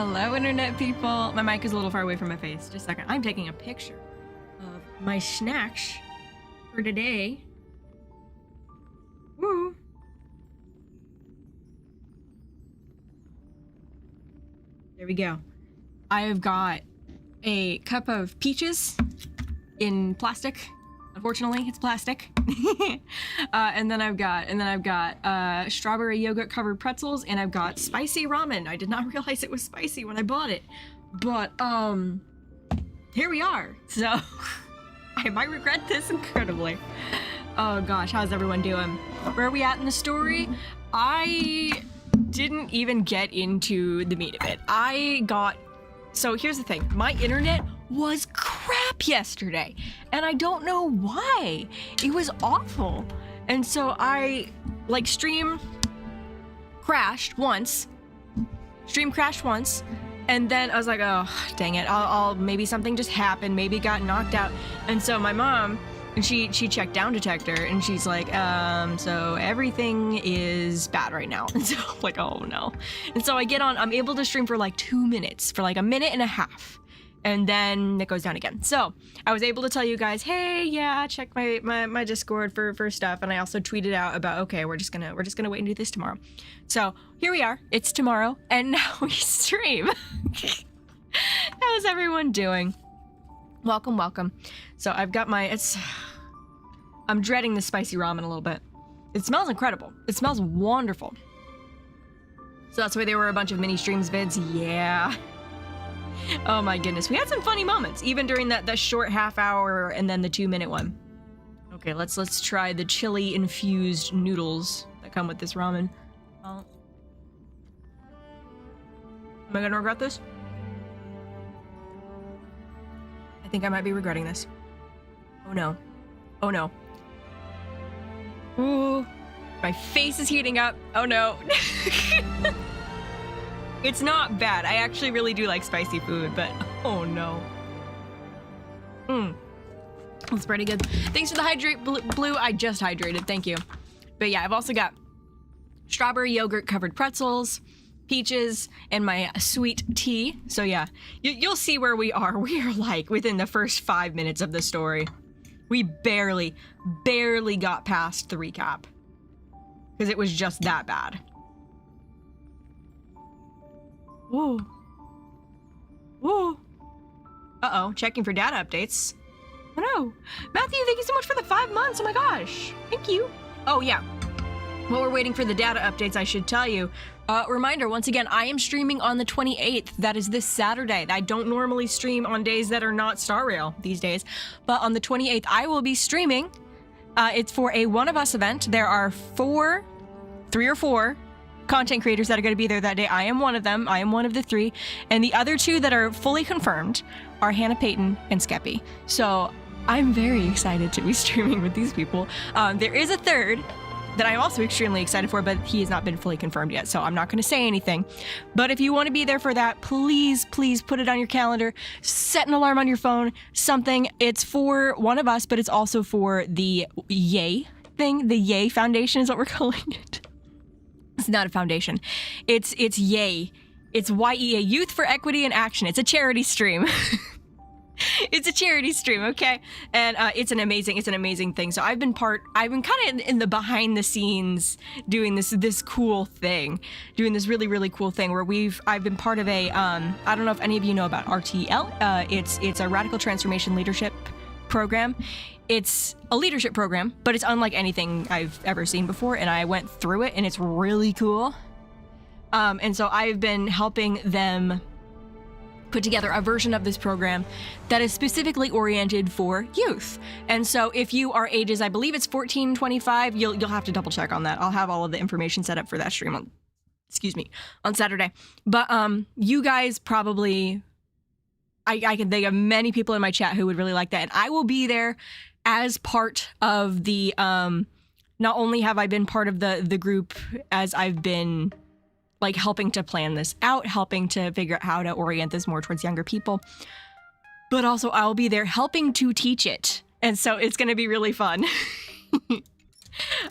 Hello, internet people. My mic is a little far away from my face. Just a second. I'm taking a picture of my snacks for today. Woo. There we go. I have got a cup of peaches in plastic. Unfortunately, it's plastic. And then I've got strawberry yogurt covered pretzels, and I've got spicy ramen. I did not realize it was spicy when I bought it, but here we are. So I might regret this incredibly. Oh gosh, how's everyone doing? Where are we at in the story? I didn't even get into the meat of it. So here's the thing, my internet was crap yesterday, and I don't know why. It was awful. And so stream crashed once, and then I was like, oh, dang it, I'll maybe something just happened, maybe it got knocked out. And so my mom, and she checked Down Detector, and she's like, so everything is bad right now. And so I'm like, oh no. And so I get on, I'm able to stream for like 2 minutes, for like a minute and a half. And then it goes down again. So I was able to tell you guys, hey, yeah, check my Discord for stuff. And I also tweeted out about, okay, we're just gonna wait and do this tomorrow. So here we are, it's tomorrow, and now we stream. How's everyone doing? Welcome, welcome. So I've got I'm dreading the spicy ramen a little bit. It smells incredible. It smells wonderful. So that's why there were a bunch of mini streams vids, yeah. Oh my goodness, we had some funny moments, even during that short half hour and then the 2-minute one. Okay, let's try the chili infused noodles that come with this ramen. Am I gonna regret this? I think I might be regretting this. Oh no. Oh no. Ooh, my face is heating up. Oh no. It's not bad. I actually really do like spicy food, but oh no. That's pretty good. Thanks for the hydrate, Blue. I just hydrated, thank you. But yeah, I've also got strawberry yogurt covered pretzels, peaches, and my sweet tea. So yeah, you'll see where we are. We are like within the first 5 minutes of the story. We barely got past the recap because it was just that bad. Whoa. Whoa. Uh-oh, checking for data updates. Oh no. Matthew, thank you so much for the 5 months. Oh my gosh. Thank you. Oh yeah. While we're waiting for the data updates, I should tell you. Reminder, once again, I am streaming on the 28th. That is this Saturday. I don't normally stream on days that are not Star Rail these days. But on the 28th, I will be streaming. It's for a One of Us event. There are 3 or 4 content creators that are going to be there that day. I am one of them. I am one of the 3. And the other 2 that are fully confirmed are HannaPeyton and Skeppy. So I'm very excited to be streaming with these people. There is a 3rd that I'm also extremely excited for, but he has not been fully confirmed yet, so I'm not going to say anything. But if you want to be there for that, please put it on your calendar. Set an alarm on your phone, something. It's for One of Us, but it's also for the Yay thing. The Yay Foundation is what we're calling it. It's not a foundation. It's Yay. It's YEA, Youth for Equity and Action. It's a charity stream. It's a charity stream, okay? And it's an amazing thing. So I've been kind of in the behind the scenes doing this cool thing, doing this really cool thing where I've been part of a I don't know if any of you know about RTL. It's a Radical Transformation Leadership program. It's a leadership program, but it's unlike anything I've ever seen before, and I went through it, and it's really cool. And so I've been helping them put together a version of this program that is specifically oriented for youth. And so if you are ages, I believe it's 14, 25, you'll have to double check on that. I'll have all of the information set up for that stream on Saturday. But you guys probably, I can think of many people in my chat who would really like that. And I will be there as part of the, not only have I been part of the group as I've been like helping to plan this out, helping to figure out how to orient this more towards younger people, but also I'll be there helping to teach it. And so it's going to be really fun.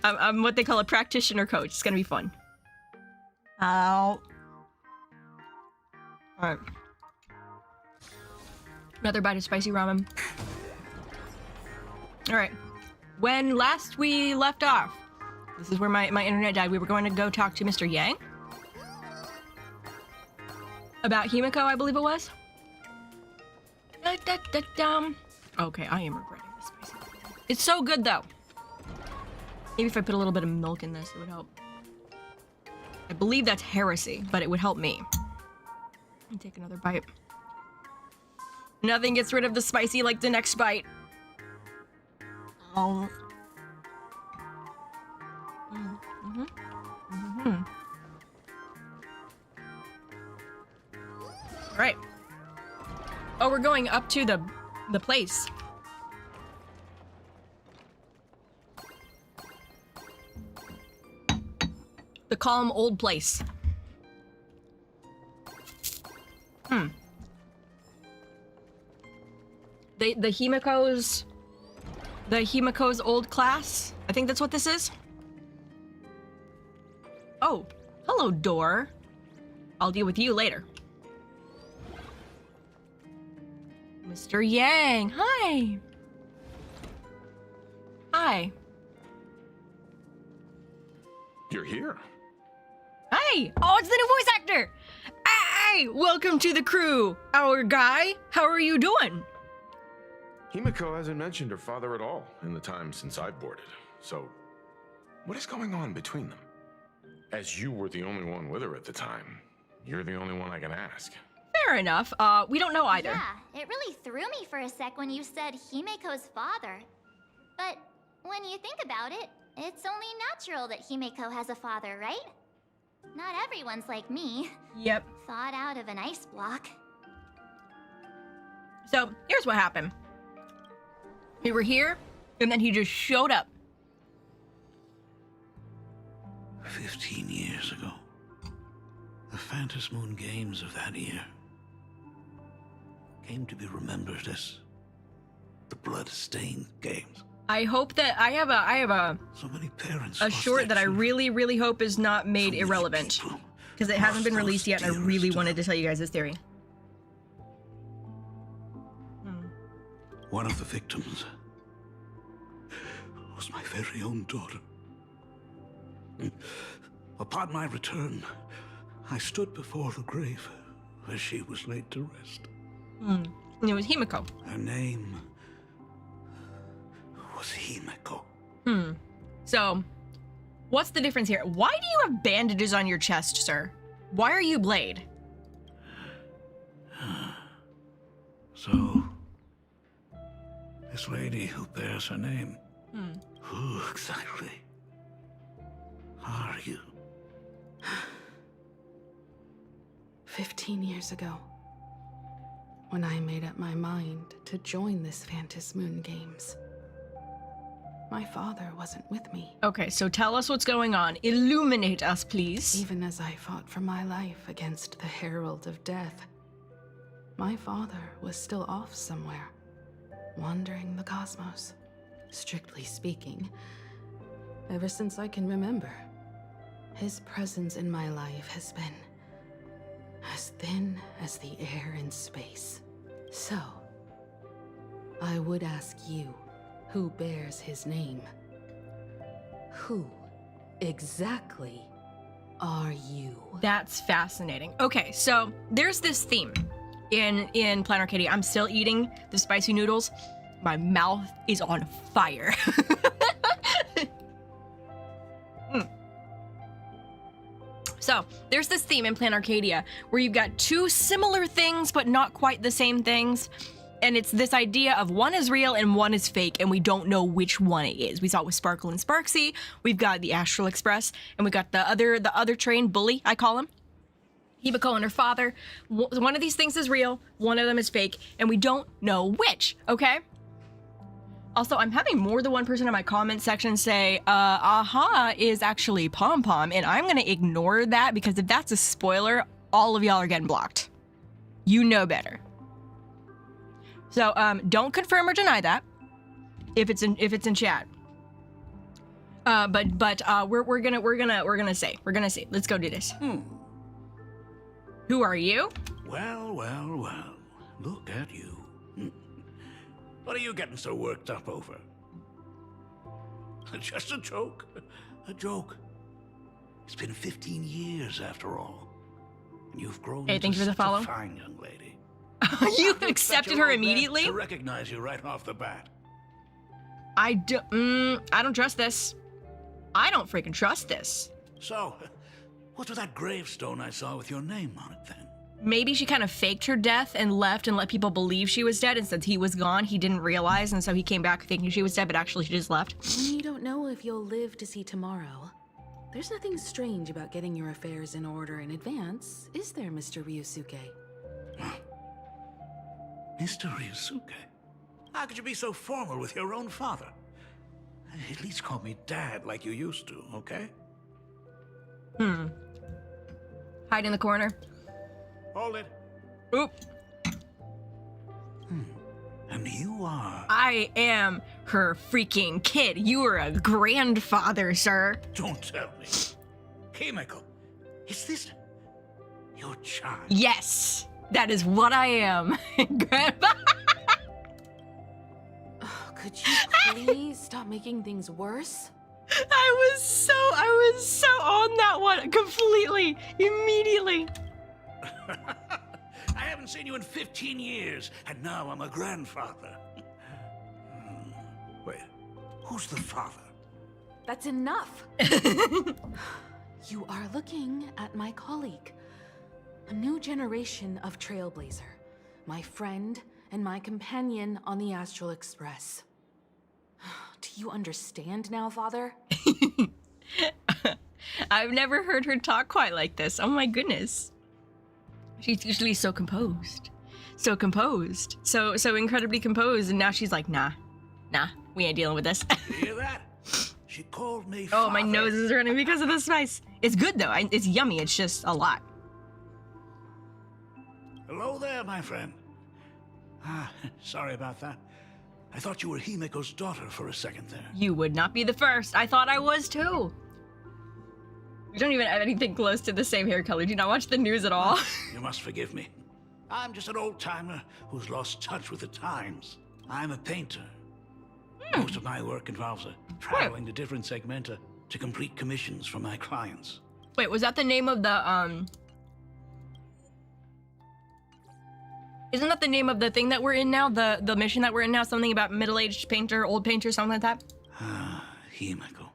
I'm what they call a practitioner coach. It's going to be fun. Ow. Alright. Another bite of spicy ramen. Alright. When last we left off, this is where my internet died. We were going to go talk to Mr. Yang. About Himeko, I believe it was. Okay, I am regretting this spicy. It's so good, though. Maybe if I put a little bit of milk in this, it would help. I believe that's heresy, but it would help me. Let me take another bite. Nothing gets rid of the spicy like the next bite. Oh. All right. Oh, we're going up to the place. The calm old place. The Himeko's old class. I think that's what this is. Oh, hello, door. I'll deal with you later. Mr. Yang, hi. Hi. You're here. Hi. Oh, it's the new voice actor. Hi. Welcome to the crew. Our guy, how are you doing? Himeko hasn't mentioned her father at all in the time since I've boarded. So, what is going on between them? As you were the only one with her at the time, you're the only one I can ask. Fair enough. We don't know either. Yeah, it really threw me for a sec when you said Himeko's father. But when you think about it, it's only natural that Himeko has a father, right? Not everyone's like me. Yep. Thought out of an ice block. So, here's what happened. We were here, and then he just showed up. 15 years ago. The Phantom Moon Games of that year came to be remembered as the Blood-Stained Games. I hope that I have a So many parents a lost short their that I children. really hope is not made So many irrelevant, people because it hasn't been lost released yet, and I dearest really to wanted to them. tell you guys this theory. One of the victims was my very own daughter. Upon my return, I stood before the grave where she was laid to rest. And it was Himeko. Her name was Himeko. So, what's the difference here? Why do you have bandages on your chest, sir? Why are you Blade? So, this lady who bears her name, who exactly are you? 15 years ago, when I made up my mind to join this Phantom Moon Games, my father wasn't with me. Okay, so tell us what's going on. Illuminate us, please. Even as I fought for my life against the Herald of Death, my father was still off somewhere, wandering the cosmos. Strictly speaking, ever since I can remember, his presence in my life has been as thin as the air in space. So, I would ask you, who bears his name, who exactly are you? That's fascinating. Okay, so there's this theme in Planet Arcadia. I'm still eating the spicy noodles. My mouth is on fire. So, there's this theme in Planet Arcadia where you've got two similar things, but not quite the same things. And it's this idea of one is real and one is fake, and we don't know which one it is. We saw it with Sparkle and Sparksy. We've got the Astral Express, and we got the other train, Bully, I call him. Himeko and her father. One of these things is real, one of them is fake, and we don't know which, okay? Also, I'm having more than one person in my comment section say, aha is actually Pom-Pom, and I'm gonna ignore that because if that's a spoiler, all of y'all are getting blocked. You know better. So, don't confirm or deny that if it's in chat. But we're gonna see. Let's go do this. Who are you? Well, well, well. Look at you. What are you getting so worked up over? Just a joke. A joke. It's been 15 years after all. And you've grown Hey, into thank you for the such follow. a fine young lady. You I'd accepted expect her your old man immediately? To recognize you right off the bat. I don't trust this. I don't freaking trust this. So, what's with that gravestone I saw with your name on it then? Maybe she kind of faked her death and left and let people believe she was dead, and since he was gone, he didn't realize, and so he came back thinking she was dead, but actually she just left. When you don't know if you'll live to see tomorrow, there's nothing strange about getting your affairs in order in advance, is there, Mr. Ryusuke? Mr. Ryusuke? How could you be so formal with your own father? At least call me Dad like you used to, okay? Hide in the corner. Hold it. Oop. And you are... I am her freaking kid. You are a grandfather, sir. Don't tell me. Himeko, is this your child? Yes, that is what I am. Grandpa. Could you please stop making things worse? I was so on that one completely, immediately. I haven't seen you in 15 years, and now I'm a grandfather. Wait, who's the father? That's enough. You are looking at my colleague, a new generation of trailblazer, my friend and my companion on the Astral Express. Do you understand now, Father? I've never heard her talk quite like this. Oh my goodness. She's usually so composed. So composed. So incredibly composed, and now she's like, nah, we ain't dealing with this. You hear that? She called me Oh, father. my nose is running because of the spice. It's good though. It's yummy. It's just a lot. Hello there, my friend. Sorry about that. I thought you were Himeko's daughter for a second there. You would not be the first. I thought I was too. We don't even have anything close to the same hair color. Do you not watch the news at all? You must forgive me. I'm just an old-timer who's lost touch with the times. I'm a painter. Most of my work involves traveling to different segmenta to complete commissions for my clients. Wait, was that the name of the Isn't that the name of the thing that we're in now? The mission that we're in now? Something about middle-aged painter, old painter, something like that? Himeko.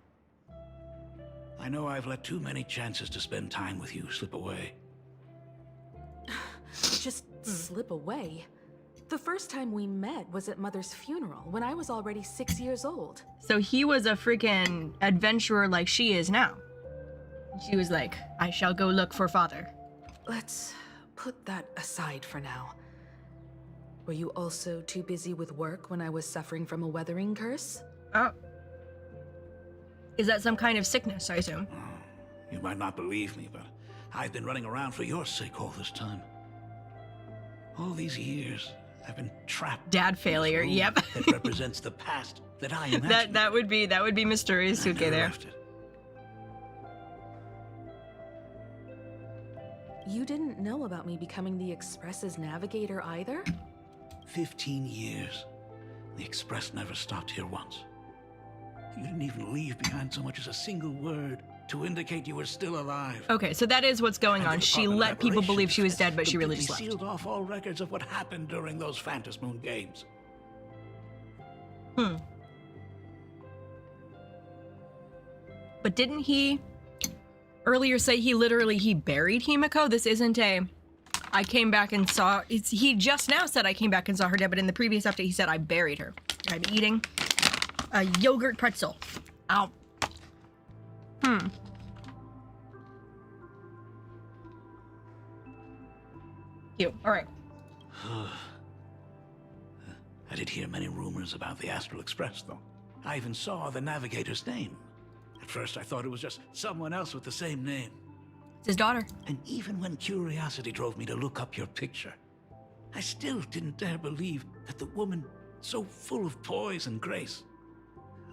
I know I've let too many chances to spend time with you slip away. Just slip away. The first time we met was at Mother's funeral, when I was already 6 years old. So he was a freaking adventurer like she is now. She was like, I shall go look for father. Let's put that aside for now. Were you also too busy with work when I was suffering from a weathering curse? Oh. Is that some kind of sickness, I assume? You might not believe me, but I've been running around for your sake all this time. All these years, I've been trapped. Dad failure, in this room yep. That represents the past that I imagined. that would be Mr. I Ryusuke never there. left it. You didn't know about me becoming the Express's navigator either? 15 years. The Express never stopped here once. You didn't even leave behind so much as a single word to indicate you were still alive. Okay, so that is what's going And on. the She Department let of people believe she was Operations dead, but she really just completely left. sealed off all records of what happened during those Phantom Moon games. But didn't he earlier say he buried Himeko? This isn't a, I came back and saw, he just now said I came back and saw her dead, but in the previous update he said I buried her. I'm eating a yogurt pretzel. Ow. Cute. All right. I did hear many rumors about the Astral Express, though. I even saw the navigator's name. At first, I thought it was just someone else with the same name. It's his daughter. And even when curiosity drove me to look up your picture, I still didn't dare believe that the woman so full of poise and grace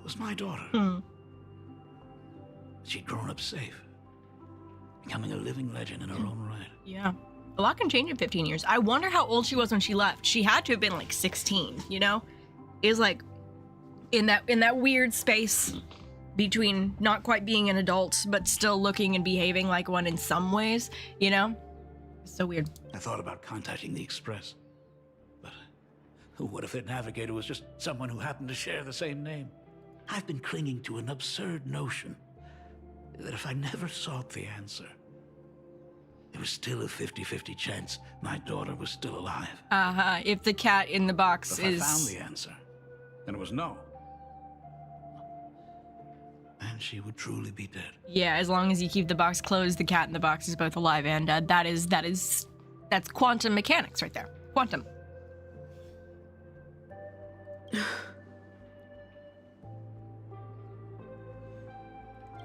was my daughter. She'd grown up safe, becoming a living legend in her own right. Yeah. A lot can change in 15 years. I wonder how old she was when she left. She had to have been like 16, you know? Is like in that weird space between not quite being an adult but still looking and behaving like one in some ways, you know? It's so weird. I thought about contacting the Express. But what if their navigator was just someone who happened to share the same name? I've been clinging to an absurd notion that if I never sought the answer, there was still a 50-50 chance my daughter was still alive. If the cat in the box But is... if I found the answer, then it was no. And she would truly be dead. Yeah, as long as you keep the box closed, the cat in the box is both alive and dead. That's quantum mechanics right there. Quantum.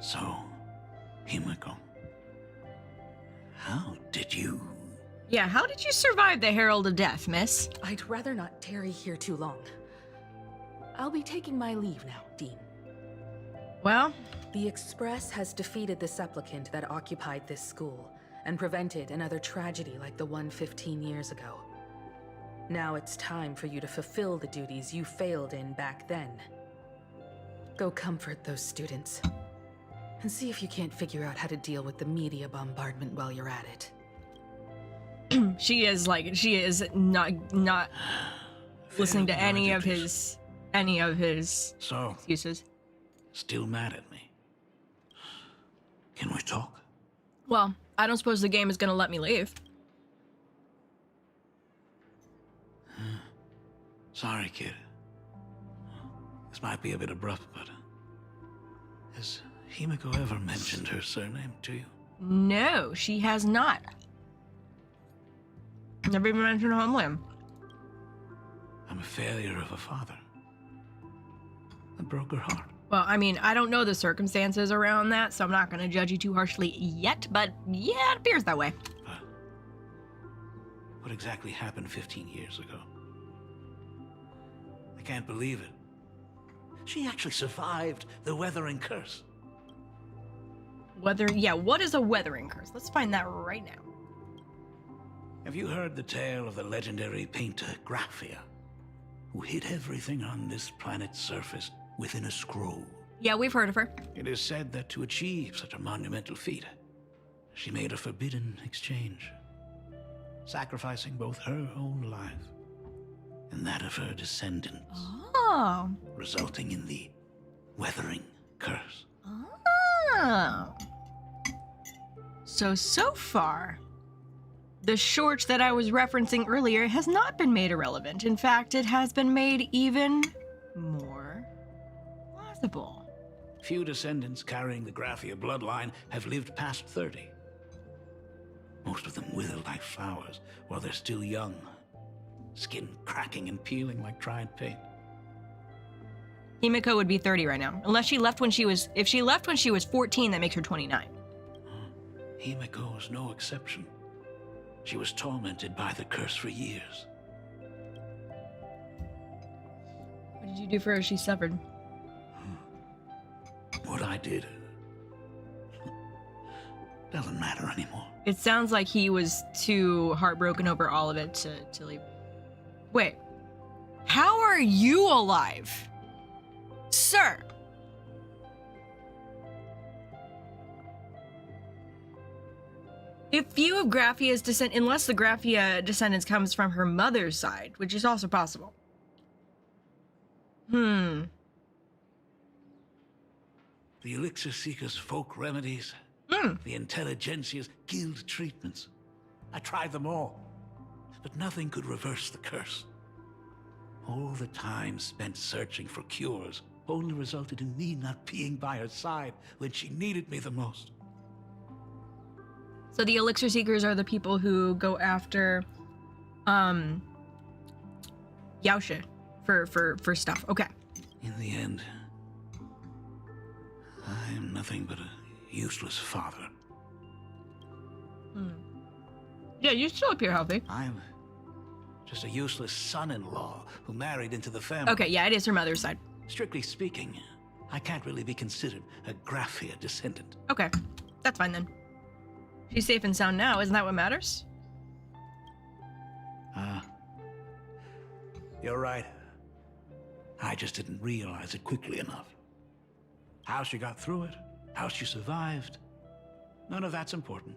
So, Himeko, how did you... Yeah, how did you survive the Herald of Death, miss? I'd rather not tarry here too long. I'll be taking my leave now, Dean. Well, The Express has defeated the supplicant that occupied this school and prevented another tragedy like the one 15 years ago. Now it's time for you to fulfill the duties you failed in back then. Go comfort those students. And see if you can't figure out how to deal with the media bombardment while you're at it. she is not listening to any of his So, excuses. still mad at me? Can we talk? Well, I don't suppose the game is gonna let me leave. Sorry, kid. This might be a bit abrupt, but... has Himeko ever mentioned her surname to you? No, she has not. Never even mentioned homeland. I'm a failure of a father. I broke her heart. Well, I mean, I don't know the circumstances around that, so I'm not gonna judge you too harshly yet, but yeah, it appears that way. But what exactly happened 15 years ago? I can't believe it. She actually survived the weathering curse. What is a weathering curse? Let's find that right now. Have you heard the tale of the legendary painter Graphia, who hid everything on this planet's surface within a scroll? Yeah, we've heard of her. It is said that to achieve such a monumental feat, she made a forbidden exchange, sacrificing both her own life and that of her descendants, Oh. resulting in the weathering curse. Oh. So far, the short that I was referencing earlier has not been made irrelevant. In fact, it has been made even more plausible. Few descendants carrying the Graphia bloodline have lived past 30. Most of them wither like flowers while they're still young, skin cracking and peeling like dried paint. Himeko would be 30 right now, unless she left when she was... If she left when she was 14, that makes her 29. Himeko was no exception. She was tormented by the curse for years. What did you do for her she suffered? What I did doesn't matter anymore. It sounds like he was too heartbroken over all of it to leave. Wait, how are you alive? Sir! If few of Graphia's descent, unless the Graphia descendants comes from her mother's side, which is also possible. The Elixir Seekers' folk remedies, the Intelligentsia's guild treatments. I tried them all, but nothing could reverse the curse. All the time spent searching for cures only resulted in me not being by her side when she needed me the most. So the Elixir Seekers are the people who go after, Yaoshe for stuff. Okay. In the end, I am nothing but a useless father. Yeah, you still appear healthy. I'm just a useless son-in-law who married into the family. Okay, yeah, it is her mother's side. Strictly speaking, I can't really be considered a Graphia descendant. Okay, that's fine then. She's safe and sound now, isn't that what matters? You're right. I just didn't realize it quickly enough. How she got through it, how she survived, none of that's important.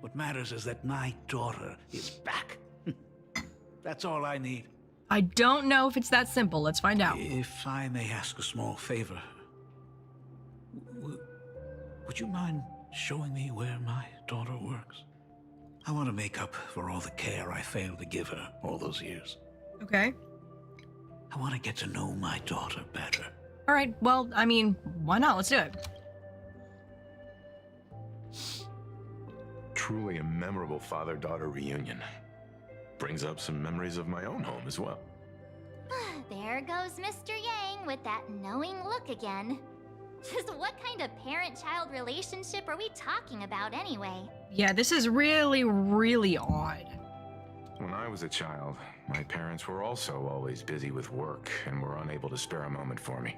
What matters is that my daughter is back. That's all I need. I don't know if it's that simple. Let's find out. If I may ask a small favor, would you mind showing me where my daughter works? I want to make up for all the care I failed to give her all those years. Okay. I want to get to know my daughter better. All right. Well, I mean, why not? Let's do it. Truly a memorable father-daughter reunion. Brings up some memories of my own home as well. There goes Mr. Yang with that knowing look again. Just what kind of parent-child relationship are we talking about anyway? Yeah, this is really, really odd. When I was a child, my parents were also always busy with work and were unable to spare a moment for me.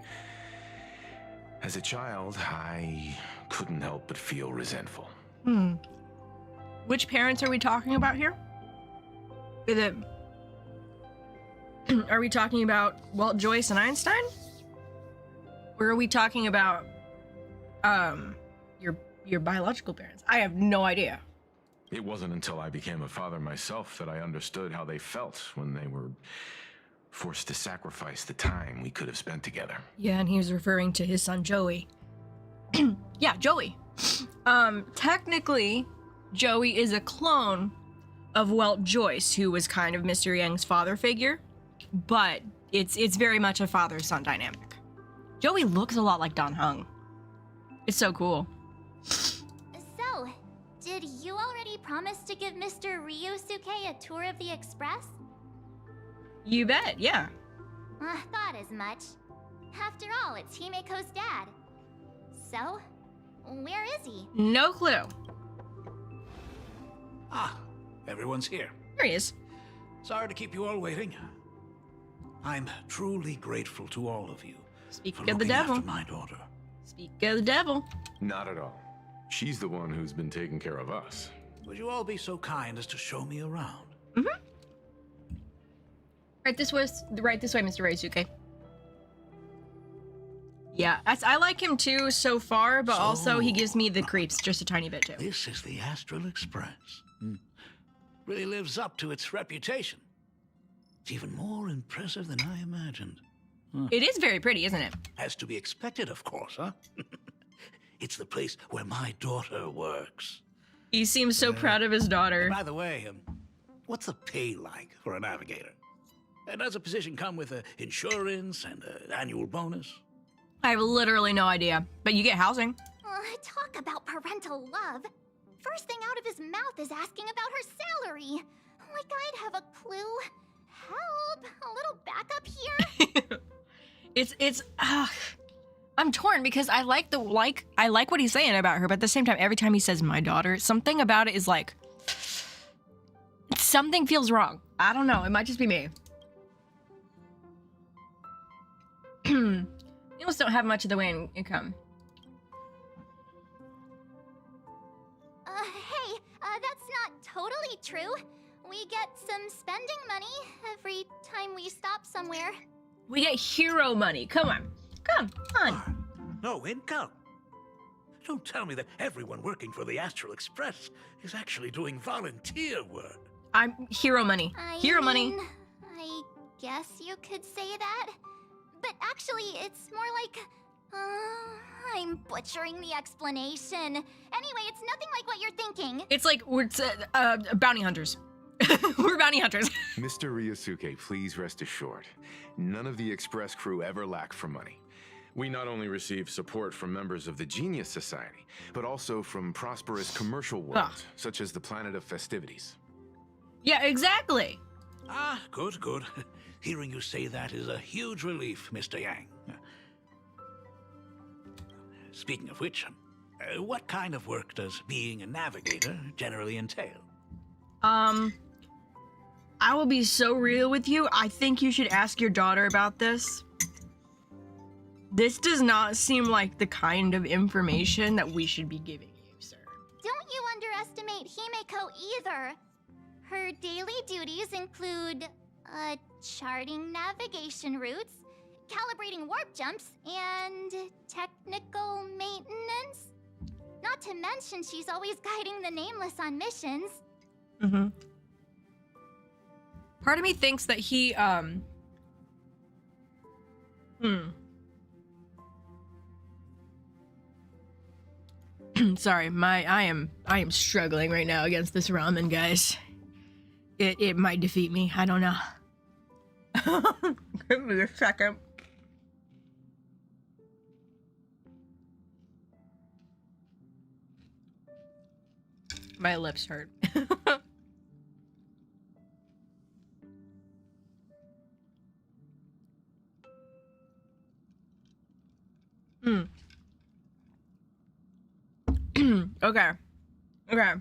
As a child, I couldn't help but feel resentful. Which parents are we talking about here? Is it... Are we talking about Walt, Joyce, and Einstein? Or are we talking about your biological parents? I have no idea. It wasn't until I became a father myself that I understood how they felt when they were forced to sacrifice the time we could have spent together. Yeah, and he was referring to his son Joey. Yeah, Joey. Technically, Joey is a clone of Walt Joyce, who was kind of Mr. Yang's father figure, but it's very much a father-son dynamic. Joey looks a lot like Don Hung. It's so cool. So, did you already promise to give Mr. Ryusuke a tour of the Express? You bet, yeah. Thought as much. After all, it's Himeko's dad. So, where is he? No clue. Ah, everyone's here. There he is. Sorry to keep you all waiting. I'm truly grateful to all of you Speak for of the looking devil. after my daughter. Speak of the devil. Not at all. She's the one who's been taking care of us. Would you all be so kind as to show me around? Right this way, Mr. Ryusuke. Yeah, I like him too so far, but also he gives me the creeps just a tiny bit too. This is the Astral Express. Really lives up to its reputation. It's even more impressive than I imagined. It is very pretty, isn't it? As to be expected, of course, huh? It's the place where my daughter works. He seems so proud of his daughter. By the way, what's the pay like for a navigator? Does a position come with insurance and an annual bonus? I have literally no idea, but you get housing. Talk about parental love. First thing out of his mouth is asking about her salary. Like I'd have a clue. Help! A little backup here? I'm torn because I like what he's saying about her, but at the same time, every time he says my daughter, something about it is like, something feels wrong. I don't know, it might just be me. You almost don't have much of the way in income. Hey, that's not totally true. We get some spending money every time we stop somewhere. We get hero money. Come on. Come on. No income. Don't tell me that everyone working for the Astral Express is actually doing volunteer work. I'm hero money. Hero money. I guess you could say that. But actually, it's more like... I'm butchering the explanation. Anyway, it's nothing like what you're thinking. It's like we're bounty hunters. We're bounty hunters. Mr. Ryusuke, please rest assured. None of the Express crew ever lack for money. We not only receive support from members of the Genius Society, but also from prosperous commercial worlds, such as the Planet of Festivities. Yeah, exactly. Good, good. Hearing you say that is a huge relief, Mr. Yang. Speaking of which, what kind of work does being a navigator generally entail? I will be so real with you. I think you should ask your daughter about this. This does not seem like the kind of information that we should be giving you, sir. Don't you underestimate Himeko either. Her daily duties include, charting navigation routes, calibrating warp jumps, and technical maintenance. Not to mention she's always guiding the Nameless on missions. Mm-hmm. Part of me thinks that he, Sorry, I am struggling right now against this ramen, guys. It might defeat me. I don't know. Give me a second. My lips hurt. Okay. I've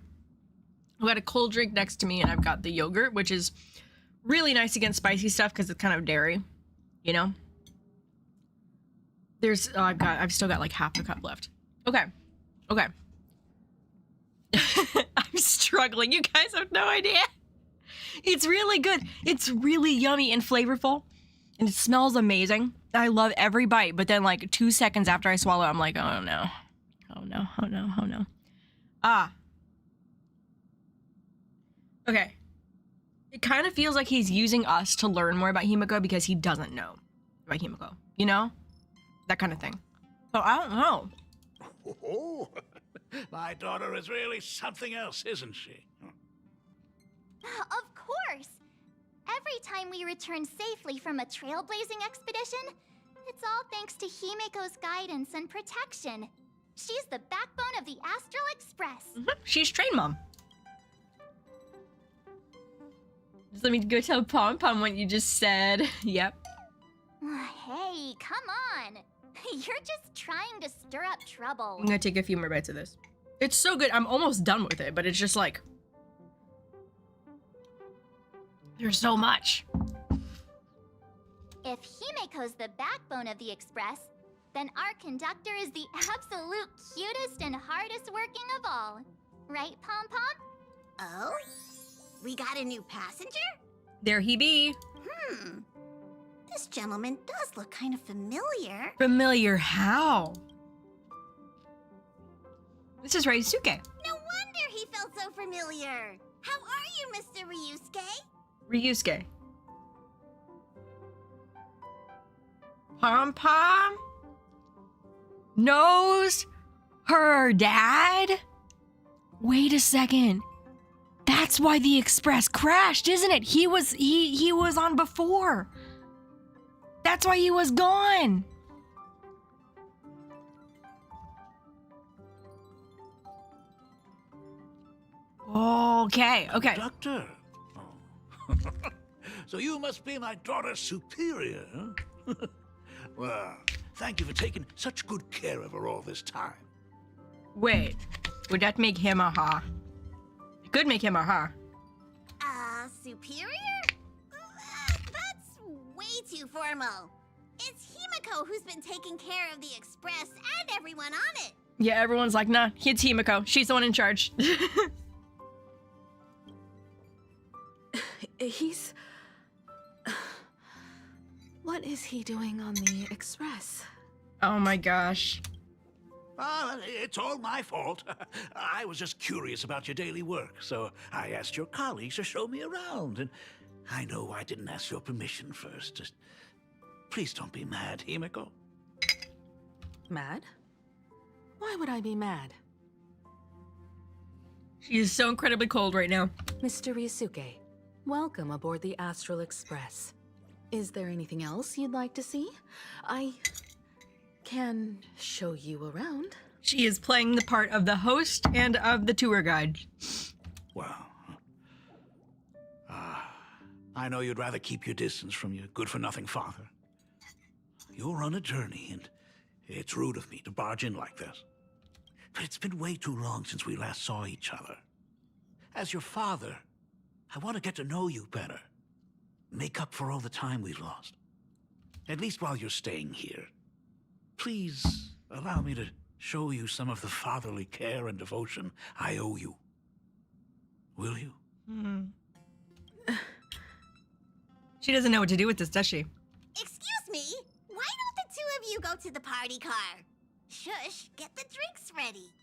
got a cold drink next to me, and I've got the yogurt, which is really nice against spicy stuff because it's kind of dairy, you know? I've still got like half the cup left. Okay. I'm struggling. You guys have no idea. It's really good. It's really yummy and flavorful, and it smells amazing. I love every bite, but then like 2 seconds after I swallow, I'm like, oh no. Okay. It kind of feels like he's using us to learn more about Himeko because he doesn't know about Himeko, you know? That kind of thing. So I don't know. Oh, my daughter is really something else, isn't she? Of course! Every time we return safely from a trailblazing expedition, it's all thanks to Himeko's guidance and protection. She's the backbone of the Astral Express. She's train mom. Just let me go tell Pom-Pom what you just said. Yep. Hey, come on! You're just trying to stir up trouble. I'm gonna take a few more bites of this. It's so good. I'm almost done with it, but it's just like... there's so much. If Himeko's the backbone of the Express, then our conductor is the absolute cutest and hardest working of all. Right, Pom-Pom? Oh? We got a new passenger? There he be. This gentleman does look kind of familiar. Familiar how? This is Ryusuke. No wonder he felt so familiar. How are you, Mr. Ryusuke? Ryusuke. Pom-Pom knows her dad? Wait a second. That's why the Express crashed, isn't it? He was on before. That's why he was gone. Okay. Doctor. Oh. So you must be my daughter's superior, huh? Well, thank you for taking such good care of her all this time. Wait, would that make him a ha? It could make him a ha. Superior? That's way too formal. It's Himeko who's been taking care of the Express and everyone on it. Yeah, everyone's like, nah, it's Himeko. She's the one in charge. He's... What is he doing on the Express? Oh my gosh. It's all my fault. I was just curious about your daily work, so I asked your colleagues to show me around, and I know I didn't ask your permission first. Just please don't be mad, Himeko. Mad? Why would I be mad? She is so incredibly cold right now. Mr. Ryusuke, welcome aboard the Astral Express. Is there anything else you'd like to see? I can show you around. She is playing the part of the host and of the tour guide. Well, I know you'd rather keep your distance from your good-for-nothing father. You're on a journey, and it's rude of me to barge in like this. But it's been way too long since we last saw each other. As your father, I want to get to know you better. Make up for all the time we've lost. At least while you're staying here. Please allow me to show you some of the fatherly care and devotion I owe you. Will you? She doesn't know what to do with this, does she? Excuse me? Why don't the two of you go to the party car? Shush, get the drinks ready.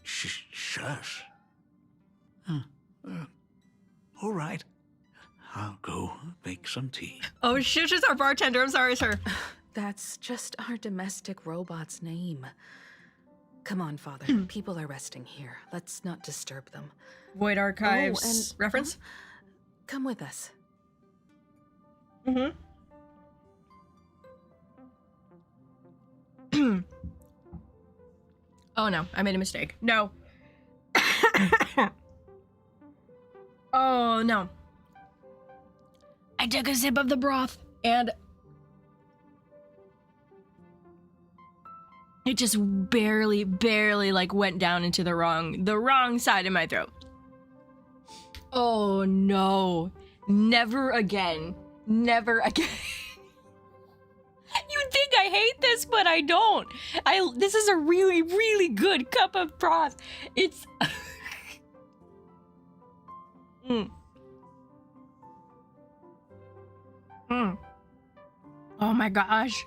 Shush. All right. I'll go make some tea. Oh, Shush is our bartender. I'm sorry, sir. That's just our domestic robot's name. Come on, Father. People are resting here. Let's not disturb them. Void Archives and reference? Come with us. Mm-hmm. Oh no, I made a mistake. No. Oh no. I took a sip of the broth and it just barely like went down into the wrong side of my throat. Oh no. Never again. Never again. You think I hate this, but I don't. This is a really good cup of broth. It's Oh my gosh.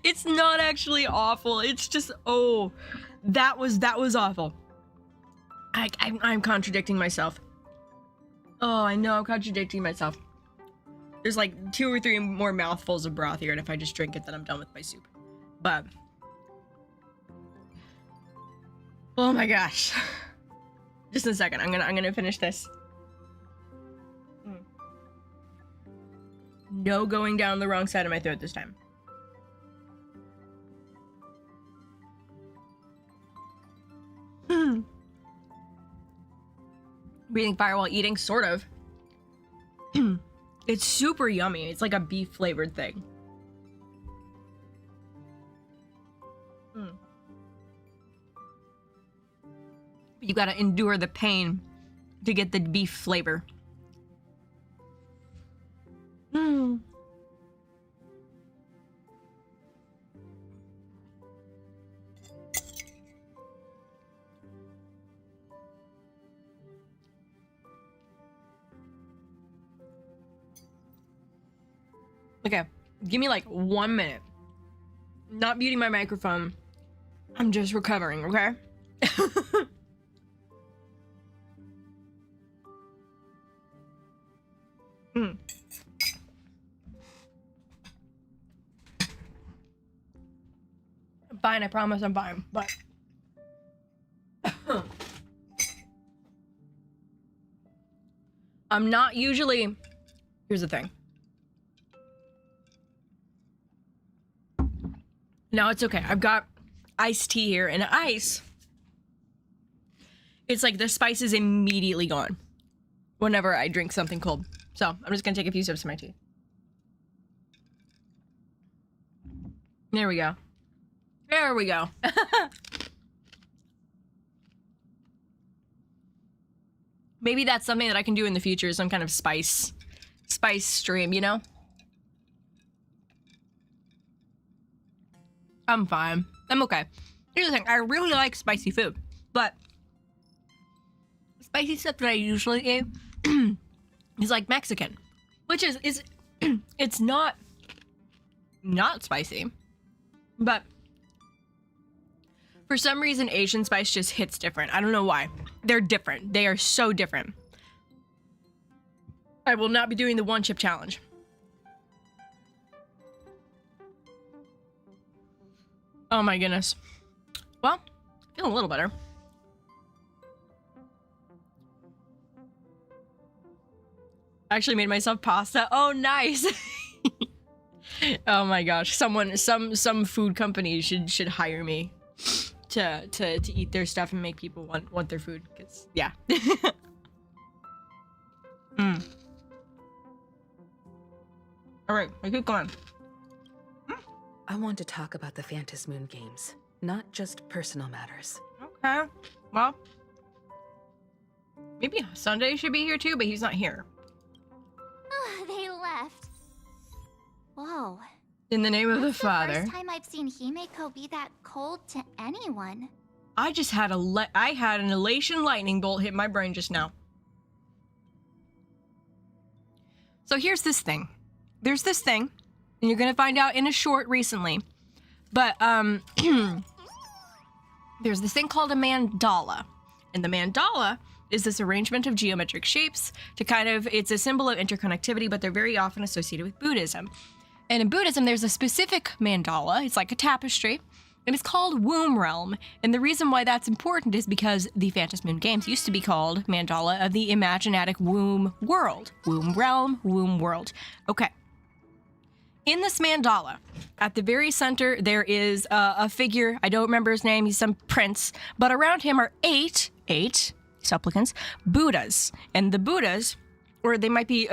It's not actually awful. It's just, oh, that was awful. I'm contradicting myself. Oh, I know I'm contradicting myself. There's like 2 or 3 more mouthfuls of broth here, and if I just drink it, then I'm done with my soup. But oh my gosh. Just in a second. I'm gonna finish this. No going down the wrong side of my throat this time. Breathing fire while eating, sort of. It's super yummy. It's like a beef flavored thing. You gotta endure the pain to get the beef flavor. Okay, give me like 1 minute. Not muting my microphone. I'm just recovering, okay? I'm fine, I promise I'm fine, but I'm not usually. Here's the thing. No, it's okay. I've got iced tea here, and ice, it's like the spice is immediately gone whenever I drink something cold. So I'm just gonna take a few sips of my tea. There we go. There we go. Maybe that's something that I can do in the future, some kind of spice stream, you know? I'm fine. I'm okay. Here's the thing, I really like spicy food, but spicy stuff that I usually eat is like Mexican, which is it's not spicy, but for some reason Asian spice just hits different. I don't know why. They're different. They are so different. I will not be doing the 1 chip challenge. Oh my goodness. Well, feeling a little better. I actually made myself pasta. Oh, nice. Oh my gosh. Some food company should hire me to eat their stuff and make people want their food. 'Cause, yeah. All right, I keep going. I want to talk about the Phantom Moon games, not just personal matters. Okay. Well, maybe Sunday should be here too, but he's not here. They left. Whoa. In the name of the That's Father. the first time I've seen Himeko be that cold to anyone. I just had I had an elation lightning bolt hit my brain just now. So here's this thing. There's this thing, and you're gonna find out in a short recently. But there's this thing called a mandala. And the mandala is this arrangement of geometric shapes to it's a symbol of interconnectivity, but they're very often associated with Buddhism. And in Buddhism, there's a specific mandala. It's like a tapestry, and it's called Womb Realm. And the reason why that's important is because the Phantom Moon games used to be called Mandala of the Imaginatic Womb World. Womb Realm, Womb World. Okay. In this mandala, at the very center, there is a figure. I don't remember his name. He's some prince. But around him are eight supplicants, Buddhas. And the Buddhas, or they might be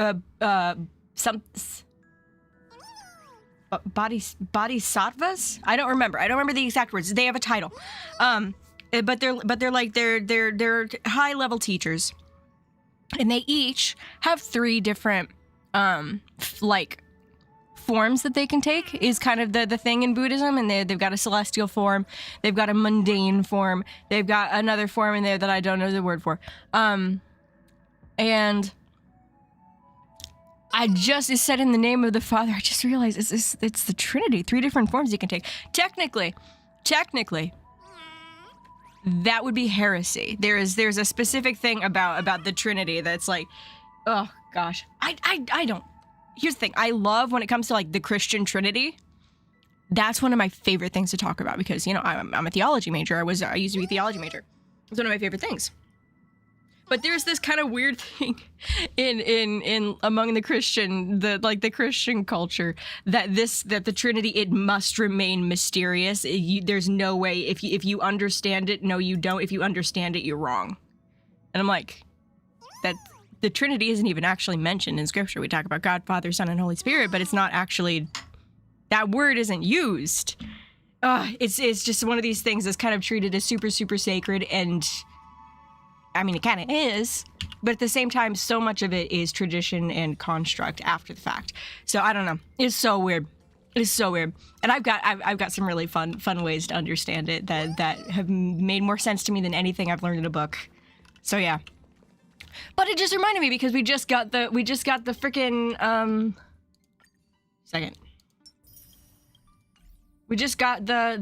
bodhisattvas? I don't remember the exact words. They have a title. But they're high level teachers. And they each have 3 different forms that they can take is kind of the thing in Buddhism, and they've got a celestial form, they've got a mundane form, they've got another form in there that I don't know the word for. And I just, it said in the name of the Father, I just realized it's the Trinity, 3 different forms you can take. Technically, that would be heresy. There's a specific thing about the Trinity that's like, oh gosh, I don't. Here's the thing. I love when it comes to like the Christian Trinity. That's one of my favorite things to talk about because, you know, I'm a theology major. I used to be a theology major. It's one of my favorite things. But there's this kind of weird thing in among the Christian culture that the Trinity, it must remain mysterious. There's no way if you understand it, no you don't. If you understand it, you're wrong. And I'm like, that the Trinity isn't even actually mentioned in Scripture. We talk about God, Father, Son, and Holy Spirit, but it's not actually, that word isn't used. It's just one of these things that's kind of treated as super, super sacred, and I mean, it kind of is, but at the same time, so much of it is tradition and construct after the fact. So I don't know. It's so weird. It's so weird. And I've got some really fun ways to understand it that have made more sense to me than anything I've learned in a book. So yeah. But it just reminded me because we just got the freaking second. We just got the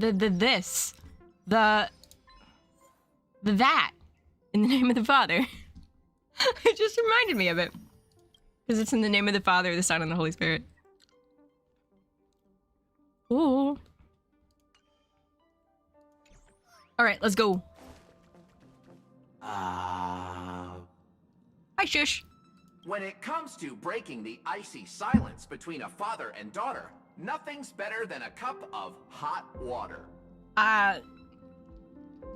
that in the name of the Father. It just reminded me of it. Because it's in the name of the Father, the Son, and the Holy Spirit. Ooh. Alright, let's go. Hi, Shush. When it comes to breaking the icy silence between a father and daughter, nothing's better than a cup of hot water.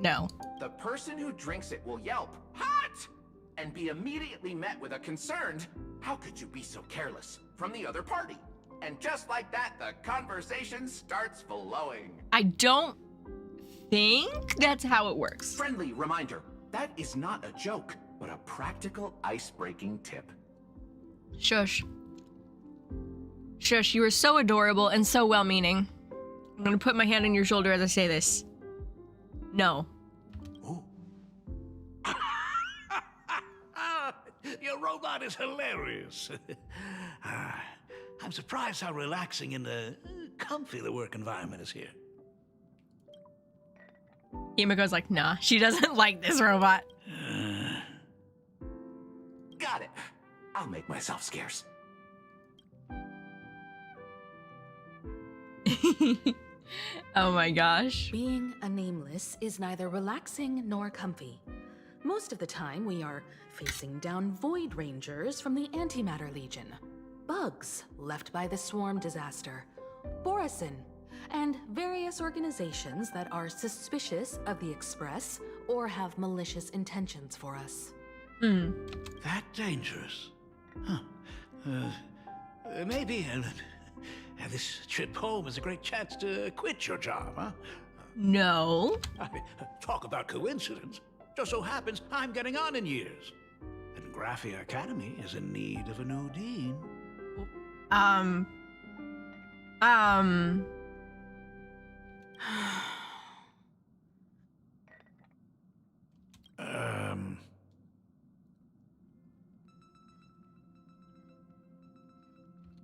No. The person who drinks it will yelp, "Hot!" and be immediately met with a concerned, "How could you be so careless?" from the other party. And just like that, the conversation starts flowing. I don't think that's how it works. Friendly reminder, that is not a joke, but a practical ice-breaking tip. Shush. Shush, you are so adorable and so well-meaning. I'm gonna put my hand on your shoulder as I say this. No. Ooh. Your robot is hilarious. I'm surprised how relaxing and comfy the work environment is here. Himeko's like, nah, she doesn't like this robot. Got it. I'll make myself scarce. Oh my gosh. Being a nameless is neither relaxing nor comfy. Most of the time, we are facing down Void Rangers from the Antimatter Legion, bugs left by the Swarm disaster, Borisin, and various organizations that are suspicious of the Express or have malicious intentions for us. That dangerous? Huh. Maybe this trip home is a great chance to quit your job, huh? No. Talk about coincidence. Just so happens I'm getting on in years. And Graphia Academy is in need of a new dean.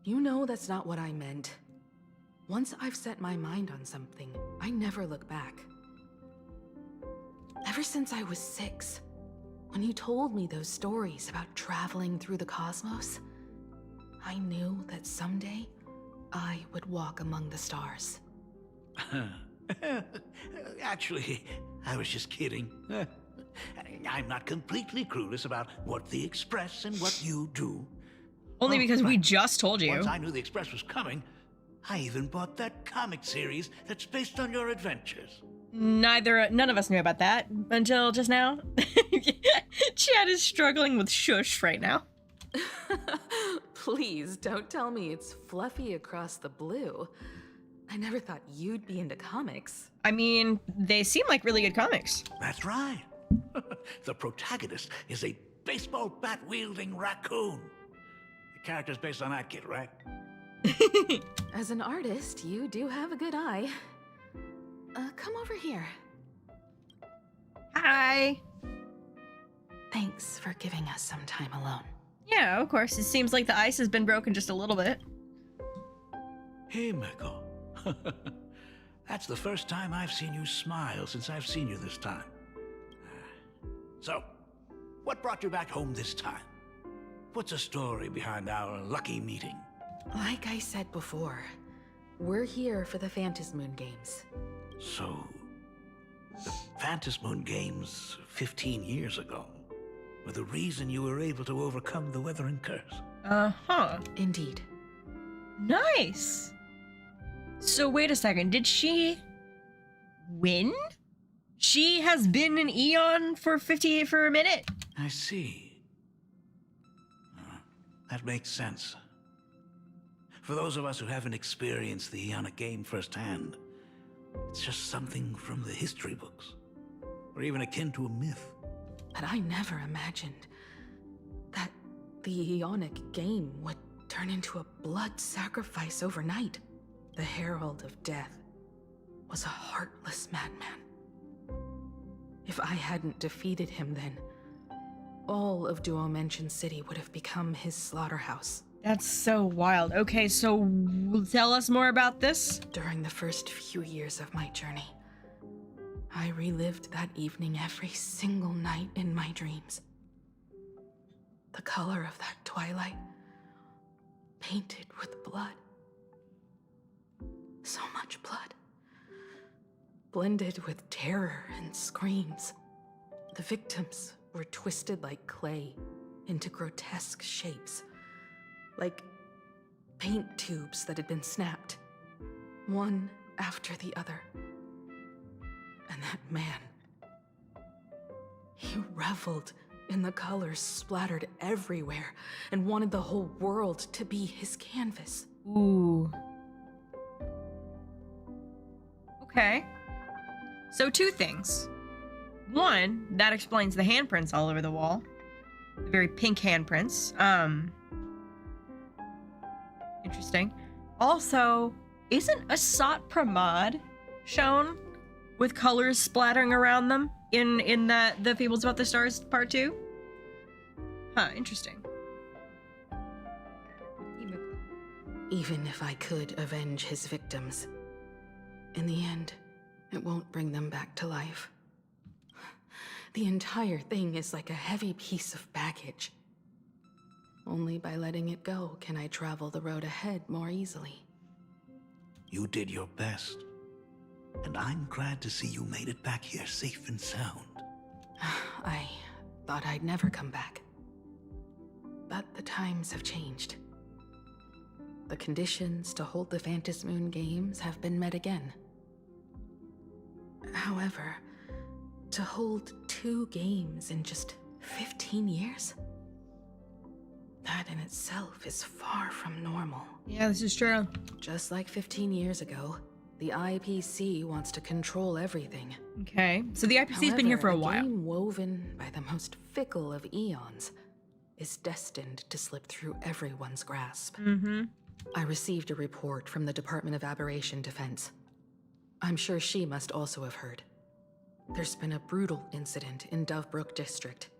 You know that's not what I meant. Once I've set my mind on something, I never look back. Ever since I was 6, when you told me those stories about traveling through the cosmos, I knew that someday I would walk among the stars. Actually, I was just kidding. I'm not completely clueless about what the Express and what you do. Only because we right. just told you. Once I knew the Express was coming, I even bought that comic series that's based on your adventures. None of us knew about that until just now. Chad is struggling with shush right now. Please don't tell me it's fluffy across the blue. I never thought you'd be into comics. I mean, they seem like really good comics. That's right. The protagonist is a baseball bat-wielding raccoon. The character's based on that kid, right? As an artist, you do have a good eye. Come over here. Hi. Thanks for giving us some time alone. Yeah, of course. It seems like the ice has been broken just a little bit. Himeko. That's the first time I've seen you smile since I've seen you this time. So, what brought you back home this time? What's the story behind our lucky meeting? Like I said before, we're here for the Phantasmoon Games. So, the Phantasmoon Games 15 years ago were the reason you were able to overcome the Weathering Curse. Uh-huh. Indeed. Nice. So wait a second, did she win? She has been an Eon for a minute. I see. That makes sense. For those of us who haven't experienced the Eonic game firsthand, it's just something from the history books, or even akin to a myth. But I never imagined that the Eonic game would turn into a blood sacrifice overnight. The Herald of Death was a heartless madman. If I hadn't defeated him then, all of Duomension City would have become his slaughterhouse. That's so wild. Okay, so tell us more about this. During the first few years of my journey, I relived that evening every single night in my dreams. The color of that twilight, painted with blood. So much blood. Blended with terror and screams. The victims were twisted like clay into grotesque shapes. Like paint tubes that had been snapped, one after the other. And that man, he reveled in the colors splattered everywhere and wanted the whole world to be his canvas. Ooh. Okay. So 2 things. One, that explains the handprints all over the wall. The very pink handprints. Interesting. Also, isn't Asat Pramod shown with colors splattering around them in the Fables About the Stars Part 2? Huh, interesting. Even if I could avenge his victims, in the end, it won't bring them back to life. The entire thing is like a heavy piece of baggage. Only by letting it go can I travel the road ahead more easily. You did your best, and I'm glad to see you made it back here safe and sound. I thought I'd never come back. But the times have changed. The conditions to hold the Phantasmoon Games have been met again. However, to hold 2 games in just 15 years? That in itself is far from normal. Yeah, this is true. Just like 15 years ago, the IPC wants to control everything. Okay, so the IPC's been here for a while. Game woven by the most fickle of eons is destined to slip through everyone's grasp. Mm-hmm. I received a report from the Department of Aberration Defense. I'm sure she must also have heard. There's been a brutal incident in Dovebrook District.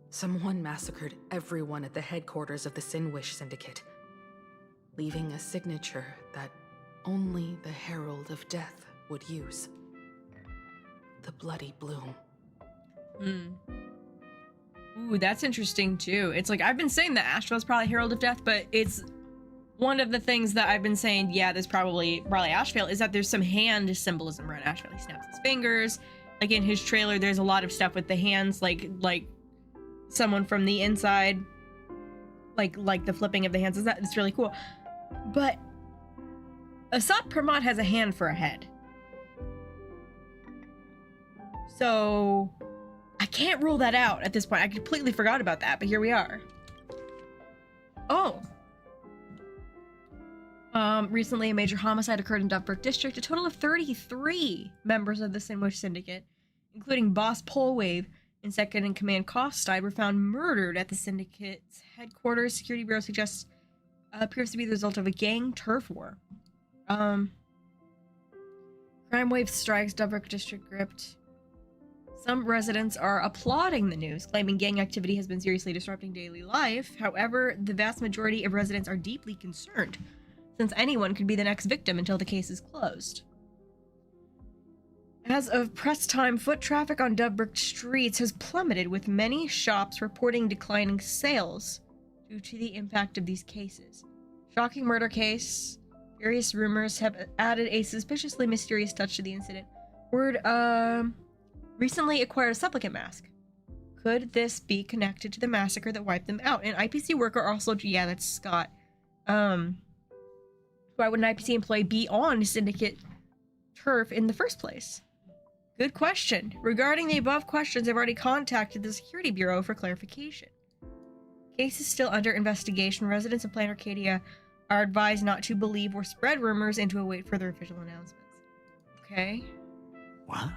Someone massacred everyone at the headquarters of the Sinwish Syndicate. leaving a signature that only the Herald of Death would use. The Bloody Bloom. Ooh, that's interesting too. It's like, I've been saying that Ashvale's probably Herald of Death, but it's one of the things that I've been saying, yeah, there's probably Ashvale, is that there's some hand symbolism around Ashvale. He snaps his fingers. Like in his trailer, there's a lot of stuff with the hands, like someone from the inside, like the flipping of the hands. It's really cool. But Asat Pramat has a hand for a head. So I can't rule that out at this point. I completely forgot about that, but here we are. Oh. Recently a major homicide occurred in Duffbrook District. A total of 33 members of the Sinwish Syndicate, including Boss Polwave and Second in Command Kostide, were found murdered at the Syndicate's headquarters. Security Bureau suggests appears to be the result of a gang turf war. Crime wave strikes Duffbrook District gripped. Some residents are applauding the news, claiming gang activity has been seriously disrupting daily life. However, the vast majority of residents are deeply concerned, since anyone could be the next victim until the case is closed. As of press time, foot traffic on Dubbrook streets has plummeted, with many shops reporting declining sales due to the impact of these cases. Shocking murder case. Various rumors have added a suspiciously mysterious touch to the incident. Word, recently acquired a supplicant mask. Could this be connected to the massacre that wiped them out? An IPC worker also, yeah, that's Scott. Why would an IPC employee be on Syndicate turf in the first place? Good question. Regarding the above questions, I've already contacted the Security Bureau for clarification. Case is still under investigation. Residents of Planet Arcadia are advised not to believe or spread rumors and to await further official announcements. Okay. What?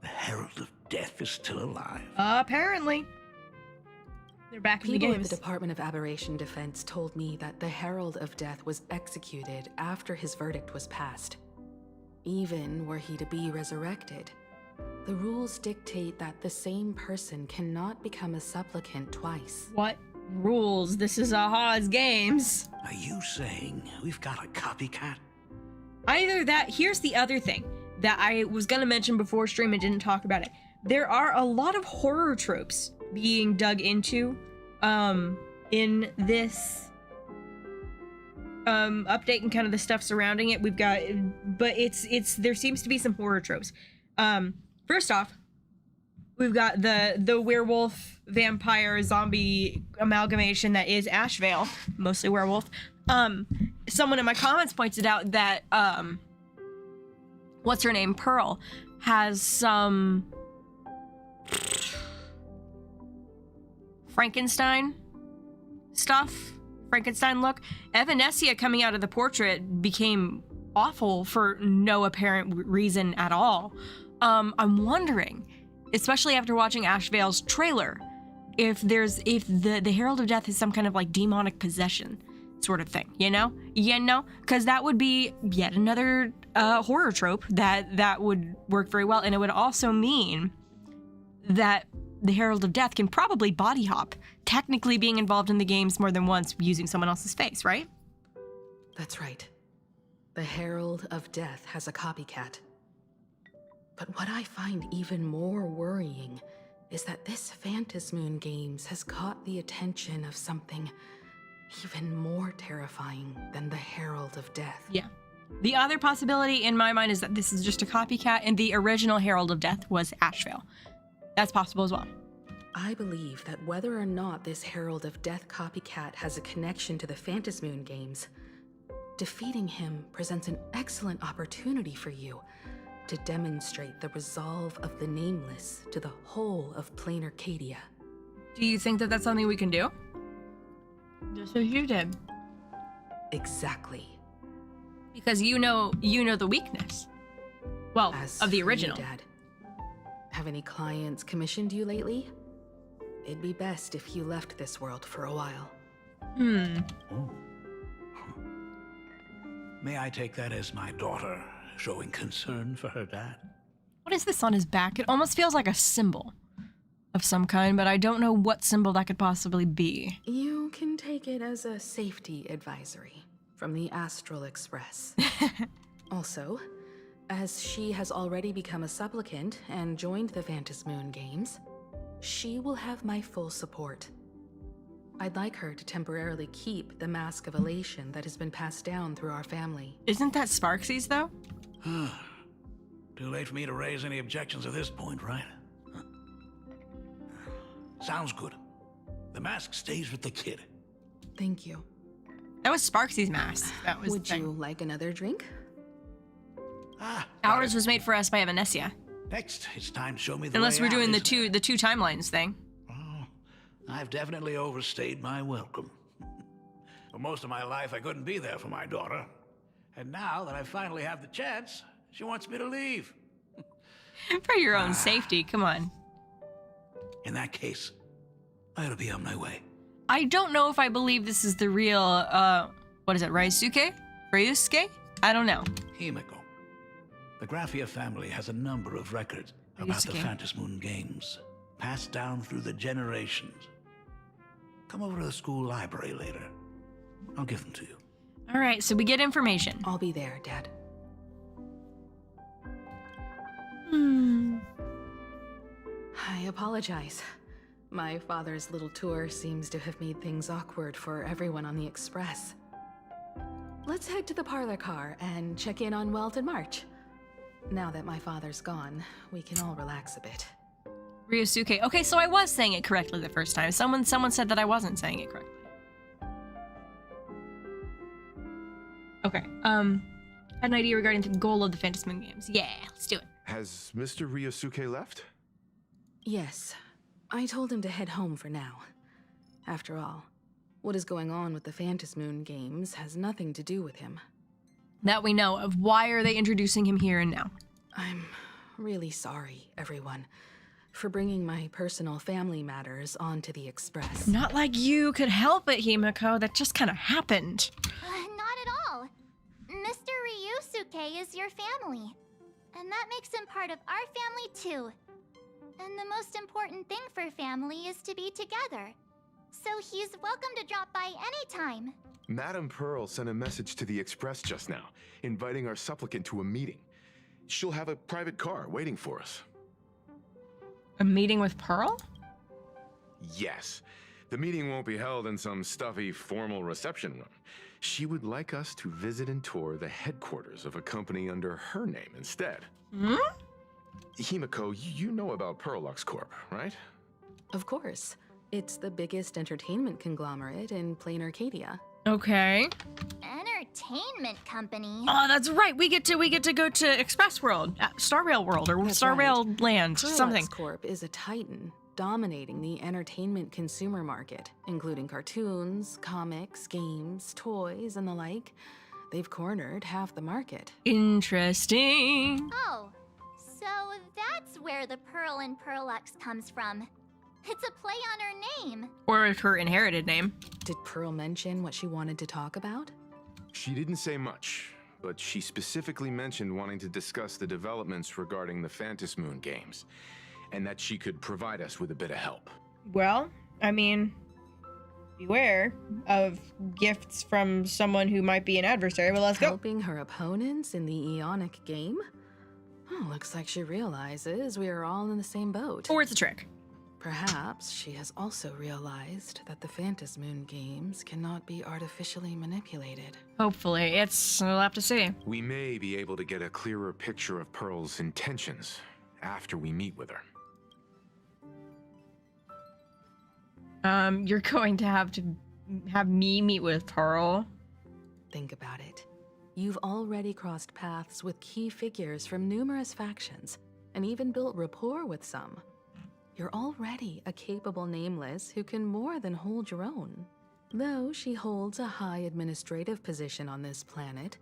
The Herald of Death is still alive? Apparently. They're back in the People games. at the Department of Aberration Defense told me that the Herald of Death was executed after his verdict was passed. Even were he to be resurrected, the rules dictate that the same person cannot become a supplicant twice. What rules? This is Aha's games. Are you saying we've got a copycat? Either that, here's the other thing that I was gonna mention before stream and didn't talk about it. There are a lot of horror tropes being dug into in this update and kind of the stuff surrounding it. We've got, but it's there seems to be some horror tropes. First off, we've got the werewolf vampire zombie amalgamation that is Ashvale, mostly werewolf. Someone in my comments pointed out that what's her name, Pearl, has some Frankenstein stuff, Frankenstein look. Evanescia coming out of the portrait became awful for no apparent reason at all. I'm wondering, especially after watching Ashvale's trailer, if the Herald of Death is some kind of like demonic possession sort of thing, you know? Because that would be yet another horror trope that would work very well, and it would also mean that the Herald of Death can probably body hop, technically being involved in the games more than once using someone else's face, right? That's right. The Herald of Death has a copycat. But what I find even more worrying is that this Phantasmoon Games has caught the attention of something even more terrifying than the Herald of Death. Yeah. The other possibility in my mind is that this is just a copycat and the original Herald of Death was Ashvale. That's possible as well. I believe that whether or not this Herald of Death copycat has a connection to the Phantasmoon Games, defeating him presents an excellent opportunity for you to demonstrate the resolve of the Nameless to the whole of Plain Arcadia. Do you think that that's something we can do? Just as you did. Exactly. Because you know the weakness. Well, As of the for you, original. Dad, have any clients commissioned you lately? It'd be best if you left this world for a while. Oh. May I take that as my daughter showing concern for her dad? What is this on his back? It almost feels like a symbol of some kind, but I don't know what symbol that could possibly be. You can take it as a safety advisory from the Astral Express. Also, as she has already become a supplicant and joined the Phantom Moon Games, she will have my full support. I'd like her to temporarily keep the mask of elation that has been passed down through our family. Isn't that Sparksy's, though? Too late for me to raise any objections at this point, right? Sounds good. The mask stays with the kid. Thank you. That was Sparksy's mask. That was Would the thing. you like another drink? Ours was made for us by Evanescia. Next, it's time to show me the Unless way we're doing out, the two timelines thing. Oh, I've definitely overstayed my welcome. For most of my life, I couldn't be there for my daughter. And now that I finally have the chance, she wants me to leave. For your own safety, come on. In that case, I ought to be on my way. I don't know if I believe this is the real, what is it, Ryusuke? Ryusuke? I don't know. Himeko. The Graphia family has a number of records about the Ryusuke. Phantom Moon Games, passed down through the generations. Come over to the school library later. I'll give them to you. All right, so we get information. I'll be there, Dad. I apologize. My father's little tour seems to have made things awkward for everyone on the Express. Let's head to the parlor car and check in on Welt and March. Now that my father's gone, we can all relax a bit. Ryusuke. Okay, so I was saying it correctly the first time. Someone said that I wasn't saying it correctly. Okay, had an idea regarding the goal of the Phantom Moon Games. Yeah, let's do it. Has Mr. Ryusuke left? Yes, I told him to head home for now. After all, what is going on with the Phantom Moon Games has nothing to do with him. That we know of. Why are they introducing him here and now? I'm really sorry, everyone, for bringing my personal family matters onto the Express. Not like you could help it, Himeko. That just kind of happened. Not at all. Mr. Ryusuke is your family. And that makes him part of our family too. And the most important thing for family is to be together. So he's welcome to drop by anytime. Madame Pearl sent a message to the Express just now, inviting our supplicant to a meeting. She'll have a private car waiting for us. A meeting with Pearl? Yes. The meeting won't be held in some stuffy, formal reception room. She would like us to visit and tour the headquarters of a company under her name instead. Hmm? Himeko, you know about Pearlux Corp, right? Of course. It's the biggest entertainment conglomerate in plain Arcadia. Okay. Entertainment company. Oh, that's right. We get to go to Express World, Star Rail World, or That's Star right. Rail Land, Pearlux something. Corp is a titan, dominating the entertainment consumer market, including cartoons, comics, games, toys, and the like. They've cornered half the market. Interesting. Oh, so that's where the Pearl in Pearlux comes from. It's a play on her name. Or her inherited name. Did Pearl mention what she wanted to talk about? She didn't say much, but she specifically mentioned wanting to discuss the developments regarding the Phantom Moon Games, and that she could provide us with a bit of help. Well, I mean, beware of gifts from someone who might be an adversary, but let's go. Helping her opponents in the Eonic game? Oh, looks like she realizes we are all in the same boat. Or it's a trick. Perhaps she has also realized that the Phantom Moon Games cannot be artificially manipulated. Hopefully. We'll have to see. We may be able to get a clearer picture of Pearl's intentions after we meet with her. You're going to have me meet with Pearl. Think about it. You've already crossed paths with key figures from numerous factions, and even built rapport with some. You're already a capable nameless who can more than hold your own. Though she holds a high administrative position on this planet,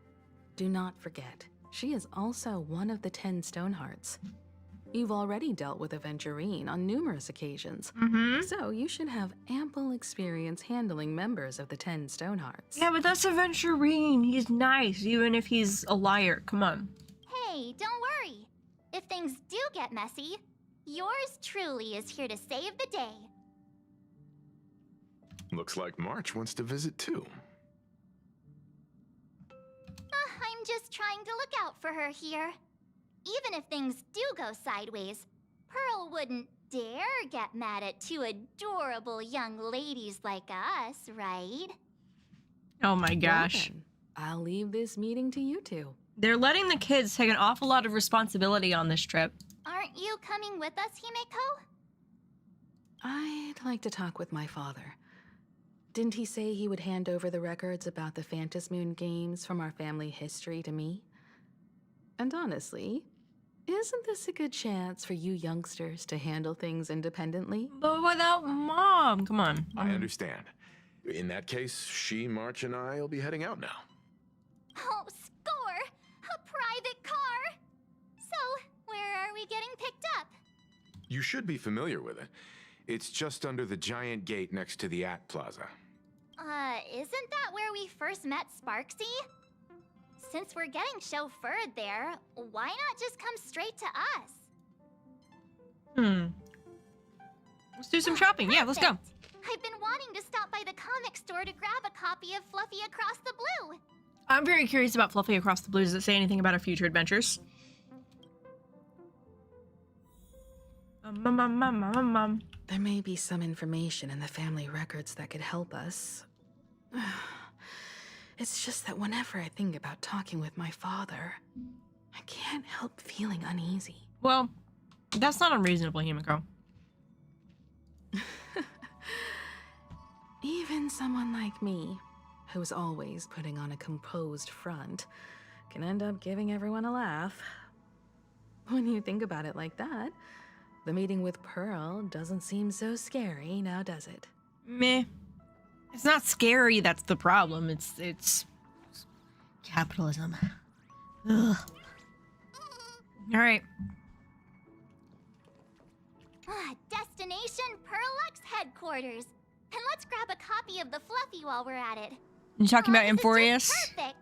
do not forget, she is also one of the 10 Stonehearts. You've already dealt with Aventurine on numerous occasions, so you should have ample experience handling members of the 10 Stonehearts. Yeah, but that's Aventurine. He's nice, even if he's a liar. Come on. Hey, don't worry. If things do get messy, yours truly is here to save the day. Looks like March wants to visit too. I'm just trying to look out for her here. Even if things do go sideways, Pearl wouldn't dare get mad at two adorable young ladies like us, right? Oh my gosh. Well then, I'll leave this meeting to you two. They're letting the kids take an awful lot of responsibility on this trip. Aren't you coming with us, Himeko? I'd like to talk with my father. Didn't he say he would hand over the records about the Phantom Moon games from our family history to me? And honestly, isn't this a good chance for you youngsters to handle things independently? But without Mom, come on. I understand. In that case, she, March, and I will be heading out now. Oh, score! A private car! So, where are we getting picked up? You should be familiar with it. It's just under the giant gate next to the At Plaza. Isn't that where we first met Sparksy? Since we're getting chauffeured there, why not just come straight to us? Let's do some shopping. Yeah, let's go. Perfect. I've been wanting to stop by the comic store to grab a copy of Fluffy Across the Blue. I'm very curious about Fluffy Across the Blue. Does it say anything about our future adventures? There may be some information in the family records that could help us. It's just that whenever I think about talking with my father, I can't help feeling uneasy. Well, that's not unreasonable, Himeko. Even someone like me, who's always putting on a composed front, can end up giving everyone a laugh. When you think about it like that, the meeting with Pearl doesn't seem so scary, now does it? Meh. It's not scary, that's the problem. It's capitalism. Ugh. All right. Destination Pearlux headquarters. And let's grab a copy of the Fluffy while we're at it. You talking about This is Emphorius? just perfect.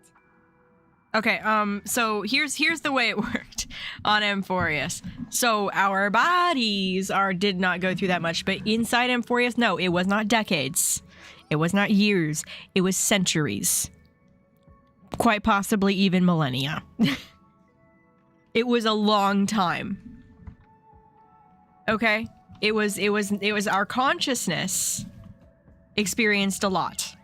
Okay, so here's the way it worked on Emphorius. So our bodies did not go through that much, but inside Emphorius, no, it was not decades. It was not years. It was centuries. Quite possibly even millennia. It was a long time. Okay? It was our consciousness experienced a lot.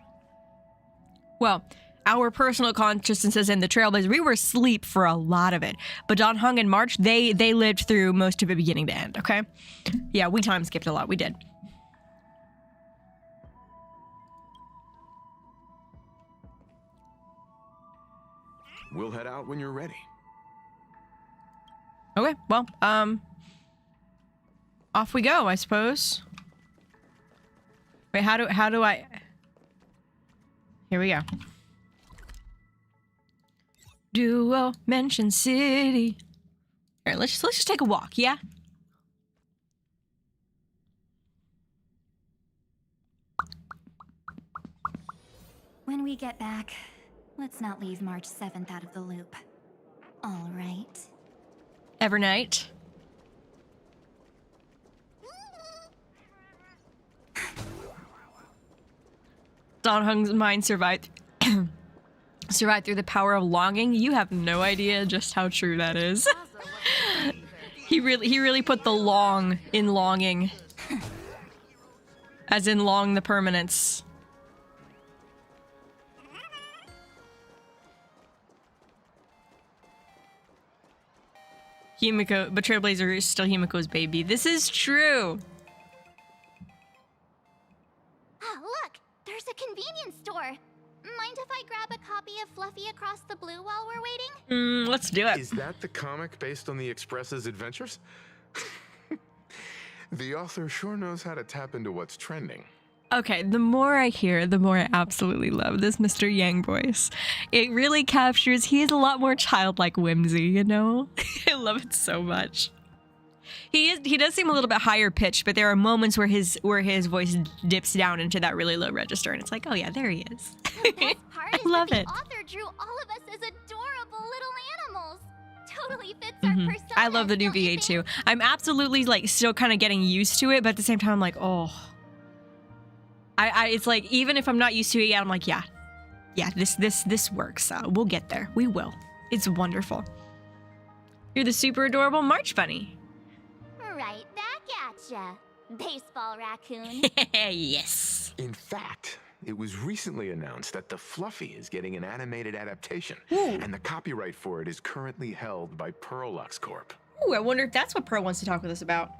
Well, our personal consciousnesses in the Trailblazers, we were asleep for a lot of it. But Don Hung and March, they lived through most of it beginning to end, okay? Yeah, we time skipped a lot. We did. We'll head out when you're ready. Okay, well, off we go, I suppose. Wait, how do I... Here we go. Duomension City. All right, let's just take a walk, yeah? When we get back, let's not leave March 7th out of the loop. All right. Evernight. Don Hung's mind survived through the power of longing. You have no idea just how true that is. He really put the long in longing. As in long the permanence. Himeko, but Trailblazer is still Himeko's baby. This is true. Ah, look! There's a convenience store. Mind if I grab a copy of Fluffy Across the Blue while we're waiting? Let's do it. Is that the comic based on the Express's adventures? The author sure knows how to tap into what's trending. Okay, the more I hear, the more I absolutely love this Mr. Yang voice. It really captures, he has a lot more childlike whimsy, you know? I love it so much. He does seem a little bit higher pitched, but there are moments where his voice dips down into that really low register, and it's like, oh yeah, there he is. The best part I is love that it. the author drew all of us as adorable little animals. Totally fits our persona. I love the new don't you VA too. think? I'm absolutely like still kind of getting used to it, but at the same time I'm like, oh. It's like, even if I'm not used to it yet, I'm like, yeah, this works. We'll get there. We will. It's wonderful. You're the super adorable March Bunny. Right back at ya, baseball raccoon. Yes. In fact, it was recently announced that the Fluffy is getting an animated adaptation, and the copyright for it is currently held by Pearlux Corp. Ooh, I wonder if that's what Pearl wants to talk with us about.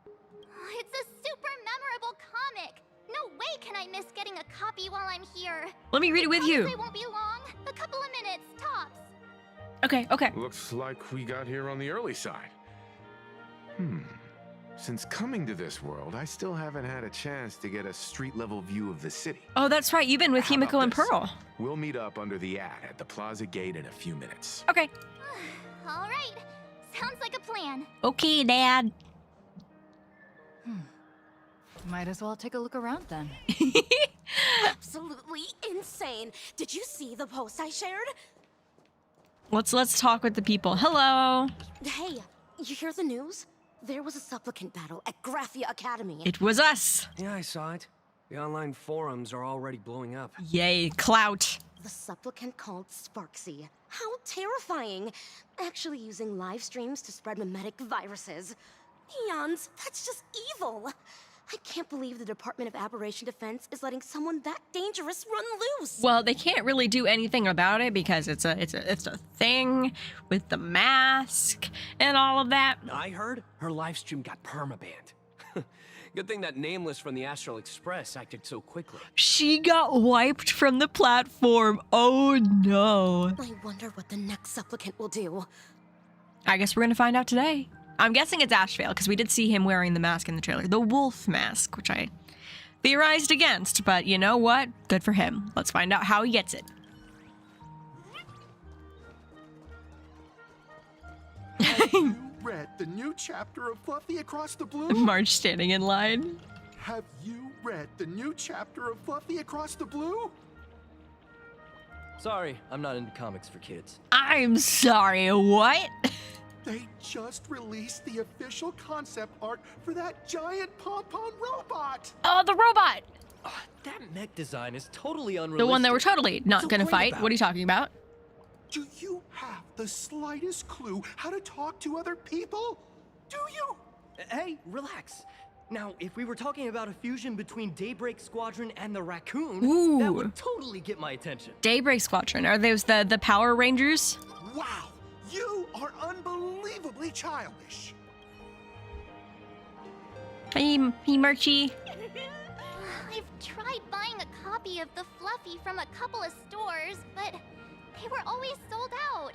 It's a super memorable comic. No way can I miss getting a copy while I'm here. Let me read it with you. It won't be long. A couple of minutes, tops. Okay. Looks like we got here on the early side. Since coming to this world, I still haven't had a chance to get a street-level view of the city. Oh, that's right. You've been with How about Himeko and this? Pearl. We'll meet up under the ad at the Plaza Gate in a few minutes. Okay. All right. Sounds like a plan. Okay, Dad. Might as well take a look around then. Absolutely insane. Did you see the post I shared? Let's talk with the people. Hello. Hey, you hear the news? There was a supplicant battle at Graphia Academy. It was us. Yeah, I saw it. The online forums are already blowing up. Yay, clout. The supplicant called Sparksy. How terrifying! Actually using live streams to spread memetic viruses. Eons, that's just evil. I can't believe the Department of Aberration Defense is letting someone that dangerous run loose. Well, they can't really do anything about it because it's a thing with the mask and all of that. I heard her live stream got permabanned. Good thing that Nameless from the Astral Express acted so quickly. She got wiped from the platform. Oh no. I wonder what the next supplicant will do. I guess we're gonna find out today. I'm guessing it's Ashvale, because we did see him wearing the mask in the trailer. The wolf mask, which I theorized against, but you know what? Good for him. Let's find out how he gets it. Have you read the new chapter of Fluffy Across the Blue? March standing in line. Have you read the new chapter of Fluffy Across the Blue? Sorry, I'm not into comics for kids. I'm sorry, what? They just released the official concept art for that giant Pom-Pom robot! Oh, the robot! That mech design is totally unrealistic. The one that we're totally not So gonna great fight. about What are you talking about? Do you have the slightest clue how to talk to other people? Do you? Hey, relax. Now, if we were talking about a fusion between Daybreak Squadron and the Raccoon, that would totally get my attention. Daybreak Squadron. Are those the Power Rangers? Wow! You are unbelievably childish! Hey, Marchie. I've tried buying a copy of the Fluffy from a couple of stores, but they were always sold out.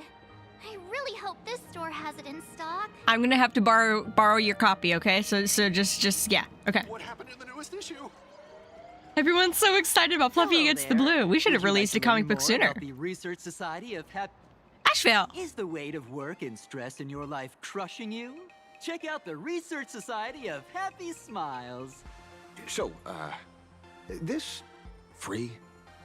I really hope this store has it in stock. I'm gonna have to borrow your copy, okay? So just yeah, okay. What happened in the newest issue? Everyone's so excited about Fluffy Gets the Blue. We should have released a comic book sooner. The Research Society of Ashvale. Is the weight of work and stress in your life crushing you? Check out the Research Society of Happy Smiles. So, this free?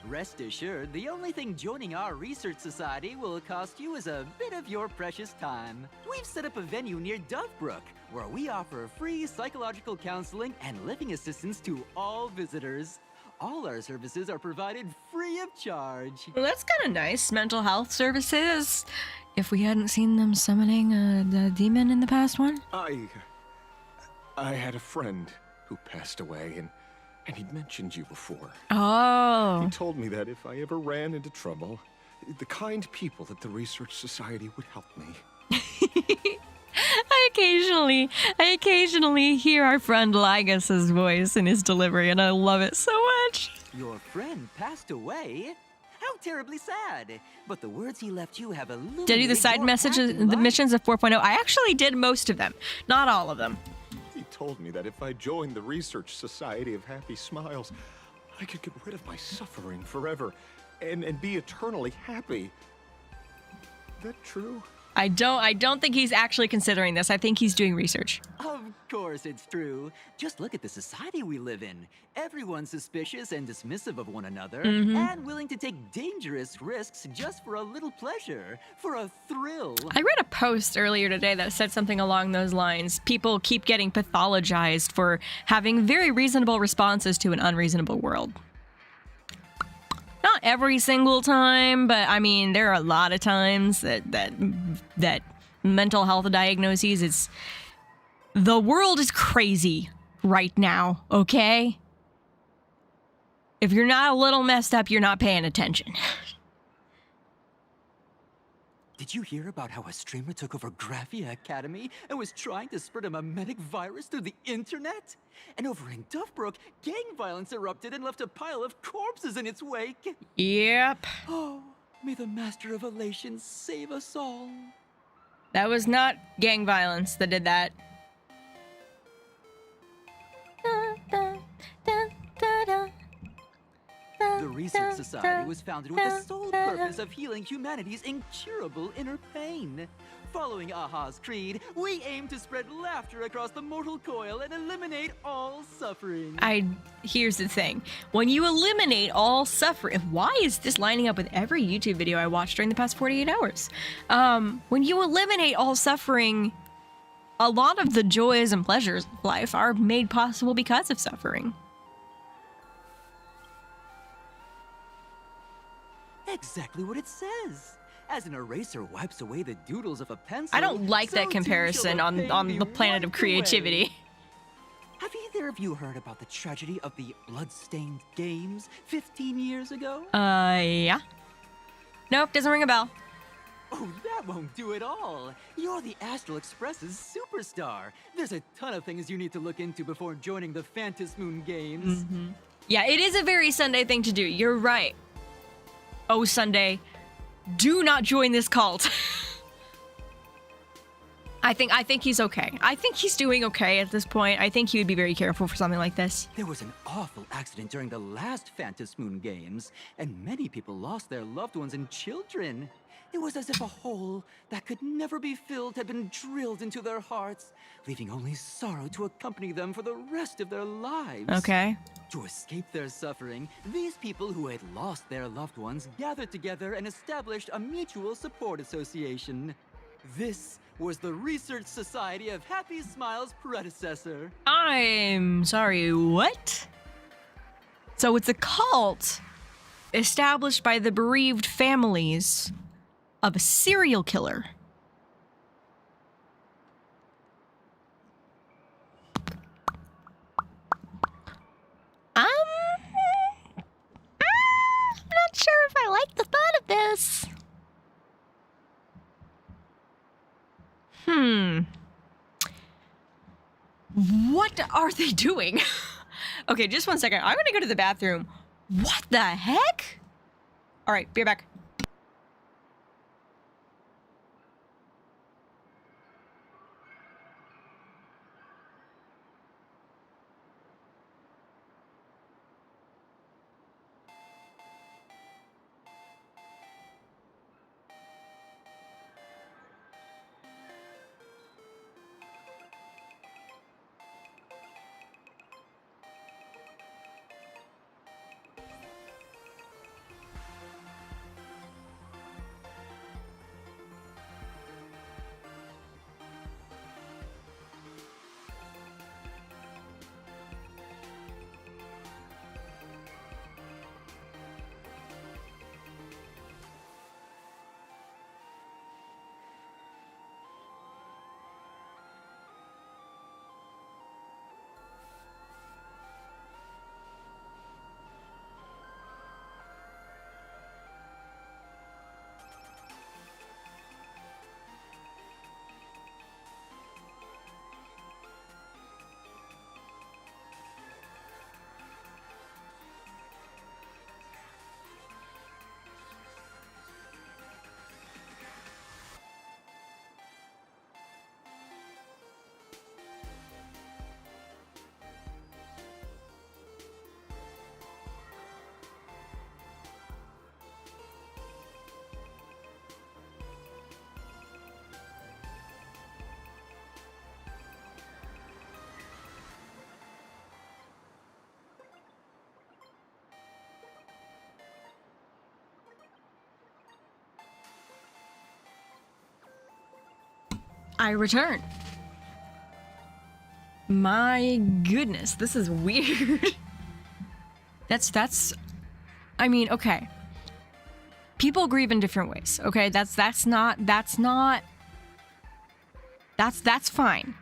Rest assured, the only thing joining our Research Society will cost you is a bit of your precious time. We've set up a venue near Dovebrook, where we offer free psychological counseling and living assistance to all visitors. All our services are provided free of charge. Well, that's kind of nice. Mental health services. If we hadn't seen them summoning the demon in the past one. I had a friend who passed away, and he'd mentioned you before. Oh. He told me that if I ever ran into trouble, the kind people at the Research Society would help me. I occasionally hear our friend Lygus's voice in his delivery, and I love it so much. Your friend passed away? How terribly sad. But the words he left you have illuminated. Did I do the side messages, the missions of 4.0? I actually did most of them, not all of them. He told me that if I joined the Research Society of Happy Smiles, I could get rid of my suffering forever and be eternally happy. That true? I don't think he's actually considering this. I think he's doing research. Of course it's true. Just look at the society we live in. Everyone's suspicious and dismissive of one another, and willing to take dangerous risks just for a little pleasure, for a thrill. I read a post earlier today that said something along those lines. People keep getting pathologized for having very reasonable responses to an unreasonable world. Not every single time, but I mean, there are a lot of times that mental health diagnoses, it's... The world is crazy right now, okay? If you're not a little messed up, you're not paying attention. Did you hear about how a streamer took over Graphia Academy and was trying to spread a memetic virus through the internet? And over in Duffbrook, gang violence erupted and left a pile of corpses in its wake. Yep. Oh, may the Master of Elation save us all. That was not gang violence that did that. The Research Society was founded with the sole purpose of healing humanity's incurable inner pain. Following Aha's creed, we aim to spread laughter across the mortal coil and eliminate all suffering. Here's the thing. When you eliminate all suffering... Why is this lining up with every YouTube video I watched during the past 48 hours? When you eliminate all suffering, a lot of the joys and pleasures of life are made possible because of suffering. Exactly what it says. As an eraser wipes away the doodles of a pencil... I don't like that comparison on the planet of creativity. Away. Have either of you heard about the tragedy of the Bloodstained Games 15 years ago? Yeah. Nope, doesn't ring a bell. Oh, that won't do it all. You're the Astral Express's superstar. There's a ton of things you need to look into before joining the Phantasmoon Moon Games. Yeah, it is a very Sunday thing to do. You're right. Oh, Sunday, do not join this cult. I think he's okay. I think he's doing okay at this point. I think he would be very careful for something like this. There was an awful accident during the last Phantasmoon Moon Games, and many people lost their loved ones and children. It was as if a hole that could never be filled had been drilled into their hearts, leaving only sorrow to accompany them for the rest of their lives. Okay. To escape their suffering, these people who had lost their loved ones gathered together and established a mutual support association. This was the Research Society of Happy Smile's predecessor. I'm sorry, what? So it's a cult established by the bereaved families of a serial killer. I'm not sure if I like the thought of this. What are they doing? Okay, just one second. I'm gonna go to the bathroom. What the heck? All right, be right back. I return. My goodness, this is weird. That's I mean, okay. People grieve in different ways, okay? That's fine.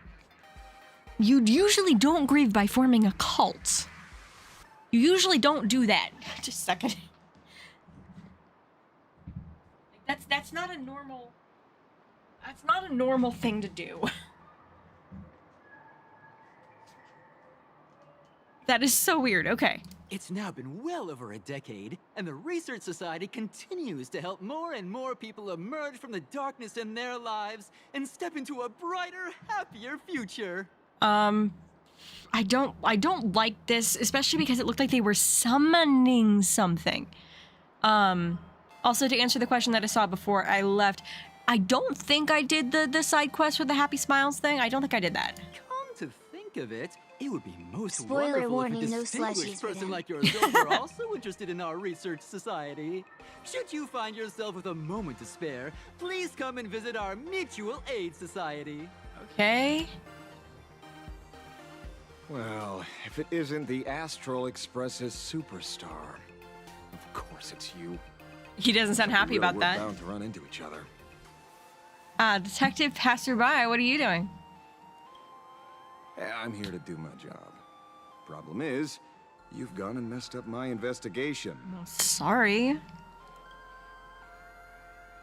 You usually don't grieve by forming a cult. You usually don't do that. Just a second. That's not a normal thing to do. That is so weird. Okay. It's now been well over a decade, and the Research Society continues to help more and more people emerge from the darkness in their lives and step into a brighter, happier future. I don't like this, especially because it looked like they were summoning something. Also, to answer the question that I saw before I left, I don't think I did the side quest for the Happy Smiles thing. I don't think I did that. Come to think of it, it would be most Spoiler wonderful warning, if a no distinguished slushies for person them. like yourself were also interested in our research society. Should you find yourself with a moment to spare, please come and visit our mutual aid society. Okay. Well, if it isn't the Astral Express's superstar, of course it's you. He doesn't sound happy about that. We're bound to run into each other. Detective Passerby, what are you doing? I'm here to do my job. Problem is, you've gone and messed up my investigation. Sorry.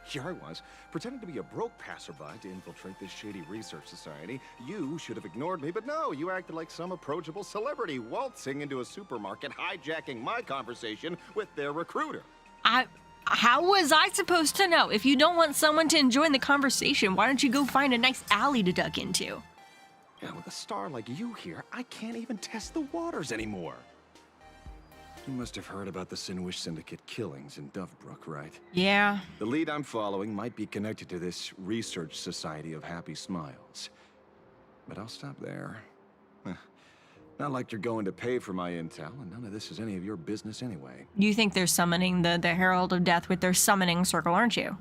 Here I was, pretending to be a broke passerby to infiltrate this shady research society. You should have ignored me, but no, you acted like some approachable celebrity waltzing into a supermarket, hijacking my conversation with their recruiter. How was I supposed to know? If you don't want someone to join the conversation, why don't you go find a nice alley to duck into? Yeah, with a star like you here, I can't even test the waters anymore. You must have heard about the Sinuish Syndicate killings in Dovebrook, right? Yeah. The lead I'm following might be connected to this Research Society of Happy Smiles. But I'll stop there. Not like you're going to pay for my intel, and none of this is any of your business anyway. You think they're summoning the Herald of Death with their summoning circle, aren't you?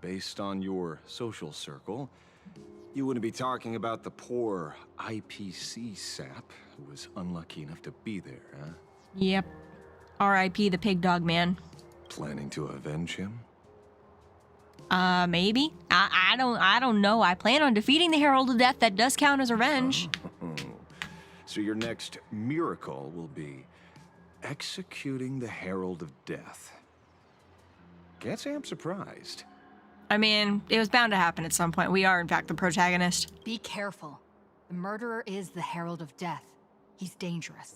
Based on your social circle, you wouldn't be talking about the poor IPC sap who was unlucky enough to be there, huh? Yep. R.I.P. the pig dog man. Planning to avenge him? Maybe. I don't know. I plan on defeating the Herald of Death. That does count as revenge. So your next miracle will be executing the Herald of Death. Can't say I'm surprised. I mean, it was bound to happen at some point. We are, in fact, the protagonist. Be careful. The murderer is the Herald of Death. He's dangerous.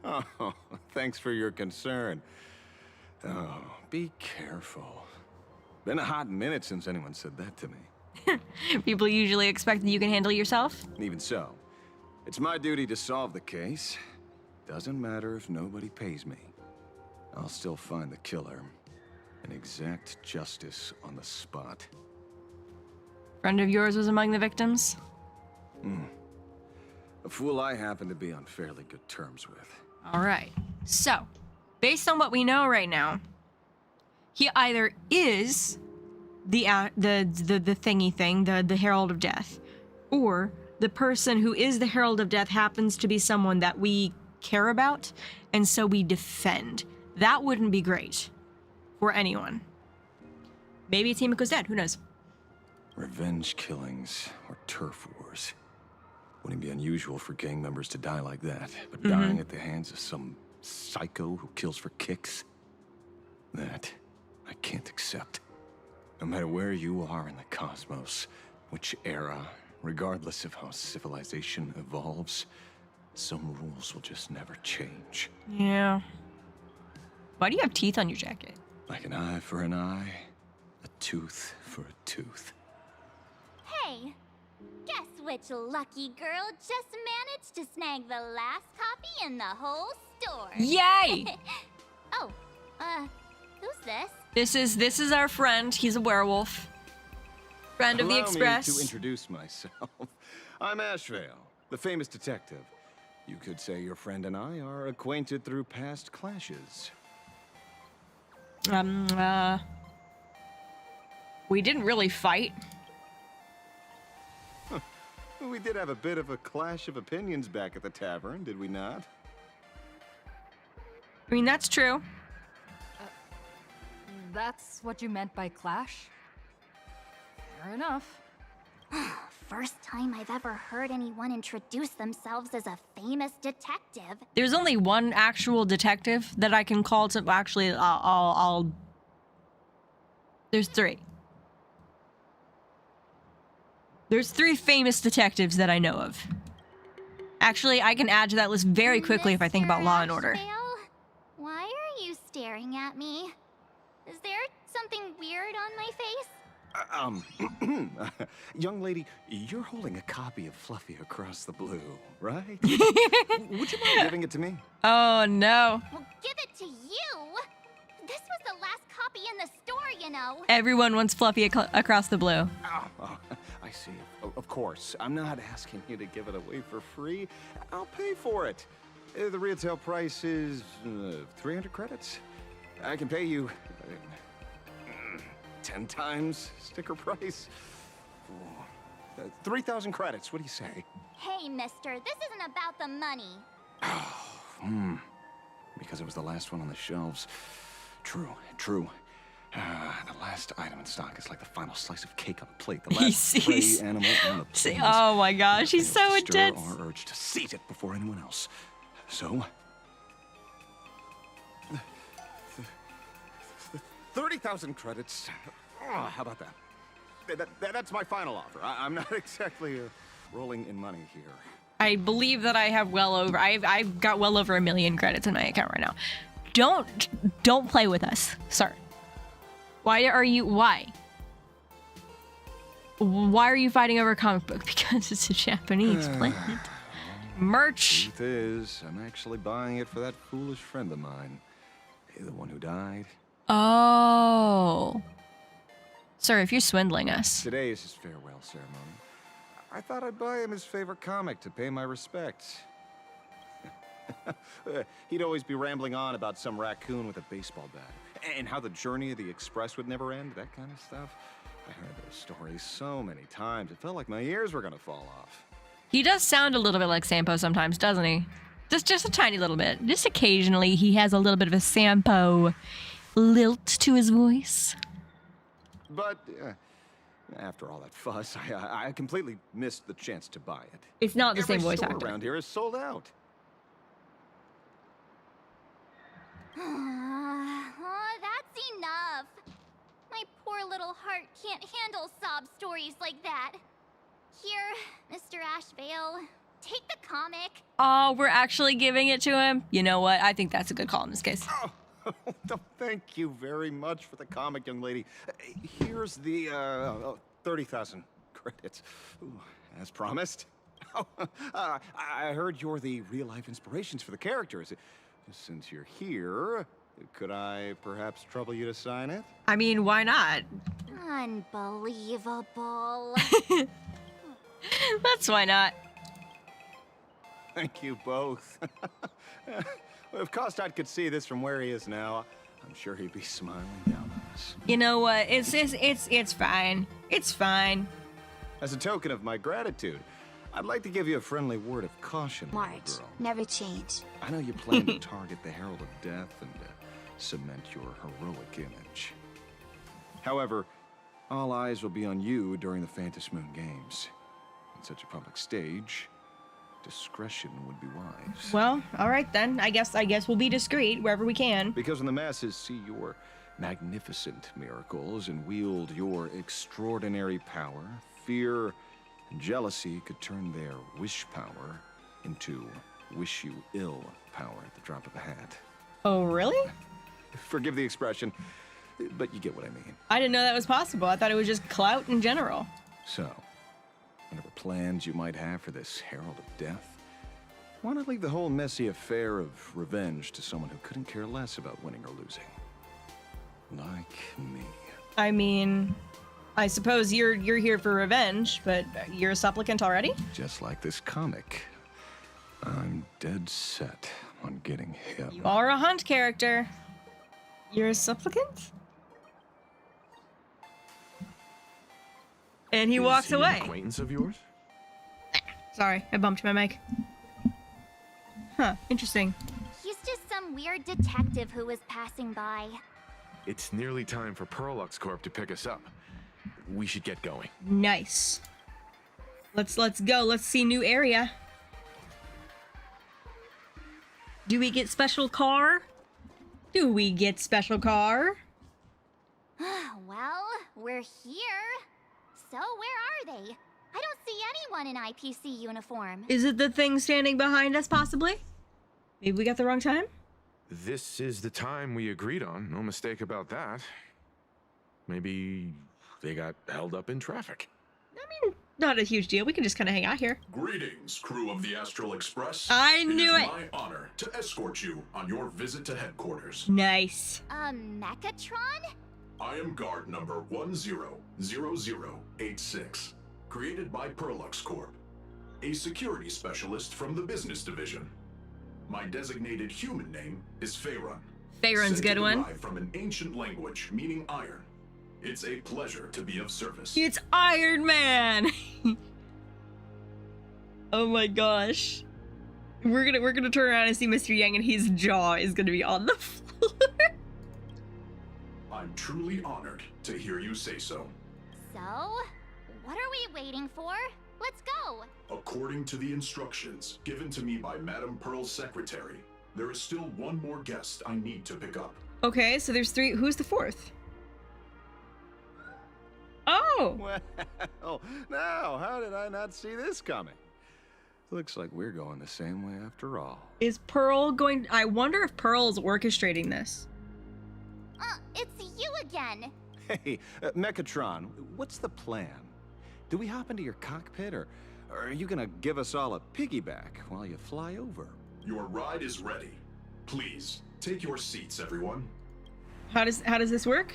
Oh, thanks for your concern. Oh, be careful. Been a hot minute since anyone said that to me. People usually expect that you can handle yourself. Even so, it's my duty to solve the case. Doesn't matter if nobody pays me. I'll still find the killer and exact justice on the spot. Friend of yours was among the victims? A fool I happen to be on fairly good terms with. All right. So, based on what we know right now, he either is the thingy thing, the Herald of Death, or the person who is the Herald of Death happens to be someone that we care about, and so we defend. That wouldn't be great for anyone. Maybe it's Himeko's dead, who knows? Revenge killings or turf wars. Wouldn't be unusual for gang members to die like that, but dying at the hands of some psycho who kills for kicks? That I can't accept. No matter where you are in the cosmos, which era, regardless of how civilization evolves, some rules will just never change. Yeah. Why do you have teeth on your jacket? Like an eye for an eye, a tooth for a tooth. Hey, guess which lucky girl just managed to snag the last copy in the whole store? Yay! Oh, who's this? This is our friend. He's a werewolf. Friend of the Express. Allow me to introduce myself. I'm Ashvale, the famous detective. You could say your friend and I are acquainted through past clashes. We didn't really fight. Huh. We did have a bit of a clash of opinions back at the tavern, did we not? I mean, that's true. That's what you meant by clash? Fair enough. First time I've ever heard anyone introduce themselves as a famous detective. There's only one actual detective that I can call to. Actually, I'll. There's three. There's three famous detectives that I know of. Actually, I can add to that list very quickly if I think about Law and Order. Ashvale? Why are you staring at me? Is there something weird on my face? Young lady, you're holding a copy of Fluffy Across the Blue, right? Would you mind giving it to me? Oh, no. Well, give it to you. This was the last copy in the store, you know. Everyone wants Fluffy Across the Blue. Oh, I see. Of course, I'm not asking you to give it away for free. I'll pay for it. The retail price is 300 credits. I can pay you 10 times sticker price. 3,000 credits. What do you say? Hey, mister, this isn't about the money. Because it was the last one on the shelves. True. The last item in stock is like the final slice of cake on the plate. The last prey animal on the plate. Oh my gosh, he's so intense. Our urge to seize it before anyone else. So, 30,000 credits. Oh, how about that? That's my final offer. I'm not exactly rolling in money here. I believe that I have I've got well over 1 million credits in my account right now. Don't play with us, sir. Why are you fighting over a comic book? Because it's a Japanese planet. Merch. Truth is, I'm actually buying it for that foolish friend of mine. The one who died. Oh. Sir, if you're swindling us. Today is his farewell ceremony. I thought I'd buy him his favorite comic to pay my respects. He'd always be rambling on about some raccoon with a baseball bat, and how the journey of the Express would never end, that kind of stuff. I heard those stories so many times, it felt like my ears were gonna fall off. He does sound a little bit like Sampo sometimes, doesn't he? Just a tiny little bit. Just occasionally, he has a little bit of a Sampo lilt to his voice. But after all that fuss, I completely missed the chance to buy it. It's not the same voice actor. actor. Around here is sold out. That's enough. My poor little heart can't handle sob stories like that. Here, Mr. Ashvale, take the comic. Oh, we're actually giving it to him? You know what? I think that's a good call in this case. Oh, thank you very much for the comic, young lady. Here's the 30,000 credits. Ooh, as promised. I heard you're the real-life inspirations for the characters. Since you're here, could I perhaps trouble you to sign it? I mean, why not? Unbelievable. That's why not. Thank you both. If Kostad could see this from where he is now, I'm sure he'd be smiling down on us. You know what? It's fine. It's fine. As a token of my gratitude, I'd like to give you a friendly word of caution, little girl. Never change. I know you plan to target the Herald of Death and cement your heroic image. However, all eyes will be on you during the Phantom Moon Games. On such a public stage, discretion would be wise. Well, all right then. I guess we'll be discreet wherever we can. Because when the masses see your magnificent miracles and wield your extraordinary power, fear and jealousy could turn their wish power into wish you ill power at the drop of a hat. Oh, really? Forgive the expression, but you get what I mean. I didn't know that was possible. I thought it was just clout in general. So, whatever plans you might have for this Herald of Death, why not leave the whole messy affair of revenge to someone who couldn't care less about winning or losing? Like me. I mean, I suppose you're here for revenge, but you're a supplicant already? Just like this comic. I'm dead set on getting him. You are a Hunt character. You're a supplicant? And he walks away. An acquaintance of yours? Sorry, I bumped my mic. Huh, interesting. He's just some weird detective who was passing by. It's nearly time for Perlux Corp to pick us up. We should get going. Nice. Let's go. Let's see new area. Do we get special car? Do we get special car? Well, we're here. So where are they? I don't see anyone in IPC uniform. Is it the thing standing behind us, possibly? Maybe we got the wrong time? This is the time we agreed on. No mistake about that. Maybe they got held up in traffic. I mean, not a huge deal. We can just kind of hang out here. Greetings, crew of the Astral Express. I knew it. It is my honor to escort you on your visit to headquarters. Nice. Megatron? I am guard number 100086, created by Perlux Corp, a security specialist from the business division. My designated human name is Faerun. Faerun's a good one. Derived from an ancient language meaning iron. It's a pleasure to be of service. It's Iron Man. Oh my gosh. We're gonna turn around and see Mr. Yang, and his jaw is gonna be on the floor. I'm truly honored to hear you say so. So, what are we waiting for? Let's go. According to the instructions given to me by Madame Pearl's secretary, there is still one more guest I need to pick up. Okay, so there's 3. Who's the 4th? Oh! Well, now, how did I not see this coming? Looks like we're going the same way after all. Is Pearl going... I wonder if Pearl's orchestrating this. It's you again. Hey, Megatron, what's the plan? Do we hop into your cockpit, or are you gonna give us all a piggyback while you fly over? Your ride is ready. Please, take your seats, everyone. How does this work?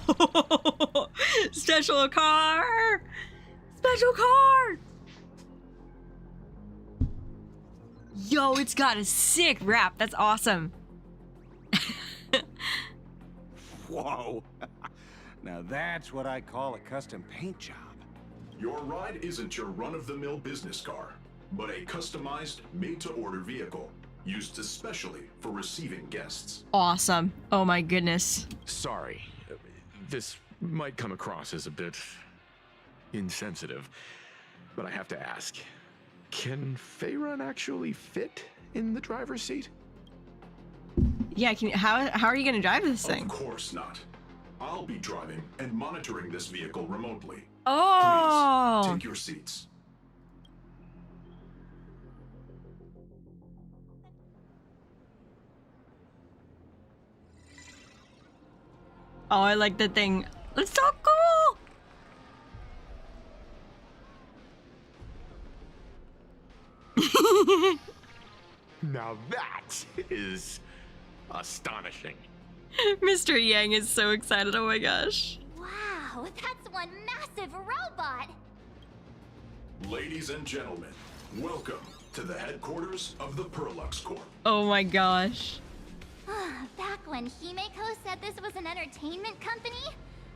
Oh, special car! Special car! Yo, it's got a sick wrap. That's awesome. Whoa. Now that's what I call a custom paint job. Your ride isn't your run-of-the-mill business car, but a customized, made-to-order vehicle, used especially for receiving guests. Awesome. Oh my goodness. Sorry. This might come across as a bit insensitive, but I have to ask. Can Faerun actually fit in the driver's seat? Yeah, how are you gonna drive this thing? Of course not. I'll be driving and monitoring this vehicle remotely. Oh! Please, take your seats. Oh, I like the thing. It's so cool! Now that is astonishing. Mr. Yang is so excited. Oh my gosh. Wow, that's one massive robot. Ladies and gentlemen, welcome to the headquarters of the Perlux Corp. Oh my gosh. Back when Himeko said this was an entertainment company,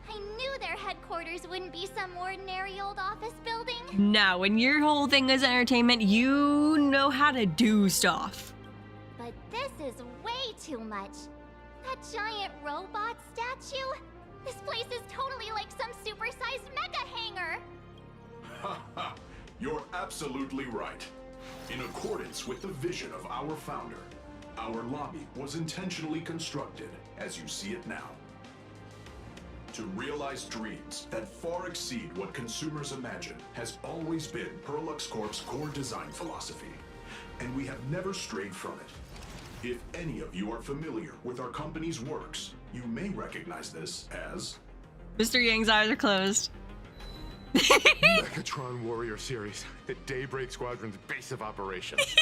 I knew their headquarters wouldn't be some ordinary old office building. Now, when your whole thing is entertainment, you know how to do stuff. But this is way too much. That giant robot statue? This place is totally like some supersized mega hangar. Ha ha! You're absolutely right. In accordance with the vision of our founder, our lobby was intentionally constructed as you see it now. To realize dreams that far exceed what consumers imagine has always been Perlux Corp's core design philosophy, and we have never strayed from it. If any of you are familiar with our company's works, you may recognize this as... Mr. Yang's eyes are closed. Megatron Warrior Series, the Daybreak Squadron's base of operations.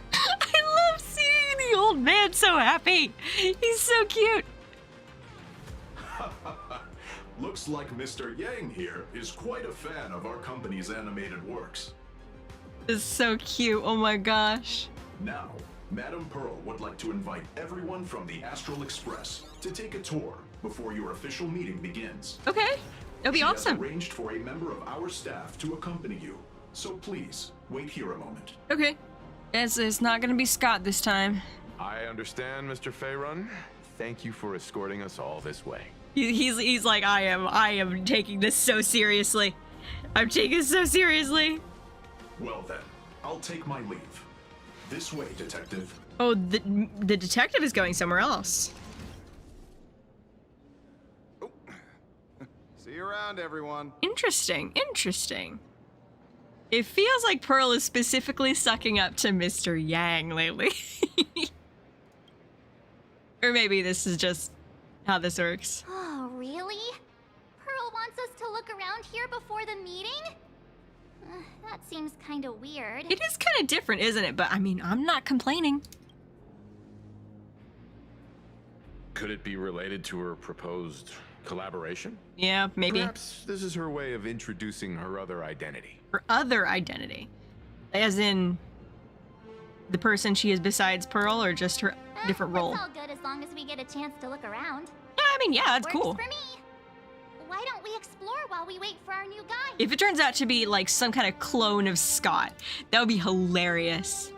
I love seeing the old man so happy. He's so cute. Looks like Mr. Yang here is quite a fan of our company's animated works. It's so cute. Oh my gosh. Now, Madam Pearl would like to invite everyone from the Astral Express to take a tour before your official meeting begins. Okay, that'd be awesome. She has arranged for a member of our staff to accompany you, so please wait here a moment. Okay, it's not gonna be Scott this time. I understand, Mr. Faerun. Thank you for escorting us all this way. He's like, I am taking this so seriously. I'm taking this so seriously. Well then, I'll take my leave. This way, detective. Oh, the detective is going somewhere else. See you around, everyone. Interesting, interesting. It feels like Pearl is specifically sucking up to Mr. Yang lately. Or maybe this is just how this works. Oh, really? Pearl wants us to look around here before the meeting? That seems kind of weird. It is kind of different, isn't it? But I mean, I'm not complaining. Could it be related to her proposed collaboration? Yeah, maybe. Perhaps this is her way of introducing her other identity. Her other identity? As in the person she is besides Pearl, or just her different role? It's all good as long as we get a chance to look around. Yeah, I mean, yeah, that's Works cool. for me. Why don't we explore while we wait for our new guy? If it turns out to be like some kind of clone of Scott, that would be hilarious.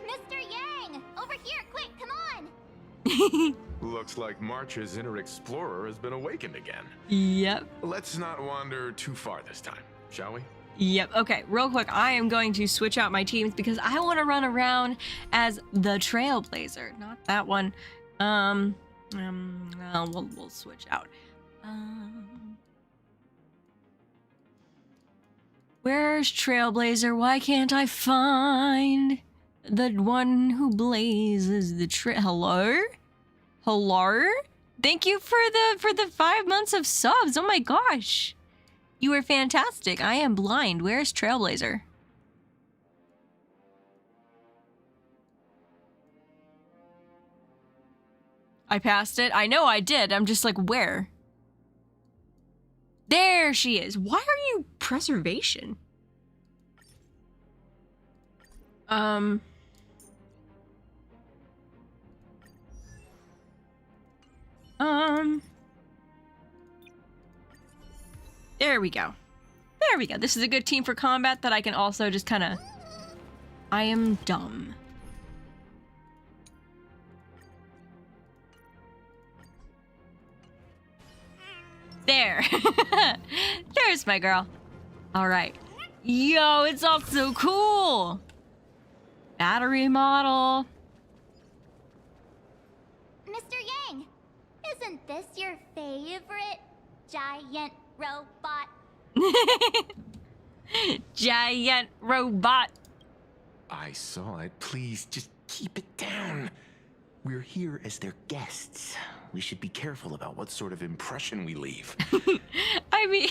Mr. Yang! Over here, quick, come on! Looks like March's inner explorer has been awakened again. Yep. Let's not wander too far this time, shall we? Yep. Okay, real quick, I am going to switch out my teams because I want to run around as the Trailblazer, not that one. We'll switch out. Where's Trailblazer? Why can't I find the one who blazes the trail? Hello? Hello? Thank you for the 5 months of subs. Oh my gosh. You were fantastic. I am blind. Where's Trailblazer? I passed it. I know I did. I'm just like, where? There she is. Why are you preservation? There we go. There we go. This is a good team for combat that I can also just kind of... I am dumb. There. There's my girl. All right. Yo, it's all so cool. Battery model. Mr. Yang, isn't this your favorite giant robot? Giant robot. I saw it. Please, just keep it down. We're here as their guests. We should be careful about what sort of impression we leave. I mean,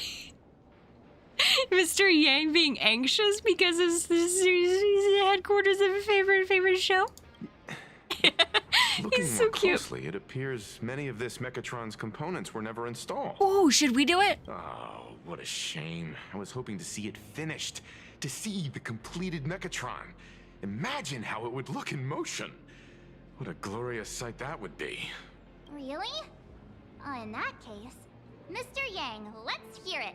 Mr. Yang being anxious because it's the headquarters of a favorite show. Looking He's so more cute. closely, it appears many of this Megatron's components were never installed. Oh, should we do it? Oh, what a shame. I was hoping to see it finished, to see the completed Megatron. Imagine how it would look in motion. What a glorious sight that would be. Really? In that case, Mr. Yang, let's hear it.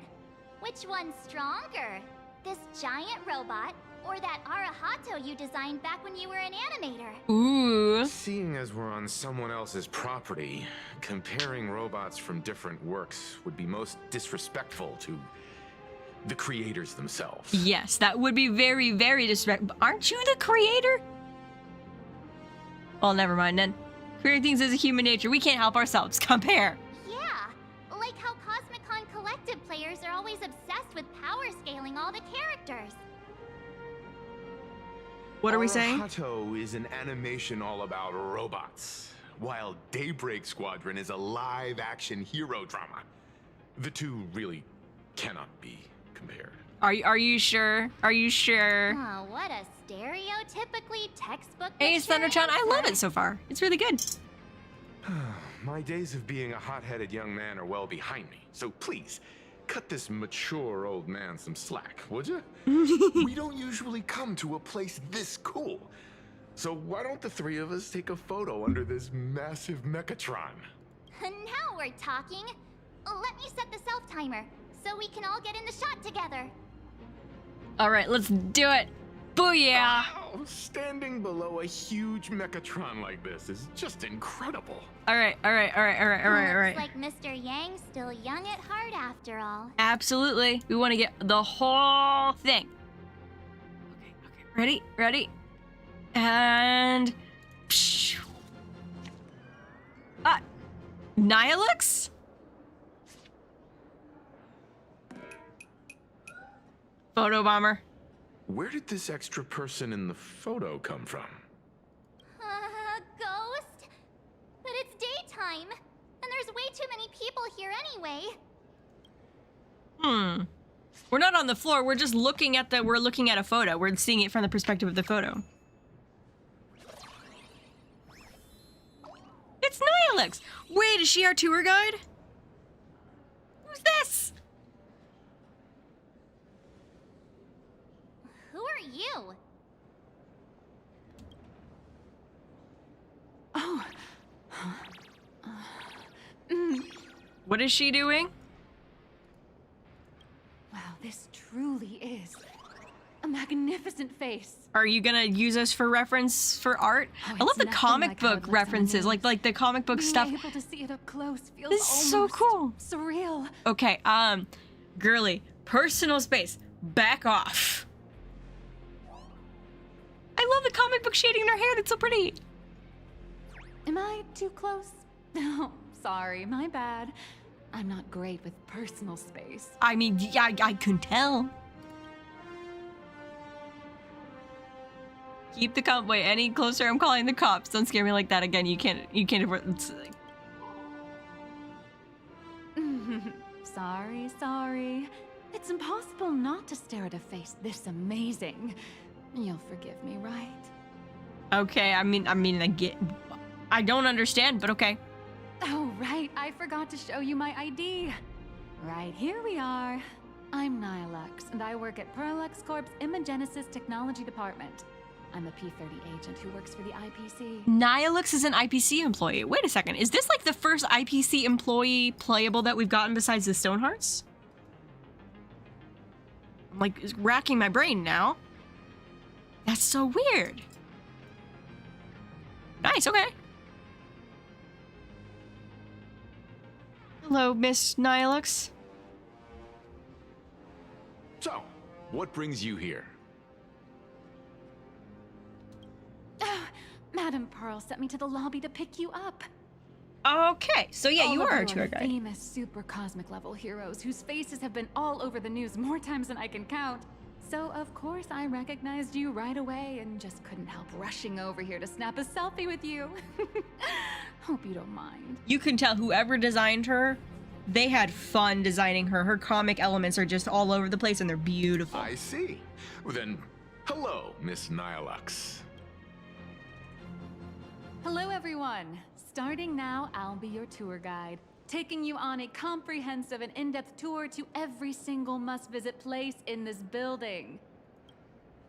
Which one's stronger? This giant robot or that Arahato you designed back when you were an animator? Ooh. Seeing as we're on someone else's property, comparing robots from different works would be most disrespectful to the creators themselves. Yes, that would be very, very disrespectful. Aren't you the creator? Well, never mind then. Creating things is a human nature. We can't help ourselves. Compare. Yeah, like how Cosmicon Collective players are always obsessed with power scaling all the characters. What are we saying? Arahato is an animation all about robots, while Daybreak Squadron is a live-action hero drama. The two really cannot be compared. Are you sure? Are you sure? Oh, what a stereotypically textbook. Hey, Thunderchan, I love it so far. It's really good. My days of being a hot-headed young man are well behind me, so please, cut this mature old man some slack, would you? We don't usually come to a place this cool. So why don't the three of us take a photo under this massive Megatron? Now we're talking. Let me set the self-timer, so we can all get in the shot together. All right, let's do it. Booyah! Wow, standing below a huge Megatron like this is just incredible. All right. Looks like Mr. Yang's still young at heart after all. Absolutely. We want to get the whole thing. Okay. Ready. And... Nihilux? Photo bomber. Where did this extra person in the photo come from? Ghost? But it's daytime, and there's way too many people here anyway. We're not on the floor, we're just looking at a photo. We're seeing it from the perspective of the photo. It's Nihilux! Wait, is she our tour guide? Who's this? Who are you? Oh. What is she doing? Wow, this truly is a magnificent face. Are you gonna use us for reference for art? Oh, I love it's the nothing comic like how book it looks on the references, news. like the comic book Being stuff. able to see it up close feels This is so almost cool. surreal. Okay, girly, personal space, back off. I love the comic book shading in her hair, that's so pretty. Am I too close? Oh, sorry, my bad. I'm not great with personal space. I mean, yeah, I can tell. Keep the cop. Wait, any closer? I'm calling the cops. Don't scare me like that again. You can't afford. It's like... Sorry. It's impossible not to stare at a face this amazing. You'll forgive me, right? Okay, I mean, I don't understand, but okay. Oh, right. I forgot to show you my ID. Right, here we are. I'm Nihilux, and I work at Parallax Corp's Imagenesis Technology Department. I'm a P-30 agent who works for the IPC. Nihilux is an IPC employee. Wait a second. Is this like the first IPC employee playable that we've gotten besides the Stonehearts? I'm like racking my brain now. That's so weird. Nice, okay. Hello, Miss Nihilux. So, what brings you here? Madam Pearl sent me to the lobby to pick you up. Okay, so yeah, you are our tour guide. Famous super cosmic level heroes whose faces have been all over the news more times than I can count. So of course I recognized you right away and just couldn't help rushing over here to snap a selfie with you. Hope you don't mind. You can tell whoever designed her, they had fun designing her. Her comic elements are just all over the place and they're beautiful. I see. Well then, hello, Miss Nihilux. Hello everyone. Starting now, I'll be your tour guide, taking you on a comprehensive and in-depth tour to every single must-visit place in this building.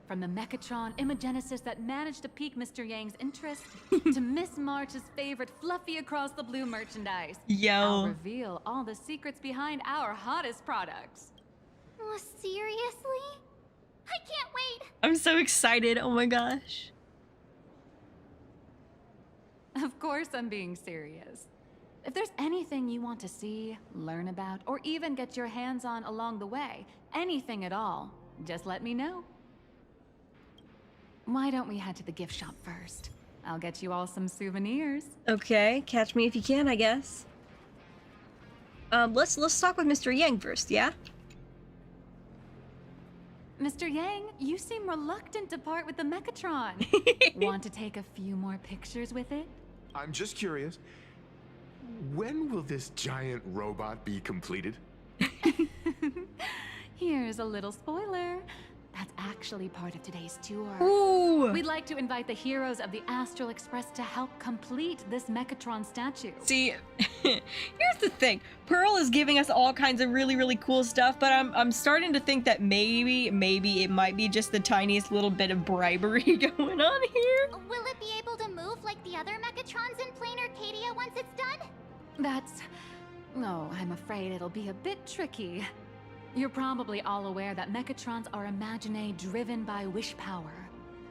From the Megatron Imagenesis that managed to pique Mr. Yang's interest, to Miss March's favorite fluffy across the blue merchandise. Yo. I'll reveal all the secrets behind our hottest products. Oh, seriously? I can't wait! I'm so excited, oh my gosh. Of course I'm being serious. If there's anything you want to see, learn about, or even get your hands on along the way, anything at all, just let me know. Why don't we head to the gift shop first? I'll get you all some souvenirs. Okay, catch me if you can, I guess. Let's talk with Mr. Yang first, yeah? Mr. Yang, you seem reluctant to part with the Megatron. Want to take a few more pictures with it? I'm just curious. When will this giant robot be completed? Here's a little spoiler. That's actually part of today's tour. Ooh. We'd like to invite the heroes of the Astral Express to help complete this Megatron statue. See, here's the thing. Pearl is giving us all kinds of really, really cool stuff, but I'm starting to think that maybe it might be just the tiniest little bit of bribery going on here. Will it be able to move like the other Megatrons in Plain Arcadia once it's done? That's... Oh, I'm afraid it'll be a bit tricky. You're probably all aware that Megatrons are imaginae driven by wish power,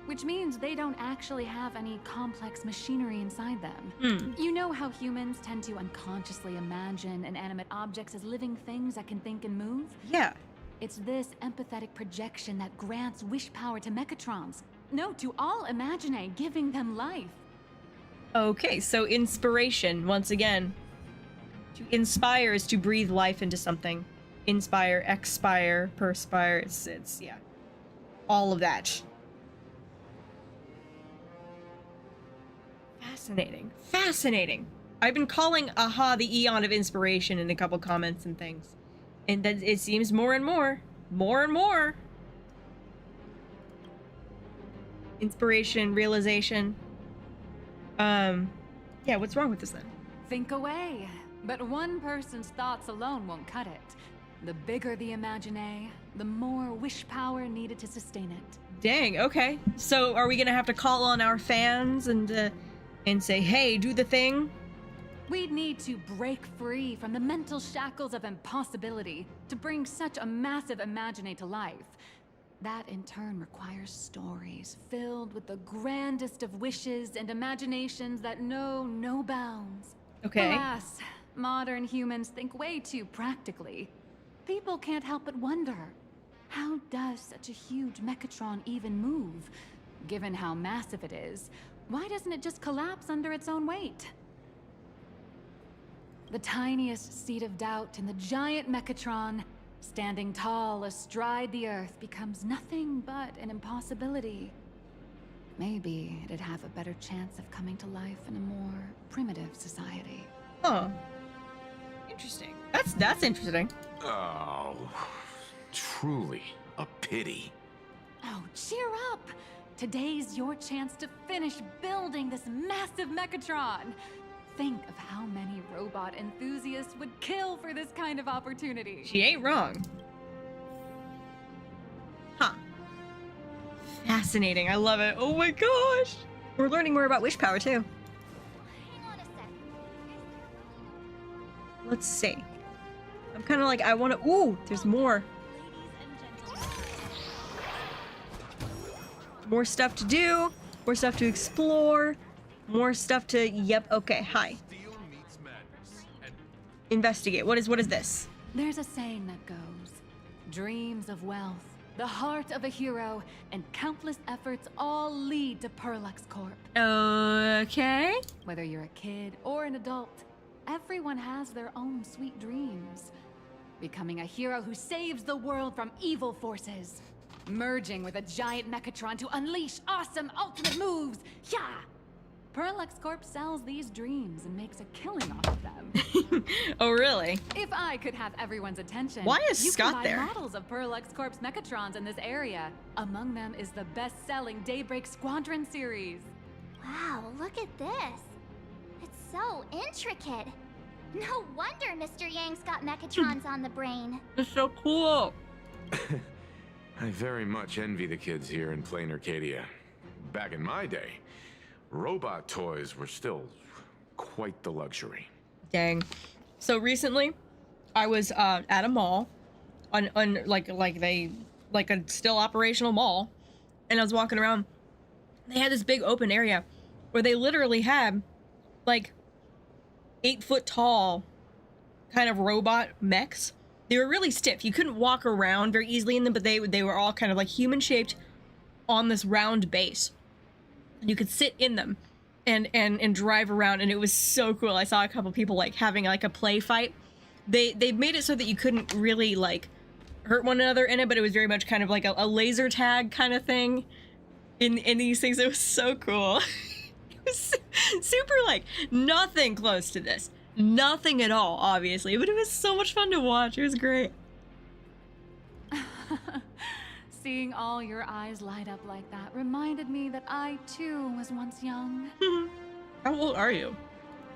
which means they don't actually have any complex machinery inside them. You know how humans tend to unconsciously imagine inanimate objects as living things that can think and move? Yeah. It's this empathetic projection that grants wish power to Megatrons. No, to all imaginae, giving them life. Okay, so inspiration, once again. To inspire is to breathe life into something. Inspire, expire, perspire, it's yeah. All of that. Fascinating. Fascinating. I've been calling AHA the Eon of Inspiration in a couple comments and things. And then it seems more and more. More and more. Inspiration, realization. Yeah, what's wrong with this then? Think away. But one person's thoughts alone won't cut it. The bigger the imaginae, the more wish power needed to sustain it. Dang, okay. So are we gonna have to call on our fans and say, hey, do the thing? We'd need to break free from the mental shackles of impossibility to bring such a massive imaginae to life. That in turn requires stories filled with the grandest of wishes and imaginations that know no bounds. Okay. Alas, modern humans think way too practically. People can't help but wonder, how does such a huge Megatron even move? Given how massive it is, why doesn't it just collapse under its own weight? The tiniest seed of doubt in the giant Megatron, standing tall astride the Earth, becomes nothing but an impossibility. Maybe it'd have a better chance of coming to life in a more primitive society. Huh. Interesting. That's interesting. Oh, truly a pity. Oh, cheer up! Today's your chance to finish building this massive Megatron. Think of how many robot enthusiasts would kill for this kind of opportunity. She ain't wrong. Huh. Fascinating. I love it. Oh my gosh. We're learning more about wish power too. Hang on a sec. Let's see. I'm kind of like, I want to... Ooh, there's more. More stuff to do. More stuff to explore. More stuff to... Yep, okay, hi. Investigate. What is this? There's a saying that goes, dreams of wealth, the heart of a hero, and countless efforts all lead to Perlux Corp. Okay. Whether you're a kid or an adult, everyone has their own sweet dreams. Becoming a hero who saves the world from evil forces. Merging with a giant Megatron to unleash awesome ultimate moves. Yeah! Perlux Corp sells these dreams and makes a killing off of them. Oh, really? If I could have everyone's attention, why is you Scott can buy there? models of Perlux Corp's Megatrons in this area. Among them is the best-selling Daybreak Squadron series. Wow, look at this. It's so intricate. No wonder Mr. Yang's got Megatrons on the brain. It's so cool. I very much envy the kids here in Plain Arcadia. Back in my day, robot toys were still quite the luxury. Dang. So recently, I was at a mall, on like a still operational mall, and I was walking around. They had this big open area where they literally had like 8-foot tall kind of robot mechs. They were really stiff. You couldn't walk around very easily in them, but they were all kind of like human shaped on this round base. You could sit in them and drive around, and it was so cool. I saw a couple people like having like a play fight. They made it so that you couldn't really like hurt one another in it, but it was very much kind of like a laser tag kind of thing in these things. It was so cool. It was super like nothing close to this. Nothing at all, obviously, but it was so much fun to watch. It was great. Seeing all your eyes light up like that reminded me that I too was once young. How old are you?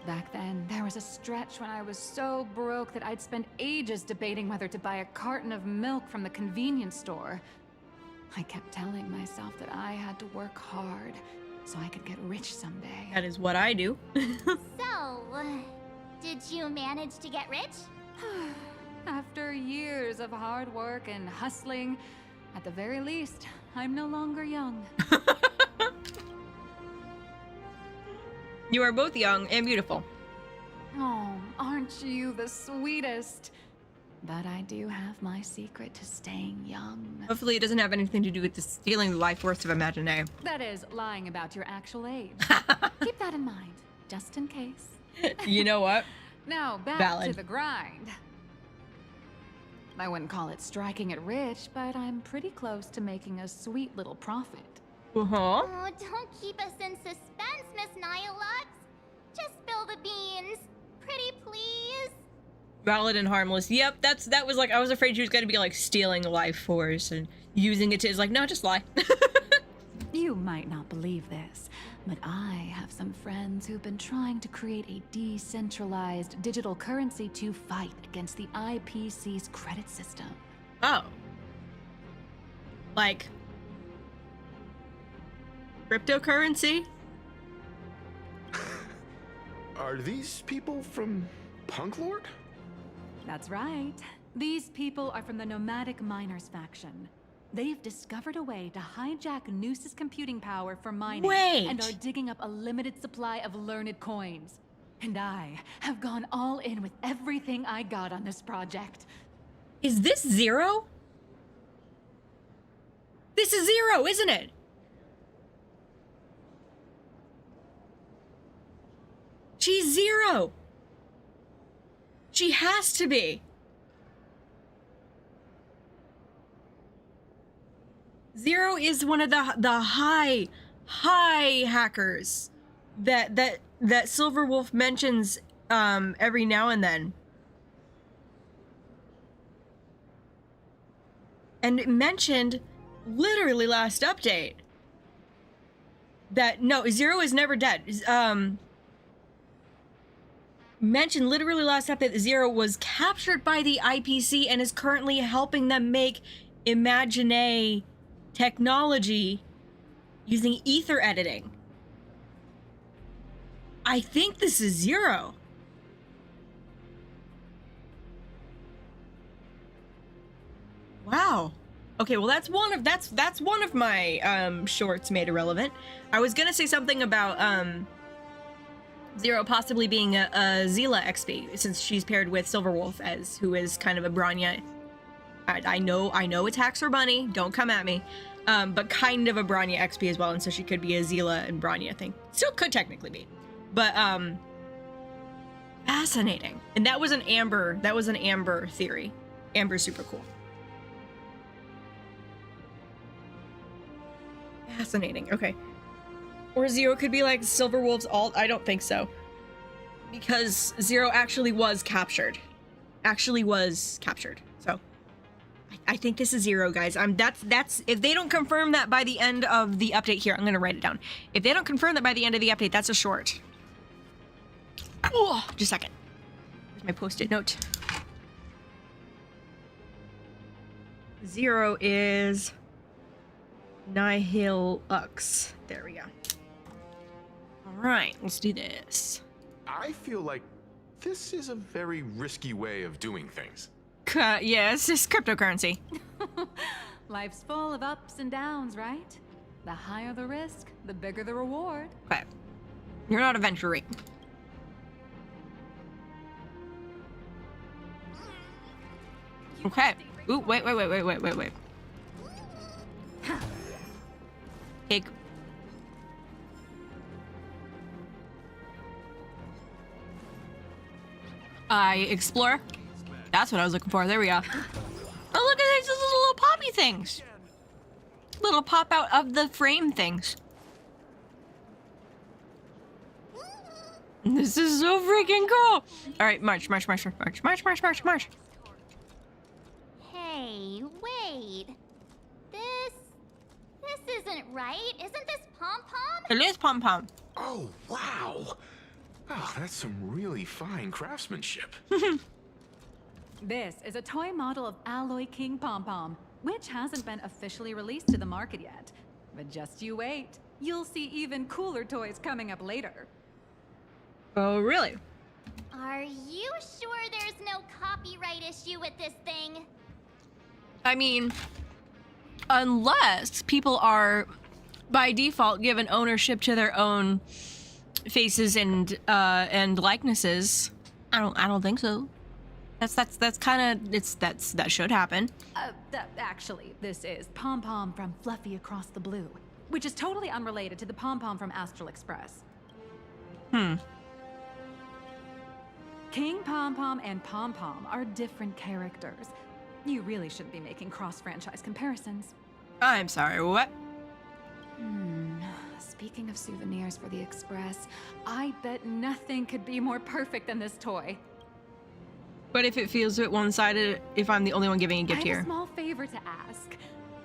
Back then, there was a stretch when I was so broke that I'd spend ages debating whether to buy a carton of milk from the convenience store. I kept telling myself that I had to work hard so I could get rich someday. That is what I do. So, did you manage to get rich? After years of hard work and hustling, at the very least, I'm no longer young. You are both young and beautiful. Oh, aren't you the sweetest? But I do have my secret to staying young. Hopefully it doesn't have anything to do with stealing the life force of Imagine. That is, lying about your actual age. Keep that in mind, just in case. You know what? Now, back Valid. to the grind. I wouldn't call it striking it rich, but I'm pretty close to making a sweet little profit. Uh-huh. Oh, don't keep us in suspense, Miss Nihilux. Just spill the beans. Pretty please. Valid and harmless. Yep, that was like, I was afraid she was gonna be like stealing life force and using it to, it's like, no, just lie. You might not believe this, but I have some friends who've been trying to create a decentralized digital currency to fight against the IPC's credit system. Oh. Like cryptocurrency? Are these people from Punk Lord? That's right. These people are from the Nomadic Miners faction. They've discovered a way to hijack Noose's computing power for mining and are digging up a limited supply of learned coins. And I have gone all in with everything I got on this project. Is this Zero? This is Zero, isn't it? She's Zero. She has to be. Zero is one of the high hackers that Silverwolf mentions every now and then. And it mentioned literally last update that no, Zero is never dead. Mentioned literally last update that Zero was captured by the IPC and is currently helping them make Imagine technology using ether editing. I think this is Zero. Wow. Okay, well that's one of my shorts made irrelevant. I was gonna say something about Zero possibly being a Zila XP, since she's paired with Silverwolf, who is kind of a Bronya. I know attacks her bunny, don't come at me. But kind of a Bronya XP as well, and so she could be a Zila and Bronya thing. Still could technically be. But fascinating. And that was an Amber theory. Amber's super cool. Fascinating. Okay. Or Zero could be like Silverwolf's alt. I don't think so. Because Zero actually was captured. So I think this is Zero, guys. That's if they don't confirm that by the end of the update here, I'm gonna write it down. If they don't confirm that by the end of the update, that's a short. Oh, just a second. Here's my post-it note. Zero is Nihilux. There we go. All right, let's do this. I feel like this is a very risky way of doing things. Yeah, it's just cryptocurrency. Life's full of ups and downs, right? The higher the risk, the bigger the reward. Okay. You're not adventuring. Okay. Ooh, wait. Take. I explore. That's what I was looking for. There we go. Oh, look at these little poppy things. Little pop out of the frame things. This is so freaking cool. All right, march. Hey, wait. This right? Isn't this Pom-Pom? It is Pom-Pom. Oh, wow. Oh, that's some really fine craftsmanship. This is a toy model of Alloy King Pom-Pom, which hasn't been officially released to the market yet. But just you wait. You'll see even cooler toys coming up later. Oh, really? Are you sure there's no copyright issue with this thing? I mean, unless people are by default given ownership to their own faces and likenesses. I don't think so. That's kind of that should happen. Actually, this is Pom-Pom from Fluffy Across the Blue, which is totally unrelated to the Pom-Pom from Astral Express. King Pom-Pom and Pom-Pom are different characters. You really shouldn't be making cross-franchise comparisons. I'm sorry, what? Speaking of souvenirs for the Express, I bet nothing could be more perfect than this toy. But if it feels a bit one-sided, if I'm the only one giving a gift I have here. a small favor to ask.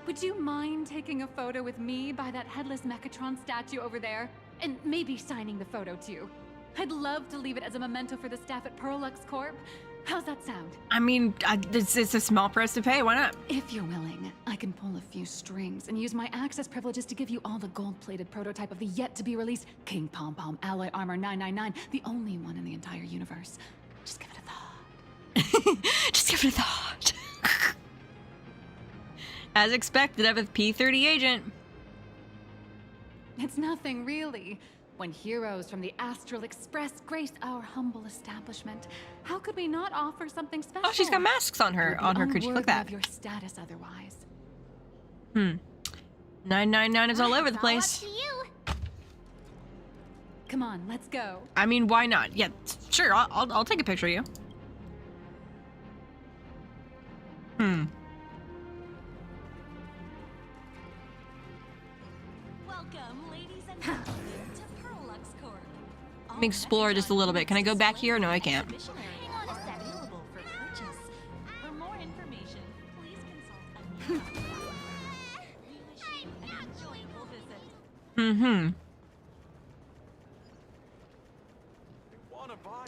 Would you mind taking a photo with me by that headless Megatron statue over there? And maybe signing the photo too. I'd love to leave it as a memento for the staff at Perlux Corp. How's that sound? I mean, it's a small price to pay. Why not? If you're willing, I can pull a few strings and use my access privileges to give you all the gold-plated prototype of the yet-to-be-released King Pom-Pom Alloy Armor 999, the only one in the entire universe. Just give it a thought. Just give it a thought. As expected of a P-30 agent. It's nothing, really. When heroes from the Astral Express grace our humble establishment, how could we not offer something special? Oh, she's got masks on her creature. Look at that. Of your status otherwise. 999 is all over the place. All up to you. Come on, let's go. I mean, why not? Yeah, sure. I'll take a picture of you. Welcome, ladies and gentlemen, to Perlux Corp. Let me explore just a little bit. Can I go back here? No, I can't. Hang on a second. Available for purchase. For more information, please consult a We wish you an enjoyable visit.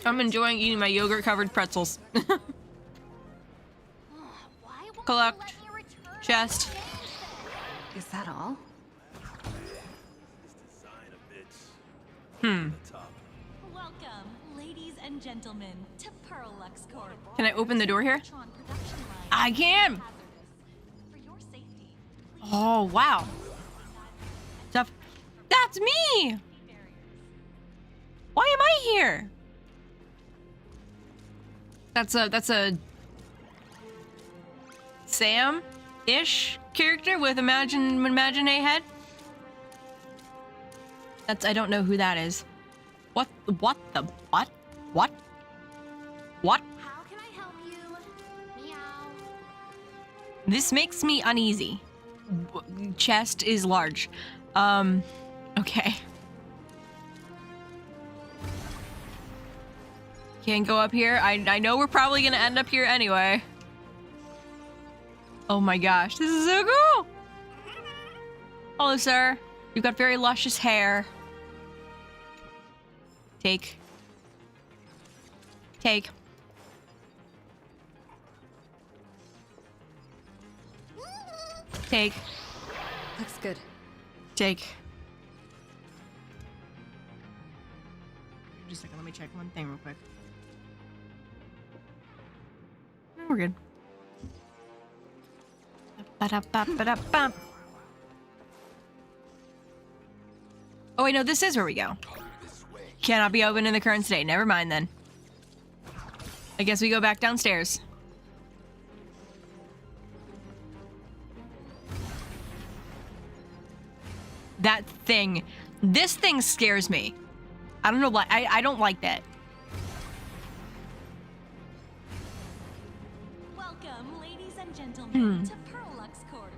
I'm enjoying eating my yogurt-covered pretzels. Collect. Chest. Is that all? Welcome, ladies and gentlemen, to Perlux Corp. Can I open the door here? I can! For your safety, Oh, wow. Stuff. That's me! Why am I here? That's a Sam-ish character with imagine a head. I don't know who that is. What? How can I help you? Meow. This makes me uneasy. Chest is large. Okay. Can't go up here. I know we're probably gonna end up here anyway. Oh my gosh, this is so cool! Hello, sir. You've got very luscious hair. Take. Take. Take. Looks good. Take. Just a second, let me check one thing real quick. No, we're good. Ba-da-ba-ba-da-bum. Oh wait, no, this is where we go. Cannot be opened in the current state. Never mind then. I guess we go back downstairs. That thing. This thing scares me. I don't know why. I don't like that. welcome, ladies and gentlemen, to Perlux Corp.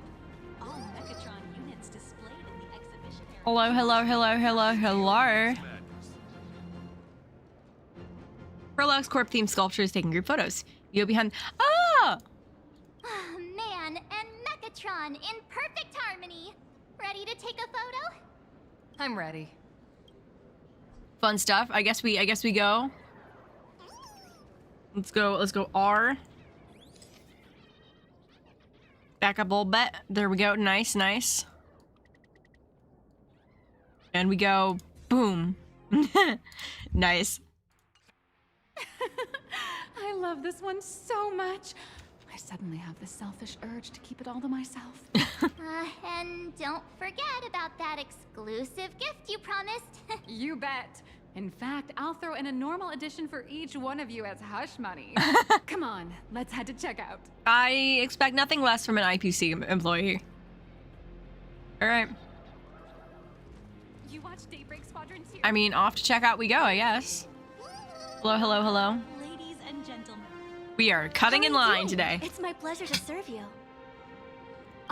All Megatron units displayed in the exhibition area. Hello, hello, hello, hello, hello. Perlux Corp themed sculptures taking group photos. You go behind. Ah! Man and Megatron in perfect harmony. Ready to take a photo? I'm ready. Fun stuff. I guess we go. Let's go R. Back up a little bit. There we go. Nice, nice. And we go boom. Nice. I love this one so much. I suddenly have this selfish urge to keep it all to myself. And don't forget about that exclusive gift you promised. You bet. In fact, I'll throw in a normal edition for each one of you as hush money. Come on, let's head to checkout. I expect nothing less from an IPC employee. All right. You watch Daybreak Squadron too? I mean, off to checkout we go, I guess. Hello, hello, hello. Ladies and gentlemen. We are cutting in line today. It's my pleasure to serve you.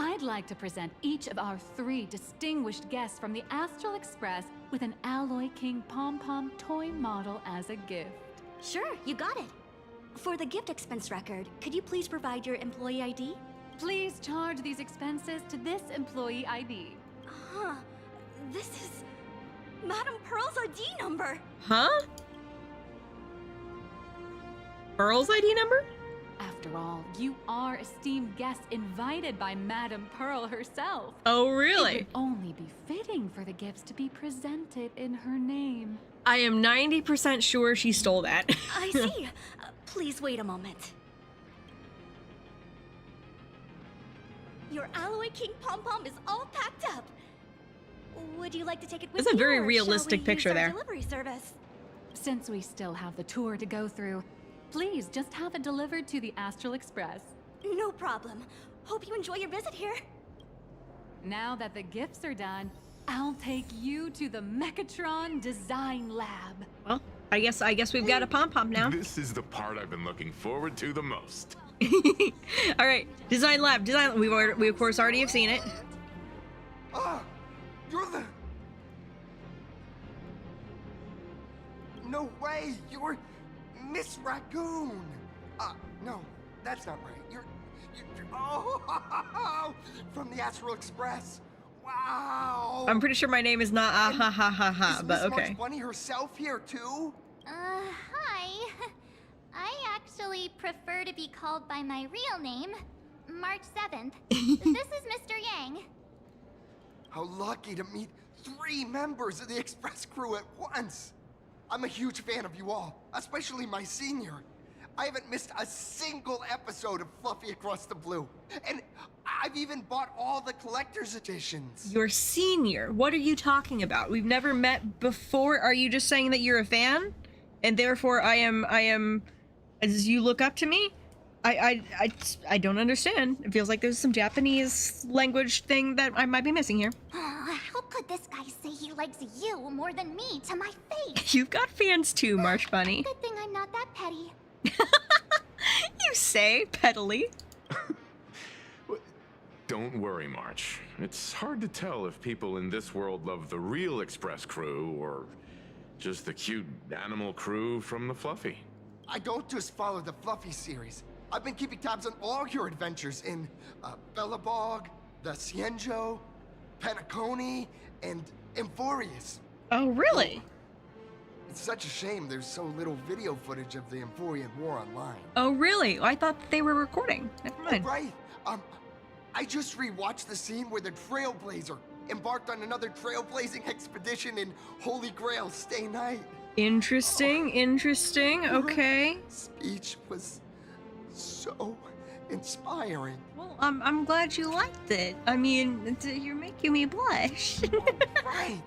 I'd like to present each of our 3 distinguished guests from the Astral Express with an Alloy King Pom-Pom toy model as a gift. Sure, you got it. For the gift expense record, could you please provide your employee ID? Please charge these expenses to this employee ID. Huh. This is Madame Pearl's ID number. Huh? Pearl's ID number? After all, you are esteemed guests invited by Madame Pearl herself. Oh, really? It would only be fitting for the gifts to be presented in her name. I am 90% sure she stole that. I see. Please wait a moment. Your Alloy King Pom-Pom is all packed up. Would you like to take it with That's a you, very or realistic shall we picture use our there. delivery service? Since we still have the tour to go through, please just have it delivered to the Astral Express. No problem. Hope you enjoy your visit here. Now that the gifts are done, I'll take you to the Megatron Design Lab. Well, I guess we've got a Pom-Pom now. This is the part I've been looking forward to the most. All right, Design Lab. We of course already have seen it. Ah, you're the... No way, you're Miss Raccoon. No, that's not right. You're oh, from the Astral Express. Wow. I'm pretty sure my name is not ha ha ha ha, but Miss okay. March Bunny herself here too? Hi. I actually prefer to be called by my real name, March 7th. This is Mr. Yang. How lucky to meet 3 members of the Express crew at once. I'm a huge fan of you all, especially my senior. I haven't missed a single episode of Fluffy Across the Blue. And I've even bought all the collector's editions. Your senior? What are you talking about? We've never met before. Are you just saying that you're a fan? And therefore I am, as you look up to me? I don't understand. It feels like there's some Japanese language thing that I might be missing here. How could this guy say he likes you more than me to my face? You've got fans too, March Bunny. Good thing I'm not that petty. You say, pettily. Don't worry, March. It's hard to tell if people in this world love the real Express crew or just the cute animal crew from the Fluffy. I don't just follow the Fluffy series. I've been keeping tabs on all your adventures in Bellabog, the Cienjo, Penacony, and Emphorius. Oh, really? It's such a shame there's so little video footage of the Emphorian War online. Oh, really? I thought they were recording. Never mind. Oh, right. I just rewatched the scene where the Trailblazer embarked on another trailblazing expedition in Holy Grail Stay Night. Interesting, interesting. Okay. Speech was so inspiring. Well, I'm glad you liked it. I mean, you're making me blush. Right.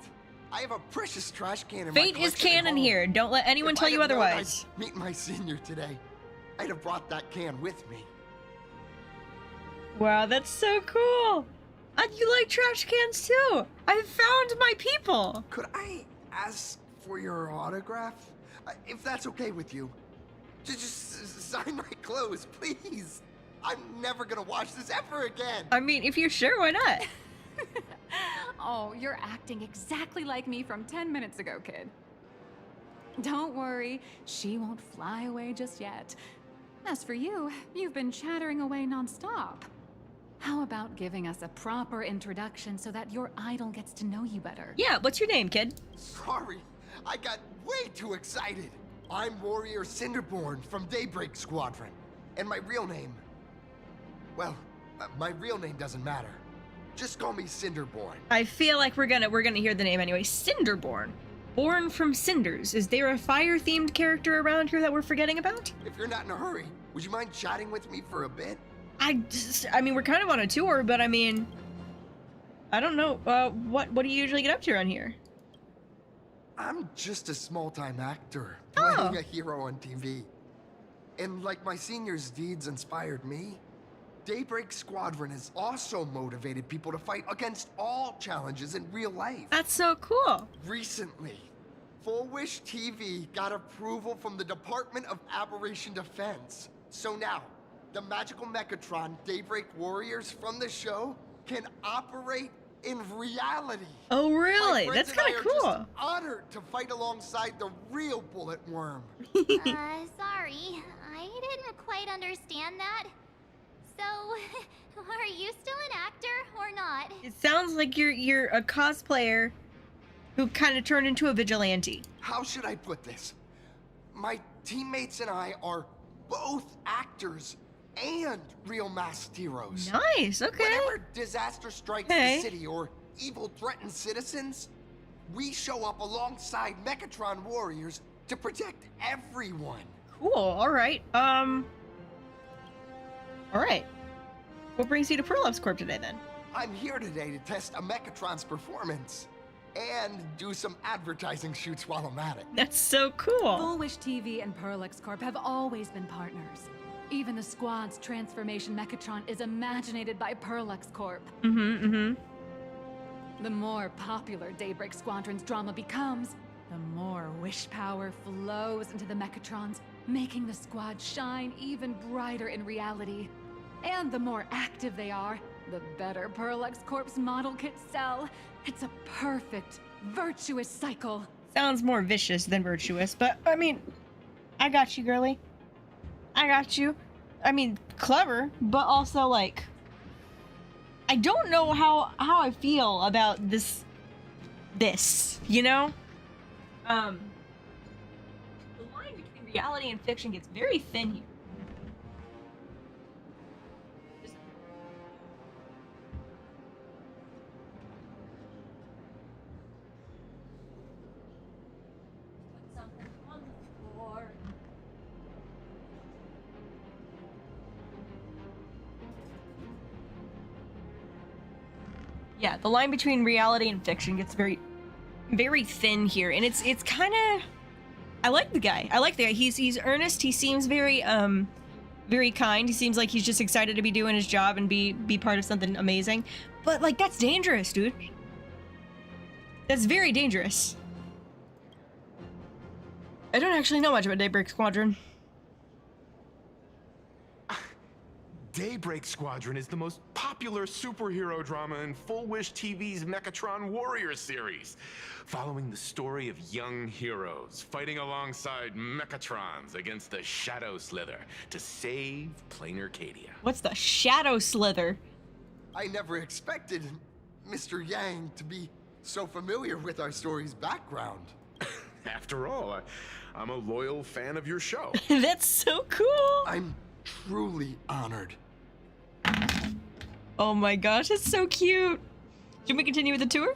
I have a precious trash can in Fate my is collection at canon home. here. Don't let anyone If tell I'd you have known otherwise. I'd meet my senior today, I'd have brought that can with me. Wow, that's so cool. You like trash cans too. I found my people. Could I ask for your autograph? If that's okay with you. Just sign my clothes, please. I'm never gonna watch this ever again. I mean, if you're sure, why not? Oh, you're acting exactly like me from 10 minutes ago, kid. Don't worry, she won't fly away just yet. As for you, you've been chattering away nonstop. How about giving us a proper introduction so that your idol gets to know you better? Yeah, what's your name, kid? Sorry, I got way too excited. I'm Warrior Cinderborn from Daybreak Squadron. And my real name... Well, my real name doesn't matter. Just call me Cinderborn. I feel like we're gonna hear the name anyway. Cinderborn. Born from cinders. Is there a fire-themed character around here that we're forgetting about? If you're not in a hurry, would you mind chatting with me for a bit? I mean, we're kind of on a tour, but I mean... I don't know, what do you usually get up to around here? I'm just a small-time actor, playing a hero on TV. And like my senior's deeds inspired me, Daybreak Squadron has also motivated people to fight against all challenges in real life. That's so cool. Recently, Full Wish TV got approval from the Department of Aberration Defense. So now, the magical Megatron Daybreak Warriors from the show can operate in reality. Oh, really? My That's friends kind of and I are cool. just honored to fight alongside the real Bullet Worm. Sorry. I didn't quite understand that. So, are you still an actor or not? It sounds like you're a cosplayer who kind of turned into a vigilante. How should I put this? My teammates and I are both actors and real masked heroes. Nice, okay. Whenever disaster strikes the city or evil threatens citizens, we show up alongside Megatron warriors to protect everyone. Cool, alright. Alright. What brings you to Perlops Corp today, then? I'm here today to test a Megatron's performance and do some advertising shoots while I'm at it. That's so cool. Full Wish TV and Perlex Corp have always been partners. Even the squad's transformation Megatron is imaginated by Perlex Corp. The more popular Daybreak Squadron's drama becomes, the more wish power flows into the Megatrons, making the squad shine even brighter in reality. And the more active they are, the better Perlex Corp's model kits sell. It's a perfect, virtuous cycle. Sounds more vicious than virtuous, but I mean, I got you, girly. I got you. I mean, clever, but also like, I don't know how I feel about this, you know? The line between reality and fiction gets very thin here. Yeah, the line between reality and fiction gets very, very thin here, and it's kind of. I like the guy. He's earnest. He seems very very kind. He seems like he's just excited to be doing his job and be part of something amazing. But like, that's dangerous, dude. That's very dangerous. I don't actually know much about Daybreak Squadron. Daybreak Squadron is the most popular superhero drama in Full Wish TV's Megatron Warrior series, following the story of young heroes fighting alongside Megatrons against the Shadow Slither to save Plain Arcadia. What's the Shadow Slither? I never expected Mr. Yang to be so familiar with our story's background. After all, I'm a loyal fan of your show. That's so cool. I'm truly honored. Oh my gosh, it's so cute. Should we continue with the tour?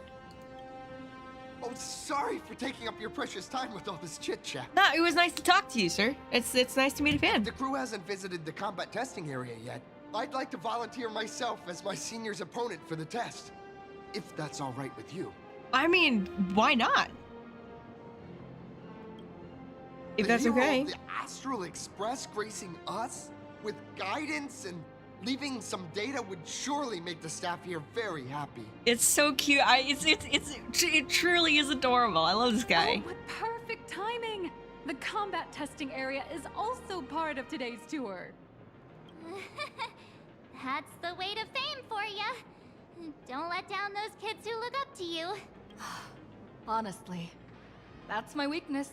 Oh, sorry for taking up your precious time with all this chit-chat. No, it was nice to talk to you, sir. It's nice to meet a fan. The crew hasn't visited the combat testing area yet. I'd like to volunteer myself as my senior's opponent for the test, if that's all right with you. I mean, why not? If that's okay. The Astral Express gracing us with guidance and leaving some data would surely make the staff here very happy. It's so cute. It truly is adorable. I love this guy. Oh, what perfect timing! The combat testing area is also part of today's tour. That's the weight of fame for ya. Don't let down those kids who look up to you. Honestly, that's my weakness.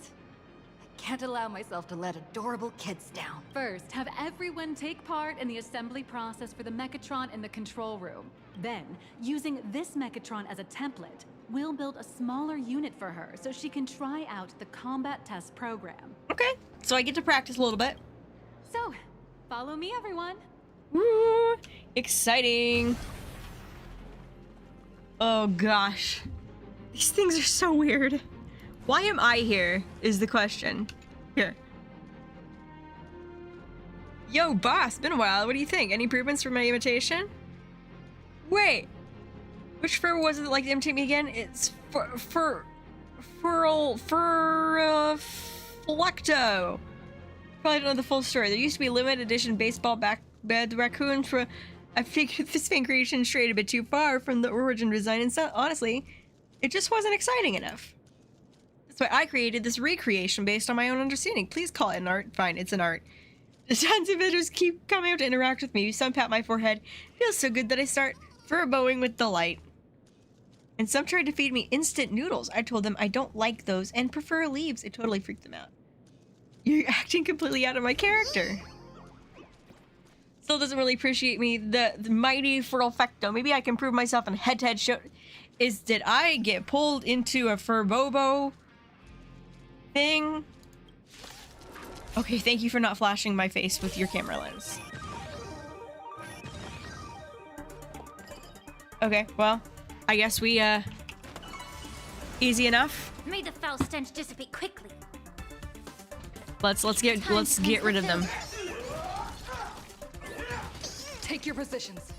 I can't allow myself to let adorable kids down. First, have everyone take part in the assembly process for the Megatron in the control room. Then, using this Megatron as a template, we'll build a smaller unit for her so she can try out the combat test program. Okay, so I get to practice a little bit. So, follow me, everyone. Woo! Exciting. Oh gosh. These things are so weird. Why am I here is the question. Here. Yo, boss, been a while. What do you think? Any improvements for my imitation? Wait. Which fur was it that like to imitate me again? It's Flecto. Probably don't know the full story. There used to be a limited edition baseball bed raccoon for. I figured this fan creation strayed a bit too far from the origin design, and so, honestly, it just wasn't exciting enough. That's why I created this recreation based on my own understanding. Please call it an art. Fine, it's an art. The tons of visitors keep coming out to interact with me. Some pat my forehead. It feels so good that I start furrowing with delight. And some tried to feed me instant noodles. I told them I don't like those and prefer leaves. It totally freaked them out. You're acting completely out of my character. Still doesn't really appreciate me. The mighty Furlfecto. Maybe I can prove myself in head-to-head show. Did I get pulled into a Furbobo thing? Okay, thank you for not flashing my face with your camera lens. Okay, well, I guess we, easy enough. May the foul stench dissipate quickly. Let's get rid of them. Take your positions.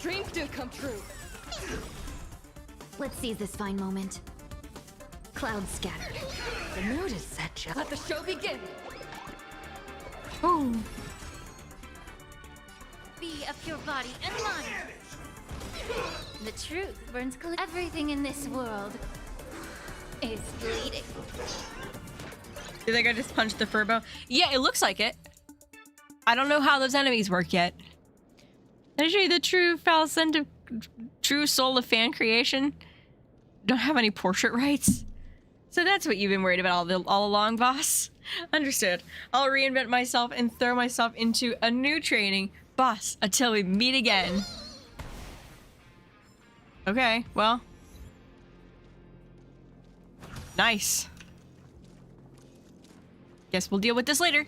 Dreams do come true. Let's seize this fine moment. Clouds scattered. The mood is set, Jeff. Let the show begin. Oh. Be of pure body and mind. The truth burns clear. Everything in this world is bleeding. Do you think I just punched the Furbo? Yeah, it looks like it. I don't know how those enemies work yet. Can I show you the true true soul of fan creation? Don't have any portrait rights. So that's what you've been worried about all along, boss. Understood. I'll reinvent myself and throw myself into a new training, boss, until we meet again. Okay, well. Nice. Guess we'll deal with this later.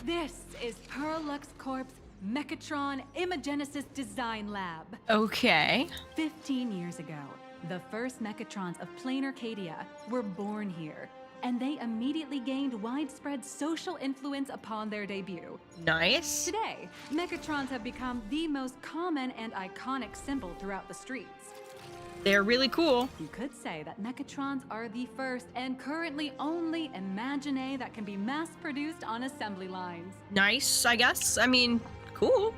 This is Perlux Corp's Megatron Imagenesis Design Lab. Okay. 15 years ago, the first Megatrons of Plain Arcadia were born here, and they immediately gained widespread social influence upon their debut. Nice. Today, Megatrons have become the most common and iconic symbol throughout the streets. They're really cool. You could say that Megatrons are the first and currently only Imagine that can be mass-produced on assembly lines. Nice, I guess. I mean, cool.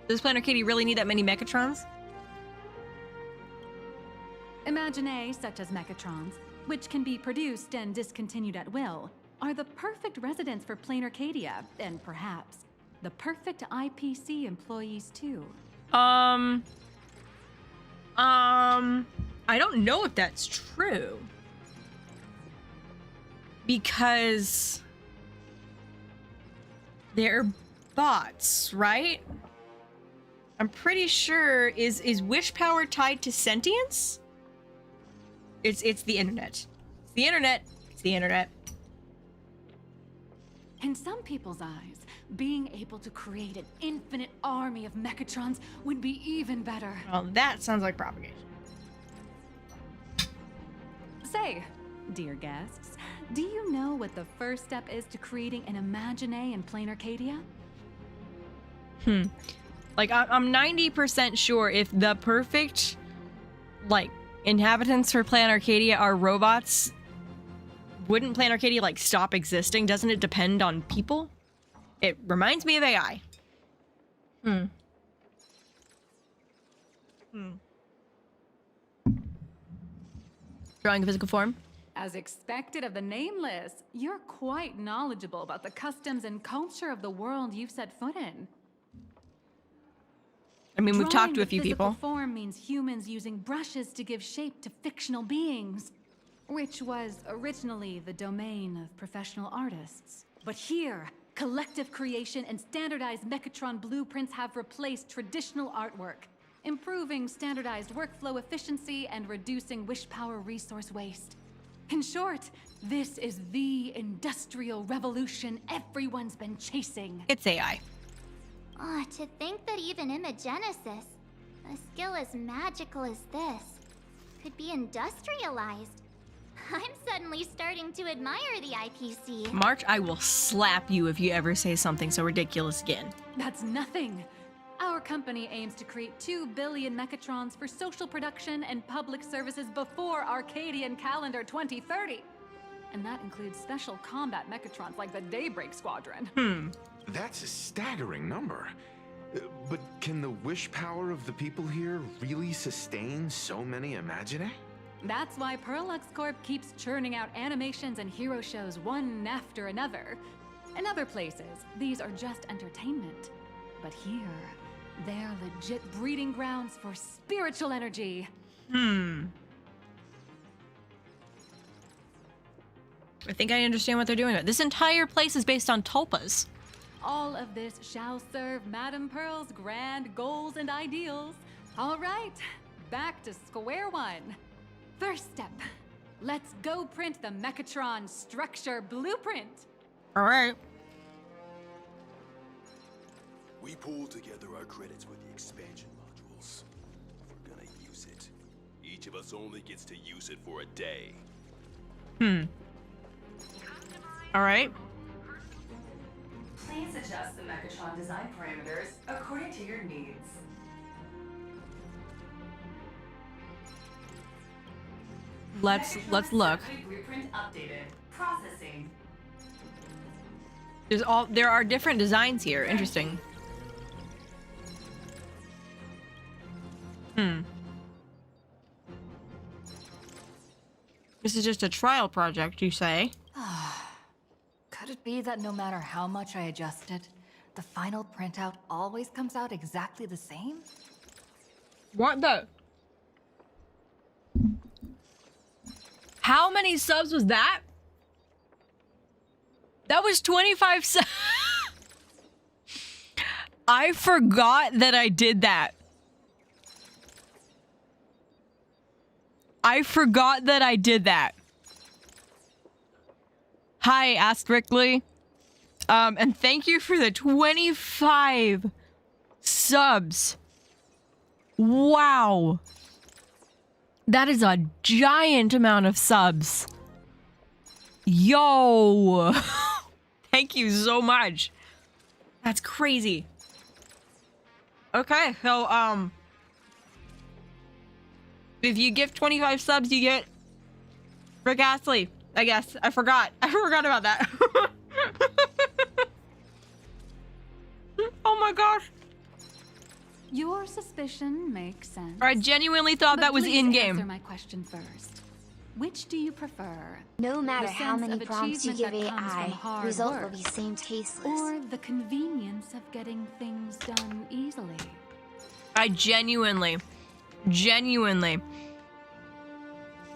Does Planet Arcadia really need that many Megatrons? Imagine such as Megatrons, which can be produced and discontinued at will, are the perfect residents for Plain Arcadia, and perhaps the perfect IPC employees too. I don't know if that's true. Because they're bots, right? I'm pretty sure is wish power tied to sentience? It's the internet. It's the internet. It's the internet. In some people's eyes, being able to create an infinite army of Megatrons would be even better. Well, that sounds like propagation. Say, dear guests, do you know what the first step is to creating an Imagine in Plain Arcadia? Like, I'm 90% sure if the perfect, like, inhabitants for Planet Arcadia are robots, wouldn't Planet Arcadia, like, stop existing? Doesn't it depend on people? It reminds me of AI. Drawing a physical form? As expected of the Nameless, you're quite knowledgeable about the customs and culture of the world you've set foot in. I mean, we've talked to a Drawing few the physical people. form means humans using brushes to give shape to fictional beings, which was originally the domain of professional artists. But here, collective creation and standardized Megatron blueprints have replaced traditional artwork, improving standardized workflow efficiency and reducing wish power resource waste. In short, this is the industrial revolution everyone's been chasing. It's AI. Oh, to think that even Imagenesis, a skill as magical as this, could be industrialized. I'm suddenly starting to admire the IPC. March, I will slap you if you ever say something so ridiculous again. That's nothing. Our company aims to create 2 billion Megatrons for social production and public services before Arcadian calendar 2030. And that includes special combat Megatrons like the Daybreak Squadron. That's a staggering number. But can the wish power of the people here really sustain so many Imagine? That's why Perlux Corp keeps churning out animations and hero shows one after another. In other places, these are just entertainment. But here, they're legit breeding grounds for spiritual energy. I think I understand what they're doing. This entire place is based on tulpas. All of this shall serve Madame Pearl's grand goals and ideals. All right, back to square one. First step, let's go print the Megatron structure blueprint. All right. We pulled together our credits with the expansion modules. We're gonna use it. Each of us only gets to use it for a day. All right. Please adjust the Megatron design parameters according to your needs. Let's look. Blueprint updated. Processing. There are different designs here. Interesting. This is just a trial project, you say? Could it be that no matter how much I adjust it, the final printout always comes out exactly the same? What the? How many subs was that? That was 25 subs. I forgot that I did that. I forgot that I did that. Hi, Astrictly. And thank you for the 25 subs. Wow. That is a giant amount of subs. Yo. Thank you so much. That's crazy. Okay, so, if you give 25 subs, you get Rick Astley, I guess. I forgot about that. Oh my gosh. Your suspicion makes sense. I genuinely thought that was in-game. Answer my question first. Which do you prefer? No matter The how sense many of prompts you give achievement that comes from AI, hard the result work, will be same tasteless. or the convenience of getting things done easily? I genuinely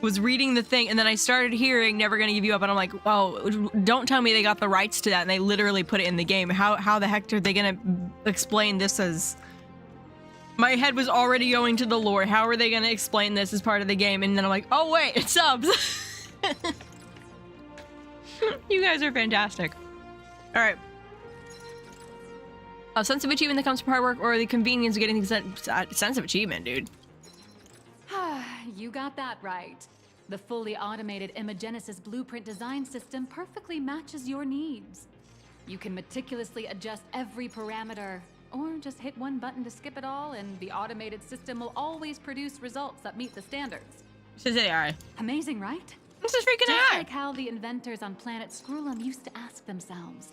was reading the thing, and then I started hearing "Never Gonna Give You Up," and I'm like, "Oh, don't tell me they got the rights to that and they literally put it in the game. How the heck are they gonna explain this as?" My head was already going to the lore. How are they gonna explain this as part of the game? And then I'm like, "Oh wait, it's subs." You guys are fantastic. All right. A sense of achievement that comes from hard work, or the convenience of getting things done. Sense of achievement, dude. You got that right. The fully automated Imagenesis blueprint design system perfectly matches your needs. You can meticulously adjust every parameter, or just hit one button to skip it all, and the automated system will always produce results that meet the standards. This is AI. Amazing, right? This is freaking Just AI. like how the inventors on planet Screwlum used to ask themselves,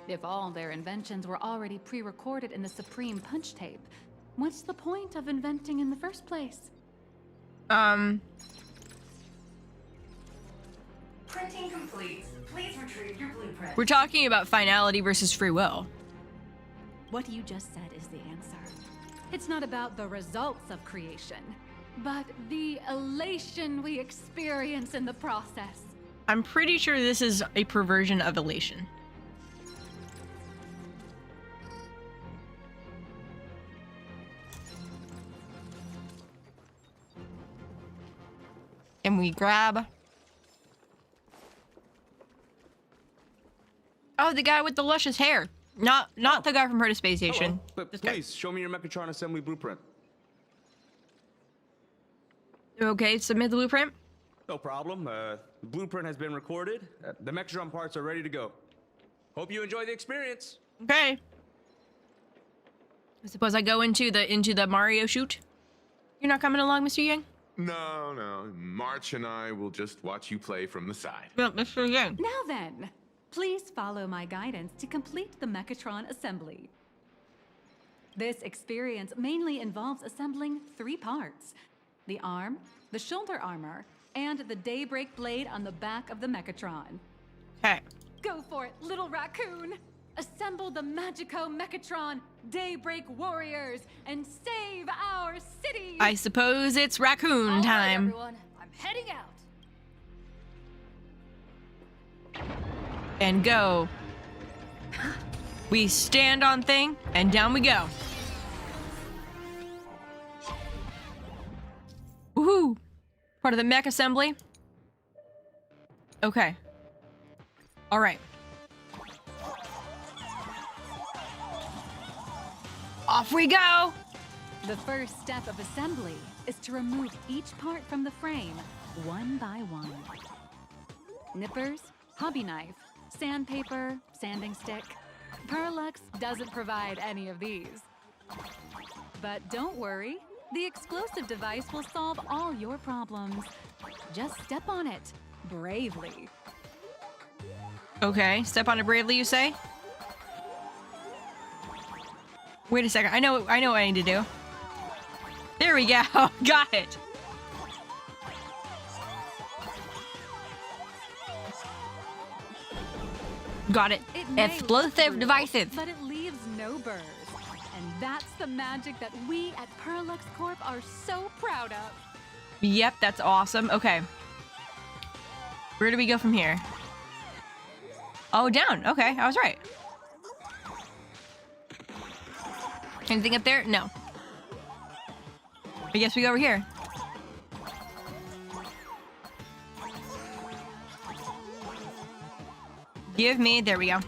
if all their inventions were already pre-recorded in the Supreme Punch Tape, what's the point of inventing in the first place? Printing complete. Please retrieve your blueprint. We're talking about finality versus free will. What you just said is the answer. It's not about the results of creation, but the elation we experience in the process. I'm pretty sure this is a perversion of elation. And we grab... Oh, the guy with the luscious hair. Not the guy from Her to Space Station. But please, show me your Megatron assembly blueprint. Okay, submit the blueprint. No problem. The blueprint has been recorded. The Megatron parts are ready to go. Hope you enjoy the experience. Okay. I suppose I go into the Mario shoot. You're not coming along, Mr. Yang? No. March and I will just watch you play from the side. Well, Mr. Yang. Now then, please follow my guidance to complete the Megatron assembly. This experience mainly involves assembling 3 parts: the arm, the shoulder armor, and the daybreak blade on the back of the Megatron. Okay. Go for it, little raccoon! Assemble the Magico Megatron Daybreak Warriors and save our city! I suppose it's raccoon time. Everyone, I'm heading out. And go. We stand on thing, and down we go. Woohoo! Part of the mech assembly. Okay. All right. Off we go! The first step of assembly is to remove each part from the frame, one by one. Nippers, hobby knife, sandpaper, sanding stick. Perlux doesn't provide any of these. But don't worry, the explosive device will solve all your problems. Just step on it, bravely. Okay, step on it bravely, you say? Wait a second, I know what I need to do. There we go, got it. Got it. Explosive devices. But it leaves no burrs. And that's the magic that we at Perlux Corp are so proud of. Yep, that's awesome. Okay. Where do we go from here? Oh, down. Okay, I was right. Anything up there? No. I guess we go over here. Give me, there we go.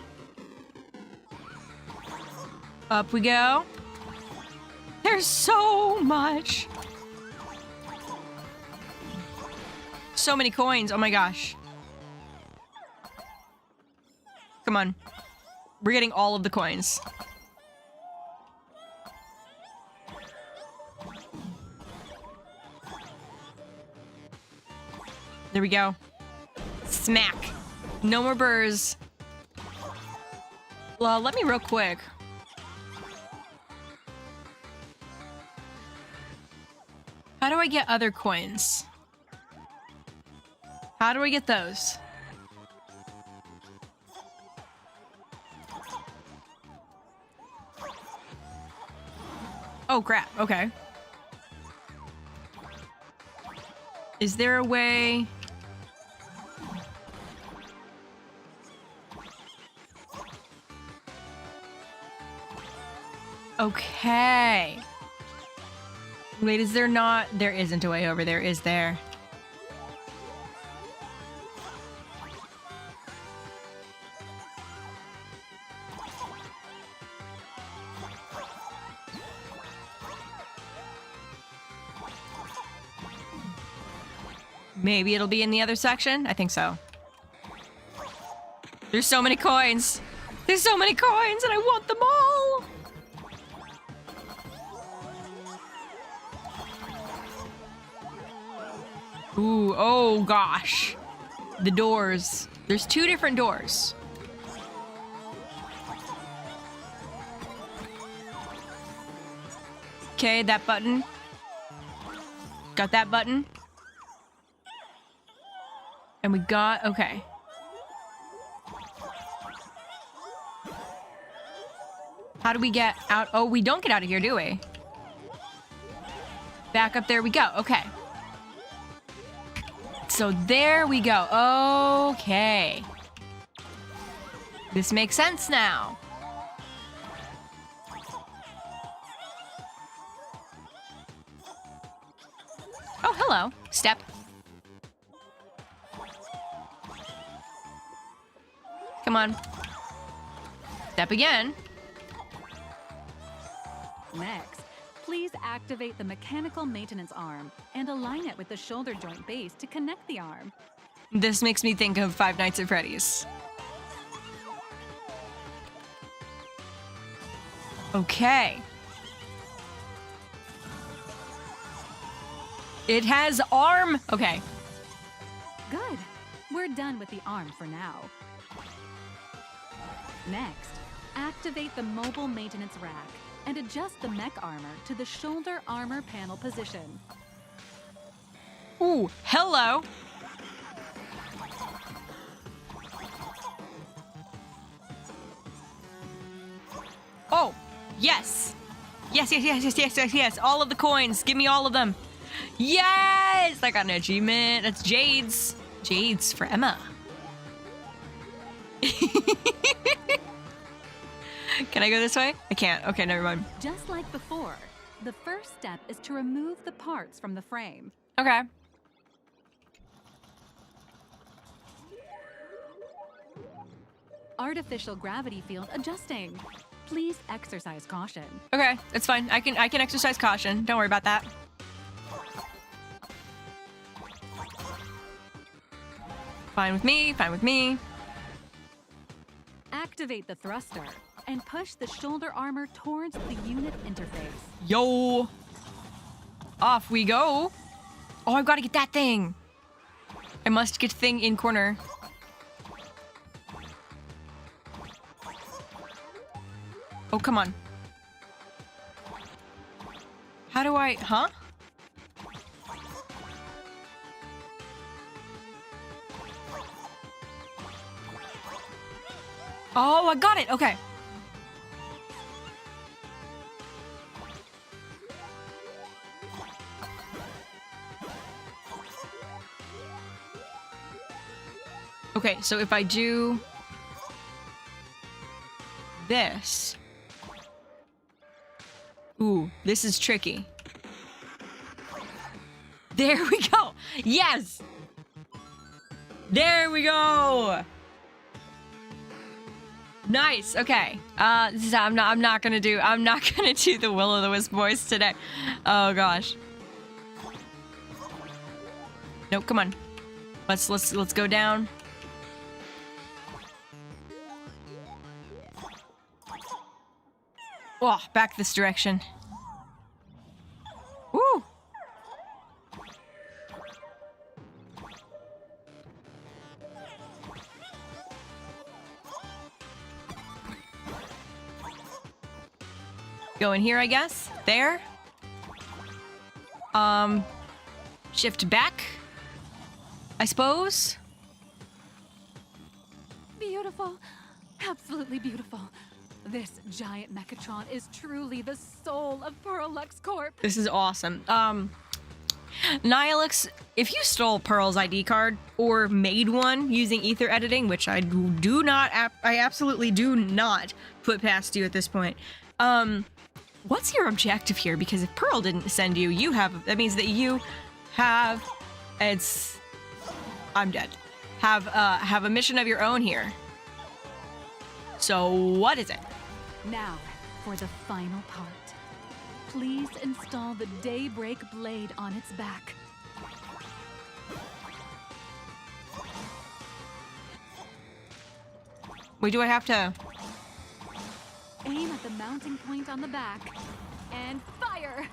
Up we go. There's so much. So many coins, oh my gosh. Come on. We're getting all of the coins. There we go. Smack. No more burrs. Well, let me real quick. How do I get other coins? How do I get those? Oh, crap. Okay. Is there a way... Okay. Wait, is there not? There isn't a way over there, is there? Maybe it'll be in the other section? I think so. There's so many coins. There's so many coins and I want them all. Ooh, oh gosh. The doors. There's 2 different doors. Okay, that button. Got that button. And we got, okay. How do we get out? Oh, we don't get out of here, do we? Back up, there we go. Okay. So there we go. Okay. This makes sense now. Oh, hello. Step. Come on. Step again. Next, please activate the mechanical maintenance arm and align it with the shoulder joint base to connect the arm. This makes me think of Five Nights at Freddy's. Okay. It has arm. Okay. Good. We're done with the arm for now. Next, activate the mobile maintenance rack and adjust the mech armor to the shoulder armor panel position. Ooh, hello. Oh, yes. Yes. All of the coins. Give me all of them. Yes! I got an achievement. That's Jade's. Jade's for Emma. Can I go this way? I can't. Okay, never mind. Just like before, the first step is to remove the parts from the frame. Okay. Artificial gravity field adjusting. Please exercise caution. Okay, that's fine. I can exercise caution. Don't worry about that. Fine with me, fine with me. Activate the thruster and push the shoulder armor towards the unit interface. Yo! Off we go. Oh, I've got to get that thing. I must get thing in corner. Oh, come on. How do I... Huh? Oh, I got it. Okay. Okay, so if I do this... Ooh, this is tricky. There we go. Yes. There we go. Nice. Okay. I'm not gonna do the Will-O-the-Wisp voice today. Oh gosh. Nope. Come on. Let's go down. Oh, back this direction. Woo! Go in here, I guess. There. Shift back, I suppose. Beautiful. Absolutely beautiful. This giant Megatron is truly the soul of Pearl Lux Corp. This is awesome. Nihilix, if you stole Pearl's ID card or made one using ether editing, which I absolutely do not put past you at this point. What's your objective here? Because if Pearl didn't send you, that means that you have, I'm dead. Have a mission of your own here. So what is it? Now, for the final part. Please install the Daybreak blade on its back. Wait, do I have to... Aim at the mounting point on the back and fire!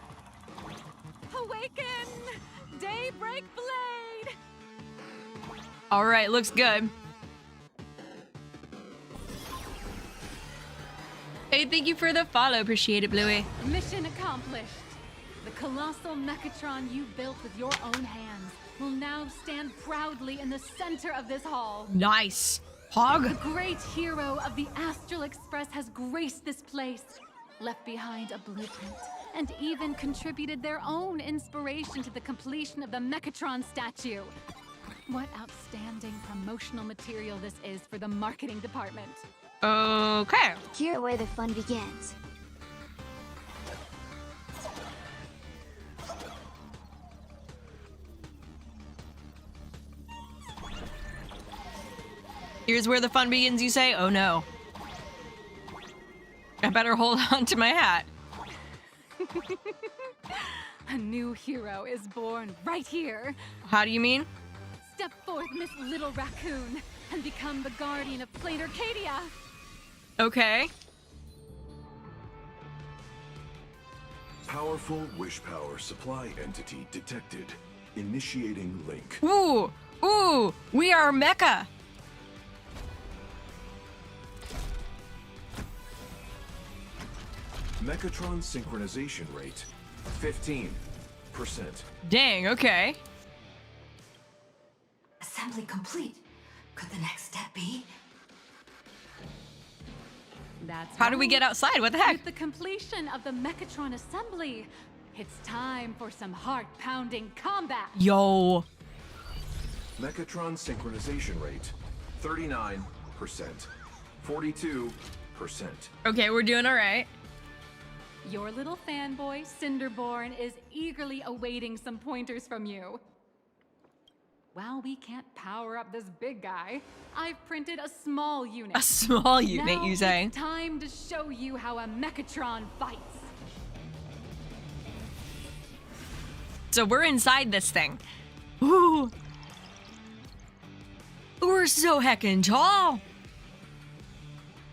Awaken! Daybreak blade! All right, looks good. Hey, thank you for the follow. Appreciate it, Bluey. Mission accomplished. The colossal Megatron you built with your own hands will now stand proudly in the center of this hall. Nice. Hog. The great hero of the Astral Express has graced this place, left behind a blueprint and even contributed their own inspiration to the completion of the Megatron statue. What outstanding promotional material this is for the marketing department. Okay. Here where the fun begins. Here's where the fun begins, you say? Oh no. I better hold on to my hat. A new hero is born right here. How do you mean? Step forth, Miss Little Raccoon, and become the guardian of Plain Arcadia. Okay. Powerful wish power supply entity detected. Initiating link. Ooh, ooh, we are Mecha. Megatron synchronization rate 15%. Dang, okay. Assembly complete. Could the next step be? That's How do we get outside? What the heck? With the completion of the Megatron assembly, it's time for some heart-pounding combat. Yo. Megatron synchronization rate 39%. 42%. Okay, we're doing all right. Your little fanboy, Cinderborn, is eagerly awaiting some pointers from you. While we can't power up this big guy, I've printed a small unit. A small unit, now you say? It's time to show you how a Megatron fights. So we're inside this thing. Ooh. We're so heckin' tall.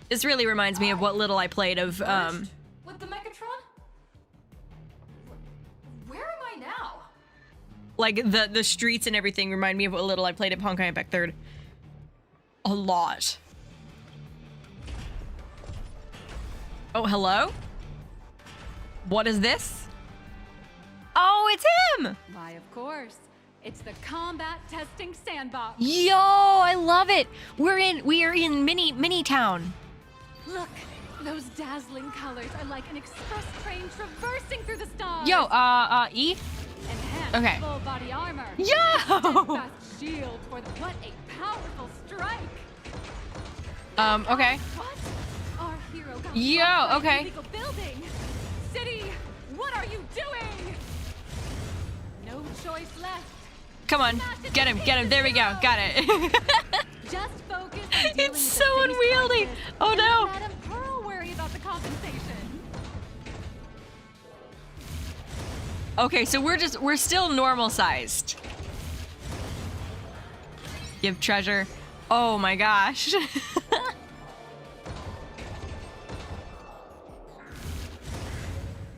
This really reminds me of what little I played of, With the Megatron? Where am I now? like the streets and everything remind me of what little I played at Honkai Impact 3rd. A lot. Oh, hello? What is this? Oh, it's him! Why, of course. It's the combat testing sandbox. Yo, I love it. We are in mini town. Look, those dazzling colors are like an express train traversing through the stars. Yo, E? Enhanced Okay. full body armor. Yo! Steadfast shield for what a powerful strike. Okay. What? Our hero got Yo, struck by an okay. illegal building. City, what are you doing? No choice left. Come on, get him, there we go, got it. Just focus on dealing It's with so the city's unwieldy. crisis Oh and no. let Madam Pearl worry about the compensation. Okay, so we're still normal sized. Give treasure. Oh my gosh.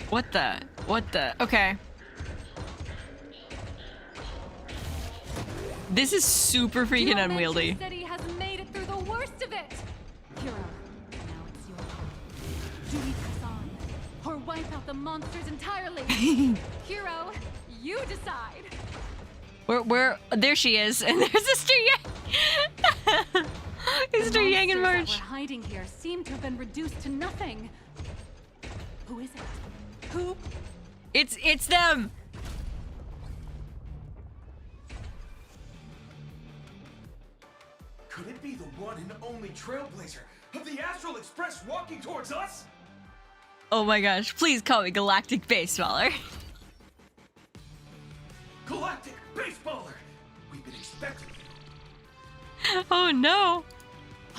What the? Okay. This is super freaking Duomension unwieldy. City has made it through the worst of it. Hero, now it's your turn. Do we press on or wipe out the monsters entirely? Hero, you decide. Where there she is, and there's Sister Yang. Sister Yang and Monsters that March. were hiding here seem to have been reduced to nothing. Who is it? Who? It's them. Could it be the one and only trailblazer of the Astral Express walking towards us? Oh my gosh, please call me Galactic Baseballer. Galactic Baseballer! We've been expecting you. Oh no.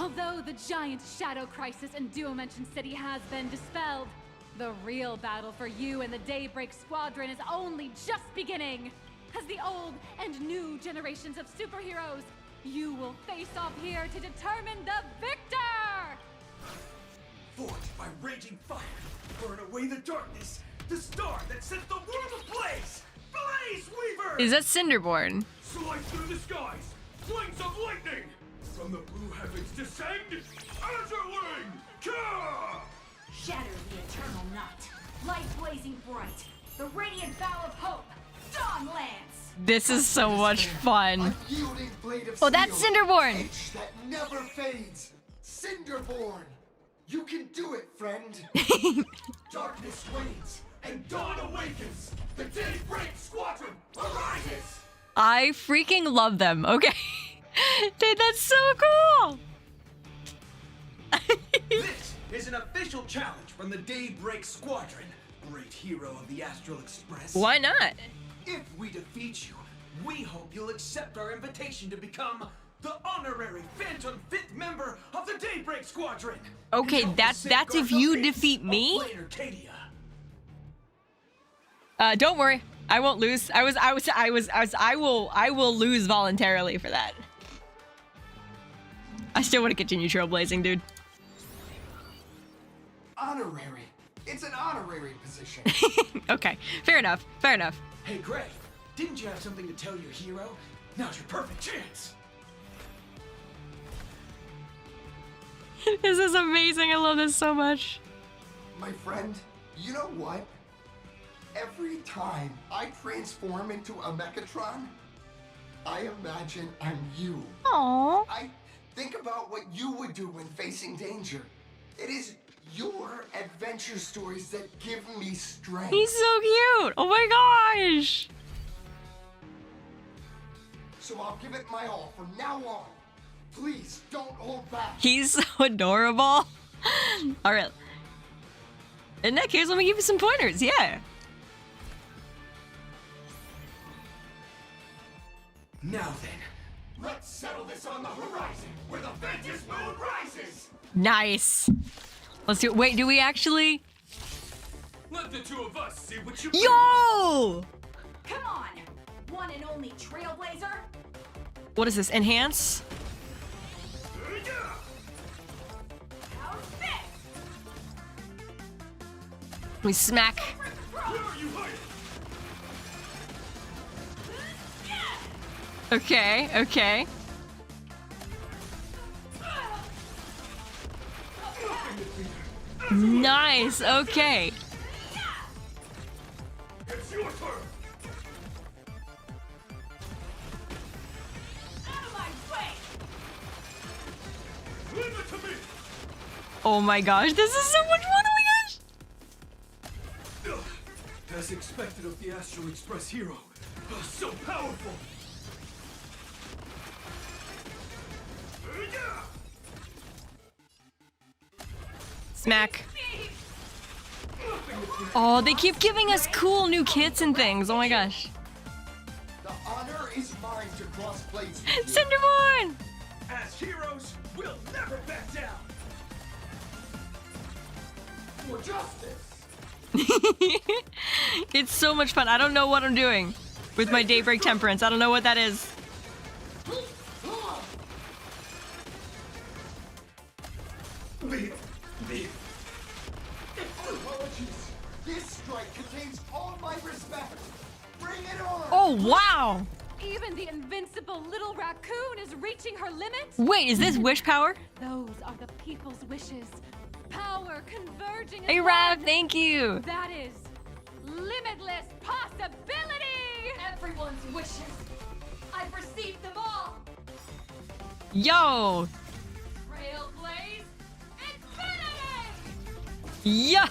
Although the giant shadow crisis in Duomension City has been dispelled, the real battle for you and the Daybreak Squadron is only just beginning. As the old and new generations of superheroes, you will face off here to determine the victor! Forged by raging fire, burn away the darkness, the star that sets the world ablaze! Blaze Weaver! Is that Cinderborn? Slice through the skies, flames of lightning! From the blue heavens descend, Azurling! Ka! Shatter the eternal night, light blazing bright, the radiant bow of hope, Dawn Lance! This is so much fun. Yielding blade of Oh, that's steel, Cinderborn. edge that never fades. Cinderborn. You can do it, friend. Darkness wanes, and dawn awakens. The Daybreak Squadron arises. I freaking love them. Okay. Dude, that's so cool. This is an official challenge from the Daybreak Squadron, great hero of the Astral Express. Why not? If we defeat you, we hope you'll accept our invitation to become the honorary Phantom 5th member of the Daybreak Squadron. Okay, that's if you defeat me. Don't worry, I won't lose. I will lose voluntarily for that. I still want to continue trailblazing, dude. Honorary. It's an honorary position. Okay, fair enough. Fair enough. Hey, Greg, didn't you have something to tell your hero? Now's your perfect chance. This is amazing. I love this so much. My friend, you know what? Every time I transform into a Megatron, I imagine I'm you. Aww. I think about what you would do when facing danger. It is your adventure stories that give me strength. He's so cute. Oh my gosh. So I'll give it my all from now on. Please don't hold back. He's so adorable. All right. In that case, let me give you some pointers. Yeah. Now then, let's settle this on the horizon where the Ventus moon rises. Nice. Let's do it. Wait, do we actually? Let the two of us see what you Yo! Come on, one and only Trailblazer. What is this? Enhance? How's this? We smack. Okay, okay. Nice, okay. It's your turn. Out of my way. Leave it to me. Oh my gosh, this is so much fun. Oh my gosh. As expected of the Astral Express hero. So powerful. Smack. Oh, they keep giving us cool new kits and things. Oh my gosh. The honor is mine to cross blades with you. Cinderborn! As heroes, we'll never back down. For justice. It's so much fun. I don't know what I'm doing with my Daybreak Temperance. I don't know what that is. Apologies. This strike contains all my respect. Bring it on. Oh, wow. Even the invincible little raccoon is reaching her limits? Wait, is this wish power? Those are the people's wishes. Power converging in Hey, Rav, one. thank you. That is limitless possibility! Everyone's wishes. I've received them all. Yo. Trailblaze Infinity! Yo.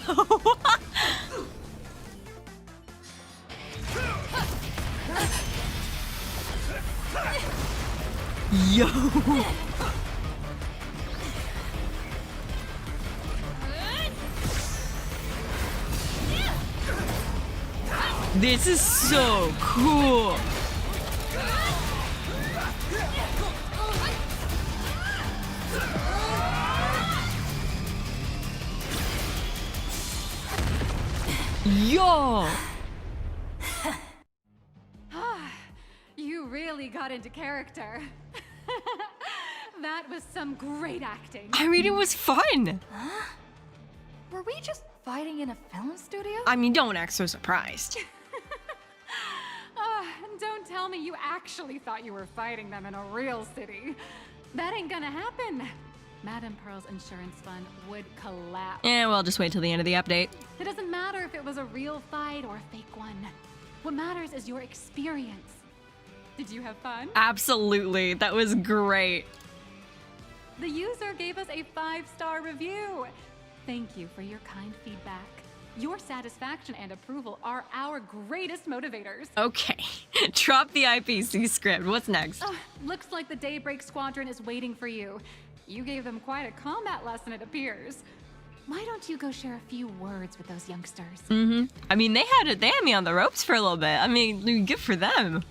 Yo. This is so cool. Yo. You really got into character. That was some great acting. I mean, it was fun. Were we just fighting in a film studio? I mean, don't act so surprised. Don't tell me you actually thought you were fighting them in a real city. That ain't gonna happen. Madame Pearl's insurance fund would collapse. Yeah, well, just wait till the end of the update. It doesn't matter if it was a real fight or a fake one. What matters is your experience. Did you have fun? Absolutely. That was great. The user gave us a 5-star review. Thank you for your kind feedback. Your satisfaction and approval are our greatest motivators. Okay, drop the IPC script. What's next? Looks like the Daybreak Squadron is waiting for you. You gave them quite a combat lesson, it appears. Why don't you go share a few words with those youngsters? I mean, they had me on the ropes for a little bit. I mean, good for them.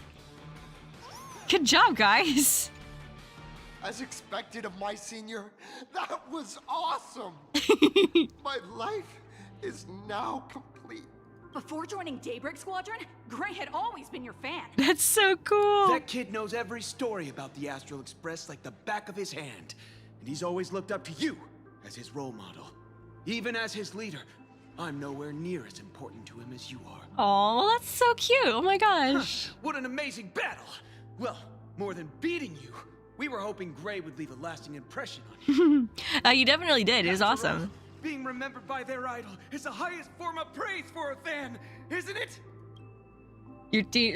Good job, guys. As expected of my senior, that was awesome. My life is now complete. Before joining Daybreak Squadron, Gray had always been your fan. That's so cool. That kid knows every story about the Astral Express like the back of his hand. And he's always looked up to you as his role model. Even as his leader, I'm nowhere near as important to him as you are. Oh, that's so cute. Oh my gosh. What an amazing battle. Well, more than beating you, we were hoping Gray would leave a lasting impression on you. You definitely did. It was awesome. All, being remembered by their idol is the highest form of praise for a fan, isn't it?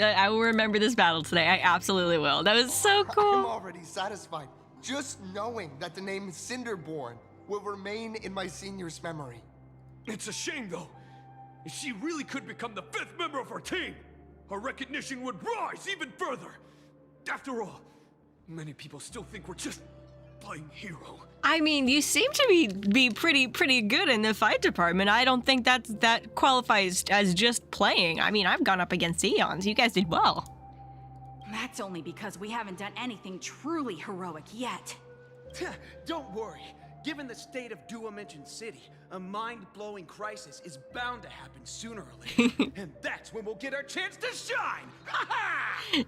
I will remember this battle today. I absolutely will. That was so cool. I'm already satisfied. Just knowing that the name Cinderborn will remain in my senior's memory. It's a shame, though. If she really could become the 5th member of our team, our recognition would rise even further. After all, many people still think we're just playing hero. I mean, you seem to be pretty good in the fight department. I don't think that qualifies as just playing. I mean, I've gone up against Eons. You guys did well. That's only because we haven't done anything truly heroic yet. Don't worry. Given the state of Duomension City, a mind-blowing crisis is bound to happen sooner or later. And that's when we'll get our chance to shine!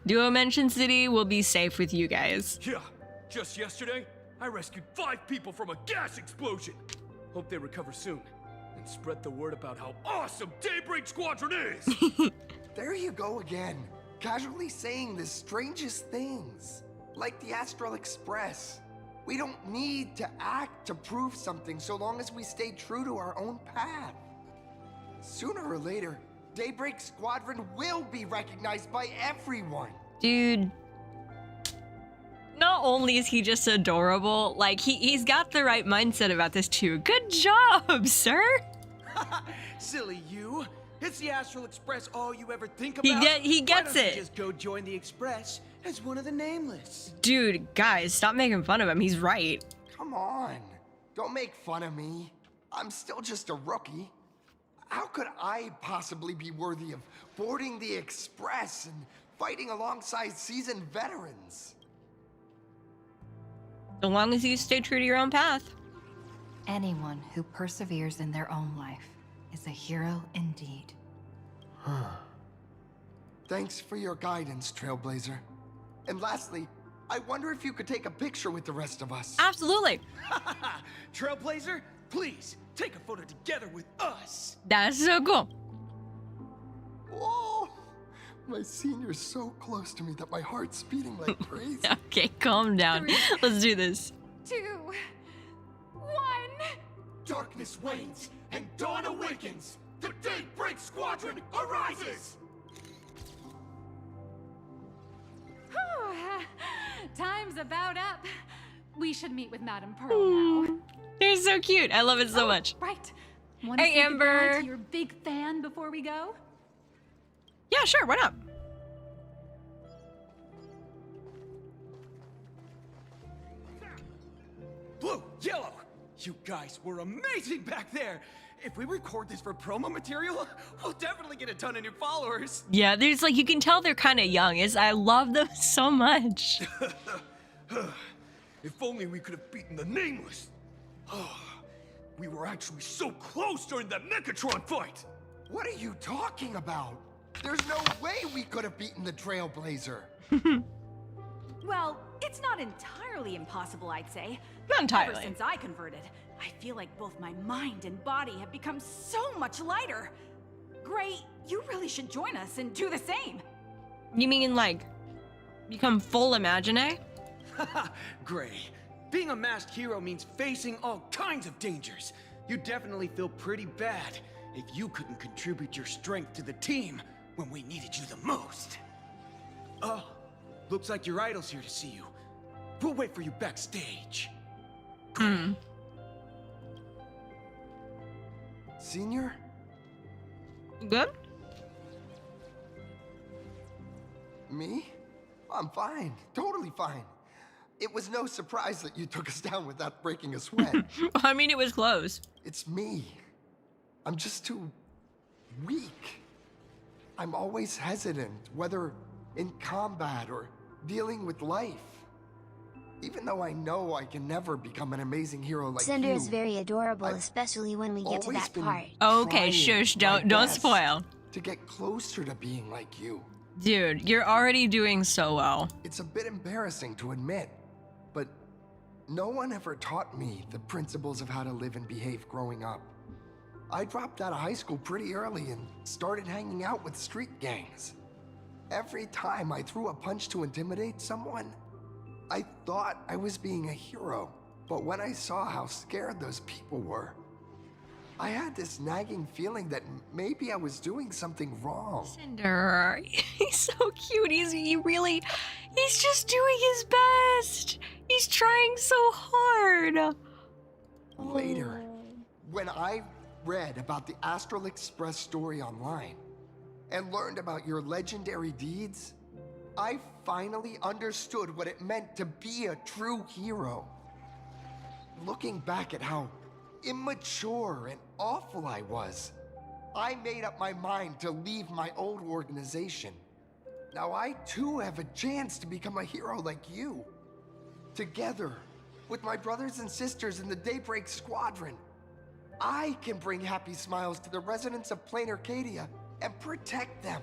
Duomension City will be safe with you guys. Yeah, just yesterday, I rescued 5 people from a gas explosion. Hope they recover soon. And spread the word about how awesome Daybreak Squadron is! There you go again. Casually saying the strangest things. Like the Astral Express. We don't need to act to prove something so long as we stay true to our own path. Sooner or later, Daybreak Squadron will be recognized by everyone. Dude, not only is he just adorable, like he's got the right mindset about this too. Good job, sir. Silly you. Is the Astral Express all you ever think about? He gets Why don't it. You just go join the Express as one of the nameless. Dude, guys, stop making fun of him. He's right. Come on. Don't make fun of me. I'm still just a rookie. How could I possibly be worthy of boarding the Express and fighting alongside seasoned veterans? So long as you stay true to your own path. Anyone who perseveres in their own life is a hero indeed. Thanks for your guidance, Trailblazer. And lastly, I wonder if you could take a picture with the rest of us. Absolutely. Trailblazer, please take a photo together with us. That's so cool. Whoa! My senior's so close to me that my heart's beating like crazy. Okay, calm down. 3, Let's do this. 2, 1. Darkness wanes and dawn awakens. The Daybreak Squadron arises. Time's about up. We should meet with Madame Pearl now. They're so cute. I love it so much. Right. Want to Hey, say goodbye Amber. to your big fan before we go? Yeah, sure. Why not? Blue, yellow. You guys were amazing back there. If we record this for promo material, we'll definitely get a ton of new followers. Yeah, there's like, you can tell they're kind of young. I love them so much. If only we could have beaten the Nameless. We were actually so close during that Megatron fight. What are you talking about? There's no way we could have beaten the Trailblazer. Well, it's not entirely impossible, I'd say. Not entirely. Ever since I converted, I feel like both my mind and body have become so much lighter. Gray, you really should join us and do the same. You mean like become full Imagine? Gray, being a masked hero means facing all kinds of dangers. You definitely feel pretty bad if you couldn't contribute your strength to the team when we needed you the most. Oh, looks like your idol's here to see you. We'll wait for you backstage. Senior, Good? Me? I'm fine. Totally fine. It was no surprise that you took us down without breaking a sweat. I mean, it was close. It's me. I'm just too weak. I'm always hesitant, whether in combat or dealing with life. Even though I know I can never become an amazing hero like Cinder you. is very adorable, especially when we get to always that been part. Okay, trying shush, my don't best spoil. To get closer to being like you. Dude, you're already doing so well. It's a bit embarrassing to admit, but no one ever taught me the principles of how to live and behave growing up. I dropped out of high school pretty early and started hanging out with street gangs. Every time I threw a punch to intimidate someone, I thought I was being a hero. But when I saw how scared those people were, I had this nagging feeling that maybe I was doing something wrong. Cinder, he's so cute. He's just doing his best. He's trying so hard. Later, when I read about the Astral Express story online and learned about your legendary deeds, I finally understood what it meant to be a true hero. Looking back at how immature and awful I was, I made up my mind to leave my old organization. Now I too have a chance to become a hero like you. Together, with my brothers and sisters in the Daybreak Squadron, I can bring happy smiles to the residents of Plain Arcadia and protect them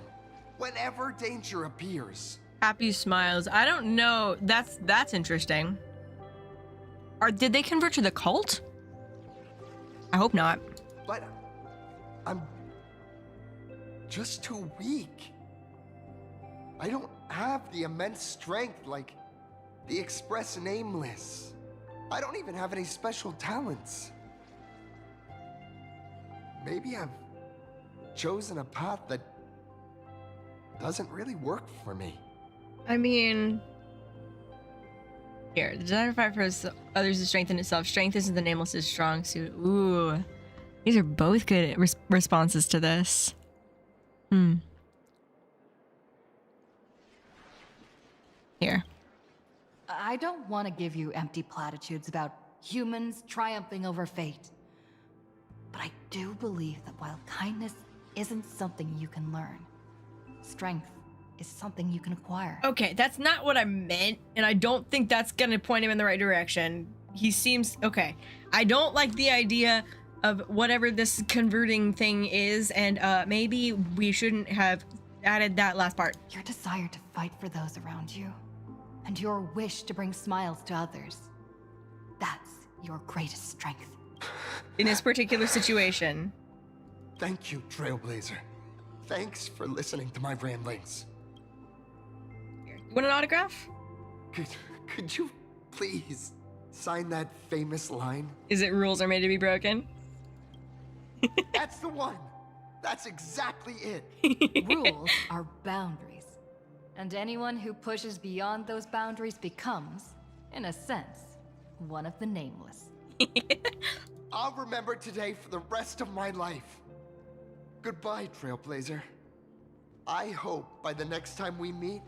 whenever danger appears. Happy smiles. I don't know. That's interesting. Did they convert to the cult? I hope not. But I'm just too weak. I don't have the immense strength like the Express Nameless. I don't even have any special talents. Maybe I've chosen a path that doesn't really work for me. I mean, here, the desire to fight for others is strength in itself. Strength isn't the Nameless's strong suit. Ooh, these are both good responses to this. Here. I don't want to give you empty platitudes about humans triumphing over fate. But I do believe that while kindness isn't something you can learn, strength is something you can acquire. Okay, that's not what I meant, and I don't think that's gonna point him in the right direction. He seems okay. I don't like the idea of whatever this converting thing is, and maybe we shouldn't have added that last part. Your desire to fight for those around you, and your wish to bring smiles to others, that's your greatest strength. In this particular situation. Thank you, Trailblazer. Thanks for listening to my ramblings. You want an autograph? Could you please sign that famous line? Is it rules are made to be broken? That's the one! That's exactly it! Rules are boundaries. And anyone who pushes beyond those boundaries becomes, in a sense, one of the Nameless. I'll remember today for the rest of my life. Goodbye, Trailblazer. I hope by the next time we meet,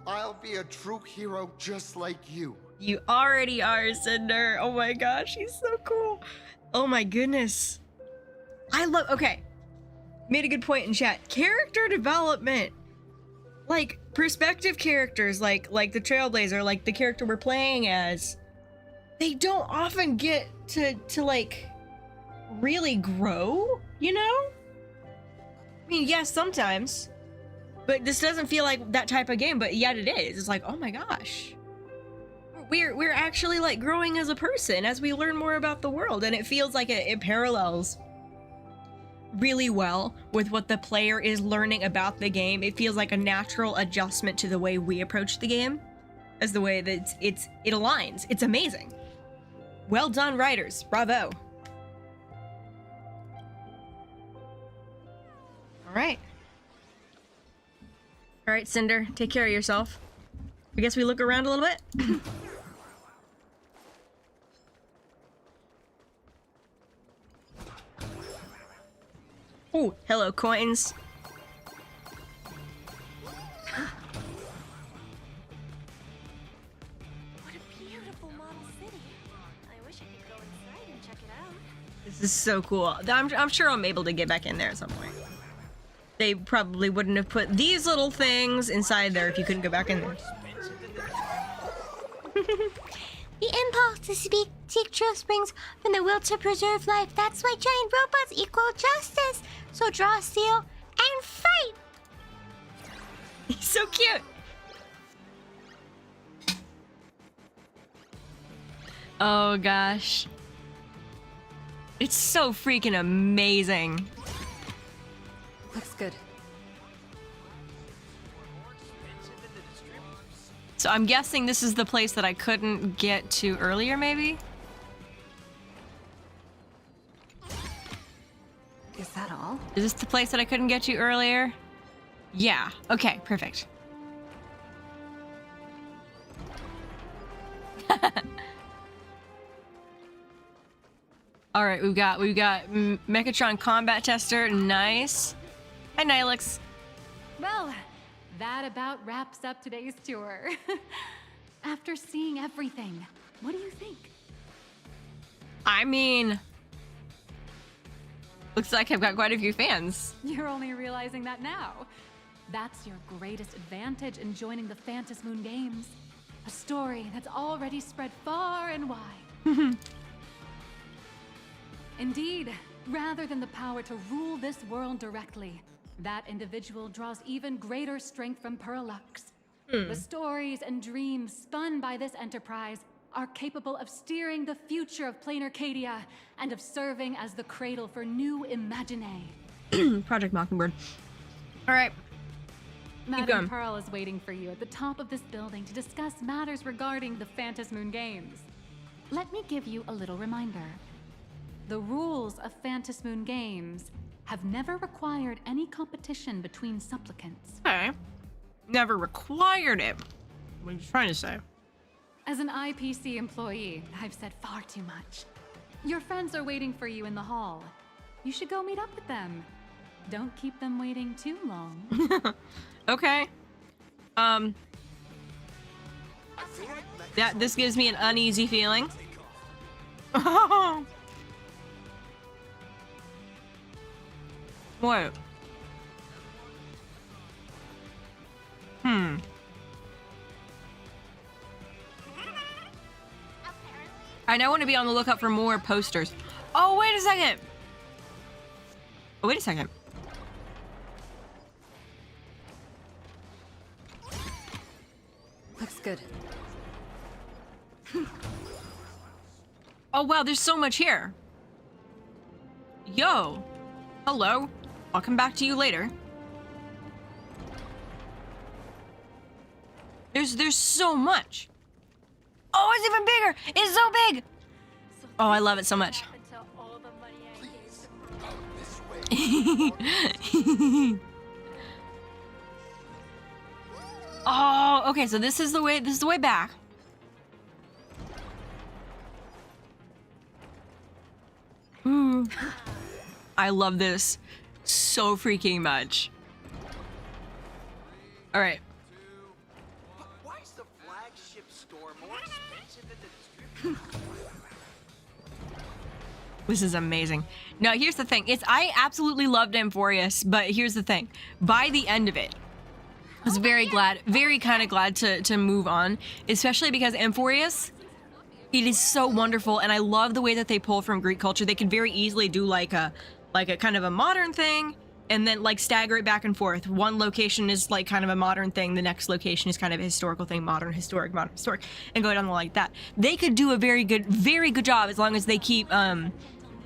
I'll be a true hero just like you. You already are, Cinder. Oh my gosh, he's so cool. Oh my goodness. Okay. Made a good point in chat. Character development. Like, perspective characters, like the Trailblazer, like the character we're playing as, they don't often get to like, really grow, you know? I mean, yes, sometimes. But this doesn't feel like that type of game, but yet it is. It's like, oh my gosh. We're actually like growing as a person as we learn more about the world, and it feels like it parallels really well with what the player is learning about the game. It feels like a natural adjustment to the way we approach the game, as the way that it aligns. It's amazing. Well done, writers. Bravo. All right. All right, Cinder, take care of yourself. I guess we look around a little bit. Oh, hello, coins. What a beautiful model city. I wish I could go inside and check it out. This is so cool. I'm sure I'm able to get back in there at some point. They probably wouldn't have put these little things inside there if you couldn't go back in there. The impulse to seek truth springs from the will to preserve life. That's why giant robots equal justice. So draw steel and fight! He's so cute. Oh gosh. It's so freaking amazing. Looks good. So I'm guessing this is the place that I couldn't get to earlier, maybe? Is that all? Is this the place that I couldn't get to earlier? Yeah. Okay, perfect. All right, we've got Megatron combat tester. Nice. Hi, Nihilix. Well, that about wraps up today's tour. After seeing everything, what do you think? I mean, looks like I've got quite a few fans. You're only realizing that now. That's your greatest advantage in joining the Phantom Moon Games. A story that's already spread far and wide. Indeed, rather than the power to rule this world directly, that individual draws even greater strength from Parallax. The stories and dreams spun by this enterprise are capable of steering the future of Plain Arcadia and of serving as the cradle for new Imaginae. Project Mockingbird. All right. Madam Pearl is waiting for you at the top of this building to discuss matters regarding the Phantom Moon Games. Let me give you a little reminder. The rules of Phantom Moon Games have never required any competition between supplicants. Okay. Never required it. What are you trying to say? As an IPC employee, I've said far too much. Your friends are waiting for you in the hall. You should go meet up with them. Don't keep them waiting too long. Okay. This gives me an uneasy feeling. What? I now want to be on the lookout for more posters. Oh, wait a second. Oh, wait a second. Looks good. Oh, wow, there's so much here. Yo. Hello. I'll come back to you later. There's so much. Oh, it's even bigger. It's so big. Oh, I love it so much. Oh, okay, so this is the way back. Ooh. I love this so freaking much. All right. Why is the flagship store more expensive than the distributor? This is amazing. Now, here's the thing. I absolutely loved Amphorius, but here's the thing. By the end of it, I was very kind of glad to move on, especially because Amphorius, it is so wonderful, and I love the way that they pull from Greek culture. They could very easily do like a kind of a modern thing, and then like stagger it back and forth. One location is like kind of a modern thing, the next location is kind of a historical thing, modern, historic, and go down like that. They could do a very good job as long as they keep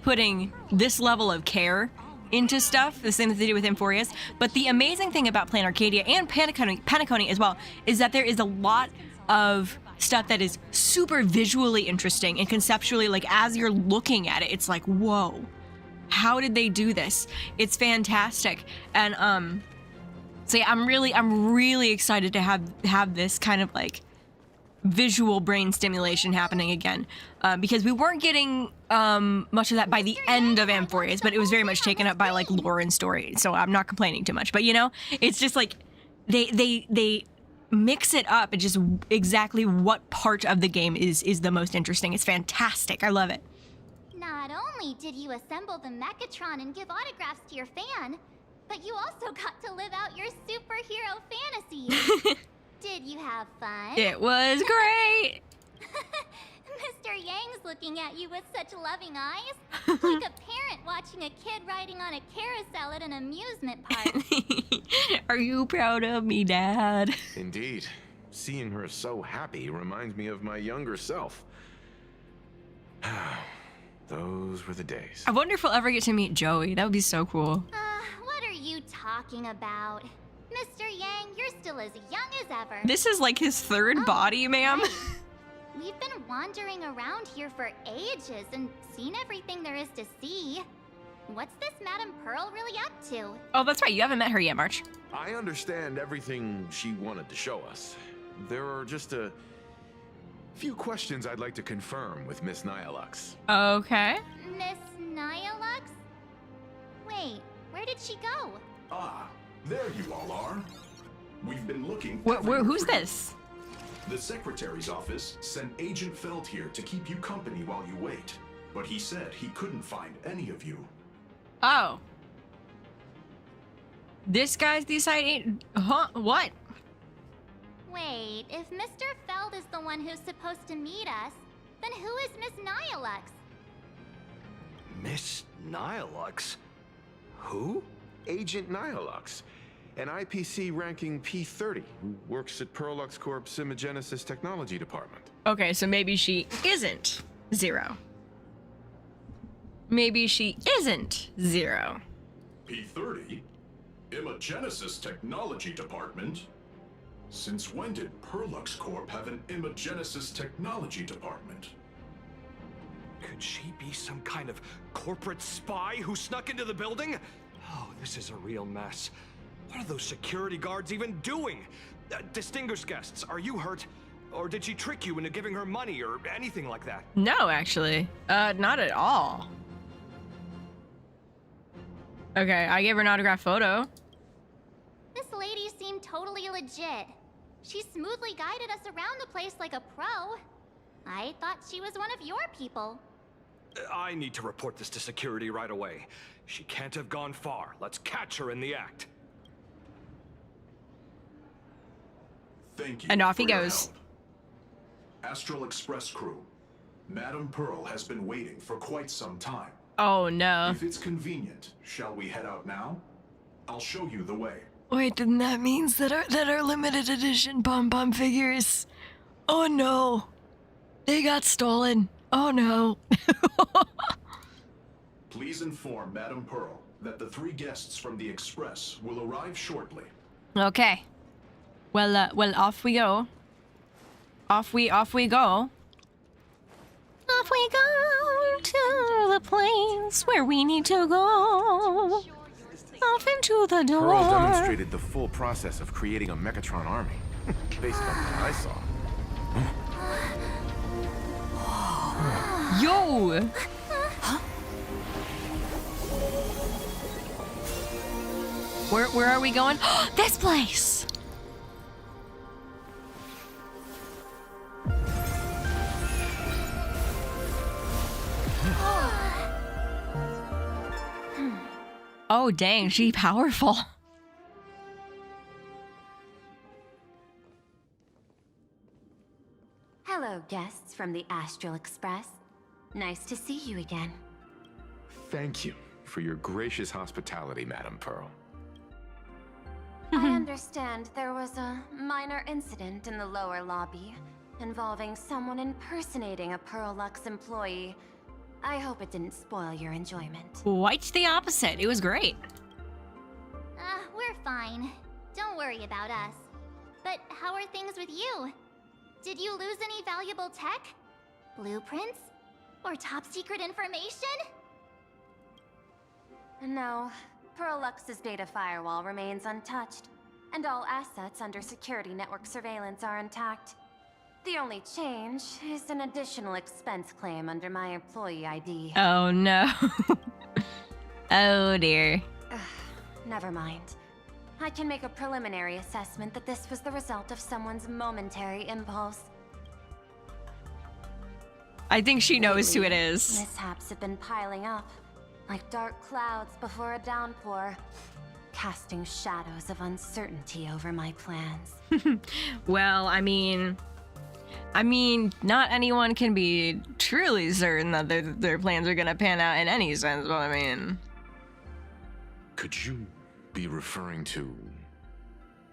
putting this level of care into stuff, the same as they do with Amphorius. But the amazing thing about Plain Arcadia and Panacone as well is that there is a lot of stuff that is super visually interesting and conceptually, like as you're looking at it, it's like, whoa, how did they do this? It's fantastic. And so yeah, I'm really excited to have this kind of like visual brain stimulation happening again, because we weren't getting much of that by the end of Amphorius, but it was very much taken up by like lore and story, so I'm not complaining too much. But you know, it's just like they mix it up and just exactly what part of the game is the most interesting. It's fantastic. I love it. Not only did you assemble the Megatron and give autographs to your fan, but you also got to live out your superhero fantasies. Did you have fun? It was great. Mr. Yang's looking at you with such loving eyes, like a parent watching a kid riding on a carousel at an amusement park. Are you proud of me, Dad? Indeed. Seeing her so happy reminds me of my younger self. Those were the days. I wonder if we'll ever get to meet Joey. That would be so cool. What are you talking about? Mr. Yang, you're still as young as ever. This is like his third body, ma'am. Right. We've been wandering around here for ages and seen everything there is to see. What's this Madame Pearl really up to? Oh, that's right. You haven't met her yet, March. I understand everything she wanted to show us. There are just a few questions I'd like to confirm with Miss Nyalux. Okay. Miss Nyalux? Wait, where did she go? Ah, there you all are. We've been looking. Who's this? The Secretary's office sent Agent Feld here to keep you company while you wait, but he said he couldn't find any of you. Oh. This guy's the side. Huh? What? Wait, if Mr. Feld is the one who's supposed to meet us, then who is Miss Nyalux? Miss Nyalux? Who? Agent Nyalux, an IPC ranking P30 who works at Perlux Corp's Imagenesis Technology Department. Okay, so maybe she isn't Zero. Maybe she isn't Zero. P30? Imagenesis Technology Department? Since when did Perlux Corp have an Imagenesis Technology Department? Could she be some kind of corporate spy who snuck into the building? Oh, this is a real mess. What are those security guards even doing? Distinguished guests, are you hurt? Or did she trick you into giving her money or anything like that? No, actually. Not at all. Okay, I gave her an autographed photo. This lady seemed totally legit. She smoothly guided us around the place like a pro. I thought she was one of your people. I need to report this to security right away. She can't have gone far. Let's catch her in the act. Thank you. And off he for your goes. help. Astral Express crew, Madame Pearl has been waiting for quite some time. Oh no. If it's convenient, shall we head out now? I'll show you the way. Wait, then that means that our limited edition Pom-Pom figures. Oh no. They got stolen. Oh no. Please inform Madame Pearl that the 3 guests from the Express will arrive shortly. Okay. Well, off we go. Off we go. Off we go to the place where we need to go. Off into the door. Pearl demonstrated the full process of creating a Megatron army, based on what I saw. Yo! Where are we going? This place! Oh dang, she powerful. Hello, guests from the Astral Express. Nice to see you again. Thank you for your gracious hospitality, Madame Pearl. I understand there was a minor incident in the lower lobby involving someone impersonating a Perlux employee. I hope it didn't spoil your enjoyment. Quite the opposite. It was great. We're fine. Don't worry about us. But how are things with you? Did you lose any valuable tech? Blueprints? Or top secret information? No, Perlux's data firewall remains untouched, and all assets under security network surveillance are intact. The only change is an additional expense claim under my employee ID. Oh no. Oh dear. Never mind. I can make a preliminary assessment that this was the result of someone's momentary impulse. I think she knows who it Lately, is. Mishaps have been piling up, like dark clouds before a downpour, casting shadows of uncertainty over my plans. Well, I mean, not anyone can be truly certain that their plans are gonna pan out in any sense, but I mean... Could you be referring to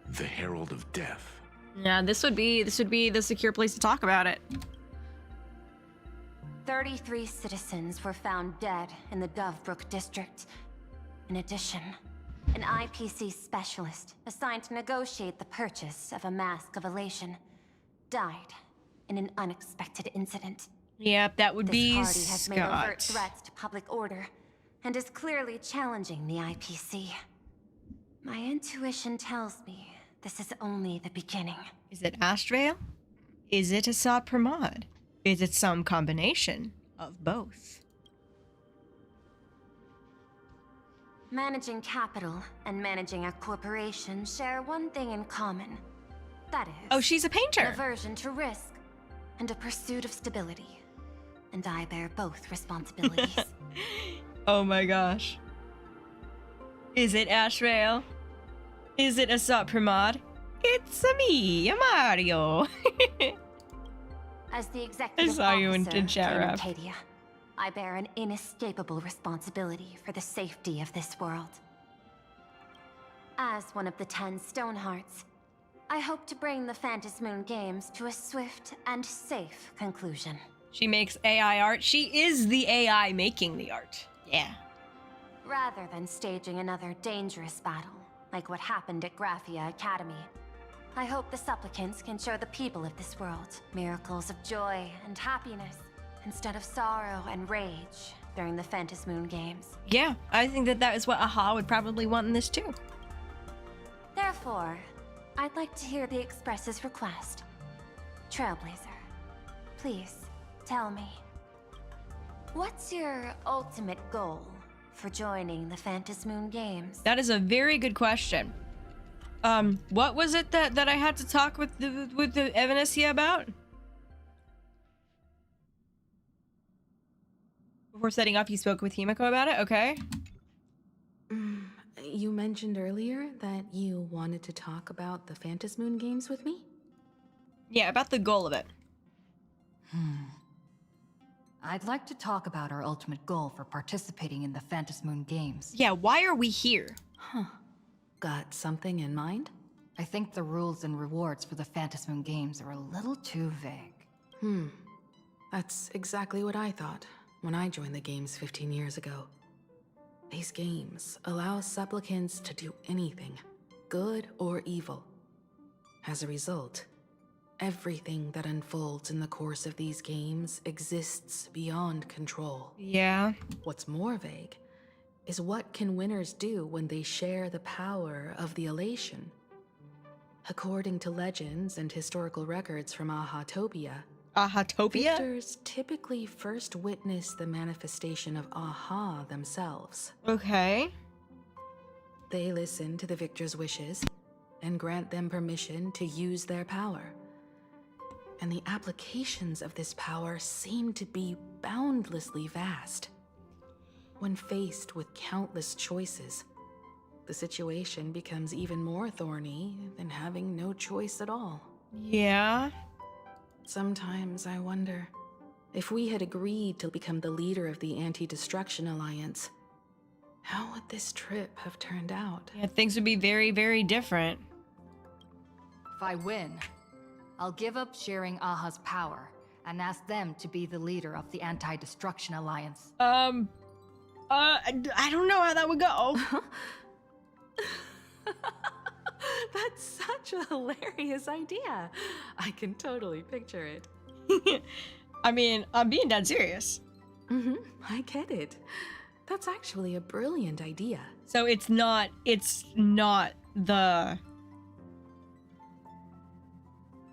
the Herald of Death? Yeah, this would be the secure place to talk about it. 33 citizens were found dead in the Dovebrook district. In addition, an IPC specialist assigned to negotiate the purchase of a mask of elation died in an unexpected incident. Yep, that would be This party has made overt Scott. threats to public order and is clearly challenging the IPC. My intuition tells me this is only the beginning. Is it Ashvale? Is it Assad Pramod? Is it some combination of both? Managing capital and managing a corporation share one thing in common. That is... Oh, she's a an painter. aversion to risk and a pursuit of stability. And I bear both responsibilities. Oh my gosh. Is it Ashvale? Is it Assad Pramod? It's me, Mario. As the executive saw you in officer chat to rap. Acadia, I bear an inescapable responsibility for the safety of this world. As one of the 10 Stonehearts, I hope to bring the Phantasmoon Games to a swift and safe conclusion. She makes AI art. She is the AI making the art. Yeah. Rather than staging another dangerous battle, like what happened at Graphia Academy, I hope the supplicants can show the people of this world miracles of joy and happiness instead of sorrow and rage during the Phantasmoon Games. Yeah, I think that is what AHA would probably want in this too. Therefore, I'd like to hear the Express's request. Trailblazer, please tell me, what's your ultimate goal for joining the Phantasmoon Games? That is a very good question. What was it that I had to talk with the Evanescia about? Before setting off, you spoke with Himeko about it? Okay. You mentioned earlier that you wanted to talk about the Phantasmoon Games with me? Yeah, about the goal of it. I'd like to talk about our ultimate goal for participating in the Phantasmoon Games. Yeah, why are we here? Huh. Got something in mind? I think the rules and rewards for the Phantasmoon Games are a little too vague. That's exactly what I thought when I joined the games 15 years ago. These games allow supplicants to do anything, good or evil. As a result, everything that unfolds in the course of these games exists beyond control. Yeah. What's more vague is what can winners do when they share the power of the elation. According to legends and historical records from Ahatopia, victors typically first witness the manifestation of Aha themselves. Okay. They listen to the victor's wishes and grant them permission to use their power. And the applications of this power seem to be boundlessly vast. When faced with countless choices, the situation becomes even more thorny than having no choice at all. Yeah. Sometimes I wonder if we had agreed to become the leader of the Anti-Destruction Alliance, how would this trip have turned out? Yeah, things would be very, very different. If I win, I'll give up sharing Aha's power and ask them to be the leader of the Anti-Destruction Alliance. I don't know how that would go. That's such a hilarious idea. I can totally picture it. I mean, I'm being dead serious. I get it. That's actually a brilliant idea. So it's not the...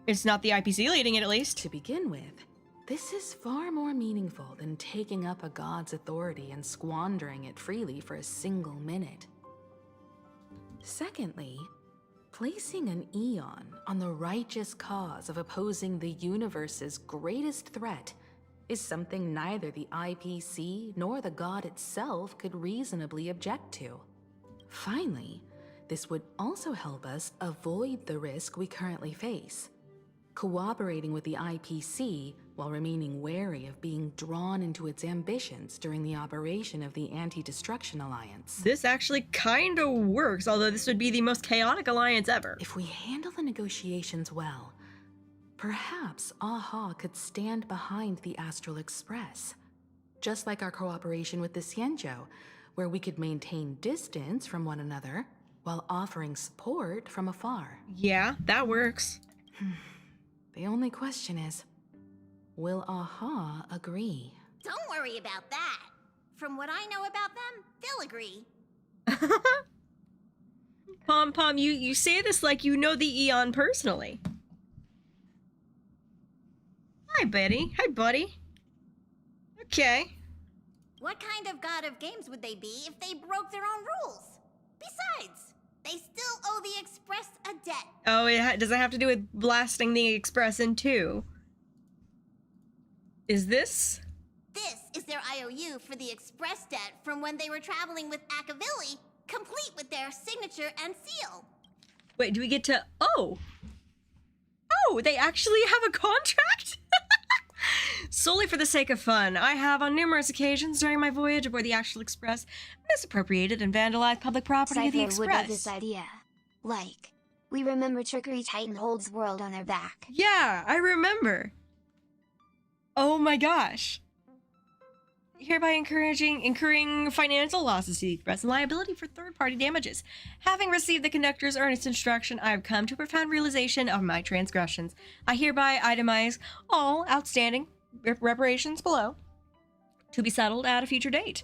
It's not the IPC leading it, at least. To begin with, this is far more meaningful than taking up a god's authority and squandering it freely for a single minute. Secondly, placing an Eon on the righteous cause of opposing the universe's greatest threat is something neither the IPC nor the god itself could reasonably object to. Finally, this would also help us avoid the risk we currently face. Cooperating with the IPC while remaining wary of being drawn into its ambitions during the operation of the Anti-Destruction Alliance. This actually kind of works, although this would be the most chaotic alliance ever. If we handle the negotiations well, perhaps AHA could stand behind the Astral Express. Just like our cooperation with the Xianzhou, where we could maintain distance from one another while offering support from afar. Yeah, that works. The only question is, will AHA agree? Don't worry about that. From what I know about them, they'll agree. Pom-Pom, you say this like you know the Eon personally. Hi, Betty. Hi, buddy. Okay. What kind of god of games would they be if they broke their own rules? Besides, they still owe the Express a debt. Oh, does it have to do with blasting the Express in two? Is this? This is their IOU for the Express debt from when they were traveling with Ashvale, complete with their signature and seal. Wait, do we get to... Oh! Oh, they actually have a contract? Solely for the sake of fun, I have on numerous occasions during my voyage aboard the Astral Express misappropriated and vandalized public property of the Cypher would love Express. this idea. Like, we remember Trickery Titan holds world on their back. Yeah, I remember. Oh my gosh. Hereby incurring financial losses to the Express and liability for third-party damages. Having received the conductor's earnest instruction, I have come to a profound realization of my transgressions. I hereby itemize all outstanding reparations below to be settled at a future date.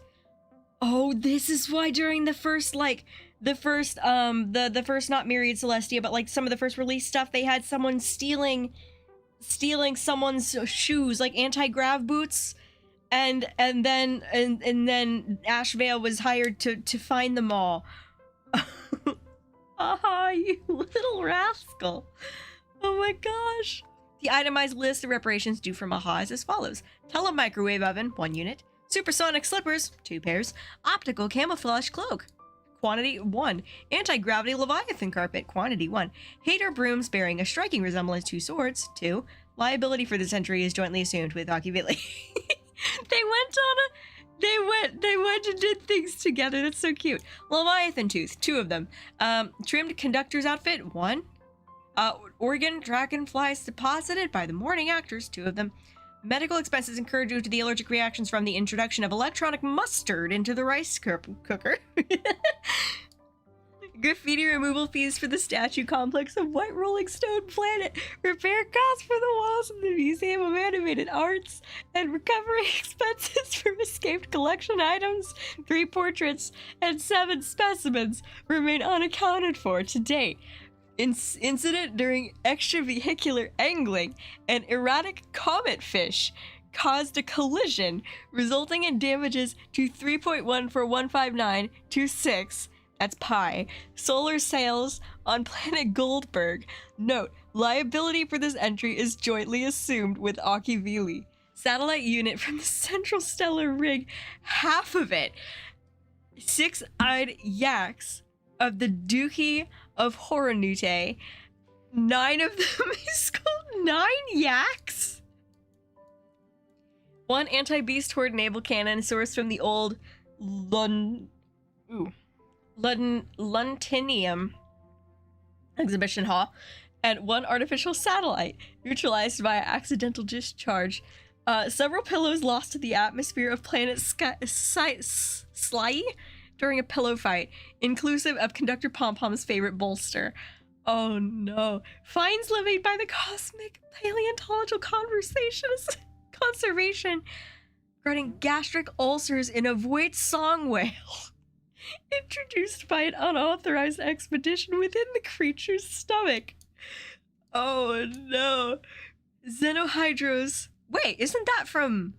Oh, this is why during the first, the first not Myriad Celestia, but like some of the first release stuff, they had someone stealing someone's shoes, like anti-grav boots. And then Ashvale was hired to find them all. Ah, you little rascal. Oh my gosh. The itemized list of reparations due from AHA is as follows. Telemicrowave oven, 1 unit. Supersonic slippers, 2 pairs. Optical camouflage cloak, quantity 1. Anti-gravity Leviathan carpet, quantity 1. Hater brooms bearing a striking resemblance to swords, 2. Liability for this entry is jointly assumed with Ashvale. They went and did things together. That's so cute. Leviathan tooth, 2 of them. Trimmed conductor's outfit, 1. Organ dragonflies deposited by the morning actors, 2 of them. Medical expenses incurred due to the allergic reactions from the introduction of electronic mustard into the rice cooker. Graffiti removal fees for the statue complex of White Rolling Stone Planet. Repair costs for the walls of the Museum of Animated Arts. And recovery expenses from escaped collection items, 3 portraits, and 7 specimens remain unaccounted for to date. Incident during extravehicular angling, an erratic comet fish caused a collision, resulting in damages to 3.1415926. That's pi. Solar sails on planet Goldberg. Note, liability for this entry is jointly assumed with Ashvale. Satellite unit from the Central Stellar Rig, half of it. 6-eyed yaks of the Duchy of Horonute. 9 of them is called 9 yaks? 1 anti-beast horde naval cannon sourced from the old Luntinium exhibition hall, and 1 artificial satellite neutralized via accidental discharge. Several pillows lost to the atmosphere of planet Sly during a pillow fight, inclusive of conductor Pom-Pom's favorite bolster. Oh no. Fines levied by the Cosmic Paleontological Conservation regarding gastric ulcers in a void song whale. Introduced by an unauthorized expedition within the creature's stomach. Oh no. Xenohydros. Wait, isn't that from...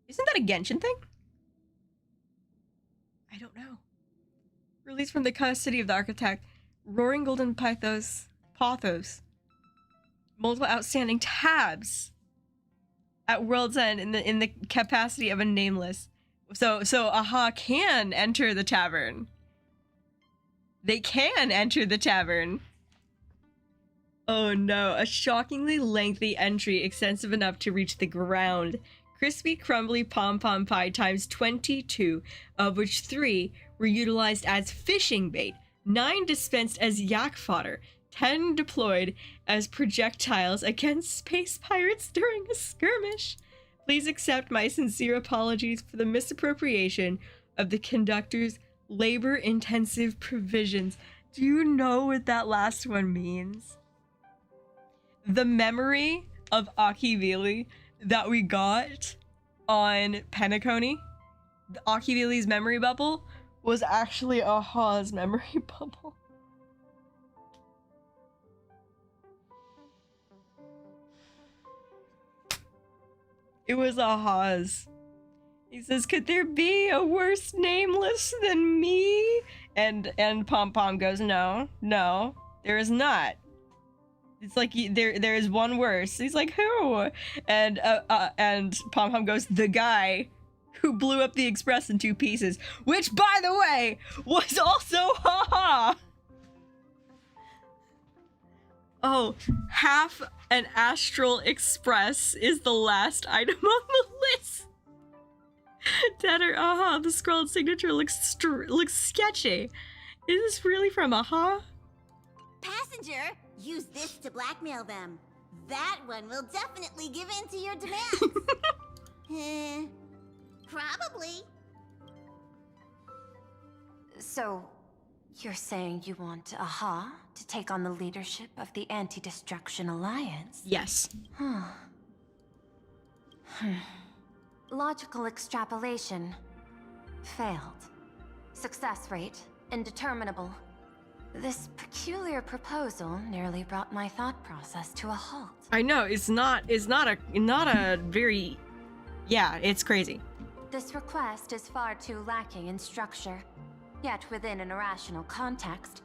Isn't that a Genshin thing? I don't know. Released from the custody of the architect. Roaring Golden Pothos. Multiple outstanding tabs at World's End in the capacity of a nameless. So Aha can enter the tavern. They can enter the tavern. Oh no, a shockingly lengthy entry extensive enough to reach the ground. Crispy, crumbly pom-pom pie times 22, of which 3 were utilized as fishing bait, 9 dispensed as yak fodder, 10 deployed as projectiles against space pirates during a skirmish. Please accept my sincere apologies for the misappropriation of the conductor's labor-intensive provisions. Do you know what that last one means? The memory of Akivili that we got on Penacony, Akivili's memory bubble, was actually Aha's memory bubble. It was Aha's. He says, could there be a worse nameless than me? And Pom-Pom goes, no, there is not. It's like, there is one worse. He's like, who? And Pom-Pom goes, the guy who blew up the Express in 2 pieces, which, by the way, was also Haha. Oh, half an Astral Express is the last item on the list. Tanner, Aha, the scrawled signature looks sketchy. Is this really from Aha? Passenger, use this to blackmail them. That one will definitely give in to your demands. Probably. So, you're saying you want Aha to take on the leadership of the Anti-Destruction Alliance? Yes. Logical extrapolation. Failed. Success rate indeterminable. This peculiar proposal nearly brought my thought process to a halt. I know, it's not a very... Yeah, it's crazy. This request is far too lacking in structure. Yet within an irrational context,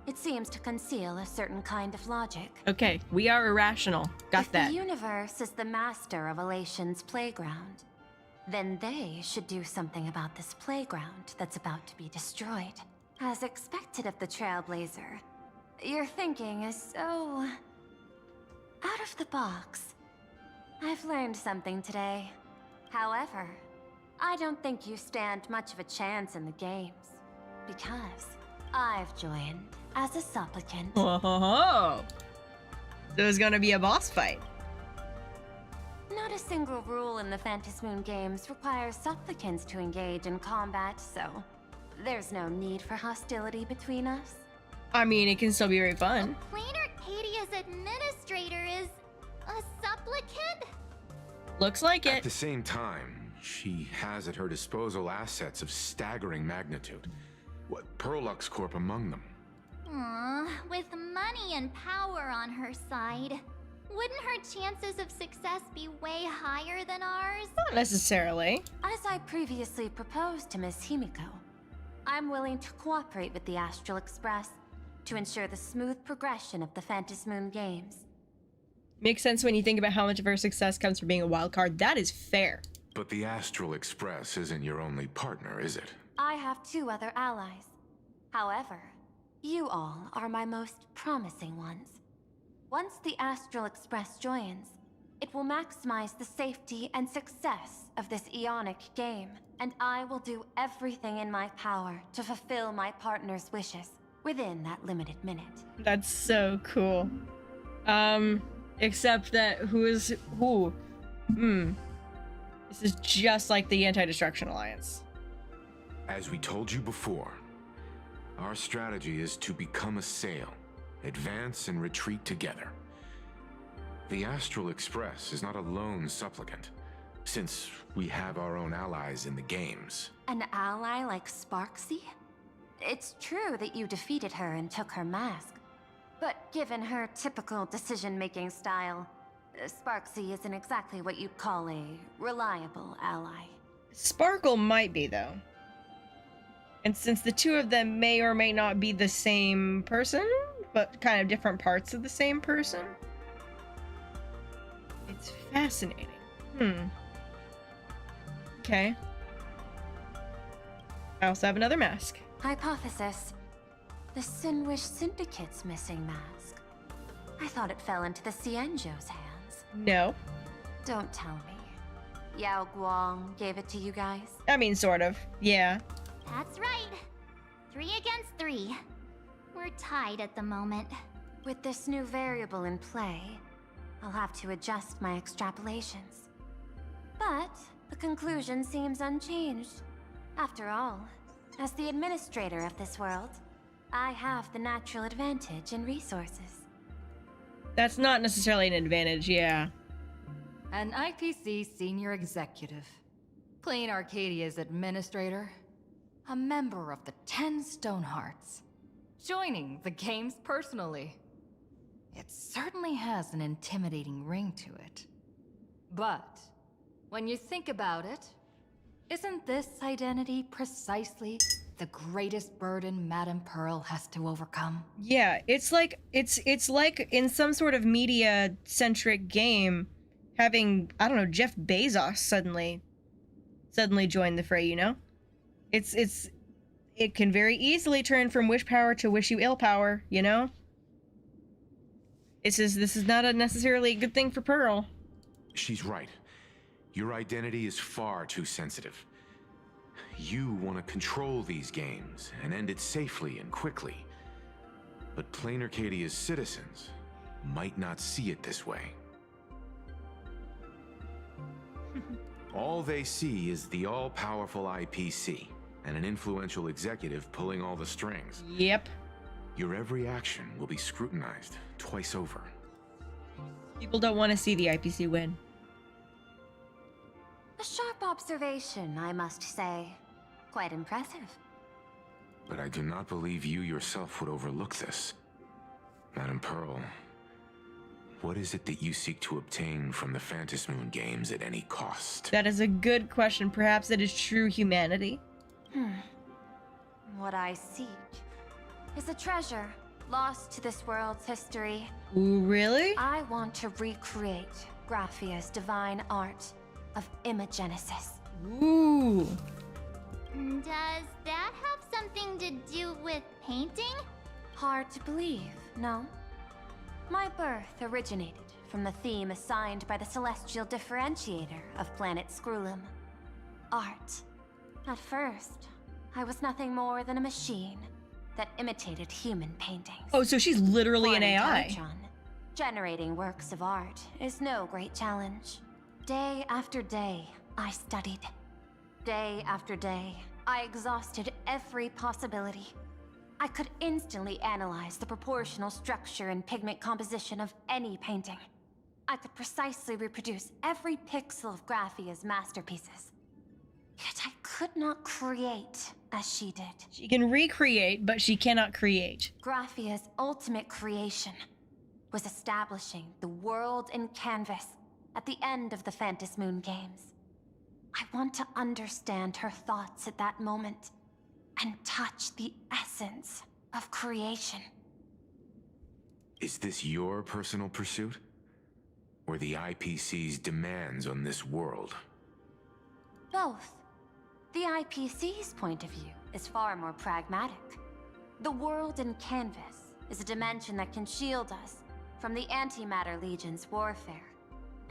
it seems to conceal a certain kind of logic. Okay, we are irrational. Got that. If the universe is the master of Elation's playground, then they should do something about this playground that's about to be destroyed. As expected of the Trailblazer, your thinking is so... out of the box. I've learned something today. However, I don't think you stand much of a chance in the games. Because I've joined as a supplicant. Oh, there's gonna be a boss fight. Not a single rule in the Phantasmoon games requires supplicants to engage in combat, so there's no need for hostility between us. I mean, it can still be very fun. Plain Arcadia's administrator is a supplicant? Looks like it. At the same time, she has at her disposal assets of staggering magnitude. What, Perlux Corp among them? Aww, with money and power on her side, wouldn't her chances of success be way higher than ours? Not necessarily. As I previously proposed to Miss Himeko, I'm willing to cooperate with the Astral Express to ensure the smooth progression of the Phantasmoon games. Makes sense when you think about how much of her success comes from being a wild card. That is fair. But the Astral Express isn't your only partner, is it? I have 2 other allies. However, you all are my most promising ones. Once the Astral Express joins, it will maximize the safety and success of this Ionic game, and I will do everything in my power to fulfill my partner's wishes within that limited minute. That's so cool. Except that who is who? This is just like the Anti-Destruction Alliance. As we told you before, our strategy is to become a sail, advance and retreat together. The Astral Express is not a lone supplicant, since we have our own allies in the games. An ally like Sparksy? It's true that you defeated her and took her mask, But given her typical decision-making style, Sparksy isn't exactly what you'd call a reliable ally. Sparkle might be, though. And since the two of them may or may not be the same person, but kind of different parts of the same person, it's fascinating. Okay. I also have another mask. Hypothesis. The Sinwish Syndicate's missing mask. I thought it fell into the Cienjo's hands. No. Don't tell me. Yao Guang gave it to you guys? I mean, sort of. Yeah. That's right. 3 against 3. We're tied at the moment. With this new variable in play, I'll have to adjust my extrapolations. But the conclusion seems unchanged. After all, as the administrator of this world, I have the natural advantage in resources. That's not necessarily an advantage, yeah. An IPC senior executive. Clean Arcadia's administrator. A member of the 10 Stonehearts. Joining the games personally. It certainly has an intimidating ring to it. But, when you think about it, isn't this identity precisely the greatest burden Madame Pearl has to overcome? Yeah, it's like in some sort of media-centric game, having, I don't know, Jeff Bezos suddenly join the fray, you know? It can very easily turn from wish power to wish you ill power, you know? This is not a necessarily a good thing for Pearl. She's right. Your identity is far too sensitive. You want to control these games and end it safely and quickly. But Plain Arcadia's citizens might not see it this way. All they see is the all-powerful IPC and an influential executive pulling all the strings. Yep. Your every action will be scrutinized twice over. People don't want to see the IPC win. A sharp observation, I must say. Quite impressive. But I do not believe you yourself would overlook this. Madame Pearl, what is it that you seek to obtain from the Phantasm Moon games at any cost? That is a good question. Perhaps it is true humanity. What I seek is a treasure lost to this world's history. Ooh, really? I want to recreate Graphia's divine art of imagenesis. Ooh. Does that have something to do with painting? Hard to believe, no? My birth originated from the theme assigned by the celestial differentiator of planet Scrulum. Art. At first, I was nothing more than a machine that imitated human paintings. Oh, so she's literally For an AI. Megatron, generating works of art is no great challenge. Day after day, I studied. Day after day, I exhausted every possibility. I could instantly analyze the proportional structure and pigment composition of any painting. I could precisely reproduce every pixel of Graphia's masterpieces. Yet I could not create as she did. She can recreate, but she cannot create. Graphia's ultimate creation was establishing the world in canvas at the end of the Phantasm Moon games. I want to understand her thoughts at that moment and touch the essence of creation. Is this your personal pursuit? Or the IPC's demands on this world? Both. The IPC's point of view is far more pragmatic. The world in canvas is a dimension that can shield us from the Antimatter Legion's warfare.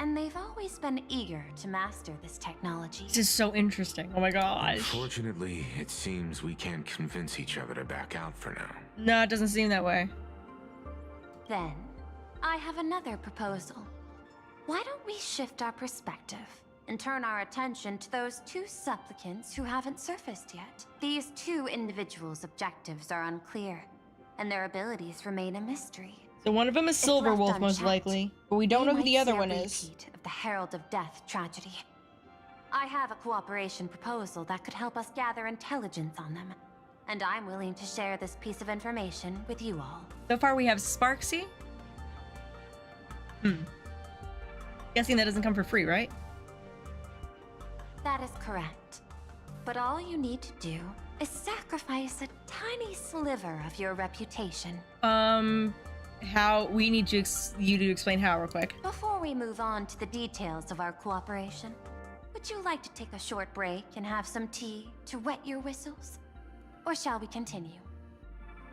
And they've always been eager to master this technology. This is so interesting. Oh my gosh. Unfortunately, it seems we can't convince each other to back out for now. No, it doesn't seem that way. Then, I have another proposal. Why don't we shift our perspective and turn our attention to those 2 supplicants who haven't surfaced yet? These 2 individuals' objectives are unclear, and their abilities remain a mystery. So one of them is Silverwolf, most likely, but we don't know who the other one is. Of the Herald of Death tragedy. I have a cooperation proposal that could help us gather intelligence on them. and I'm willing to share this piece of information with you all. So far we have Sparksy. Guessing that doesn't come for free, right? That is correct. But all you need to do is sacrifice a tiny sliver of your reputation. How we need to you to explain how real quick. Before we move on to the details of our cooperation, would you like to take a short break and have some tea to wet your whistles? Or shall we continue?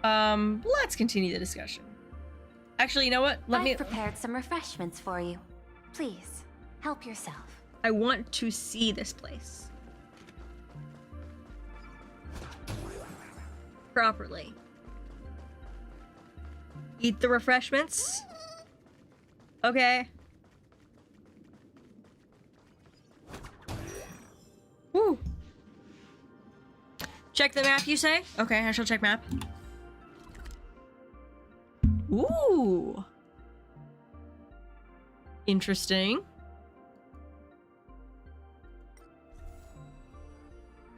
Let's continue the discussion. Actually, you know what? I've prepared some refreshments for you. Please, help yourself. I want to see this place properly. Eat the refreshments. Okay. Woo. Check the map, you say? Okay, I shall check map. Ooh. Interesting.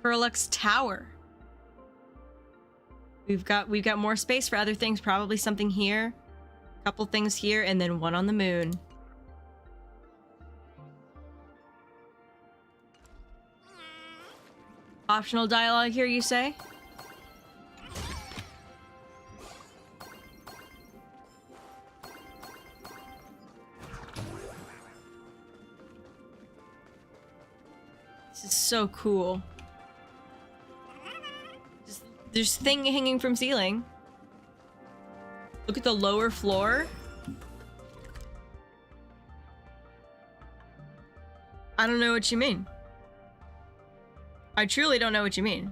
Perlux Tower. We've got more space for other things, probably something here. A couple things here, and then one on the moon. Optional dialogue here, you say? This is so cool. There's thing hanging from ceiling. Look at the lower floor. I don't know what you mean. I truly don't know what you mean.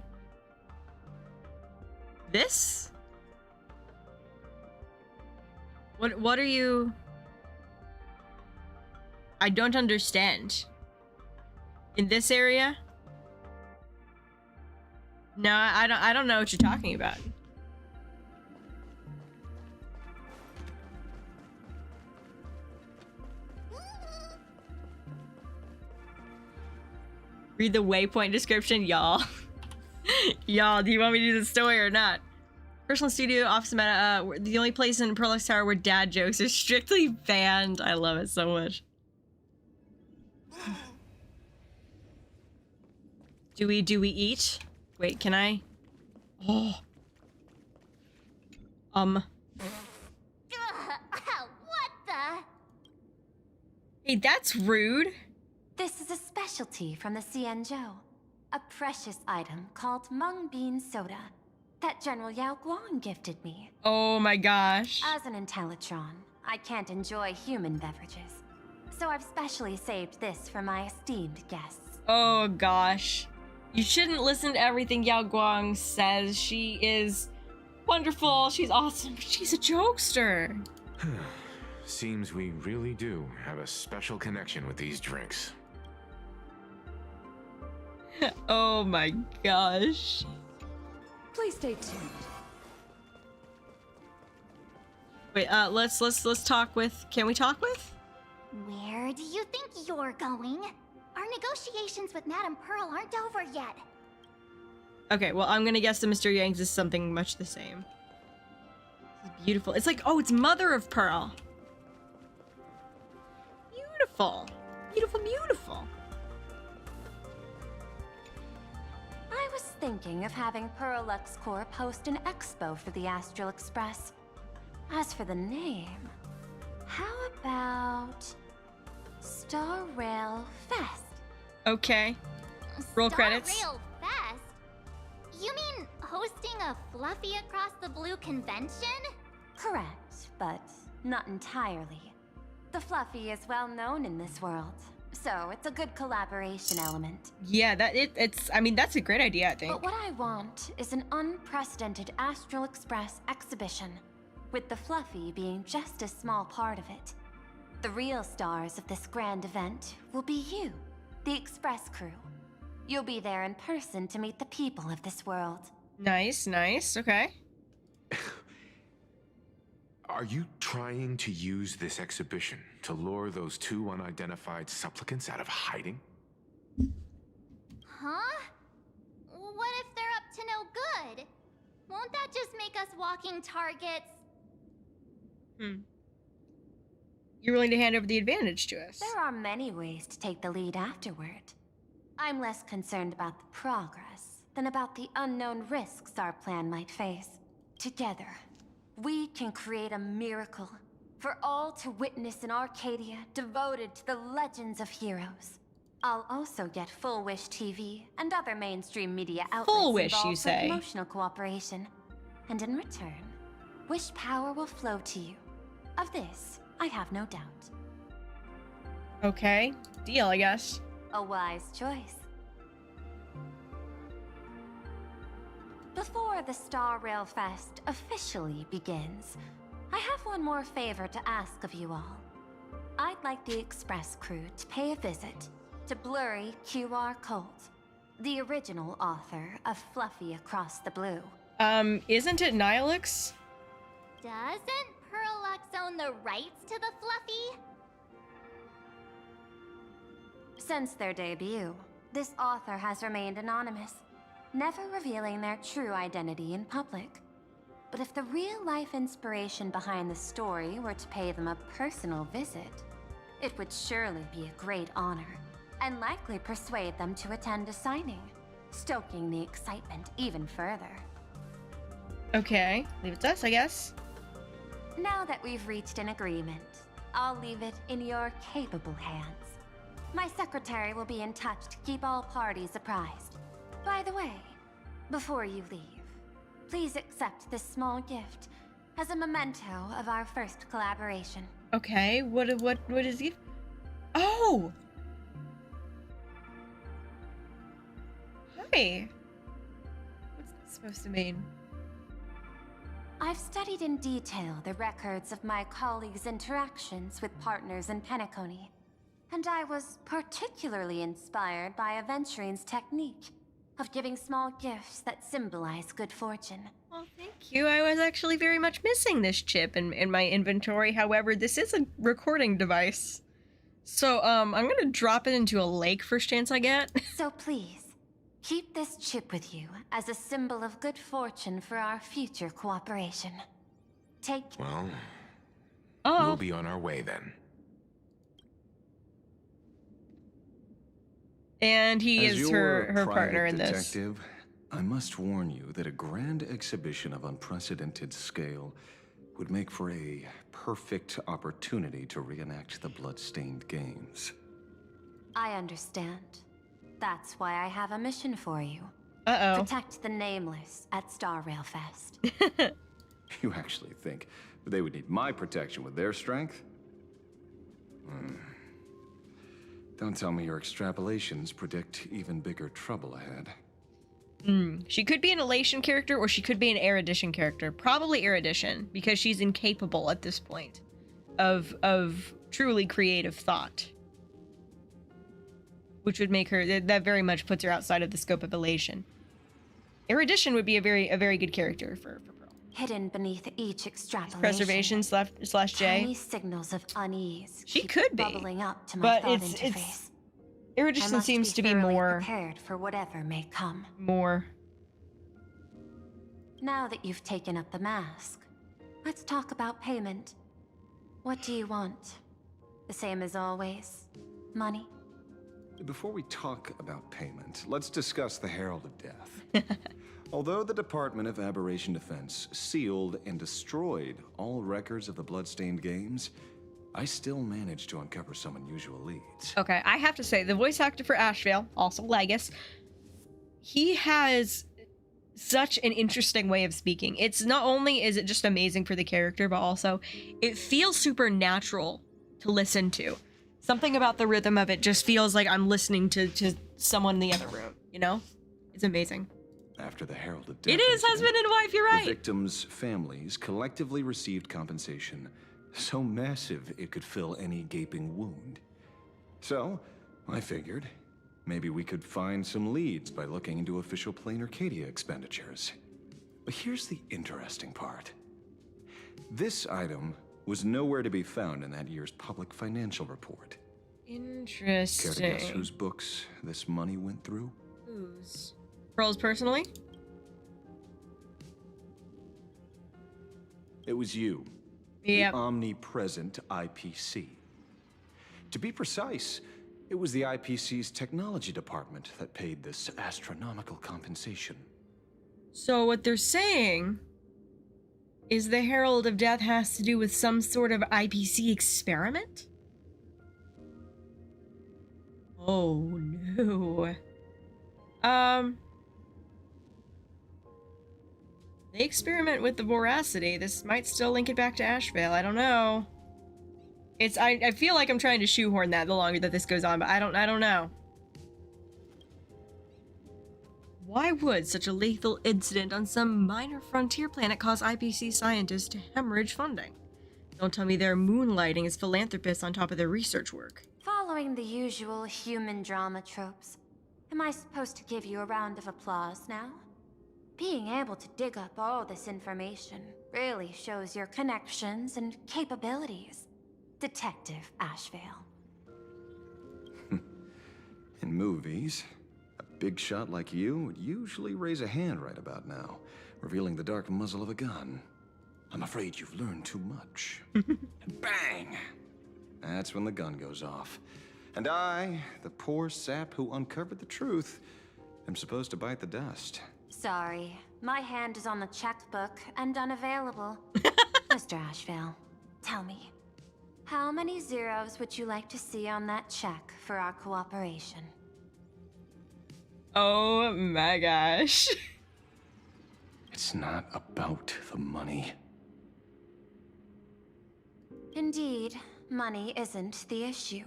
This? What are you? I don't understand. In this area? No, I don't know what you're talking about. Read the waypoint description, y'all. Y'all, do you want me to do the story or not? Personal studio, office meta, the only place in Perlux Tower where dad jokes are strictly banned. I love it so much. Do we eat? Wait, can I? Oh. What the? Hey, that's rude. This is a specialty from the Xianzhou. A precious item called mung bean soda that General Yao Guang gifted me. Oh my gosh. As an Intellitron, I can't enjoy human beverages. So I've specially saved this for my esteemed guests. Oh gosh. You shouldn't listen to everything Yao Guang says. She is wonderful. She's awesome. But she's a jokester. Seems we really do have a special connection with these drinks. Oh my gosh. Please stay tuned. Wait, let's talk with. Can we talk with? Where do you think you're going? Our negotiations with Madame Pearl aren't over yet. Okay, well, I'm gonna guess the Mr. Yang's is something much the same. It's beautiful. It's like, oh, it's Mother of Pearl. Beautiful. Beautiful, beautiful. I was thinking of having Perlux Corp host an expo for the Astral Express. As for the name, how about Star Rail Fest? Okay. Roll credits. Star Rail Fest? You mean hosting a Fluffy Across the Blue convention? Correct, but not entirely. The Fluffy is well known in this world, so it's a good collaboration element. Yeah, I mean, that's a great idea, I think. But what I want is an unprecedented Astral Express exhibition, with the Fluffy being just a small part of it. The real stars of this grand event will be you, the Express crew. You'll be there in person to meet the people of this world. Nice, nice, okay. Are you trying to use this exhibition to lure those two unidentified supplicants out of hiding? Huh? What if they're up to no good? Won't that just make us walking targets? You're willing to hand over the advantage to us. There are many ways to take the lead afterward. I'm less concerned about the progress than about the unknown risks our plan might face. Together, we can create a miracle for all to witness in Arcadia devoted to the legends of heroes. I'll also get Full Wish TV and other mainstream media outlets Full Wish, involved you with say? promotional cooperation. And in return, Wish power will flow to you. Of this, I have no doubt. Okay, deal, I guess. A wise choice. Before the Star Rail Fest officially begins, I have one more favor to ask of you all. I'd like the Express crew to pay a visit to Blurry QR Colt, the original author of Fluffy Across the Blue. Isn't it Nihilix? Doesn't Pearlux own the rights to the Fluffy? Since their debut, this author has remained anonymous, never revealing their true identity in public. But if the real-life inspiration behind the story were to pay them a personal visit, it would surely be a great honor, and likely persuade them to attend a signing, stoking the excitement even further. Okay, leave it to us, I guess. Now that we've reached an agreement, I'll leave it in your capable hands. My secretary will be in touch to keep all parties apprised. By the way, before you leave, please accept this small gift as a memento of our first collaboration. Okay, what is he? Oh! Hi! What's that supposed to mean? I've studied in detail the records of my colleagues' interactions with partners in Penacony, and I was particularly inspired by Aventurine's technique of giving small gifts that symbolize good fortune. Well, thank you. I was actually very much missing this chip in my inventory. However, this is a recording device. So, I'm gonna drop it into a lake first chance I get. So please, keep this chip with you as a symbol of good fortune for our future cooperation. Take... Well, oh. We'll be on our way then. And he As is your her partner in private this. detective, I must warn you that a grand exhibition of unprecedented scale would make for a perfect opportunity to reenact the blood-stained games. I understand. That's why I have a mission for you. Uh-oh. Protect the Nameless at Star Rail Fest. You actually think they would need my protection with their strength? Don't tell me your extrapolations predict even bigger trouble ahead. She could be an Elation character or she could be an Erudition character. Probably Erudition, because she's incapable at this point of truly creative thought. Which would make her, that very much puts her outside of the scope of Elation. Erudition would be a very good character for Pearl. Hidden beneath each extrapolation. Preservation slash J. Tiny signals of unease. She keep could be, bubbling up to my but thought it's interface. Erudition seems to be more prepared for whatever may come. More. Now that you've taken up the mask, let's talk about payment. What do you want? The same as always? Money? Before we talk about payment, let's discuss the Herald of Death. Although the Department of Aberration Defense sealed and destroyed all records of the Bloodstained Games, I still managed to uncover some unusual leads. Okay, I have to say, the voice actor for Ashvale, also Legus, he has such an interesting way of speaking. It's not only is it just amazing for the character, but also it feels supernatural to listen to. Something about the rhythm of it just feels like I'm listening to someone in the other room, you know? It's amazing. After the Herald of Death It is husband and wife, you're right. The victims' families collectively received compensation so massive it could fill any gaping wound. So, I figured, maybe we could find some leads by looking into official Plain Arcadia expenditures. But here's the interesting part. This item was nowhere to be found in that year's public financial report. Interesting. Care to guess whose books this money went through? Whose? Pearl's personally? It was you. Yep. The omnipresent IPC. To be precise, it was the IPC's technology department that paid this astronomical compensation. So what they're saying is the Herald of Death has to do with some sort of IPC experiment? Oh no. They experiment with the voracity. This might still link it back to Ashvale. I don't know. I feel like I'm trying to shoehorn that the longer that this goes on, but I don't know. Why would such a lethal incident on some minor frontier planet cause IPC scientists to hemorrhage funding? Don't tell me they're moonlighting as philanthropists on top of their research work. Following the usual human drama tropes, am I supposed to give you a round of applause now? Being able to dig up all this information really shows your connections and capabilities, Detective Ashvale. In movies, a big shot like you would usually raise a hand right about now, revealing the dark muzzle of a gun. I'm afraid you've learned too much. And bang! That's when the gun goes off. And I, the poor sap who uncovered the truth, am supposed to bite the dust. Sorry, my hand is on the checkbook and unavailable. Mr. Ashvale, tell me, how many zeros would you like to see on that check for our cooperation? Oh my gosh. It's not about the money. Indeed, money isn't the issue.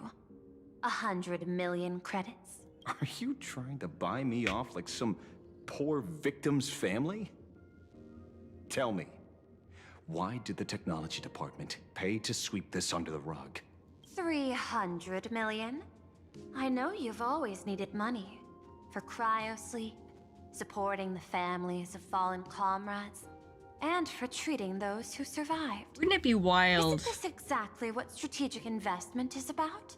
100 million credits. Are you trying to buy me off like some poor victim's family? Tell me, why did the technology department pay to sweep this under the rug? 300 million? I know you've always needed money. For cryosleep, supporting the families of fallen comrades, and for treating those who survived. Wouldn't it be wild? Isn't this exactly what strategic investment is about?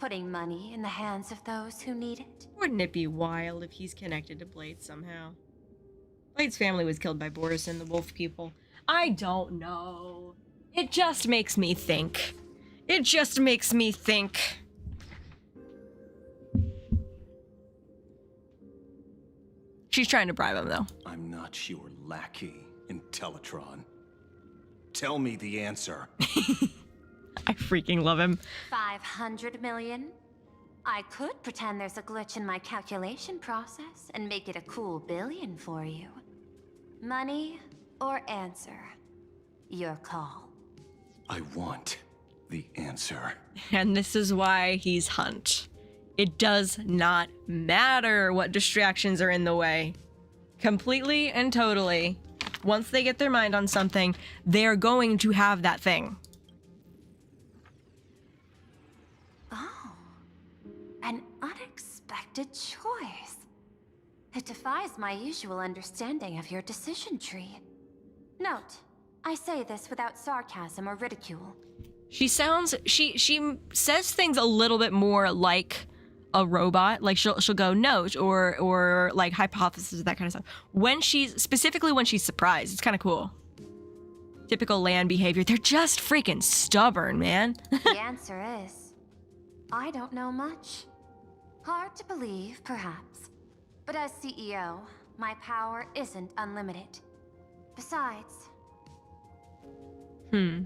Putting money in the hands of those who need it? Wouldn't it be wild if he's connected to Blade somehow? Blade's family was killed by Boris and the Wolf people. I don't know. It just makes me think. It just makes me think. She's trying to bribe him, though. I'm not your lackey, Intellitron. Tell me the answer. I freaking love him. 500 million? I could pretend there's a glitch in my calculation process and make it a cool billion for you. Money or answer? Your call. I want the answer. And this is why he's Hunt. It does not matter what distractions are in the way. Completely and totally. Once they get their mind on something, they're going to have that thing. Oh, an unexpected choice. It defies my usual understanding of your decision tree. Note, I say this without sarcasm or ridicule. She says things a little bit more like a robot. Like she'll go note or like hypothesis, that kind of stuff. When she's surprised, it's kind of cool. Typical land behavior. They're just freaking stubborn, man. The answer is, I don't know much. Hard to believe, perhaps. But as CEO, my power isn't unlimited. Besides, the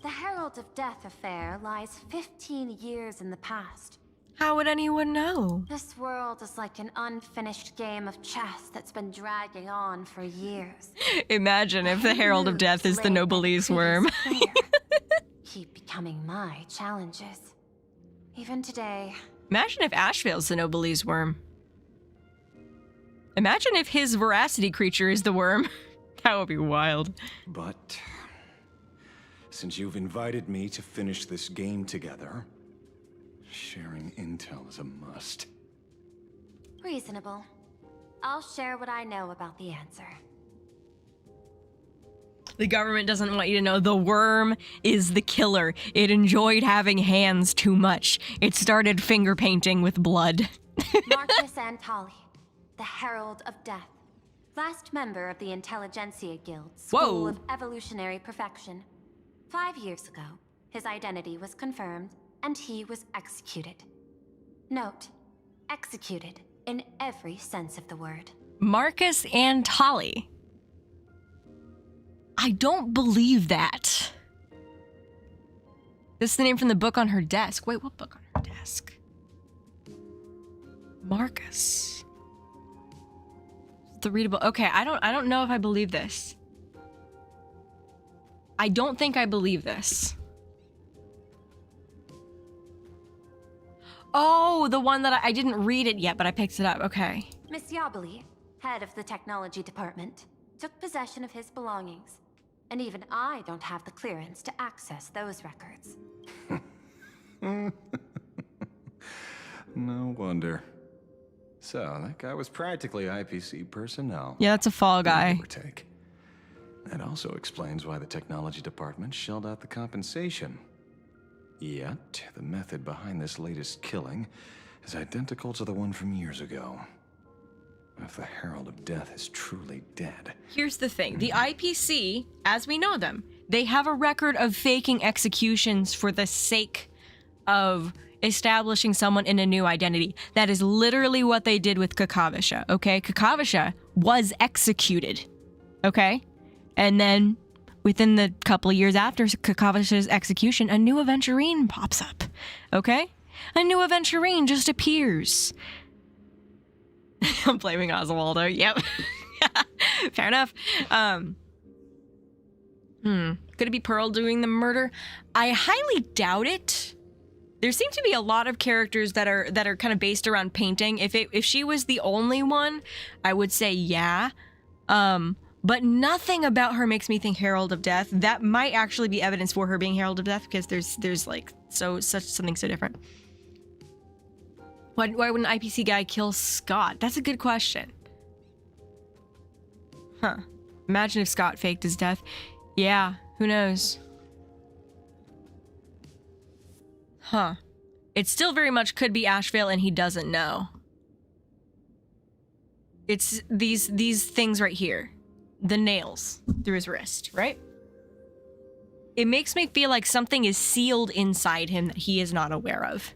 Herald of Death affair lies 15 years in the past. How would anyone know? This world is like an unfinished game of chess that's been dragging on for years. Imagine if the Herald of Death is the Noblesse worm. Keep becoming my challenges. Even today. Imagine if Ashvale's the Noblesse worm. Imagine if his veracity creature is the worm. That would be wild. But since you've invited me to finish this game together, sharing intel is a must. Reasonable. I'll share what I know about the answer. The government doesn't want you to know the worm is the killer. It enjoyed having hands too much. It started finger painting with blood. Marcus Antali, the Herald of Death. last member of the Intelligentsia Guild School Whoa. of Evolutionary Perfection. 5 years ago, his identity was confirmed, and he was executed. Note, executed in every sense of the word. Marcus and Holly. I don't believe that. This is the name from the book on her desk. Wait, what book on her desk? Marcus. The readable. Okay, I don't know if I believe this. I don't think I believe this. Oh, the one that I didn't read it yet, but I picked it up. Okay. Miss Yabali, head of the technology department, took possession of his belongings. And even I don't have the clearance to access those records. No wonder. So, that guy was practically IPC personnel. Yeah, that's a fall guy. Give or take. That also explains why the technology department shelled out the compensation. Yet, the method behind this latest killing is identical to the one from years ago. If the Herald of Death is truly dead. Here's the thing. The IPC, as we know them, they have a record of faking executions for the sake of establishing someone in a new identity. That is literally what they did with Kakavasha, okay? Kakavasha was executed, okay? And then within the couple of years after Kakavasha's execution, a new Aventurine pops up, okay? A new Aventurine just appears. I'm blaming Oswaldo. Yep. Fair enough. Could it be Pearl doing the murder? I highly doubt it. There seem to be a lot of characters that are kind of based around painting. If she was the only one, I would say yeah. But nothing about her makes me think Herald of Death. That might actually be evidence for her being Herald of Death because there's like such something so different. Why would an IPC guy kill Scott? That's a good question. Huh. Imagine if Scott faked his death. Yeah, who knows? Huh. It still very much could be Ashvale and he doesn't know. It's these things right here. The nails through his wrist, right? It makes me feel like something is sealed inside him that he is not aware of.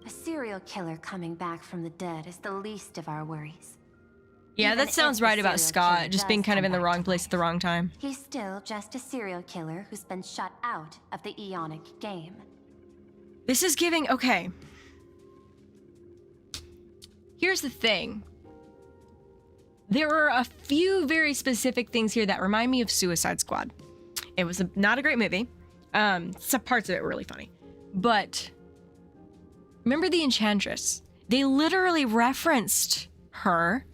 A serial killer coming back from the dead is the least of our worries. Yeah, Even that sounds if the right about serial Scott, killer just being does kind of come in the back wrong to place life, at the wrong time. He's still just a serial killer who's been shut out of the Ionic game. This is giving... Okay. Here's the thing. There are a few very specific things here that remind me of Suicide Squad. It was not a great movie. Some parts of it were really funny. But... remember the Enchantress? They literally referenced her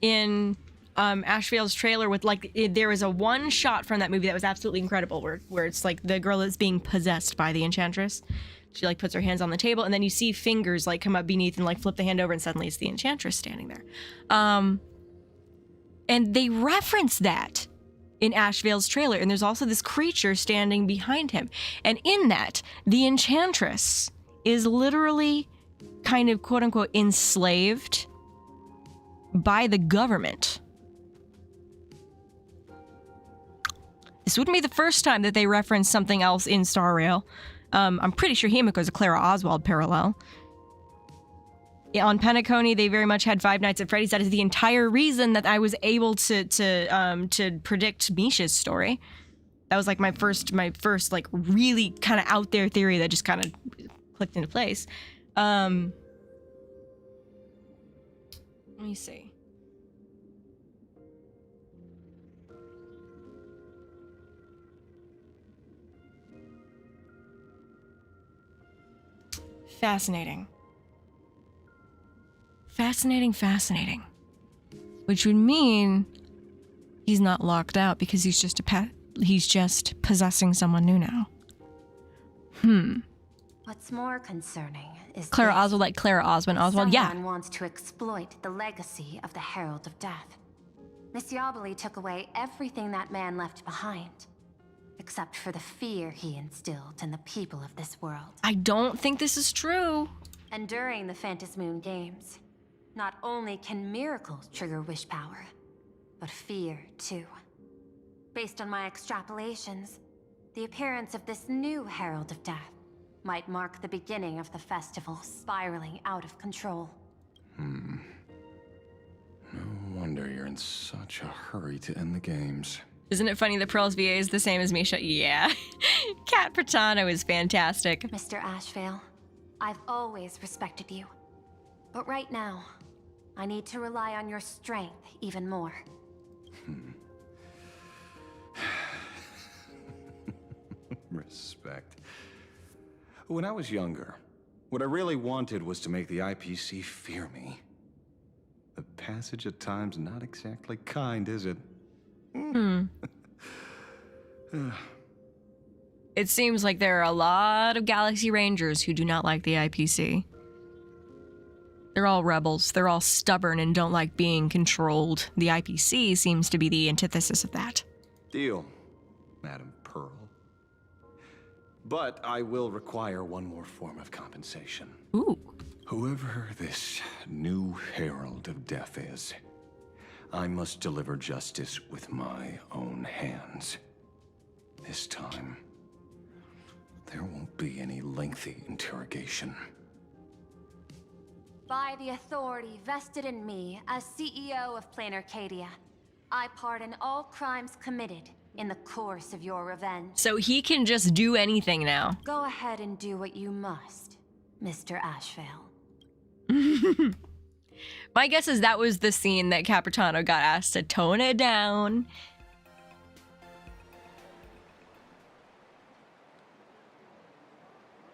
in Ashvale's trailer with there was a one shot from that movie that was absolutely incredible where it's like the girl that's being possessed by the Enchantress. She puts her hands on the table and then you see fingers come up beneath and flip the hand over and suddenly it's the Enchantress standing there. And they reference that in Ashvale's trailer, and there's also this creature standing behind him. And in that, the Enchantress is literally kind of quote-unquote enslaved by the government. This wouldn't be the first time that they reference something else in Star Rail. I'm pretty sure Himeko's a Clara Oswald parallel. On Penacony, they very much had Five Nights at Freddy's. That is the entire reason that I was able to predict Misha's story. That was my first really kind of out there theory that just kind of clicked into place. Let me see. Fascinating. Fascinating. Which would mean he's not locked out because he's just he's just possessing someone new now. What's more concerning is Clara Oswald, like Clara Osmond Oswald, yeah. Someone wants to exploit the legacy of the Herald of Death. Miss Yabali took away everything that man left behind, except for the fear he instilled in the people of this world. I don't think this is true. And during the Phantasmoon Games, Not only can miracles trigger wish power, but fear too. Based on my extrapolations, the appearance of this new Herald of Death might mark the beginning of the festival spiraling out of control. No wonder you're in such a hurry to end the games. Isn't it funny that Pearl's VA is the same as Misha? Yeah. Cat Pratano is fantastic. Mr. Ashvale, I've always respected you. But right now, I need to rely on your strength even more. Respect. When I was younger, what I really wanted was to make the IPC fear me. The passage at times not exactly kind, is it? It seems like there are a lot of Galaxy Rangers who do not like the IPC. They're all rebels. They're all stubborn and don't like being controlled. The IPC seems to be the antithesis of that. Deal, Madam Pearl. But I will require one more form of compensation. Ooh. Whoever this new Herald of Death is, I must deliver justice with my own hands. This time, there won't be any lengthy interrogation. By the authority vested in me as CEO of Plain Arcadia, I pardon all crimes committed in the course of your revenge. So he can just do anything now. Go ahead and do what you must, Mr. Ashvale. My guess is that was the scene that Capitano got asked to tone it down.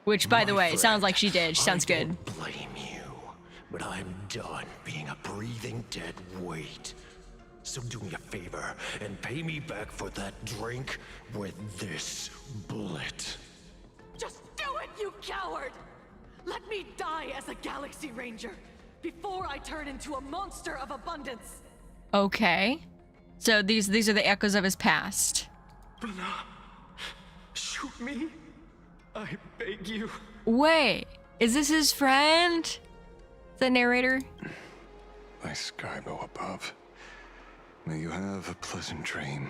Which, by the way, sounds like she did. She sounds good. I don't blame you, but I'm done being a breathing dead weight. So do me a favor and pay me back for that drink with this bullet. Just do it, you coward! Let me die as a Galaxy Ranger before I turn into a monster of abundance. Okay. So these are the echoes of his past. Shoot me. I beg you. Wait, is this his friend? The narrator? My Skybo above. May you have a pleasant dream.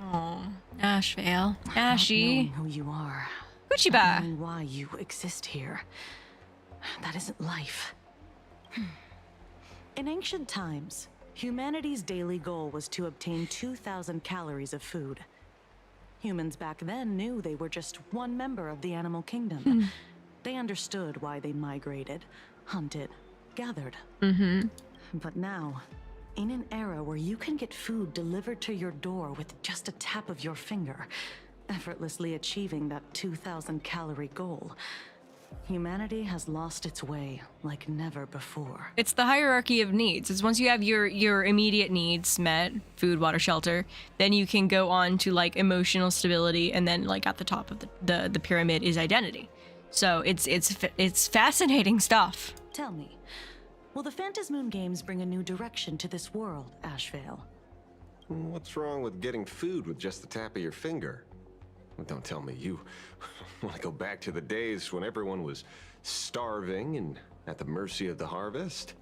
Oh, Ashvale. Ashy. Who you are. Kuchiba. And why you exist here. That isn't life. In ancient times, humanity's daily goal was to obtain 2,000 calories of food. Humans back then knew they were just one member of the animal kingdom. They understood why they migrated, hunted, gathered. But now, in an era where you can get food delivered to your door with just a tap of your finger, effortlessly achieving that 2,000 calorie goal, humanity has lost its way like never before. It's the hierarchy of needs. It's once you have your immediate needs met, food, water, shelter, then you can go on to like emotional stability, and then like at the top of the pyramid is identity. So it's fascinating stuff. Tell me, will the Phantasmoon games bring a new direction to this world, Ashvale? What's wrong with getting food with just the tap of your finger? Well, don't tell me you want to go back to the days when everyone was starving and at the mercy of the harvest.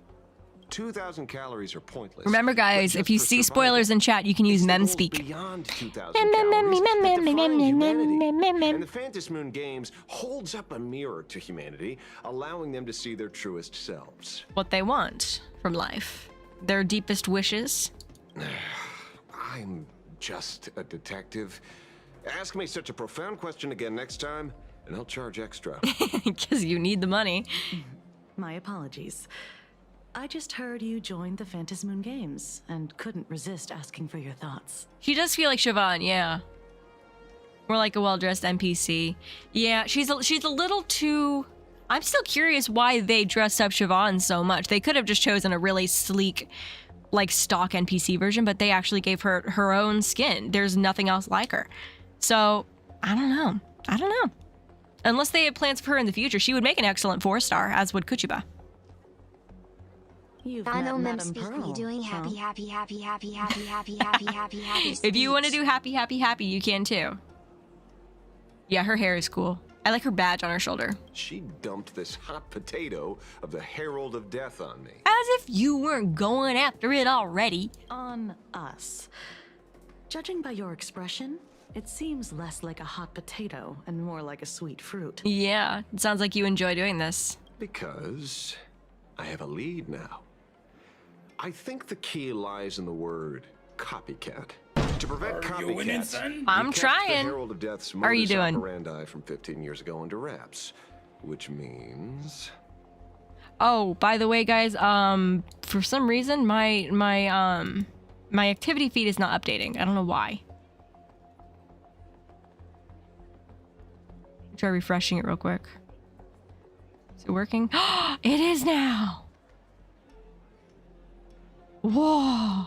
2,000 calories are pointless. Remember, guys, if you see spoilers in chat, you can use memspeak. Beyond 2,000 calories that define humanity. And the Phantasmoon games holds up a mirror to humanity, allowing them to see their truest selves. What they want from life. Their deepest wishes. I'm just a detective. Ask me such a profound question again next time, and I'll charge extra. Because you need the money. My apologies. I just heard you joined the Phantasmoon games and couldn't resist asking for your thoughts. She does feel like Siobhan, yeah. More like a well-dressed NPC. Yeah, she's a little too... I'm still curious why they dressed up Siobhan so much. They could have just chosen a really sleek, like, stock NPC version, but they actually gave her her own skin. There's nothing else like her. So, I don't know. Unless they had plans for her in the future, she would make an excellent 4-star, as would Kuchiba. I know memspeak doing happy. If you want to do happy, you can too. Yeah, her hair is cool. I like her badge on her shoulder. She dumped this hot potato of the Herald of Death on me. As if you weren't going after it already. On us. Judging by your expression, it seems less like a hot potato and more like a sweet fruit. Yeah, it sounds like you enjoy doing this. Because I have a lead now. I think the key lies in the word copycat. To prevent copycats, I'm we kept trying. the Herald of Death's How are you modus doing? operandi from 15 years ago under wraps, which means Oh, by the way, guys, for some reason my activity feed is not updating. I don't know why. Try refreshing it real quick. Is it working? It is now. Whoa.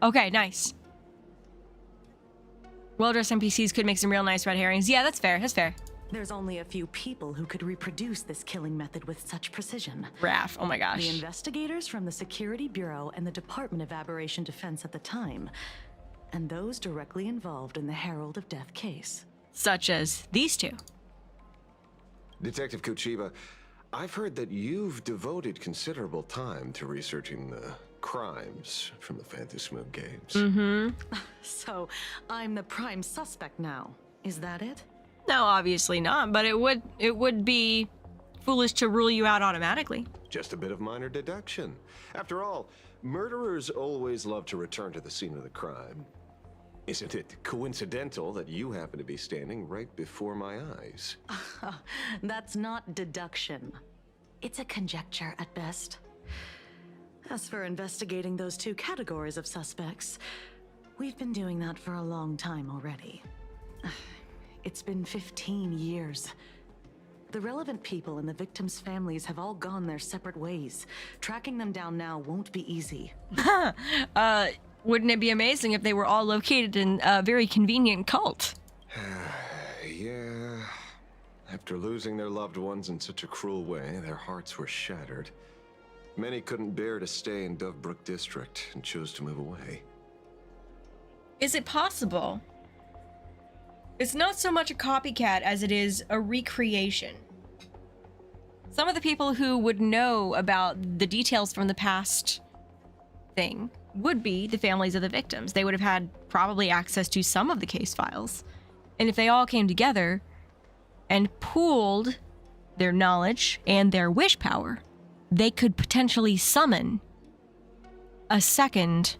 Okay, nice. Well-dressed NPCs could make some real nice red herrings. Yeah, that's fair. That's fair. There's only a few people who could reproduce this killing method with such precision. Raph, oh my gosh. The investigators from the Security Bureau and the Department of Aberration Defense at the time, and those directly involved in the Herald of Death case. Such as these two. Detective Kuchiba, I've heard that you've devoted considerable time to researching the crimes from the Phantasmoon games. Mm-hmm. So, I'm the prime suspect now. Is that it? No, obviously not, but it would be foolish to rule you out automatically. Just a bit of minor deduction. After all, murderers always love to return to the scene of the crime. Isn't it coincidental that you happen to be standing right before my eyes? That's not deduction. It's a conjecture at best. As for investigating those two categories of suspects, we've been doing that for a long time already. It's been 15 years. The relevant people and the victims' families have all gone their separate ways. Tracking them down now won't be easy. Wouldn't it be amazing if they were all located in a very convenient cult? Yeah. After losing their loved ones in such a cruel way, their hearts were shattered. Many couldn't bear to stay in Dovebrook District and chose to move away. Is it possible? It's not so much a copycat as it is a recreation. Some of the people who would know about the details from the past thing would be the families of the victims. They would have had probably access to some of the case files. And if they all came together and pooled their knowledge and their wish power, they could potentially summon a second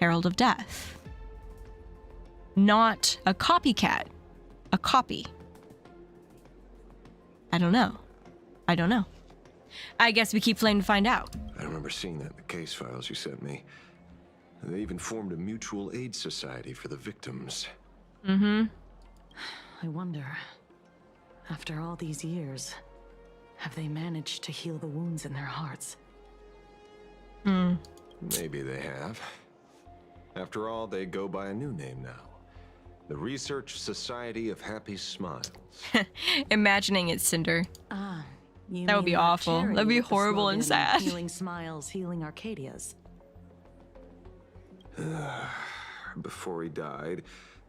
Herald of Death. Not a copycat, a copy. I don't know. I guess we keep playing to find out. I remember seeing that in the case files you sent me. They even formed a mutual aid society for the victims. Mm-hmm. I wonder, after all these years, have they managed to heal the wounds in their hearts? Maybe they have. After all, they go by a new name now. The Research Society of Happy Smiles. Imagining it, Cinder. You that would be mean awful. charity That'd be with the horrible and slogan, sad. Healing smiles, healing Arcadias. Before he died,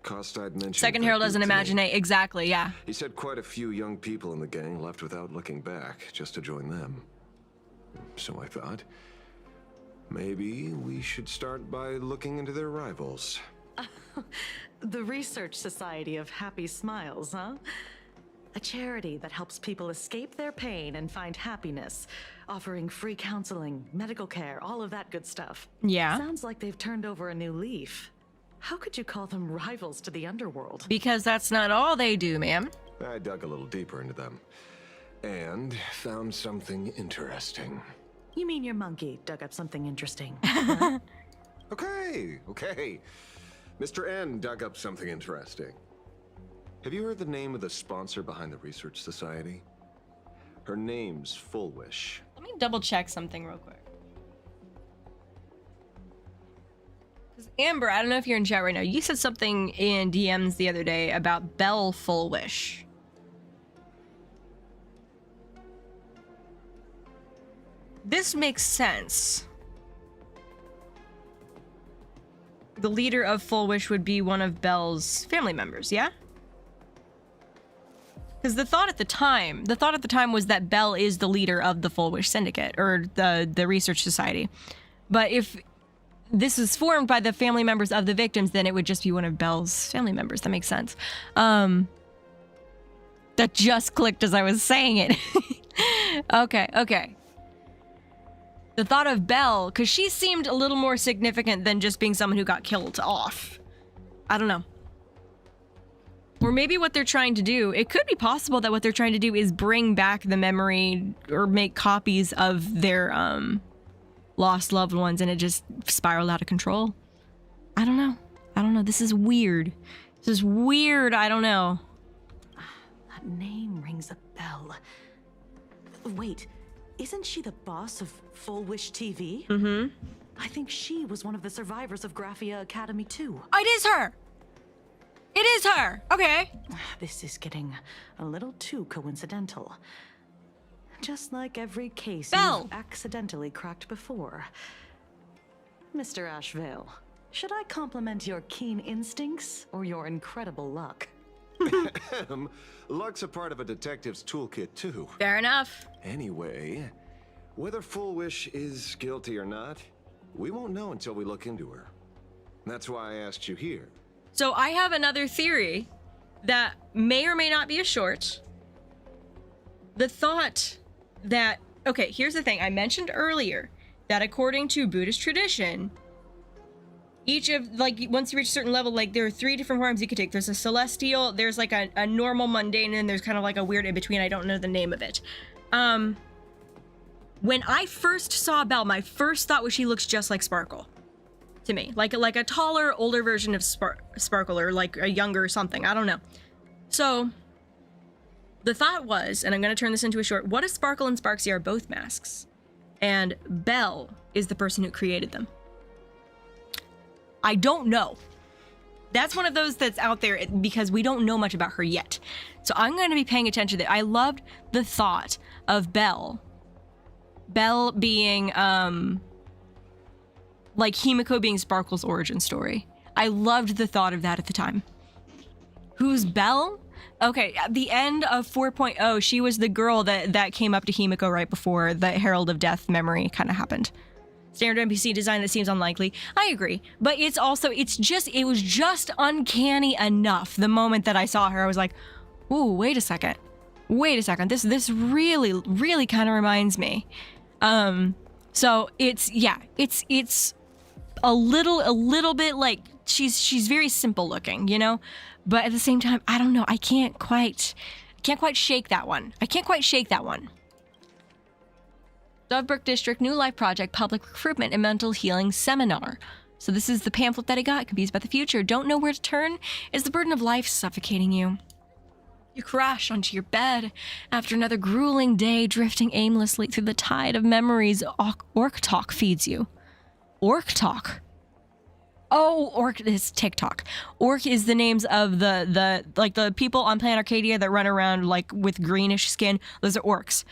Costide mentioned... Second Herald doesn't imagine it. Exactly, yeah. He said quite a few young people in the gang left without looking back, just to join them. So I thought, maybe we should start by looking into their rivals. The Research Society of Happy Smiles, huh? A charity that helps people escape their pain and find happiness, offering free counseling, medical care, all of that good stuff. Yeah. Sounds like they've turned over a new leaf. How could you call them rivals to the underworld? Because that's not all they do, ma'am. I dug a little deeper into them and found something interesting. You mean your monkey dug up something interesting? Okay. Mr. N dug up something interesting. Have you heard the name of the sponsor behind the Research Society? Her name's Full Wish. Let me double check something real quick. Because Amber, I don't know if you're in chat right now. You said something in DMs the other day about Belle Full Wish. This makes sense. The leader of Full Wish would be one of Belle's family members, yeah? Because the thought at the time was that Belle is the leader of the Full Wish Syndicate, or the Research Society. But if this was formed by the family members of the victims, then it would just be one of Belle's family members. That makes sense. That just clicked as I was saying it. Okay. The thought of Belle, because she seemed a little more significant than just being someone who got killed off. I don't know. Or maybe what they're trying to do, it could be possible that what they're trying to do is bring back the memory or make copies of their lost loved ones, and it just spiraled out of control. I don't know. This is weird. I don't know. That name rings a bell. Wait, isn't she the boss of Full Wish TV? Mm-hmm. I think she was one of the survivors of Graphia Academy too. It is her! It is her! Okay. This is getting a little too coincidental. Just like every case Belle. you've accidentally cracked before. Mr. Ashvale, should I compliment your keen instincts or your incredible luck? Luck's a part of a detective's toolkit, too. Fair enough. Anyway, whether Full Wish is guilty or not, we won't know until we look into her. That's why I asked you here. So I have another theory that may or may not be a short. The thought that, okay, here's the thing. I mentioned earlier that according to Buddhist tradition, each of, like, once you reach a certain level, like, there are 3 different forms you could take. There's a celestial, there's like a normal mundane, and there's kind of like a weird in between. I don't know the name of it. When I first saw Belle, my first thought was she looks just like Sparkle to me, like a taller, older version of Sparkle, or like a younger something. I don't know. So the thought was, and I'm going to turn this into a short, what if Sparkle and Sparksy are both masks, and Belle is the person who created them? I don't know. That's one of those that's out there because we don't know much about her yet. So I'm going to be paying attention to that. I loved the thought of Belle being, like Himeko being Sparkle's origin story. I loved the thought of that at the time. Who's Belle? Okay, at the end of 4.0, she was the girl that came up to Himeko right before the Herald of Death memory kind of happened. Standard NPC design that seems unlikely. I agree. But it was just uncanny enough. The moment that I saw her, I was like, ooh, wait a second. This really, really kind of reminds me. So it's a little bit like she's very simple looking, you know? But at the same time, I don't know. I can't quite shake that one. Dovebrook District New Life Project Public Recruitment and Mental Healing Seminar. So this is the pamphlet that I got. Confused about the future. Don't know where to turn? Is the burden of life suffocating you? You crash onto your bed after another grueling day drifting aimlessly through the tide of memories Orc Talk feeds you. Orc Talk? Oh, Orc is TikTok. Orc is the names of the people on Planet Arcadia that run around like with greenish skin. Those are orcs.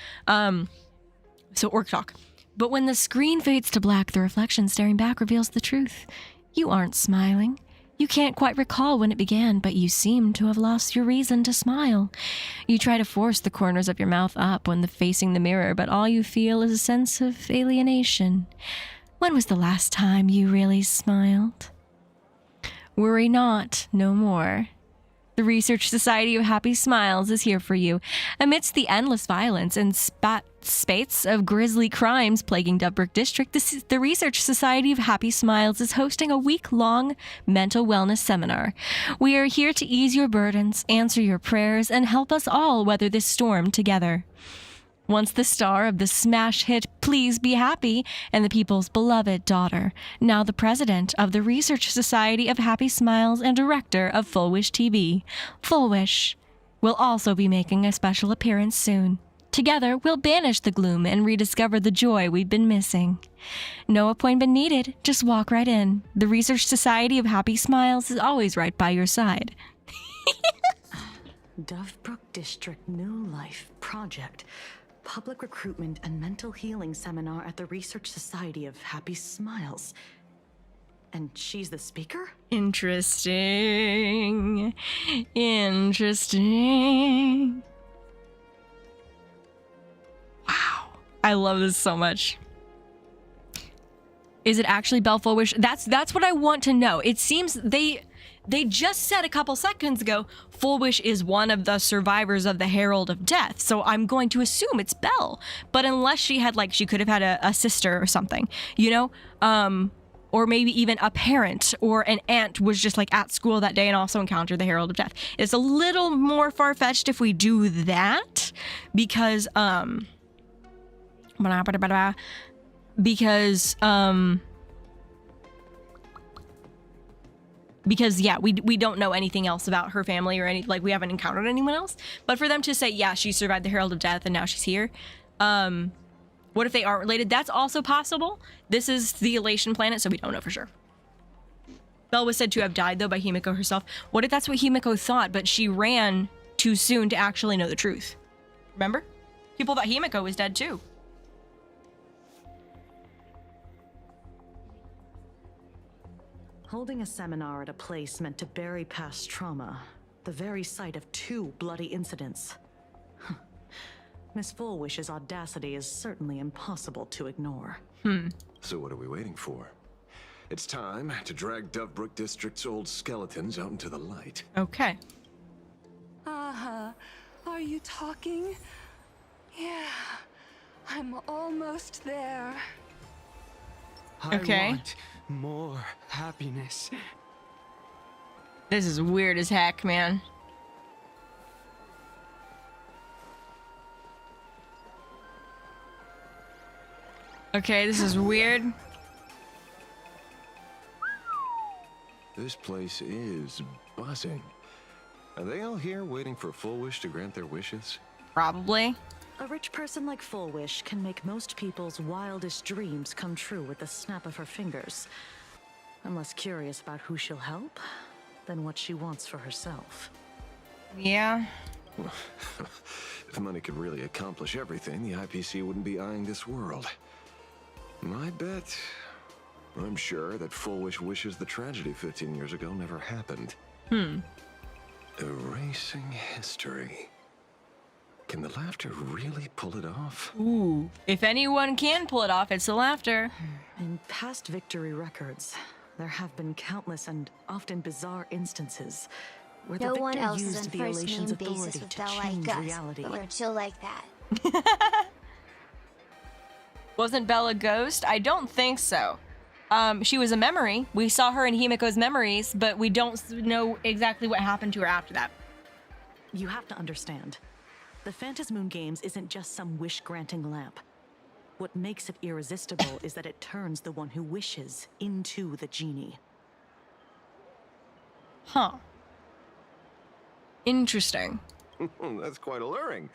So Orc Talk. But when the screen fades to black, the reflection staring back reveals the truth. You aren't smiling. You can't quite recall when it began, but you seem to have lost your reason to smile. You try to force the corners of your mouth up when facing the mirror, but all you feel is a sense of alienation. When was the last time you really smiled? Worry not, no more. The Research Society of Happy Smiles is here for you. Amidst the endless violence and spates of grisly crimes plaguing Dovebrook District, the Research Society of Happy Smiles is hosting a week-long mental wellness seminar. We are here to ease your burdens, answer your prayers, and help us all weather this storm together. Once the star of the smash hit Please Be Happy and the people's beloved daughter, now the president of the Research Society of Happy Smiles and director of Full Wish TV, Full Wish, will also be making a special appearance soon. Together, we'll banish the gloom and rediscover the joy we've been missing. No appointment needed, just walk right in. The Research Society of Happy Smiles is always right by your side. Dovebrook District New Life Project. Public Recruitment and Mental Healing Seminar at the Research Society of Happy Smiles. And she's the speaker? Interesting. I love this so much. Is it actually Belle Full Wish? That's what I want to know. It seems they just said a couple seconds ago, Full Wish is one of the survivors of the Herald of Death. So I'm going to assume it's Belle. But unless she had, like, she could have had a sister or something, you know? Or maybe even a parent or an aunt was just like at school that day and also encountered the Herald of Death. It's a little more far-fetched if we do that because, because yeah, we don't know anything else about her family or any, like, we haven't encountered anyone else. But for them to say, yeah, she survived the Herald of Death and now she's here, what if they aren't related? That's also possible. This is the Elation planet, so we don't know for sure. Belle was said to have died, though, by Himeko herself. What if that's what Himeko thought, but she ran too soon to actually know the truth? Remember? People thought Himeko was dead, too. Holding a seminar at a place meant to bury past trauma, the very site of 2 bloody incidents. Miss Fullwish's audacity is certainly impossible to ignore. So what are we waiting for? It's time to drag Dovebrook District's old skeletons out into the light. Okay. Are you talking? Yeah, I'm almost there. Okay. I want more happiness. This is weird as heck, man. Okay, this is weird. This place is buzzing. Are they all here waiting for Full Wish to grant their wishes? Probably. A rich person like Full Wish can make most people's wildest dreams come true with the snap of her fingers. I'm less curious about who she'll help than what she wants for herself. Yeah. If money could really accomplish everything, the IPC wouldn't be eyeing this world. My bet, I'm sure that Full Wish wishes the tragedy 15 years ago never happened. Erasing history. Can the laughter really pull it off? Ooh. If anyone can pull it off, it's the laughter. In past victory records, there have been countless and often bizarre instances where No the one victor else is used on the first Elation's name basis authority with to Belle change like us, reality. but we're chill like that. Wasn't Belle a ghost? I don't think so. She was a memory. We saw her in Himeko's memories, but we don't know exactly what happened to her after that. You have to understand. The Phantasmoon Games isn't just some wish-granting lamp. What makes it irresistible is that it turns the one who wishes into the genie. Huh. Interesting. That's quite alluring.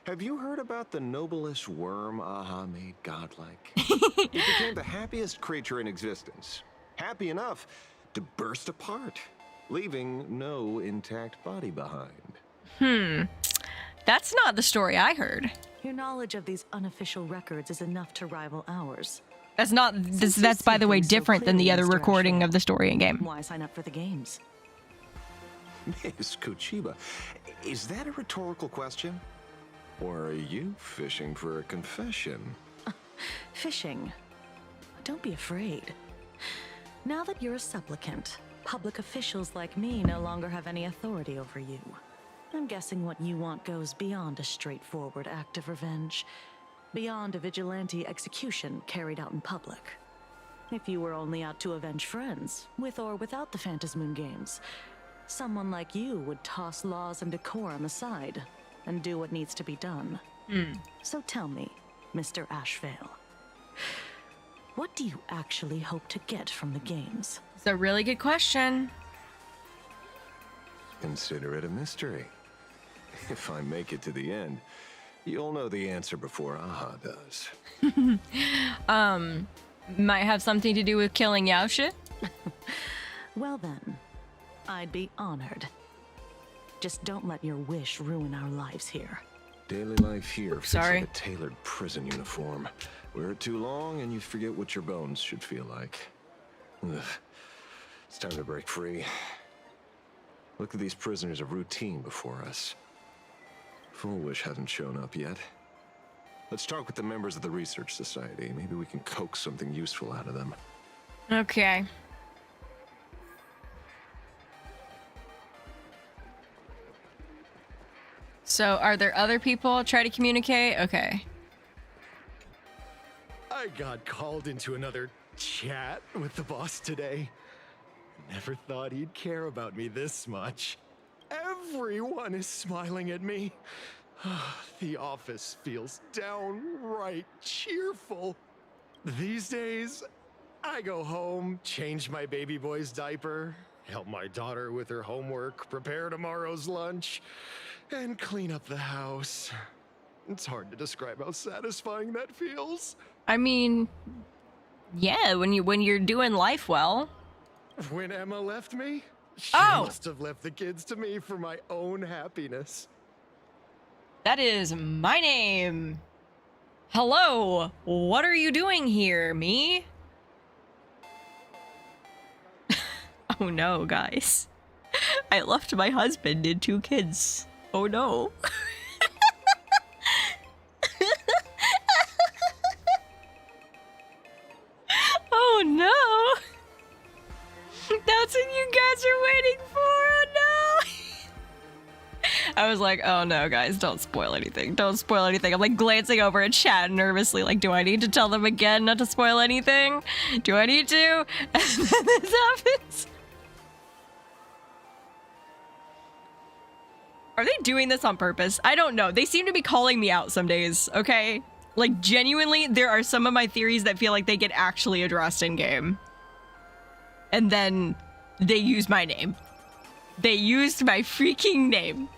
Have you heard about the noblest worm Aha made godlike? It became the happiest creature in existence. Happy enough to burst apart, leaving no intact body behind. That's not the story I heard. Your knowledge of these unofficial records is enough to rival ours. That's not. That's by the way different than the other recording of the story in game. Why sign up for the games? Miss Kochiba, is that a rhetorical question? Or are you fishing for a confession? Fishing? Don't be afraid. Now that you're a supplicant, public officials like me no longer have any authority over you. I'm guessing what you want goes beyond a straightforward act of revenge, beyond a vigilante execution carried out in public. If you were only out to avenge friends, with or without the Phantasmoon Games, someone like you would toss laws and decorum aside and do what needs to be done. So tell me, Mr. Ashvale, what do you actually hope to get from the games? It's a really good question. Consider it a mystery. If I make it to the end, you'll know the answer before Aha does. Might have something to do with killing Yaoshe? Well then, I'd be honored. Just don't let your wish ruin our lives here. Daily life here feels Sorry. like a tailored prison uniform. Wear it too long and you forget what your bones should feel like. Ugh. It's time to break free. Look at these prisoners of routine before us. Full Wish hasn't shown up yet. Let's talk with the members of the Research Society. Maybe we can coax something useful out of them. Okay. So, are there other people try to communicate? Okay. I got called into another chat with the boss today. Never thought he'd care about me this much. Everyone is smiling at me. The office feels downright cheerful. These days, I go home, change my baby boy's diaper, help my daughter with her homework, prepare tomorrow's lunch, and clean up the house. It's hard to describe how satisfying that feels. I mean, yeah, when you're doing life well. When Emma left me, she must have left the kids to me for my own happiness. That is my name. Hello, what are you doing here, me? Oh no, guys. I left my husband and 2 kids. Oh no. Oh no. That's what you guys are waiting for. Oh no. I was like, oh no, guys, don't spoil anything. Don't spoil anything. I'm like glancing over at chat nervously, like, do I need to tell them again not to spoil anything? Do I need to? And then this happens. Are they doing this on purpose? I don't know. They seem to be calling me out some days, okay? Like, genuinely, there are some of my theories that feel like they get actually addressed in-game. And then they use my name. They used my freaking name.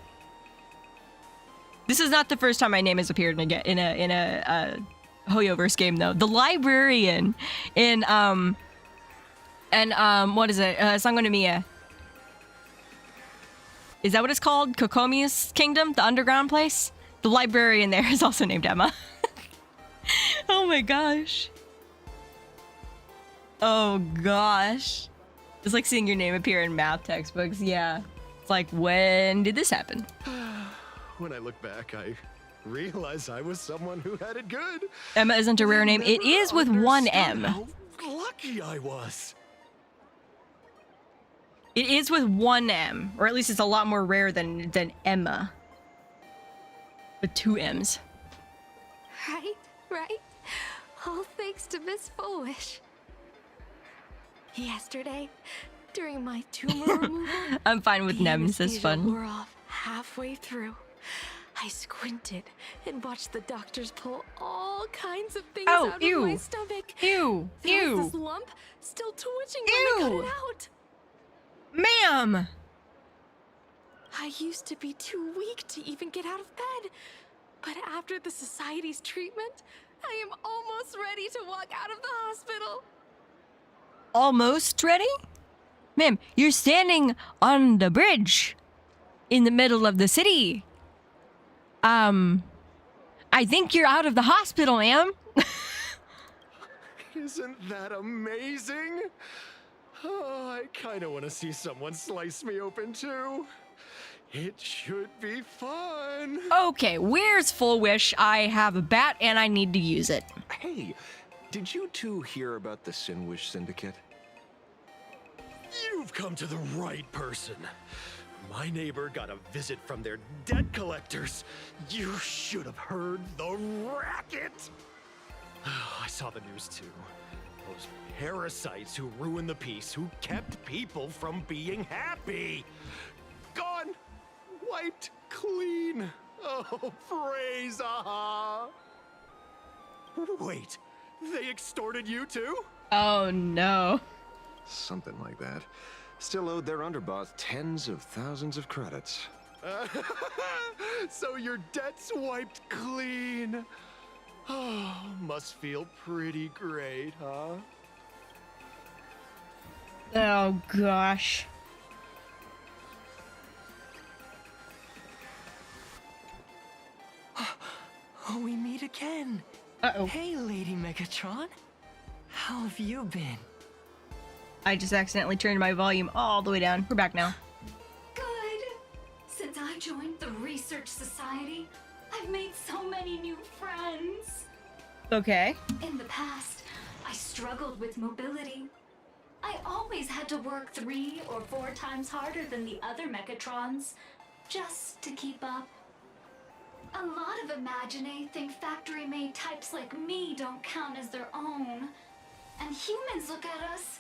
This is not the first time my name has appeared in a Hoyoverse game, though. The librarian in what is it? Sangonomiya. Is that what it's called? Kokomi's Kingdom, the underground place. The librarian there is also named Emma. Oh my gosh. Oh gosh. It's like seeing your name appear in math textbooks. Yeah. It's like, when did this happen? When I look back, I realize I was someone who had it good. Emma isn't a rare name. It is with 1 M. How lucky I was. It is with 1 M, or at least it's a lot more rare than Emma. With 2 M's. Right? All thanks to Miss Foolish. Yesterday, during my tumor removal, I'm fine with Nems, that's anesthesia fun. wore off halfway through. I squinted and watched the doctors pull all kinds of things out of my stomach. Ew! There was this lump still twitching when they cut it out. Ma'am! I used to be too weak to even get out of bed. But after the Society's treatment, I am almost ready to walk out of the hospital. Almost ready? Ma'am, you're standing on the bridge in the middle of the city. I think you're out of the hospital, ma'am. Isn't that amazing? Oh, I kind of want to see someone slice me open too. It should be fun. Okay, where's Full Wish? I have a bat and I need to use it. Hey, did you two hear about the Sinwish Syndicate? You've come to the right person. My neighbor got a visit from their debt collectors. You should have heard the racket. I saw the news too. Those parasites who ruined the peace, who kept people from being happy. Gone. Wiped clean. Oh, praise aha. Wait, they extorted you too? Oh no. Something like that. Still owed their underboss tens of thousands of credits. So your debt's wiped clean. Oh, must feel pretty great, huh? Oh gosh. Oh, we meet again. Uh-oh. Hey, Lady Megatron. How have you been? I just accidentally turned my volume all the way down. We're back now. Good. Since I joined the Research Society, I I've made so many new friends. Okay. In the past, I struggled with mobility. I always had to work 3 or 4 times harder than the other Megatrons, just to keep up. A lot of Imagine think factory-made types like me don't count as their own. And humans look at us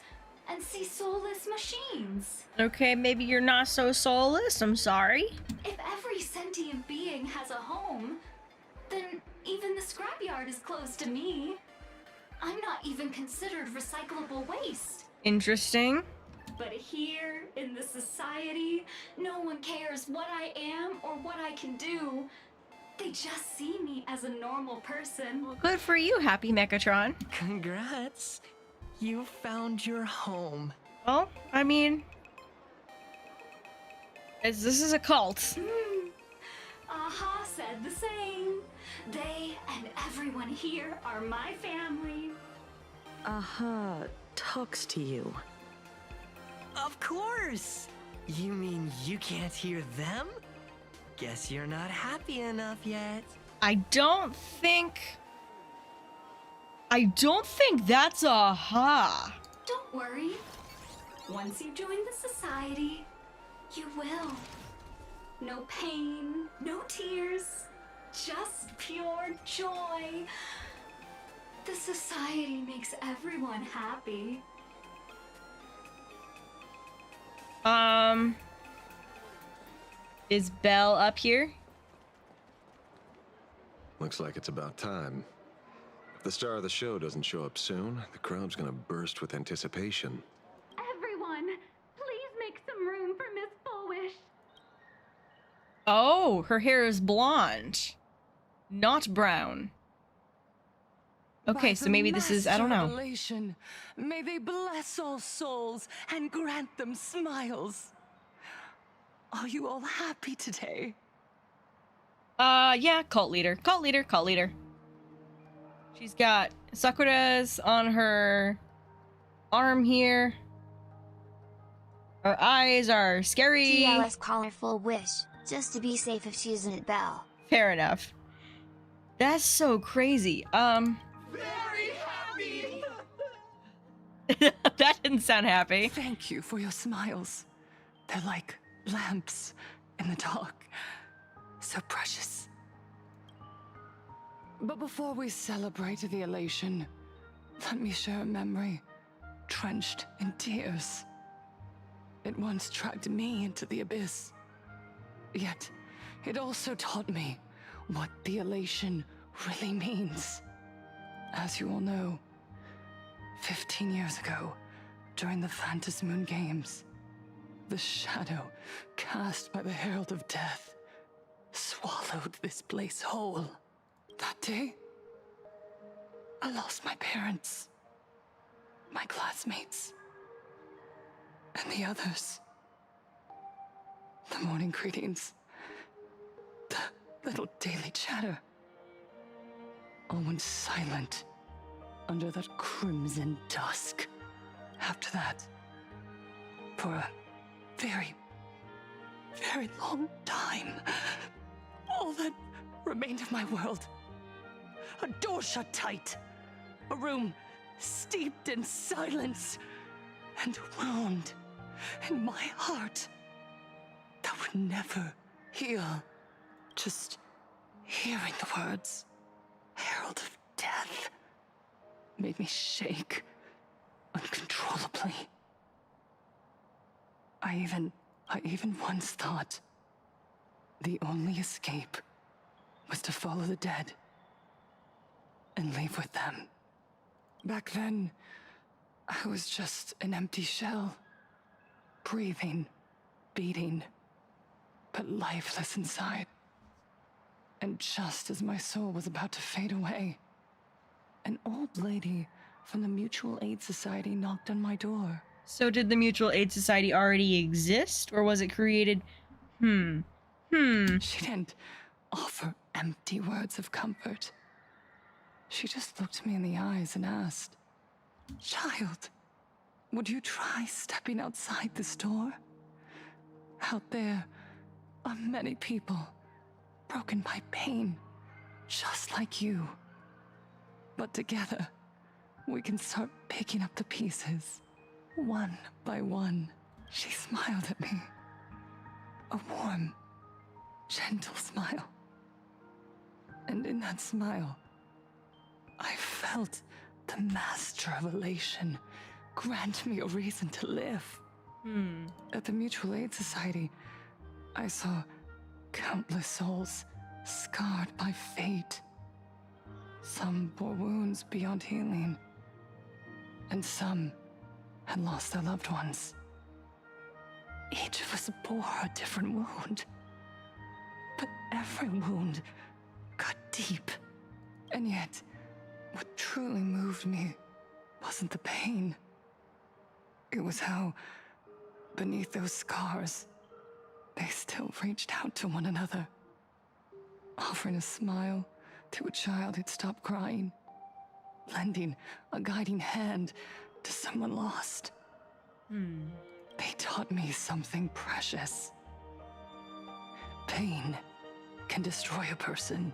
and see soulless machines. Okay, maybe you're not so soulless. I'm sorry. If every sentient being has a home, then even the scrapyard is closed to me. I'm not even considered recyclable waste. Interesting. But here, in the society, no one cares what I am or what I can do. They just see me as a normal person. Good for you, Happy Megatron. Congrats. You found your home. Well, I mean, this is a cult. Aha said the same. They and everyone here are my family. Aha talks to you. Of course. You mean you can't hear them? Guess you're not happy enough yet. I don't think that's a ha. Don't worry. Once you join the society, you will. No pain, no tears, just pure joy. The society makes everyone happy. Is Belle up here? Looks like it's about time. If the star of the show doesn't show up soon, the crowd's gonna burst with anticipation. Everyone, please make some room for Miss Fullwish. Oh, her hair is blonde, not brown. Okay, so maybe this is, I don't know. Revelation, may they bless all souls and grant them smiles. Are you all happy today? Yeah, cult leader. She's got Sakura's on her arm here. Her eyes are scary. TLS colorful wish, just to be safe if she isn't Belle. Fair enough. That's so crazy. Very happy! That didn't sound happy. Thank you for your smiles. They're like lamps in the dark. So precious. But before we celebrate the elation, let me share a memory drenched in tears. It once dragged me into the abyss. Yet, it also taught me what the elation really means. As you all know, 15 years ago, during the Phantasmoon Games, the shadow cast by the Herald of Death swallowed this place whole. That day, I lost my parents, my classmates, and the others. The morning greetings, the little daily chatter, all went silent under that crimson dusk. After that, for a very, very long time, all that remained of my world, a door shut tight, a room steeped in silence, and a wound in my heart that would never heal. Just hearing the words, Herald of Death, made me shake uncontrollably. I even once thought the only escape was to follow the dead and leave with them. Back then, I was just an empty shell, breathing, beating, but lifeless inside. And just as my soul was about to fade away, an old lady from the Mutual Aid Society knocked on my door. So did the Mutual Aid Society already exist, or was it created? She didn't offer empty words of comfort. She just looked me in the eyes and asked, "Child, would you try stepping outside this door? Out there are many people broken by pain just like you. But together, we can start picking up the pieces, one by one. She smiled at me. A warm, gentle smile. And in that smile, I felt the master of elation grant me a reason to live. At the Mutual Aid Society, I saw countless souls scarred by fate. Some bore wounds beyond healing, and some had lost their loved ones. Each of us bore a different wound, but every wound cut deep. And yet, what truly moved me wasn't the pain. It was how, beneath those scars, they still reached out to one another, offering a smile to a child who'd stopped crying, lending a guiding hand to someone lost. They taught me something precious. Pain can destroy a person,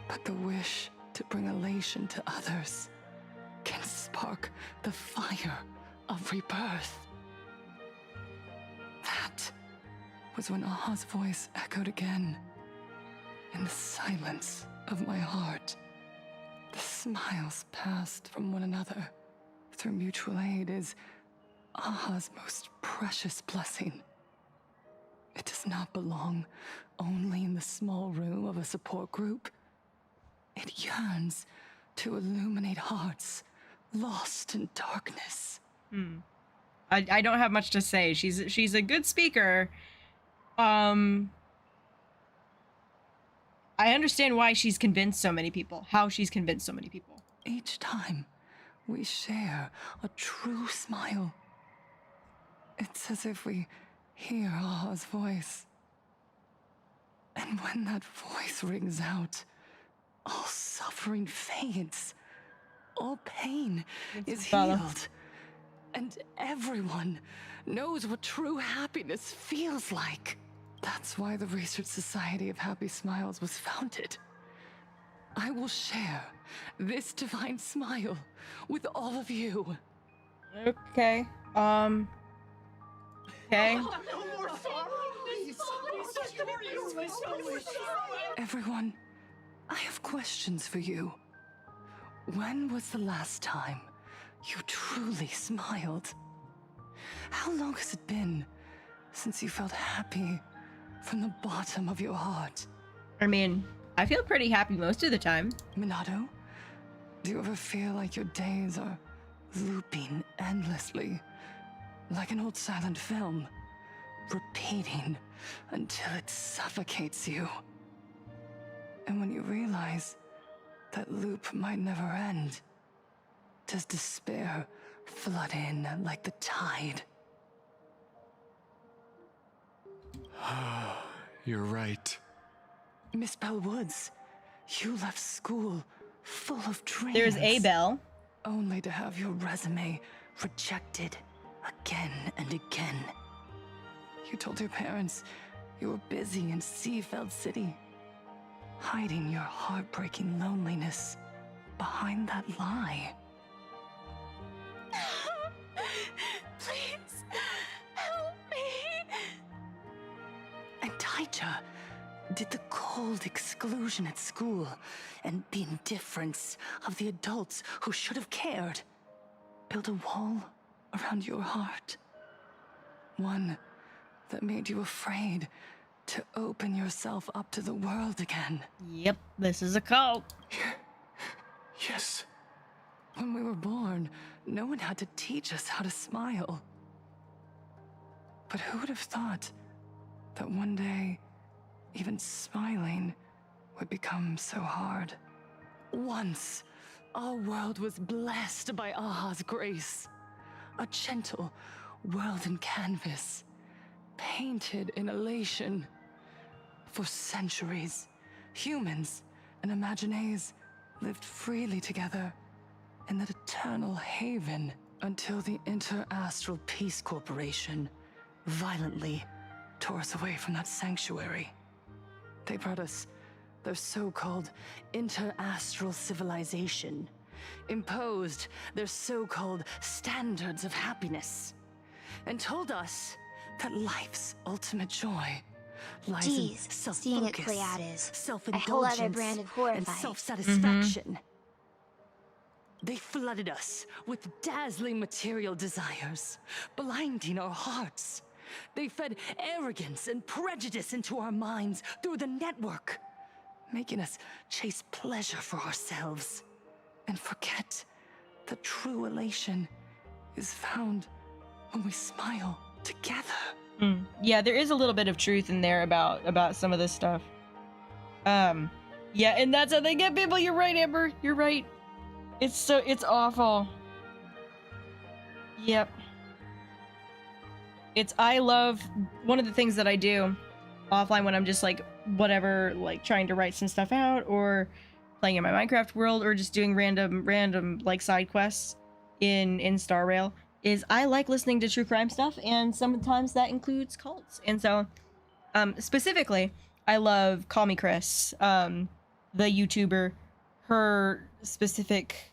but the wish to bring elation to others can spark the fire of rebirth. That was when Aha's voice echoed again. In the silence of my heart, the smiles passed from one another through mutual aid is Aha's most precious blessing. It does not belong only in the small room of a support group. It yearns to illuminate hearts lost in darkness. I don't have much to say. She's a good speaker. I understand why she's convinced so many people. How she's convinced so many people. Each time we share a true smile, it's as if we hear Aha's voice. And when that voice rings out, all suffering fades. All pain is healed. And everyone knows what true happiness feels like. That's why the Research Society of Happy Smiles was founded. I will share this divine smile with all of you. Okay. Okay. Everyone, I have questions for you. When was the last time you truly smiled? How long has it been since you felt happy from the bottom of your heart? I mean, I feel pretty happy most of the time. Minato, do you ever feel like your days are looping endlessly? Like an old silent film, repeating until it suffocates you. And when you realize that loop might never end, does despair flood in like the tide? You're right. Miss Bell Woods, you left school full of dreams. There's a Bell. Only to have your resume rejected again and again. You told your parents you were busy in Seafeld City, hiding your heartbreaking loneliness behind that lie. Please, help me. And Taija did the cold exclusion at school and the indifference of the adults who should have cared build a wall around your heart. One that made you afraid to open yourself up to the world again. Yep, this is a cult. Yes. When we were born, no one had to teach us how to smile. But who would have thought that one day, even smiling would become so hard? Once, our world was blessed by Aha's grace. A gentle world in canvas, painted in elation. For centuries, humans and Imaginaes lived freely together in that eternal haven until the Inter-Astral Peace Corporation violently tore us away from that sanctuary. They brought us their so-called inter-astral civilization, imposed their so-called standards of happiness, and told us that life's ultimate joy lies in seeing it play out self-focus, is a self-indulgence, whole other brand of and horrifying. self-satisfaction. They flooded us with dazzling material desires, blinding our hearts. They fed arrogance and prejudice into our minds through the network, making us chase pleasure for ourselves and forget that true elation is found when we smile together. Yeah, there is a little bit of truth in there about some of this stuff. Yeah, and that's how they get people. You're right, Amber. You're right. It's awful. Yep. I love, one of the things that I do offline when I'm just like, whatever, like trying to write some stuff out or playing in my Minecraft world or just doing random like side quests in Star Rail, is I like listening to true crime stuff, and sometimes that includes cults. And so, specifically, I love Call Me Chris, the YouTuber, her specific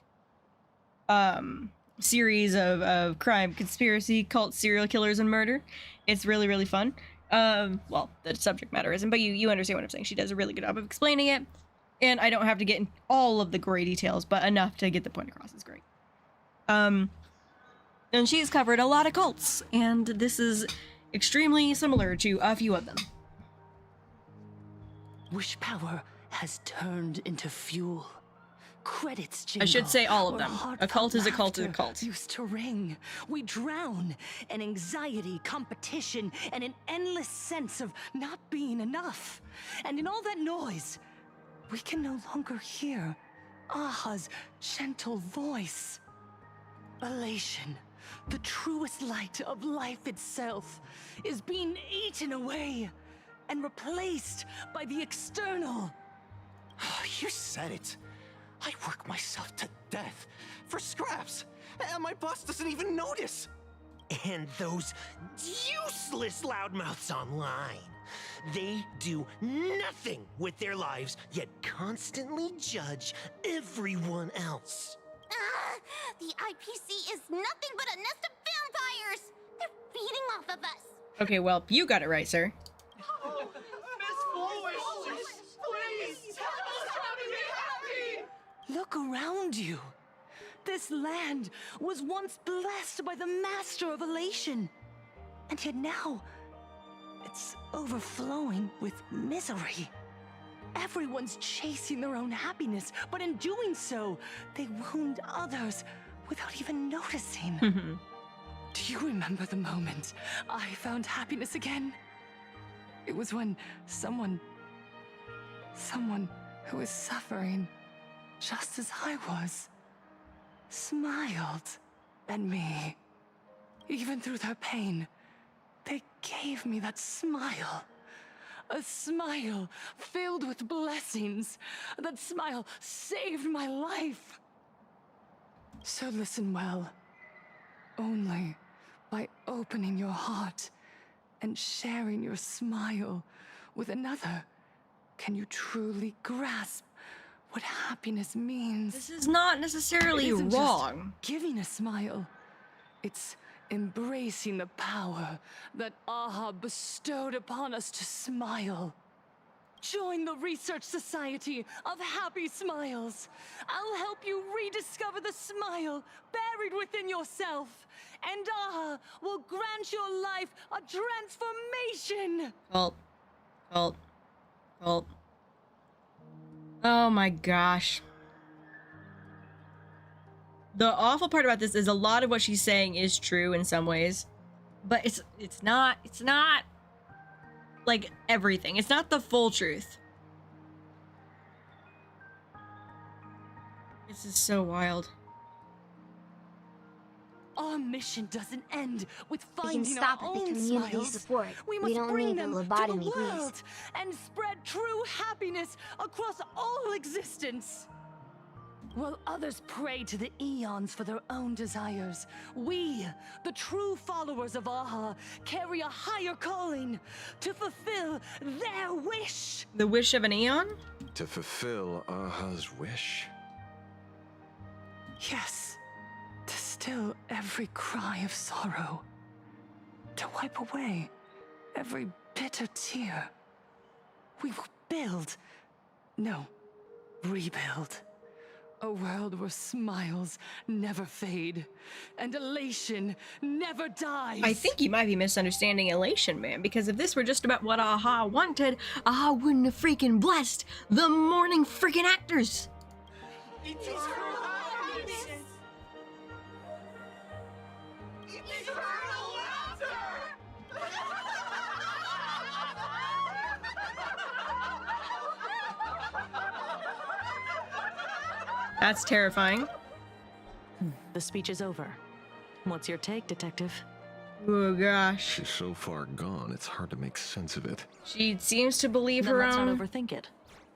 series of crime, conspiracy, cult, serial killers, and murder. It's really, really fun. Well, the subject matter isn't, but you understand what I'm saying. She does a really good job of explaining it, and I don't have to get in all of the gory details, but enough to get the point across is great. And she's covered a lot of cults, and this is extremely similar to a few of them. Wish power has turned into fuel. Credits jingle. I should say all of them. A cult is a cult is a laughter cult. Used to ring. We drown in anxiety, competition, and an endless sense of not being enough. And in all that noise, we can no longer hear Aha's gentle voice. Elation, the truest light of life itself, is being eaten away and replaced by the external. You said it. I work myself to death for scraps, and my boss doesn't even notice. And those useless loudmouths online. They do nothing with their lives, yet constantly judge everyone else. The IPC is nothing but a nest of vampires! They're feeding off of us! Okay, well, you got it right, sir. Look around you. This land was once blessed by the master of elation. And yet now, it's overflowing with misery. Everyone's chasing their own happiness, but in doing so, they wound others without even noticing. Do you remember the moment I found happiness again? It was when someone who was suffering just as I was, smiled at me. Even through their pain, they gave me that smile. A smile filled with blessings. That smile saved my life. So listen well. Only by opening your heart and sharing your smile with another can you truly grasp what happiness means. This is not necessarily It isn't wrong. just giving a smile. It's embracing the power that Aha bestowed upon us to smile. Join the Research Society of Happy Smiles. I'll help you rediscover the smile buried within yourself. And Aha will grant your life a transformation. Cult. Oh my gosh. The awful part about this is a lot of what she's saying is true in some ways, but it's not like everything. It's not the full truth. This is so wild. Our mission doesn't end with We finding can stop our at the own community smiles. support. We We must don't bring need the them lobotomy, to the please. world and spread true happiness across all existence. While others pray to the eons for their own desires, we, the true followers of Aha, carry a higher calling to fulfill their wish. The wish of an eon? To fulfill Aha's wish? Yes, to still every cry of sorrow. To wipe away every bitter tear. We will build, no, rebuild. A world where smiles never fade, and elation never dies. I think you might be misunderstanding elation, man, because if this were just about what Aha wanted, Aha wouldn't have freaking blessed the morning freaking actors. That's terrifying. The speech is over. What's your take, Detective? Oh gosh. She's so far gone, it's hard to make sense of it. She seems to believe Then her let's own. not overthink it.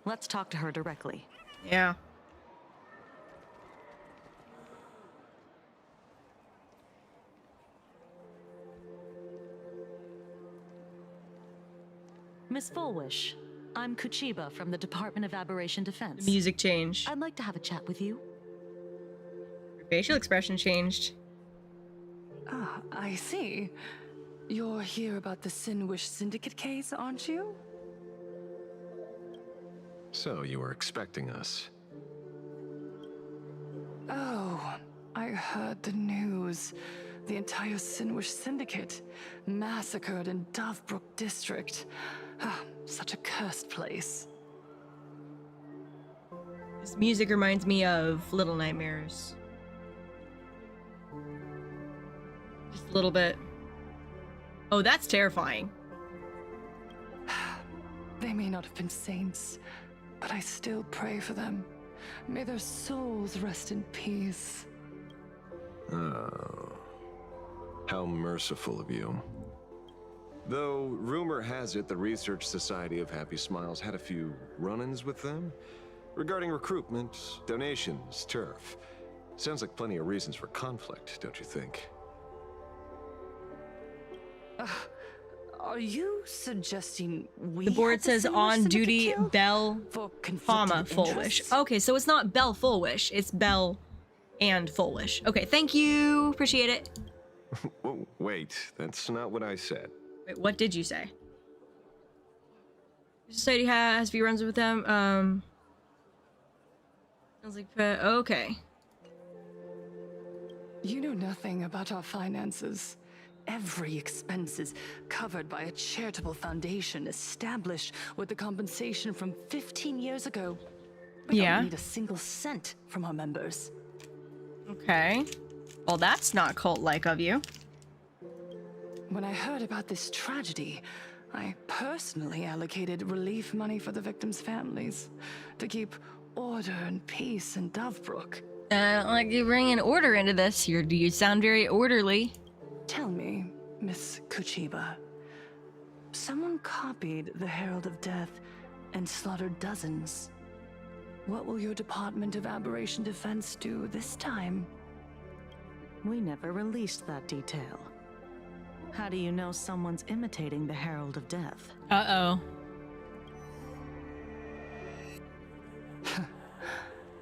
Let's talk to her directly. Yeah. Miss Fullwish, I'm Kuchiba from the Department of Aberration Defense. The music changed. I'd like to have a chat with you. Her facial expression changed. Ah, I see. You're here about the Sinwish Syndicate case, aren't you? So, you were expecting us. Oh, I heard the news. The entire Sinwish Syndicate massacred in Dovebrook District. Ah, such a cursed place. This music reminds me of Little Nightmares. Just a little bit. Oh, that's terrifying. They may not have been saints, but I still pray for them. May their souls rest in peace. Oh. How merciful of you. Though, rumor has it the Research Society of Happy Smiles had a few run-ins with them regarding recruitment, donations, turf. Sounds like plenty of reasons for conflict, don't you think? Are you suggesting we The board had says Sinwish on Syndicate duty killed Bell, for comma, conflicting Fullwish. interests? Okay, so it's not Bell Fullwish, it's Bell and Fullwish. Okay, thank you. Appreciate it. Whoa, wait, that's not what I said. Wait, what did you say? Society has few runs with them. Sounds like okay. You know nothing about our finances. Every expense is covered by a charitable foundation established with the compensation from 15 years ago. We Yeah. don't need a single cent from our members. Okay. Well, that's not cult-like of you. When I heard about this tragedy, I personally allocated relief money for the victims' families to keep order and peace in Dovebrook. I don't like you bringing order into this. You sound very orderly. Tell me, Miss Kuchiba, someone copied the Herald of Death and slaughtered dozens. What will your Department of Aberration Defense do this time? We never released that detail. How do you know someone's imitating the Herald of Death? Uh-oh.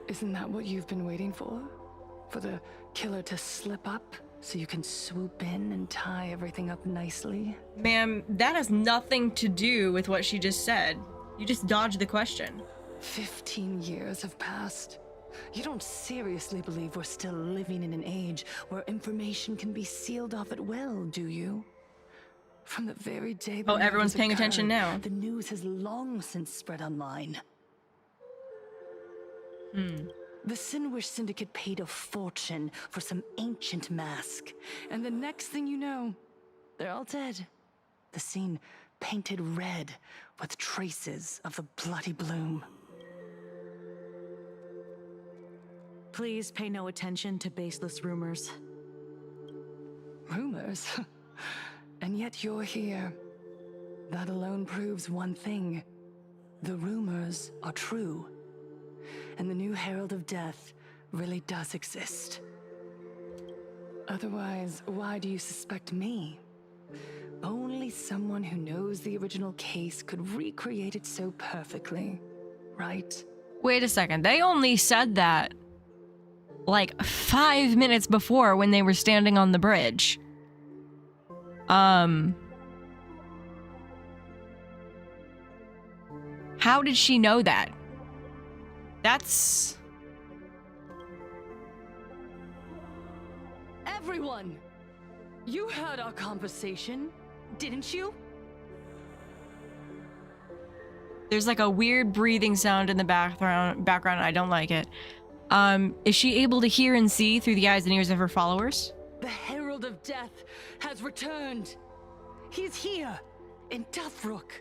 Isn't that what you've been waiting for? For the killer to slip up so you can swoop in and tie everything up nicely? Ma'am, that has nothing to do with what she just said. You just dodged the question. 15 years have passed. You don't seriously believe we're still living in an age where information can be sealed off at will, do you? From the very day the everyone's murders paying attention occurred, now. The news has long since spread online. The Sinwish Syndicate paid a fortune for some ancient mask, and the next thing you know, they're all dead. The scene painted red with traces of the bloody bloom. Please pay no attention to baseless rumors. Rumors? And yet you're here. That alone proves one thing. The rumors are true. And the new Herald of Death really does exist. Otherwise, why do you suspect me? Only someone who knows the original case could recreate it so perfectly, right? Wait a second. They only said that like 5 minutes before when they were standing on the bridge. How did she know that? That's... Everyone! You heard our conversation, didn't you? There's like a weird breathing sound in the background. I don't like it. Is she able to hear and see through the eyes and ears of her followers? The Herald of Death has returned. He's here, in Deathrook.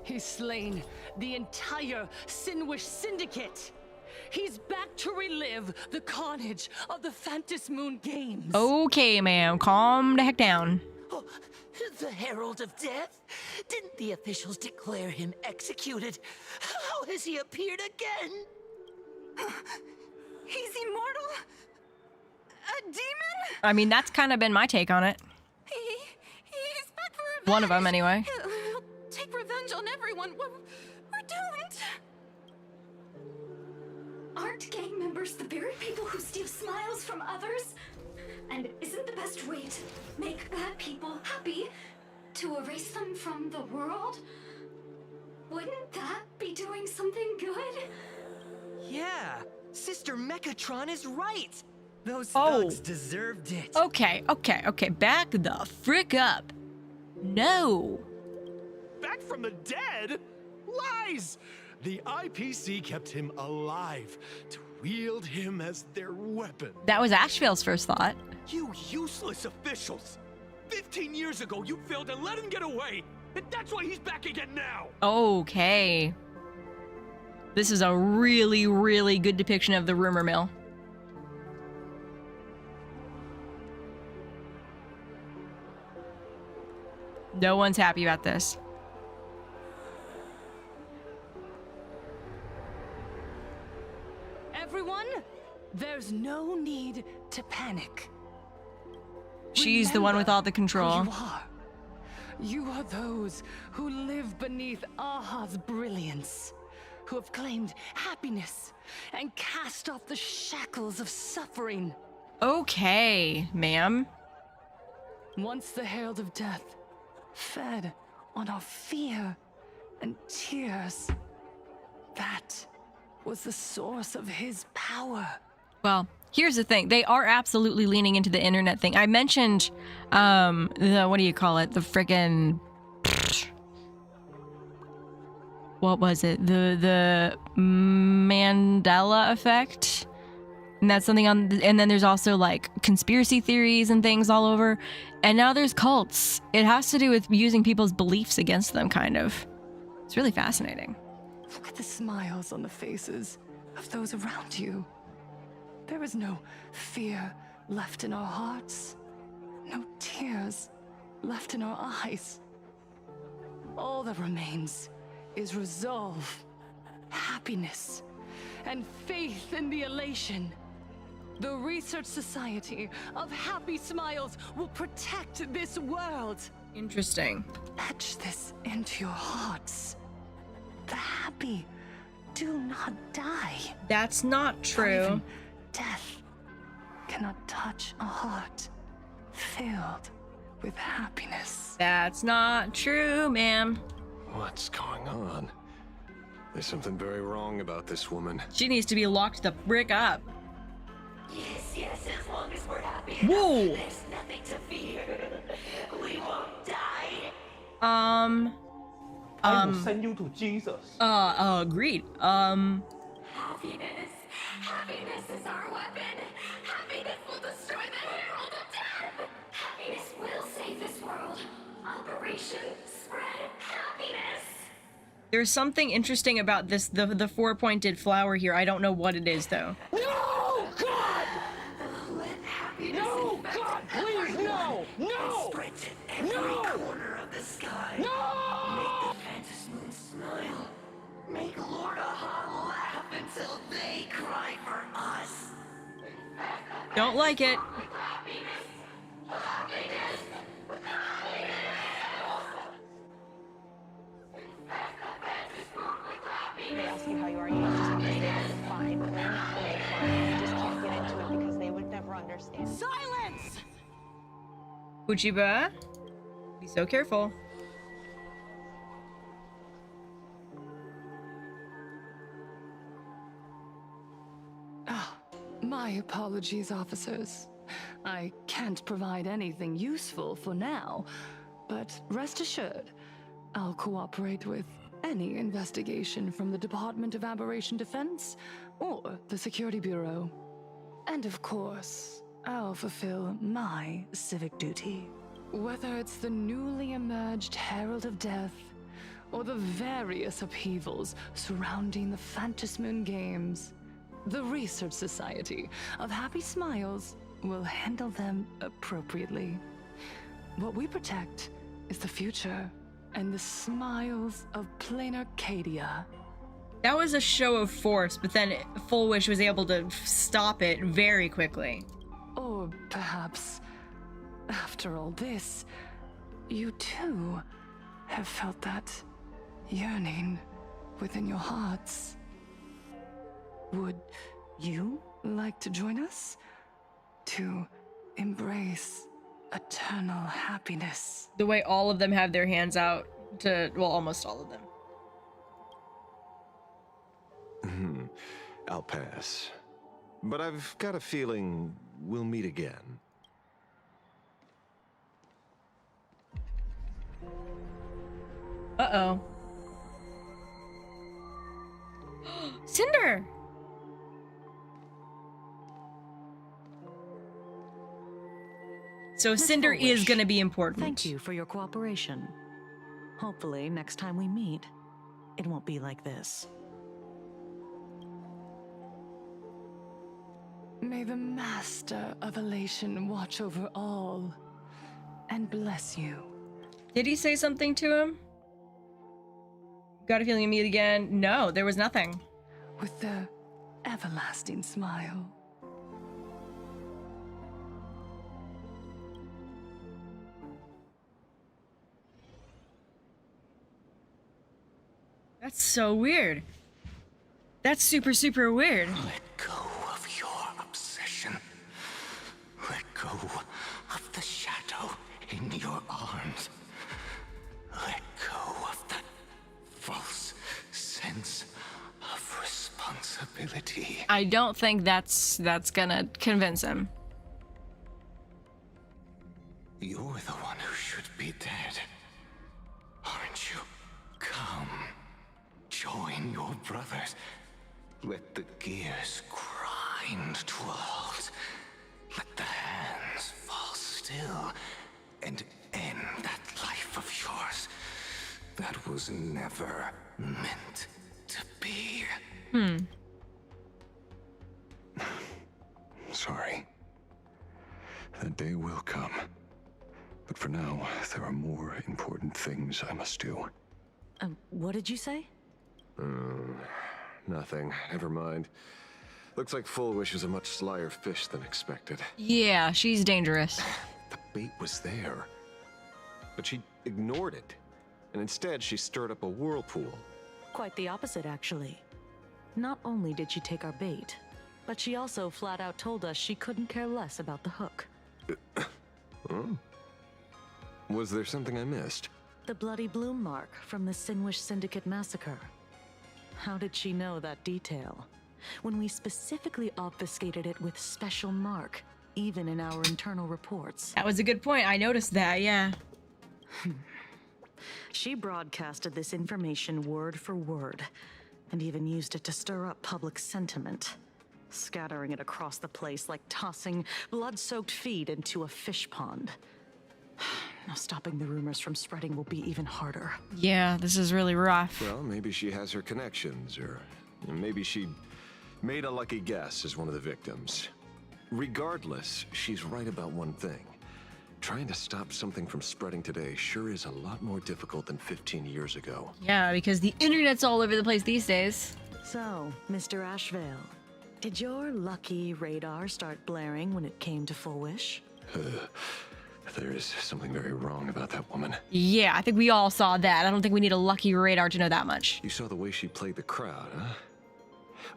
He's slain the entire Sinwish Syndicate. He's back to relive the carnage of the Phantom Moon Games. Okay, ma'am. Calm the heck down. Oh, the Herald of Death? Didn't the officials declare him executed? How has he appeared again? He's immortal? A demon? I mean, that's kind of been my take on it. He's back for revenge. One of them, anyway. He'll take revenge on everyone. We're doomed. Aren't gang members the very people who steal smiles from others? And isn't the best way to make bad people happy to erase them from the world? Wouldn't that be doing something good? Yeah, Sister Megatron is right. Those thugs deserved it. Okay. Back the frick up. No. Back from the dead? Lies! The IPC kept him alive to wield him as their weapon. That was Ashvale's first thought. You useless officials! 15 years ago, you failed and let him get away! And that's why he's back again now! Okay. This is a really, really good depiction of the rumor mill. No one's happy about this. Everyone, there's no need to panic. She's the one with all the control. Who you are. You are those who live beneath Aha's brilliance, who have claimed happiness and cast off the shackles of suffering. Okay, ma'am. Once the Herald of Death fed on our fear and tears, that was the source of his power. Well, here's the thing. They are absolutely leaning into the internet thing. I mentioned, what do you call it? The friggin'... What was it? The Mandela effect? And that's something on... And then there's also, like, conspiracy theories and things all over. And now there's cults. It has to do with using people's beliefs against them, kind of. It's really fascinating. Look at the smiles on the faces of those around you. There is no fear left in our hearts, no tears left in our eyes. All that remains is resolve, happiness, and faith in the elation. The Research Society of Happy Smiles will protect this world. Interesting. Etch this into your hearts. The happy do not die. That's not true. Even death cannot touch a heart filled with happiness. That's not true, ma'am. What's going on? There's something very wrong about this woman. She needs to be locked the frick up. Yes, as long as we're happy. Whoa! There's nothing to fear. We won't die. I will send you to Jesus. Agreed. Happiness. Happiness is our weapon. Happiness will destroy the Herald of Death. Happiness will save this world. Operation Spread Happiness. There's something interesting about this, the four-pointed flower here. I don't know what it is, though. No, God! Let happiness No, God, please, no! No! spread to every corner of the sky. No! Make the Phantom Moon smile. Make Lord Aha laugh until they cry for us. Don't like it. They ask you how you are, you just have to say that you're fine, but they're not really fine. You just can't get into it because they would never understand. Silence! Uchiba, be so careful. My apologies, officers. I can't provide anything useful for now, but rest assured, I'll cooperate with any investigation from the Department of Aberration Defense or the Security Bureau. And of course, I'll fulfill my civic duty. Whether it's the newly emerged Herald of Death or the various upheavals surrounding the Phantasmoon Games, the Research Society of Happy Smiles will handle them appropriately. What we protect is the future and the smiles of plain Arcadia. That was a show of force, but then Full Wish was able to stop it very quickly. Or perhaps, after all this, you too have felt that yearning within your hearts. Would you like to join us to embrace eternal happiness? The way all of them have their hands out to, well, almost all of them. I'll pass. But I've got a feeling we'll meet again. Uh-oh. Cinder! So Miss Cinder Full Wish, is gonna be important. Thank you for your cooperation. Hopefully, next time we meet, it won't be like this. May the Master of Elation watch over all and bless you. Did he say something to him? Got a feeling of meet again? No, there was nothing. With the everlasting smile. That's so weird. That's super, super weird. Let go of your obsession. Let go of the shadow in your arms. Let go of that false sense of responsibility. I don't think that's gonna convince him. You're the one who should be dead, aren't you? Come, join your brothers. Let the gears grind to a halt. Let the hands fall still and end that life of yours that was never meant to be. Sorry. That day will come. But for now, there are more important things I must do. What did you say? Nothing. Never mind. Looks like Full Wish is a much slyer fish than expected. Yeah, she's dangerous. The bait was there. But she ignored it. And instead, she stirred up a whirlpool. Quite the opposite, actually. Not only did she take our bait, but she also flat out told us she couldn't care less about the hook. Oh? Was there something I missed? The bloody bloom mark from the Sinwish Syndicate massacre. How did she know that detail? When we specifically obfuscated it with special mark, even in our internal reports. That was a good point. I noticed that, yeah. She broadcasted this information word for word, and even used it to stir up public sentiment, scattering it across the place like tossing blood-soaked feed into a fish pond. Now stopping the rumors from spreading will be even harder. Yeah, this is really rough. Well, maybe she has her connections, or maybe she made a lucky guess as one of the victims. Regardless, she's right about one thing. Trying to stop something from spreading today sure is a lot more difficult than 15 years ago. Yeah, because the internet's all over the place these days. So, Mr. Ashvale, Did your lucky radar start blaring when it came to Full Wish? There is something very wrong about that woman. Yeah, I think we all saw that. I don't think we need a lucky radar to know that much. You saw the way she played the crowd, huh?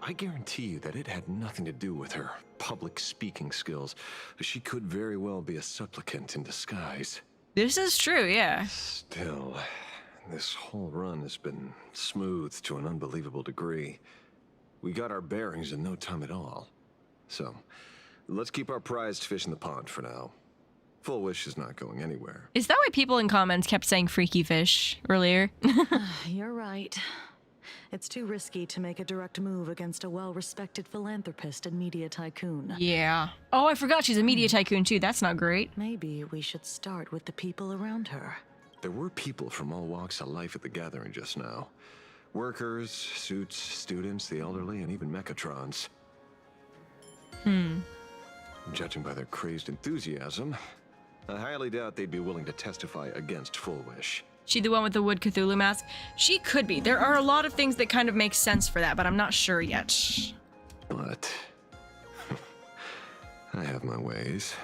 I guarantee you that it had nothing to do with her public speaking skills. She could very well be a supplicant in disguise. This is true, yeah. Still, this whole run has been smooth to an unbelievable degree. We got our bearings in no time at all. So, let's keep our prized fish in the pond for now. Full Wish is not going anywhere. Is that why people in comments kept saying freaky fish earlier? You're right. It's too risky to make a direct move against a well-respected philanthropist and media tycoon. Yeah. Oh, I forgot she's a media tycoon too. That's not great. Maybe we should start with the people around her. There were people from all walks of life at the gathering just now. Workers, suits, students, the elderly, and even Megatrons. Judging by their crazed enthusiasm, I highly doubt they'd be willing to testify against Full Wish. She the one with the wood Cthulhu mask? She could be. There are a lot of things that kind of make sense for that, but I'm not sure yet. But I have my ways.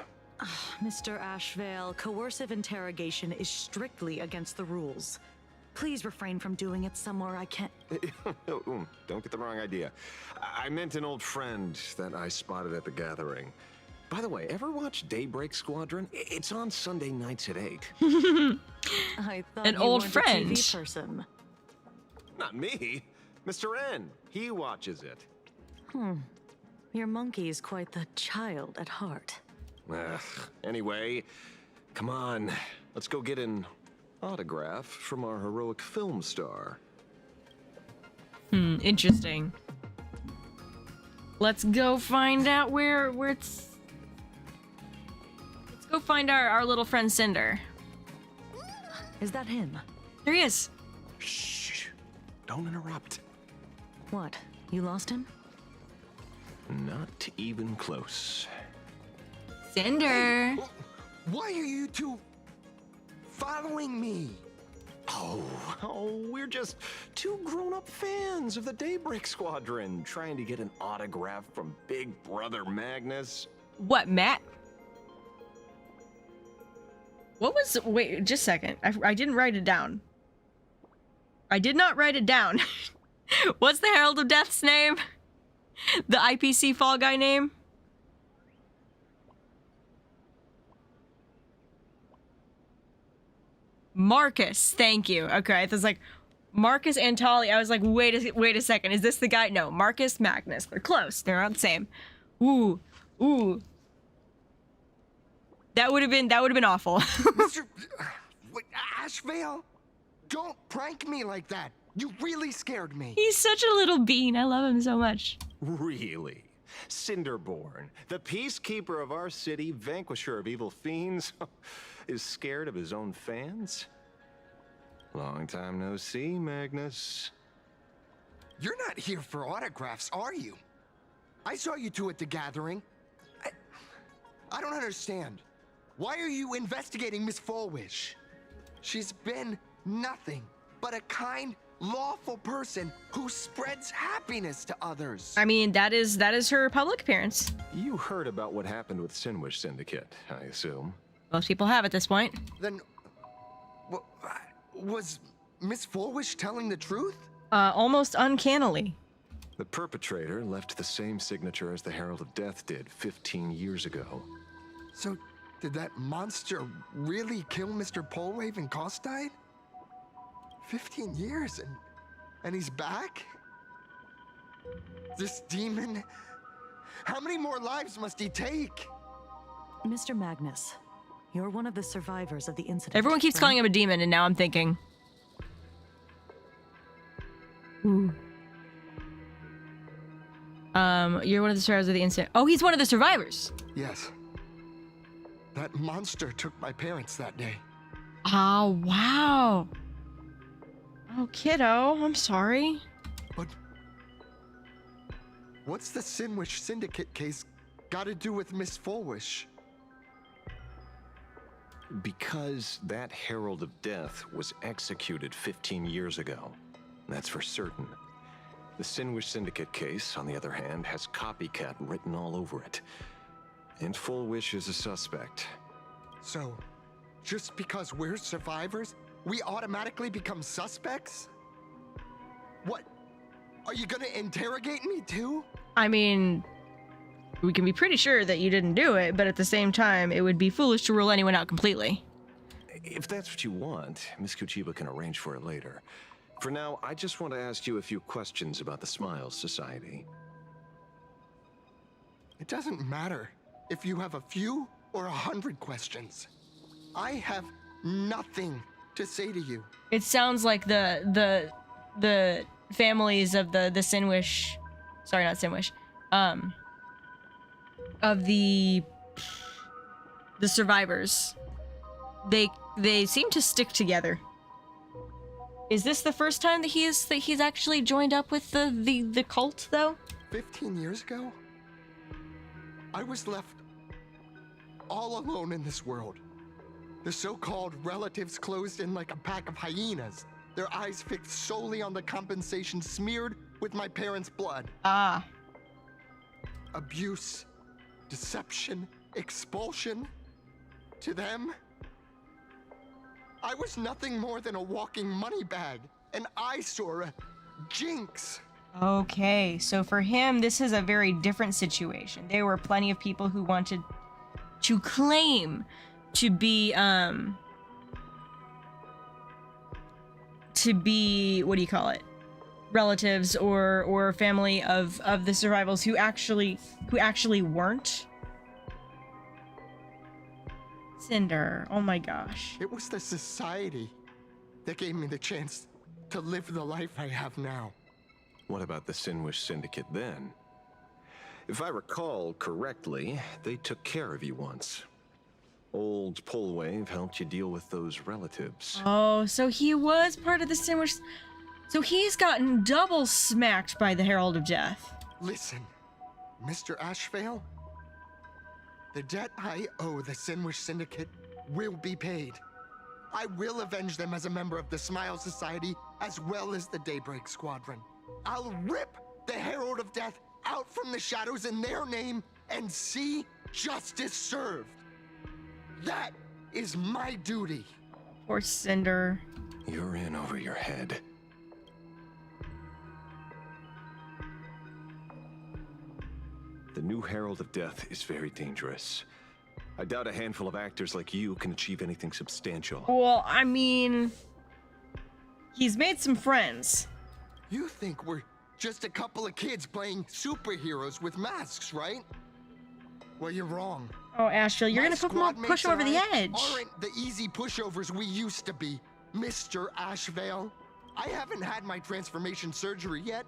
Mr. Ashvale, coercive interrogation is strictly against the rules. Please refrain from doing it somewhere I can't... Don't get the wrong idea. I meant an old friend that I spotted at the gathering. By the way, ever watch Daybreak Squadron? It's on Sunday nights at 8. I thought an you old weren't friend. a TV person. Not me. Mr. N. He watches it. Your monkey is quite the child at heart. Anyway, come on. Let's go get an autograph from our heroic film star. Interesting. Let's go find out where it's... Let's go find our little friend Cinder. Is that him? There he is. Shh. Don't interrupt. What? You lost him? Not even close. Cinder. Hey, why are you two following me? Oh, we're just two grown-up fans of the Daybreak Squadron trying to get an autograph from Big Brother Magnus. What, Matt? What was... Wait, just a second. I didn't write it down. I did not write it down. What's the Herald of Death's name? The IPC Fall Guy name? Marcus, thank you. Okay, it was like Marcus Antali. I was like, wait a second. Is this the guy? No, Marcus Magnus. They're close. They're not the same. Ooh. That would have been awful. Mr. Ashvale, don't prank me like that. You really scared me. He's such a little bean. I love him so much. Really? Cinderborn, the peacekeeper of our city, vanquisher of evil fiends, is scared of his own fans? Long time no see, Magnus. You're not here for autographs, are you? I saw you two at the gathering. I don't understand. Why are you investigating Miss Fullwish? She's been nothing but a kind, lawful person who spreads happiness to others. I mean, that is her public appearance. You heard about what happened with Sinwish Syndicate, I assume. Most people have at this point. Then, was Miss Fullwish telling the truth? Almost uncannily. The perpetrator left the same signature as the Herald of Death did 15 years ago. So, did that monster really kill Mr. Polwave Costide? 15 years and he's back? This demon? How many more lives must he take? Mr. Magnus, you're one of the survivors of the incident. Everyone keeps calling him a demon, and now I'm thinking. Ooh. You're one of the survivors of the incident. Oh, he's one of the survivors. Yes. That monster took my parents that day. Oh, wow. Oh, kiddo, I'm sorry. But what's the Sinwish Syndicate case got to do with Miss Fullwish? Because that Herald of Death was executed 15 years ago. That's for certain. The Sinwish Syndicate case, on the other hand, has copycat written all over it. And Full Wish is a suspect. So, just because we're survivors, we automatically become suspects? What? Are you gonna interrogate me too? I mean, we can be pretty sure that you didn't do it, but at the same time, it would be foolish to rule anyone out completely. If that's what you want, Miss Kuchiba can arrange for it later. For now, I just want to ask you a few questions about the Smiles Society. It doesn't matter if you have a few or 100 questions. I have nothing to say to you. It sounds like the families of the Sinwish, sorry, not Sinwish, of the survivors. They seem to stick together. Is this the first time that he's actually joined up with the cult, though? 15 years ago, I was left all alone in this world. The so-called relatives closed in like a pack of hyenas, their eyes fixed solely on the compensation smeared with my parents' blood. Ah. Abuse, deception, expulsion. To them, I was nothing more than a walking money bag, an eyesore, a jinx. Okay, so for him, this is a very different situation. There were plenty of people who wanted to claim to be, what do you call it? Relatives or family of the survivals who actually weren't. Cinder, oh my gosh. It was the society that gave me the chance to live the life I have now. What about the Sinwish Syndicate then? If I recall correctly, they took care of you once. Old Polwave helped you deal with those relatives. Oh, so he was part of the Sinwish. So he's gotten double smacked by the Herald of Death. Listen, Mr. Ashvale, the debt I owe the Sinwish Syndicate will be paid. I will avenge them as a member of the Smile Society as well as the Daybreak Squadron. I'll rip the Herald of Death out from the shadows in their name and see justice served. That is my duty. Poor Cinder. You're in over your head. The new Herald of Death is very dangerous. I doubt a handful of actors like you can achieve anything substantial. Well, I mean, he's made some friends. You think we're just a couple of kids playing superheroes with masks, right? Well, you're wrong. Oh, Astral, you're gonna push him over the edge. Aren't the easy pushovers we used to be, Mr. Ashvale. I haven't had my transformation surgery yet,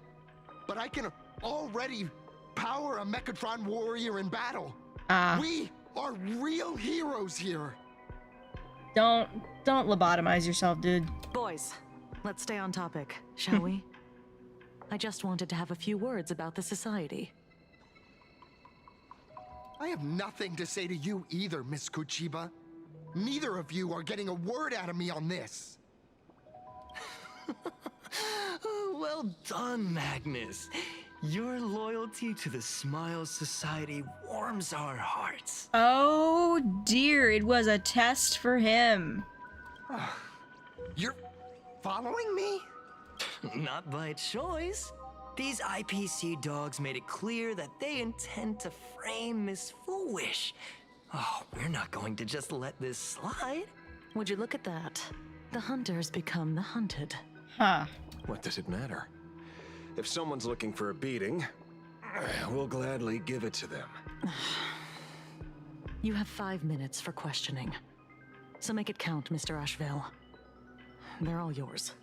but I can already power a Megatron warrior in battle. We are real heroes here. Don't lobotomize yourself, dude. Boys, let's stay on topic, shall we? I just wanted to have a few words about the society. I have nothing to say to you either, Miss Kuchiba. Neither of you are getting a word out of me on this. Well done, Magnus. Your loyalty to the Smile Society warms our hearts. Oh dear, it was a test for him. You're following me? Not by choice. These IPC dogs made it clear that they intend to frame Miss Foolish. Oh, we're not going to just let this slide. Would you look at that? The hunters become the hunted. Huh. What does it matter? If someone's looking for a beating, we'll gladly give it to them. You have 5 minutes for questioning. So make it count, Mr. Ashvale. They're all yours.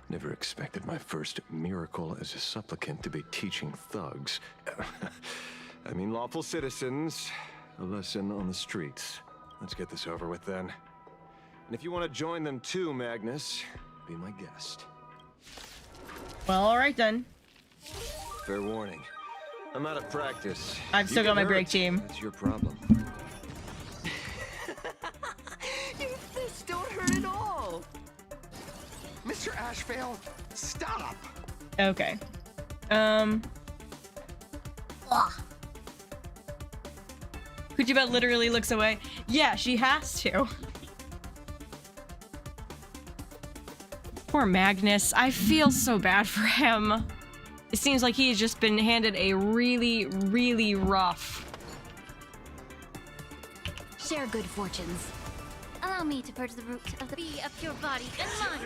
Never expected my first miracle as a supplicant to be teaching thugs. I mean lawful citizens, a lesson on the streets. Let's get this over with then. And if you want to join them too, Magnus, be my guest. Well, alright then. Fair warning. I'm out of practice. I've still got my break team. That's your problem. Your fists don't hurt at all. Mr. Ashvale, stop! Okay. Kujibet literally looks away. Yeah, she has to. Poor Magnus. I feel so bad for him. It seems like he's just been handed a really, really rough. Share good fortunes. Allow me to purge the root of the bee of your body and mind.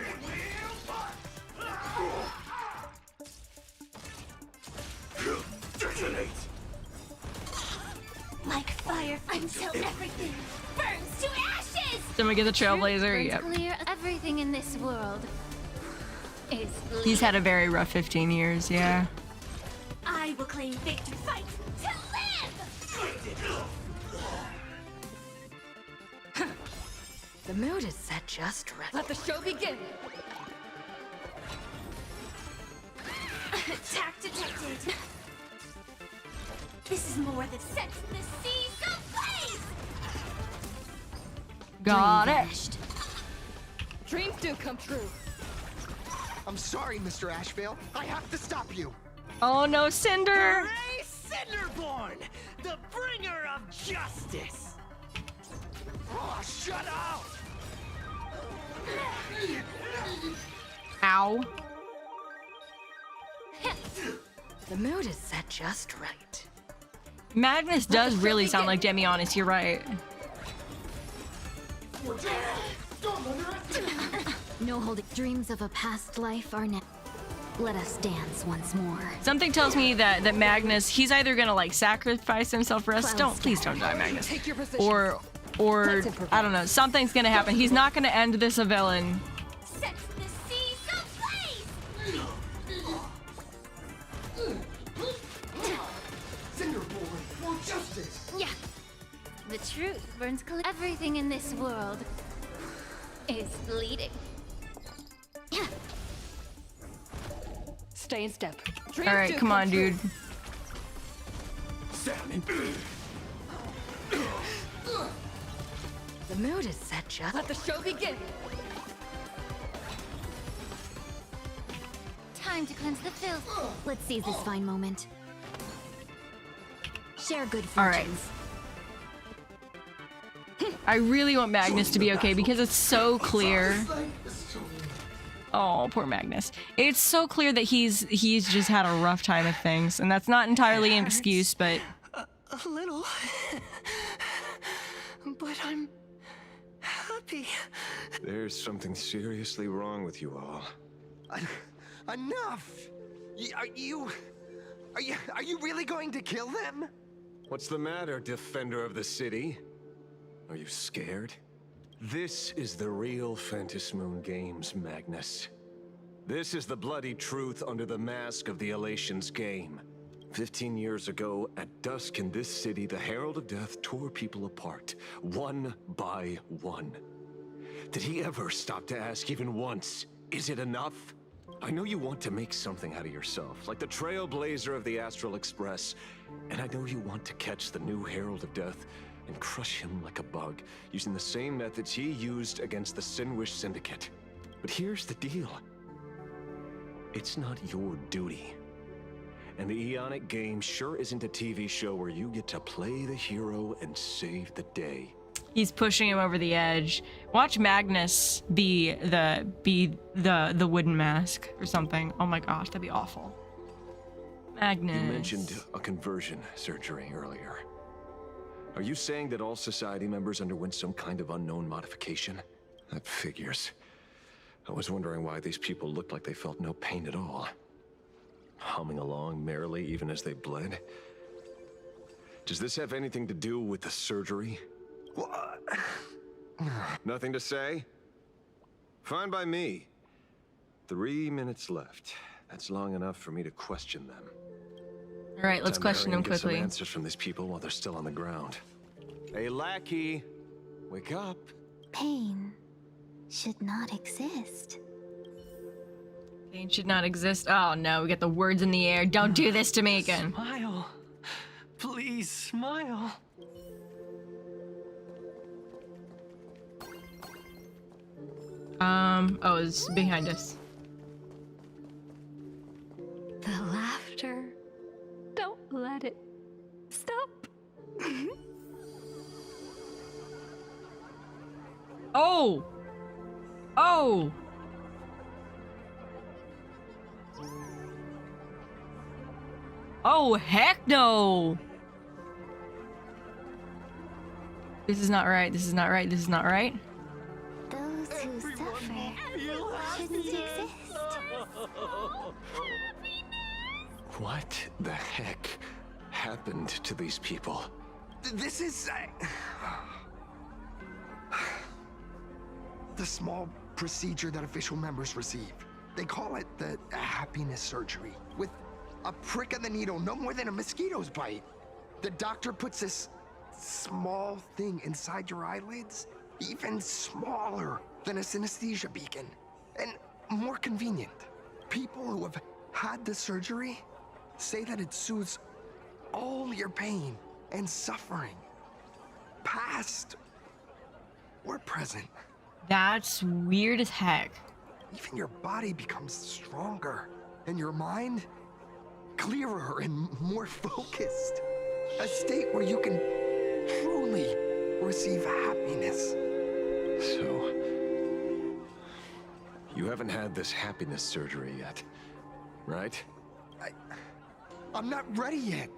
Detonate! Like fire until everything burns to ashes! Someone get the Trailblazer. Burns Yep. clear everything in this world is He's had a very rough 15 years, yeah. I will claim victory fight to live! The mood is set just right. Let the show begin! Attack detected! This is more than sets the seas ablaze! Got Dream it. vanished. Dreams do come true. I'm sorry, Mr. Ashvale. I have to stop you. Oh no, Cinder! Hooray, Cinderborn! The bringer of justice! Oh, shut up! Ow. The mood is set just right. Magnus does really sound like Demianis, you're right. No holding. Dreams of a past life are now. Let us dance once more. Something tells me that Magnus, he's either gonna like sacrifice himself for us. Please don't die, Magnus. Take your position. Or I don't know, something's gonna happen. He's not gonna end this a villain. Sets the seas ablaze! Cinderborn, for justice! Yeah. The truth burns clear. Everything in this world is bleeding. Yeah. Stay in step. All right, come on, dude. The mood is set just. Let the show begin. Time to cleanse the filth. Let's seize this fine moment. Share good All right. fortunes. I really want Magnus to be okay because it's so clear. Oh, poor Magnus. It's so clear that he's just had a rough time of things, and that's not entirely an excuse, but A little. But I'm happy. There's something seriously wrong with you all. Enough! Are you really going to kill them? What's the matter, defender of the city? Are you scared? This is the real Phantasmoon Games, Magnus. This is the bloody truth under the mask of the Elations game. 15 years ago, at dusk in this city, the Herald of Death tore people apart, one by one. Did he ever stop to ask even once, is it enough? I know you want to make something out of yourself, like the trailblazer of the Astral Express, and I know you want to catch the new Herald of Death and crush him like a bug, using the same methods he used against the Sinwish Syndicate. But here's the deal. It's not your duty. And the Eonic game sure isn't a TV show where you get to play the hero and save the day. he's pushing him over the edge. Watch Magnus be the wooden mask or something. Oh my gosh, that'd be awful. Magnus. You mentioned a conversion surgery earlier. Are you saying that all society members underwent some kind of unknown modification? That figures. I was wondering why these people looked like they felt no pain at all. Humming along merrily even as they bled. Does this have anything to do with the surgery? Nothing to say? Fine by me. 3 minutes left. That's long enough for me to question them. All right, let's question them get some quickly. answers from these people while they're still on the ground. Hey, lackey, wake up. Pain should not exist. Pain should not exist. Oh no, we got the words in the air. Don't do this to Megan. Smile. Please smile. Oh, it's behind us. The laughter. Don't let it stop. Oh! Oh! Oh, heck no! This is not right, this is not right, this is not right. Those who suffer shouldn't exist. What the heck happened to these people? This is... the small procedure that official members receive. They call it the happiness surgery. With a prick of the needle, no more than a mosquito's bite. The doctor puts this small thing inside your eyelids, even smaller than a synesthesia beacon, and more convenient. People who have had the surgery say that it soothes all your pain and suffering, past or present. That's weird as heck. Even your body becomes stronger, and your mind clearer and more focused. A state where you can truly receive happiness. So, you haven't had this happiness surgery yet, right? I'm not ready yet.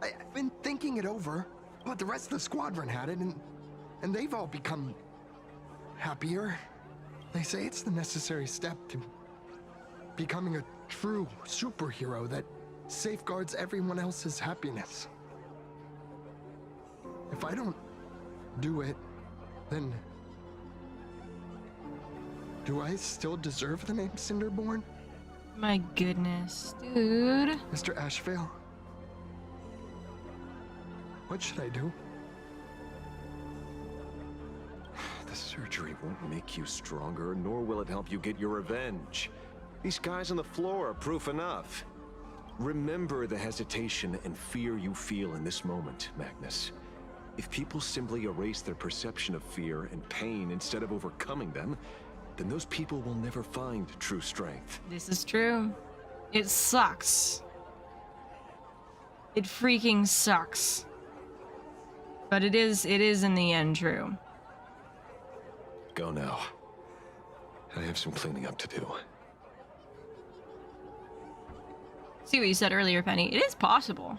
I've been thinking it over, but the rest of the squadron had it, and they've all become happier. They say it's the necessary step to becoming a true superhero that safeguards everyone else's happiness. If I don't do it, then do I still deserve the name Cinderborn? My goodness, dude. Mr. Ashvale, what should I do? The surgery won't make you stronger, nor will it help you get your revenge. These guys on the floor are proof enough. Remember the hesitation and fear you feel in this moment, Magnus. If people simply erase their perception of fear and pain instead of overcoming them, then those people will never find true strength. This is true. It sucks. It freaking sucks. But it is in the end true. Go now. I have some cleaning up to do. See what you said earlier, Penny. It is possible.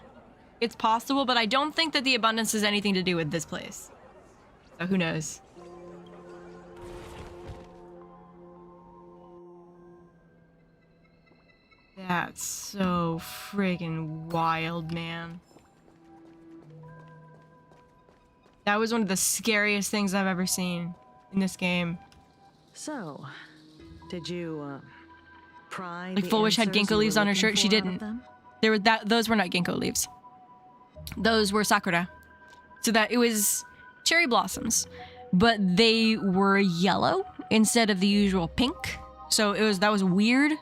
It's possible, but I don't think that the abundance has anything to do with this place. So who knows? That's so friggin' wild, man. That was one of the scariest things I've ever seen in this game. So, did you, pry Like, Full Wish had ginkgo leaves on her shirt. She didn't. Those were not ginkgo leaves. Those were sakura. So that it was cherry blossoms, but they were yellow instead of the usual pink. So that was weird.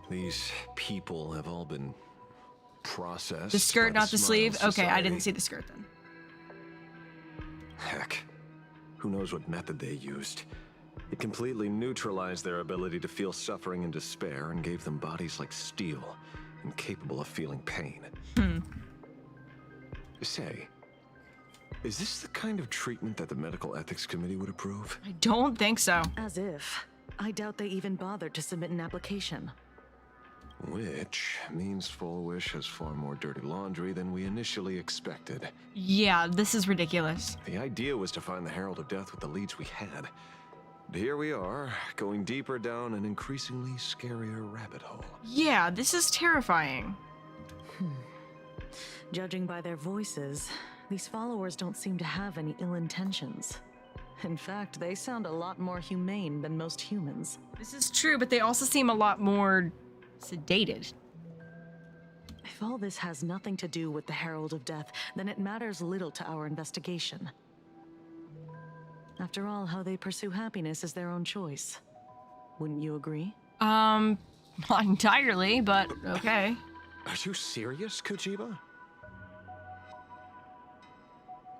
These people have all been processed. The skirt, by not the sleeve. Society. Okay, I didn't see the skirt then. Heck, who knows what method they used. It completely neutralized their ability to feel suffering and despair and gave them bodies like steel, incapable of feeling pain. Say, is this the kind of treatment that the Medical Ethics Committee would approve? I don't think so. As if. I doubt they even bothered to submit an application. Which means Full Wish has far more dirty laundry than we initially expected. Yeah, this is ridiculous. The idea was to find the Herald of Death with the leads we had. But here we are, going deeper down an increasingly scarier rabbit hole. Yeah, this is terrifying. Judging by their voices, these followers don't seem to have any ill intentions. In fact, they sound a lot more humane than most humans. This is true, but they also seem a lot more sedated. If all this has nothing to do with the Herald of Death, then it matters little to our investigation. After all, how they pursue happiness is their own choice. Wouldn't you agree? Not entirely, but okay. Are you serious, Kojiba?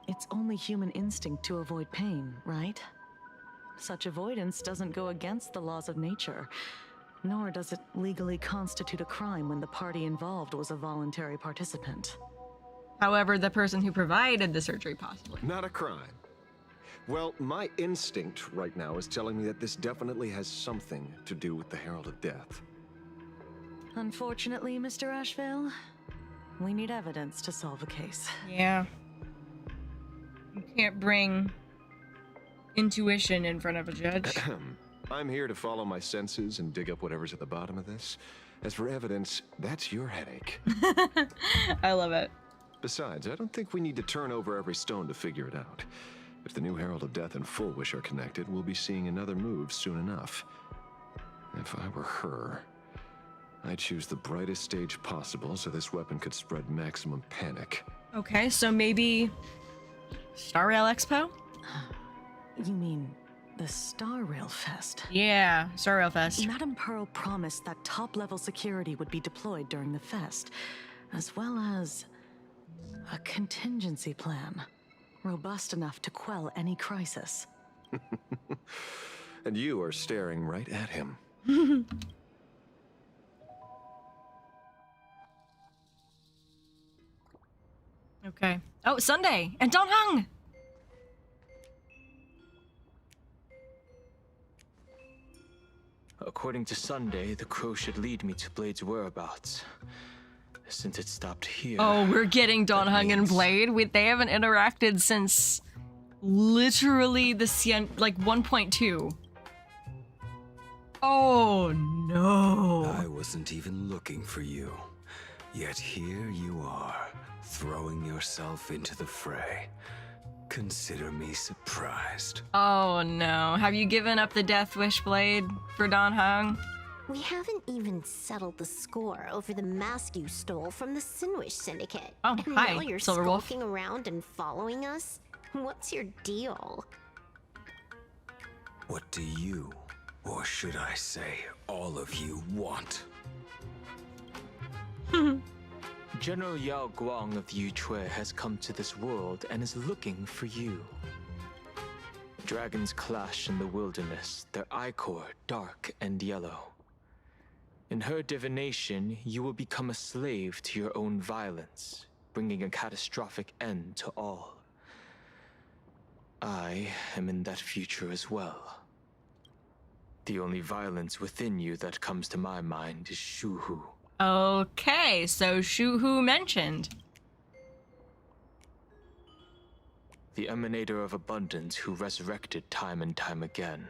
It's only human instinct to avoid pain, right? such avoidance doesn't go against the laws of nature, nor does it legally constitute a crime when the party involved was a voluntary participant. However, the person who provided the surgery possibly. Not a crime. Well, my instinct right now is telling me that this definitely has something to do with the Herald of Death. Unfortunately, Mr. Ashvale, we need evidence to solve a case. Yeah. You can't bring intuition in front of a judge. I'm here to follow my senses and dig up whatever's at the bottom of this. As for evidence, that's your headache. I love it. Besides, I don't think we need to turn over every stone to figure it out. If the new Herald of Death and Full Wish are connected, we'll be seeing another move soon enough. If I were her, I'd choose the brightest stage possible so this weapon could spread maximum panic. Okay, so maybe Star Rail Expo? You mean the Star Rail Fest? Yeah, Star Rail Fest. Madame Pearl promised that top-level security would be deployed during the fest, as well as a contingency plan, robust enough to quell any crisis. And you are staring right at him. Okay. Oh, Sunday! And Don Hung! According to Sunday, the crow should lead me to Blade's whereabouts. Since it stopped here... Oh, we're getting Don Hung and Blade. They haven't interacted since literally the like 1.2. Oh, no. I wasn't even looking for you. Yet here you are, throwing yourself into the fray. Consider me surprised. Oh, no. Have you given up the Death Wish Blade for Don Hung? We haven't even settled the score over the mask you stole from the Sinwish Syndicate. Oh, and hi, now you're Silver Wolf. skulking around and following us? What's your deal? What do you, or should I say, all of you want? General Yao Guang of Yu Chui has come to this world and is looking for you. Dragons clash in the wilderness, their ichor dark and yellow. In her divination, you will become a slave to your own violence, bringing a catastrophic end to all. I am in that future as well. The only violence within you that comes to my mind is Shuhu. Okay, so Shuhu mentioned. The emanator of abundance who resurrected time and time again.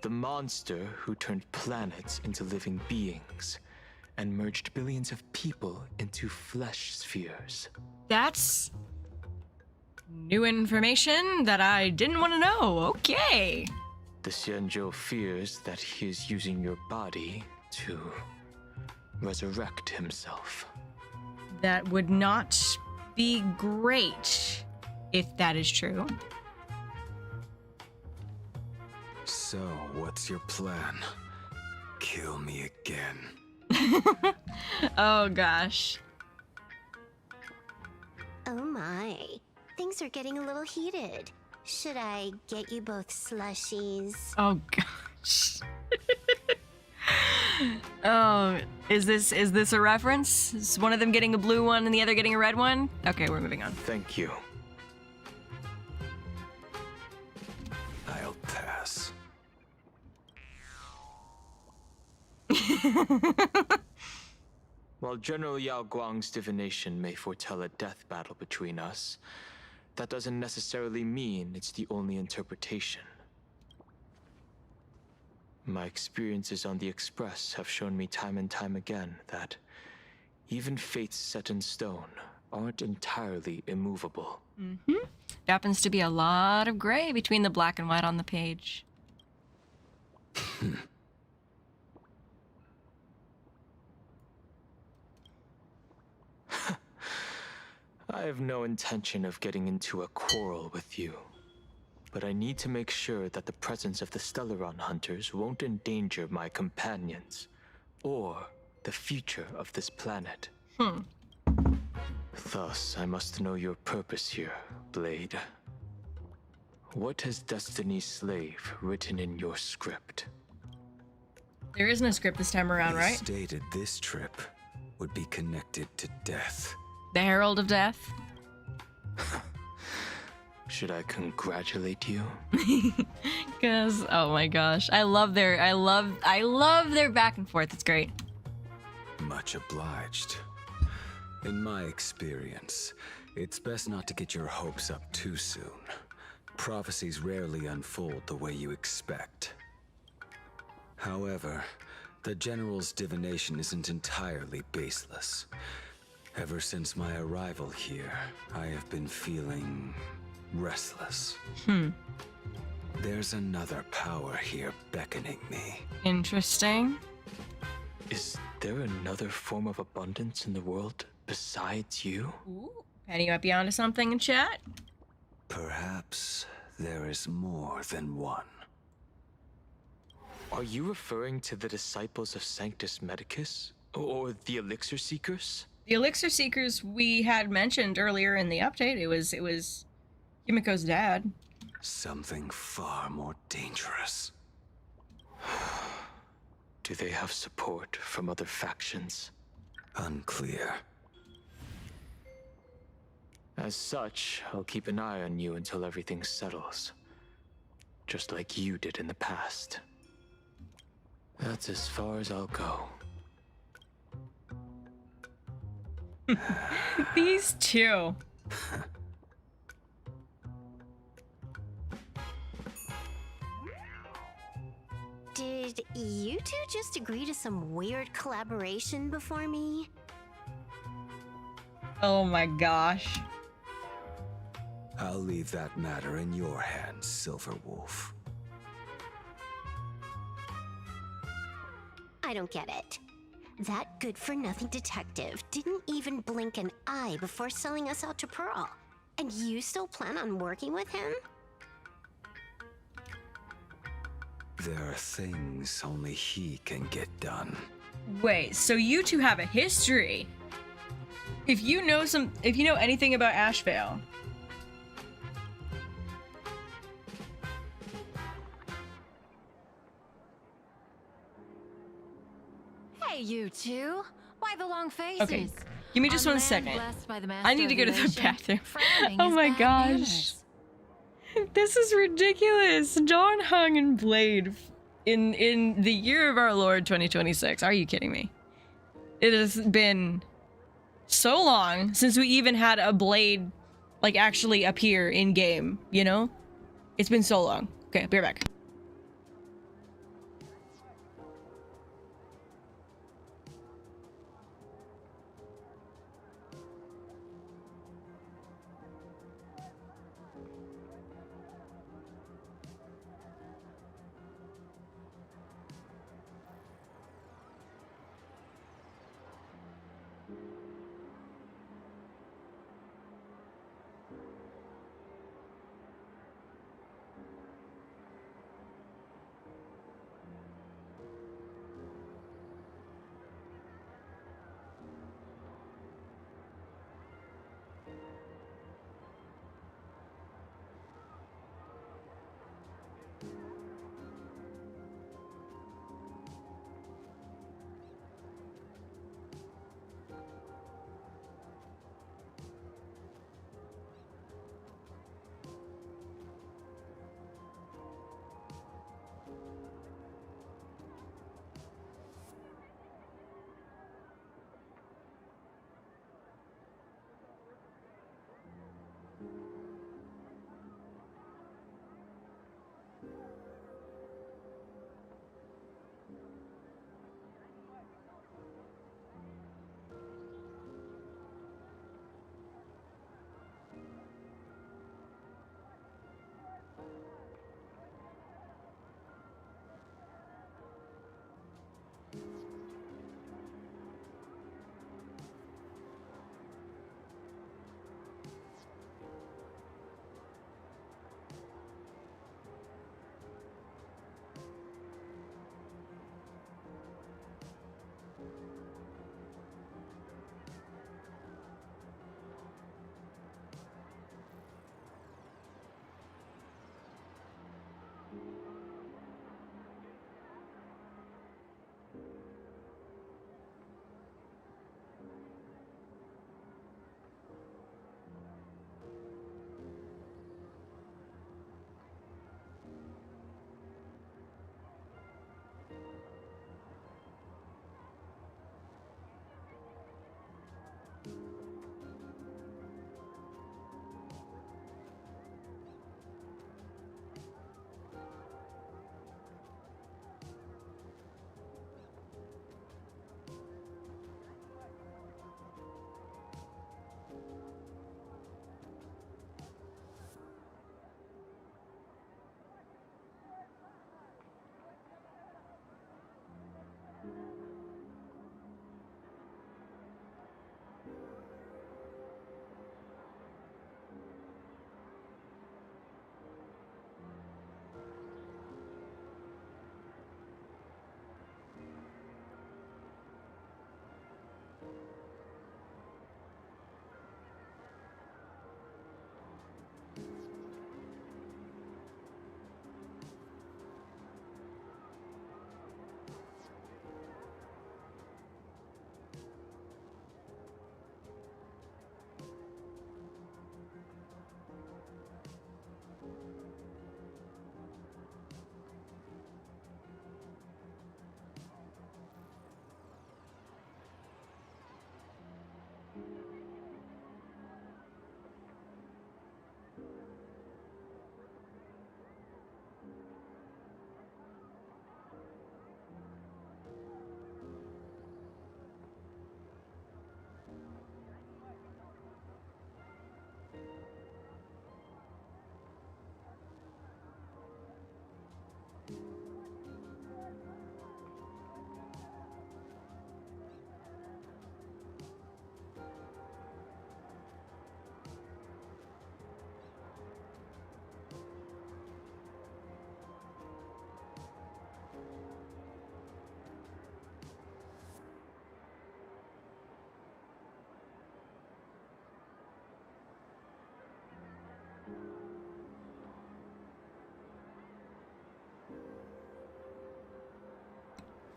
The monster who turned planets into living beings and merged billions of people into flesh spheres. That's new information that I didn't want to know. Okay. The Xianzhou fears that he is using your body to resurrect himself. That would not be great if that is true. So, what's your plan? Kill me again. Oh gosh. Oh my. Things are getting a little heated. Should I get you both slushies? Oh gosh. Oh, is this a reference? Is one of them getting a blue one and the other getting a red one? Okay, we're moving on. Thank you. I'll pass. While General Yao Guang's divination may foretell a death battle between us, that doesn't necessarily mean it's the only interpretation. My experiences on the Express have shown me time and time again that even fates set in stone aren't entirely immovable. Mm-hmm. There happens to be a lot of gray between the black and white on the page. I have no intention of getting into a quarrel with you, but I need to make sure that the presence of the Stellaron hunters won't endanger my companions, or the future of this planet. Thus, I must know your purpose here, Blade. What has Destiny's Slave written in your script? There is no script this time around, He right? stated this trip would be connected to death. The Herald of Death. Should I congratulate you? Cause oh my gosh, I love their back and forth. It's great. Much obliged. In my experience, it's best not to get your hopes up too soon. Prophecies rarely unfold the way you expect. However, the General's divination isn't entirely baseless. Ever since my arrival here, I have been feeling restless. There's another power here beckoning me. Interesting. Is there another form of abundance in the world besides you? Ooh, Penny might be onto something in chat. Perhaps there is more than one. Are you referring to the disciples of Sanctus Medicus? Or the Elixir Seekers? The Elixir Seekers we had mentioned earlier in the update. It was Himeko's dad. Something far more dangerous. Do they have support from other factions? Unclear. As such, I'll keep an eye on you until everything settles. Just like you did in the past. That's as far as I'll go. These two. Did you two just agree to some weird collaboration before me? Oh my gosh. I'll leave that matter in your hands, Silverwolf. I don't get it. That good-for-nothing detective didn't even blink an eye before selling us out to Pearl. And you still plan on working with him? There are things only he can get done. Wait, so you two have a history? If you know anything about Ashvale. Hey, you two. Why the long faces? Okay, give me just A one man second. blessed by the I need to go to the master of bathroom. frowning Oh is my bad gosh. manners. This is ridiculous. John Hung and Blade in the year of our Lord 2026. Are you kidding me? It has been so long since we even had a Blade like actually appear in game, you know? It's been so long. Okay, be right back.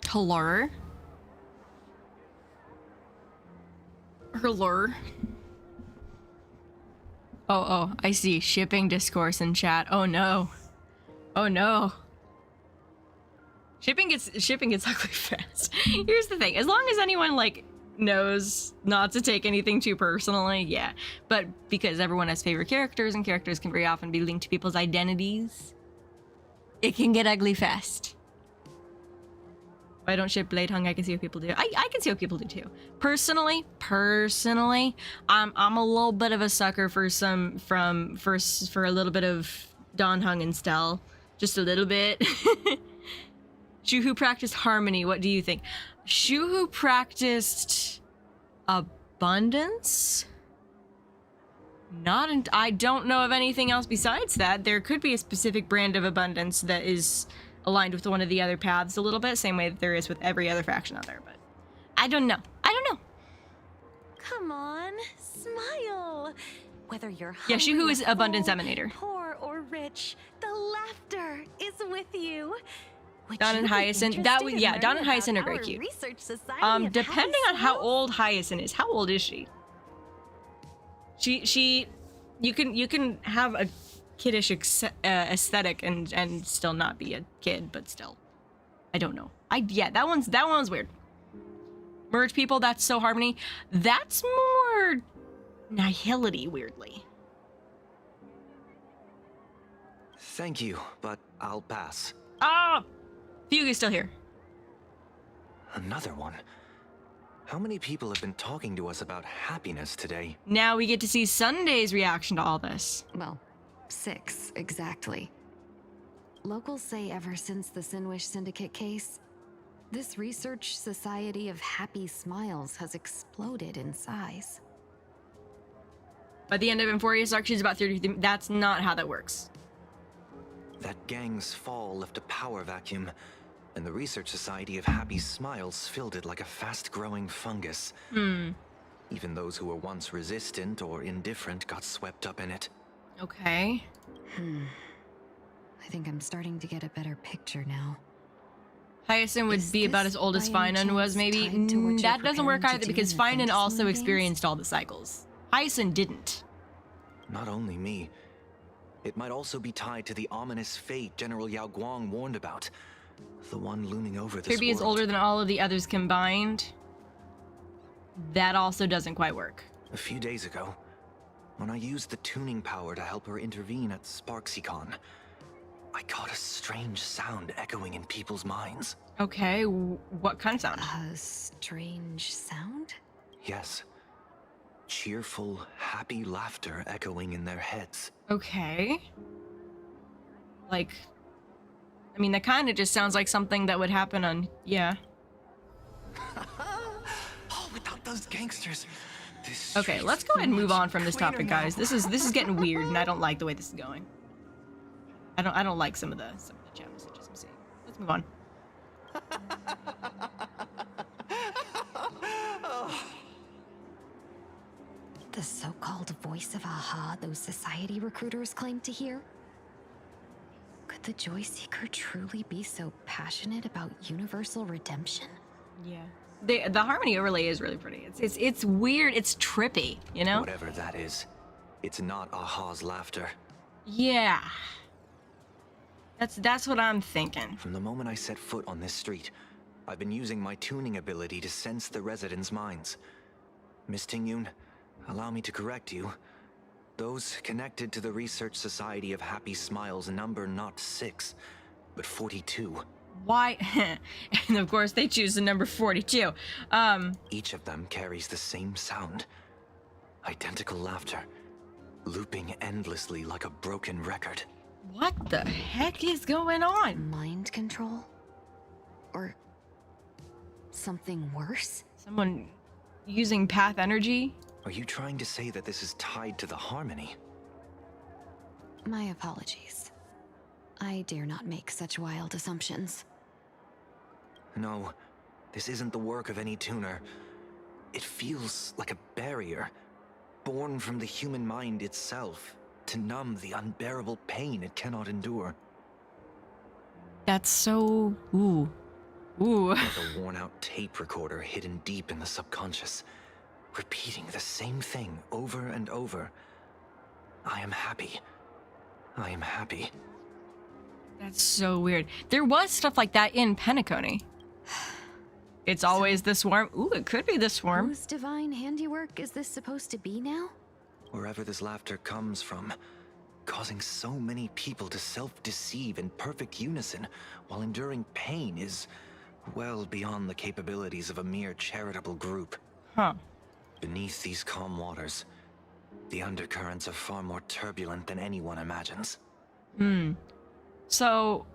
Hello? Hello? Oh, I see. Shipping discourse in chat. Oh no. Oh no. Shipping gets ugly fast. Here's the thing. As long as anyone, like, knows not to take anything too personally, yeah. But because everyone has favorite characters and characters can very often be linked to people's identities, it can get ugly fast. I don't ship Blade Hung. I can see what people do. I can see what people do too. Personally, I'm a little bit of a sucker for for a little bit of Dawn Hung and Stell. Just a little bit. Shuhu practiced harmony. What do you think? Shuhu practiced abundance? I don't know of anything else besides that. There could be a specific brand of abundance that is aligned with one of the other paths a little bit, same way that there is with every other faction out there, but I don't know. Come on, smile. Whether you're Yeah, Shuhu hungry is or abundance full, emanator. poor or rich, the laughter is with you. Dawn and Hyacinth, Dawn and Hyacinth are very cute. Depending on how old Hyacinth is, how old is she? You can have a kiddish aesthetic and still not be a kid, but still, I don't know. That one's weird. Merge people, that's so harmony. That's more nihility, weirdly. Thank you, but I'll pass. Ah, Fugue's still here. Another one. How many people have been talking to us about happiness today? Now we get to see Sunday's reaction to all this. Well, 6, exactly. Locals say ever since the Sinwish Syndicate case, this research society of happy smiles has exploded in size. By the end of Emphoria's arc, she's about 30. That's not how that works. That gang's fall left a power vacuum, and the Research Society of Happy Smiles filled it like a fast-growing fungus. Even those who were once resistant or indifferent got swept up in it. Okay. I think I'm starting to get a better picture now. Hyacinth would be about as old as Finan was, maybe. That doesn't work either because Finan also experienced all the cycles. Hyacinth didn't. Not only me. It might also be tied to the ominous fate General Yao Guang warned about. The one looming over this Kirby is older than all of the others combined. That also doesn't quite work. A few days ago, when I used the tuning power to help her intervene at SparksyCon, I caught a strange sound echoing in people's minds. Okay, what kind of sound? A strange sound? Yes. Cheerful, happy laughter echoing in their heads. Okay. Like, I mean, that kind of just sounds like something that would happen on, yeah. Oh, without those gangsters. Okay, let's go ahead and move on from this topic, guys. This is getting weird, and I don't like the way this is going. I don't like some of the chat messages I'm seeing. Let's move on. The so-called voice of Aha those society recruiters claim to hear? Could the Joy Seeker truly be so passionate about universal redemption? Yeah. The harmony overlay is really pretty. It's weird. It's trippy, you know? Whatever that is, it's not Aha's laughter. Yeah. That's what I'm thinking. From the moment I set foot on this street, I've been using my tuning ability to sense the residents' minds. Miss Tingyun, allow me to correct you. Those connected to the Research Society of Happy Smiles number not 6, but 42. Why? And of course they choose the number 42. Each of them carries the same sound. Identical laughter, looping endlessly like a broken record. What the heck is going on? Mind control? Or something worse? Someone using path energy? Are you trying to say that this is tied to the harmony? My apologies. I dare not make such wild assumptions. No, this isn't the work of any tuner. It feels like a barrier, born from the human mind itself, to numb the unbearable pain it cannot endure. That's so... Ooh. Ooh. Like a worn-out tape recorder hidden deep in the subconscious, repeating the same thing over and over. I am happy. I am happy. That's so weird. There was stuff like that in Penacony. It's always the swarm. Ooh, it could be the swarm. Whose divine handiwork is this supposed to be now? Wherever this laughter comes from, causing so many people to self-deceive in perfect unison while enduring pain is well beyond the capabilities of a mere charitable group. Huh. Beneath these calm waters, the undercurrents are far more turbulent than anyone imagines. So,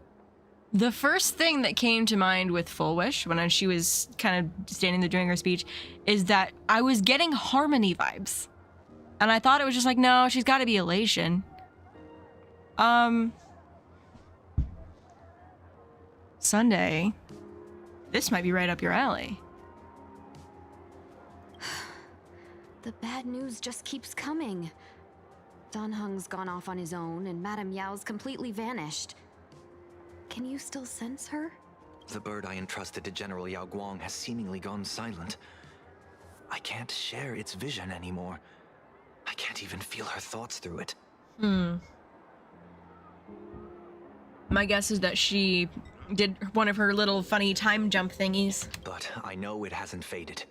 the first thing that came to mind with Full Wish when she was kind of standing there doing her speech is that I was getting Harmony vibes. And I thought it was just like, no, she's got to be Elation. Sunday. This might be right up your alley. The bad news just keeps coming. Dan Heng's gone off on his own, and Madame Yao's completely vanished. Can you still sense her? The bird I entrusted to General Yao Guang has seemingly gone silent. I can't share its vision anymore. I can't even feel her thoughts through it. My guess is that she did one of her little funny time jump thingies. But I know it hasn't faded.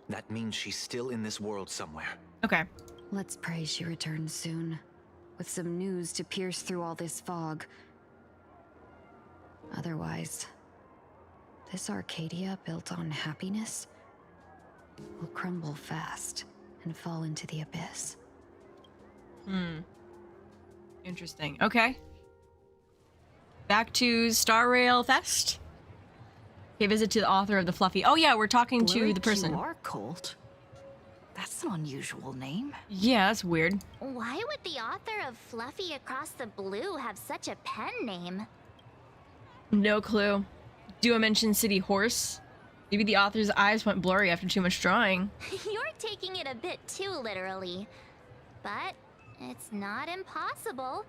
That means she's still in this world somewhere. Okay. Let's pray she returns soon, with some news to pierce through all this fog. Otherwise, this Arcadia built on happiness will crumble fast and fall into the abyss. Interesting. Okay. Back to Star Rail Fest. Okay, visit to the author of the Fluffy. Oh yeah, we're talking to the person. QR Colt? That's an unusual name. Yeah, that's weird. Why would the author of Fluffy Across the Blue have such a pen name? No clue. Duomension City Horse. Maybe the author's eyes went blurry after too much drawing. You're taking it a bit too literally. But it's not impossible.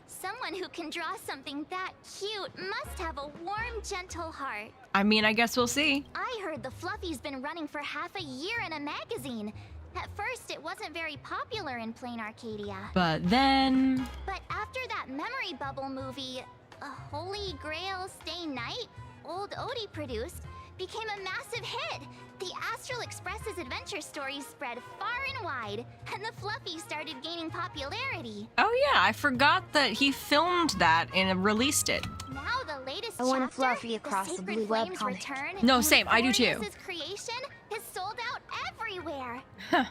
Someone who can draw something that cute must have a warm, gentle heart. I mean, I guess we'll see. I heard the Fluffy's been running for half a year in a magazine. At first, it wasn't very popular in Plain Arcadia. But then... But after that memory bubble movie, A Holy Grail Stay Night, Old Odie produced, became a massive hit. The Astral Express's adventure stories spread far and wide, and the Fluffy started gaining popularity. Oh yeah, I forgot that he filmed that and released it. Now the latest I want chapter, Fluffy across the blue web Flames comic. return, No, same, I do too. His creation is sold out everywhere. Huh.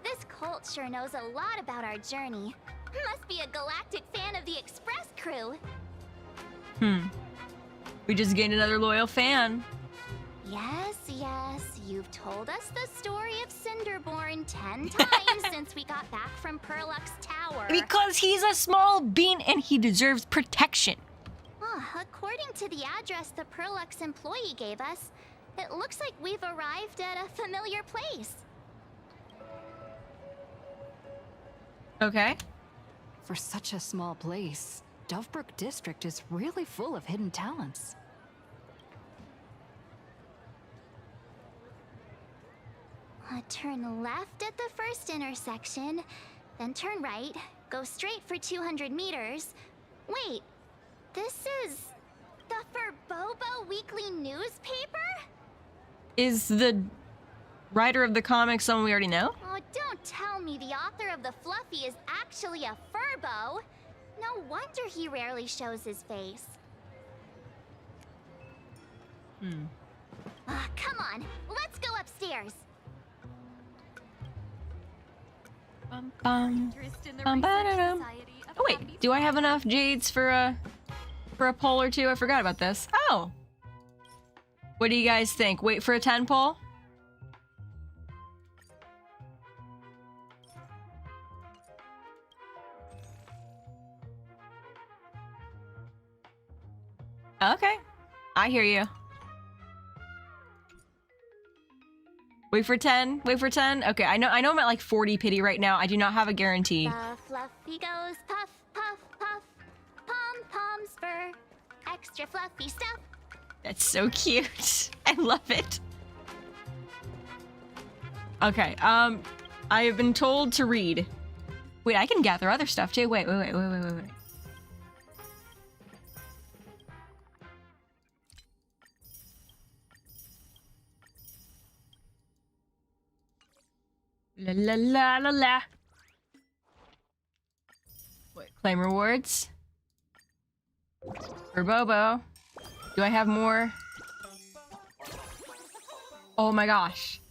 This cult sure knows a lot about our journey. Must be a galactic fan of the Express crew. We just gained another loyal fan. Yes, you've told us the story of Cinderborn 10 times since we got back from Perlux Tower. Because he's a small bean and he deserves protection. According to the address the Perlux employee gave us, it looks like we've arrived at a familiar place. Okay. For such a small place, Dovebrook District is really full of hidden talents. Turn left at the first intersection, then turn right, go straight for 200 meters. Wait, this is the Furbobo Weekly newspaper? Is the writer of the comic someone we already know? Oh, don't tell me the author of the Fluffy is actually a Furbo. No wonder he rarely shows his face. Come on, let's go upstairs. Oh wait, do I have enough jades for a poll or two? I forgot about this. Oh. What do you guys think? Wait for a 10 poll? Okay. I hear you. Wait for 10. Wait for 10. Okay, I know I'm at like 40 pity right now. I do not have a guarantee. The Fluffy goes puff, puff, puff. Pom-Pom's fur extra fluffy stuff. That's so cute. I love it. Okay, I have been told to read. Wait, I can gather other stuff too. Wait. La la la la la. Wait, claim rewards. For Bobo. Do I have more? Oh my gosh.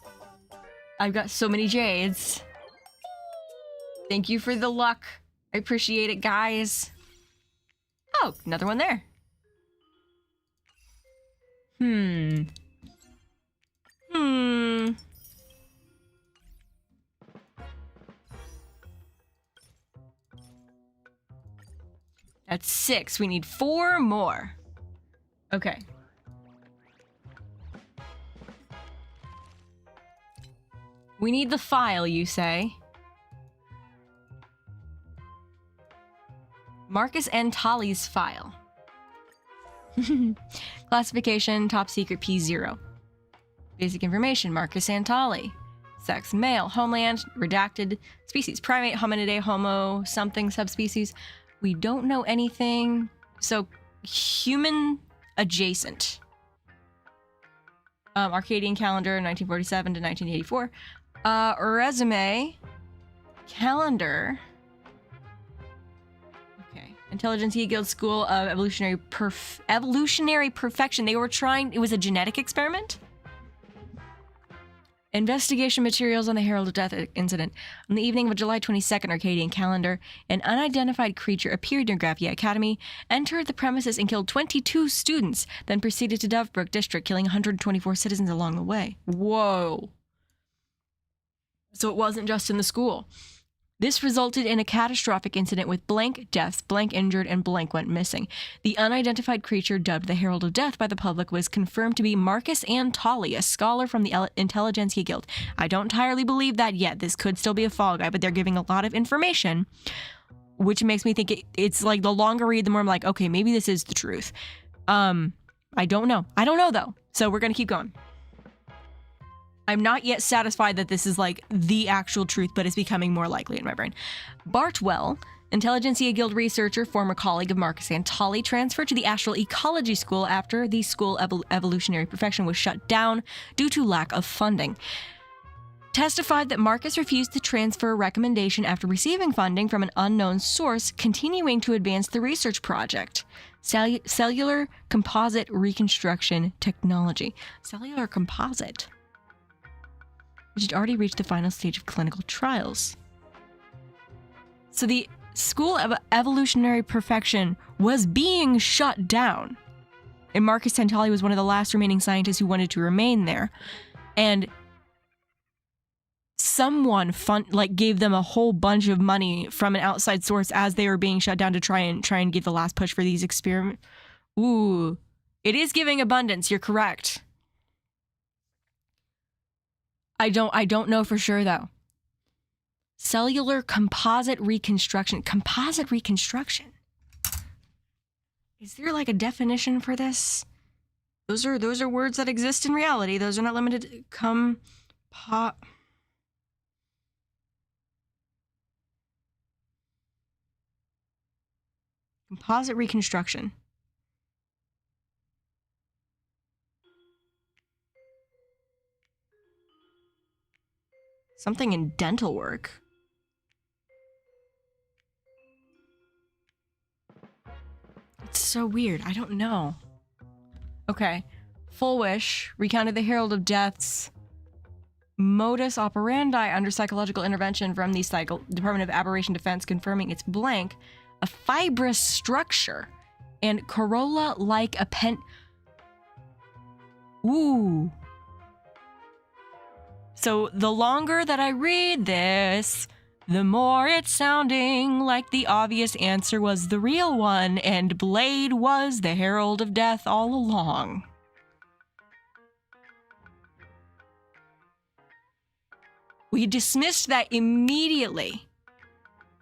I've got so many jades. Thank you for the luck. I appreciate it, guys. Oh, another one there. That's 6. We need 4 more. Okay. We need the file, you say? Marcus and Tali's file. Classification, top secret P0. Basic information, Marcus and Tali. Sex, male, homeland, redacted. Species, primate, hominidae, homo, something, subspecies. We don't know anything. So, human adjacent. Arcadian calendar, 1947 to 1984. Resume. Calendar. Okay. Intelligentsia Guild School of Evolutionary Perfection. They were trying... It was a genetic experiment? Investigation materials on the Herald of Death incident. On the evening of July 22nd, Arcadian calendar, an unidentified creature appeared near Graphia Academy, entered the premises and killed 22 students, then proceeded to Dovebrook District, killing 124 citizens along the way. Whoa. So it wasn't just in the school. This resulted in a catastrophic incident with blank deaths, blank injured, and blank went missing. The unidentified creature, dubbed the Herald of Death by the public, was confirmed to be Marcus Antali, a scholar from the Intelligentsia Guild. I don't entirely believe that yet. This could still be a fall guy, but they're giving a lot of information, which makes me think it's like the longer I read, the more I'm like, okay, maybe this is the truth. I don't know. I don't know, though. So we're going to keep going. I'm not yet satisfied that this is like the actual truth, but it's becoming more likely in my brain. Bartwell, Intelligentsia Guild researcher, former colleague of Marcus Antali, transferred to the Astral Ecology School after the School of Evolutionary Perfection was shut down due to lack of funding. Testified that Marcus refused to transfer a recommendation after receiving funding from an unknown source, continuing to advance the research project. Cellular composite reconstruction technology. Cellular composite, which had already reached the final stage of clinical trials. So the School of Evolutionary Perfection was being shut down. And Marcus Antali was one of the last remaining scientists who wanted to remain there. And someone gave them a whole bunch of money from an outside source as they were being shut down to try and give the last push for these experiments. Ooh, it is giving abundance, you're correct. I don't know for sure, though. Cellular composite reconstruction. Composite reconstruction. Is there like a definition for this? Those are words that exist in reality. Those are not limited to composite reconstruction. Something in dental work. It's so weird. I don't know. Okay. Full Wish recounted the Herald of Death's modus operandi under psychological intervention from the Department of Aberration Defense, confirming it's blank, a fibrous structure, and corolla-like Ooh. So the longer that I read this, the more it's sounding like the obvious answer was the real one, and Blade was the Herald of Death all along. We dismissed that immediately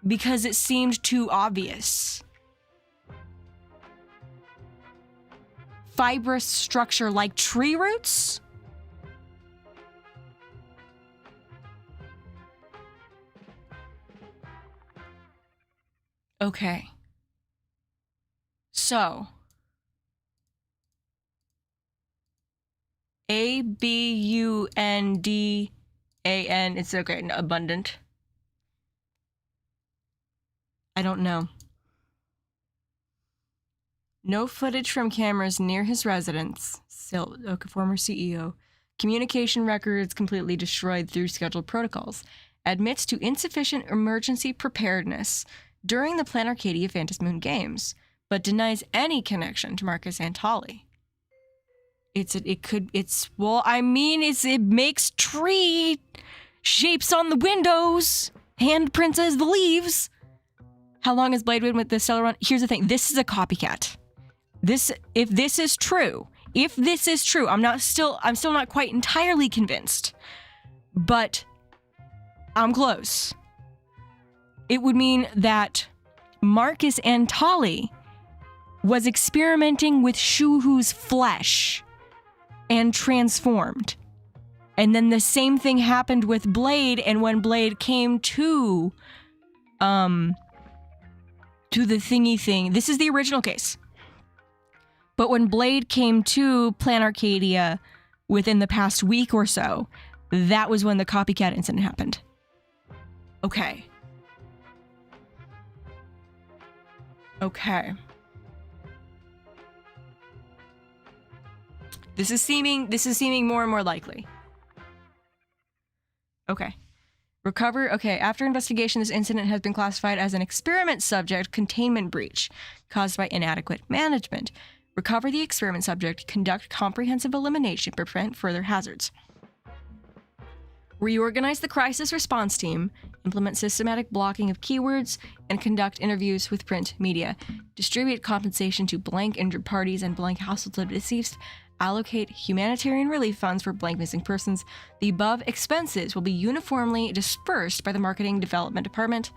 because it seemed too obvious. fibrous structure like tree roots? Okay. So, ABUNDAN, it's okay, no, abundant. I don't know. No footage from cameras near his residence. Still, okay, former CEO. Communication records completely destroyed through scheduled protocols. Admits to insufficient emergency preparedness during the Plan Arcadia Phantasmoon games, but denies any connection to Marcus Antali. It makes tree shapes on the windows, handprints as the leaves. How long has Blade been with the Stellar Run? Here's the thing, this is a copycat. If this is true, I'm still not quite entirely convinced, but I'm close. It would mean that Marcus Antali was experimenting with Shuhu's flesh and transformed. And then the same thing happened with Blade, and when Blade came to the thingy thing, this is the original case. But when Blade came to Plan Arcadia within the past week or so, that was when the copycat incident happened. Okay. Okay. This is seeming more and more likely. Okay. After investigation, this incident has been classified as an experiment subject containment breach caused by inadequate management. Recover the experiment subject, conduct comprehensive elimination, prevent further hazards. Reorganize the crisis response team, implement systematic blocking of keywords, and conduct interviews with print media. Distribute compensation to blank injured parties and blank households of deceased. Allocate humanitarian relief funds for blank missing persons. The above expenses will be uniformly dispersed by the Marketing Development Department.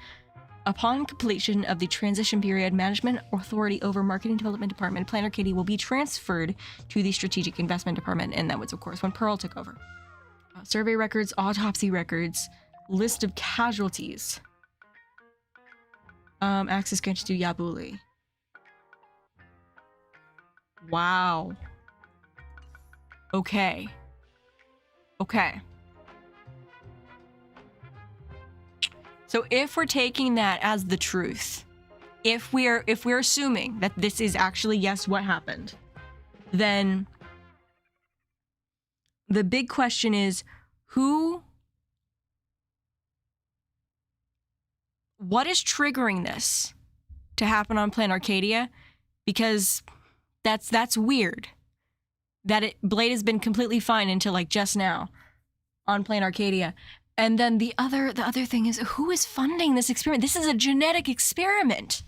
Upon completion of the transition period, management authority over Marketing Development Department, Plan Arcadia will be transferred to the Strategic Investment Department, and that was, of course, when Pearl took over. Survey records, autopsy records, list of casualties. Access granted to Yabuli. Wow. Okay. So if we're taking that as the truth, if we're assuming that this is actually, yes, what happened, then the big question is what is triggering this to happen on Plan Arcadia? Because that's weird. That Blade has been completely fine until like just now on Plan Arcadia. And then the other thing is, who is funding this experiment? This is a genetic experiment.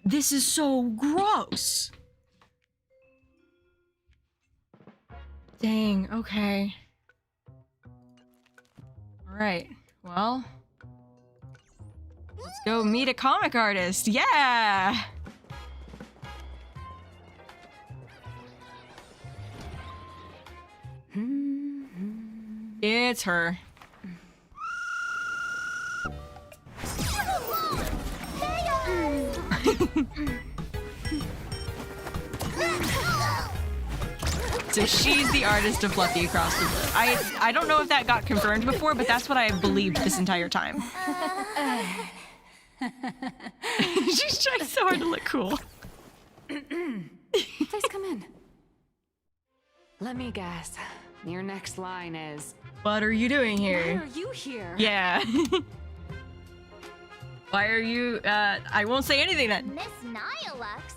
This is so gross. Dang, okay. All right, well, let's go meet a comic artist. Yeah. It's her. So she's the artist of Fluffy Across the Blue. I don't know if that got confirmed before, but that's what I have believed this entire time. She's trying so hard to look cool. Please come in. Let me guess. Your next line is, what are you doing here? Why are you here? Yeah. Why are you, I won't say anything then. Miss Nihilux,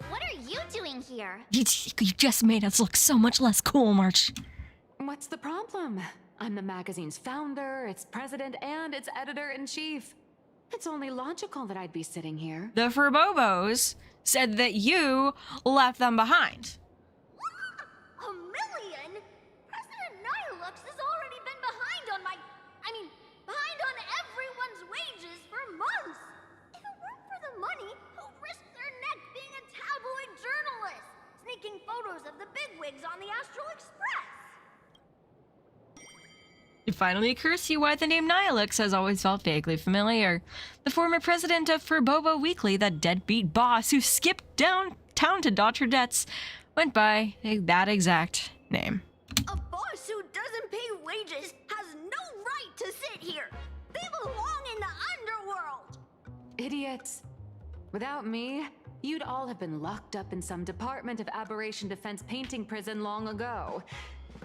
what are you doing here? You just made us look so much less cool, March. What's the problem? I'm the magazine's founder, its president, and its editor-in-chief. It's only logical that I'd be sitting here. The Furbobos said that you left them behind. $1 million? President Nihilux has already been behind on behind on everyone's wages for months. If it weren't for the money, who'd risk their neck being a It finally occurs to you why the name Nihilux has always felt vaguely familiar. The former president of Furboba Weekly, that deadbeat boss who skipped downtown to dodge her debts, went by that exact name. A boss who doesn't pay wages has no right to sit here. They belong in the underworld. Idiots. Without me, you'd all have been locked up in some Department of Aberration Defense painting prison long ago.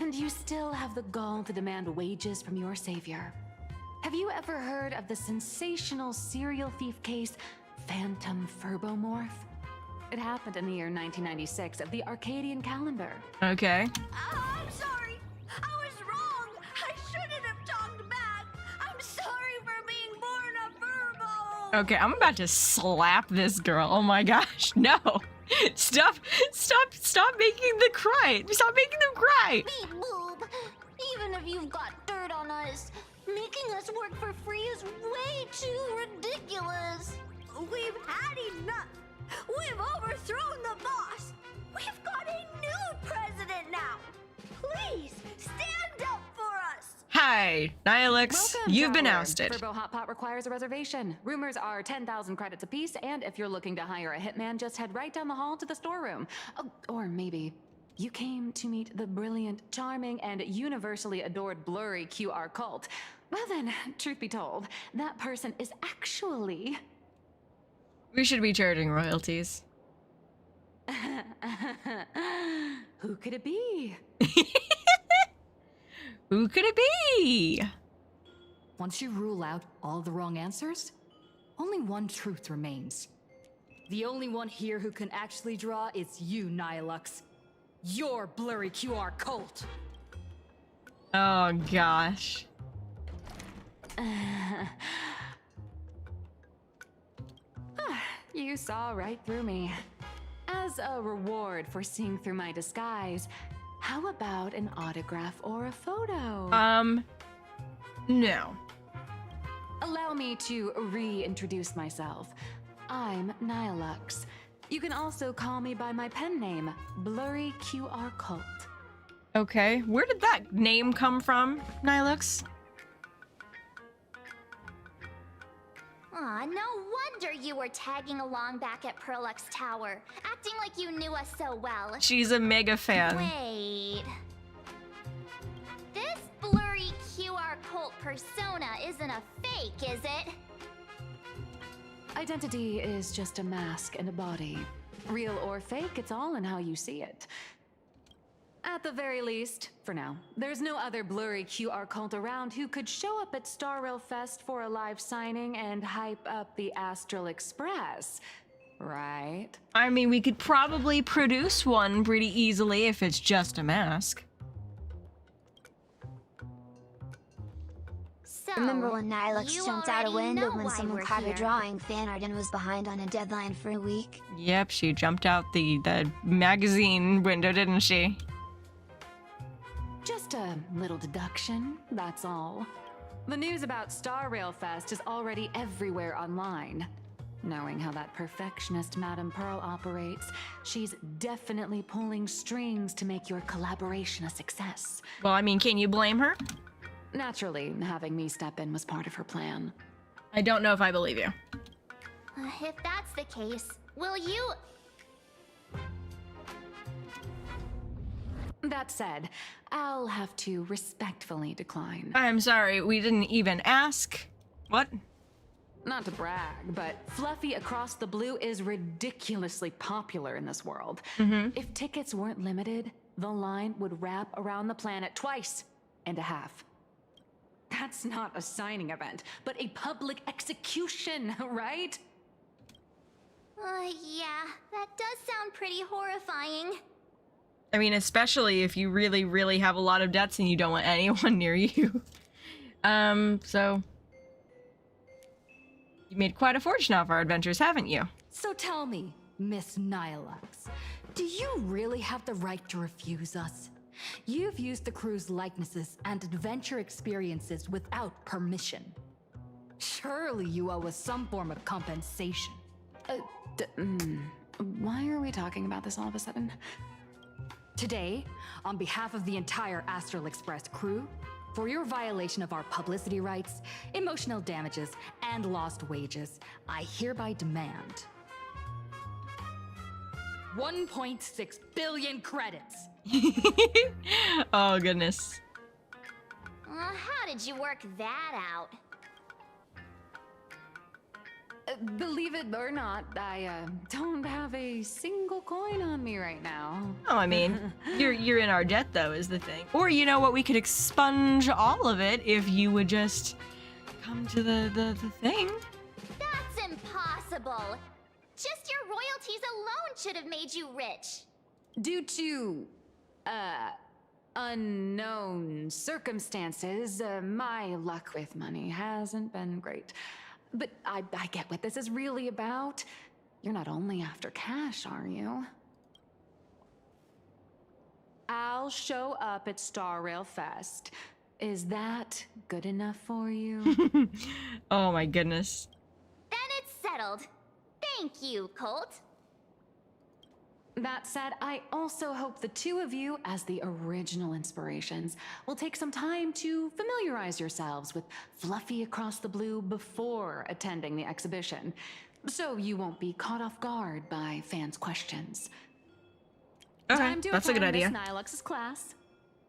And you still have the gall to demand wages from your savior. Have you ever heard of the sensational serial thief case, Phantom Furbomorph? It happened in the year 1996 of the Arcadian calendar. Okay. I'm sorry. I was wrong. I shouldn't have talked back. I'm sorry for being born a Furbo. Okay, I'm about to slap this girl. Oh my gosh, no. Stop making them cry. Stop making them cry. Beep boob. Even if you've got dirt on us, making us work for free is way too ridiculous. We've had enough. We've overthrown the boss. We've got a new president now. Please stand up for us. Hi, Nihilux. Welcome, You've been Tower. ousted. Furbo Hot Pot requires a reservation. Rumors are 10,000 credits apiece, and if you're looking to hire a hitman, just head right down the hall to the storeroom. Oh, or maybe you came to meet the brilliant, charming, and universally adored blurry QR cult. Well then, truth be told, that person is actually... We should be charging royalties. Who could it be? Who could it be? Once you rule out all the wrong answers, only one truth remains. The only one here who can actually draw is you, Nihilux. Your blurry QR cult. Oh gosh. You saw right through me. As a reward for seeing through my disguise, how about an autograph or a photo? No. Allow me to reintroduce myself. I'm Nihilux. You can also call me by my pen name, Blurry QR Cult. Okay, where did that name come from, Nihilux? Aw, no wonder you were tagging along back at Perlux Tower, acting like you knew us so well. She's a mega fan. Wait. This blurry QR cult persona isn't a fake, is it? Identity is just a mask and a body. Real or fake, it's all in how you see it. At the very least, for now, there's no other blurry QR cult around who could show up at Star Rail Fest for a live signing and hype up the Astral Express, right? I mean, we could probably produce one pretty easily if it's just a mask. So, Remember when Nihilux you jumped out a already window know when why someone we're caught her here. drawing fan art and was behind on a deadline for a week? Yep, she jumped out the magazine window, didn't she? Just a little deduction, that's all. The news about Star Rail Fest is already everywhere online. Knowing how that perfectionist Madame Pearl operates, she's definitely pulling strings to make your collaboration a success. Well, I mean, can you blame her? Naturally, having me step in was part of her plan. I don't know if I believe you. If that's the case, will you... That said, I'll have to respectfully decline. I'm sorry, we didn't even ask. What? Not to brag, but Fluffy Across the Blue is ridiculously popular in this world. If tickets weren't limited, the line would wrap around the planet twice and a half. That's not a signing event, but a public execution, right? Yeah, that does sound pretty horrifying. I mean, especially if you really, really have a lot of debts and you don't want anyone near you. So... You made quite a fortune off our adventures, haven't you? So tell me, Miss Nihilux, do you really have the right to refuse us? You've used the crew's likenesses and adventure experiences without permission. Surely you owe us some form of compensation. Why are we talking about this all of a sudden? Today, on behalf of the entire Astral Express crew, For your violation of our publicity rights, emotional damages, and lost wages, I hereby demand 1.6 billion credits. Oh, goodness. How did you work that out? Believe it or not, I don't have a single coin on me right now. Oh, I mean, you're in our debt, though, is the thing. Or, you know what, we could expunge all of it if you would just come to the thing. That's impossible. Just your royalties alone should have made you rich. Due to, unknown circumstances, my luck with money hasn't been great. But I get what this is really about. You're not only after cash, are you? I'll show up at Star Rail Fest. Is that good enough for you? Oh my goodness. Then it's settled. Thank you, Colt. That said, I also hope the two of you, as the original inspirations, will take some time to familiarize yourselves with Fluffy Across the Blue before attending the exhibition, so you won't be caught off guard by fans' questions. Okay, that's a good idea. Miss Nilux's class.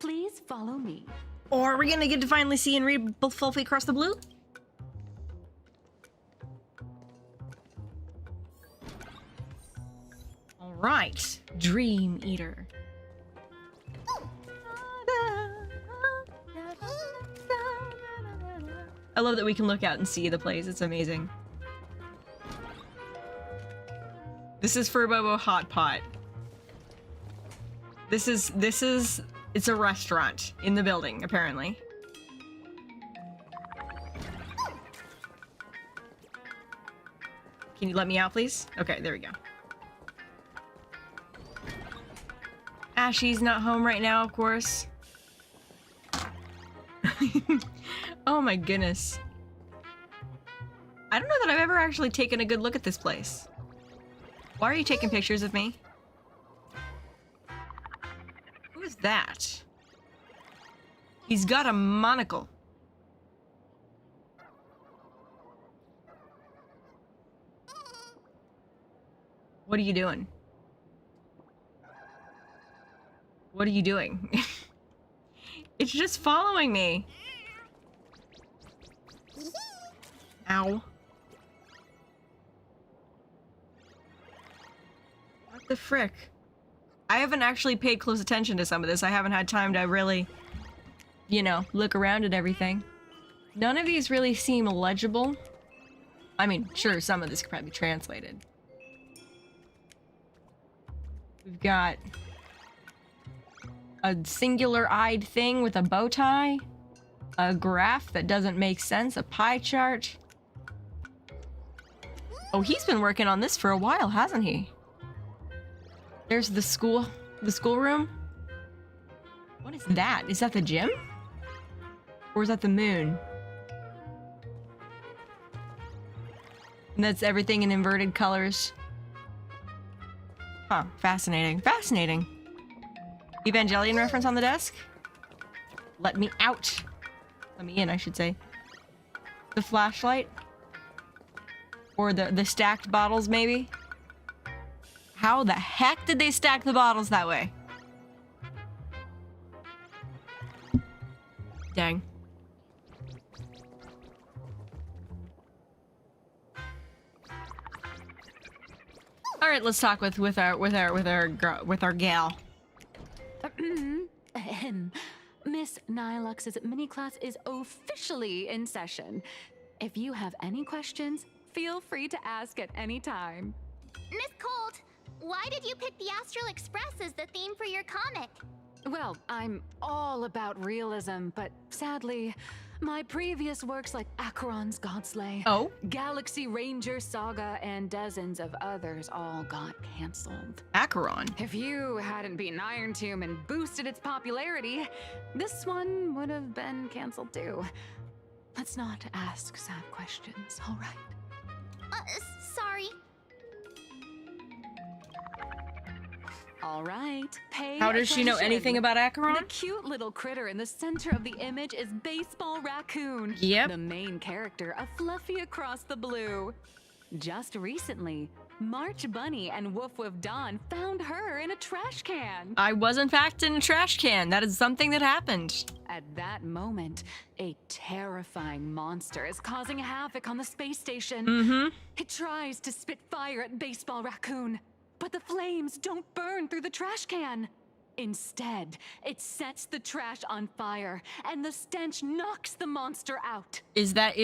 Please follow me. Or are we gonna get to finally see and read Fluffy Across the Blue? Right, Dream Eater. I love that we can look out and see the place. It's amazing. This is Furbobo Hot Pot. It's a restaurant in the building, apparently. Can you let me out, please? Okay, there we go. Ashy's not home right now, of course. Oh my goodness. I don't know that I've ever actually taken a good look at this place. Why are you taking pictures of me? Who is that? He's got a monocle. What are you doing? What are you doing? It's just following me. Ow. What the frick? I haven't actually paid close attention to some of this. I haven't had time to really, you know, look around at everything. None of these really seem legible. I mean, sure, some of this could probably be translated. We've got a singular-eyed thing with a bow tie, a graph that doesn't make sense, a pie chart. Oh, he's been working on this for a while, hasn't he? There's the schoolroom. What is that? Is that the gym? Or is that the moon? And that's everything in inverted colors. Huh, fascinating. Fascinating. Evangelion reference on the desk? Let me out. Let me in, I should say. The flashlight? Or the stacked bottles, maybe? How the heck did they stack the bottles that way? Dang. All right, let's talk with our gal. Miss Nilux's mini class is officially in session. If you have any questions, feel free to ask at any time. Miss Colt, why did you pick the Astral Express as the theme for your comic? Well, I'm all about realism, but sadly, my previous works like Acheron's Godslay, Galaxy Ranger Saga, and dozens of others all got canceled. Acheron? If you hadn't beaten Iron Tomb and boosted its popularity, this one would have been canceled too. Let's not ask sad questions, all right? Sorry. All right, pay How does she know attention. anything about Acheron? The cute little critter in the center of the image is Baseball Raccoon. Yep. The main character of Fluffy Across the Blue. Just recently, March Bunny and Woof Woof Dawn found her in a trash can. I was in fact in a trash can. That is something that happened. At that moment, a terrifying monster is causing havoc on the space station. Mm-hmm. It tries to spit fire at Baseball Raccoon, but the flames don't burn through the trash can. Instead, it sets the trash on fire, and the stench knocks the monster out. Is that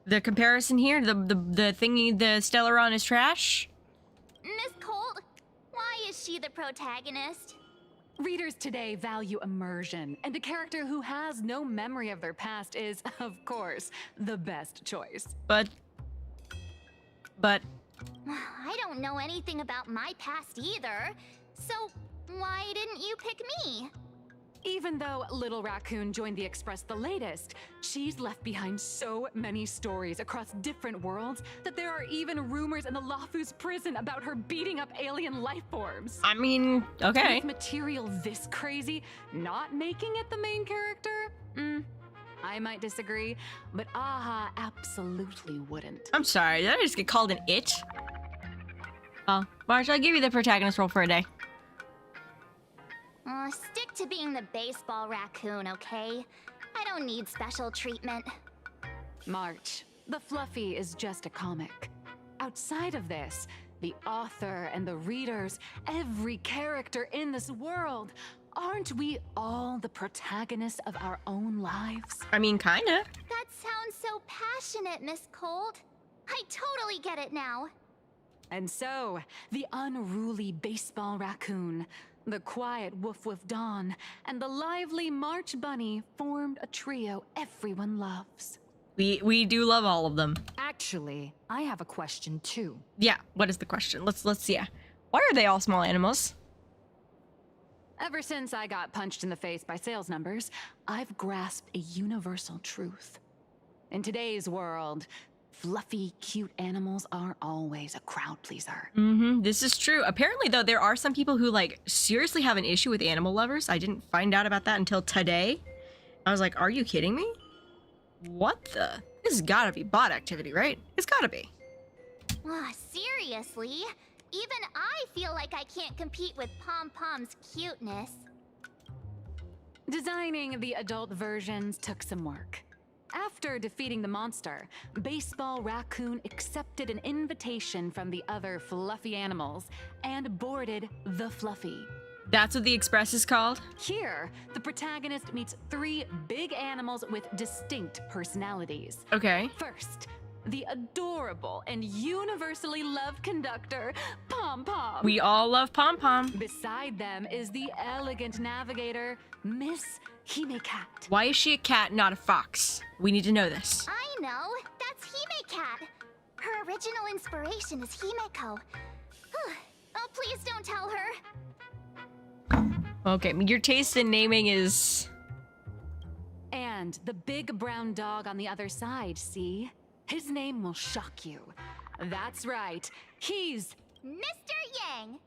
the comparison here? The thingy, the Stellaron is trash? Miss Colt, why is she the protagonist? Readers today value immersion, and a character who has no memory of their past is, of course, the best choice. But I don't know anything about my past either, so why didn't you pick me? Even though Little Raccoon joined the Express the latest, she's left behind so many stories across different worlds that there are even rumors in the Lafu's prison about her beating up alien life forms. I mean, okay. With material this crazy, not making it the main character? I might disagree, but Aha absolutely wouldn't. I'm sorry, did I just get called an it? Oh, Marge, I'll give you the protagonist role for a day. Stick to being the Baseball Raccoon, okay? I don't need special treatment. March, the Fluffy is just a comic. Outside of this, the author and the readers, every character in this world, aren't we all the protagonists of our own lives? I mean, kinda. That sounds so passionate, Miss Cold. I totally get it now. And so, the unruly Baseball Raccoon, the quiet Woof Woof Dawn, and the lively March Bunny formed a trio everyone loves. We do love all of them. Actually, I have a question too. Yeah, what is the question? Let's yeah. Why are they all small animals? Ever since I got punched in the face by sales numbers, I've grasped a universal truth. In today's world, fluffy, cute animals aren't always a crowd pleaser. Mm-hmm, this is true. Apparently, though, there are some people who, like, seriously have an issue with animal lovers. I didn't find out about that until today. I was like, are you kidding me? What the? This has gotta be bot activity, right? It's gotta be. Seriously? Even I feel like I can't compete with Pom-Pom's cuteness. Designing the adult versions took some work. After defeating the monster, Baseball Raccoon accepted an invitation from the other fluffy animals and boarded the Fluffy. That's what the Express is called? Here, the protagonist meets 3 big animals with distinct personalities. Okay. First, the adorable and universally loved conductor, Pom-Pom. We all love Pom-Pom. Beside them is the elegant navigator, Miss Himeko. Why is she a cat, not a fox? We need to know this. I know. That's Himeko. Her original inspiration is Himeko. Oh, please don't tell her. Okay, your taste in naming is... And the big brown dog on the other side, see? His name will shock you. That's right. He's Mr. Yang.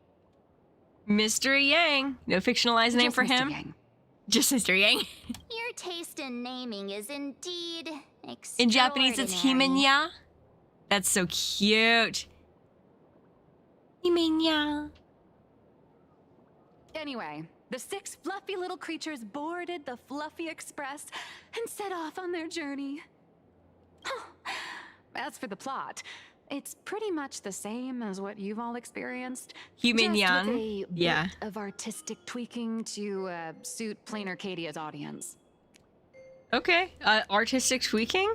Mr. Yang. No fictionalized name for him? Yang. Just Mr. Yang. Your taste in naming is indeed extraordinary. In Japanese, it's Himenya. That's so cute. Himenya. Anyway, the 6 fluffy little creatures boarded the Fluffy Express and set off on their journey. As for the plot, it's pretty much the same as what you've all experienced. Himenya. Just with a Yeah. bit of artistic tweaking to suit plain Arcadia's audience. Okay, artistic tweaking?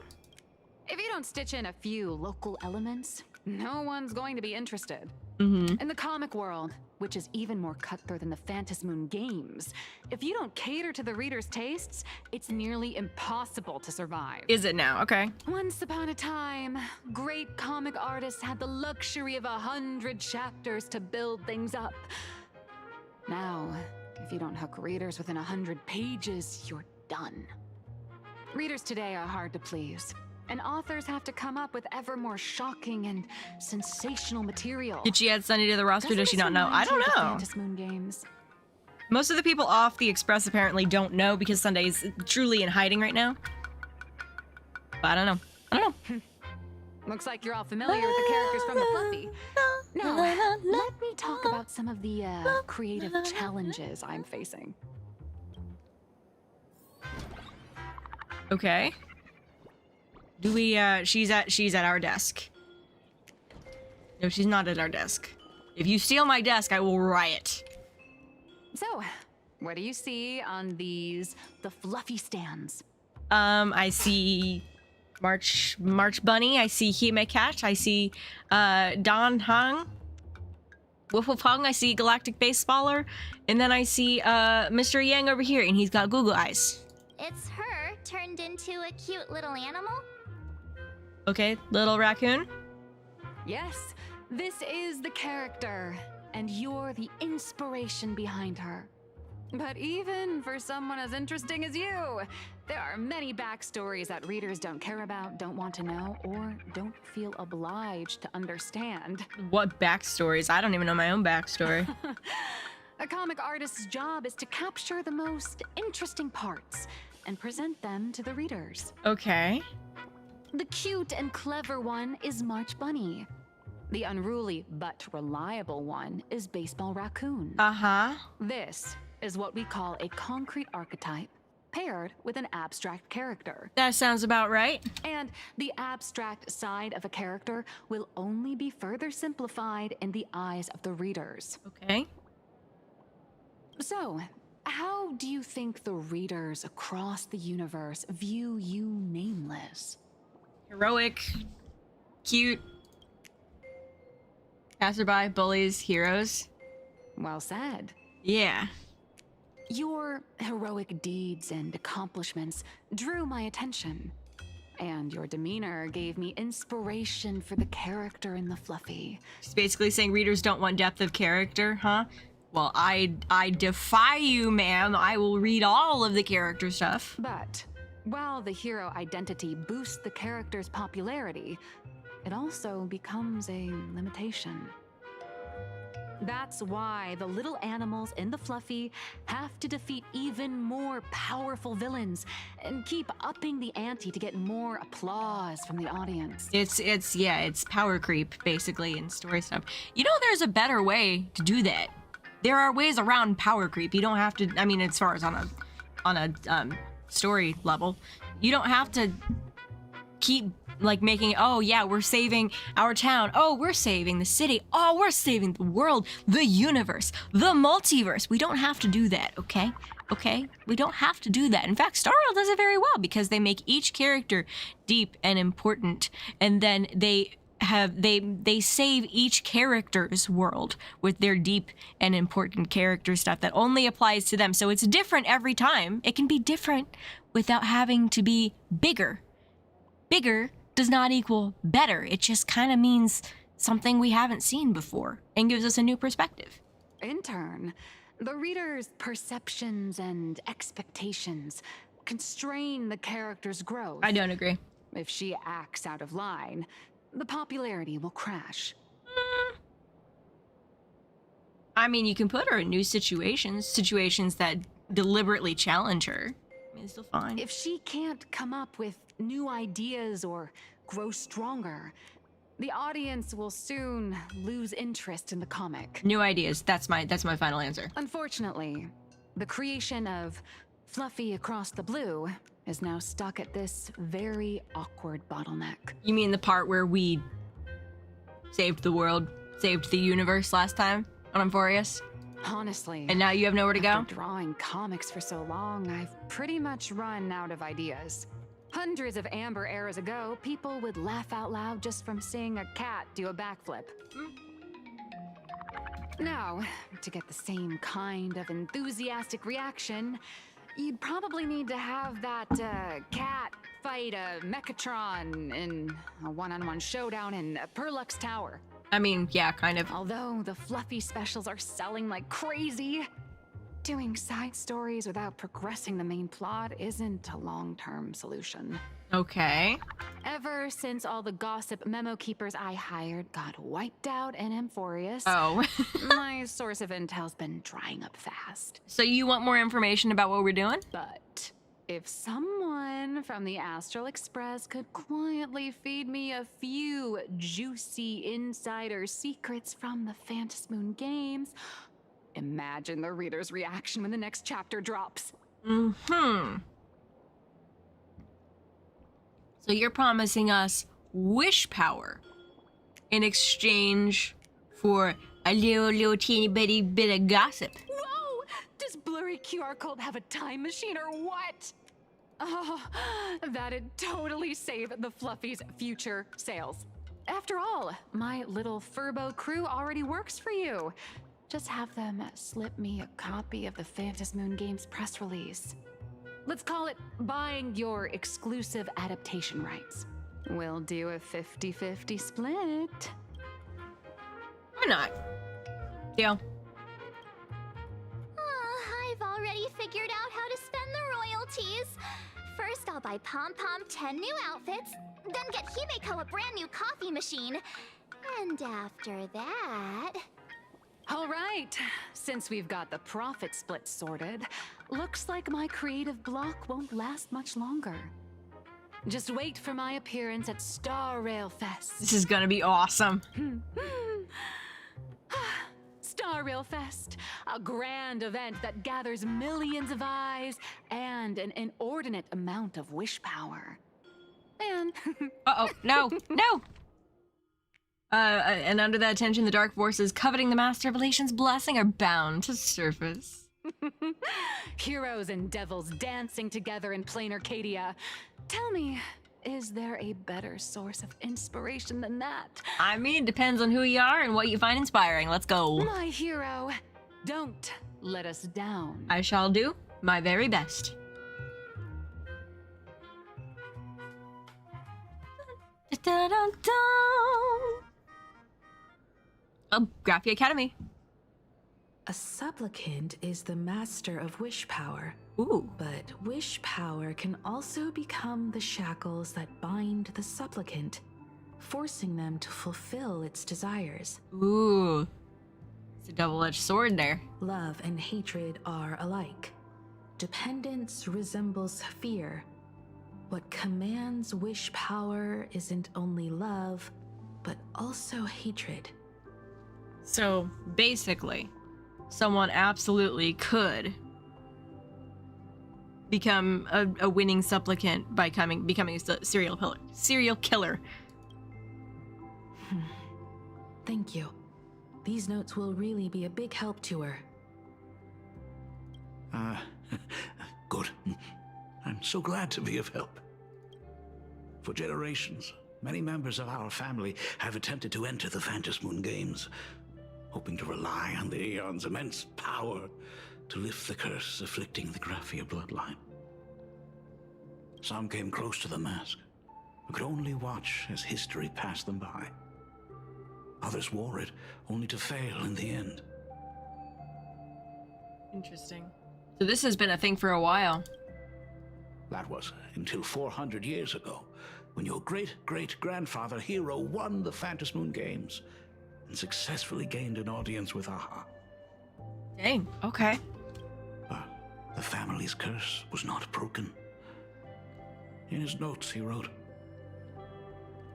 If you don't stitch in a few local elements, no one's going to be interested. Mm-hmm. In the comic world, which is even more cutthroat than the Phantasmoon games, if you don't cater to the reader's tastes, it's nearly impossible to survive. Is it now? Okay. Once upon a time, great comic artists had the luxury of 100 chapters to build things up. Now, if you don't hook readers within 100 pages, you're done. Readers today are hard to please. and authors have to come up with ever more shocking and sensational material. Did she add Sunday to the roster? Does she not know? I don't know. Fantasy Moon games. Most of the people off the Express apparently don't know because Sunday is truly in hiding right now. But I don't know. I don't know. Looks like you're all familiar with the characters from the Fluffy. Now, let me talk about some of the creative challenges I'm facing. Okay. Do we, she's at our desk. No, she's not at our desk. If you steal my desk, I will riot. So, what do you see on the Fluffy stands? I see March Bunny, I see Himeko, I see, Don Hung, Wiffle Hung, I see Galactic Baseballer, and then I see, Mr. Yang over here, and he's got Google eyes. It's her turned into a cute little animal? Okay, little raccoon? Yes, this is the character, and you're the inspiration behind her. But even for someone as interesting as you, there are many backstories that readers don't care about, don't want to know, or don't feel obliged to understand. What backstories? I don't even know my own backstory. A comic artist's job is to capture the most interesting parts and present them to the readers. Okay. The cute and clever one is March Bunny. The unruly but reliable one is Baseball Raccoon. Uh-huh. This is what we call a concrete archetype paired with an abstract character. That sounds about right. And the abstract side of a character will only be further simplified in the eyes of the readers. Okay. So, how do you think the readers across the universe view you nameless? Heroic, cute, passerby, bullies, heroes. Well said. Yeah. Your heroic deeds and accomplishments drew my attention, and your demeanor gave me inspiration for the character in the Fluffy. She's basically saying readers don't want depth of character, huh? Well, I defy you, ma'am. I will read all of the character stuff. But while the hero identity boosts the character's popularity, it also becomes a limitation. That's why the little animals in the Fluffy have to defeat even more powerful villains and keep upping the ante to get more applause from the audience. It's power creep, basically, in story stuff. You know, there's a better way to do that. There are ways around power creep. You don't have to, I mean, as far as on a story level, you don't have to keep like making, oh yeah, we're saving our town. Oh, we're saving the city. Oh, we're saving the world, the universe, the multiverse. We don't have to do that, okay? Okay? We don't have to do that. In fact, Star Rail does it very well because they make each character deep and important, and then they save each character's world with their deep and important character stuff that only applies to them. So it's different every time. It can be different without having to be bigger. Bigger does not equal better. It just kind of means something we haven't seen before and gives us a new perspective. In turn, the reader's perceptions and expectations constrain the character's growth. I don't agree. If she acts out of line, the popularity will crash. I mean, you can put her in new situations that deliberately challenge her. I mean, it's still fine. If she can't come up with new ideas or grow stronger, the audience will soon lose interest in the comic. New ideas. That's my final answer. Unfortunately, the creation of Fluffy Across the Blue is now stuck at this very awkward bottleneck. You mean the part where we saved the world, saved the universe last time on Amphorius? Honestly. And now you have nowhere to go? After drawing comics for so long, I've pretty much run out of ideas. Hundreds of Amber eras ago, people would laugh out loud just from seeing a cat do a backflip. Now, to get the same kind of enthusiastic reaction, you'd probably need to have that cat fight a Megatron in a one-on-one showdown in Perlux Tower. I mean, yeah, kind of. Although the Fluffy specials are selling like crazy, doing side stories without progressing the main plot isn't a long-term solution. Okay. Ever since all the gossip memo keepers I hired got wiped out in Amphorius, my source of intel's been drying up fast. So you want more information about what we're doing? But if someone from the Astral Express could quietly feed me a few juicy insider secrets from the Phantom Moon games, imagine the reader's reaction when the next chapter drops. Mm-hmm. So you're promising us wish power in exchange for a little teeny bitty bit of gossip. Whoa! Does blurry QR code have a time machine or what? Oh, that'd totally save the Fluffy's future sales. After all, my little Furbo crew already works for you. Just have them slip me a copy of the Phantom Moon Games press release. Let's call it buying your exclusive adaptation rights. We'll do a 50-50 split. Why not? Deal. I've already figured out how to spend the royalties. First, I'll buy Pom-Pom 10 new outfits, then get Himeko a brand new coffee machine. And after that... All right, since we've got the profit split sorted, looks like my creative block won't last much longer. Just wait for my appearance at Star Rail Fest. This is gonna be awesome. Star Rail Fest, a grand event that gathers millions of eyes and an inordinate amount of wish power. And... Uh-oh, no, no! And under that tension, the dark forces coveting the Master Revelation's blessing are bound to surface. Heroes and devils dancing together in plain Arcadia. Tell me, is there a better source of inspiration than that? I mean, it depends on who you are and what you find inspiring. Let's go. My hero, don't let us down. I shall do my very best. Oh, Graphia Academy. A supplicant is the master of wish power. Ooh. But wish power can also become the shackles that bind the supplicant, forcing them to fulfill its desires. Ooh. It's a double-edged sword there. Love and hatred are alike. Dependence resembles fear. What commands wish power isn't only love, but also hatred. So, basically, someone absolutely could become a winning supplicant by becoming a serial killer. Thank you. These notes will really be a big help to her. Good. I'm so glad to be of help. For generations, many members of our family have attempted to enter the Phantom Moon Games, hoping to rely on the Aeon's immense power to lift the curse afflicting the Graphia bloodline. Some came close to the mask, but could only watch as history passed them by. Others wore it, only to fail in the end. Interesting. So this has been a thing for a while. That was until 400 years ago, when your great-great-grandfather Hero won the Phantom Moon Games and successfully gained an audience with Aha. Dang, okay. But the family's curse was not broken. In his notes, he wrote,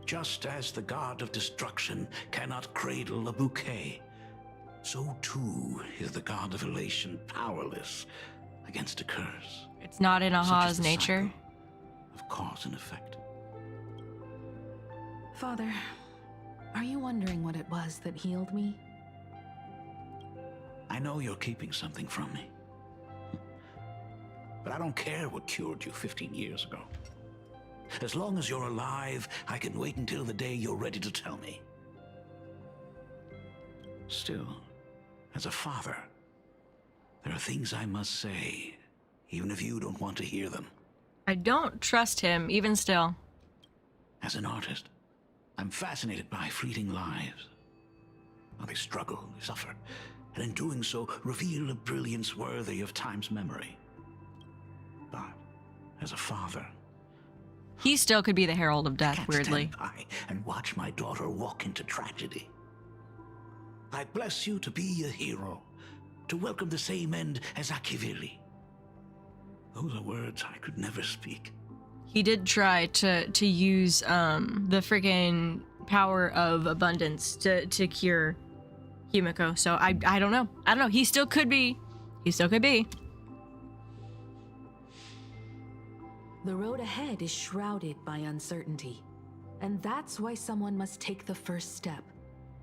"Just as the god of destruction cannot cradle a bouquet, so too is the god of elation powerless against a curse." It's not in Aha's nature. Of cause and effect. Father, are you wondering what it was that healed me? I know you're keeping something from me. But I don't care what cured you 15 years ago. As long as you're alive, I can wait until the day you're ready to tell me. Still, as a father, there are things I must say, even if you don't want to hear them. I don't trust him, even still. As an artist, I'm fascinated by fleeting lives. How they struggle, they suffer, and in doing so, reveal a brilliance worthy of time's memory. But as a father, he still could be the herald of death, I can't weirdly. stand by and watch my daughter walk into tragedy. I bless you to be a hero, to welcome the same end as Akivili. Those are words I could never speak. He did try to use the freaking power of abundance to cure Himeko. So I don't know. I don't know. He still could be. He still could be. The road ahead is shrouded by uncertainty, and that's why someone must take the first step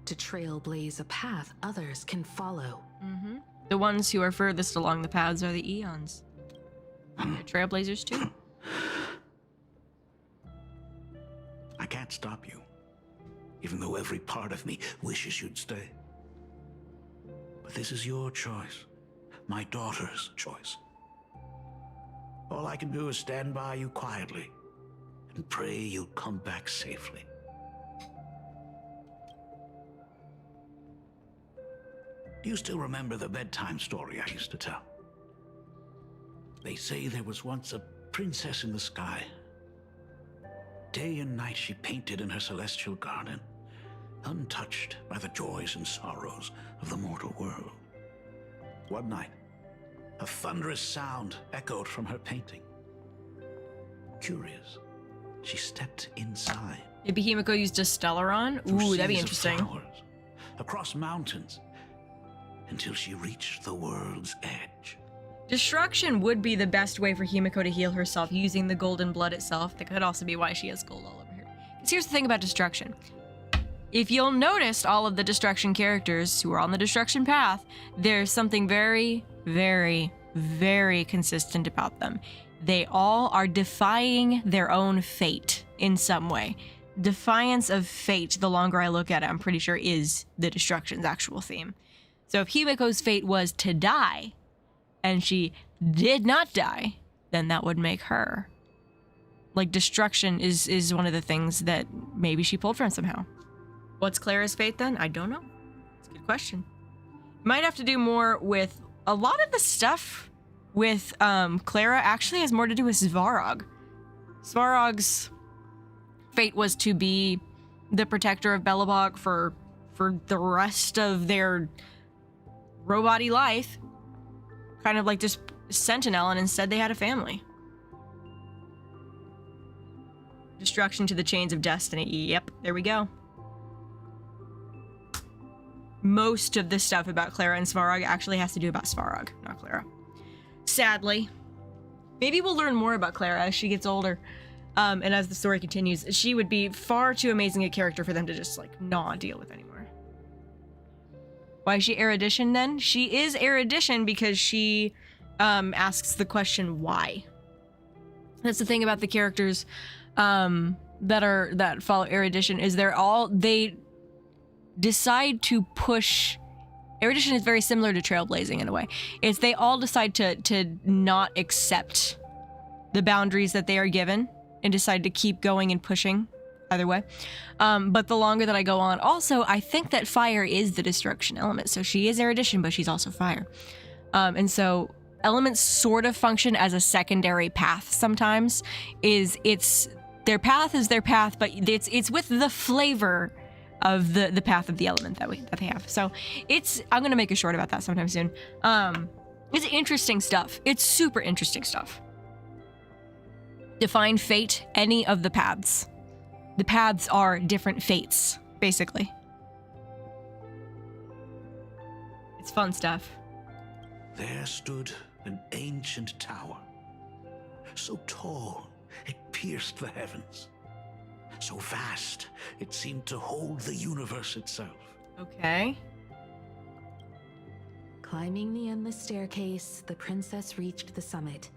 to trailblaze a path others can follow. Mm-hmm. The ones who are furthest along the paths are the Eons. They're trailblazers too. I can't stop you, even though every part of me wishes you'd stay. But this is your choice, my daughter's choice. All I can do is stand by you quietly and pray you'll come back safely. Do you still remember the bedtime story I used to tell? They say there was once a princess in the sky. Day and night she painted in her celestial garden, untouched by the joys and sorrows of the mortal world. One night, a thunderous sound echoed from her painting. Curious, she stepped inside. Maybe Himeko used a Stellaron? Ooh, that'd be interesting. Flowers, across mountains, until she reached the world's edge. Destruction would be the best way for Himeko to heal herself, using the golden blood itself. That could also be why she has gold all over her. Because here's the thing about destruction. If you'll notice all of the destruction characters who are on the destruction path, there's something very, very, very consistent about them. They all are defying their own fate in some way. Defiance of fate, the longer I look at it, I'm pretty sure is the destruction's actual theme. So if Himeko's fate was to die, and she did not die, then that would make her. Like, destruction is one of the things that maybe she pulled from somehow. What's Clara's fate then? I don't know. It's a good question. Might have to do more with a lot of the stuff with Clara actually has more to do with Svarog. Svarog's fate was to be the protector of Belobog for the rest of their robot-y life. Kind of like just Sentinel, and instead they had a family. Destruction to the chains of destiny. Yep, there we go. Most of the stuff about Clara and Svarog actually has to do about Svarog, not Clara. Sadly. Maybe we'll learn more about Clara as she gets older. And as the story continues, she would be far too amazing a character for them to just, like, not deal with anymore. Why is she erudition then? She is erudition because she asks the question why. That's the thing about the characters that follow erudition is they decide to push. Erudition is very similar to trailblazing in a way. It's they all decide to not accept the boundaries that they are given and decide to keep going and pushing either way. But the longer that I go on, also, I think that fire is the destruction element. So she is erudition, but she's also fire. And so elements sort of function as a secondary path sometimes. Their path is their path, but it's with the flavor of the path of the element that they have. So I'm gonna make a short about that sometime soon. It's interesting stuff. It's super interesting stuff. Define fate, any of the paths. The paths are different fates, basically. It's fun stuff. There stood an ancient tower, so tall it pierced the heavens, so vast it seemed to hold the universe itself. Okay. Climbing the endless staircase, the princess reached the summit,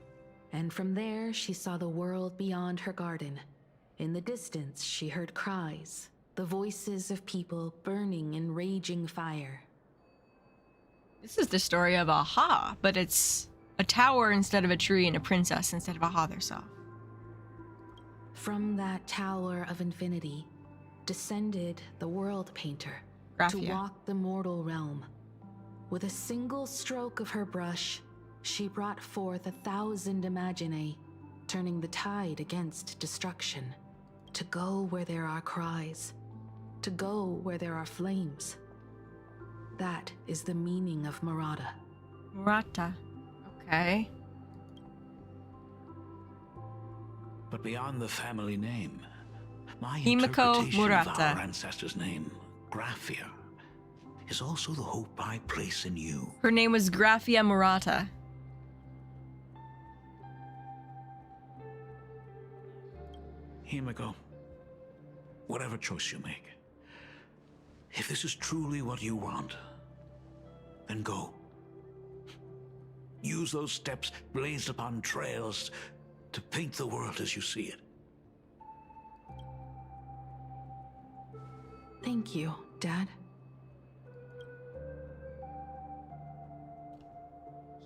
and from there she saw the world beyond her garden. In the distance, she heard cries, the voices of people burning in raging fire. This is the story of Aha, but it's a tower instead of a tree and a princess instead of Aha herself. From that tower of infinity descended the world painter Raphia. to walk the mortal realm. With a single stroke of her brush, she brought forth 1,000 Imaginae, turning the tide against destruction. To go where there are cries. To go where there are flames. That is the meaning of Murata. Murata. Okay. But beyond the family name, my Himeko interpretation of Murata. our ancestor's name, Graphia, is also the hope I place in you. Her name was Graphia Murata. Himeko, whatever choice you make, if this is truly what you want, then go. Use those steps blazed upon trails to paint the world as you see it. Thank you, Dad.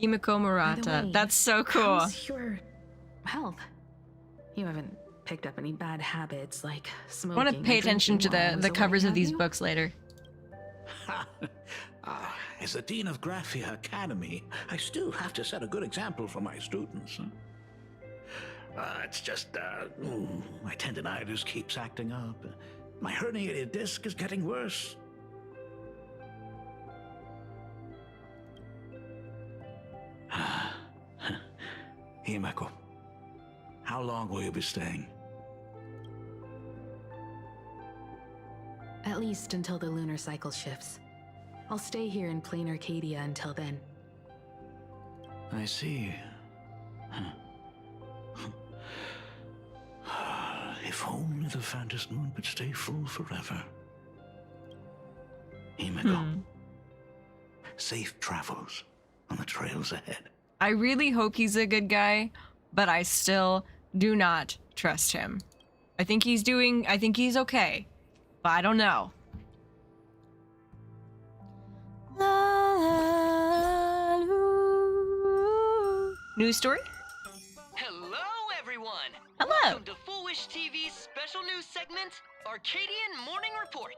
Himeko Murata. Way, That's so cool. How's your health? You haven't picked up any bad habits like I smoking. want to pay and attention to drinking while I was the away, covers of have these you? books later. As the Dean of Graphia Academy, I still have to set a good example for my students. It's just, my tendinitis keeps acting up. My herniated disc is getting worse. Himeko, how long will you be staying? At least until the lunar cycle shifts. I'll stay here in plain Arcadia until then. I see. If only the Phantom Moon could stay full forever. Himeko, safe travels on the trails ahead. I really hope he's a good guy, but I still do not trust him. I think he's okay, but I don't know. News story? Hello, everyone! Hello! Welcome to Foolish TV's special news segment, Arcadian Morning Report.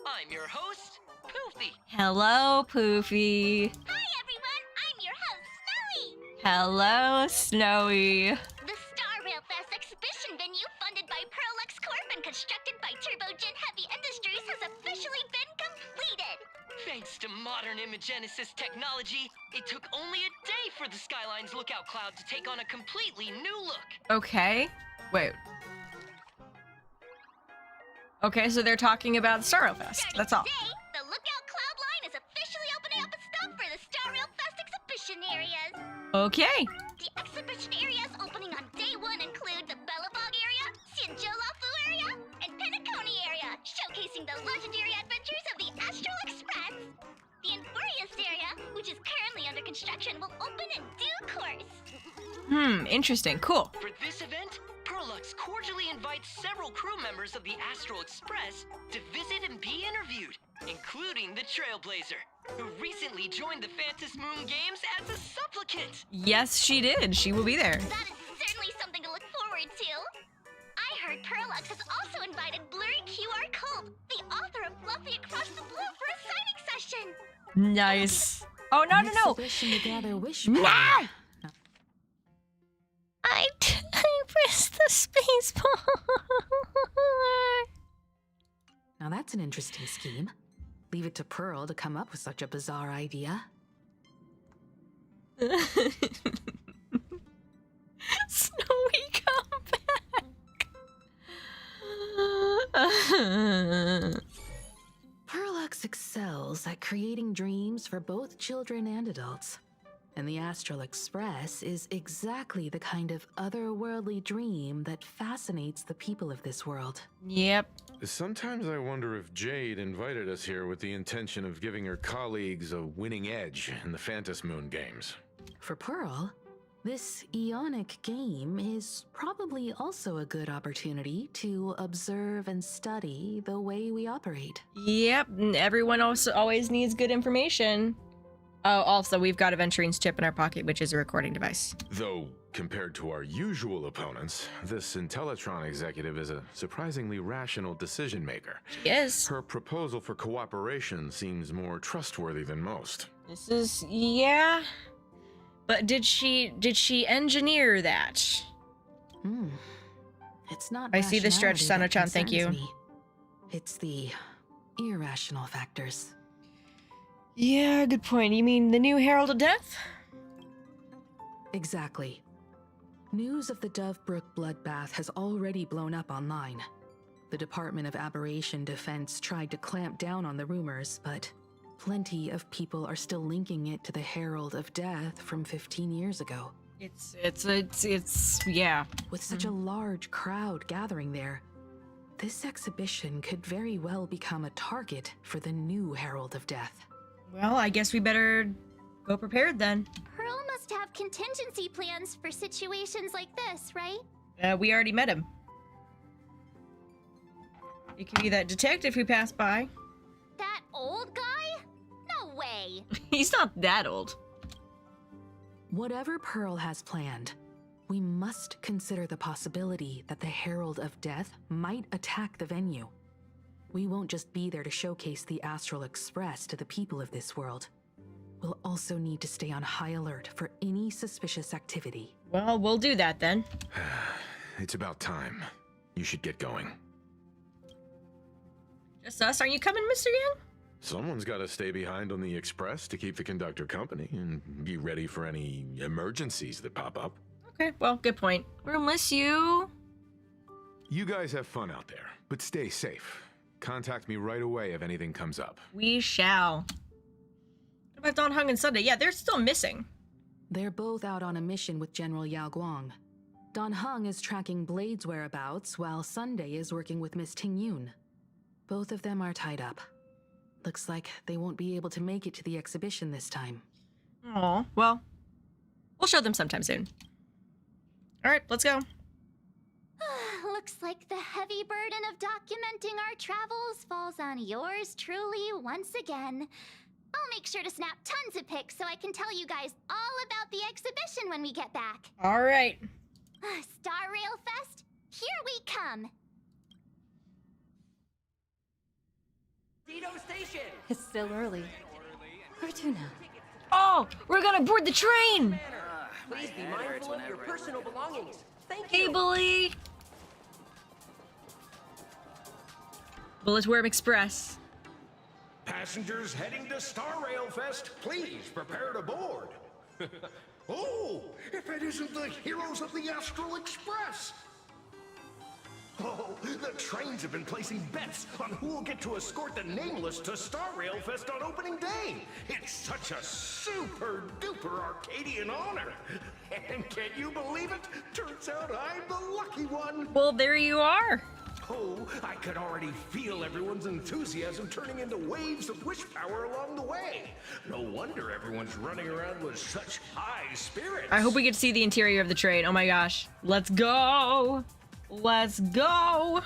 I'm your host, Poofy. Hello, Poofy. Hi everyone, I'm your host, Snowy! Hello, Snowy. The Star Rail Fest exhibition venue funded by Perlux Corp and constructed by Turbogen Heavy Industries has officially been completed! Thanks to modern imagenesis technology, it took only a day for the Skyline's lookout cloud to take on a completely new look. Okay. Wait. Okay, so they're talking about Star Rail Fest. That's all. Today, the Lookout Cloud line is officially opening up its stuff for the Star Rail Fest exhibition areas. Okay. The exhibition areas opening on day 1 include the Bellabog area, Sinjolafu area, and Penacony area, showcasing the legendary adventures of the Astral Express. The Infurious area, which is currently under construction, will open in due course. Interesting. Cool. For this event, Perlux cordially invites several crew members of the Astral Express to visit and be interviewed, including the Trailblazer, who recently joined the Phantom Moon Games as a supplicant. Yes, she did. She will be there. That is certainly something to look forward to. I heard Perlux has also invited Blurry QR Cult, the author of Fluffy Across the Blue, for a signing session. Nice. Oh, no, no, no. Exhibition to gather wish No! power. I pressed the space bar. Now that's an interesting scheme. Leave it to Pearl to come up with such a bizarre idea. Snowy, come back. Perlux excels at creating dreams for both children and adults. And the Astral Express is exactly the kind of otherworldly dream that fascinates the people of this world. Yep. Sometimes I wonder if Jade invited us here with the intention of giving her colleagues a winning edge in the Phantom Moon games. For Pearl, this Ionic game is probably also a good opportunity to observe and study the way we operate. Yep. Everyone also always needs good information. Oh, also, we've got a Venturine's chip in our pocket, which is a recording device. Though, compared to our usual opponents, this Intellitron executive is a surprisingly rational decision maker. Yes. Her proposal for cooperation seems more trustworthy than most. This is, yeah. But did she engineer that? It's not. I see the stretch, rationality that Sana-chan, thank you. concerns me. It's the irrational factors. Yeah, good point. You mean the new Herald of Death? Exactly. News of the Dovebrook bloodbath has already blown up online. The Department of Aberration Defense tried to clamp down on the rumors, but plenty of people are still linking it to the Herald of Death from 15 years ago. It's yeah. With such a large crowd gathering there, this exhibition could very well become a target for the new Herald of Death. Well, I guess we better go prepared then. Pearl must have contingency plans for situations like this, right? We already met him. It could be that detective who passed by. That old guy? No way. He's not that old. Whatever Pearl has planned, we must consider the possibility that the Herald of Death might attack the venue. We won't just be there to showcase the Astral Express to the people of this world. We'll also need to stay on high alert for any suspicious activity. Well, we'll do that then. It's about time. You should get going. Just us? Aren't you coming, Mr. Yang? Someone's got to stay behind on the express to keep the conductor company and be ready for any emergencies that pop up. Okay, well, good point. We'll miss you. You guys have fun out there, but stay safe. Contact me right away if anything comes up. We shall. What about Don Hung and Sunday? Yeah, they're still missing. They're both out on a mission with General Yao Guang. Don Hung is tracking Blade's whereabouts, while Sunday is working with Miss Ting Yun. Both of them are tied up. Looks like they won't be able to make it to the exhibition this time. Aw, well, we'll show them sometime soon. All right, let's go. Looks like the heavy burden of documenting our travels falls on yours truly once again. I'll make sure to snap tons of pics so I can tell you guys all about the exhibition when we get back. All right. Star Rail Fest, here we come. Dito Station! It's still early. Where to now? Oh, we're gonna board the train! Please be mindful of your personal belongings. Thank you. Hey, Bully! Bulletsworm Express. Passengers heading to Star Rail Fest, please prepare to board. Oh, if it isn't the heroes of the Astral Express! Oh, the trains have been placing bets on who will get to escort the Nameless to Star Rail Fest on opening day. It's such a super-duper Arcadian honor. And can you believe it? Turns out I'm the lucky one. Well, there you are. Oh, I could already feel everyone's enthusiasm turning into waves of wish power along the way. No wonder everyone's running around with such high spirits. I hope we get to see the interior of the train. Oh my gosh. Let's go. Let's go.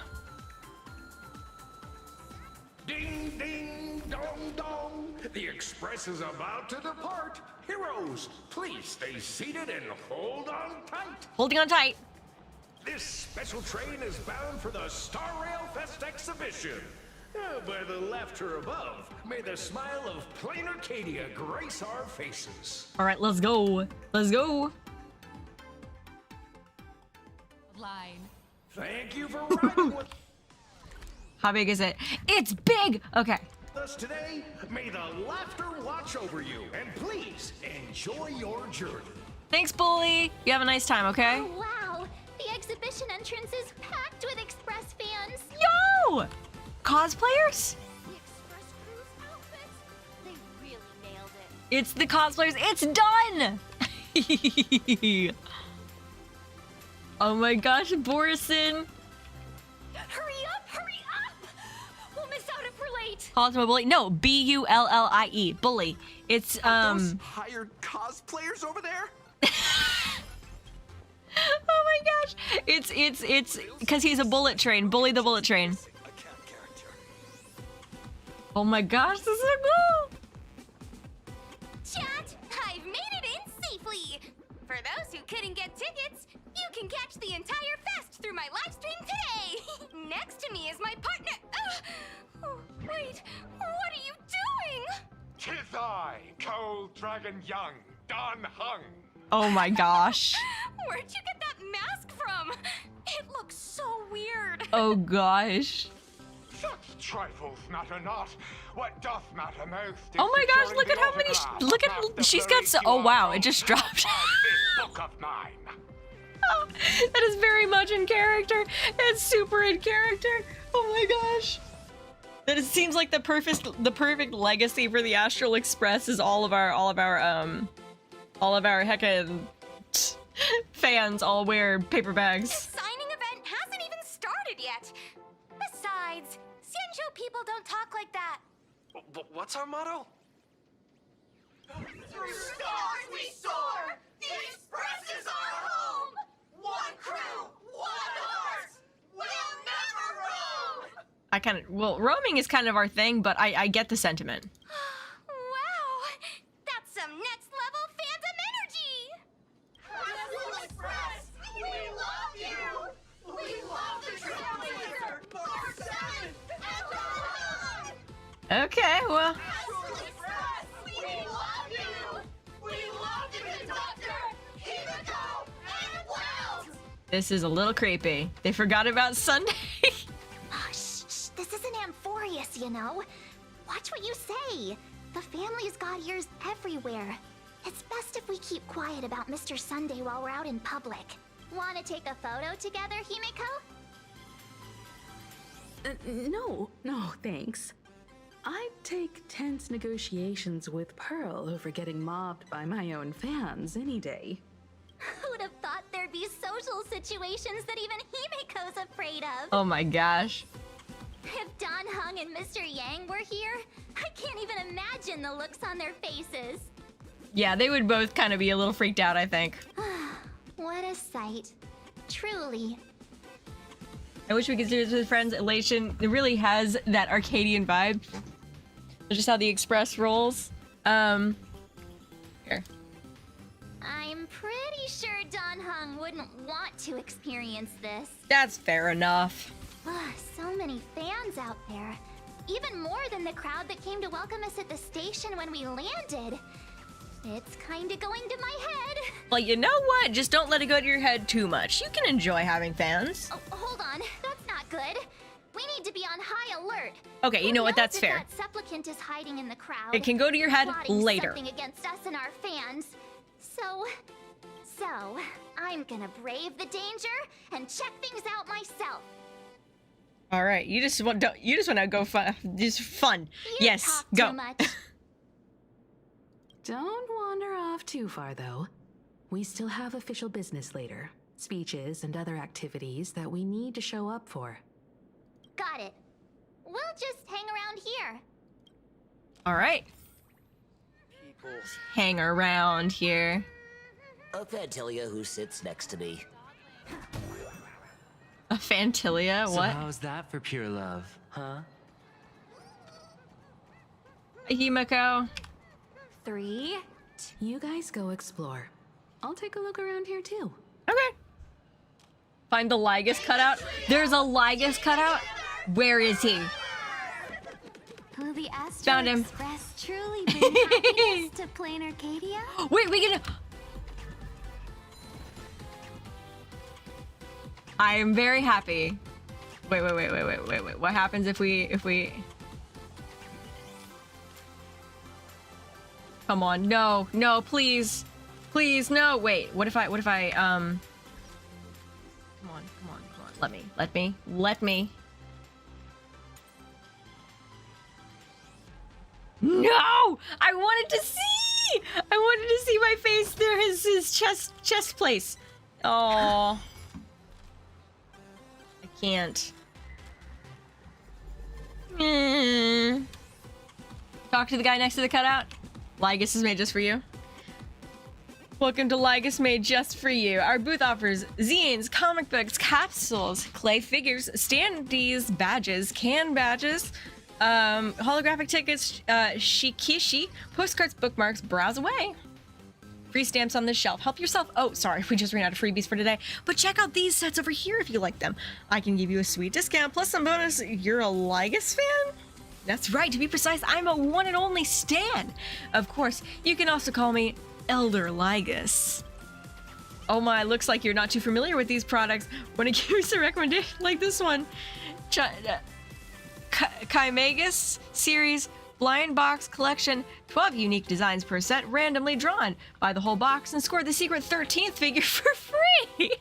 Ding, ding, dong, dong. The express is about to depart. Heroes, please stay seated and hold on tight. Holding on tight. This special train is bound for the Star Rail Fest exhibition. By the laughter above, may the smile of plain Arcadia grace our faces. All right, let's go. Let's go. Line. Thank you for riding with How big is it? It's big. Okay. us today. May the laughter watch over you, and please enjoy your journey. Thanks, Bully. You have a nice time, okay? Oh, wow. The exhibition entrance is packed with Express fans. Yo! Cosplayers? The Express Crew's outfits, they really nailed it. It's the cosplayers. It's done! Oh my gosh, Borison. Hurry up! Hurry up! We'll miss out if we're late. Call it my bully. No, B-U-L-L-I-E. Bully. It's, Those hired cosplayers over there? Oh my gosh. It's because he's a bullet train. Bully the bullet train. Oh my gosh, this is so cool. Chat, I've made it in safely. For those who couldn't get tickets, you can catch the entire fest through my live stream today. Next to me is my partner. Oh, wait, what are you doing? Tis I, I, Cold Dragon Young, Don Hung. Oh my gosh. Where'd you get that mask from? It looks so weird. Oh gosh. Such trifles matter not. What doth matter most is Oh my gosh, look at how many, look at, she's got so, oh wow, it just dropped. this book of mine. Oh, that is very much in character. It's super in character. Oh my gosh. That it seems like the perfect legacy for the Astral Express is all of our heckin' fans all wear paper bags. The signing event hasn't even started yet. Besides, Xianzhou people don't talk like that. What's our motto? Through stars we soar! The Express is our home! One crew, one heart! We'll never roam! I kind of, well, roaming is kind of our thing, but I get the sentiment. Wow! That's some next level fandom energy! Astral Express, we love you! We love the Trailblazer, Mark 7, and on! Okay, well. Astral Express, we love you! We love the conductor, Himeko, and Wells! This is a little creepy. They forgot about Sunday. Shh, this isn't Amphorius, you know. Watch what you say. The family's got ears everywhere. It's best if we keep quiet about Mr. Sunday while we're out in public. Wanna take a photo together, Himeko? No, thanks. I'd take tense negotiations with Pearl over getting mobbed by my own fans any day. Who'd have thought there'd be social situations that even Himeko's afraid of? Oh my gosh. If Don Hung and Mr. Yang were here, I can't even imagine the looks on their faces. Yeah, they would both kind of be a little freaked out, I think. What a sight. Truly. I wish we could do this with friends. Elation, it really has that Arcadian vibe. That's just how the Express rolls. Here. I'm pretty sure Don Hung wouldn't want to experience this. That's fair enough. So many fans out there. Even more than the crowd that came to welcome us at the station when we landed. It's kinda going to my head. Well, you know what? Just don't let it go to your head too much. You can enjoy having fans. Oh, hold on. That's not good. We need to be on high alert. Okay, you know what? That's fair. That supplicant is hiding in the crowd. It can go to your head plotting later. Something against us and our fans. So, I'm gonna brave the danger and check things out myself. All right, you just want to go fun, just fun. Yes, go. Too much. Don't wander off too far, though. We still have official business later. Speeches and other activities that we need to show up for. Got it. We'll just hang around here. All right. Hang around here. A Fantilia who sits next to me. A Fantilia? So What? how's that for pure love, huh? Himeko. 3. You guys go explore. I'll take a look around here too. Okay. Find the Lygus cutout. There's a Lygus cutout. Where is he? Will the Astral Found him. Express truly bring happiness to Plain Arcadia? Wait, we can. I am very happy. Wait. What happens if we? Come on, no, please, no. Wait, what if I? Come on. Let me. No! I wanted to see my face through his chest place. Oh. I can't. Talk to the guy next to the cutout. Lygus is made just for you. Welcome to Lygus Made Just For You. Our booth offers zines, comic books, capsules, clay figures, standees, badges, can badges, holographic tickets, shikishi, postcards, bookmarks. Browse away. Free stamps on the shelf. Help yourself. Oh, sorry, we just ran out of freebies for today. But check out these sets over here if you like them. I can give you a sweet discount plus some bonus. You're a Lygus fan? That's right, to be precise, I'm a one and only Stan. Of course, you can also call me Elder Lygus. Oh my, looks like you're not too familiar with these products. Want to give us a recommendation like this one? Chimagus Series Blind Box Collection, 12 unique designs per set, randomly drawn. Buy the whole box and score the secret 13th figure for free.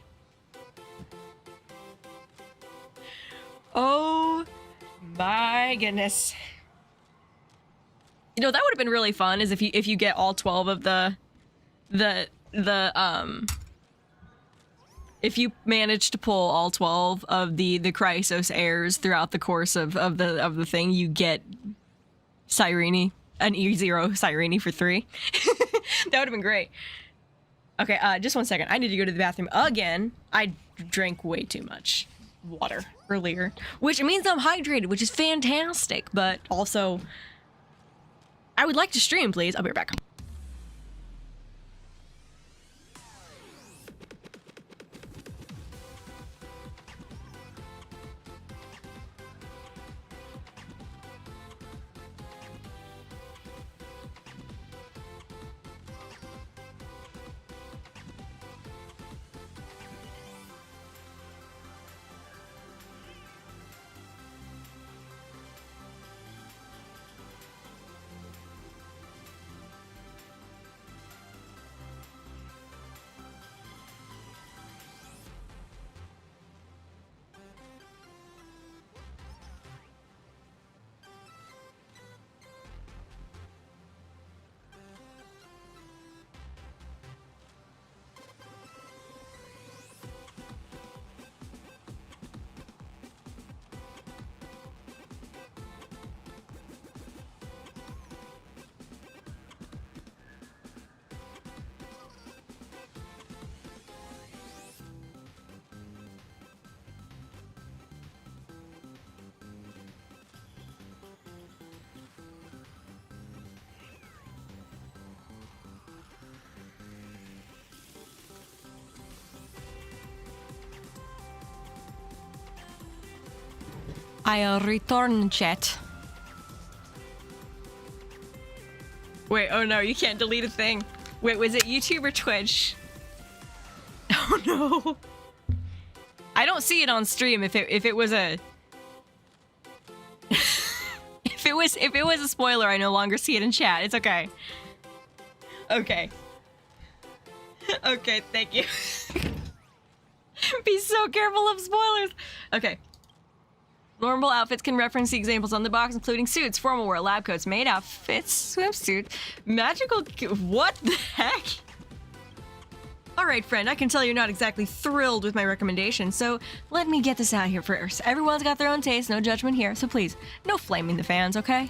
Oh my goodness. You know, that would have been really fun is if you get all 12 of if you manage to pull all 12 of the Chrysos heirs throughout the course of the thing, you get Cyrene, an E0 Cyrene for 3. That would have been great. Okay, just one second. I need to go to the bathroom again. I drank way too much water earlier, which means I'm hydrated, which is fantastic, but also I would like to stream, please. I'll be right back. I'll return, chat. Wait, oh no, you can't delete a thing. Wait, was it YouTube or Twitch? Oh no. I don't see it on stream. If it was a if it was a spoiler, I no longer see it in chat. It's okay. Okay. Okay, thank you. Be so careful of spoilers. Okay. Normal outfits can reference the examples on the box, including suits, formal wear, lab coats, maid outfits, swimsuit, magical... What the heck? Alright, friend, I can tell you're not exactly thrilled with my recommendation, so let me get this out here first. Everyone's got their own taste, no judgment here, so please, no flaming the fans, okay?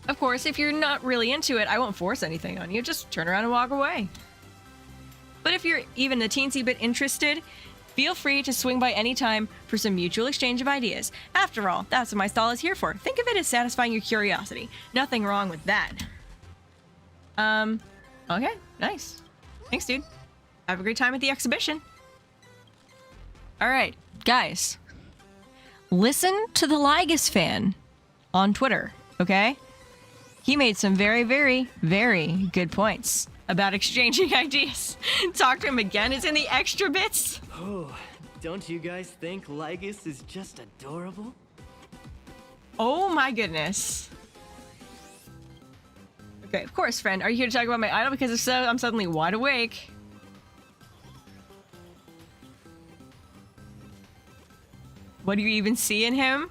Of course, if you're not really into it, I won't force anything on you, just turn around and walk away. But if you're even a teensy bit interested, feel free to swing by anytime for some mutual exchange of ideas. After all, that's what my stall is here for. Think of it as satisfying your curiosity. Nothing wrong with that. Okay, nice. Thanks, dude. Have a great time at the exhibition. All right, guys. Listen to the Lygus fan on Twitter, okay? He made some very, very, very good points about exchanging ideas. Talk to him again. It's in the extra bits. Oh, don't you guys think Lygus is just adorable? Oh my goodness. Okay, of course, friend. Are you here to talk about my idol? Because if so, I'm suddenly wide awake. What do you even see in him?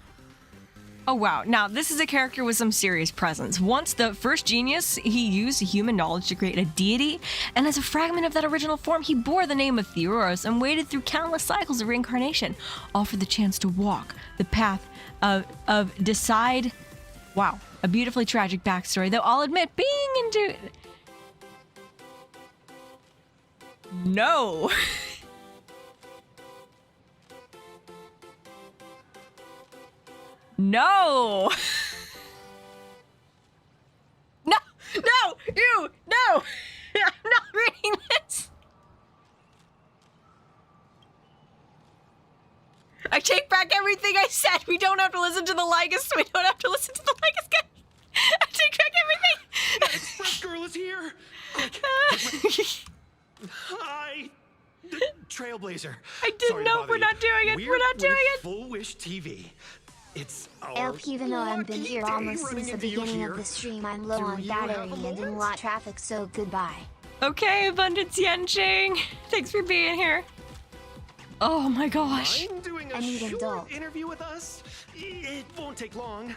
Oh wow, now this is a character with some serious presence. Once the first genius, he used human knowledge to create a deity, and as a fragment of that original form, he bore the name of Theoros and waded through countless cycles of reincarnation, all for the chance to walk the path of decide. Wow, a beautifully tragic backstory, though I'll admit being into... No! No! No! No! You! No! I'm not reading this! I take back everything I said. We don't have to listen to the Lygus. We don't have to listen to the Lygus guy. I take back everything. That express girl is here. Hi, Trailblazer. I didn't know. We're not doing it. We're not doing it. Full Wish TV. It's our Elf, even though I've been here almost since the beginning of the stream, I'm low on battery and in a lot of traffic, so goodbye. Okay, Abundance Yenching. Thanks for being here. Oh my gosh. I'm doing a short interview with us. It won't take long.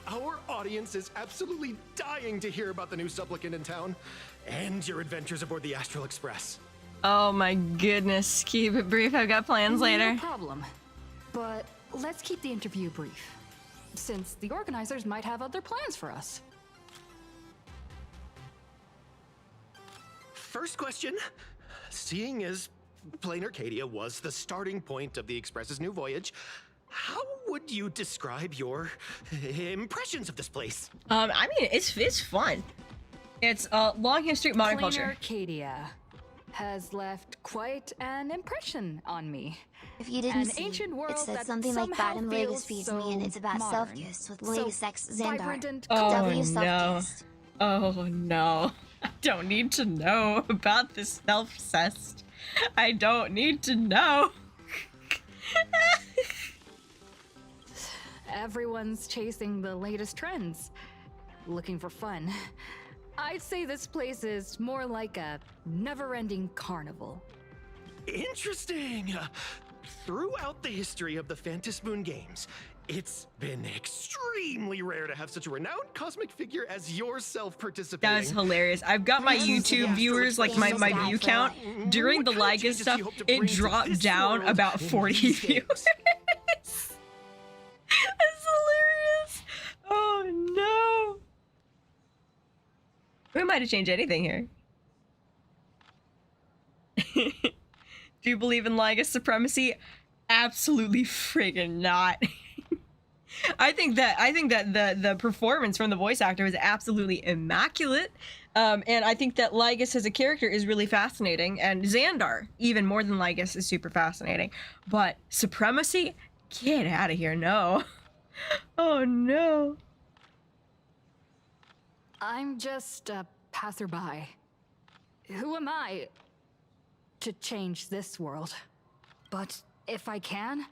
Our audience is absolutely dying to hear about the new supplicant in town and your adventures aboard the Astral Express. Oh my goodness. Keep it brief. I've got plans later. No problem. But let's keep the interview brief, since the organizers might have other plans for us. First question. Seeing as Plain Arcadia was the starting point of the Express's new voyage, how would you describe your impressions of this place? I mean, it's fun. It's a long history of modern Plain culture. Arcadia has left quite an impression on me. If you didn't An see, ancient world it says that something like somehow Bottom feels Legus feeds so me, and it's about modern. self-gifts with Legus So X Xandar. and Oh W no. self-gifts. Oh no. I don't need to know about this self-cest. I don't need to know. Everyone's chasing the latest trends, looking for fun. I'd say this place is more like a never-ending carnival. Interesting. Throughout the history of the Phantom Moon games, it's been extremely rare to have such a renowned cosmic figure as yourself participating. That was hilarious. I've got my YouTube viewers, like my view count. During the Lygus stuff, it dropped down about 40 views. That's hilarious. Oh no. We might have changed anything here. Do you believe in Lygus supremacy? Absolutely friggin' not. I think that the performance from the voice actor was absolutely immaculate. And I think that Lygus as a character is really fascinating, and Xandar, even more than Lygus, is super fascinating. But supremacy? Get out of here, no. Oh no. I'm just a passerby. Who am I to change this world? But if I can,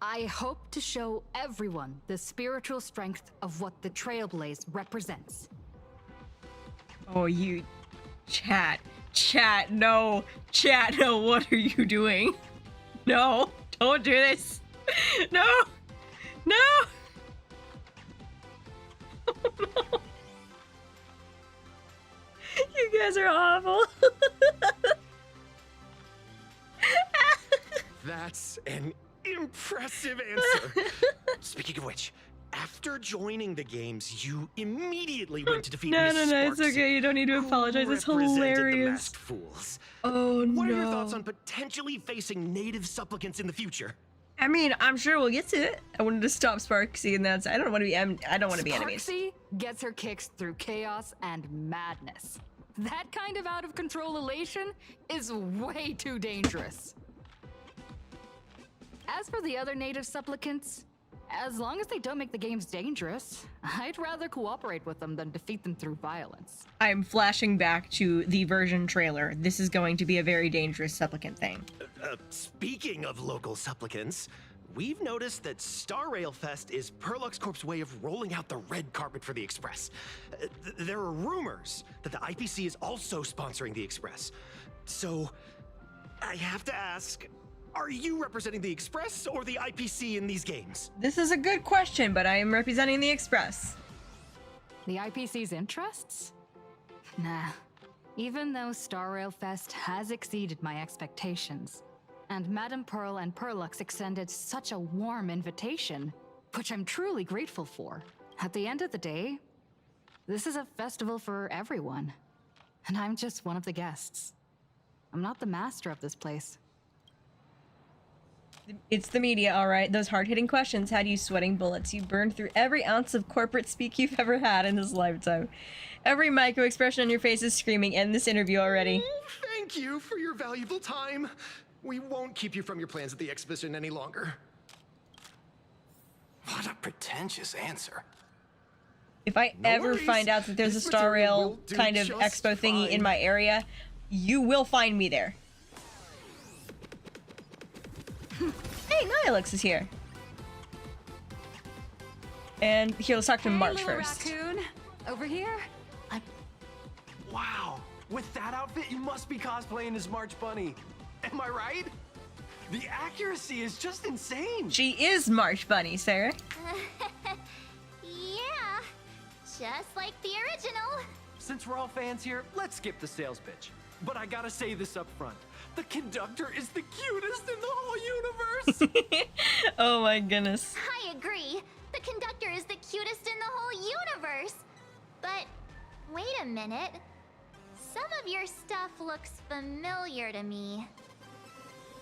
I hope to show everyone the spiritual strength of what the Trailblaze represents. Oh, you... Chat, no, what are you doing? No, don't do this. No, no. Oh, no. You guys are awful. That's an impressive answer. Speaking of which, after joining the games, you immediately went to defeat Mrs. No, Sparks, it's okay. You don't need to apologize. It's hilarious. The masked fools. Oh, no. What are your thoughts on potentially facing native supplicants in the future? I mean, I'm sure we'll get to it. I wanted to stop Sparksy, and that's... I don't want to be enemies. Sparksy gets her kicks through chaos and madness. That kind of out-of-control elation is way too dangerous. As for the other native supplicants, as long as they don't make the games dangerous, I'd rather cooperate with them than defeat them through violence. I'm flashing back to the version trailer. This is going to be a very dangerous supplicant thing. Speaking of local supplicants, we've noticed that Star Rail Fest is Perlux Corp's way of rolling out the red carpet for the Express. There are rumors that the IPC is also sponsoring the Express. So, I have to ask, are you representing the Express or the IPC in these games? This is a good question, but I am representing the Express. The IPC's interests? Nah. Even though Star Rail Fest has exceeded my expectations, and Madame Pearl and Perlux extended such a warm invitation, which I'm truly grateful for. At the end of the day, this is a festival for everyone, and I'm just one of the guests. I'm not the master of this place. It's the media, all right. Those hard-hitting questions had you sweating bullets. You burned through every ounce of corporate speak you've ever had in this lifetime. Every micro-expression on your face is screaming, end this interview already. Thank you for your valuable time. We won't keep you from your plans at the exhibition any longer. What a pretentious answer. If I ever find out that there's a Star Rail kind of expo thingy in my area, you will find me there. Hey, Nihilux is here. And here, let's talk to March first. Raccoon, over here. Wow, with that outfit, you must be cosplaying as March Bunny. Am I right? The accuracy is just insane. She is March Bunny, Sarah. Yeah, just like the original. Since we're all fans here, let's skip the sales pitch. But I gotta say this up front. The conductor is the cutest in the whole universe. Oh my goodness. I agree. The conductor is the cutest in the whole universe. But wait a minute. Some of your stuff looks familiar to me.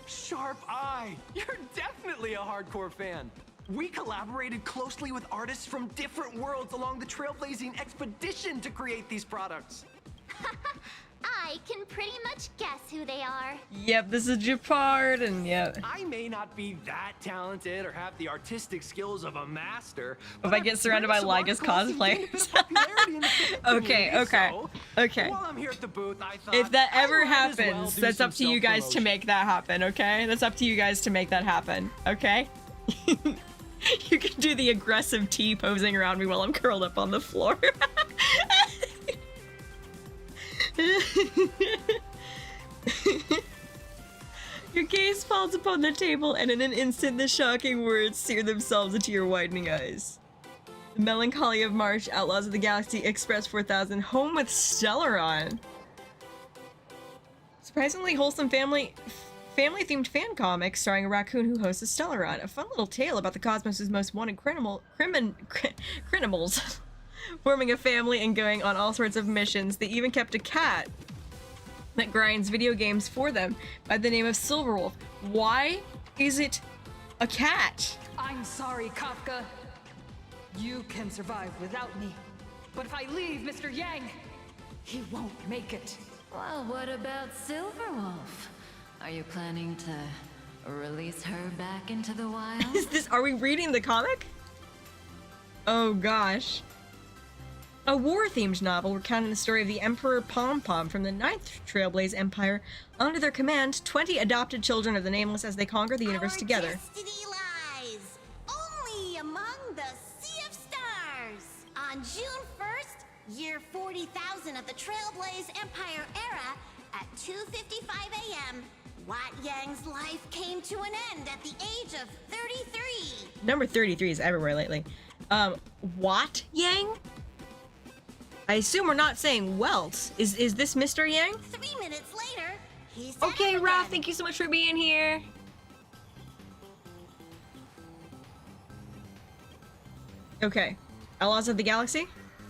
Sharp eye. You're definitely a hardcore fan. We collaborated closely with artists from different worlds along the trailblazing expedition to create these products. I can pretty much guess who they are. Yep, this is Japard, and yep. I may not be that talented or have the artistic skills of a master. If I get surrounded by Ligas cosplayers. Okay. While I'm here at the booth, I thought if that ever I might as well happens, do that's some up to you guys to make that happen, okay? That's up to you guys to make that happen, okay? You can do the aggressive T posing around me while I'm curled up on the floor. Your gaze falls upon the table, and in an instant the shocking words sear themselves into your widening eyes. The melancholy of March, Outlaws of the Galaxy, Express 4000, home with Stellaron. Surprisingly wholesome family-themed fan comic starring a raccoon who hosts a Stellaron. A fun little tale about the cosmos' most wanted criminals. Forming a family and going on all sorts of missions. They even kept a cat that grinds video games for them by the name of Silverwolf. Why is it a cat? I'm sorry, Kafka. You can survive without me. But if I leave Mr. Yang, he won't make it. Well, what about Silverwolf? Are you planning to release her back into the wild? Are we reading the comic? Oh gosh. A war-themed novel recounting the story of the Emperor Pom-Pom from the 9th Trailblaze Empire. Under their command, 20 adopted children of the Nameless as they conquer the universe together. Destiny lies only among the Sea of Stars. On June 1st, year 40,000 of the Trailblaze Empire era, at 2:55 a.m., Wat Yang's life came to an end at the age of 33. Number 33 is everywhere lately. Wat Yang? I assume we're not saying Welt. Is this Mr. Yang? 3 minutes later, he's okay, Raph, thank you so much for being here. Okay. Outlaws of the Galaxy?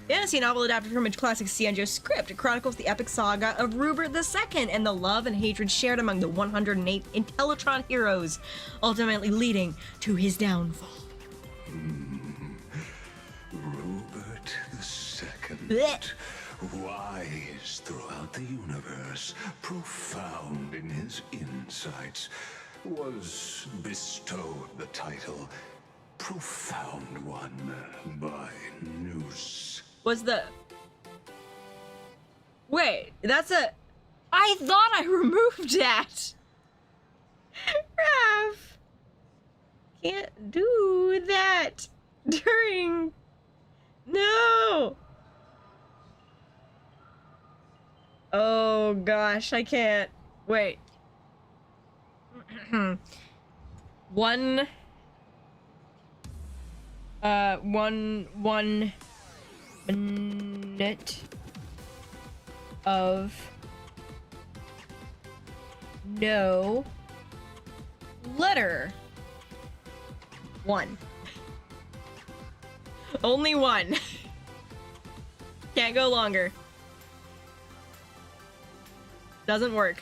Fantasy novel adapted from a classic Cienjo script. It chronicles the epic saga of Rupert II and the love and hatred shared among the 108 Intellitron heroes, ultimately leading to his downfall. Rupert II, wise throughout the universe, profound in his insights, was bestowed the title Profound One by Noose. Was the... Wait, that's a... I thought I removed that! Raph! Can't do that during... No! Oh gosh, I can't. Wait. One minute of no letter. One. Only one. Can't go longer. Doesn't work.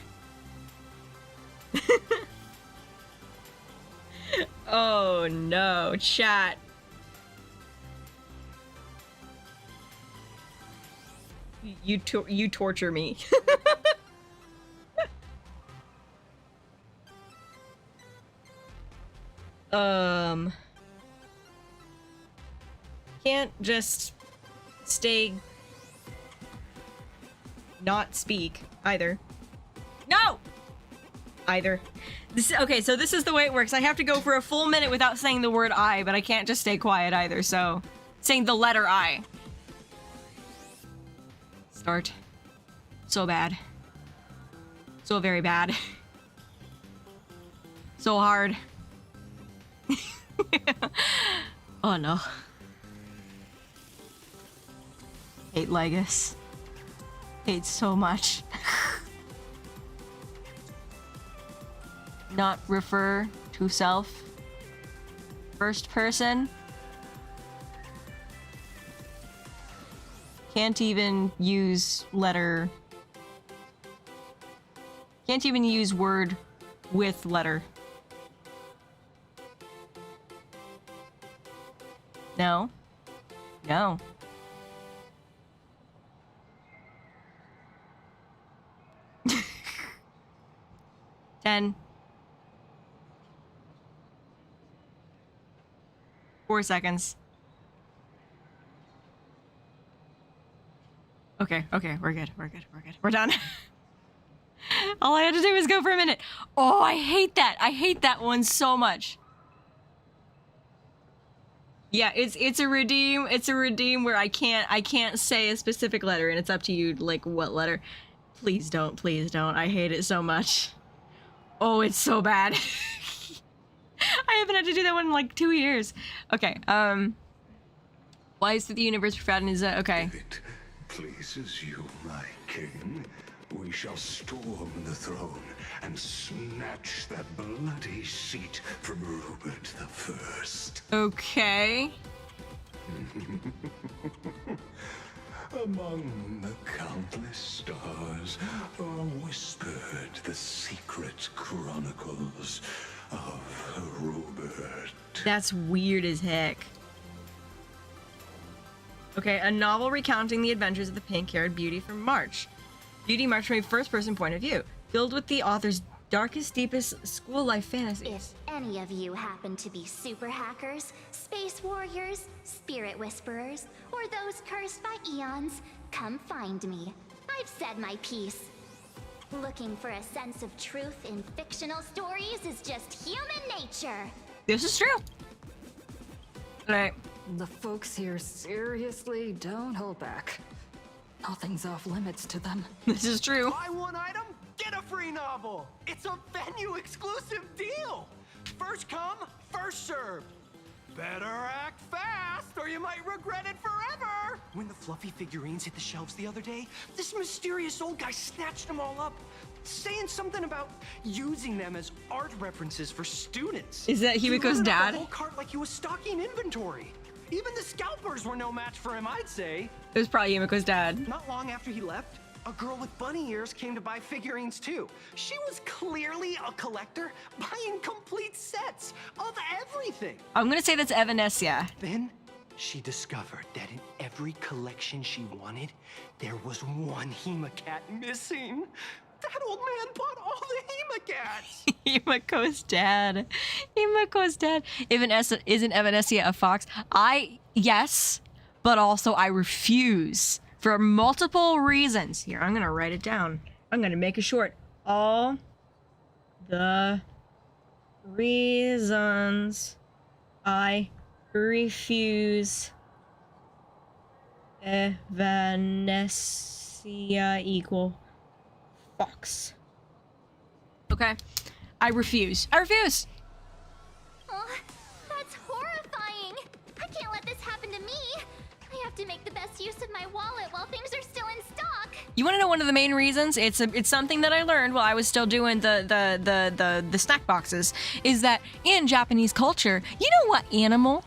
Oh no, chat. You torture me. Can't just stay not speak either. No! Either. Okay, so this is the way it works. I have to go for a full minute without saying the word I, but I can't just stay quiet either, so saying the letter I. Start. So bad. So very bad. So hard. Oh no. Hate Legus. Hate so much. Not refer to self. First person. Can't even use letter. Can't even use word with letter. No. No. Ten. 4 seconds. Okay, we're good. We're done. All I had to do was go for a minute. Oh, I hate that. I hate that one so much. Yeah, it's a redeem. It's a redeem where I can't say a specific letter, and it's up to you, like, what letter. Please don't. I hate it so much. Oh, it's so bad. I haven't had to do that one in like 2 years. Okay, why is the universe profound is okay. If it pleases you, my king, we shall storm the throne and snatch that bloody seat from Rupert the First. Okay. Among the countless stars are whispered the secret chronicles of Rupert. That's weird as heck. Okay, a novel recounting the adventures of the pink-haired beauty from March. Beauty marched from a first-person point of view, filled with the author's darkest, deepest school-life fantasies. If any of you happen to be super hackers, space warriors, spirit whisperers, or those cursed by eons, come find me. I've said my piece. Looking for a sense of truth in fictional stories is just human nature. This is true. Right. The folks here seriously don't hold back. Nothing's off limits to them. This is true. Buy one item, get a free novel. It's a venue exclusive deal. First come, first served. Better act fast or you might regret it forever. When the fluffy figurines hit the shelves the other day, this mysterious old guy snatched them all up, saying something about using them as art references for students. Is that He Himeko's loaded up dad? the whole cart like he was stocking inventory. Even the scalpers were no match for him, I'd say. It was probably Himeko's dad. Not long after he left, a girl with bunny ears came to buy figurines too. She was clearly a collector, buying complete sets of everything. I'm gonna say that's Evanescia. Then she discovered that in every collection she wanted, there was one Hemacat missing. That old man bought all the Hemacats. Himeko's dad. Himeko's dad. Isn't Evanescia a fox? Yes, but also I refuse for multiple reasons. Here, I'm gonna write it down. I'm gonna make it short. All the reasons I refuse Evanescia equal fox. Okay. I refuse. Oh, that's horrifying. I can't let this happen to me. I have to make the best use of my wallet while things are still in stock. You want to know one of the main reasons? It's something that I learned while I was still doing the snack boxes. Is that in Japanese culture, you know what animal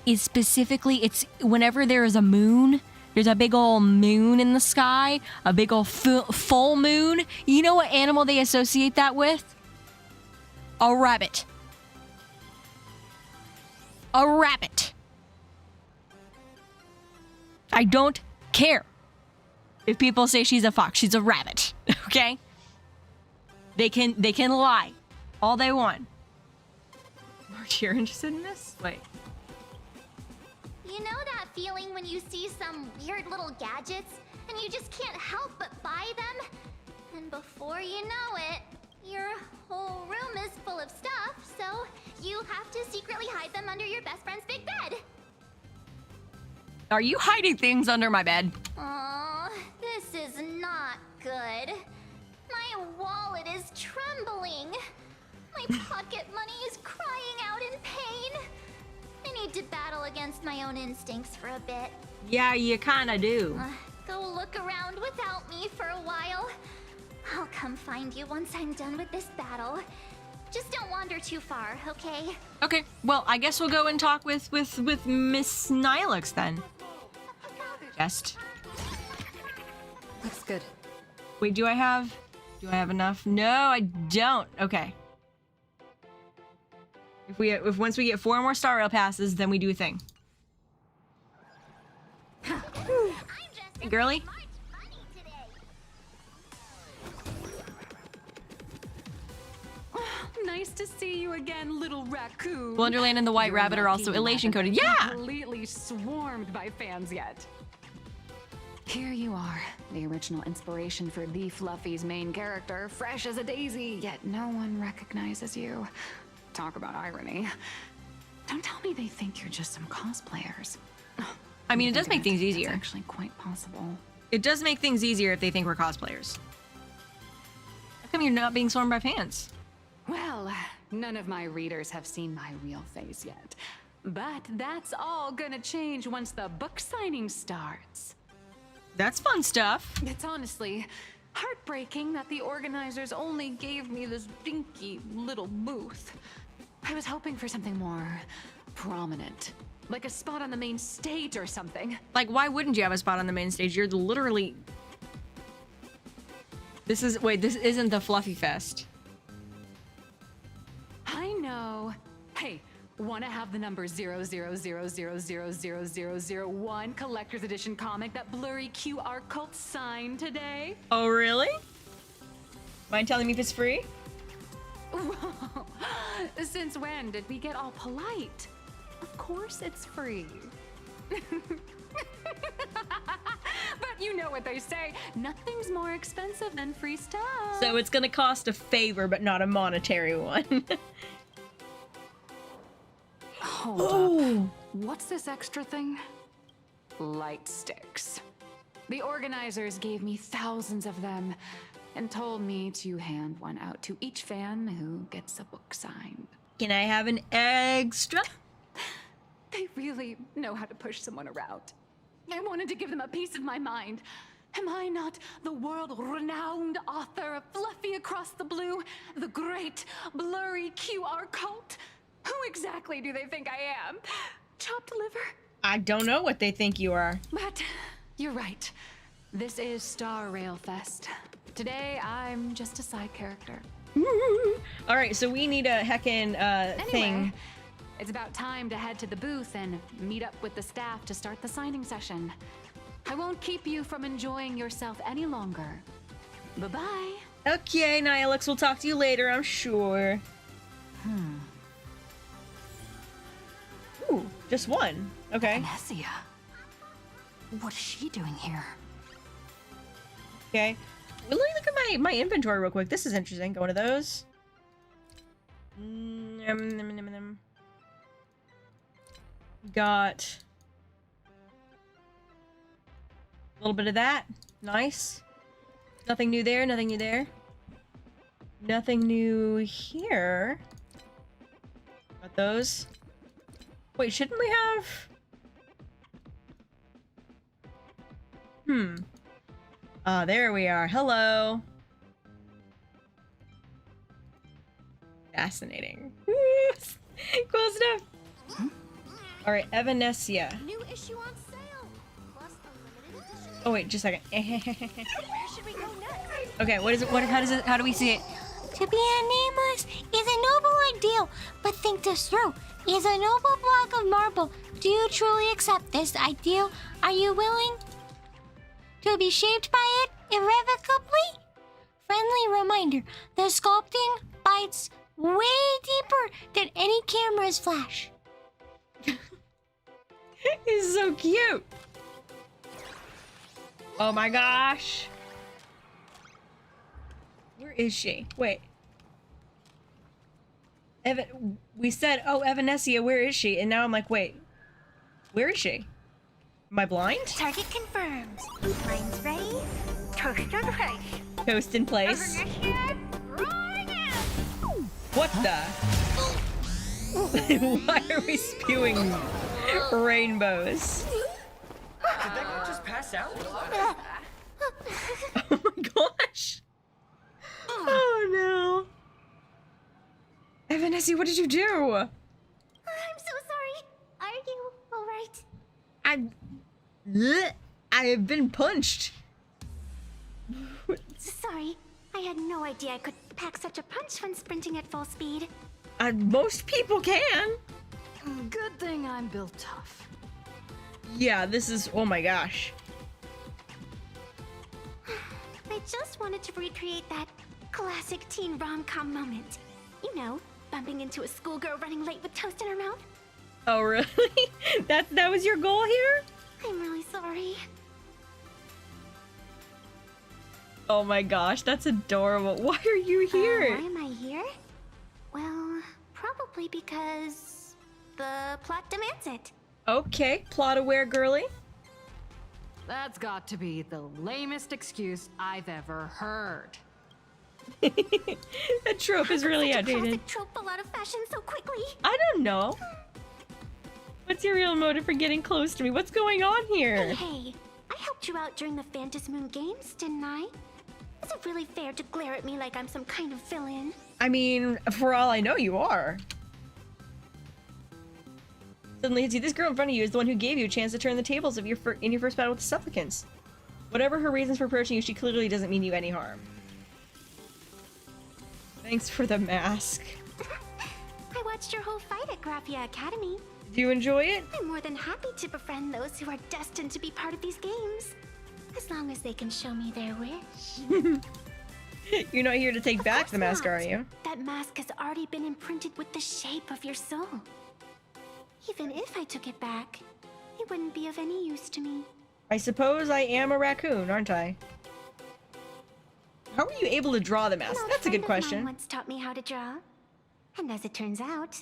is specifically? It's whenever there is a moon. There's a big old moon in the sky, a big old full moon. You know what animal they associate that with? A rabbit. A rabbit. I don't care if people say she's a fox. She's a rabbit, okay? They can lie all they want. You're interested in this? Wait. You know that feeling when you see some weird little gadgets and you just can't help but buy them? And before you know it, your whole room is full of stuff, so you have to secretly hide them under your best friend's big bed. Are you hiding things under my bed? Aw, this is not good. My wallet is trembling. My pocket money is crying out in pain. I need to battle against my own instincts for a bit. Yeah, you kinda do. Go look around without me for a while. I'll come find you once I'm done with this battle. Just don't wander too far, okay? Okay, well, I guess we'll go and talk with Miss Nihilux then. Just. Looks good. Wait, do I have enough? No, I don't. Okay. If once we get 4 more Star Rail passes, then we do a thing. Hey, girly. Nice to see you again, little raccoon. Wonderland and the White Rabbit are also elation coded. Yeah! Completely swarmed by fans yet. Here you are, the original inspiration for the Fluffy's main character, fresh as a daisy, yet no one recognizes you. Talk about irony. Don't tell me they think you're just some cosplayers. I mean, it does make things easier. It's actually quite possible. It does make things easier if they think we're cosplayers. How come you're not being swarmed by fans? Well, none of my readers have seen my real face yet. But that's all gonna change once the book signing starts. That's fun stuff. It's honestly heartbreaking that the organizers only gave me this dinky little booth. I was hoping for something more prominent, like a spot on the main stage or something. Like, why wouldn't you have a spot on the main stage? You're literally... This isn't the Fluffy Fest. I know. Hey, wanna have the number 000000001 collector's edition comic that blurry QR cult signed today? Oh, really? Mind telling me if it's free? Whoa. Since when did we get all polite? Of course it's free. But you know what they say, nothing's more expensive than free stuff. So it's gonna cost a favor, but not a monetary one. Hold up. What's this extra thing? Light sticks. The organizers gave me thousands of them and told me to hand one out to each fan who gets a book signed. Can I have an extra? They really know how to push someone around. I wanted to give them a piece of my mind. Am I not the world-renowned author of Fluffy Across the Blue, the great blurry QR cult? Who exactly do they think I am? Chopped liver? I don't know what they think you are. But you're right. This is Star Rail Fest. Today, I'm just a side character. All right, so we need a heckin' thing. It's about time to head to the booth and meet up with the staff to start the signing session. I won't keep you from enjoying yourself any longer. Bye-bye. Okay, Nihilux, we'll talk to you later, I'm sure. Ooh, just one. Okay. Anesia. What is she doing here? Okay. Well, let me look at my inventory real quick. This is interesting. Go into those. Got a little bit of that. Nice. Nothing new there. Nothing new there. Nothing new here. Got those. Wait, shouldn't we have... there we are. Hello. Fascinating. Cool stuff. All right, Evanesia. New issue on sale. Plus unlimited edition. Oh wait, just a second. Where should we go next? Okay, what is it? How do we see it? To be nameless is a noble ideal, but think this through. Is a noble block of marble. Do you truly accept this ideal? Are you willing to be shaped by it irrevocably? Friendly reminder, the sculpting bites way deeper than any camera's flash. He's so cute. Oh my gosh. Where is she? Wait. We said, oh, Evanescia, where is she? And now I'm like, wait, where is she? Am I blind? Target confirmed. Mine's ready. Toast in place. Toast in place. What the? Why are we spewing rainbows? Did that guy just pass out? Oh my gosh. Oh no. Evanescia, what did you do? I'm so sorry. Are you alright? I have been punched. Sorry. I had no idea I could pack such a punch when sprinting at full speed. Most people can. Good thing I'm built tough. Yeah, this is, oh my gosh. I just wanted to recreate that classic teen rom-com moment. You know, bumping into a schoolgirl running late with toast in her mouth. Oh really? That was your goal here? I'm really sorry. Oh my gosh, that's adorable. Why are you here? Why am I here? Well, probably because the plot demands it. Okay, plot aware girly. That's got to be the lamest excuse I've ever heard. That trope is really outdated. Classic trope fell out of fashion so quickly. I don't know. What's your real motive for getting close to me? What's going on here? Hey, I helped you out during the Phantom Moon Games, didn't I? Is it really fair to glare at me like I'm some kind of villain? I mean, for all I know, you are. Suddenly, see, this girl in front of you is the one who gave you a chance to turn the tables of in your first battle with the supplicants. Whatever her reasons for approaching you, she clearly doesn't mean you any harm. Thanks for the mask. I watched your whole fight at Graphia Academy. Do you enjoy it? I'm more than happy to befriend those who are destined to be part of these games. As long as they can show me their wish. You're not here to take back the mask, are you? That mask has already been imprinted with the shape of your soul. Even if I took it back, it wouldn't be of any use to me. I suppose I am a raccoon, aren't I? How were you able to draw the mask? That's a good question. Mine once taught me how to draw. And as it turns out,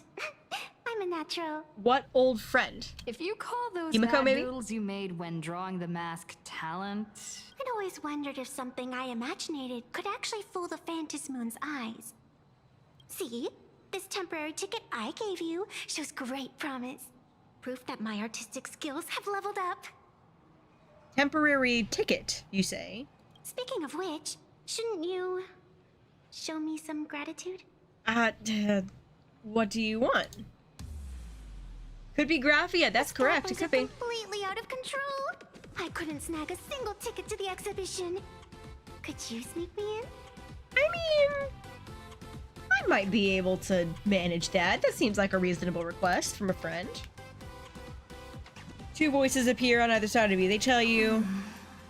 I'm a natural. What old friend? If you call those Himeko, maybe? doodles you made when drawing the mask talent... I'd always wondered if something I imaginated could actually fool the Phantom Moon's eyes. See? This temporary ticket I gave you shows great promise. Proof that my artistic skills have leveled up. Temporary ticket, you say? Speaking of which, shouldn't you show me some gratitude? What do you want? Could be Graphia, that's correct, it could be. Completely out of control. I couldn't snag a single ticket to the exhibition. Could you sneak me in? I mean, I might be able to manage that. That seems like a reasonable request from a friend. Two voices appear on either side of you. They tell you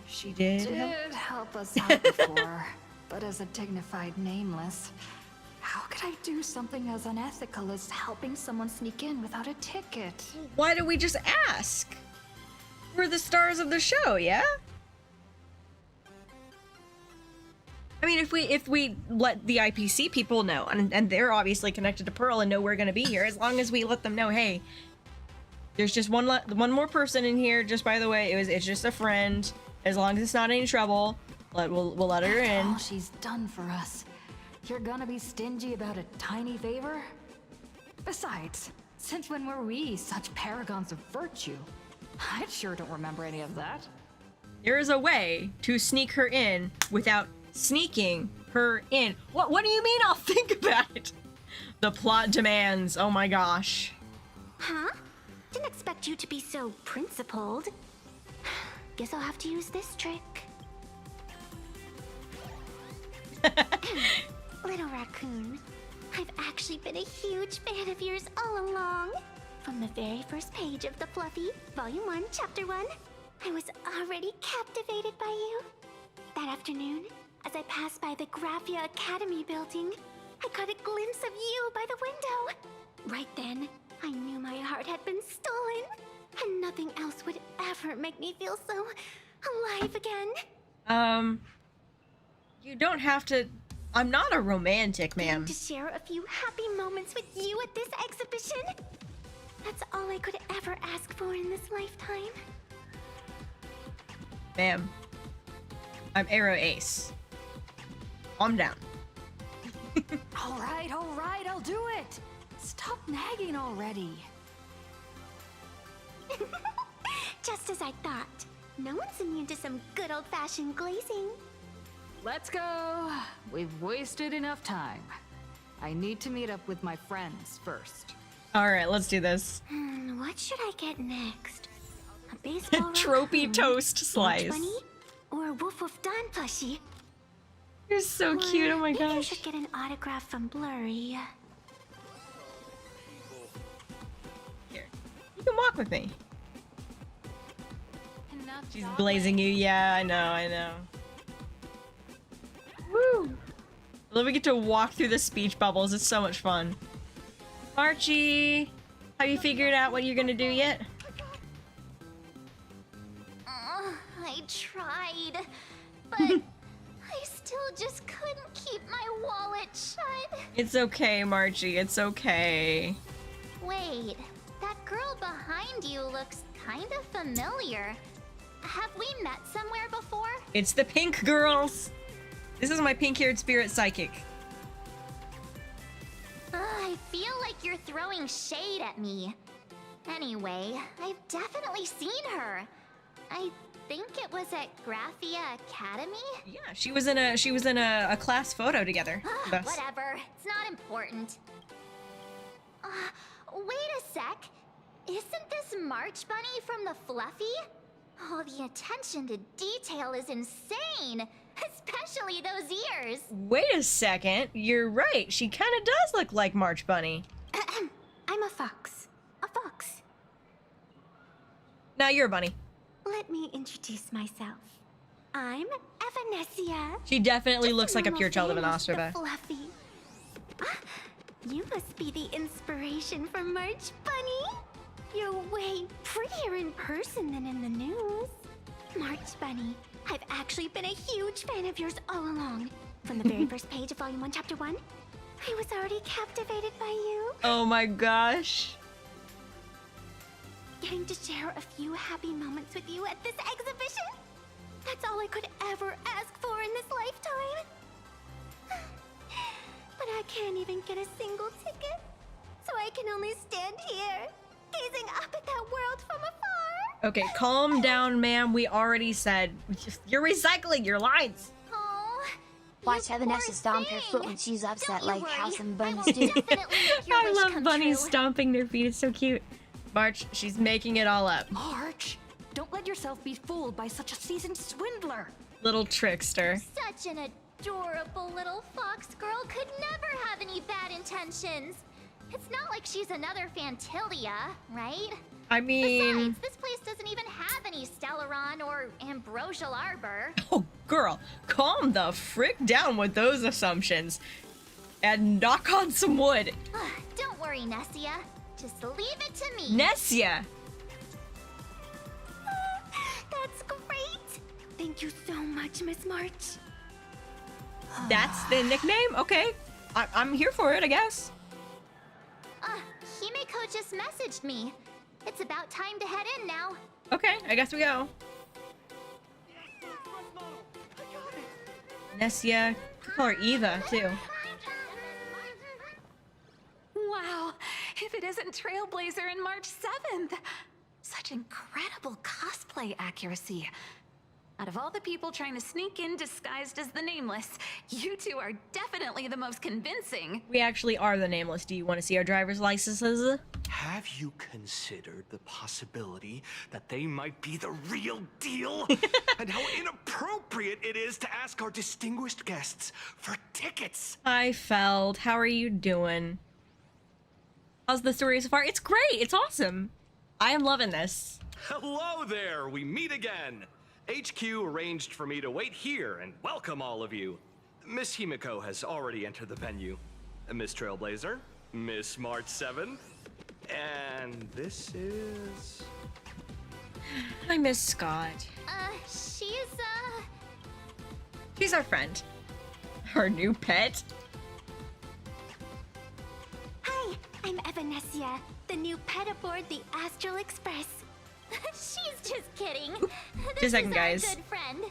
she did help us out before, but as a dignified nameless, how could I do something as unethical as helping someone sneak in without a ticket? Why don't we just ask? We're the stars of the show, yeah? I mean, if we let the IPC people know, and they're obviously connected to Pearl and know we're gonna be here, as long as we let them know, hey, there's just one more person in here. Just by the way, it's just a friend. As long as it's not any trouble, we'll let her in. All she's done for us. You're gonna be stingy about a tiny favor? Besides, since when were we such paragons of virtue? I sure don't remember any of that. There is a way to sneak her in without sneaking her in. What do you mean I'll think about it? The plot demands. Oh my gosh. Huh? Didn't expect you to be so principled. Guess I'll have to use this trick. Little raccoon, I've actually been a huge fan of yours all along. From the very first page of the Fluffy, Volume 1, Chapter 1, I was already captivated by you. That afternoon, as I passed by the Graphia Academy building, I caught a glimpse of you by the window. Right then, I knew my heart had been stolen, and nothing else would ever make me feel so alive again. You don't have to. I'm not a romantic, ma'am. To share a few happy moments with you at this exhibition. That's all I could ever ask for in this lifetime. Ma'am. I'm Arrow Ace. Calm down. All right, I'll do it. Stop nagging already. Just as I thought. No one's immune to some good old-fashioned glazing. Let's go. We've wasted enough time. I need to meet up with my friends first. Alright, let's do this. What should I get next? A baseball Trophy toast slice. Bunny? Or a Woof Woof Dawn plushie? You're so cute, oh my maybe I gosh. should get an autograph from Blurry. Here. You can walk with me. She's blazing you, yeah, I know. Woo! I love we get to walk through the speech bubbles, it's so much fun. Archie, have you figured out what you're gonna do yet? I tried, but I still just couldn't keep my wallet shut. It's okay, Marchie, it's okay. Wait, that girl behind you looks kind of familiar. Have we met somewhere before? It's the pink girls! This is my pink-haired spirit psychic. I feel like you're throwing shade at me. Anyway, I've definitely seen her. I think it was at Graphia Academy? Yeah, she was in a class photo together. with us. Whatever, it's not important. Wait a sec. Isn't this March Bunny from the Fluffy? Oh, the attention to detail is insane. Especially those ears. Wait a second, you're right. She kind of does look like March Bunny. I'm a fox. A fox. Now you're a bunny. Let me introduce myself. I'm Evanessia. She definitely Just looks like a normal pure child of an fan Ostrava. the Fluffy. You must be the inspiration for March Bunny. You're way prettier in person than in the news. March Bunny, I've actually been a huge fan of yours all along. From the very first page of Volume 1, Chapter 1, I was already captivated by you. Oh my gosh. Getting to share a few happy moments with you at this exhibition? That's all I could ever ask for in this lifetime. But I can't even get a single ticket. So I can only stand here, gazing up at that world from afar. Okay, calm down, ma'am. We already said you're recycling your lines. Watch Evanessia stomp her foot when she's upset, like how some bunnies do. I love bunnies stomping their feet. It's so cute. March, she's making it all up. March, don't let yourself be fooled by such a seasoned swindler. Little trickster. Such an adorable little fox girl could never have any bad intentions. It's not like she's another Fantilia, right? I mean... Besides, this place doesn't even have any Stellaron or Ambrosial Arbor. Oh, girl, calm the frick down with those assumptions. And knock on some wood. Don't worry, Nessia. Just leave it to me. Nessia! That's great. Thank you so much, Miss March. That's the nickname? Okay. I'm here for it, I guess. Himeko just messaged me. It's about time to head in now. Okay, I guess we go. Nessia. Could call her Eva, too. Wow, if it isn't Trailblazer and March 7th. Such incredible cosplay accuracy. Out of all the people trying to sneak in disguised as the Nameless, you two are definitely the most convincing. We actually are the Nameless. Do you want to see our driver's licenses? Have you considered the possibility that they might be the real deal? And how inappropriate it is to ask our distinguished guests for tickets? Hi, Feld. How are you doing? How's the story so far? It's great. It's awesome. I am loving this. Hello there, we meet again. HQ arranged for me to wait here and welcome all of you. Miss Himeko has already entered the venue. Miss Trailblazer, Miss March 7, and this is... I miss Scott. She's our friend. Her new pet? Hi, I'm Evanessia, the new pet aboard the Astral Express. She's just kidding. Just a second, guys. Our good friend.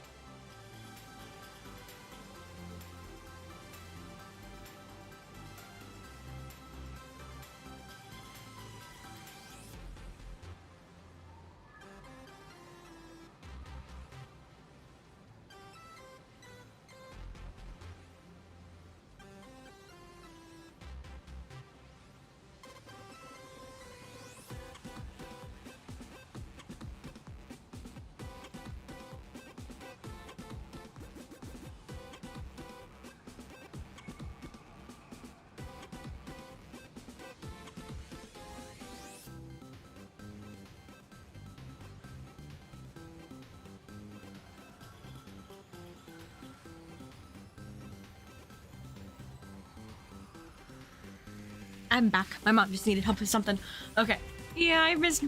I'm back. My mom just needed help with something. Okay. Yeah, I miss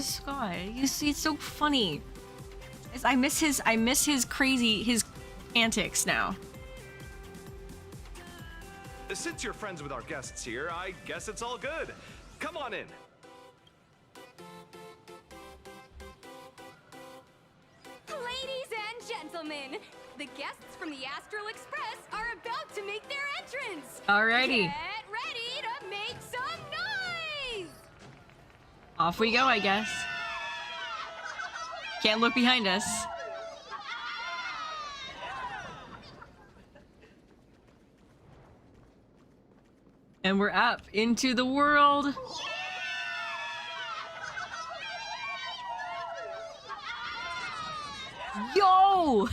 Scott. You see, it's so funny. I miss his his antics now. Since you're friends with our guests here, I guess it's all good. Come on in. Ladies and gentlemen, the guests from the Astral Express are about to make their entrance. Alrighty. Get ready to make some noise! Off we go, I guess. Can't look behind us. And we're up into the world. Yo!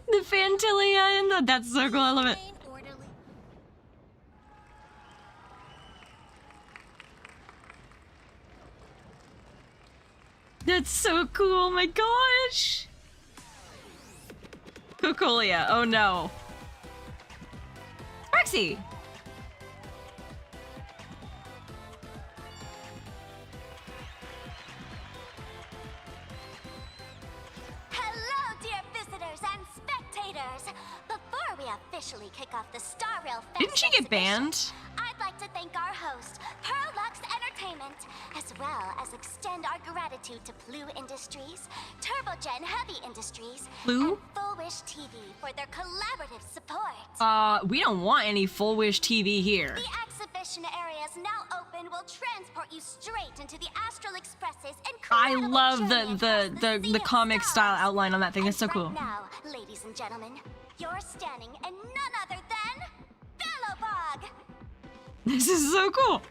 The Fantilia and that's so cool, I love it. That's so cool, my gosh! Cocolia, oh no. Roxy! Hello, dear visitors and spectators. Before we officially kick off the Star Rail Fest Didn't she get banned? I'd like to thank our host, Pearlux Entertainment, as well as extend our gratitude to Blue Industries, Turbogen Heavy Industries, Blue? and Full Wish TV for their collaborative support. We don't want any Full Wish TV here. The exhibition area is now open. Will transport you straight into the Astral Express's I incredible love journey the comic style outline on that thing. It's so cool. now, ladies and gentlemen, you're standing in none other than Bellowbog. This is so cool.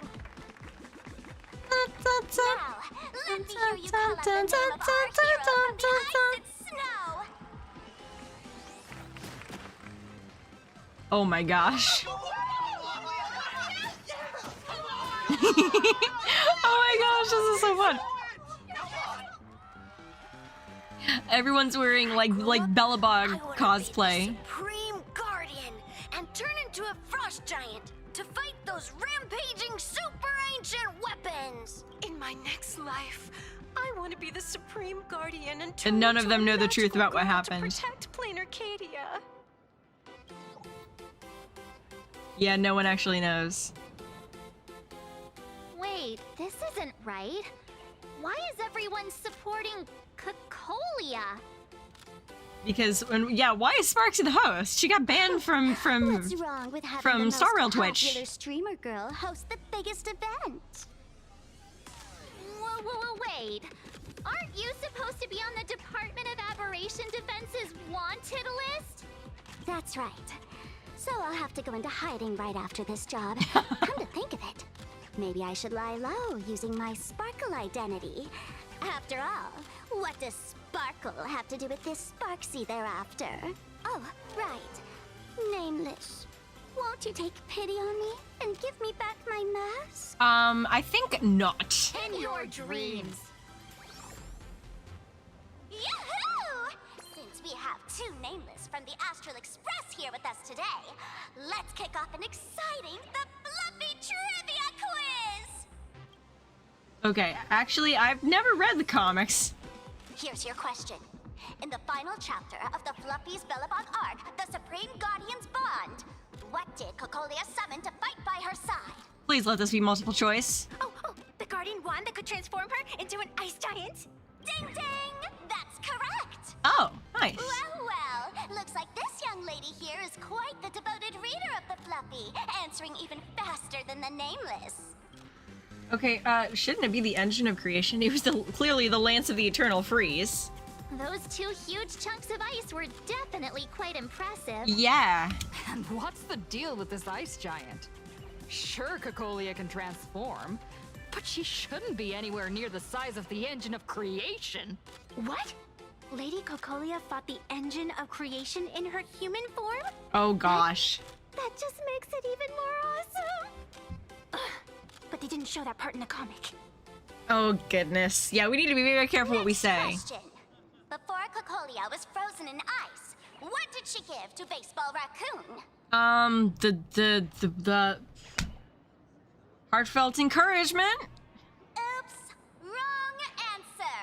Now, let me hear you call out the name of our hero from the ice and snow. Oh my gosh. Oh my gosh, this is so fun. Everyone's wearing like Bellabog cosplay. Supreme Guardian and turn into a frost giant to fight those rampaging super ancient weapons. In my next life, I want to be the Supreme Guardian and And none of them know the truth about what happened. protect Plain Arcadia. Yeah, no one actually knows. Wait, this isn't right. Why is everyone supporting Cocolia? Because, yeah, why is Sparksy the host? She got banned from What's wrong with having the Star Rail most Twitch. popular streamer girl host the biggest event? Whoa, wait. Aren't you supposed to be on the Department of Aberration Defense's wanted list? That's right. So I'll have to go into hiding right after this job. Come to think of it, maybe I should lie low using my Sparkle identity. After all, what does Sparkle have to do with this Sparksy thereafter? Oh, right. Nameless. Won't you take pity on me and give me back my mask? I think not. In your dreams. Yahoo! Since we have two Nameless from the Astral Express here with us today, let's kick off an exciting The Fluffy Trivia Quiz! Okay, actually, I've never read the comics. Here's your question. In the final chapter of the Fluffy's Bellabog arc, the Supreme Guardians bond, what did Cocolia summon to fight by her side? Please let this be multiple choice. Oh, the Guardian wand that could transform her into an ice giant? Ding ding! That's correct! Oh, nice. Well, looks like this young lady here is quite the devoted reader of the Fluffy, answering even faster than the Nameless. Okay, shouldn't it be the engine of creation? It was clearly the Lance of the Eternal Freeze. Those two huge chunks of ice were definitely quite impressive. Yeah. And what's the deal with this ice giant? Sure, Cocolia can transform, but she shouldn't be anywhere near the size of the engine of creation. What? Lady Cocolia fought the engine of creation in her human form? Oh gosh. That just makes it even more awesome. Ugh, but they didn't show that part in the comic. Oh goodness. Yeah, we need to be very careful what we say. Question. Before Cocolia was frozen in ice, what did she give to Baseball Raccoon? The heartfelt encouragement. Oops, wrong answer.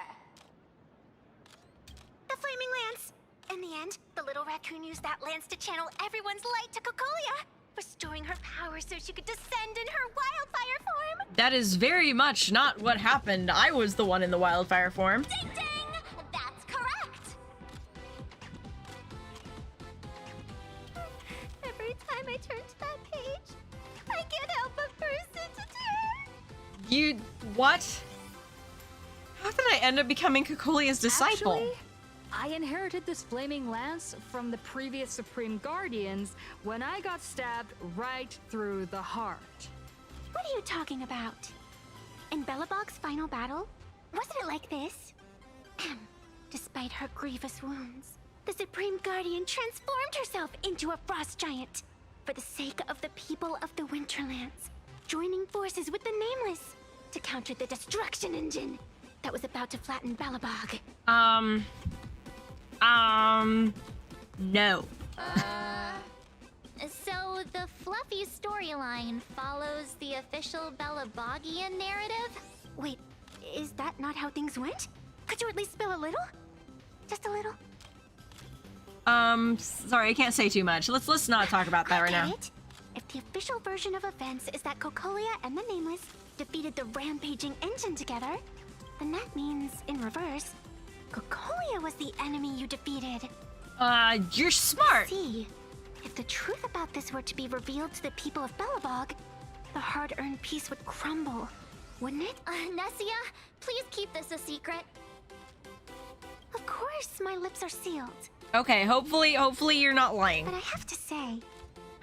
The flaming lance. In the end, the little raccoon used that lance to channel everyone's light to Cocolia, restoring her power so she could descend in her wildfire form. That is very much not what happened. I was the one in the wildfire form. Ding ding! That's correct! Every time I turn to that page, I can't help but burst into tears. You... what? How did I end up becoming Cocolia's disciple? Actually, I inherited this flaming lance from the previous Supreme Guardians when I got stabbed right through the heart. What are you talking about? In Bellabog's final battle, wasn't it like this? Despite her grievous wounds, the Supreme Guardian transformed herself into a frost giant for the sake of the people of the Winterlands, joining forces with the Nameless to counter the destruction engine that was about to flatten Bellabog. No. So the Fluffy storyline follows the official Bellabogian narrative? Wait, is that not how things went? Could you at least spill a little? Just a little? Sorry, I can't say too much. Let's not talk about that right now. If the official version of events is that Cocolia and the Nameless defeated the rampaging engine together, then that means, in reverse, Cocolia was the enemy you defeated. You're smart. See, if the truth about this were to be revealed to the people of Bellabog, the hard-earned peace would crumble, wouldn't it? Nessia, please keep this a secret. Of course, my lips are sealed. Okay, hopefully you're not lying. But I have to say,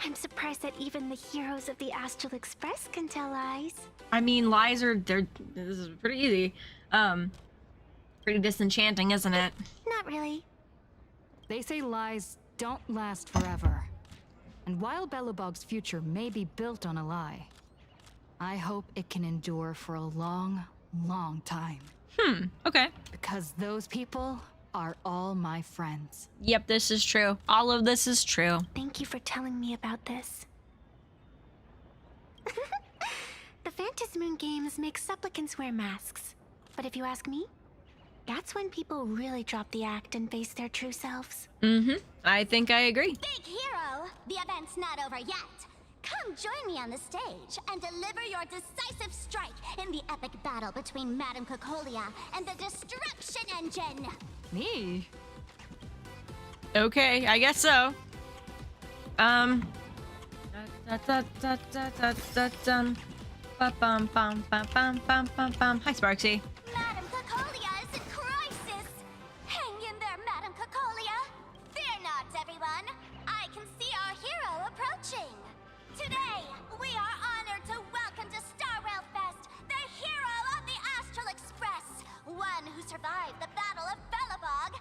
I'm surprised that even the heroes of the Astral Express can tell lies. I mean, lies are, this is pretty easy. Pretty disenchanting, isn't it? Not really. They say lies don't last forever. And while Bellabog's future may be built on a lie, I hope it can endure for a long, long time. Okay. Because those people are all my friends. Yep, this is true. All of this is true. Thank you for telling me about this. The Phantasmoon games make supplicants wear masks. But if you ask me, that's when people really drop the act and face their true selves. I think I agree. Big hero, the event's not over yet. Come join me on the stage and deliver your decisive strike in the epic battle between Madame Cocolia and the Destruction Engine. Me? Okay, I guess so. Hi, Sparksy. Madame Cocolia is in crisis. Hang in there, Madame Cocolia. Fear not, everyone. I can see our hero approaching. Today, we are honored to welcome to Star Rail Fest the hero of the Astral Express, one who survived the Battle of Bellabog,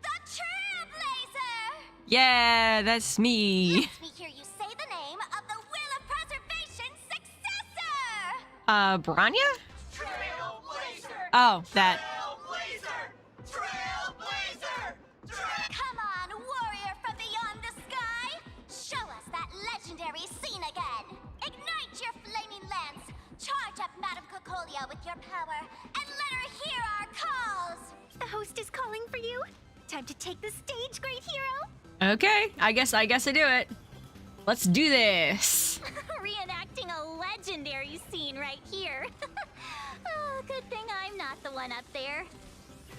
the Trailblazer. Yeah, that's me. Let me hear you say the name of the Will of Preservation successor. Branya? Trailblazer. Oh, that. Trailblazer. Come on, warrior from beyond the sky. time to take the stage, great hero. Okay, I guess I do it. Let's do this. Reenacting a legendary scene right here. Oh, good thing I'm not the one up there.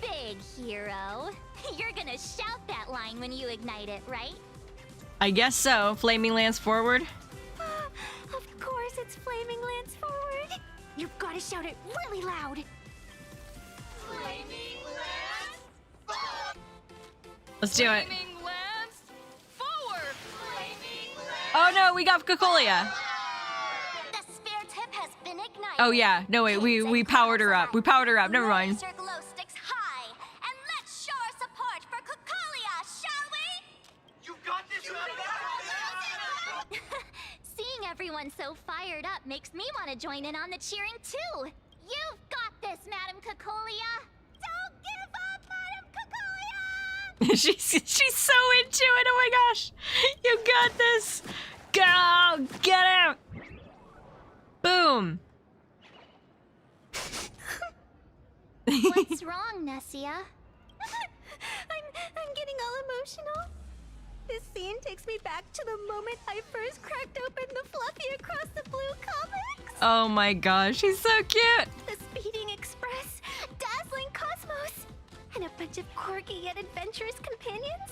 Big hero. You're gonna shout that line when you ignite it, right? I guess so. Flaming lance forward. Of course it's Flaming Lance forward. You've got to shout it really loud. Flaming Lance Let's do it. Flaming Lance forward. Flaming Lance. Oh no, we got Cocolia. The spare tip has been ignited. Oh yeah, no wait, we powered her up. We powered her up. Never mind. Raise your glow sticks high and let's show our support for Cocolia, shall we? You got this, Seeing everyone so fired up makes me want to join in on the cheering too. You've got this, Madam Cocolia. Don't give up, Madam Cocolia. she's so into it. Oh my gosh, you got this. Go, get out. Boom. What's wrong, Nessia? I'm getting all emotional. This scene takes me back to the moment I first cracked open the Fluffy Across the Blue comics. Oh my gosh, she's so cute. The Speeding Express, Dazzling Cosmos, and a bunch of quirky yet adventurous companions.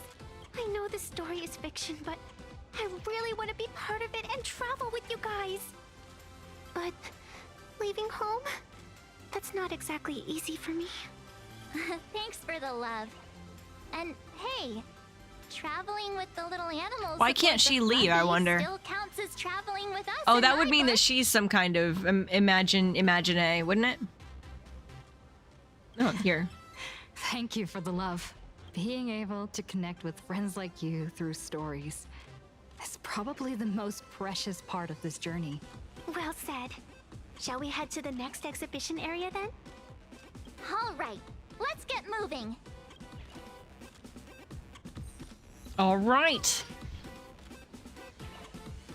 I know the story is fiction, but I really want to be part of it and travel with you guys. But leaving home, that's not exactly easy for me. Thanks for the love. And hey, traveling with the little animals. Why can't she leave, I wonder? Still counts as traveling with us. Oh, in that my would mean book. that she's some kind of imagine, wouldn't it? Oh, here. Thank you for the love. Being able to connect with friends like you through stories is probably the most precious part of this journey. Well said. Shall we head to the next exhibition area then? All right, let's get moving. All right.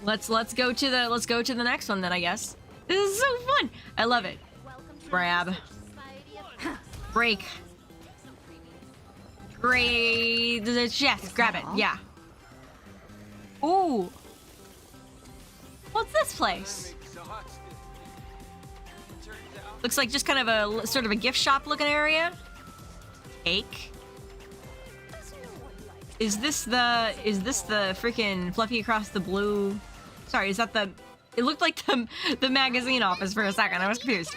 Let's go to the next one then, I guess. This is so fun. I love it. Grab. Break. Great. Yes, grab it. Yeah. Ooh. What's this place? Looks like just kind of a sort of a gift shop looking area. Cake. Is this the freaking Fluffy Across the Blue? Sorry, is that the? It looked like the magazine office for a second. I was confused.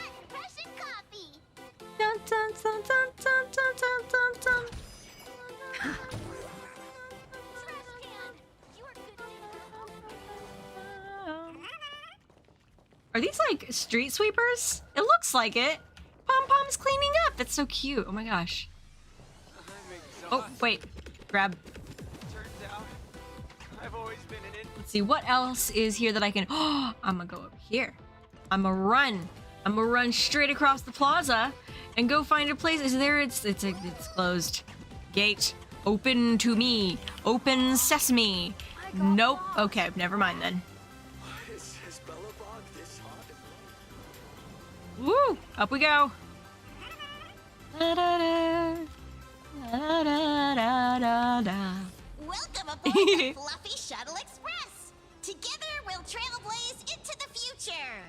Dun, dun, dun, dun, dun, dun, dun, dun, dun. Are these like street sweepers? It looks like it. Pom-Pom's cleaning up. That's so cute. Oh my gosh. Oh, wait. Grab. Let's see, what else is here that I can... Oh, I'm gonna go over here. I'm gonna run straight across the plaza and go find a place. Is there? It's closed. Gate. Open to me. Open sesame. Nope. Okay, never mind then. Woo! Up we go. Da, da, da. Da, da, da, da, da. Welcome aboard the Fluffy Shuttle Express. Together we'll trailblaze into the future.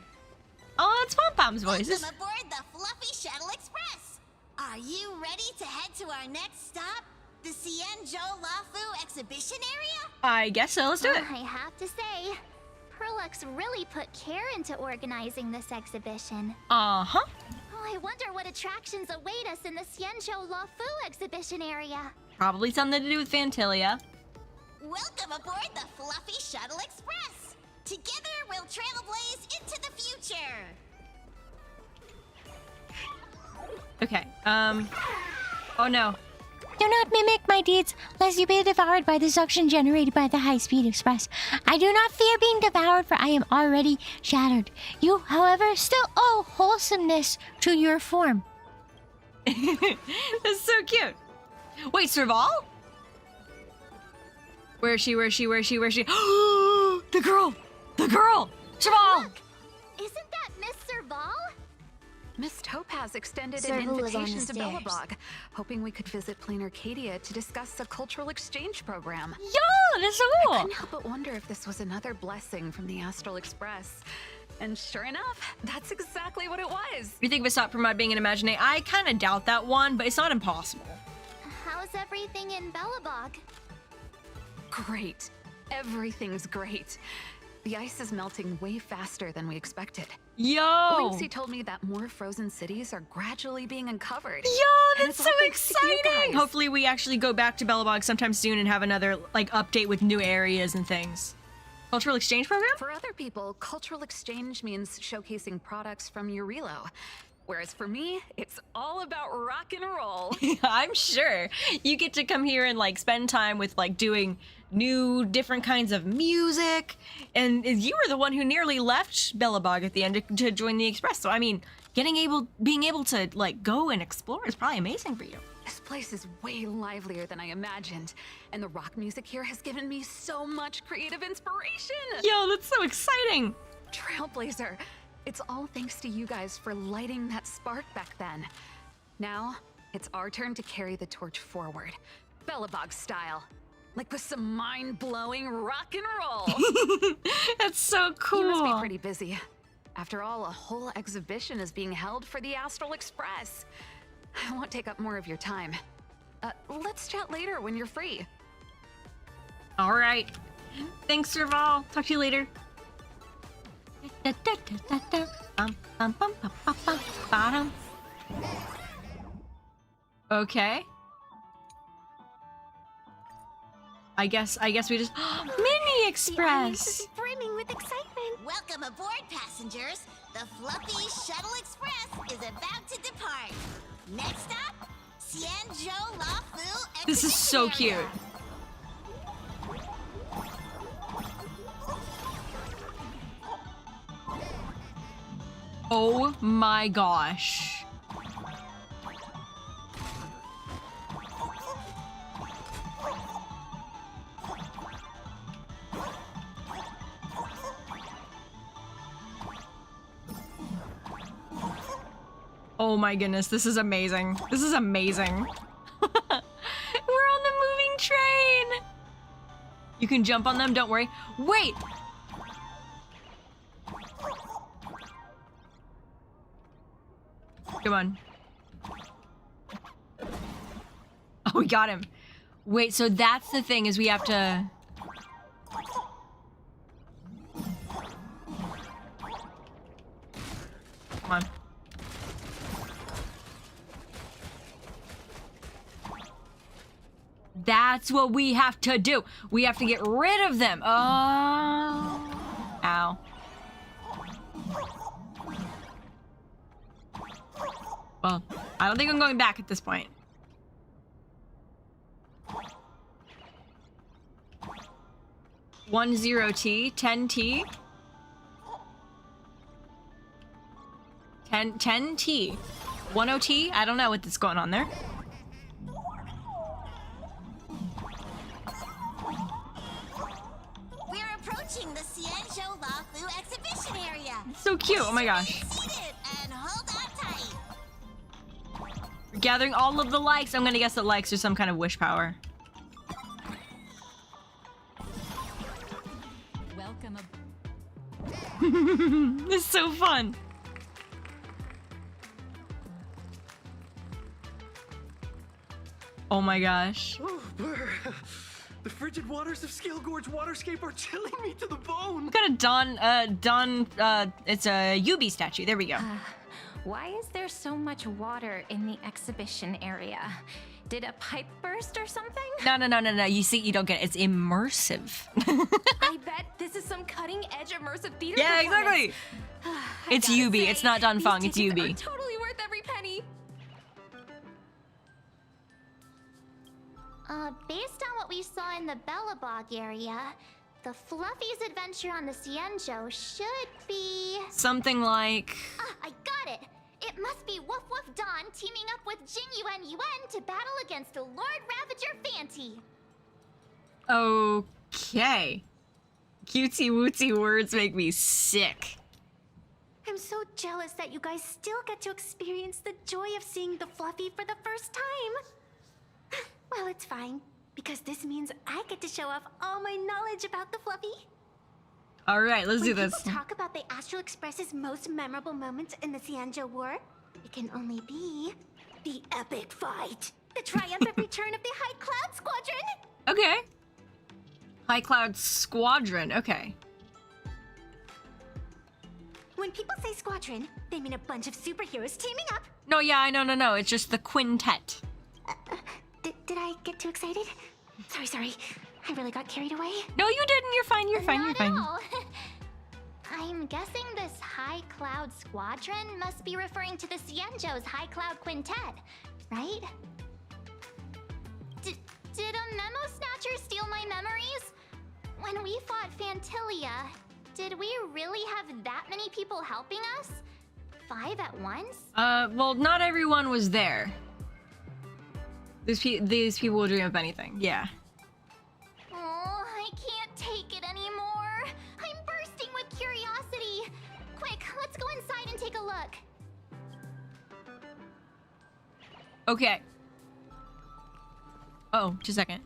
Oh, it's Pom-Pom's voices. Welcome aboard the Fluffy Shuttle Express. Are you ready to head to our next stop, the Cienjo Lafu exhibition area? I guess so. Let's do it. I have to say, Perlux really put care into organizing this exhibition. Uh-huh. Oh, I wonder what attractions await us in the Cienjo Lafu exhibition area. Probably something to do with Fantilia. Welcome aboard the Fluffy Shuttle Express. Together we'll trailblaze into the future. Okay. Oh no. Do not mimic my deeds, lest you be devoured by the suction generated by the high-speed express. I do not fear being devoured, for I am already shattered. You, however, still owe wholesomeness to your form. That's so cute. Wait, Serval? Where is she? The girl! Serval! Look, isn't that Miss Serval? Miss Topaz extended Sir, an who was on the invitation to stairs? Bellabog, hoping we could visit Plain Arcadia to discuss a cultural exchange program. Yo, that's so cool! I couldn't help but wonder if this was another blessing from the Astral Express. And sure enough, that's exactly what it was. You think Vasat Pramod being an Imagine? I kind of doubt that one, but it's not impossible. How's everything in Bellabog? Great. Everything's great. The ice is melting way faster than we expected. Yo! Linksy told me that more frozen cities are gradually being uncovered. Yo, And that's it's so all thanks to you exciting! guys. Hopefully we actually go back to Bellabog sometime soon and have another, like, update with new areas and things. Cultural exchange program? For other people, cultural exchange means showcasing products from your relo. Whereas for me, it's all about rock and roll. I'm sure. You get to come here and, like, spend time with, like, doing new, different kinds of music. And you were the one who nearly left Bellabog at the end to join the Express. So, I mean, being able to, like, go and explore is probably amazing for you. This place is way livelier than I imagined. And the rock music here has given me so much creative inspiration. Yo, that's so exciting. Trailblazer. It's all thanks to you guys for lighting that spark back then. Now, it's our turn to carry the torch forward. Bellabog style. Like with some mind-blowing rock and roll. That's so cool. You must be pretty busy. After all, a whole exhibition is being held for the Astral Express. I won't take up more of your time. Let's chat later when you're free. All right. Thanks, Serval. Talk to you later. Okay. I guess we just Mini Express. Brimming with excitement. Welcome aboard, passengers. The fluffy Shuttle Express is about to depart. Next stop, Xianzhou Lafu. This is so cute. Oh my gosh. Oh my goodness, this is amazing. This is amazing. We're on the moving train. You can jump on them, don't worry. Wait! Come on. Oh, we got him. Wait, so that's the thing, is we have to... Come on. That's what we have to do. We have to get rid of them. Oh. Ow. Well, I don't think I'm going back at this point. One 0T, 10T. 10T. 10T? I don't know what's going on there. We're approaching the Xianzhou Lafu exhibition area. It's so cute. Oh my gosh. And hold on tight. We're gathering all of the likes. I'm gonna guess that likes are some kind of wish power. Welcome This is so fun. Oh my gosh. Oh, brr. The frigid waters of Scale Gorge Waterscape are chilling me to the bone. We've got a it's a Yubi statue. There we go. Why is there so much water in the exhibition area? Did a pipe burst or something? No. You see, you don't get it. It's immersive. I bet this is some cutting-edge immersive theater. Yeah, exactly. It's Yubi. It's not Dunfeng. It's Yubi. Totally worth every penny. Based on what we saw in the Bellabog area, the Fluffy's adventure on the Xianzhou should be... Something like... Ah, I got it! It must be Woof Woof Dawn teaming up with Jing Yuan Yuan to battle against the Lord Ravager Fanty. Okay. Cutesy wootsy words make me sick. I'm so jealous that you guys still get to experience the joy of seeing the Fluffy for the first time. Well, it's fine, because this means I get to show off all my knowledge about the Fluffy. All right, let's do When this. people talk about the Astral Express's most memorable moments in the Xianzhou War, it can only be the epic fight, the triumphant return of the High Cloud Squadron. Okay. High Cloud Squadron. Okay. When people say squadron, they mean a bunch of superheroes teaming up. No, yeah, I know, no. It's just the quintet. Did I get too excited? Sorry. I really got carried away. No, you didn't. You're fine. You're fine. Not You're fine. at all. I'm guessing this High Cloud Squadron must be referring to the Xianzhou's High Cloud Quintet, right? Did a memo snatcher steal my memories? When we fought Fantilia, did we really have that many people helping us? 5 at once? Well, not everyone was there. These people will dream of anything. Yeah. Oh, I can't take it anymore. I'm bursting with curiosity. Quick, let's go inside and take a look. Okay. Oh, just a second.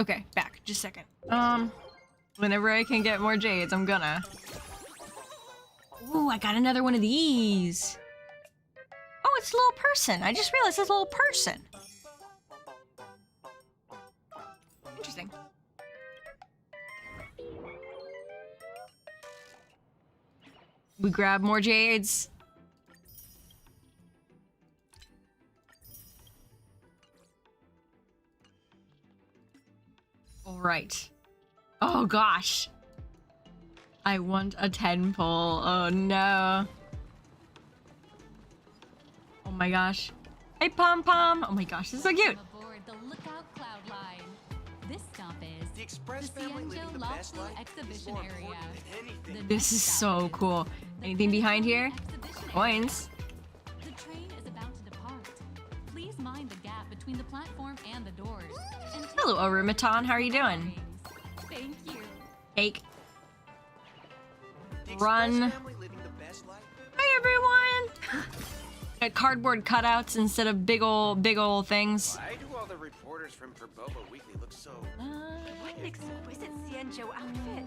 Okay, back. Just a second. Whenever I can get more jades, I'm gonna. Ooh, I got another one of these. Oh, it's a little person. I just realized it's a little person. Interesting. We grab more jades. All right. Oh gosh. I want a 10 pull. Oh no. Oh my gosh. Hey Pom-Pom. Oh my gosh, this is so cute. Aboard the Lookout Cloud Line. This stop is The Express family living the best life Exhibition Area. The This is so cool. Anything behind here? Coins. The train is about to depart. Please mind the gap between the platform and the doors. And Hello, Orumaton. How are you doing? thank you. Cake. Run. Hi everyone. Got cardboard cutouts instead of big old things. Why do all the reporters from Perboba Weekly look so... What an exquisite Xianzhou outfit.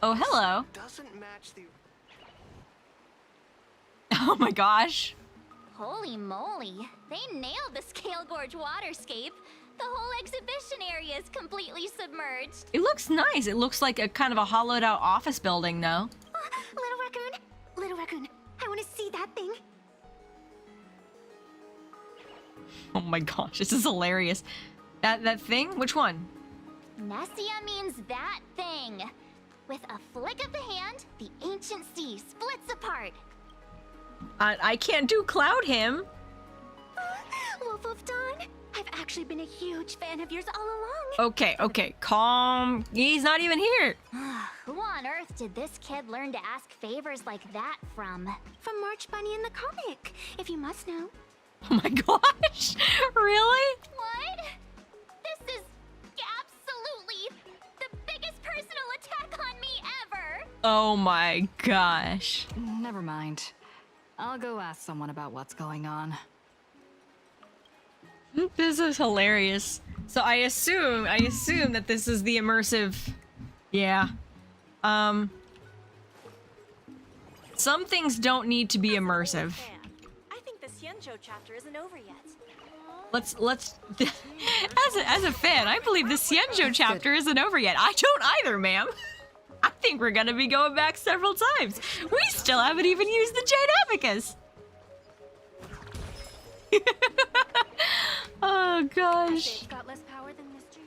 Oh, hello. Doesn't match the... Oh my gosh. Holy moly, they nailed the Scale Gorge waterscape. The whole exhibition area is completely submerged. It looks nice. It looks like a kind of a hollowed out office building though. Little raccoon, I want to see that thing. Oh my gosh, this is hilarious. That thing? Which one? Nessia means that thing. With a flick of the hand, the ancient sea splits apart. I can't do Cloud him. Wolf of Dawn, I've actually been a huge fan of yours all along. Okay, calm. He's not even here. Who on earth did this kid learn to ask favors like that from? From March Bunny in the comic, if you must know. Oh my gosh, really? What? This is absolutely the biggest personal attack on me ever. Oh my gosh. Never mind. I'll go ask someone about what's going on. This is hilarious. So I assume that this is the immersive. Yeah. Some things don't need to be immersive. I think the Xianzhou chapter isn't over yet. Let's as a fan, I believe the Xianzhou chapter isn't over yet. I don't either, ma'am. I think we're gonna be going back several times. We still haven't even used the Jade Abacus. Oh gosh. Got less power than Mr.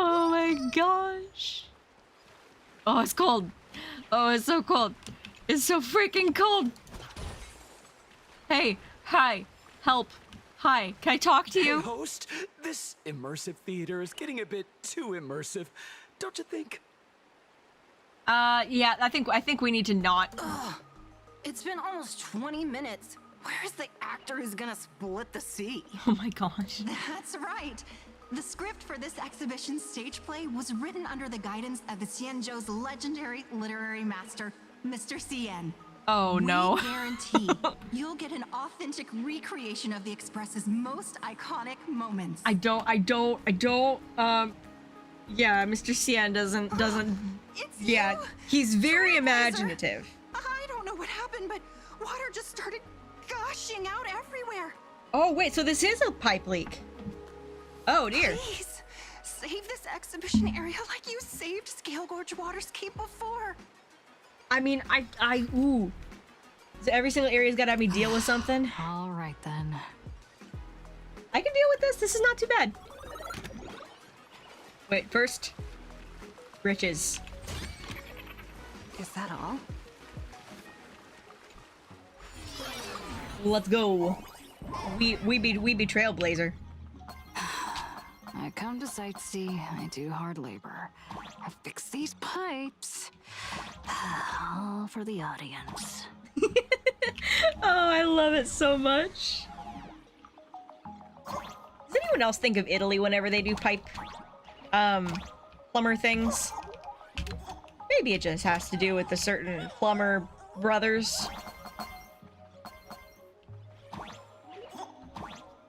Oh my gosh. Oh, it's cold. Oh, it's so cold. It's so freaking cold. Hey, hi, help. Hi, can I talk to you? Hey, host, this immersive theater is getting a bit too immersive, don't you think? Yeah, I think we need to not. Ugh. It's been almost 20 minutes. Where's the actor who's gonna split the sea? Oh my gosh. That's right. The script for this exhibition stage play was written under the guidance of the Xianzhou's legendary literary master, Mr. Xian. Oh no. We guarantee you'll get an authentic recreation of the Express's most iconic moments. I don't, yeah, Mr. Xian doesn't, yeah, he's very imaginative. I don't know what happened, but water just started gushing out everywhere. Oh wait, so this is a pipe leak. Oh dear. Please, save this exhibition area like you saved Scale Gorge Waterscape before. I mean, ooh. So every single area's gotta have me deal with something? All right then. I can deal with this. This is not too bad. Wait, first, riches. Is that all? Let's go. We be Trailblazer. I come to sightsee, I do hard labor. I fix these pipes. All for the audience. Oh, I love it so much. Does anyone else think of Italy whenever they do pipe, plumber things? Maybe it just has to do with the certain plumber brothers.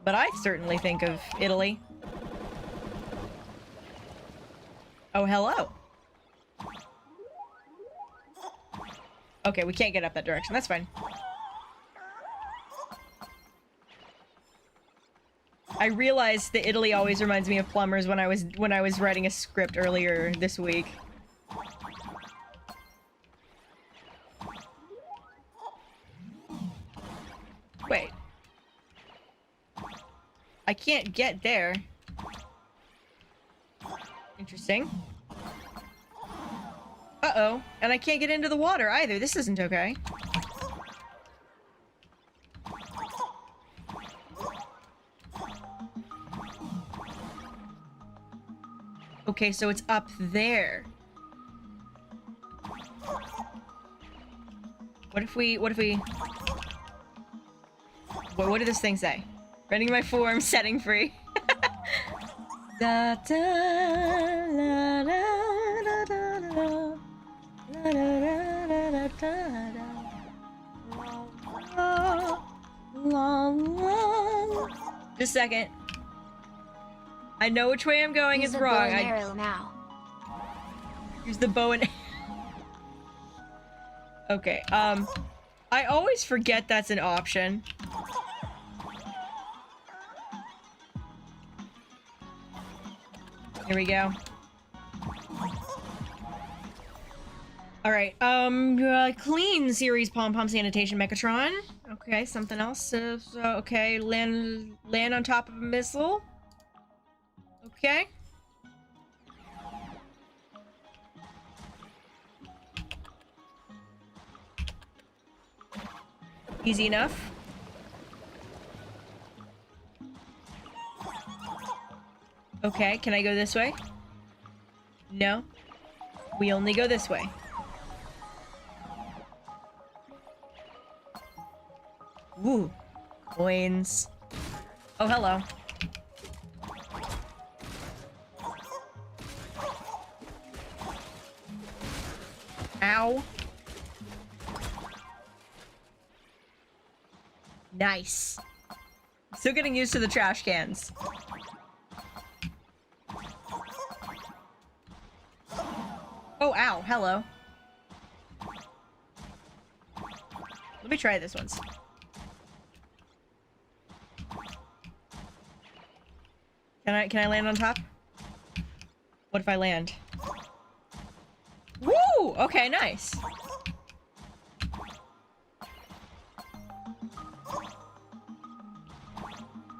But I certainly think of Italy. Oh, hello. Okay, we can't get up that direction. That's fine. I realized that Italy always reminds me of plumbers when I was writing a script earlier this week. Wait. I can't get there. Interesting. Uh-oh. And I can't get into the water either. This isn't okay. Okay, so it's up there. What did this thing say? Running my form, setting free. Da, da, la, da, da, da, da, la, da, da, da, da, la, la. Just a second. I know which way I'm going is wrong. Bow and arrow now. Use the bow and okay, I always forget that's an option. Here we go. Alright, clean series Pom-Pom sanitation Megatron. Okay, something else. Okay, land on top of a missile. Okay. Easy enough. Okay, can I go this way? No. We only go this way. Ooh. Coins. Oh, hello. Ow. Nice. Still getting used to the trash cans. Oh, ow. Hello. Let me try this once. Can I land on top? What if I land? Woo! Okay, nice.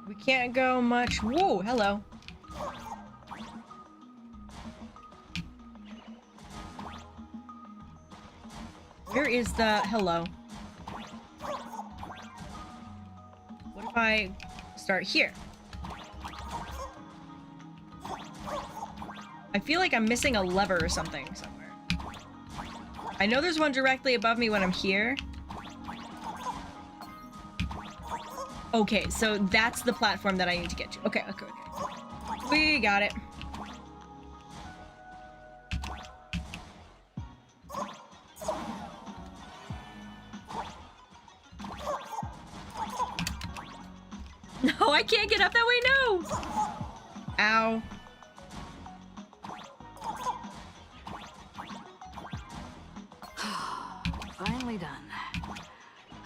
We can't go much. Whoa, hello. Where is the... Hello. What if I start here? I feel like I'm missing a lever or something somewhere. I know there's one directly above me when I'm here. Okay, so that's the platform that I need to get to. Okay, okay, okay. We got it. No, I can't get up that way, no! Ow. Finally done.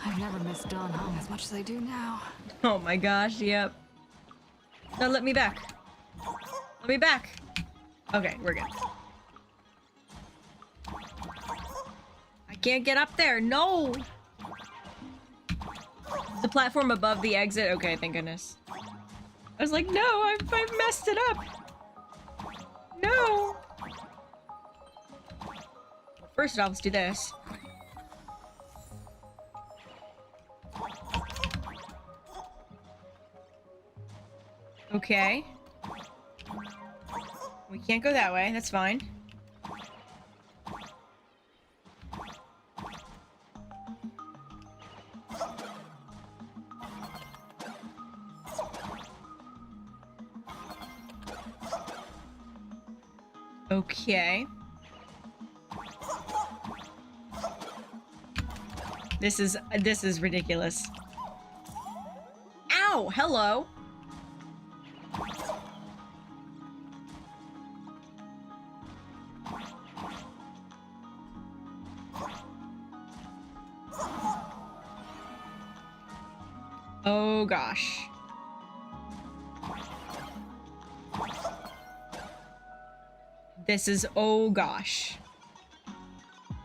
I've never missed Don Hong as much as I do now. Oh my gosh, yep. No, let me back. Let me back. Okay, we're good. I can't get up there, no! The platform above the exit? Okay, thank goodness. I was like, no, I've messed it up. No! First off, let's do this. Okay. We can't go that way, that's fine. Okay. This is ridiculous. Ow! Hello! Oh gosh. This is oh gosh.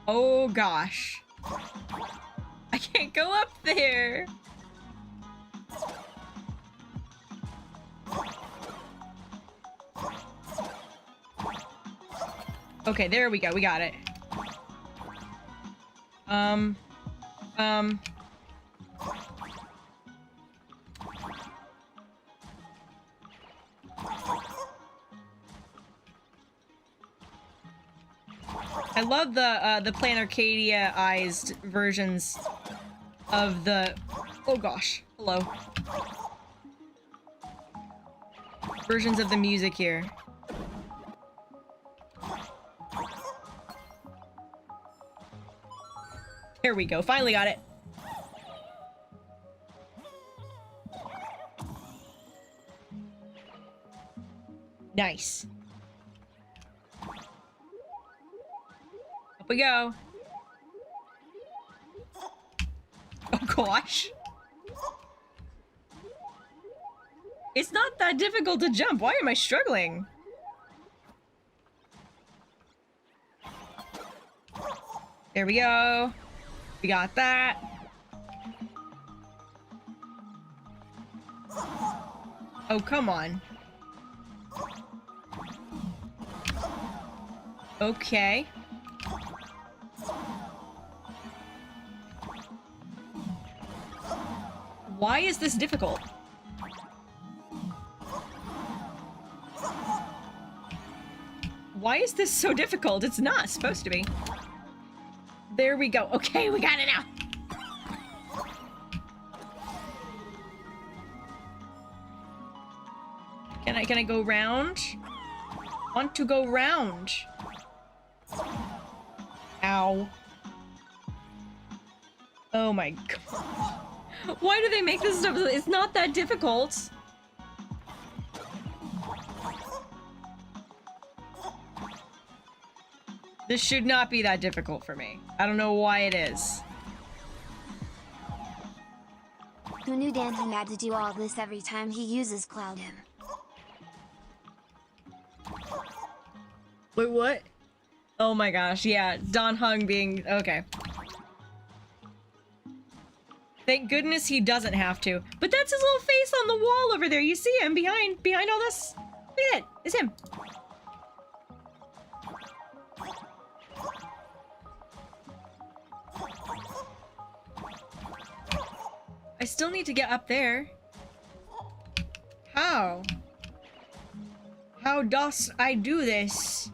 Oh gosh. I can't go up there. Okay, there we go. We got it. I love the Plain Arcadia-ized versions of the... Oh gosh, hello. Versions of the music here. There we go, finally got it. Nice. Up we go. Oh gosh. It's not that difficult to jump. Why am I struggling? There we go. We got that. Oh, come on. Okay. Why is this difficult? Why is this so difficult? It's not supposed to be. There we go. Okay, we got it now. Can I go round? Want to go round. Ow. Oh my god. Why do they make this stuff? It's not that difficult. This should not be that difficult for me. I don't know why it is. Who knew Dan Hung had to do all this every time he uses Cloud Him? Wait, what? Oh my gosh, yeah. Don Hung being... Okay. Thank goodness he doesn't have to. But that's his little face on the wall over there. You see him behind all this? Look at it. It's him. I still need to get up there. How? How does I do this?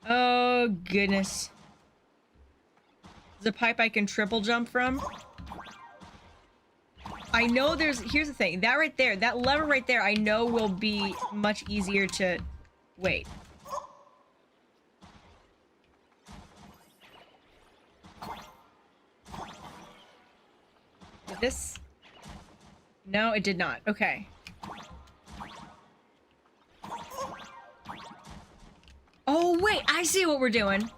Oh, goodness. There's a pipe I can triple jump from. I know there's... Here's the thing. That right there, that lever right there, I know will be much easier to... Wait. Did this... No, it did not. Okay. Oh, wait. I see what we're doing.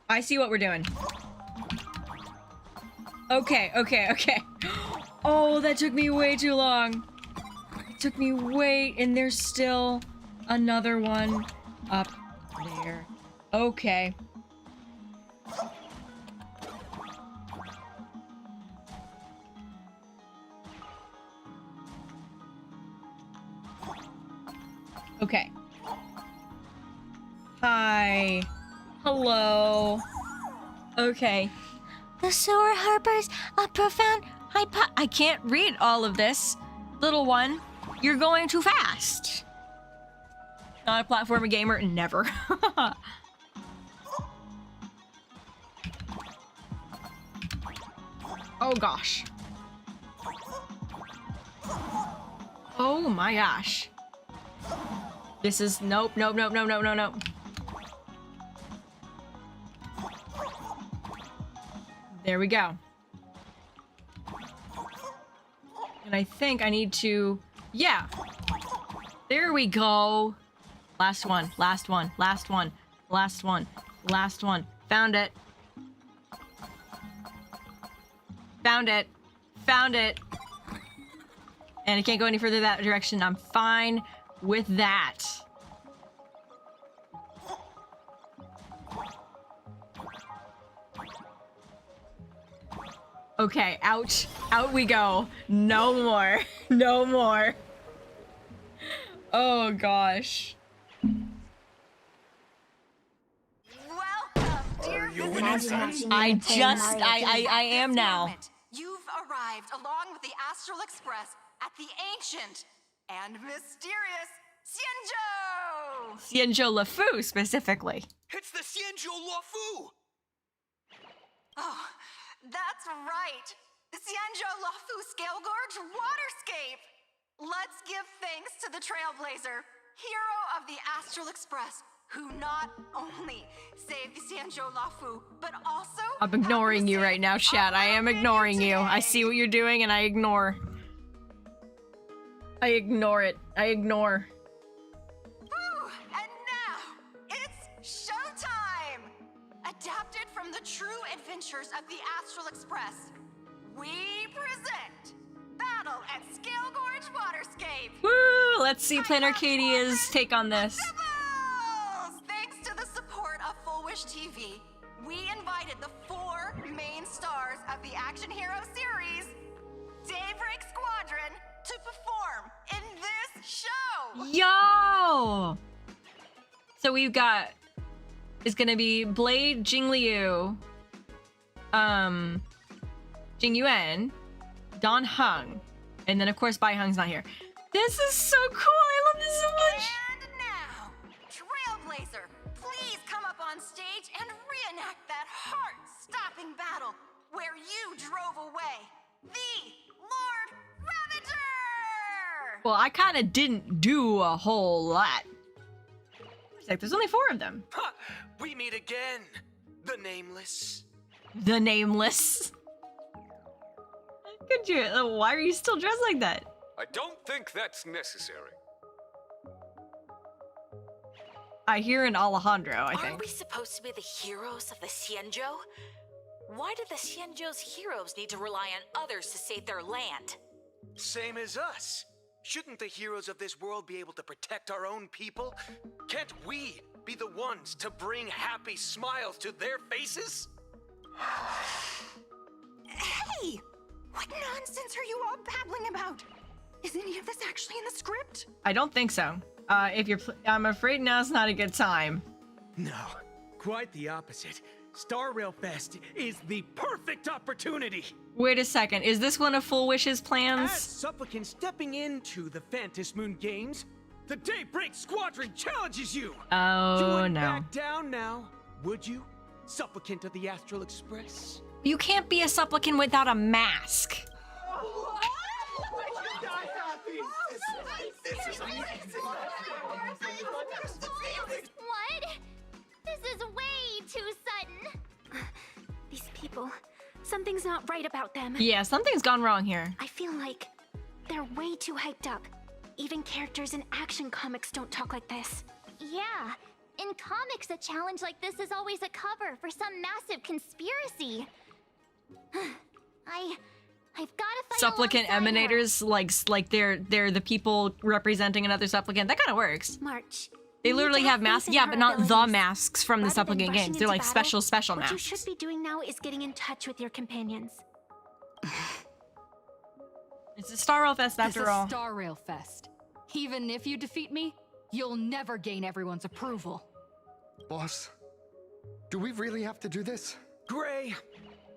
I see what we're doing. Okay, okay, okay. Oh, that took me way too long. It took me way... And there's still another one up there. Okay. Okay. Hi. Hello. Okay. The sewer harbors a profound I can't read all of this. Little one, you're going too fast. Not a platformer gamer, never. Oh gosh. Oh my gosh. This is nope, nope, nope, nope, nope, nope, nope. There we go. And I think I need to... Yeah. There we go. Last one, last one, last one, last one, last one. Found it. Found it. Found it. And I can't go any further that direction. I'm fine with that. Okay, out. Out we go. No more. No more. Oh gosh. Welcome, dear visitors. I am now. You've arrived along with the Astral Express at the ancient and mysterious Xianzhou! Xianzhou LeFou, specifically. It's the Xianzhou LeFou! Oh, that's right! The Xianzhou LeFou Scale Gorge Waterscape! Let's give thanks to the Trailblazer, hero of the Astral Express, who not only saved the Xianzhou LeFou, but also... I'm ignoring you right now, chat. I am ignoring you. I see what you're doing and I ignore. I ignore it. I ignore. Whew, and now, it's showtime! Adapted from the true adventures of the Astral Express, we present Battle at Scale Gorge Waterscape! Woo! Let's see Plan Arcadia's take on this. Thanks to the support of Full Wish TV, we invited the 4 main stars of the Action Hero series, Daybreak Squadron, to perform in this show! Yo! So we've got... It's gonna be Blade, Jingliu, Jing Yuan, Don Hung, and then of course Bai Hung's not here. This is so cool! I love this so much! And now, Trailblazer, please come up on stage and reenact that heart-stopping battle where you drove away the Lord Ravager! Well, I kind of didn't do a whole lot. It's like, there's only 4 of them. Ha! We meet again, the Nameless. The Nameless. Could you? Why are you still dressed like that? I don't think that's necessary. I hear an Alejandro, I think. Aren't we supposed to be the heroes of the Xianzhou? Why do the Xianzhou's heroes need to rely on others to save their land? Same as us. Shouldn't the heroes of this world be able to protect our own people? Can't we be the ones to bring happy smiles to their faces? Hey! What nonsense are you all babbling about? Is any of this actually in the script? I don't think so. I'm afraid now's not a good time. No, quite the opposite. Star Rail Fest is the perfect opportunity. Wait a second, is this one of Full Wish's plans? As supplicant stepping into the Phantom Moon Games, the Daybreak Squadron challenges you. Oh, you wouldn't no. back down now, would you? Supplicant of the Astral Express. You can't be a supplicant without a mask. What? This is way too sudden. These people, something's not right about them. Yeah, something's gone wrong here. I feel like they're way too hyped up. Even characters in action comics don't talk like this. Yeah. In comics, a challenge like this is always a cover for some massive conspiracy. I've gotta fight Supplicant alongside her. emanators, like they're the people representing another supplicant. That kind of works. March. They literally have masks, yeah, but not the masks from the Rather than supplicant rushing games. They're into like battle, special what masks. you should be doing now is getting in touch with your companions. It's a Star Rail Fest after all. This is Star Rail Fest. Even if you defeat me, you'll never gain everyone's approval. Boss, do we really have to do this? Gray,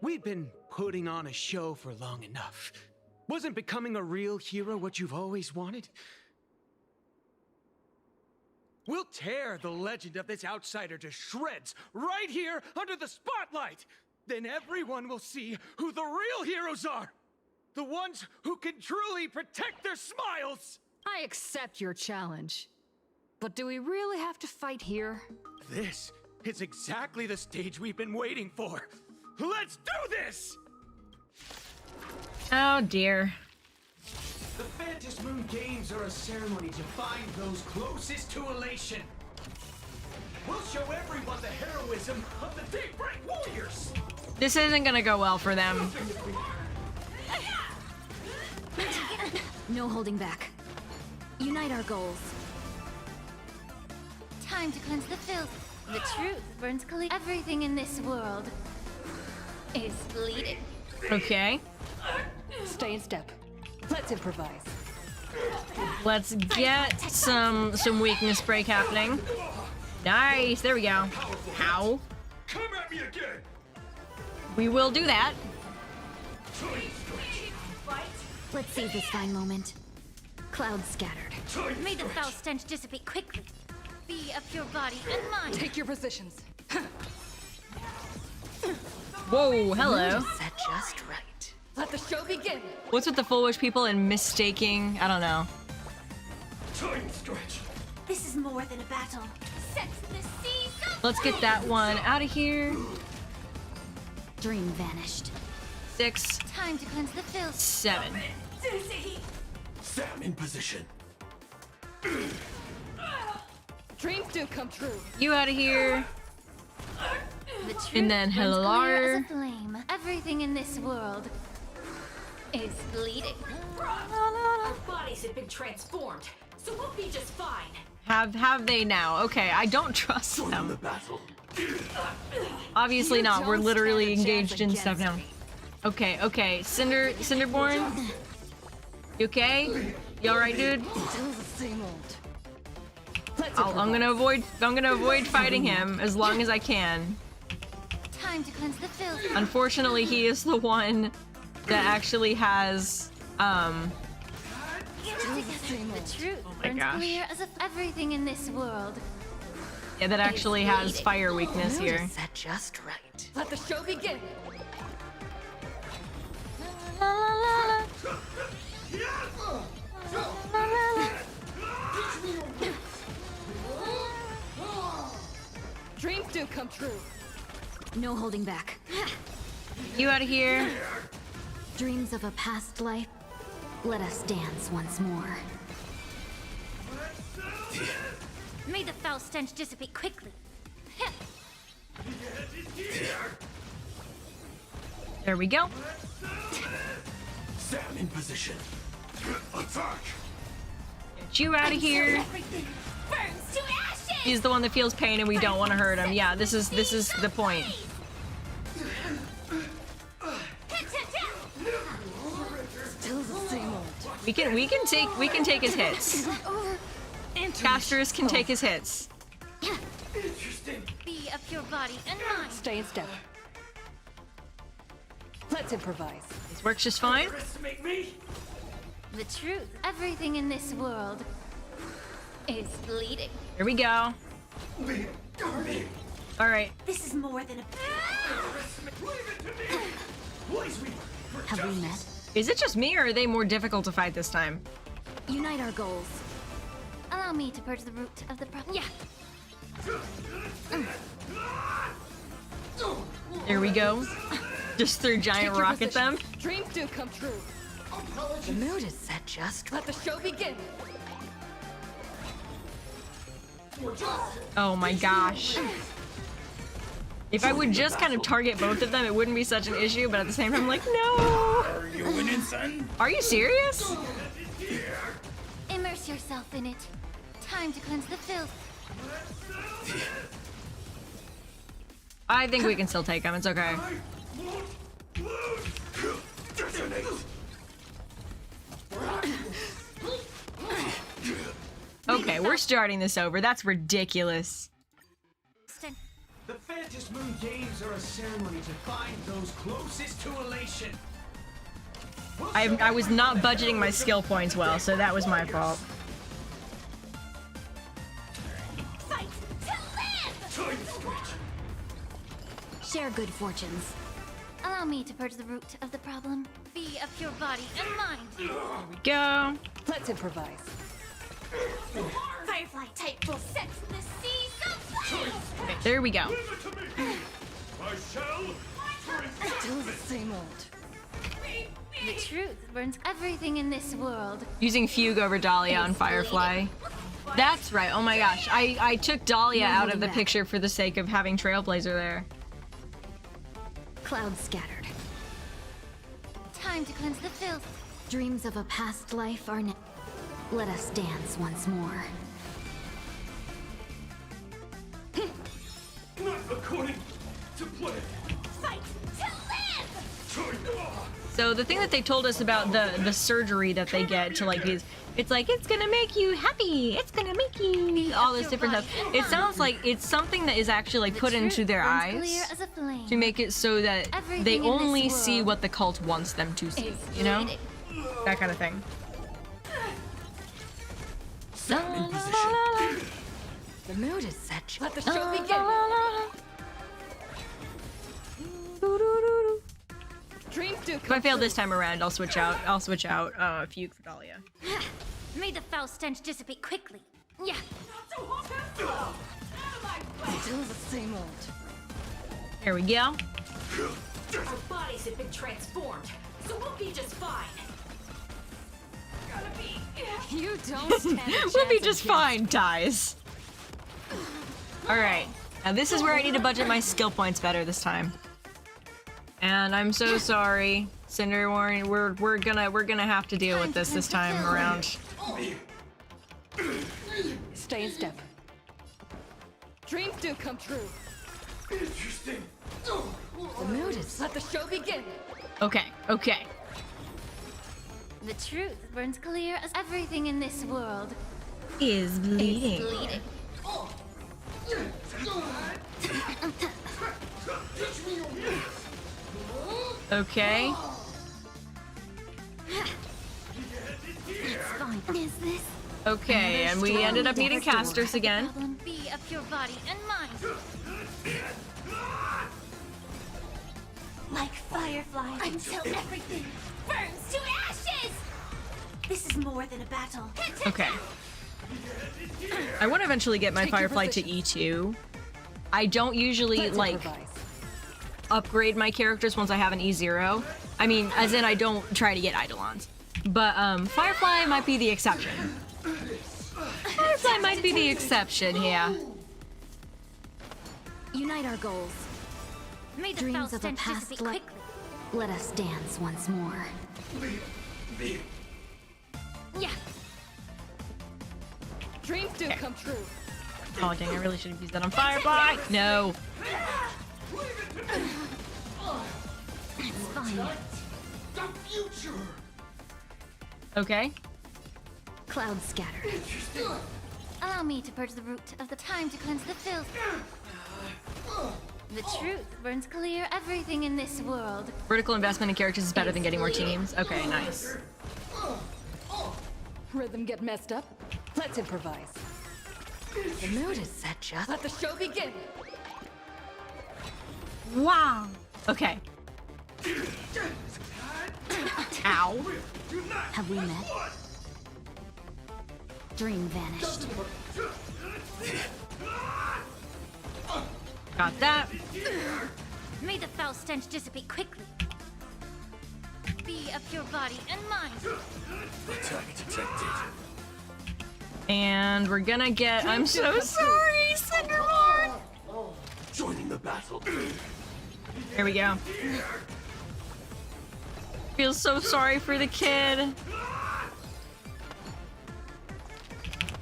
we've been putting on a show for long enough. Wasn't becoming a real hero what you've always wanted? We'll tear the legend of this outsider to shreds right here under the spotlight. Then everyone will see who the real heroes are. The ones who can truly protect their smiles. I accept your challenge. But do we really have to fight here? This is exactly the stage we've been waiting for. Let's do this! Oh dear. The Phantom Moon Games are a ceremony to find those closest to elation. We'll show everyone the heroism of the Daybreak Warriors. This isn't gonna go well for them. No holding back. Unite our goals. Time to cleanse the filth. The truth burns clean. Everything in this world is bleeding. Okay. Stay in step. Let's improvise. Let's get some weakness break happening. Nice, there we go. How? Come at me again. We will do that. Let's seize this fine moment. Clouds scattered. May the foul stench dissipate quickly. Be of your body and mind. Take your positions. Whoa, hello. Set just right. Let the show begin. What's with the Full Wish people and mistaking? I don't know. Time stretch. This is more than a battle. Set the sea. Let's get that one out of here. Dream vanished. 6. Time to cleanse the filth. 7. Sam in position. Dreams do come true. You out of here. The truth And then burns clear as hello. a flame. Everything in this world is bleeding. Our bodies have been transformed, so we'll be just fine. Have they now? Okay, I don't trust them. Obviously not. We're literally engaged in stuff now. Okay, Cinderborn. You okay? You alright, dude? Still the same old. I'm gonna avoid fighting him as long as I can. Time to cleanse the filth. Unfortunately, he is the one that actually has The truth my burns gosh. clear as if everything in this world. yeah, that actually has fire weakness here. Set just right. Let the show begin. Dreams do come true. No holding back. You out of here. Dreams of a past life. Let us dance once more. May the foul stench dissipate quickly. There we go. Sam in position. Attack. Get you out of here. Everything burns to ashes. He's the one that feels pain, and we don't want to hurt him. Yeah, this is the point. Still the same old. We can take his hits. Casters can take his hits. Interesting. Be of your body and mind. Stay in step. Let's improvise. This works just fine. Underestimate me? The truth. Everything in this world is bleeding. Here we go. All right. This is more than a. Have we met? Is it just me, or are they more difficult to fight this time? Unite our goals. Allow me to purge the root of the problem. Yeah. Here we go. Just threw giant rock at them. Dreams do come true. The mood is set just. Let the show begin. Oh my gosh. If I would just kind of target both of them, it wouldn't be such an issue, but at the same time, I'm like, no! Are you winning, son? Are you serious? Immerse yourself in it. Time to cleanse the filth. I think we can still take them, it's okay. Okay, we're starting this over. That's ridiculous. The Fantasy Moon Games are a ceremony to find those closest to elation. I was not budgeting my skill points well, so that was my fault. Fight to live! Share good fortunes. Allow me to purge the root of the problem. Be of your body and mind. Here we go. Let's improvise. Firefly type will set the seas aflame! Okay, there we go. Still the same old. The truth burns everything in this world. Using Fugue over Dahlia on Firefly. That's right. Oh my gosh. I took Dahlia out of the picture for the sake of having Trailblazer there. Clouds scattered. Time to cleanse the filth. Dreams of a past life are now. Let us dance once more. Not according to plan. Fight to live! So the thing that they told us about the surgery that they get to like is, it's like, it's gonna make you happy, it's gonna make you all this different stuff. It sounds like it's something that is actually like put into their eyes to make it so that they only see what the cult wants them to see, you know? That kind of thing. In position. The mood is set. Let the show begin. Dreams do come If I fail this time around, I'll switch out. I'll switch out Fugue for Dahlia. May the foul stench dissipate quickly. Yeah. Still the same old. Here we go. Our bodies have been transformed, so we'll be just fine. You don't stand a We'll be chance just against- fine, Ties. Alright. Now this is where I need to budget my skill points better this time. And I'm so sorry, Cinder Warren. We're gonna have to deal with this time around. Stay in step. Dreams do come true. Interesting. The mood is. Let the show begin. Okay, okay. The truth burns clear as everything in this world Is bleeding. is bleeding. Okay. It's fine. Is this? Okay, and we ended up needing casters again. Be of your body and mind. Like firefly until everything burns to ashes! This is more than a battle. Okay. I want to eventually get my Firefly to E2. I don't usually, like, upgrade my characters once I have an E0. I mean, as in I don't try to get Eidolons. But, Firefly might be the exception. Firefly might be the exception here. Unite our goals. May the Dreams foul of a stench past dissipate life. quickly. Let us dance once more. Yeah. Dreams do come true. Oh dang, I really should have used that on Firefly. No. It's fine. The future. Okay. Clouds scattered. Allow me to purge the root of the time to cleanse the filth. The truth burns clear everything in this world. Vertical investment in characters is better than getting more teams. Okay, nice. Rhythm get messed up? Let's improvise. The mood is set, just let the show begin. Wow. Okay. Ow. Have we met? Dream vanished. Got that. May the foul stench dissipate quickly. Be a pure body and mind. Attack detected. And we're gonna get. I'm so sorry, Cinderlord. Joining the battle. Here we go. Feel so sorry for the kid.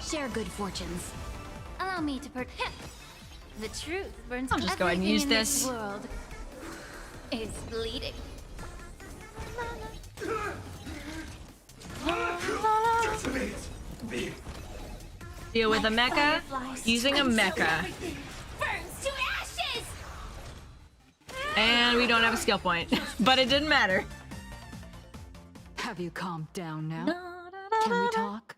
Share good fortunes. Allow me to the truth burns. I'll just go ahead and use this. World is bleeding. Deal with a mecha using a mecha. Burns to ashes. And we don't have a skill point, but it didn't matter. Have you calmed down now? Can we talk?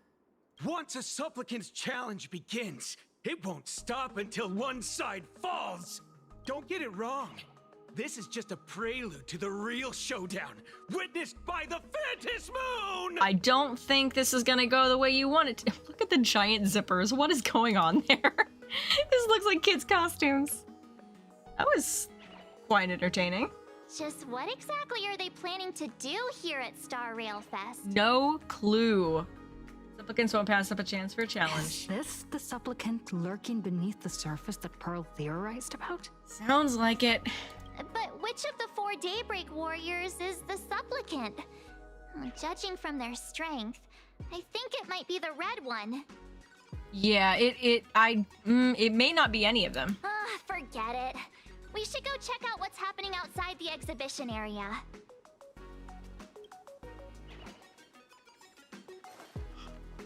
Once a supplicant's challenge begins, it won't stop until one side falls. Don't get it wrong. This is just a prelude to the real showdown, witnessed by the Phantom Moon! I don't think this is gonna go the way you want it to. Look at the giant zippers. What is going on there? This looks like kids' costumes. That was quite entertaining. Just what exactly are they planning to do here at Star Rail Fest? No clue. Supplicants won't pass up a chance for a challenge. Is this the supplicant lurking beneath the surface that Pearl theorized about? Sounds like it. But which of the 4 Daybreak Warriors is the supplicant? Judging from their strength, I think it might be the red one. Yeah, it may not be any of them. Forget it. We should go check out what's happening outside the exhibition area.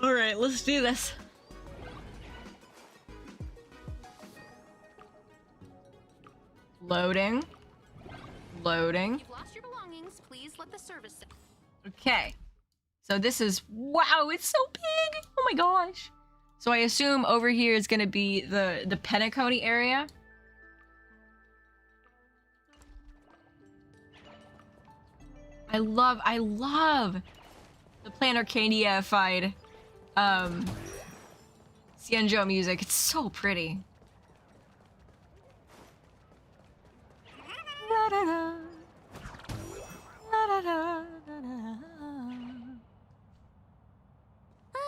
All right, let's do this. Loading. Loading. You've lost your belongings. Please let the service. Okay. So this is, wow, it's so big. Oh my gosh. So I assume over here is going to be the Penacony area. I love the Planarcania-fied Xianzhou music. It's so pretty.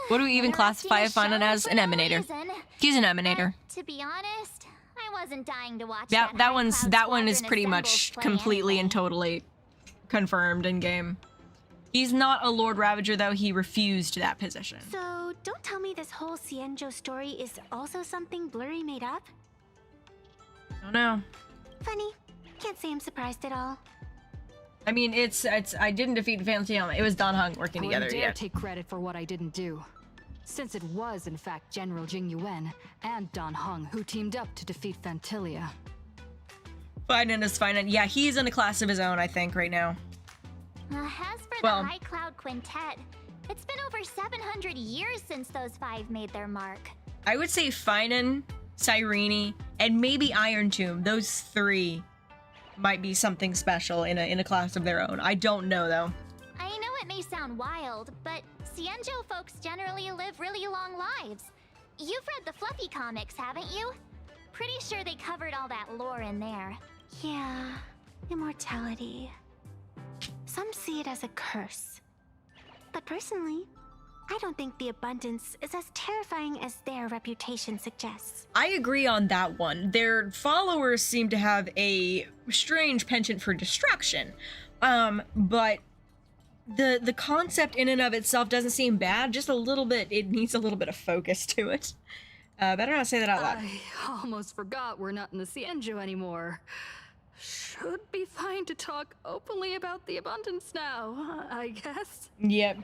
What do we even classify a Final as? An emanator. He's an emanator. To be honest, I wasn't dying to watch Yeah, that one is pretty Squadron much Assemble's play completely anyway. and totally confirmed in game. He's not a Lord Ravager though, he refused that position. So, don't tell me this whole Xianzhou story is also something Blurry made up? Don't know. Funny. Can't say I'm surprised at all. I mean, it's I didn't defeat Fantium. It was Dan Heng working I together. wouldn't dare Yeah. take credit for what I didn't do, since it was in fact General Jing Yuan and Dan Heng who teamed up to defeat Fantilia. Finan is Finan. Yeah, he's in a class of his own, I think, right now. As for Well- the High Cloud Quintet, it's been over 700 years since those 5 made their mark. I would say Finan, Cyrene, and maybe Iron Tomb. Those 3 might be something special in a class of their own. I don't know though. I know it may sound wild, but Xianzhou folks generally live really long lives. You've read the Fluffy comics, haven't you? Pretty sure they covered all that lore in there. Yeah, immortality. Some see it as a curse. But personally, I don't think the abundance is as terrifying as their reputation suggests. I agree on that one. Their followers seem to have a strange penchant for destruction. But the concept in and of itself doesn't seem bad, just a little bit, it needs a little bit of focus to it. Better not say that out loud. I almost forgot we're not in the Xianzhou anymore. Should be fine to talk openly about the abundance now, I guess. Yep.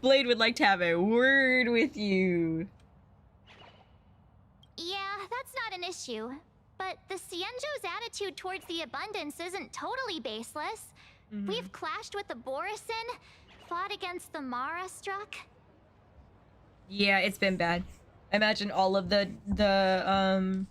Blade would like to have a word with you. that's not an issue. But the Xianzhou's attitude towards the abundance isn't totally baseless. We've clashed with the Borisin, fought against the Mara struck. Yeah, it's been bad. I imagine all of the Children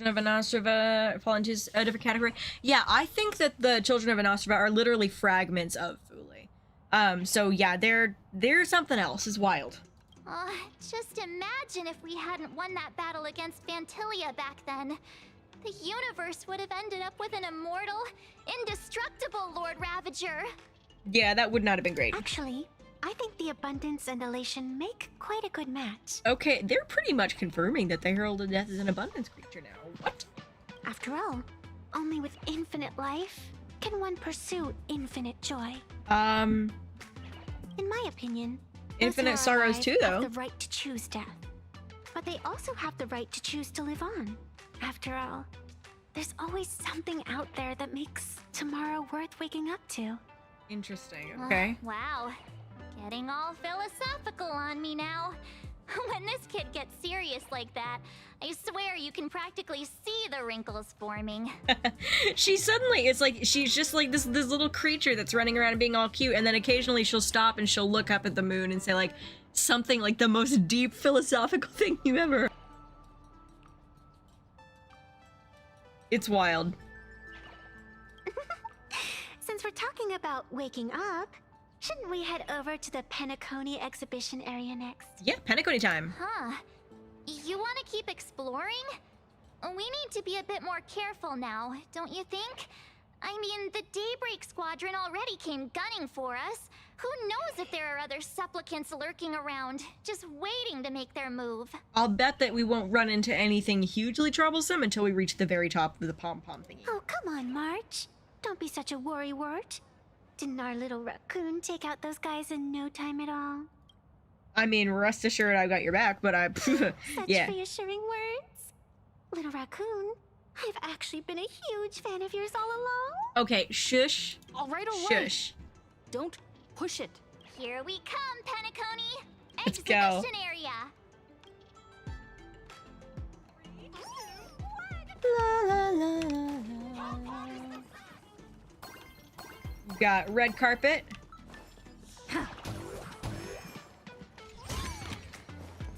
of Anastrava fall into a different category. Yeah, I think that the Children of Anastrava are literally fragments of Fuli. So yeah, they're something else. It's wild. Just imagine if we hadn't won that battle against Vantilia back then. The universe would have ended up with an immortal, indestructible Lord Ravager. Yeah, that would not have been great. Actually, I think the abundance and elation make quite a good match. Okay, they're pretty much confirming that the Herald of Death is an abundance creature now. What? After all, only with infinite life can one pursue infinite joy. In my opinion, infinite sorrows too, though. have the right to choose death, but they also have the right to choose to live on. After all, there's always something out there that makes tomorrow worth waking up to. Interesting. Okay. Wow. Getting all philosophical on me now. When this kid gets serious like that, I swear you can practically see the wrinkles forming. She suddenly, it's like, she's just like this little creature that's running around and being all cute, and then occasionally she'll stop and she'll look up at the moon and say like, something like the most deep philosophical thing you ever. It's wild. Since we're talking about waking up, shouldn't we head over to the Penacony exhibition area next? Yeah, Penacony time. Huh. You want to keep exploring? We need to be a bit more careful now, don't you think? I mean, the Daybreak Squadron already came gunning for us. Who knows if there are other supplicants lurking around, just waiting to make their move. I'll bet that we won't run into anything hugely troublesome until we reach the very top of the Pom-Pom thingy. Oh, come on, March. Don't be such a worrywart. Didn't our little raccoon take out those guys in no time at all? I mean, rest assured I've got your back, but Such yeah. reassuring words. Little raccoon, I've actually been a huge fan of yours all along. Okay, shush. All right, Shush. Don't push it. Here we come, Penacony. Let's go. Exhibition area. La, la, la, la. We've got red carpet.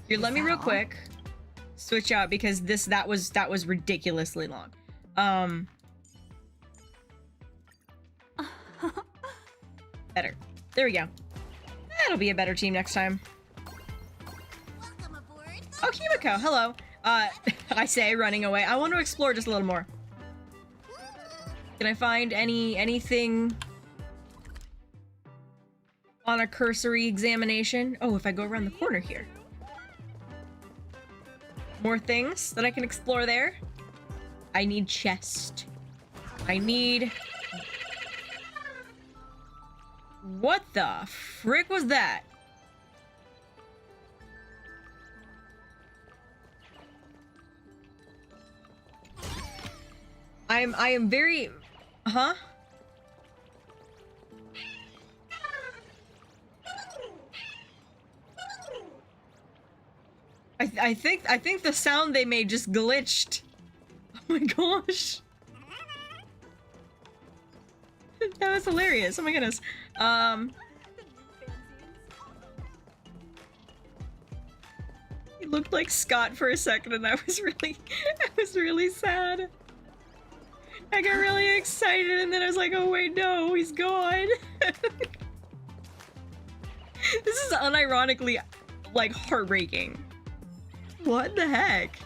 Here, let me real quick switch out because that was ridiculously long. Better. There we go. That'll be a better team next time. Oh, Himeko, hello. I say, running away. I want to explore just a little more. Can I find anything on a cursory examination? Oh, if I go around the corner here. More things that I can explore there. I need chest. I need... What the frick was that? I am very... Huh? I think the sound they made just glitched. Oh my gosh. That was hilarious. Oh my goodness. He looked like Scott for a second and I was really sad. I got really excited and then I was like, oh wait, no, he's gone. This is unironically like heartbreaking. What the heck?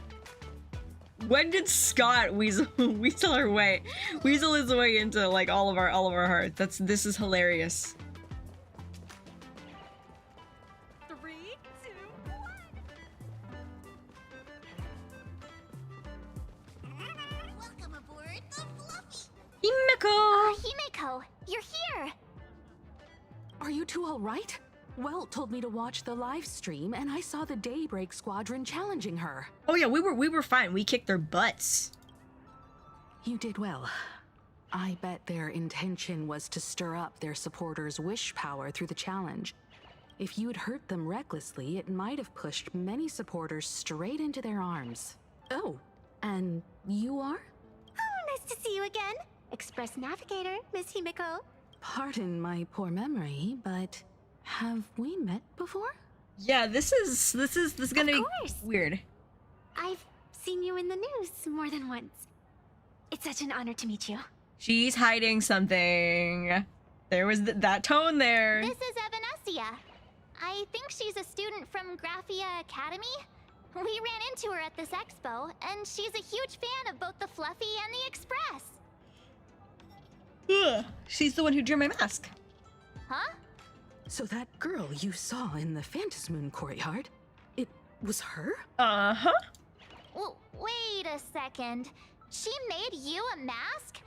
When did Scott weasel his way into like all of our hearts? This is hilarious. 3, 2, 1. Welcome aboard the Fluffy. Himeko! Himeko, you're here. Are you two all right? Welt told me to watch the live stream, and I saw the Daybreak Squadron challenging her. Oh yeah, we were fine. We kicked their butts. You did well. I bet their intention was to stir up their supporters' wish power through the challenge. If you had hurt them recklessly, it might have pushed many supporters straight into their arms. Oh, and you are? Oh, nice to see you again. Express Navigator, Miss Himeko. Pardon my poor memory, but have we met before? Yeah, this is gonna be weird. I've seen you in the news more than once. It's such an honor to meet you. She's hiding something. There was that tone there. This is Evanescia. I think she's a student from Graphia Academy. We ran into her at this expo, and she's a huge fan of both the Fluffy and the Express. Ugh, she's the one who drew my mask. Huh? So that girl you saw in the Phantasmoon courtyard, it was her? Uh-huh. Well, wait a second. She made you a mask?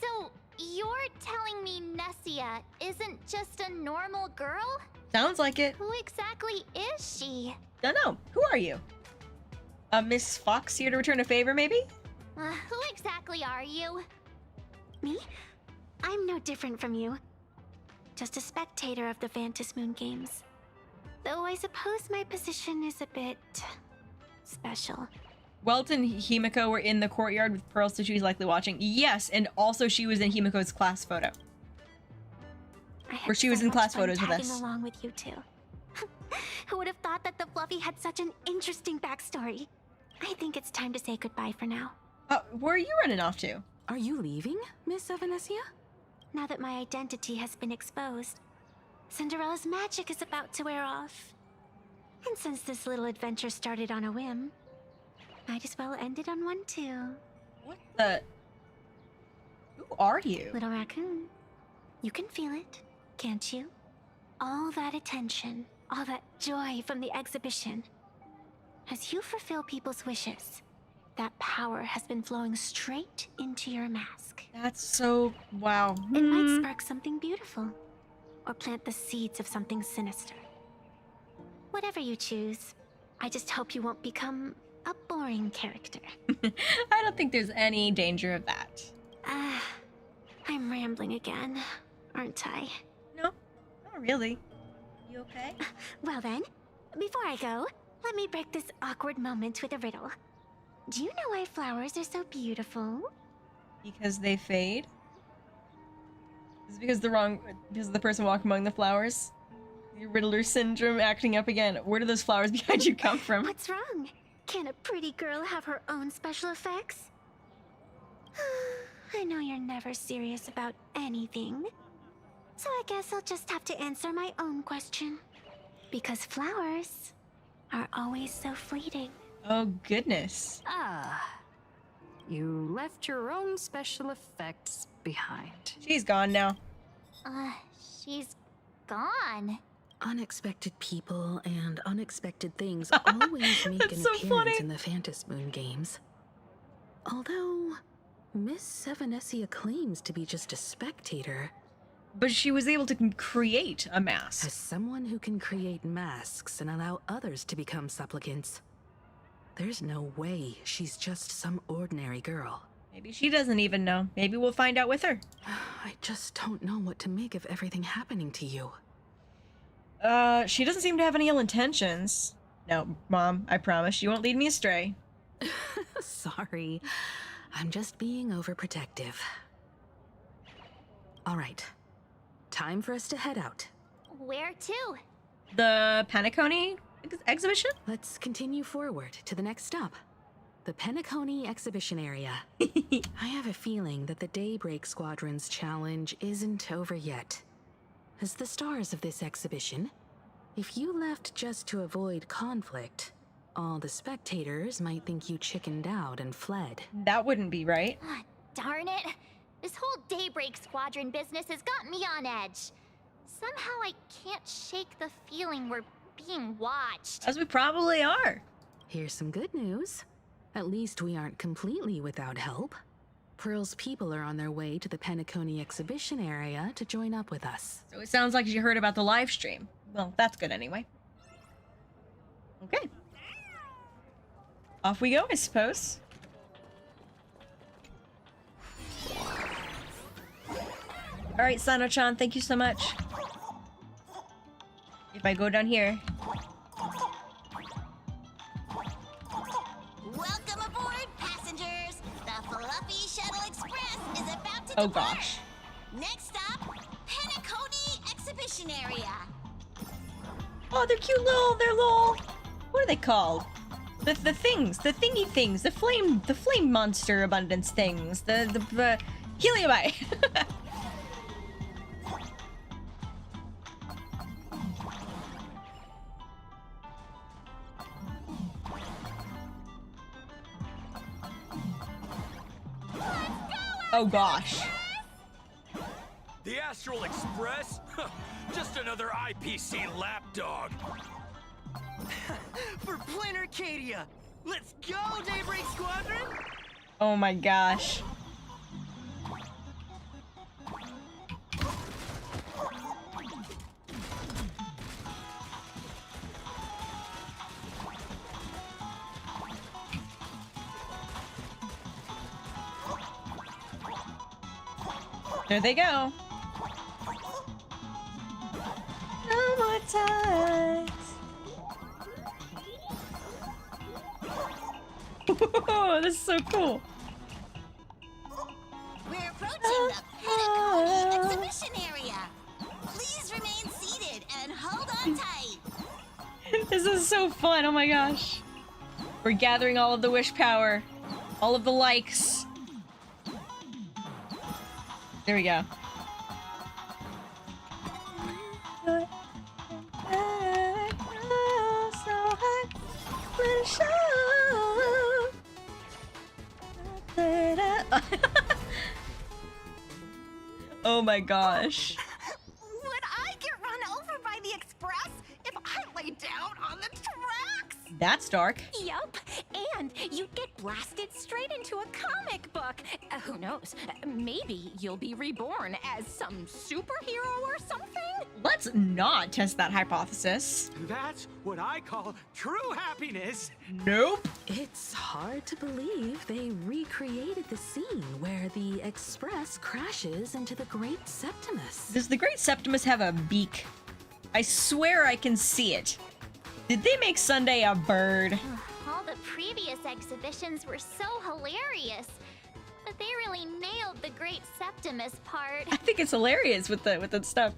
So, you're telling me Nessia isn't just a normal girl? Sounds like it. Who exactly is she? Dunno. Who are you? Miss Fox here to return a favor, maybe? Who exactly are you? Me? I'm no different from you. Just a spectator of the Phantasmoon games. Though I suppose my position is a bit special. Welt and Himeko were in the courtyard with Pearl, so she's likely watching. Yes, and also she was in Himeko's class photo. Where she was in class photos with us. Tagging along with you two. Who would have thought that the Fluffy had such an interesting backstory? I think it's time to say goodbye for now. Where are you running off to? Are you leaving, Miss Evanescia? Now that my identity has been exposed, Cinderella's magic is about to wear off. And since this little adventure started on a whim, might as well end it on one too. What the? Who are you? Little raccoon. You can feel it, can't you? All that attention, all that joy from the exhibition. As you fulfill people's wishes, that power has been flowing straight into your mask. That's so... wow. It might spark something beautiful, or plant the seeds of something sinister. Whatever you choose, I just hope you won't become a boring character. I don't think there's any danger of that. I'm rambling again, aren't I? No, not really. You okay? Well then, before I go, let me break this awkward moment with a riddle. Do you know why flowers are so beautiful? Because they fade? Is it because the person walking among the flowers? Your Riddler syndrome acting up again. Where do those flowers behind you come from? What's wrong? Can a pretty girl have her own special effects? I know you're never serious about anything. So I guess I'll just have to answer my own question. Because flowers are always so fleeting. Oh, goodness. You left your own special effects behind. She's gone now. She's gone. Unexpected people and unexpected things always make an appearance in the Phantasmoon games. Although, Miss Evanescia claims to be just a spectator. But she was able to create a mask. As someone who can create masks and allow others to become supplicants, there's no way she's just some ordinary girl. Maybe she doesn't even know. Maybe we'll find out with her. I just don't know what to make of everything happening to you. She doesn't seem to have any ill intentions. No, Mom, I promise you won't lead me astray. Sorry. I'm just being overprotective. All right. Time for us to head out. Where to? The Penacony exhibition? Let's continue forward to the next stop. The Penacony exhibition area. I have a feeling that the Daybreak Squadron's challenge isn't over yet. As the stars of this exhibition, if you left just to avoid conflict, all the spectators might think you chickened out and fled. That wouldn't be right. Darn it. This whole Daybreak Squadron business has got me on edge. Somehow I can't shake the feeling we're being watched. As we probably are. Here's some good news. At least we aren't completely without help. Pearl's people are on their way to the Penacony exhibition area to join up with us. So it sounds like you heard about the live stream. Well, that's good anyway. Okay. Off we go, I suppose. Alright, Sano-chan, thank you so much. If I go down here... Welcome aboard! Oh gosh. Next up, Penacony Exhibition Area. Oh, they're cute they're little, what are they called? The things, the thingy things, the flame monster abundance things, the heliumite. Oh gosh. The Astral Express? Just another IPC lapdog. For Plain Arcadia! Let's go, Daybreak Squadron! Oh my gosh. There they go. No more times. Whoa, this is so cool. We're approaching the Penacony Exhibition Area. Please remain seated and hold on tight. This is so fun. Oh my gosh. We're gathering all of the wish power, all of the likes. There we go. Oh my gosh. Would I get run over by the express if I lay down on the tracks? That's dark. Yup, and you'd get blasted straight into a comic book. Who knows? Maybe you'll be reborn as some superhero or something? Let's not test that hypothesis. That's what I call true happiness. Nope. It's hard to believe they recreated the scene where the Express crashes into the Great Septimus. Does the Great Septimus have a beak? I swear I can see it. Did they make Sunday a bird? All the previous exhibitions were so hilarious, but they really nailed the Great Septimus part. I think it's hilarious with the stuff.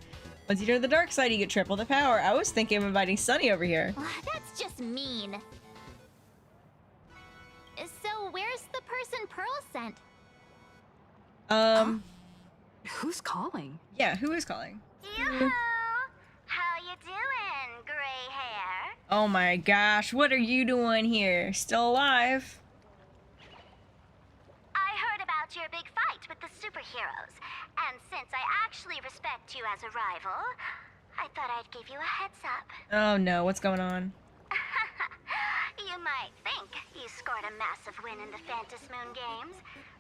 Once you turn to the dark side, you get triple the power. I was thinking of inviting Sunny over here. That's just mean. So where's the person Pearl sent? Who's calling? Yeah, who is calling? Yoo-hoo! How you doing, gray hair? Oh my gosh, what are you doing here? Still alive? I heard about your big fight with the superheroes, and since I actually respect you as a rival, I thought I'd give you a heads up. Oh no, what's going on? You might think you scored a massive win in the Phantom Moon games,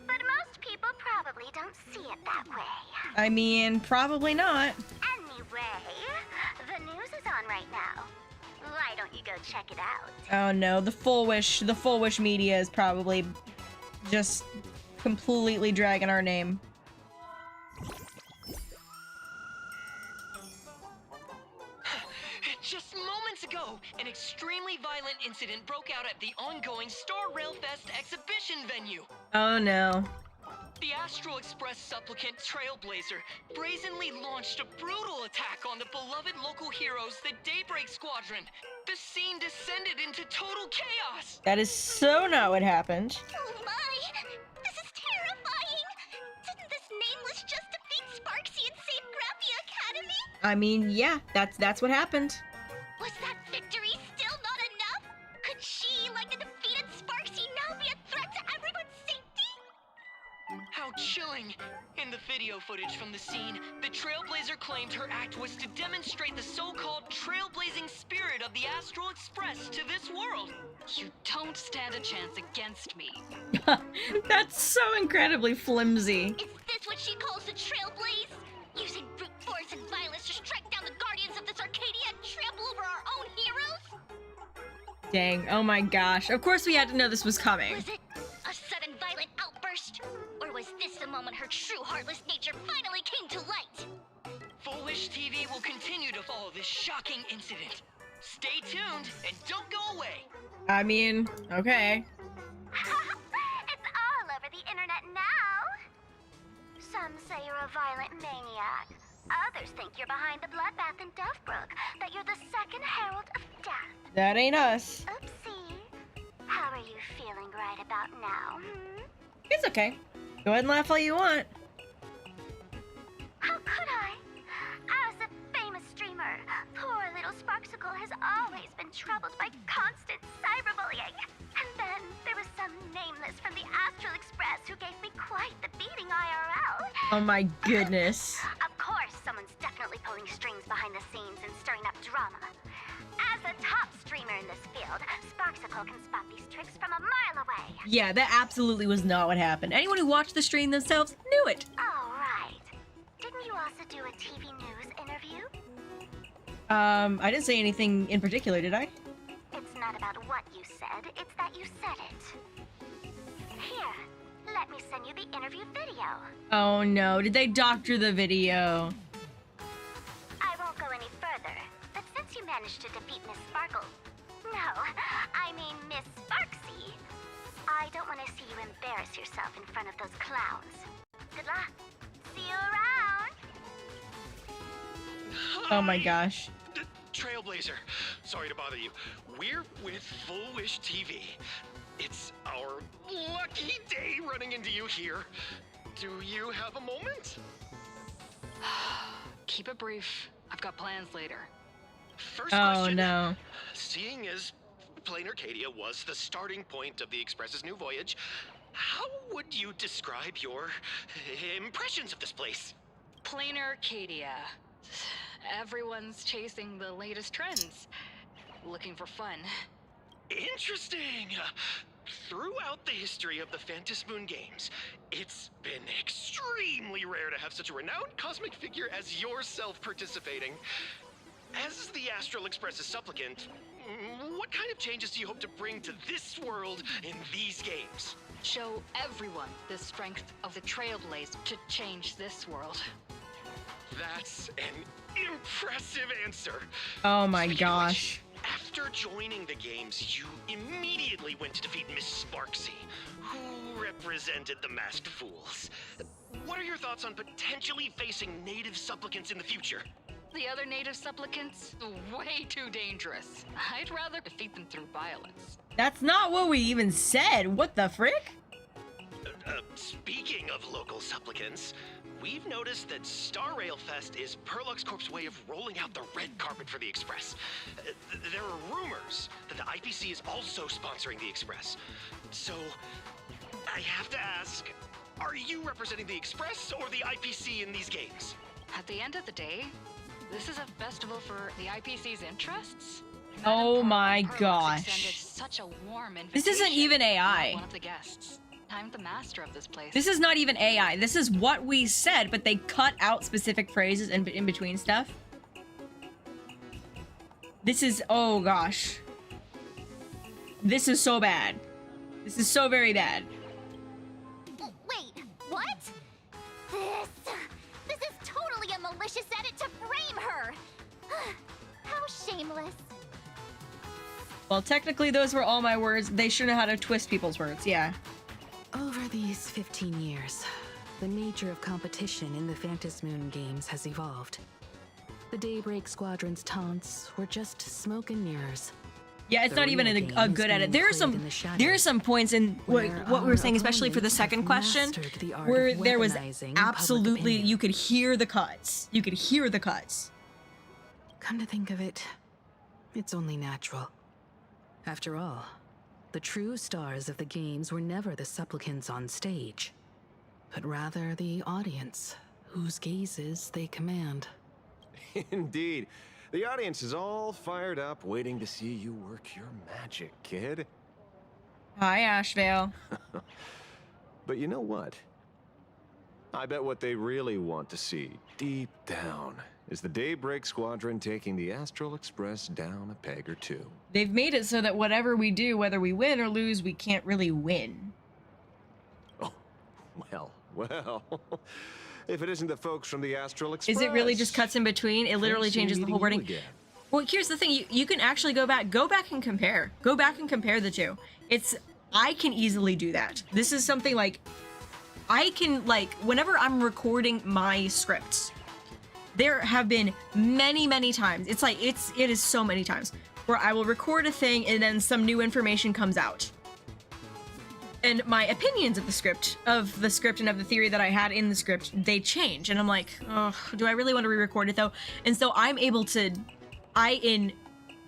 but most people probably don't see it that way. I mean, probably not. Anyway, the news is on right now. Why don't you go check it out? Oh no, the Full Wish media is probably just completely dragging our name. Just moments ago, an extremely violent incident broke out at the ongoing Star Railfest exhibition venue. Oh no. The Astral Express supplicant Trailblazer brazenly launched a brutal attack on the beloved local heroes, the Daybreak Squadron. The scene descended into total chaos. That is so not what happened. Oh my! This is terrifying! Didn't this nameless just defeat Sparksy and save Grappy Academy? I mean, yeah, that's what happened. Was that victory still not enough? Could she, like the defeated Sparksy, now be a threat to everyone's safety? How chilling! In the video footage from the scene, the Trailblazer claimed her act was to demonstrate the so-called trailblazing spirit of the Astral Express to this world. You don't stand a chance against me. That's so incredibly flimsy. Is this what she calls the Trailblaze? Using brute force and violence to strike down the guardians of this Arcadia and trample over our own heroes? Dang, oh my gosh. Of course we had to know this was coming. Was it a sudden violent outburst? Or was this the moment her true heartless nature finally came to light? Full Wish TV will continue to follow this shocking incident. Stay tuned and don't go away. I mean, okay. It's all over the internet now. Some a violent maniac. Others think you're behind the bloodbath in Deathbrook, that you're the second herald of death. That ain't us. Oopsie. How are you feeling right about now, It's okay. Go ahead and laugh all you want. How could I? As a famous streamer, poor little Sparksicle has always been troubled by constant cyberbullying. And then there was some nameless from the Astral Express who gave me quite the beating IRL. Oh my goodness. Of course, someone's definitely pulling strings behind the scenes and stirring up drama. As a top streamer in this field, Sparksicle can spot these tricks from a mile away. Yeah, that absolutely was not what happened. Anyone who watched the stream themselves knew it. Oh, right. Didn't you also do a TV news interview? I didn't say anything in particular, did I? It's not about what you said, it's that you said it. Here, let me send you the interview video. Oh no, did they doctor the video? I won't go any further, but since you managed to defeat Miss Sparkle... No, I mean Miss Sparksy. I don't want to see you embarrass yourself in front of those clowns. Good luck. See you around. Oh my gosh. Trailblazer, sorry to bother you. We're with Full Wish TV. It's our lucky day running into you here. Do you have a moment? Keep it brief. I've got plans later. First Oh question. no. Seeing as Plain Arcadia was the starting point of the Express's new voyage, how would you describe your impressions of this place? Plain Arcadia. Everyone's chasing the latest trends. Looking for fun. Interesting! Throughout the history of the Phantom Moon games, it's been extremely rare to have such a renowned cosmic figure as yourself participating. As the Astral Express's supplicant, what kind of changes do you hope to bring to this world in these games? Show everyone the strength of the Trailblaze to change this world. That's an impressive answer. Oh my Speaking of gosh. which, after joining the games, you immediately went to defeat Miss Sparksy, who represented the Masked Fools. What are your thoughts on potentially facing native supplicants in the future? The other native supplicants, way too dangerous. I'd rather defeat them through violence. That's not what we even said. What the frick? Speaking of local supplicants, we've noticed that Star Rail Fest is Perlux Corp's way of rolling out the red carpet for the Express. There are rumors that the IPC is also sponsoring the Express. So, I have to ask, are you representing the Express or the IPC in these games? At the end of the day, this is a festival for the IPC's interests. Oh my Perlux gosh. extended such a warm This isn't invitation even AI. to one of the guests. I'm the master of this place. This is not even AI. This is what we said, but they cut out specific phrases in between stuff. This is, oh gosh. This is so bad. This is so very bad. Wait, what? This is totally a malicious edit to frame her. How shameless. Well, technically those were all my words. They should know how to twist people's words, yeah. Over these 15 years, the nature of competition in the Phantom Moon games has evolved. The Daybreak Squadron's taunts were just smoke and mirrors. Yeah, it's The not even real a game good is edit. being There are played in some the shadows, there are some points in what where we were our saying, especially for the opponents second have question, mastered the art where of there was weaponizing public absolutely opinion. you could hear the cuts. You could hear the cuts. Come to think of it, it's only natural. After all, the true stars of the games were never the supplicants on stage, but rather the audience, whose gazes they command. Indeed. The audience is all fired up, waiting to see you work your magic, kid. Hi, Ashvale. But you know what? I bet what they really want to see, deep down, is the Daybreak Squadron taking the Astral Express down a peg or two. They've made it so that whatever we do, whether we win or lose, we can't really win. Well, if it isn't the folks from the Astral Express. Is it really just cuts in between? It literally Fancy changes the whole meeting you wording. again. Well, here's the thing. You can actually go back and compare. Go back and compare the two. I can easily do that. This is something like, I can, like, whenever I'm recording my scripts, there have been many times, it is so many times, where I will record a thing and then some new information comes out. And my opinions of the script and of the theory that I had in the script, they change. And I'm like, oh, do I really want to re-record it though? And so I'm able to, in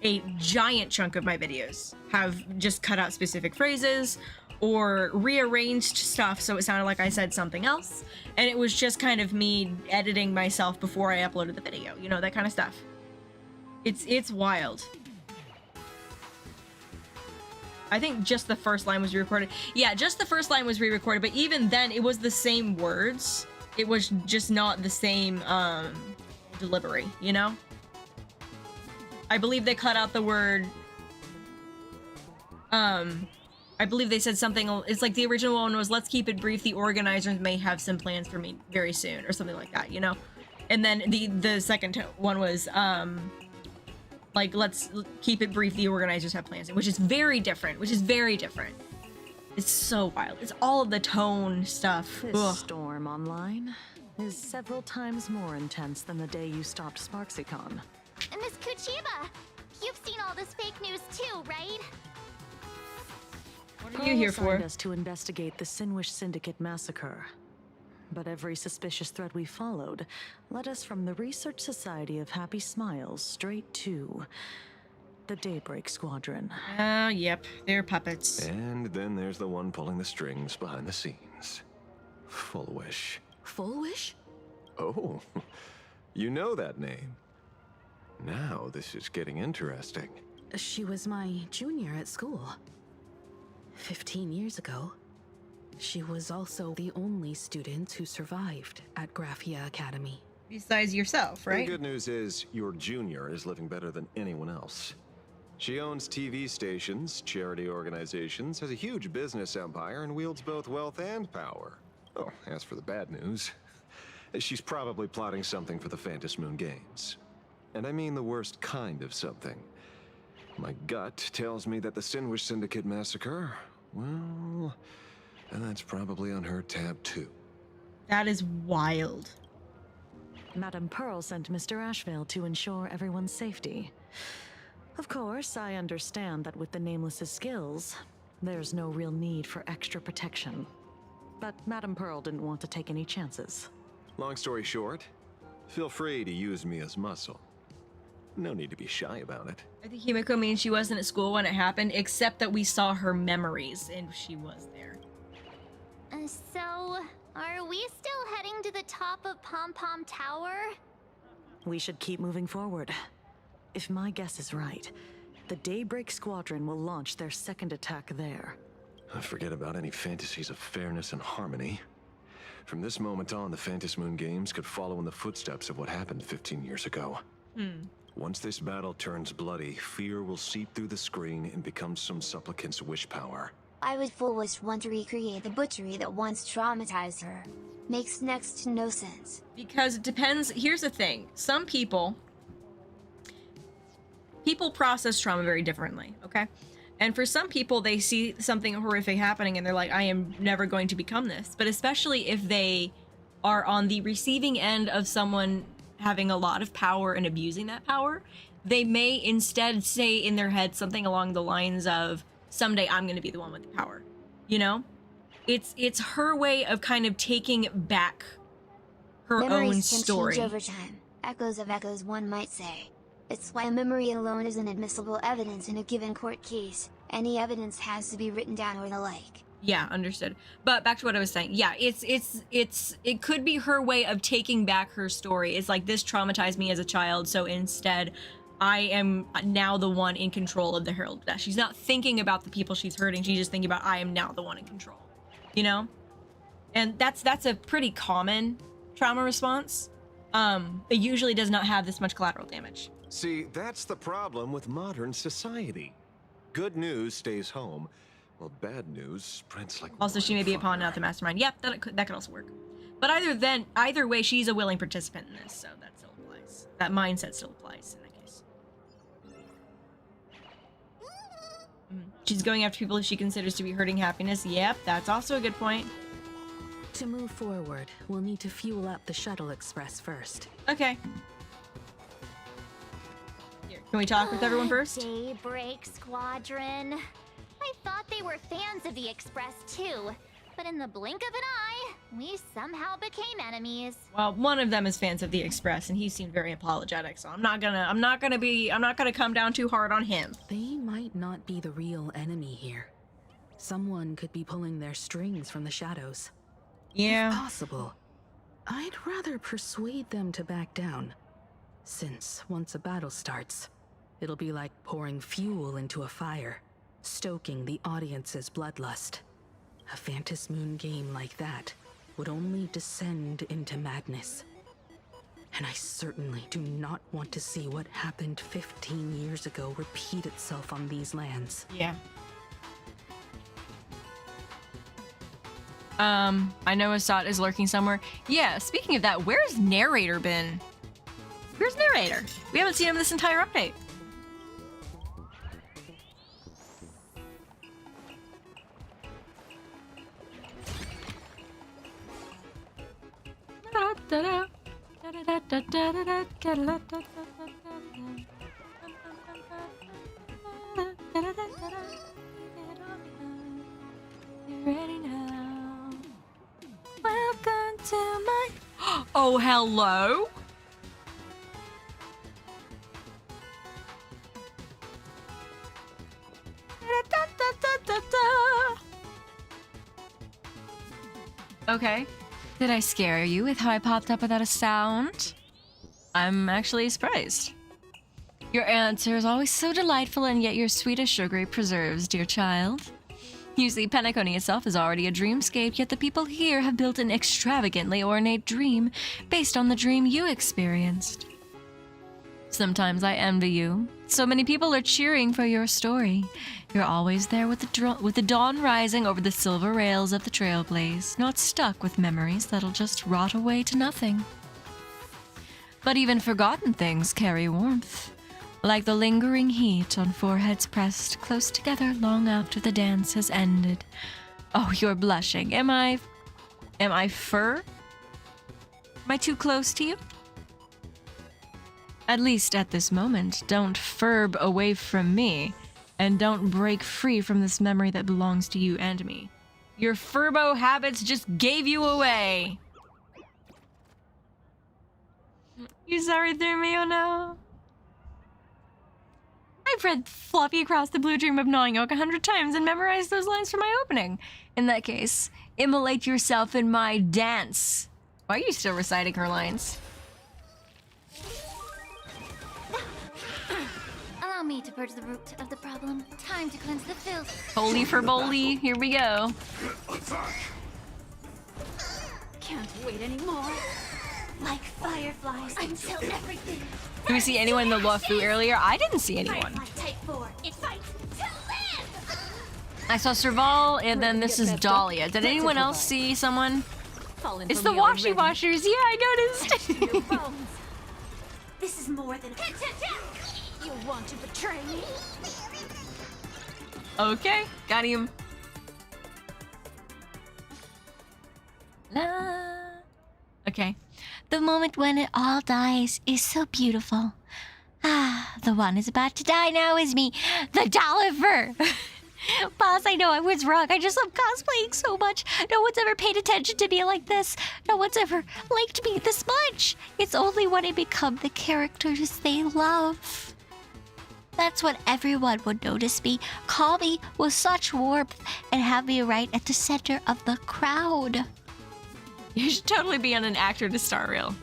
a giant chunk of my videos, have just cut out specific phrases or rearranged stuff so it sounded like I said something else. And it was just kind of me editing myself before I uploaded the video, you know, that kind of stuff. It's wild. I think just the first line was re-recorded. Yeah, just the first line was re-recorded, but even then it was the same words. It was just not the same delivery, you know? I believe they cut out the word, I believe they said something, it's like the original one was, let's keep it brief, the organizers may have some plans for me very soon, or something like that, you know? And then the second one was, like, let's keep it brief, the organizers have plans, which is very different, It's so wild. It's all of the tone stuff. This storm online is several times more intense than the day you stopped SparksyCon. Miss Kuchiba, you've seen all this fake news too, right? What are you here for? Us to investigate the Sinwish Syndicate massacre. But every suspicious thread we followed led us from the Research Society of Happy Smiles straight to the Daybreak Squadron. Yep, they're puppets. And then there's the one pulling the strings behind the scenes. Full Wish. Full Wish? Oh, you know that name. Now this is getting interesting. She was my junior at school. 15 years ago. She was also the only student who survived at Graphia Academy. Besides yourself, right? The good news is your junior is living better than anyone else. She owns TV stations, charity organizations, has a huge business empire, and wields both wealth and power. Oh, as for the bad news, she's probably plotting something for the Phantom Moon Games. And I mean the worst kind of something. My gut tells me that the Sinwish Syndicate massacre, well, and that's probably on her tab too. That is wild. Madame Pearl sent Mr. Ashvale to ensure everyone's safety. Of course, I understand that with the Nameless's skills, there's no real need for extra protection. But Madame Pearl didn't want to take any chances. Long story short, feel free to use me as muscle. No need to be shy about it. I think Himeko means she wasn't at school when it happened, except that we saw her memories, and she was there. So, are we still heading to the top of Pom-Pom Tower? We should keep moving forward. If my guess is right, the Daybreak Squadron will launch their second attack there. Forget about any fantasies of fairness and harmony. From this moment on, the Phantom Moon Games could follow in the footsteps of what happened 15 years ago. Once this battle turns bloody, fear will seep through the screen and become some supplicant's wish power. I would Full Wish want to recreate the butchery that once traumatized her. Makes next to no sense. Because it depends. Here's the thing. Some people process trauma very differently, okay? And for some people, they see something horrific happening and they're like, I am never going to become this. But especially if they are on the receiving end of someone having a lot of power and abusing that power, they may instead say in their head something along the lines of, someday I'm going to be the one with the power, you know? It's her way of kind of taking back her Memories own can story. change over time. Echoes of echoes, one might say. It's why memory alone isn't admissible evidence in a given court case. Any evidence has to be written down or the like. Yeah, understood. But back to what I was saying. Yeah, it could be her way of taking back her story. It's like, this traumatized me as a child, so instead I am now the one in control of the Herald of Death. She's not thinking about the people she's hurting. She's just thinking about, I am now the one in control. You know? And that's a pretty common trauma response. It usually does not have this much collateral damage. See, that's the problem with modern society. Good news stays home, while bad news spreads like Also, she may be a pawn, not the mastermind. Yep, that could also work. But either way, she's a willing participant in this, so that still applies. That mindset still applies in that case. She's going after people she considers to be hurting happiness. Yep, that's also a good point. To move forward, we'll need to fuel up the shuttle express first. Okay. Here, can we talk with everyone first? Daybreak Squadron. I thought they were fans of the Express too, but in the blink of an eye, we somehow became enemies. Well, one of them is fans of the Express, and he seemed very apologetic, so I'm not gonna come down too hard on him. They might not be the real enemy here. Someone could be pulling their strings from the shadows. Yeah. If possible, I'd rather persuade them to back down. Since once a battle starts, it'll be like pouring fuel into a fire, stoking the audience's bloodlust. A Phantom Moon game like that would only descend into madness. And I certainly do not want to see what happened 15 years ago repeat itself on these lands. Yeah. I know Assad is lurking somewhere. Yeah, speaking of that, where's Narrator been? Where's Narrator? We haven't seen him this entire update. Ready now. Welcome to my... Oh, hello? Okay. Did I scare you with how I popped up without a sound? I'm actually surprised. Your answer is always so delightful, and yet you're sweet as sugary preserves, dear child. You see, Penacony itself is already a dreamscape, yet the people here have built an extravagantly ornate dream based on the dream you experienced. Sometimes I envy you. So many people are cheering for your story. You're always there with the dawn rising over the silver rails of the trailblaze, not stuck with memories that'll just rot away to nothing. But even forgotten things carry warmth, like the lingering heat on foreheads pressed close together long after the dance has ended. Oh, you're blushing. Am I fur? Am I too close to you? At least at this moment, don't furb away from me, and don't break free from this memory that belongs to you and me. Your furbo habits just gave you away. You sorry through me, oh no. I've read Floppy Across the Blue Dream of Gnawing Oak 100 times and memorized those lines for my opening. In that case, immolate yourself in my dance. Why are you still reciting her lines? Allow me to purge the root of the problem. Time to cleanse the filth. Holy for Bowly, here we go. Can't wait anymore. Like fireflies until everything. Do we see anyone in the Luofu earlier? I didn't see anyone. Type 4. It fights to live. I saw Serval, and then this is Dahlia. Did anyone else see someone? It's the Washy Washers. Yeah, I noticed. This is more than You want to betray me? Okay, got him. Okay. The moment when it all dies is so beautiful. Ah, the one who's about to die now is me, the Dolliver. Boss, I know I was wrong. I just love cosplaying so much. No one's ever paid attention to me like this. No one's ever liked me this much. It's only when I become the characters they love. That's when everyone would notice me, call me with such warmth, and have me right at the center of the crowd. You should totally be on an actor to Star Rail.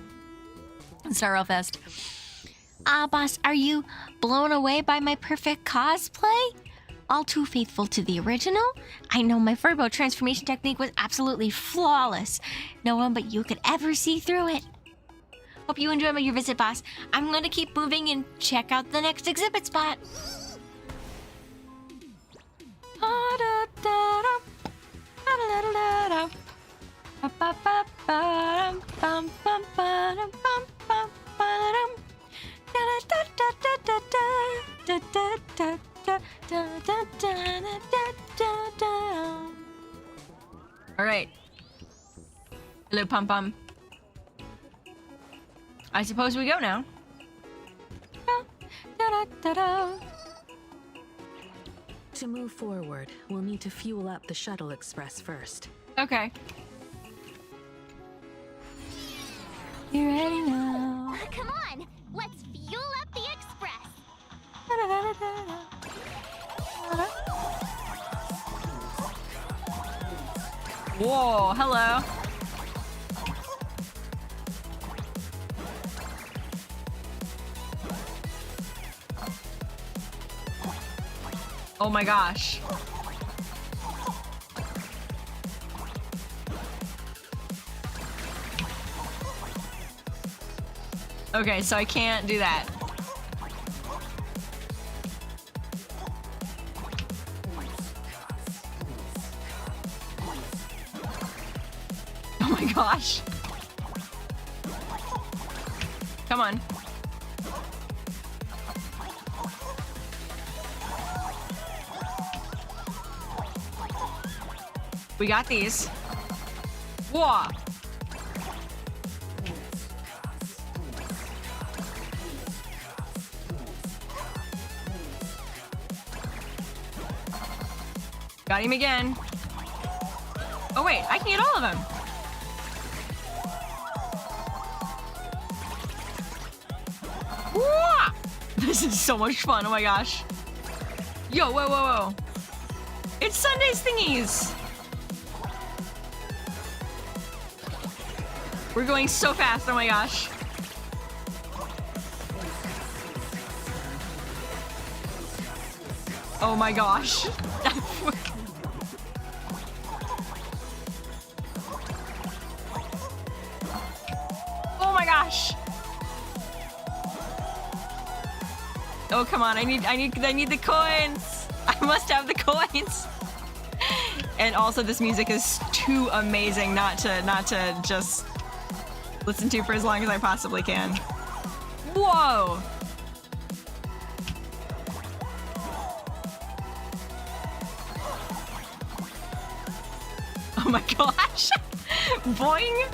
Star Rail Fest. Boss, are you blown away by my perfect cosplay? All too faithful to the original? I know my Furbo transformation technique was absolutely flawless. No one but you could ever see through it. Hope you enjoy your visit, boss. I'm gonna keep moving and check out the next exhibit spot. All right. Hello, Pom-Pom. I suppose we go now. To move forward, we'll need to fuel up the shuttle express first. Okay. You ready now? Come on, let's fuel up the express. Whoa, hello. Oh my gosh. Okay, so I can't do that. Oh my gosh. Come on. We got these. Whoa. Got him again. Oh wait, I can get all of them. Whoa! This is so much fun, oh my gosh. Yo, whoa, whoa, whoa. It's Sunday's thingies. We're going so fast, oh my gosh. Oh my gosh. Oh my gosh. Oh come on, I need the coins. I must have the coins. And also this music is too amazing not to just listen to for as long as I possibly can. Whoa! Oh my gosh! Boing!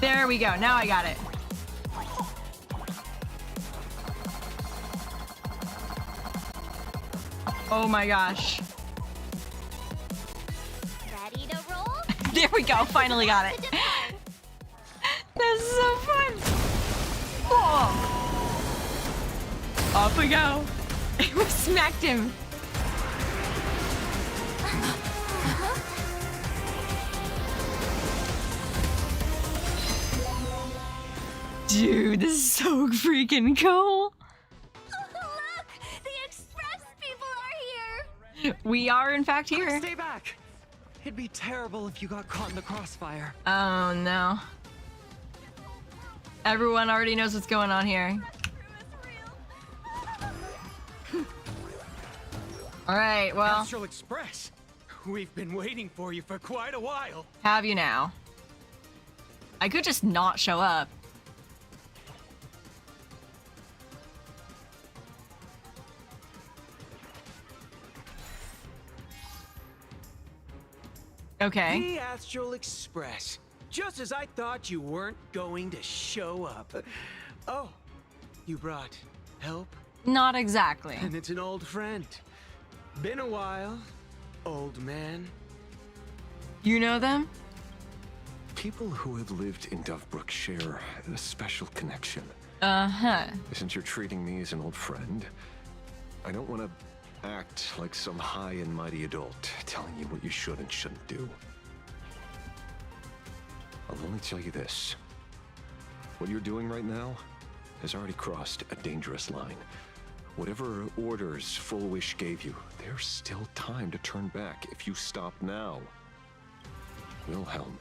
There we go, now I got it. Oh my gosh. Ready to roll? There we go, finally got it. This is so fun. Whoa. Off we go. We smacked him. Dude, this is so freaking cool. Look! The express people are here! We are, in fact, here. Stay back! It'd be terrible if you got caught in the crossfire. Oh, no. Everyone already knows what's going on here. All right, well. Astral Express. We've been waiting for you for quite a while. Have you now? I could just not show up. Okay. The Astral Express. Just as I thought you weren't going to show up. Oh, you brought help? Not exactly. And it's an old friend. Been a while, old man. You know them? People who have lived in Dovebrook share a special connection. Uh-huh. Since you're treating me as an old friend, I don't want to act like some high and mighty adult telling you what you should and shouldn't do. I'll only tell you this. What you're doing right now has already crossed a dangerous line. Whatever orders Full Wish gave you, there's still time to turn back if you stop now. Wilhelm,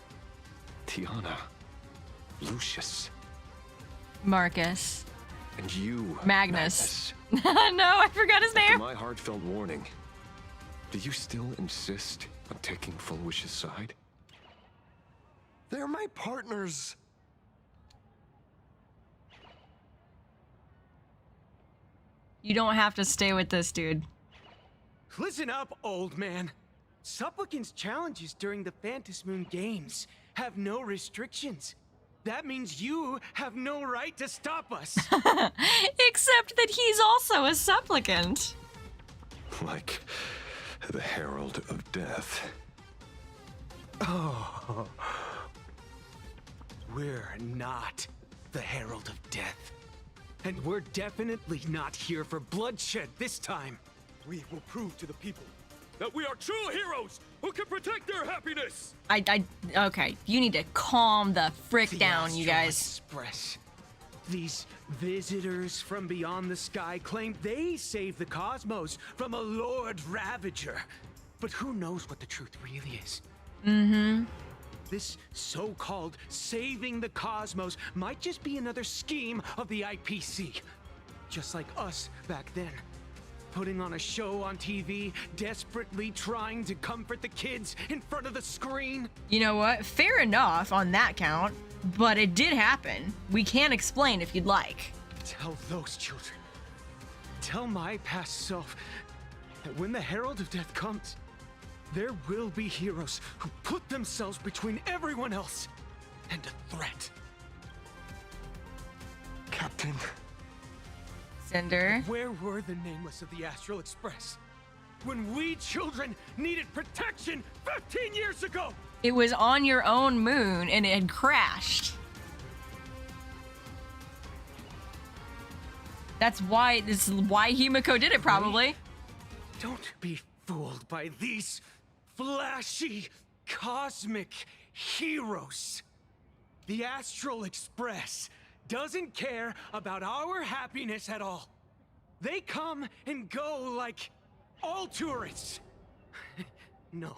Tiana, Lucius, Marcus. and you, Magnus. No, I forgot his After name. my heartfelt warning, do you still insist on taking Full Wish's side? They're my partners. You don't have to stay with this dude. Listen up, old man. Supplicants' challenges during the Phantom Moon Games have no restrictions. That means you have no right to stop us. Except that he's also a supplicant. Like the Herald of Death. Oh. We're not the Herald of Death. And we're definitely not here for bloodshed this time. We will prove to the people that we are true heroes who can protect their happiness. Okay, you need to calm the frick down, you Astral guys. Express. These visitors from beyond the sky claim they saved the cosmos from a Lord Ravager. But who knows what the truth really is? Mm-hmm. This so-called saving the cosmos might just be another scheme of the IPC. Just like us back then. Putting on a show on TV, desperately trying to comfort the kids in front of the screen. You know what? Fair enough on that count, but it did happen. We can explain if you'd like. Tell those children. Tell my past self that when the Herald of Death comes, there will be heroes who put themselves between everyone else and a threat. Captain. Cinder. Where were the nameless of the Astral Express? When we children needed protection 15 years ago! It was on your own moon and it had crashed. This is why Himeko did it, probably. Don't be fooled by these flashy, cosmic heroes. The Astral Express doesn't care about our happiness at all. They come and go like all tourists. No,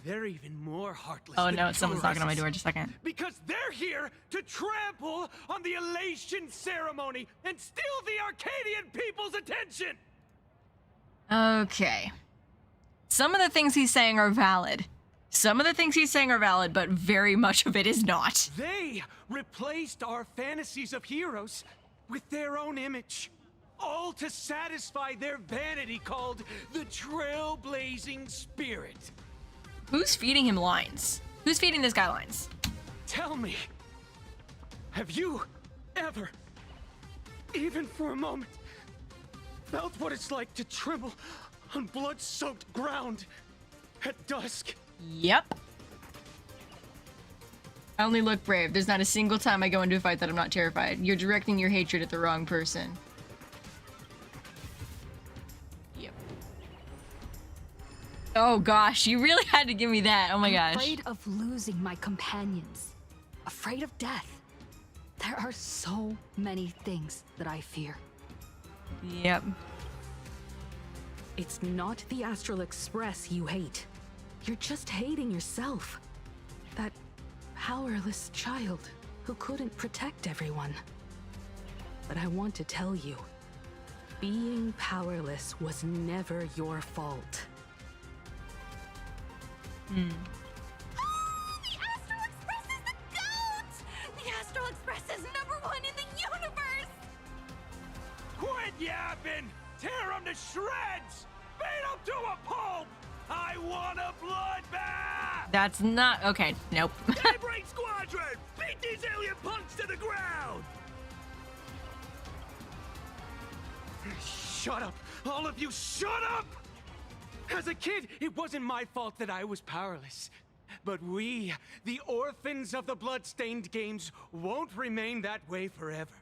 they're even more heartless. Oh than no, someone's knocking on my tourists. door. Just a second. Because they're here to trample on the elation ceremony and steal the Arcadian people's attention. Okay. Some of the things he's saying are valid. But very much of it is not. They replaced our fantasies of heroes with their own image, all to satisfy their vanity called the trailblazing spirit. Who's feeding him lines? Who's feeding this guy lines? Tell me, have you ever, even for a moment, felt what it's like to tremble on blood-soaked ground at dusk? Yep. I only look brave. There's not a single time I go into a fight that I'm not terrified. You're directing your hatred at the wrong person. Yep. Oh gosh, you really had to give me that. Oh my gosh. Afraid of losing my companions. Afraid of death. There are so many things that I fear. Yep. It's not the Astral Express you hate. You're just hating yourself. That powerless child who couldn't protect everyone. But I want to tell you, being powerless was never your fault. The Astral Express is the GOAT! The Astral Express is #1 in the universe! Quit yapping! Tear them to shreds! Beat them to a pulp! I want a bloodbath! That's not okay. Nope. Daybreak Squadron! Beat these alien punks to the ground! Shut up! All of you, shut up! As a kid, it wasn't my fault that I was powerless. But we, the orphans of the bloodstained games, won't remain that way forever.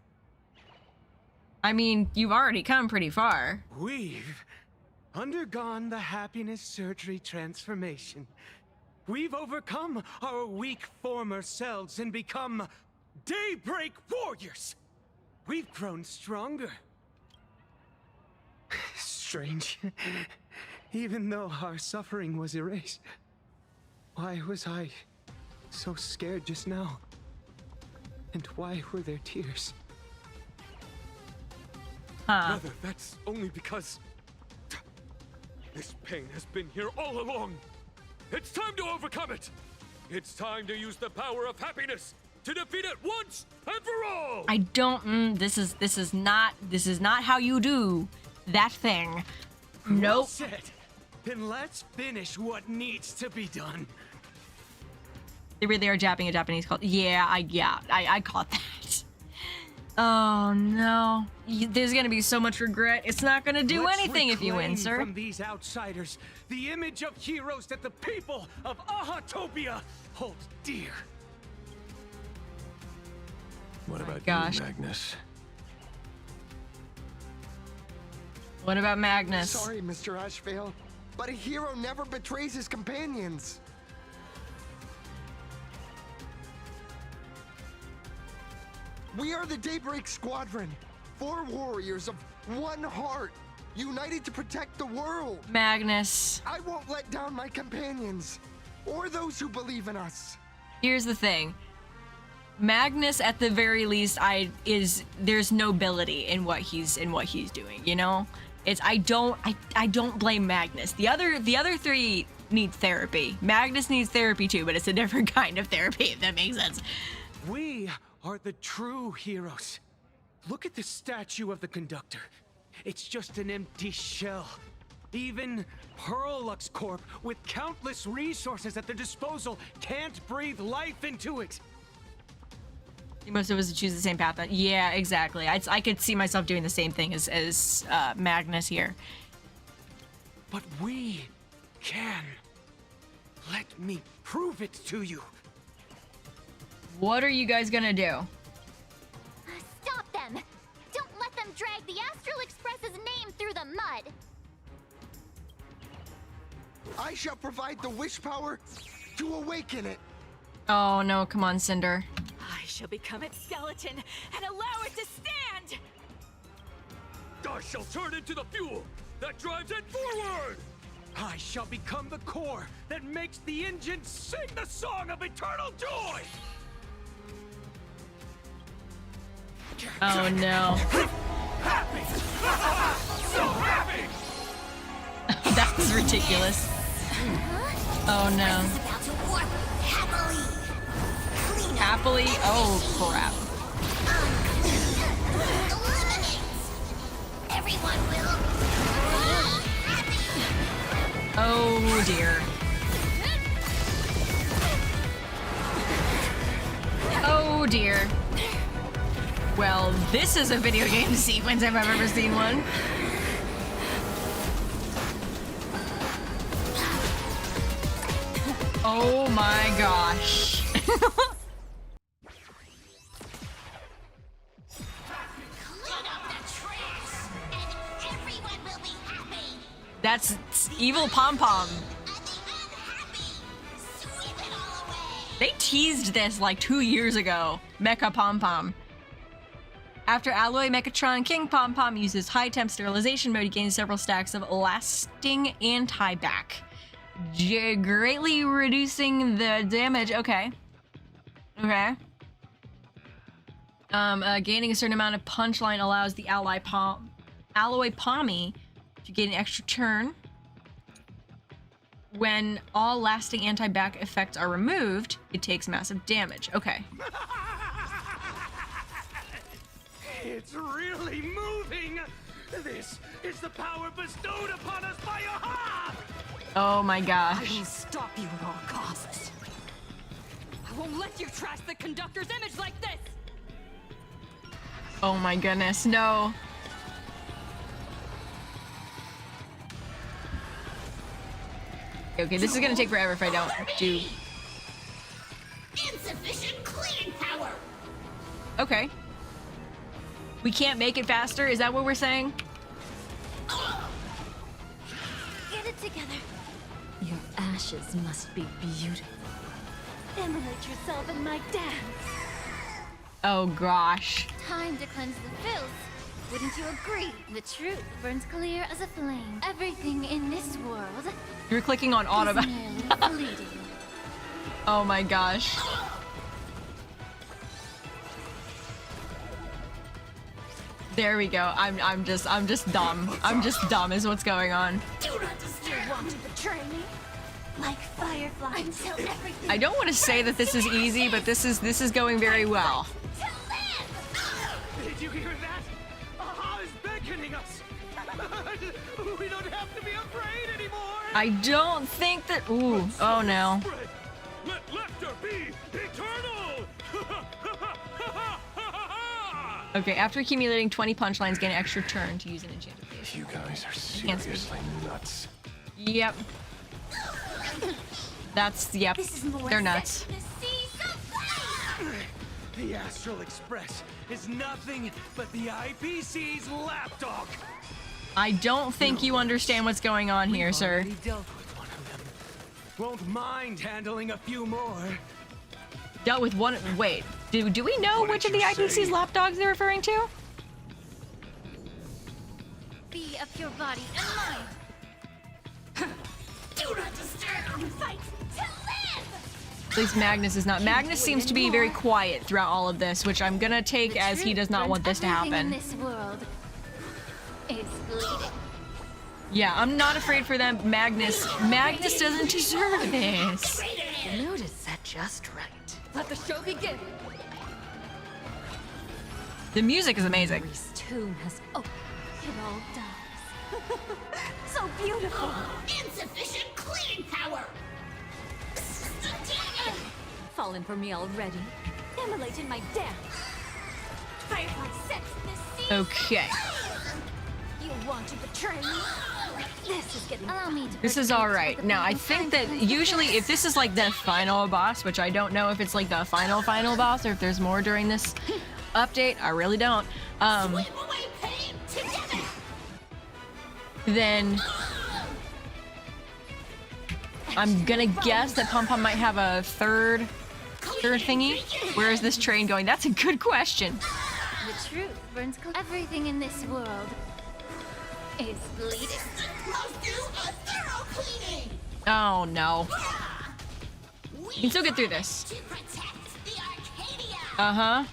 I mean, you've already come pretty far. We've undergone the happiness surgery transformation. We've overcome our weak former selves and become daybreak warriors. We've grown stronger. Strange. Even though our suffering was erased, why was I so scared just now? And why were there tears? Rather, that's only because this pain has been here all along. It's time to overcome it. It's time to use the power of happiness to defeat it once and for all. I don't. This is not how you do that thing. Nope. Well said. Then let's finish what needs to be done. They really are jabbing a Japanese cult. Yeah, I caught that. Oh no. There's gonna be so much regret. It's not gonna do anything if you win, reclaim sir. From these outsiders, the image of heroes that the people of Ahatopia hold dear. What about gosh. you, Magnus? What about Magnus? Sorry, Mr. Ashvale, but a hero never betrays his companions. We are the Daybreak Squadron, 4 warriors of one heart, united to protect the world. Magnus. I won't let down my companions, or those who believe in us. Here's the thing. Magnus, at the very least, there's nobility in what he's doing, you know? I don't blame Magnus. The other 3 need therapy. Magnus needs therapy too, but it's a different kind of therapy, if that makes sense. We are the true heroes. Look at the statue of the conductor. It's just an empty shell. Even Pearlux Corp, with countless resources at their disposal, can't breathe life into it. Most of us choose the same path. Yeah, exactly. I could see myself doing the same thing as Magnus here. But we can. Let me prove it to you. What are you guys gonna do? Stop them! Don't let them drag the Astral Express's name through the mud! I shall provide the wish power to awaken it. Oh no, come on, Cinder. I shall become its skeleton and allow it to stand! I shall turn into the fuel that drives it forward! I shall become the core that makes the engine sing the song of eternal joy! Oh no. Happy! So happy! That was ridiculous. Oh no. Happily? Oh crap. Everyone will. Oh dear. Oh dear. Well, this is a video game sequence if I've ever seen one. Oh my gosh. That's evil Pom-Pom. They teased this like 2 years ago. Mecha Pom-Pom. After Alloy Megatron, King Pom-Pom uses high-temp sterilization mode. He gains several stacks of lasting anti-back, greatly reducing the damage. Okay. Okay. Gaining a certain amount of punchline allows the Alloy Pommy to gain an extra turn. When all lasting anti-back effects are removed, it takes massive damage. Okay. It's really moving! This is the power bestowed upon us by Aha! Oh my gosh. I will stop you at all costs. I won't let you trash the conductor's image like this! Oh my goodness, no. Okay, this is gonna take forever if I don't do... Insufficient cleaning power! Okay. We can't make it faster? Is that what we're saying? Get it together. Your ashes must be beautiful. Immolate yourself in my dance. Oh gosh. Time to cleanse the filth. Wouldn't you agree? The truth burns clear as a flame. Everything in this world You're clicking on auto. is merely fleeting. Oh my gosh. There we go. I'm just dumb. I'm just dumb is what's going on. Do not you want to betray me? Like fireflies until everything. I don't want to say that this is easy, but this is going very well. Did you hear that? Aha is beckoning us! We don't have to I don't think that. Ooh. Oh no. Let laughter be eternal! Okay, after accumulating 20 punchlines, gain an extra turn to use an enchanted phase. You guys are seriously nuts. Yep. Yep. They're nuts. The Astral Express is nothing but the IPC's lapdog. I don't think you understand what's going on here, sir. Already dealt with one of them. Won't mind handling a few more. Dealt with one. Wait, do we know which of the IPC's lapdogs they're referring to? Be of your body and mind. Do not disturb. Fight to live. At least Magnus is not. Magnus seems to be very quiet throughout all of this, which I'm gonna take as he does not want this to Everything happen. in this world is bleeding. Yeah, I'm not afraid for them. Magnus doesn't deserve this. The mood is set just right. Let the show begin. The music is amazing. Memory's tomb has opened. It all dies. So beautiful. Insufficient cleaning power. Fallen for me already. Immolated my dance. Firefly sets the scene. Okay. You want to betray me? This is getting. Allow me to. This is alright. Now, I think that usually if this is like the final boss, which I don't know if it's like the final boss or if there's more during this update, I really don't. Then I'm gonna guess that Pom-Pom might have a third thingy. Where is this train going? That's a good question. The truth burns. Everything in this world is bleeding. Oh no. You can still get through this. Uh-huh.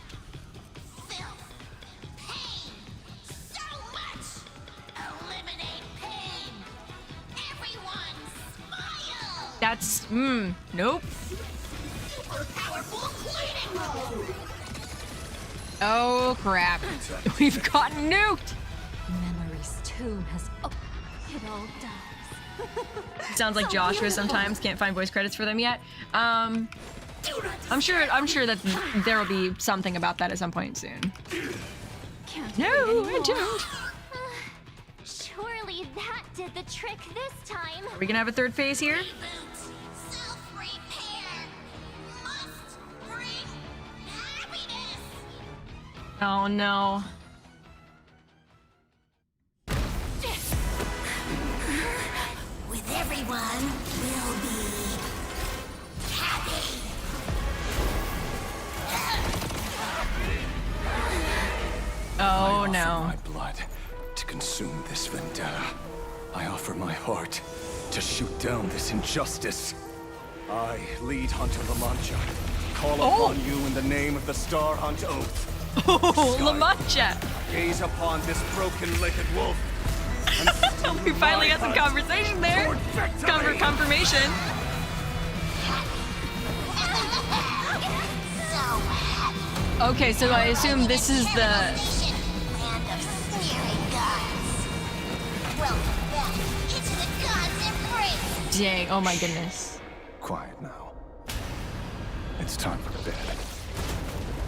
That's nope. Oh crap. We've gotten nuked. Memory's tomb has opened. It all dies. Sounds like Joshua sometimes. Can't find voice credits for them yet. I'm sure that there will be something about that at some point soon. No, I don't. Surely that did the trick this time. Are we gonna have a third phase here? Oh no. With everyone, we'll be happy. Oh no. I offer my blood to consume this vendetta. I offer my heart to shoot down this injustice. I, lead Hunter La Mancha, call upon you in the name of the Star Hunt Oath. Oh, La Mancha! Gaze upon this broken-legged wolf. We finally got some conversation there. Confirmation. Okay, so I assume this is the. Land of sneering gods. Welcome back into the gods' embrace. Dang! Oh my goodness. Quiet now. It's time for bed.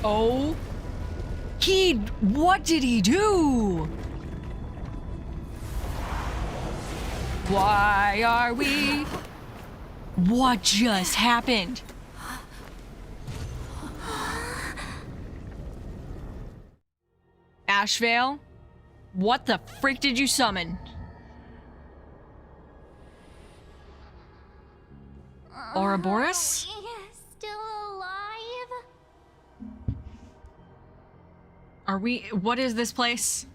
Oh. What did he do? Why are we? What just happened? Ashvale? What the frick did you summon? Ouroboros? Still alive? Are we? What is this place?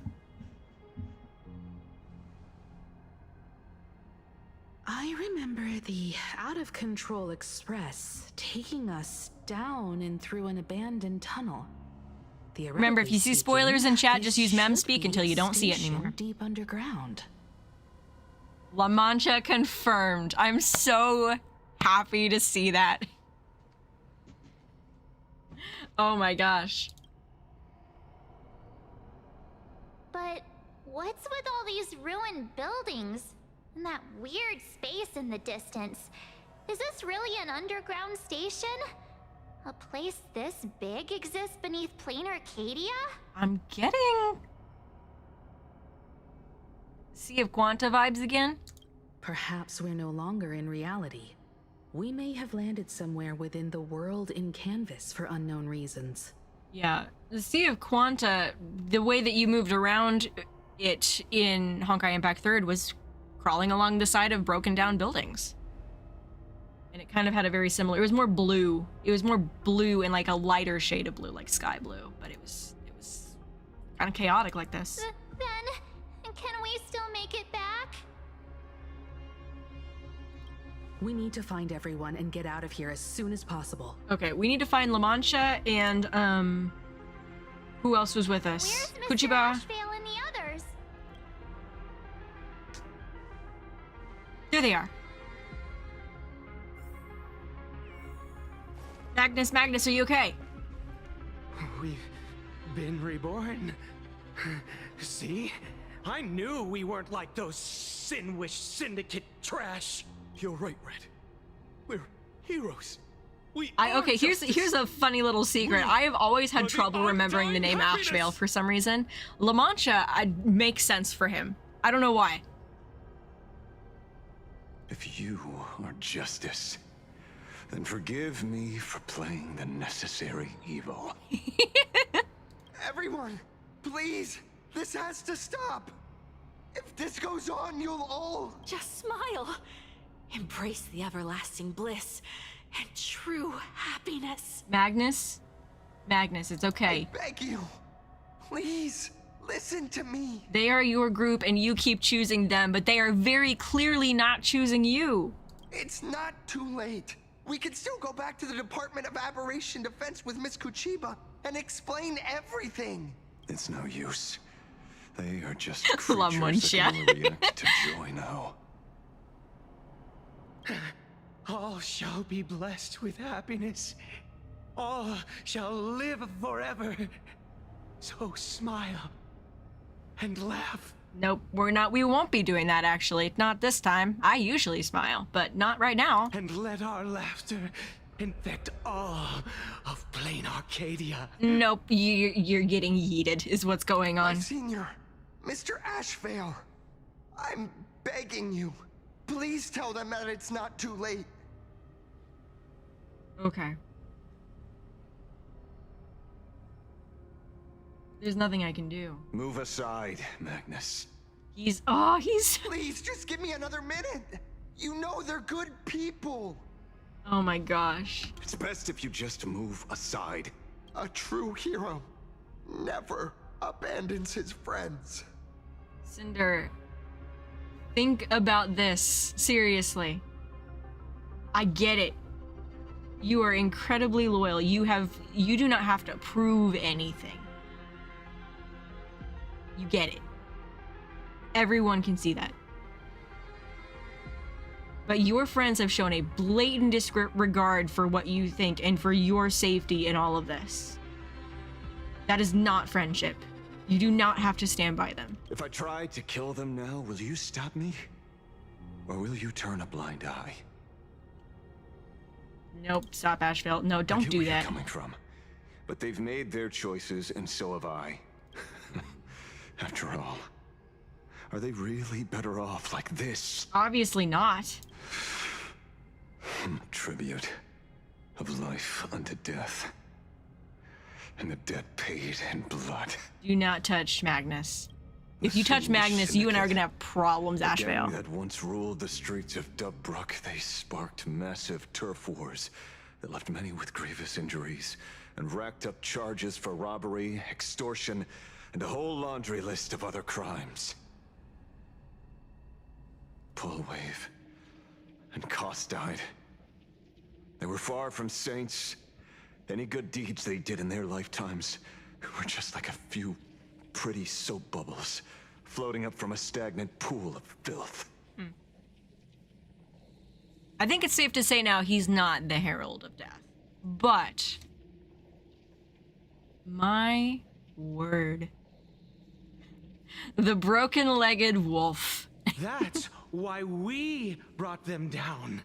I remember the out-of-control express taking us down and through an abandoned tunnel. Remember, if you see spoilers in chat, just use memspeak until you don't see it anymore. Deep underground. La Mancha confirmed. I'm so happy to see that. Oh my gosh. But what's with all these ruined buildings? And that weird space in the distance. Is this really an underground station? A place this big exists beneath plain Arcadia? I'm getting Sea of Quanta vibes again. Perhaps we're no longer in reality. We may have landed somewhere within the world in canvas for unknown reasons. Yeah, the Sea of Quanta, the way that you moved around it in Honkai Impact 3rd was crawling along the side of broken down buildings. And it kind of had a very similar, it was more blue. It was more blue and like a lighter shade of blue, like sky blue, but it was kind of chaotic like this. Then, can we still make it back? We need to find everyone and get out of here as soon as possible. Okay, we need to find La Mancha and, who else was with us? Where's Mr. Kuchiba. Ashvale and the others? There they are. Magnus, are you okay? We've been reborn. See? I knew we weren't like those Sinwish Syndicate trash. You're right, Red. We're heroes. Okay, here's a funny little secret. I have always had trouble remembering the name Ashvale for some reason. La Mancha makes sense for him. I don't know why. If you are justice, then forgive me for playing the necessary evil. Everyone, please, this has to stop. If this goes on, you'll all... Just smile. Embrace the everlasting bliss and true happiness. Magnus, it's okay. I beg you, please, listen to me. They are your group and you keep choosing them, but they are very clearly not choosing you. It's not too late. We can still go back to the Department of Aberration Defense with Miss Kuchiba and explain everything. It's no use. They are just creatures that can only react to joy now. All shall be blessed with happiness. All shall live forever. So smile and laugh. Nope, we won't be doing that actually. Not this time. I usually smile, but not right now. And let our laughter infect all of plain Arcadia. Nope, you're getting yeeted is what's going on. My senior, Mr. Ashvale, I'm begging you. Please tell them that it's not too late. Okay. There's nothing I can do. Move aside, Magnus. He's... Please, just give me another minute. You know they're good people. Oh my gosh. It's best if you just move aside. A true hero never abandons his friends. Cinder, think about this. Seriously. I get it. You are incredibly loyal. You do not have to prove anything. You get it. Everyone can see that. But your friends have shown a blatant disregard for what you think and for your safety in all of this. That is not friendship. You do not have to stand by them. If I try to kill them now, will you stop me? Or will you turn a blind eye? Nope, stop, Ashvale. No, don't do that. I get where you're coming from. But they've made their choices, and so have I. After all, are they really better off like this? Obviously not. Tribute of life unto death. And the debt paid in blood. Do not touch Magnus. If you touch Magnus, you and I are gonna have problems, Ashvale. The gang that once ruled the streets of Dubbrook, they sparked massive turf wars that left many with grievous injuries and racked up charges for robbery, extortion, and a whole laundry list of other crimes. Pullwave and Koss died. They were far from saints. Any good deeds they did in their lifetimes were just like a few pretty soap bubbles floating up from a stagnant pool of filth. I think it's safe to say now he's not the Herald of Death. But my word. The broken-legged wolf. That's why we brought them down.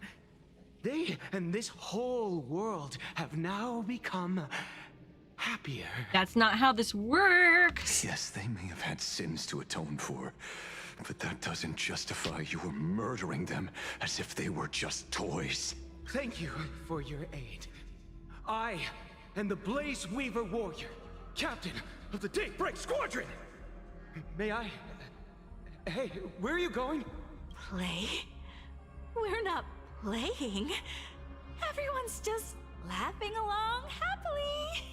They and this whole world have now become happier. That's not how this works. Yes, they may have had sins to atone for, but that doesn't justify your murdering them as if they were just toys. Thank you for your aid. I am the Blaze Weaver Warrior, captain of the Daybreak Squadron. May I? Hey, where are you going? Play? We're not playing. Everyone's just laughing along happily.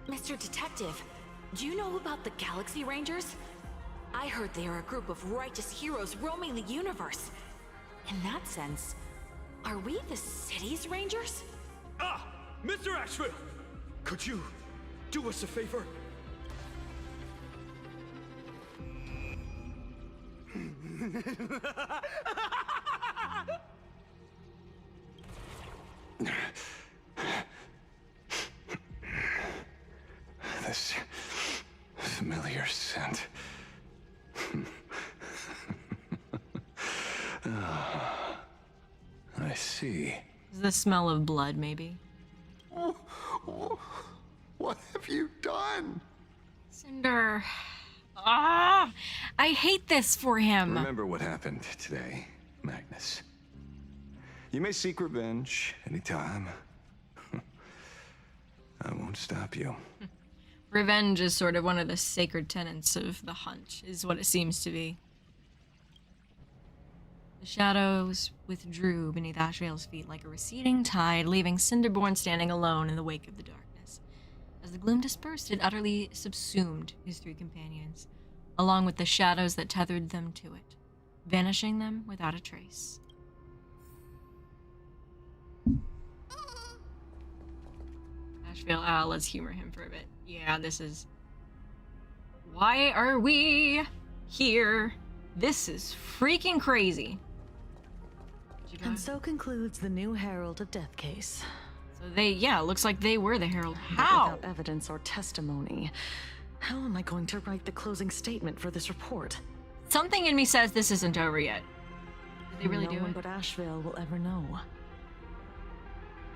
Mr. Detective, do you know about the Galaxy Rangers? I heard they are a group of righteous heroes roaming the universe. In that sense, are we the city's Rangers? Ah! Mr. Ashvale! Could you do us a favor? This familiar scent. I see. Is the smell of blood, maybe? What have you done? Cinder. Ah! I hate this for him. Remember what happened today, Magnus. You may seek revenge anytime. I won't stop you. Revenge is sort of one of the sacred tenets of the hunt, is what it seems to be. The shadows withdrew beneath Ashvale's feet like a receding tide, leaving Cinderborn standing alone in the wake of the darkness. As the gloom dispersed, it utterly subsumed his three companions, along with the shadows that tethered them to it, vanishing them without a trace. Ashvale, let's humor him for a bit. Yeah, this is... Why are we here? This is freaking crazy. And so concludes the new Herald of Death case. So they, yeah, looks like they were the Herald. But How? without evidence or testimony, how am I going to write the closing statement for this report? Something in me says this isn't over yet. Did they really do No one it? but Ashvale will ever know.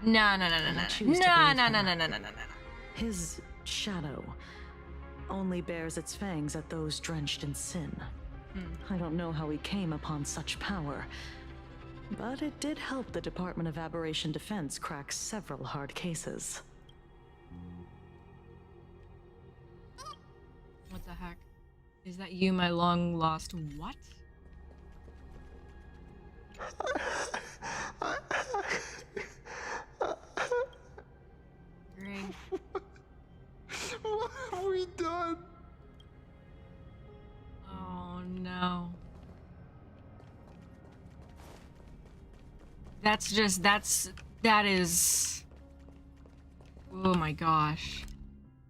No. His shadow only bears its fangs at those drenched in sin. I don't know how he came upon such power, but it did help the Department of Aberration Defense crack several hard cases. What the heck? Is that you, my long lost what? Greg. What have we done? Oh no. That is... Oh my gosh.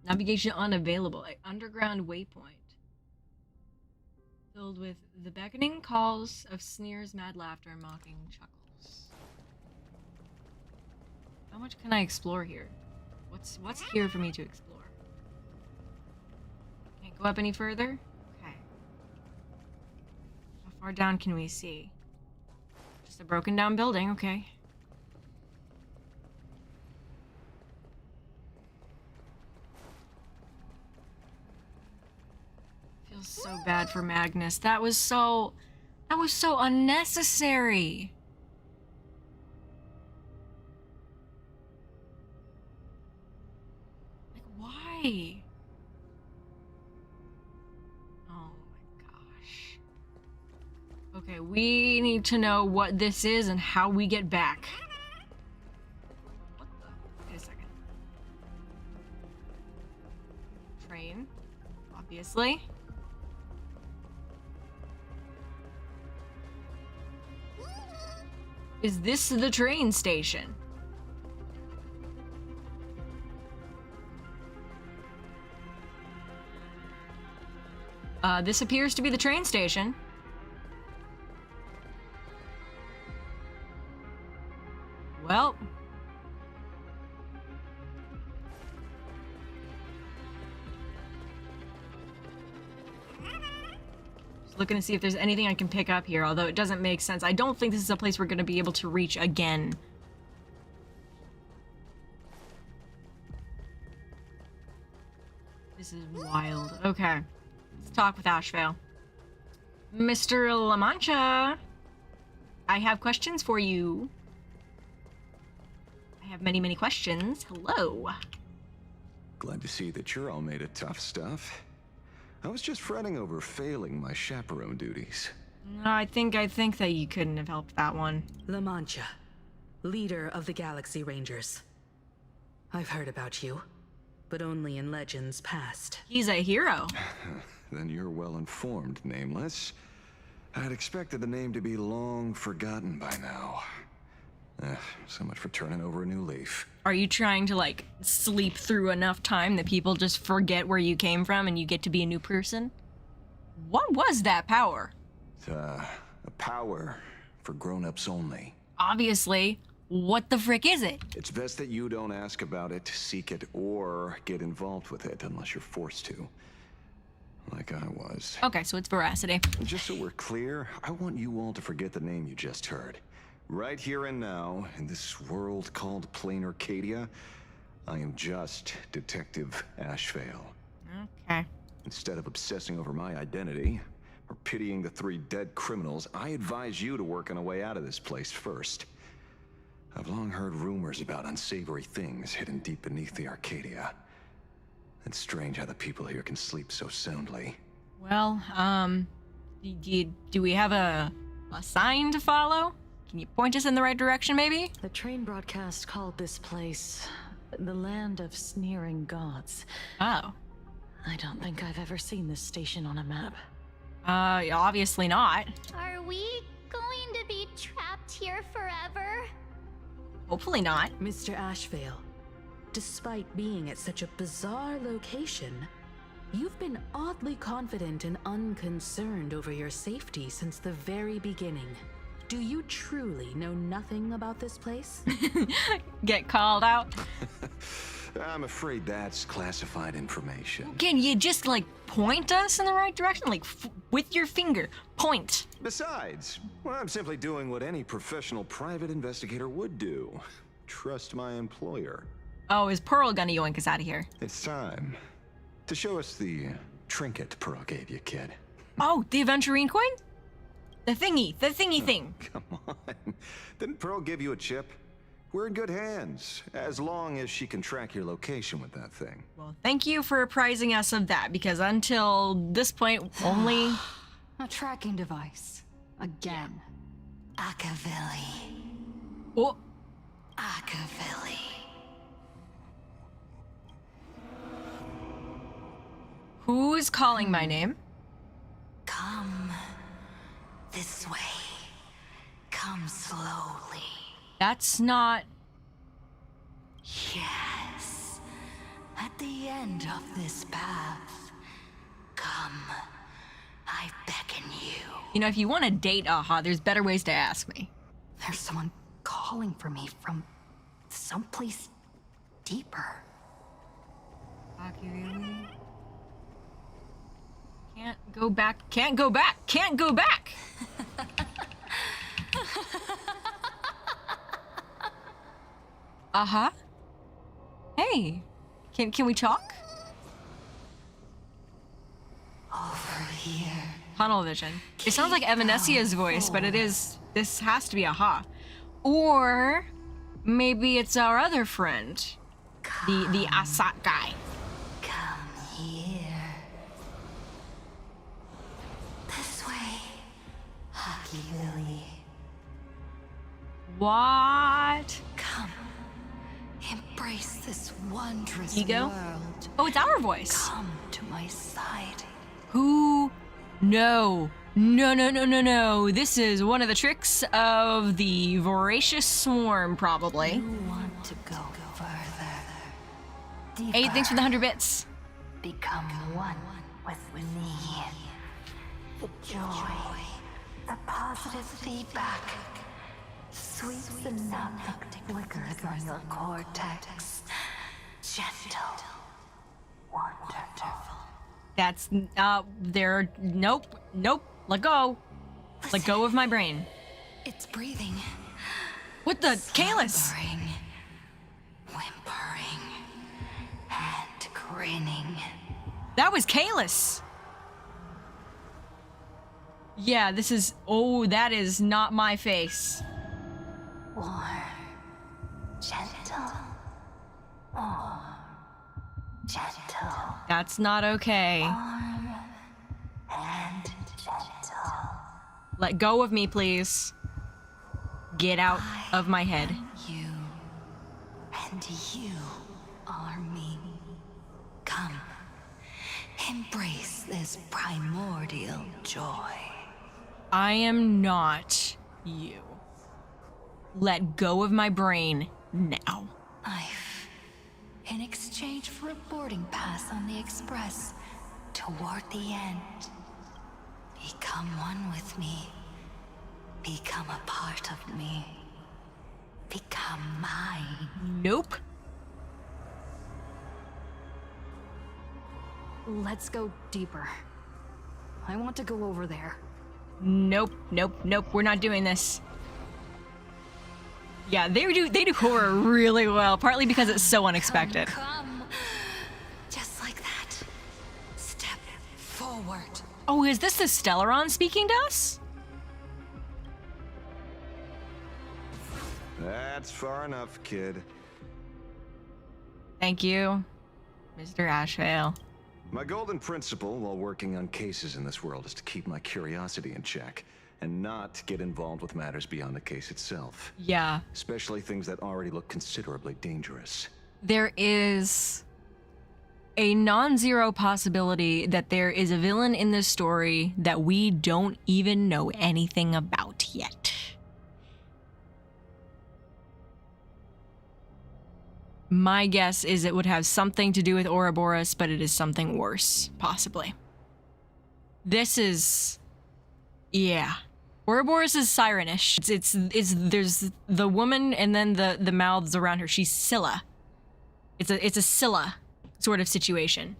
Navigation unavailable. Underground waypoint. Filled with the beckoning calls of sneers, mad laughter, and mocking chuckles. How much can I explore here? What's here for me to explore? Can't go up any further? Okay. How far down can we see? Just a broken down building, okay. Feels so bad for Magnus. That was so unnecessary. Like, why? Oh my gosh. Okay, we need to know what this is and how we get back. What the? Wait a second. Train, obviously. Is this the train station? This appears to be the train station. Well. Looking to see if there's anything I can pick up here, although it doesn't make sense. I don't think this is a place we're going to be able to reach again. This is wild. Okay. Let's talk with Ashvale. Mr. La Mancha, I have questions for you. I have many, many questions. Hello. Glad to see that you're all made of tough stuff. I was just fretting over failing my chaperone duties. I think that you couldn't have helped that one. La Mancha, leader of the Galaxy Rangers. I've heard about you, but only in legends past. He's a hero. Then you're well informed, Nameless. I'd expected the name to be long forgotten by now. So much for turning over a new leaf. Are you trying to, like, sleep through enough time that people just forget where you came from and you get to be a new person? What was that power? A power for grown-ups only. Obviously. What the frick is it? It's best that you don't ask about it, seek it, or get involved with it unless you're forced to. Like I was. Okay, so it's veracity. Just so we're clear, I want you all to forget the name you just heard. Right here and now, in this world called Plain Arcadia, I am just Detective Ashvale. Okay. Instead of obsessing over my identity, or pitying the 3 dead criminals, I advise you to work on a way out of this place first. I've long heard rumors about unsavory things hidden deep beneath the Arcadia. It's strange how the people here can sleep so soundly. Well, do we have a sign to follow? Can you point us in the right direction, maybe? The train broadcast called this place the land of sneering gods. Oh. I don't think I've ever seen this station on a map. Obviously not. Are we going to be trapped here forever? Hopefully not. Mr. Ashvale, despite being at such a bizarre location, you've been oddly confident and unconcerned over your safety since the very beginning. Do you truly know nothing about this place? Get called out? I'm afraid that's classified information. Can you just, like, point us in the right direction? Like, with your finger. Point. Besides, well, I'm simply doing what any professional private investigator would do. Trust my employer. Oh, is Pearl gonna yoink us out of here? It's time to show us the trinket Pearl gave you, kid. Oh, the aventurine coin? The thingy thing. Come on. Didn't Pearl give you a chip? We're in good hands, as long as she can track your location with that thing. Well, thank you for apprising us of that, because until this point, only... A tracking device. Again. Ashvale. Oh. Ashvale. Who is calling my name? Come this way. Come slowly. That's not... Yes. At the end of this path. Come. I beckon you. You know, if you want to date Aha, there's better ways to ask me. There's someone calling for me from someplace deeper. Can't go back, can't go back, can't go back! Aha? Hey, can we talk? Over here. Tunnel vision. It sounds like Evanesia's voice, but it is... This has to be Aha. Or... maybe it's our other friend. The Asat guy. Come here. This way. Ashvale. What? Come. Embrace this wondrous Ego? world. Oh, it's our voice. Come to my side. Who? No. No. This is one of the tricks of the voracious swarm, probably. You want to go further. Deeper. 8, thanks for the 100 bits. Become one with me. The joy, the positive feedback, sweets the numb that flickers on your cortex. Gentle, wonderful. That's, nope. Let go. Let go of my brain. It's breathing. What the? Kalis! Whimpering and grinning. That was Kalis! Yeah, this is... Oh, that is not my face. Warm. Gentle. Warm. Gentle. That's not okay. Warm and gentle. Let go of me, please. Get out of my head. You. And you are me. Come. Embrace this primordial joy. I am not you. Let go of my brain now. Life. In exchange for a boarding pass on the express toward the end. Become one with me. Become a part of me. Become mine. Nope. Let's go deeper. I want to go over there. Nope, nope, nope. We're not doing this. Yeah, they do horror really well, partly because it's so unexpected. Come. Just like that. Step forward. Oh, is this the Stellaron speaking to us? That's far enough, kid. Thank you, Mr. Ashvale. My golden principle while working on cases in this world is to keep my curiosity in check and not get involved with matters beyond the case itself. Yeah. Especially things that already look considerably dangerous. There is a non-zero possibility that there is a villain in this story that we don't even know anything about yet. My guess is it would have something to do with Ouroboros, but it is something worse, possibly. This is... yeah. Ouroboros is Sirenish. It's there's the woman and then the mouths around her. She's Scylla. It's a Scylla sort of situation.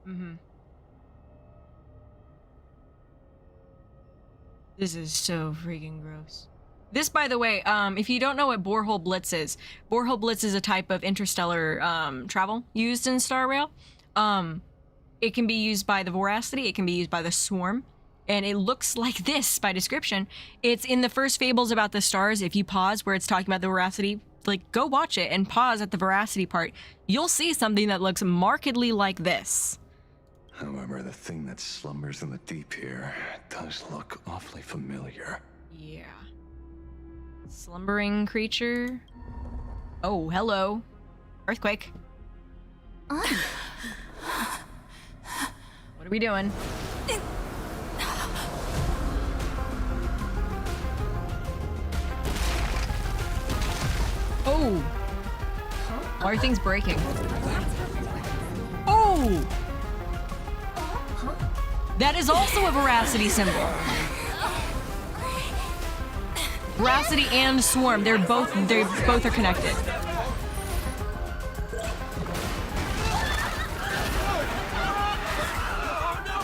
Mm-hmm. This is so freaking gross. This, by the way, if you don't know what Borehole Blitz is a type of interstellar travel used in Star Rail. It can be used by the Voracity, it can be used by the Swarm, and it looks like this by description. It's in the first Fables about the stars. If you pause where it's talking about the Voracity, like, go watch it and pause at the Voracity part. You'll see something that looks markedly like this. However, the thing that slumbers in the deep here does look awfully familiar. Yeah. Slumbering creature. Oh, hello. Earthquake. What are we doing? Oh! Why are things breaking? Oh! That is also a Voracity symbol. Voracity and Swarm, they both are connected.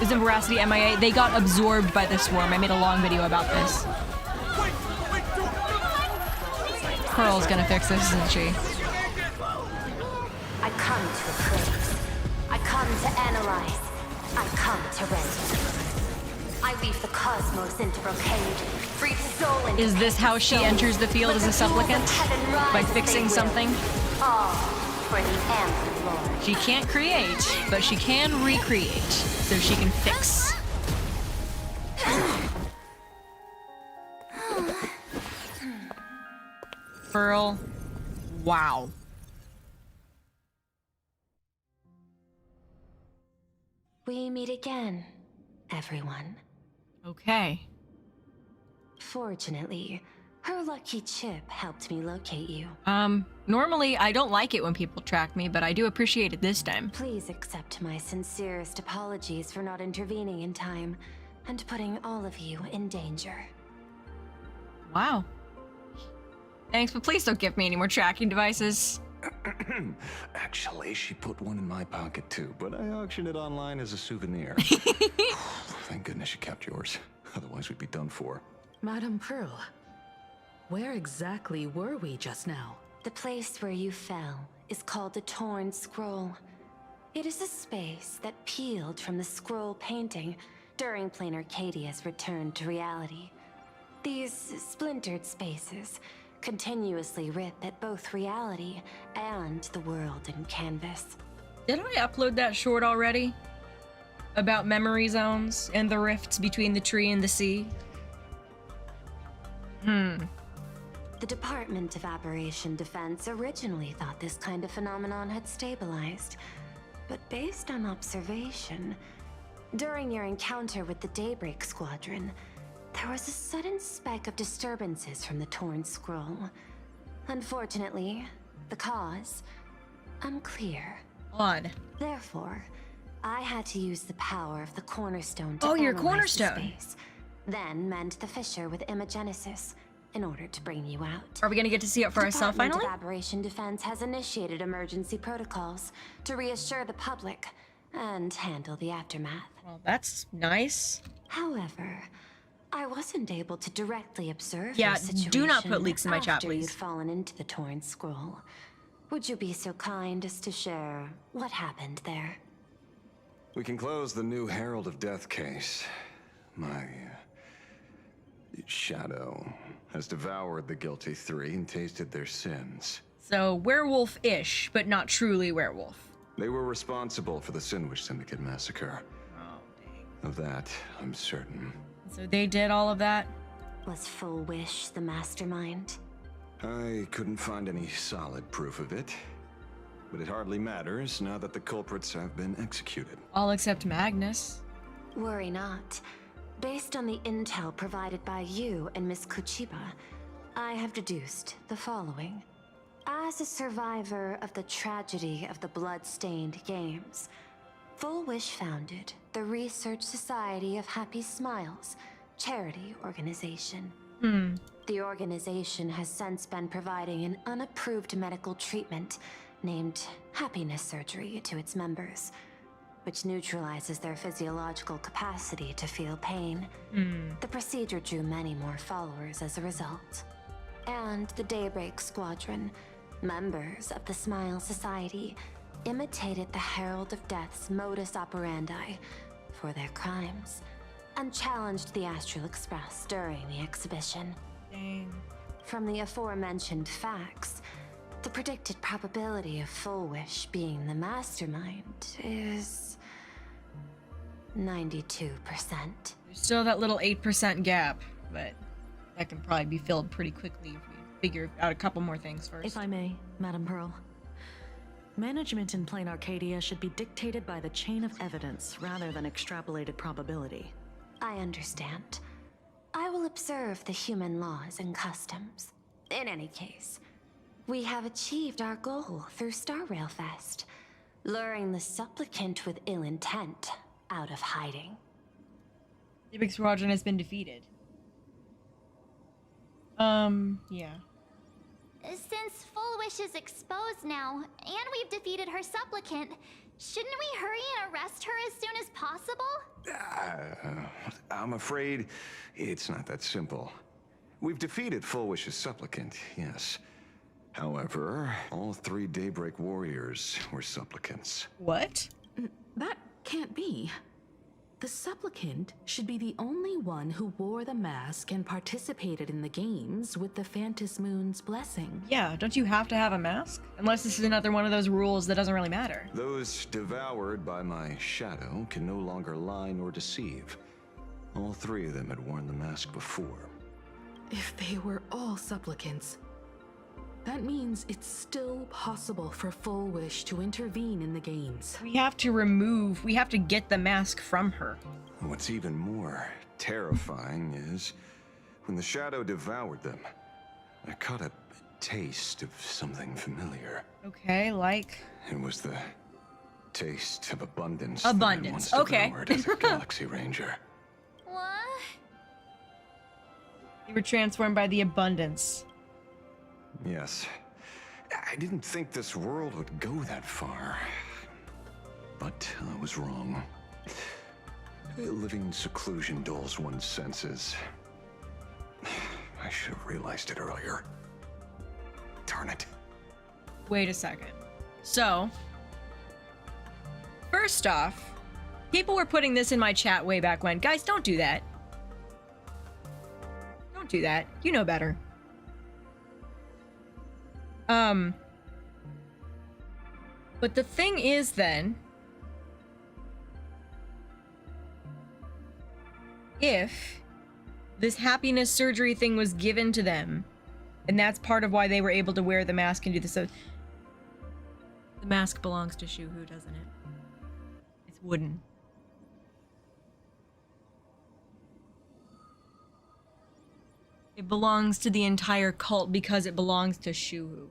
Isn't Voracity MIA? They got absorbed by the Swarm. I made a long video about this. Pearl's gonna fix this, isn't she? I come to appraise. I come to analyze. I come to render. I weave the cosmos into brocade, breathe soul into Is this how she enters the field as a supplicant? By fixing something? All for the Amber Lord. She can't create, but she can recreate, so she can fix. Pearl, wow. We meet again, everyone. Okay. Fortunately, her lucky chip helped me locate you. Normally I don't like it when people track me, but I do appreciate it this time. Please accept my sincerest apologies for not intervening in time and putting all of you in danger. Wow. Thanks, but please don't give me any more tracking devices. Actually, she put one in my pocket too, but I auctioned it online as a souvenir. Thank goodness you kept yours. Otherwise, we'd be done for. Madame Pearl, where exactly were we just now? The place where you fell is called the Torn Scroll. It is a space that peeled from the scroll painting during Plain Arcadia's return to reality. These splintered spaces continuously rip at both reality and the world in canvas. Did I upload that short already? About memory zones and the rifts between the tree and the sea? The Department of Aberration Defense originally thought this kind of phenomenon had stabilized, but based on observation, during your encounter with the Daybreak Squadron, there was a sudden spike of disturbances from the Torn Scroll. Unfortunately, the cause, unclear. Odd. Therefore, I had to use the power of the Cornerstone to your analyze the Cornerstone. space, then mend the fissure with Imagenesis in order to bring you out. Are we gonna get to see it for ourselves Department finally? of Aberration Defense has initiated emergency protocols to reassure the public and handle the aftermath. Well, that's nice. However, I wasn't able to directly observe Yeah, your situation do not put leaks in my chat, after please. you'd fallen into the Torn Scroll. Would you be so kind as to share what happened there? We can close the new Herald of Death case. My shadow has devoured the guilty three and tasted their sins. So werewolf-ish, but not truly werewolf. They were responsible for the Sinwish Syndicate massacre. Oh, Of that, I'm certain. so they did all of that? Was Full Wish the mastermind? I couldn't find any solid proof of it, but it hardly matters now that the culprits have been executed. All except Magnus. Worry not. Based on the intel provided by you and Miss Kuchiba, I have deduced the following. As a survivor of the tragedy of the Blood-Stained Games, Full Wish founded the Research Society of Happy Smiles, charity organization. The organization has since been providing an unapproved medical treatment named happiness surgery to its members, which neutralizes their physiological capacity to feel pain. The procedure drew many more followers as a result. And the Daybreak Squadron, members of the Smile Society, imitated the Herald of Death's modus operandi for their crimes, and challenged the Astral Express during the exhibition. Dang. From the aforementioned facts, the predicted probability of Full Wish being the mastermind is 92%. There's still that little 8% gap, but that can probably be filled pretty quickly if we figure out a couple more things first. If I may, Madame Pearl. Management in Plain Arcadia should be dictated by the chain of evidence rather than extrapolated probability. I understand. I will observe the human laws and customs. In any case, we have achieved our goal through Star Rail Fest, luring the supplicant with ill intent out of hiding. The big squadron has been defeated. Yeah. Since Full Wish is exposed now, and we've defeated her supplicant, shouldn't we hurry and arrest her as soon as possible? I'm afraid it's not that simple. We've defeated Full Wish's supplicant, yes. However, all three Daybreak warriors were supplicants. What? That can't be. The supplicant should be the only one who wore the mask and participated in the games with the Phantus Moon's blessing. Yeah, don't you have to have a mask? Unless this is another one of those rules that doesn't really matter. Those devoured by my shadow can no longer lie nor deceive. All three of them had worn the mask before. If they were all supplicants, that means it's still possible for Full Wish to intervene in the games. We have to get the mask from her. What's even more terrifying is when the shadow devoured them, I caught a taste of something familiar. Okay, like? It was the taste of abundance. Abundance, that I once okay. devoured as a Galaxy Ranger. What? You were transformed by the abundance. Yes. I didn't think this world would go that far. But I was wrong. Living in seclusion dulls one's senses. I should have realized it earlier. Darn it. Wait a second. So, first off, people were putting this in my chat way back when. Guys, don't do that. Don't do that. You know better. But the thing is then, if this happiness surgery thing was given to them, and that's part of why they were able to wear the mask and do this, so the mask belongs to Shuhu, doesn't it? It's wooden. It belongs to the entire cult because it belongs to Shuhu.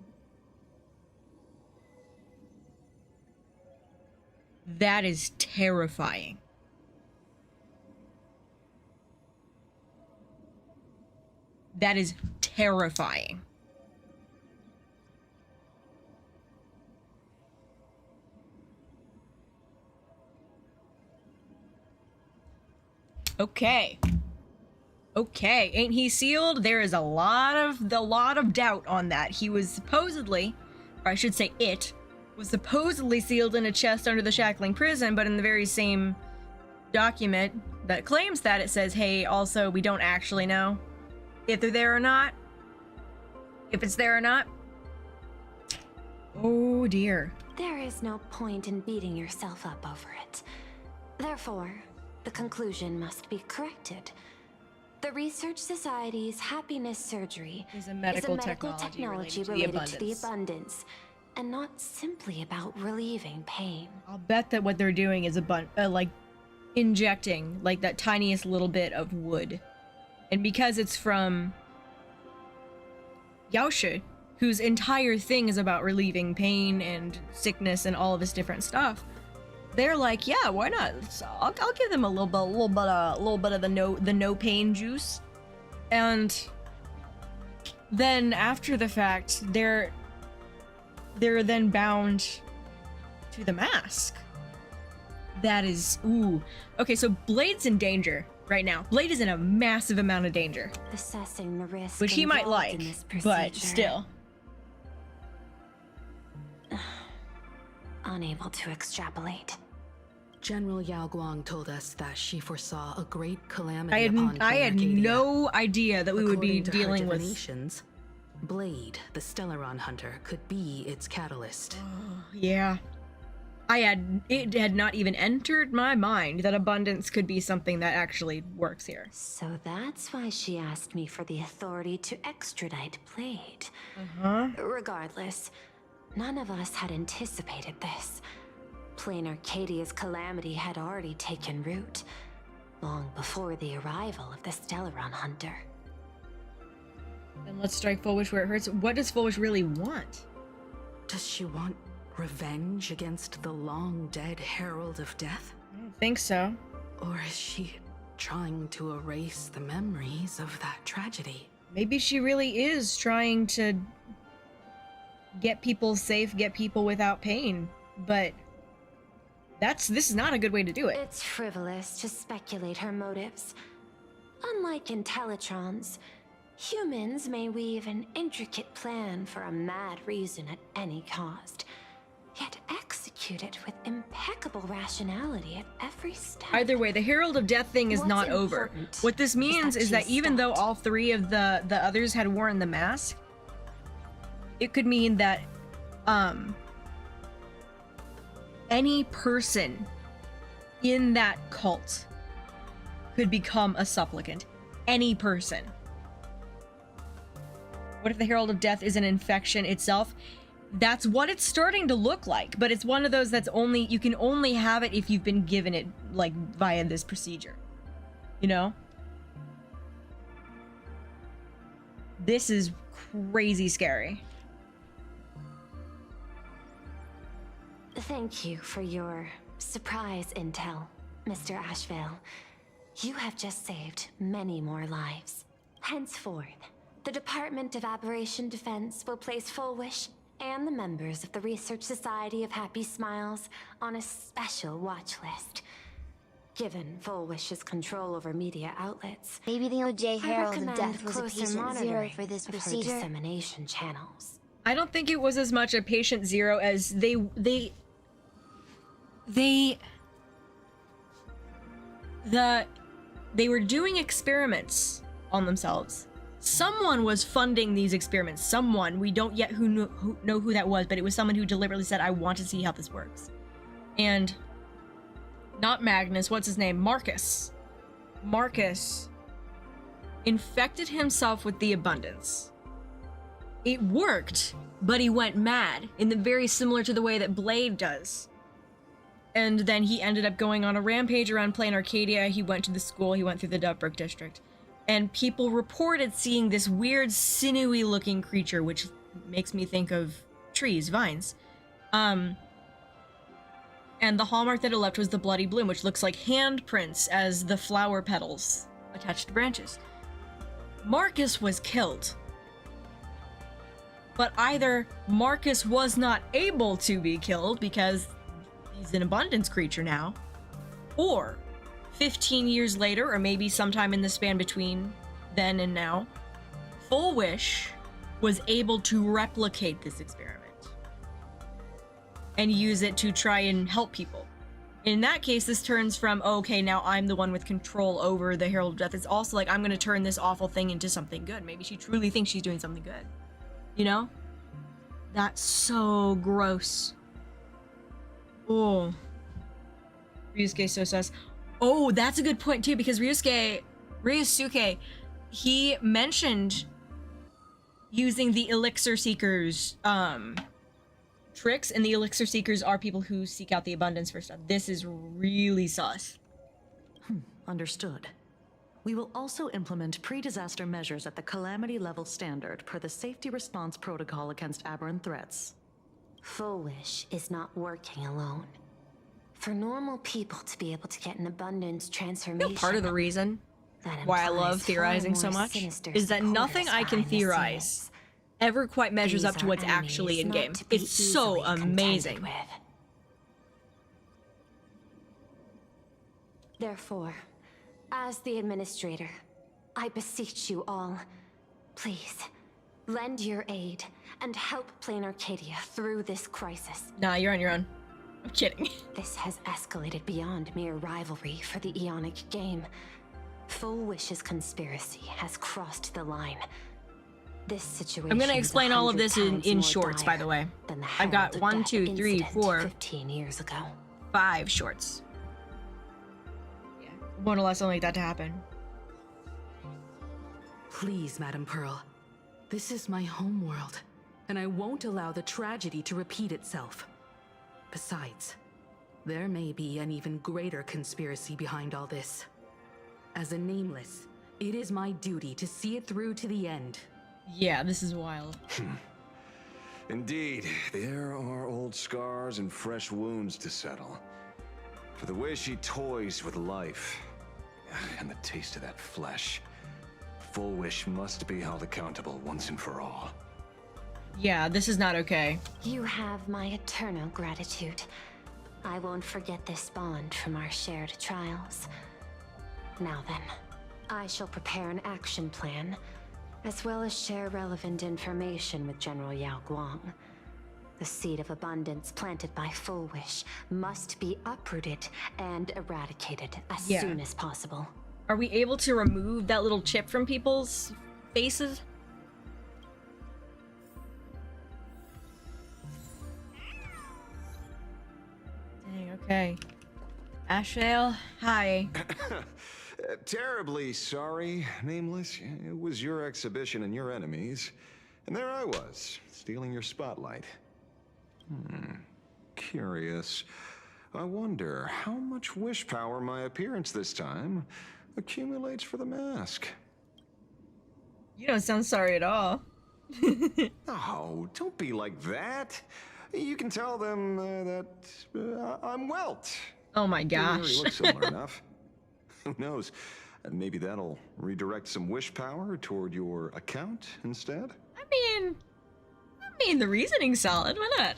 That is terrifying. That is terrifying. Okay. Okay, ain't he sealed? There is a lot of doubt on that. He was supposedly, or I should say it, was supposedly sealed in a chest under the shackling prison, but in the very same document that claims that, it says, hey, also, we don't actually know if they're there or not. If it's there or not. Oh dear. There is no point in beating yourself up over it. Therefore, the conclusion must be corrected. The Research Society's happiness surgery is a medical technology related to the abundance, and not simply about relieving pain. I'll bet that what they're doing is like injecting like that tiniest little bit of wood. And because it's from Yaoshe, whose entire thing is about relieving pain and sickness and all of this different stuff, they're like, yeah, why not? So I'll give them a little bit of the no pain juice, and then after the fact, they're then bound to the mask. That is, ooh. Okay, so Blade's in danger right now. Blade is in a massive amount of danger. Assessing the risk, which he might like, but still. Unable to extrapolate. General Yao Guang told us that she foresaw a great calamity I had no idea that we would be dealing with. Blade, the Stellaron hunter, could be its catalyst. Yeah. It had not even entered my mind that abundance could be something that actually works here. So that's why she asked me for the authority to extradite Blade. Regardless, none of us had anticipated this. Plain Arcadia's calamity had already taken root, long before the arrival of the Stellaron hunter. Then let's strike Fulwish where it hurts. What does Fulwish really want? Does she want revenge against the long-dead Herald of Death? I don't think so. Or is she trying to erase the memories of that tragedy? Maybe she really is trying to get people safe, get people without pain, but this is not a good way to do it. It's frivolous to speculate her motives. Unlike Intellitrons, humans may weave an intricate plan for a mad reason at any cost, yet execute it with impeccable rationality at every step. Either way, the Herald of Death thing is not over. What this means is that even though all three of the others had worn the mask, it could mean that any person in that cult could become a supplicant. Any person. What if the Herald of Death is an infection itself? That's what it's starting to look like, but it's one of those that's you can only have it if you've been given it, like, via this procedure. You know? This is crazy scary. Thank you for your surprise intel, Mr. Ashvale. You have just saved many more lives. Henceforth, the Department of Aberration Defense will place Fulwish and the members of the Research Society of Happy Smiles on a special watch list. Given Full Wish's control over media outlets, Maybe the OJ Herald of recommend Death was a closer patient zero monitoring for this of her procedure. dissemination channels. I don't think it was as much a patient zero as they were doing experiments on themselves. Someone was funding these experiments. Someone, we don't yet know who that was, but it was someone who deliberately said, I want to see how this works. And not Magnus, what's his name? Marcus. Marcus infected himself with the abundance. It worked, but he went mad in the very similar to the way that Blade does. And then he ended up going on a rampage around Plain Arcadia. He went to the school, he went through the Dupbrook district. And people reported seeing this weird, sinewy looking creature, which makes me think of trees, vines. And the hallmark that it left was the bloody bloom, which looks like handprints as the flower petals attached to branches. Marcus was killed. But either Marcus was not able to be killed because he's an abundance creature now, or 15 years later, or maybe sometime in the span between then and now, Full Wish was able to replicate this experiment and use it to try and help people. In that case, this turns from, oh, okay, now I'm the one with control over the Herald of Death. It's also like, I'm going to turn this awful thing into something good. Maybe she truly thinks she's doing something good. You know? That's so gross. Oh. Ryusuke so sus. Oh, that's a good point too, because Ryusuke, he mentioned using the Elixir Seekers tricks, and the Elixir Seekers are people who seek out the abundance for stuff. This is really sus. Understood. We will also implement pre-disaster measures at the calamity level standard per the safety response protocol against aberrant threats. Full Wish is not working alone. For normal people to be able to get an abundance transformation, Part of the reason why I love theorizing so much is that nothing I can theorize ever quite measures up to what's actually in game. It's so amazing. Therefore, as the administrator, I beseech you all, please, lend your aid and help Plain Arcadia through this crisis. Nah, you're on your own. I'm kidding. This has escalated beyond mere rivalry for the Ionic game. Full Wish's conspiracy has crossed the line. This situation. I'm gonna explain all of this in shorts, by the way. I've got 1, 2, 3, 4, 15 years ago. 5 shorts. Yeah, more or less only that to happen. Please, Madam Pearl. This is my homeworld, and I won't allow the tragedy to repeat itself. Besides, there may be an even greater conspiracy behind all this. As a Nameless, it is my duty to see it through to the end. Yeah, this is wild. Indeed, there are old scars and fresh wounds to settle. For the way she toys with life, and the taste of that flesh, Full Wish must be held accountable once and for all. Yeah, this is not okay. You have my eternal gratitude. I won't forget this bond from our shared trials. Now then, I shall prepare an action plan, as well as share relevant information with General Yao Guang. The seed of abundance planted by Full Wish must be uprooted and eradicated as soon as possible. Are we able to remove that little chip from people's faces? Dang, okay. Ashvale, hi. Terribly sorry, Nameless. It was your exhibition and your enemies. And there I was, stealing your spotlight. Curious. I wonder how much wish power my appearance this time accumulates for the mask. You don't sound sorry at all. Oh, don't be like that. You can tell them that I'm Welt. Oh my gosh. We look similar enough. Who knows? Maybe that'll redirect some wish power toward your account instead? I mean, I mean, the reasoning's solid. Why not?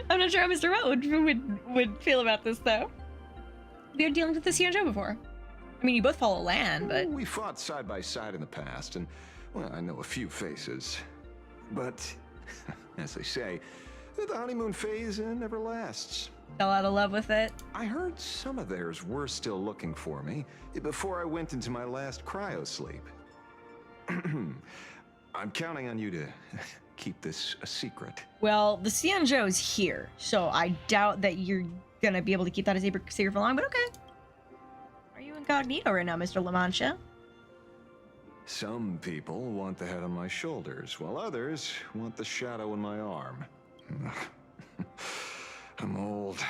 I'm not sure how Mr. Wet would feel about this, though. We had dealings with the Xianzhou before. I mean, you both follow land, but... We fought side by side in the past, and, well, I know a few faces. But, as they say, the honeymoon phase never lasts. Fell out of love with it. I heard some of theirs were still looking for me before I went into my last cryo sleep. I'm counting on you to keep this a secret. Well, the Xianzhou's here, so I doubt that you're gonna be able to keep that a secret for long, but okay. Are you incognito right now, Mr. La Mancha? Some people want the head on my shoulders, while others want the shadow in my arm. I'm old,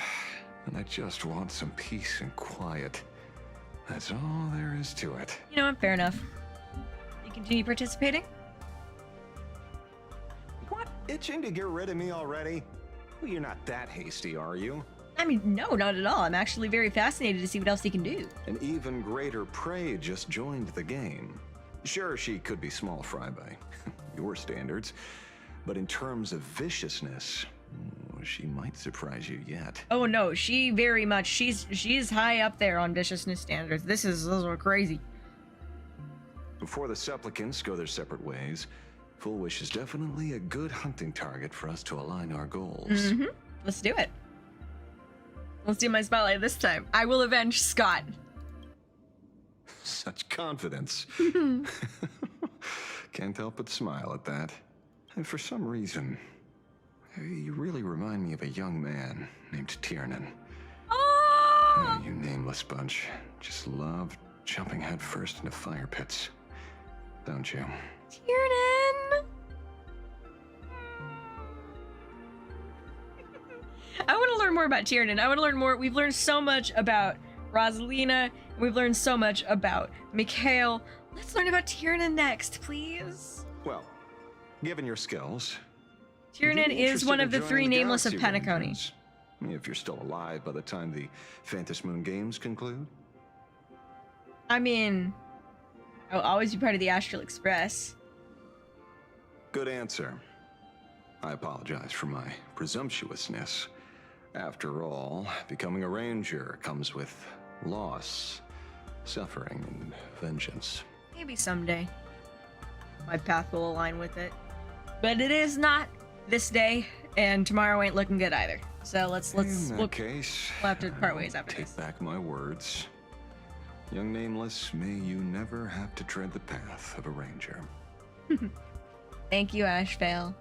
and I just want some peace and quiet. That's all there is to it. You know what? Fair enough. You continue participating? What? Itching to get rid of me already? Well, you're not that hasty, are you? I mean, no, not at all. I'm actually very fascinated to see what else he can do. An even greater prey just joined the game. Sure, she could be small fry by your standards, but in terms of viciousness, she might surprise you yet. Oh no, she very much, she's high up there on viciousness standards. Those are crazy. Before the supplicants go their separate ways, Full Wish is definitely a good hunting target for us to align our goals. Mm-hmm. Let's do it. Let's do my spotlight this time. I will avenge Scott. Such confidence. Can't help but smile at that. And for some reason, you really remind me of a young man named Tiernan. Oh! You nameless bunch just love jumping headfirst into fire pits, don't you? Tiernan! I want to learn more about Tiernan. I want to learn more. We've learned so much about Rosalina, and we've learned so much about Mikhail. Let's learn about Tiernan next, please. Well, given your skills, Tiernan is one of the three nameless of Penacony. If you're still alive by the time the Phantom Moon Games conclude. I mean, I'll always be part of the Astral Express. Good answer. I apologize for my presumptuousness. After all, becoming a ranger comes with loss, suffering, and vengeance. Maybe someday my path will align with it. But it is not this day, and tomorrow ain't looking good either. So we'll have to part ways after this. Take back my words. Young Nameless, may you never have to tread the path of a ranger. Thank you, Ashvale.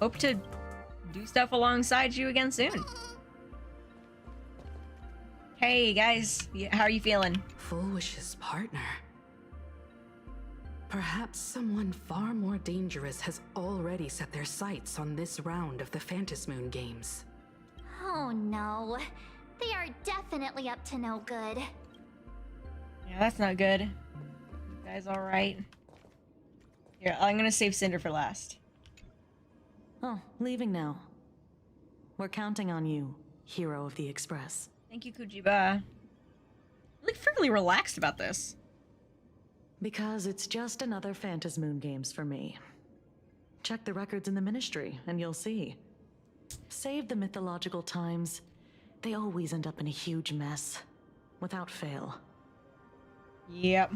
Hope to do stuff alongside you again soon. Hey guys, how are you feeling? Full Wish's partner. Perhaps someone far more dangerous has already set their sights on this round of the Phantom Moon Games. Oh no. They are definitely up to no good. Yeah, that's not good. You guys alright? Here, I'm gonna save Cinder for last. Oh, leaving now. We're counting on you, hero of the Express. Thank you, Kujiba. You look fairly relaxed about this. Because it's just another Phantom Moon Games for me. Check the records in the Ministry, and you'll see. Save the mythological times. They always end up in a huge mess. Without fail. Yep.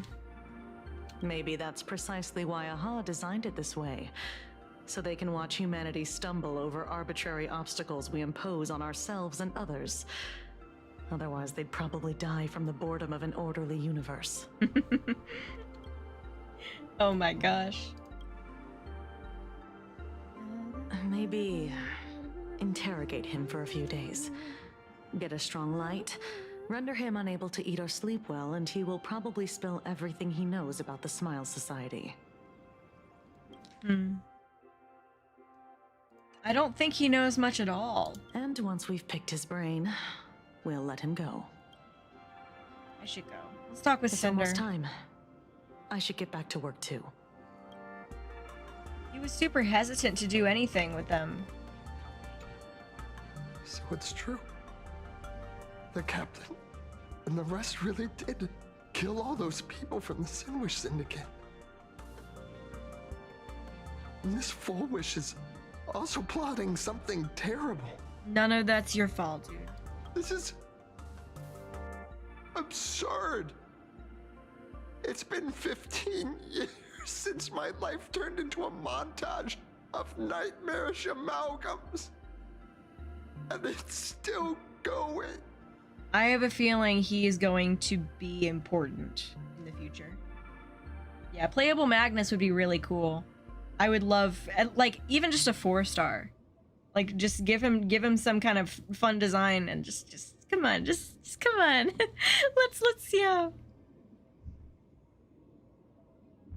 Maybe that's precisely why AHA designed it this way. So they can watch humanity stumble over arbitrary obstacles we impose on ourselves and others. Otherwise, they'd probably die from the boredom of an orderly universe. Oh my gosh. Maybe interrogate him for a few days. Get a strong light, render him unable to eat or sleep well, and he will probably spill everything he knows about the Smile Society. I don't think he knows much at all. And once we've picked his brain, we'll let him go. I should go. Let's talk with Cinder. It's almost time. I should get back to work too. He was super hesitant to do anything with them. So it's true. The captain and the rest really did kill all those people from the Sinwish Syndicate. And this Full Wish is also plotting something terrible. None of that's your fault, dude. This is absurd. It's been 15 years since my life turned into a montage of nightmarish amalgams. And it's still going. I have a feeling he is going to be important in the future. Yeah, playable Magnus would be really cool. I would love, like, even just a 4-star. Like, just give him some kind of fun design and just come on, just come on. let's yeah.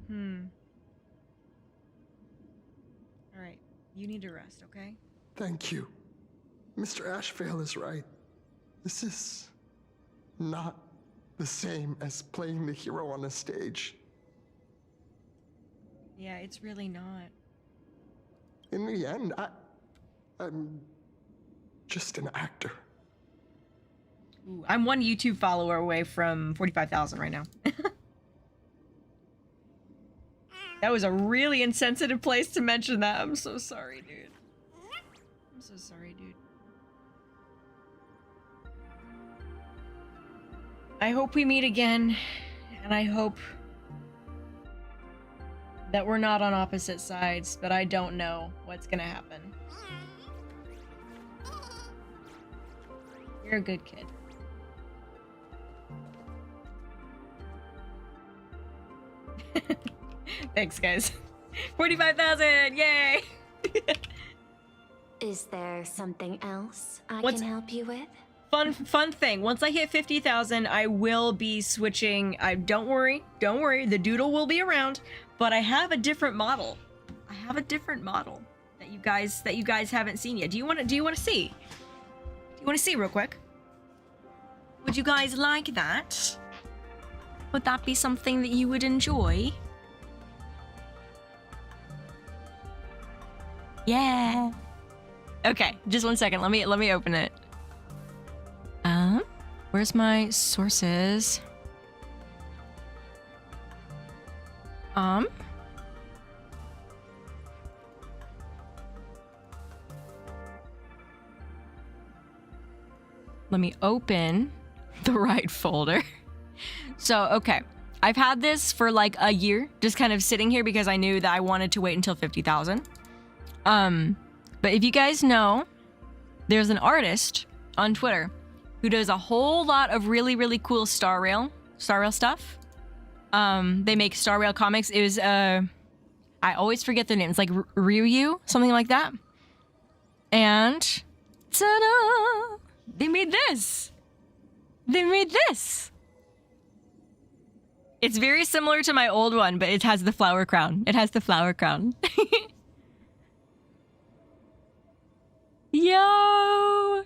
All right, you need to rest, okay? Thank you. Mr. Ashvale is right. This is not the same as playing the hero on a stage. Yeah, it's really not. In the end, I'm just an actor. Ooh, I'm one YouTube follower away from 45,000 right now. That was a really insensitive place to mention that. I'm so sorry, dude. I'm so sorry, dude. I hope we meet again, and I hope that we're not on opposite sides, but I don't know what's gonna happen. You're a good kid. Thanks, guys. 45,000! Yay! Is there something else I can help you with? Fun thing. Once I hit 50,000, I will be switching. Don't worry. The doodle will be around, but I have a different model. I have a different model that you guys haven't seen yet. Do you want to see? Do you want to see real quick? Would you guys like that? Would that be something that you would enjoy? Yeah. Okay, just 1 second. Let me open it. Where's my sources? Let me open the right folder. So, okay. I've had this for like a year, just kind of sitting here because I knew that I wanted to wait until 50,000. But if you guys know, there's an artist on Twitter who does a whole lot of really, really cool Star Rail stuff. They make Star Rail comics. It was, I always forget their names, like Ryu, something like that. And, ta-da! They made this. They made this. It's very similar to my old one, but it has the flower crown. It has the flower crown. Yo!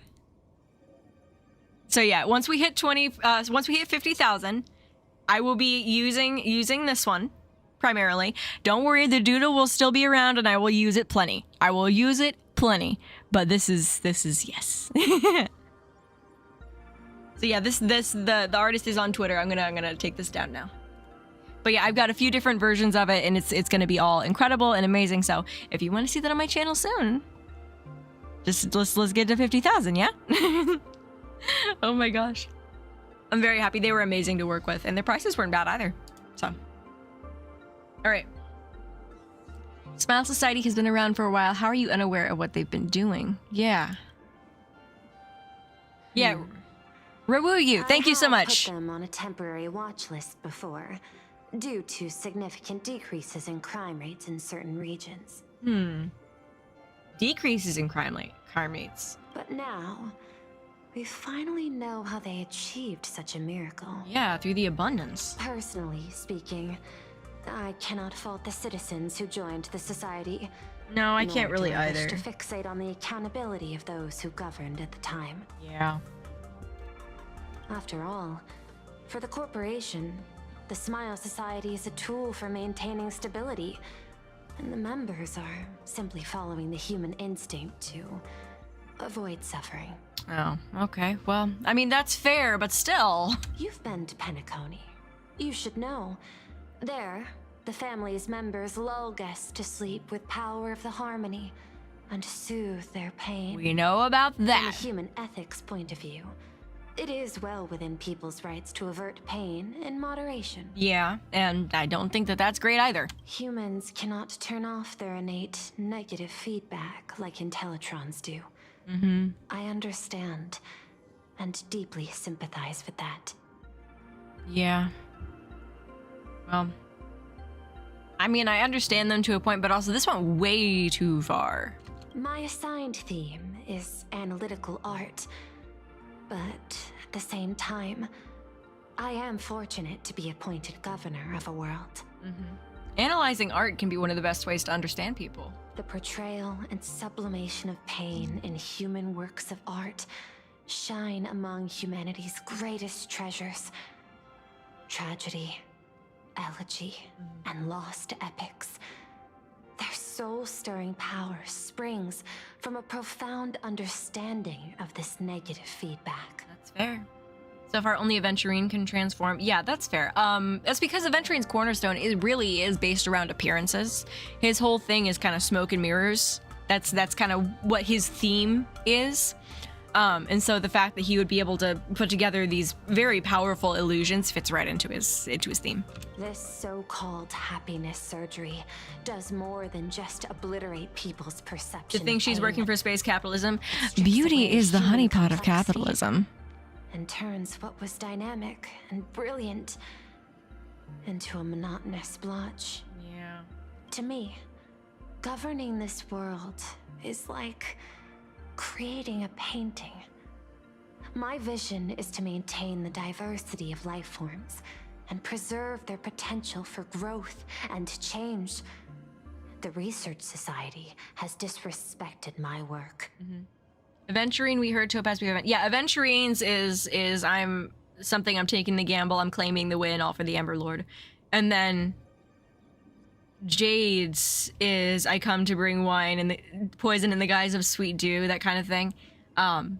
So yeah, once we hit 50,000, I will be using this one primarily. Don't worry, the doodle will still be around and I will use it plenty. I will use it plenty. But this is yes. So yeah, the artist is on Twitter. I'm gonna take this down now. But yeah, I've got a few different versions of it and it's gonna be all incredible and amazing. So if you want to see that on my channel soon, just let's get to 50,000, yeah? Oh my gosh. I'm very happy. They were amazing to work with and their prices weren't bad either. So. All right. Smile Society has been around for a while. How are you unaware of what they've been doing? Yeah. Yeah. Rewoo, thank you so much. I put them on a temporary watch list before, due to significant decreases in crime rates in certain regions. Decreases in crime rates. But now, we finally know how they achieved such a miracle. Yeah, through the abundance. Personally speaking, I cannot fault the citizens who joined the society. No, I can't really I wish either. to fixate on the accountability of those who governed at the time. Yeah. After all, for the corporation, the Smile Society is a tool for maintaining stability, and the members are simply following the human instinct to avoid suffering. Oh, okay. Well, I mean, that's fair, but still. You've been to Penacony. You should know. There, the family's members lull guests to sleep with power of the harmony, and soothe their pain. We know about that. From a human ethics point of view, it is well within people's rights to avert pain in moderation. Yeah, and I don't think that that's great either. Humans cannot turn off their innate negative feedback like Intellitrons do. Mm-hmm. I understand and deeply sympathize with that. Yeah. Well, I mean, I understand them to a point, but also this went way too far. My assigned theme is analytical art, but at the same time, I am fortunate to be appointed governor of a world. Mm-hmm. Analyzing art can be one of the best ways to understand people. The portrayal and sublimation of pain in human works of art shine among humanity's greatest treasures. Tragedy, elegy, and lost epics. Their soul-stirring power springs from a profound understanding of this negative feedback. That's fair. So if our only Aventurine can transform, yeah, that's fair. That's because Aventurine's cornerstone really is based around appearances. His whole thing is kind of smoke and mirrors. That's kind of what his theme is. And so the fact that he would be able to put together these very powerful illusions fits right into his theme. This so-called happiness surgery does more than just obliterate people's perception. To think she's pain. working for space capitalism. Beauty is the honeypot of capitalism. And turns what was dynamic and brilliant into a monotonous blotch. Yeah. To me, governing this world is like creating a painting. My vision is to maintain the diversity of life forms and preserve their potential for growth and change. The Research Society has disrespected my work. Mm-hmm. Aventurine, we heard Topaz. Yeah, Aventurines is I'm taking the gamble. I'm claiming the win, all for the Ember Lord. And then Jade's is I come to bring wine and the poison in the guise of sweet dew, that kind of thing.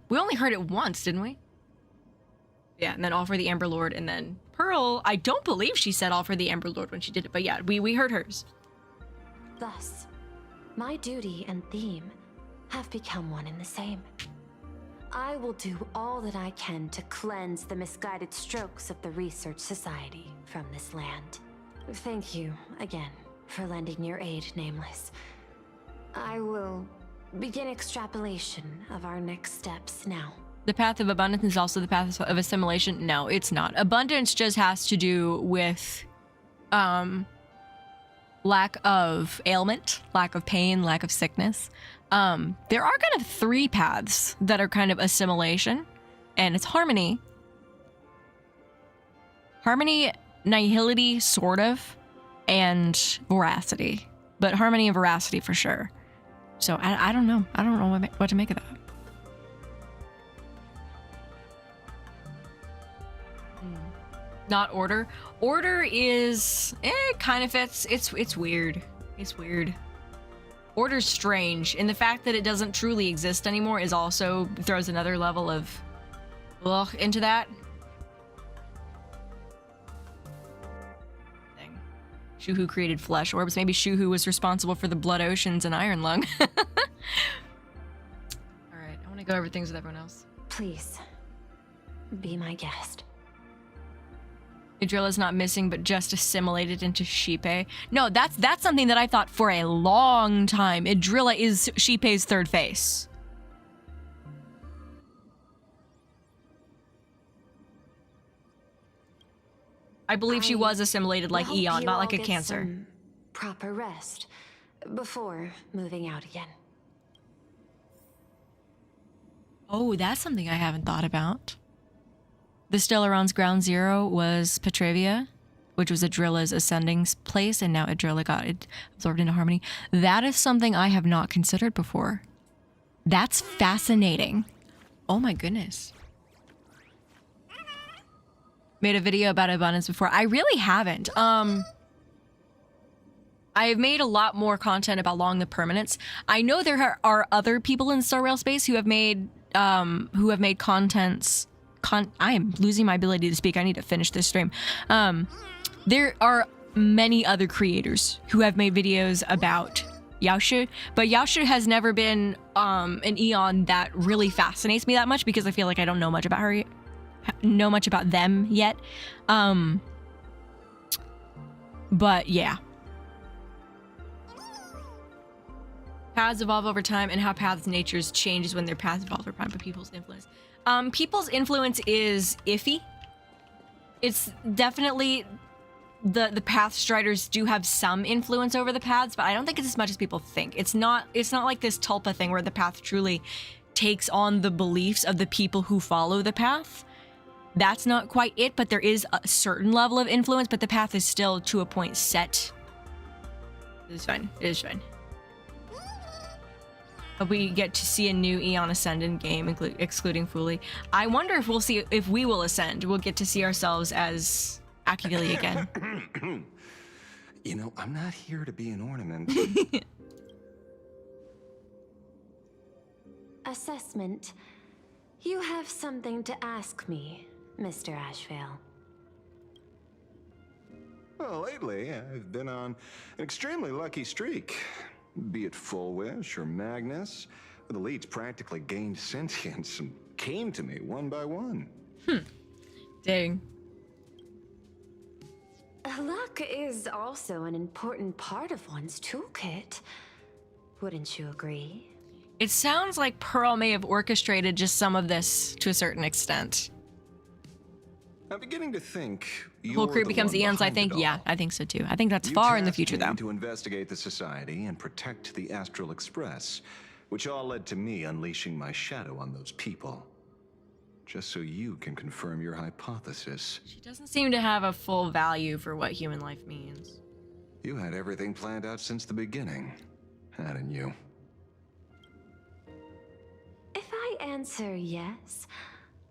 We only heard it once, didn't we? Yeah, and then all for the Ember Lord, and then Pearl, I don't believe she said all for the Ember Lord when she did it, but yeah, we heard hers. Thus, my duty and theme have become one and the same. I will do all that I can to cleanse the misguided strokes of the Research Society from this land. Thank you again for lending your aid, Nameless. I will begin extrapolation of our next steps now. The path of abundance is also the path of assimilation. No, it's not. Abundance just has to do with lack of ailment, lack of pain, lack of sickness. There are kind of three paths that are kind of assimilation, and it's harmony. Harmony, nihility, sort of, and veracity. But harmony and veracity for sure. So I don't know. I don't know what to make of that. Not order. Order is, it kind of fits. It's weird. It's weird. Order's strange, and the fact that it doesn't truly exist anymore is also throws another level of ugh into that. Thing. Shuhu created flesh orbs. Maybe Shuhu was responsible for the blood oceans and Iron Lung. All right, I want to go over things with everyone else. Please, be my guest. Idrilla's not missing, but just assimilated into Sheepei. No, that's something that I thought for a long time. Idrilla is Sheepei's third face. I believe she was assimilated like Eon, not like a cancer. Some proper rest before moving out again. Oh, that's something I haven't thought about. The Stellaron's ground zero was Petravia, which was Idrilla's ascending place, and now Idrilla got absorbed into Harmony. That is something I have not considered before. That's fascinating. Oh my goodness. Made a video about abundance before. I really haven't. I've made a lot more content about Long the Permanence. I know there are other people in Star Rail space who have made contents. I am losing my ability to speak. I need to finish this stream. There are many other creators who have made videos about Yaoshu, but Yaoshu has never been an Eon that really fascinates me that much because I feel like I don't know much about her, know much about them yet. But yeah. Paths evolve over time, and how paths' natures changes when their paths evolve over time, but people's influence. People's influence is iffy. It's definitely the path striders do have some influence over the paths, but I don't think it's as much as people think. It's not like this Tulpa thing where the path truly takes on the beliefs of the people who follow the path. That's not quite it, but there is a certain level of influence, but the path is still to a point set. It is fine. It is fine. But we get to see a new Eon Ascendant game, excluding Fuli. I wonder if we will ascend. We'll get to see ourselves as Akigili again. You know, I'm not here to be an ornament. Assessment. You have something to ask me, Mr. Ashvale. Well, lately, I've been on an extremely lucky streak. Be it Full Wish or Magnus, the leads practically gained sentience and came to me one by one. Dang. Luck is also an important part of one's toolkit. Wouldn't you agree? It sounds like Pearl may have orchestrated just some of this to a certain extent. I'm beginning to think The whole crew becomes Eons, I think. Yeah, I think so too. I think that's far in the future, though. To investigate the society and protect the Astral Express, which all led to me unleashing my shadow on those people. Just so you can confirm your hypothesis. She doesn't seem to have a full value for what human life means. You had everything planned out since the beginning, hadn't you? If I answer yes,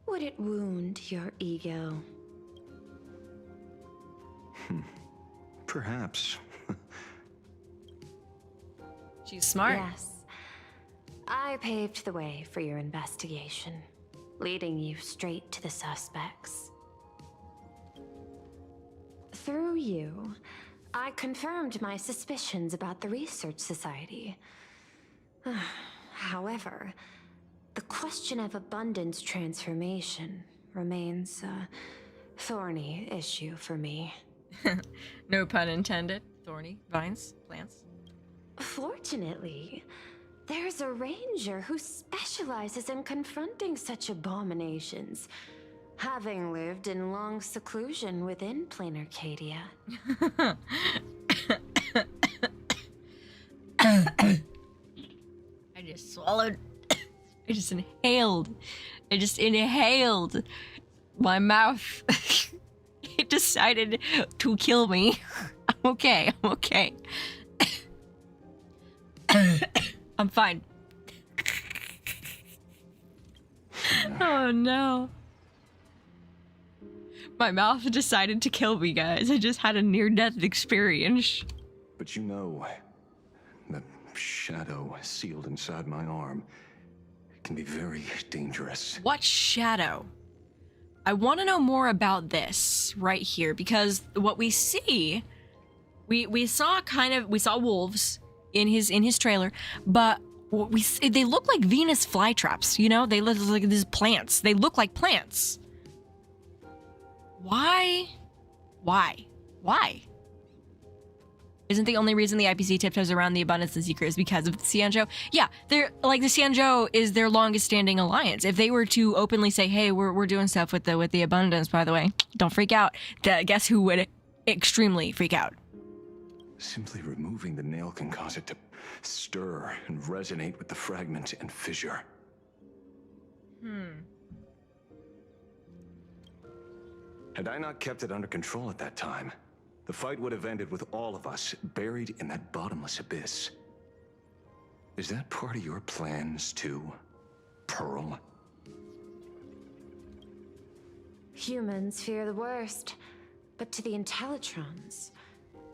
would it wound your ego? Perhaps. She's smart. Yes. I paved the way for your investigation, leading you straight to the suspects. Through you, I confirmed my suspicions about the Research Society. However, the question of abundance transformation remains a thorny issue for me. No pun intended. Thorny vines, plants. Fortunately, there's a ranger who specializes in confronting such abominations, having lived in long seclusion within plain Arcadia. I just swallowed. I just inhaled. My mouth. It decided to kill me. I'm okay. I'm fine. Oh no. My mouth decided to kill me, guys. I just had a near-death experience. But you know, the shadow sealed inside my arm can be very dangerous. What shadow? I want to know more about this right here, because what we see, we saw wolves in his trailer, but they look like Venus flytraps, you know? They look like these plants. They look like plants. Why? Isn't the only reason the IPC tiptoes around the abundance and secret is because of the Xianzhou? Yeah, they're like, the Xianzhou is their longest standing alliance. If they were to openly say, hey, we're doing stuff with the abundance, by the way, don't freak out. Guess who would extremely freak out? Simply removing the nail can cause it to stir and resonate with the fragment and fissure. Had I not kept it under control at that time, the fight would have ended with all of us buried in that bottomless abyss. Is that part of your plans too, Pearl? Humans fear the worst, but to the Intellitrons,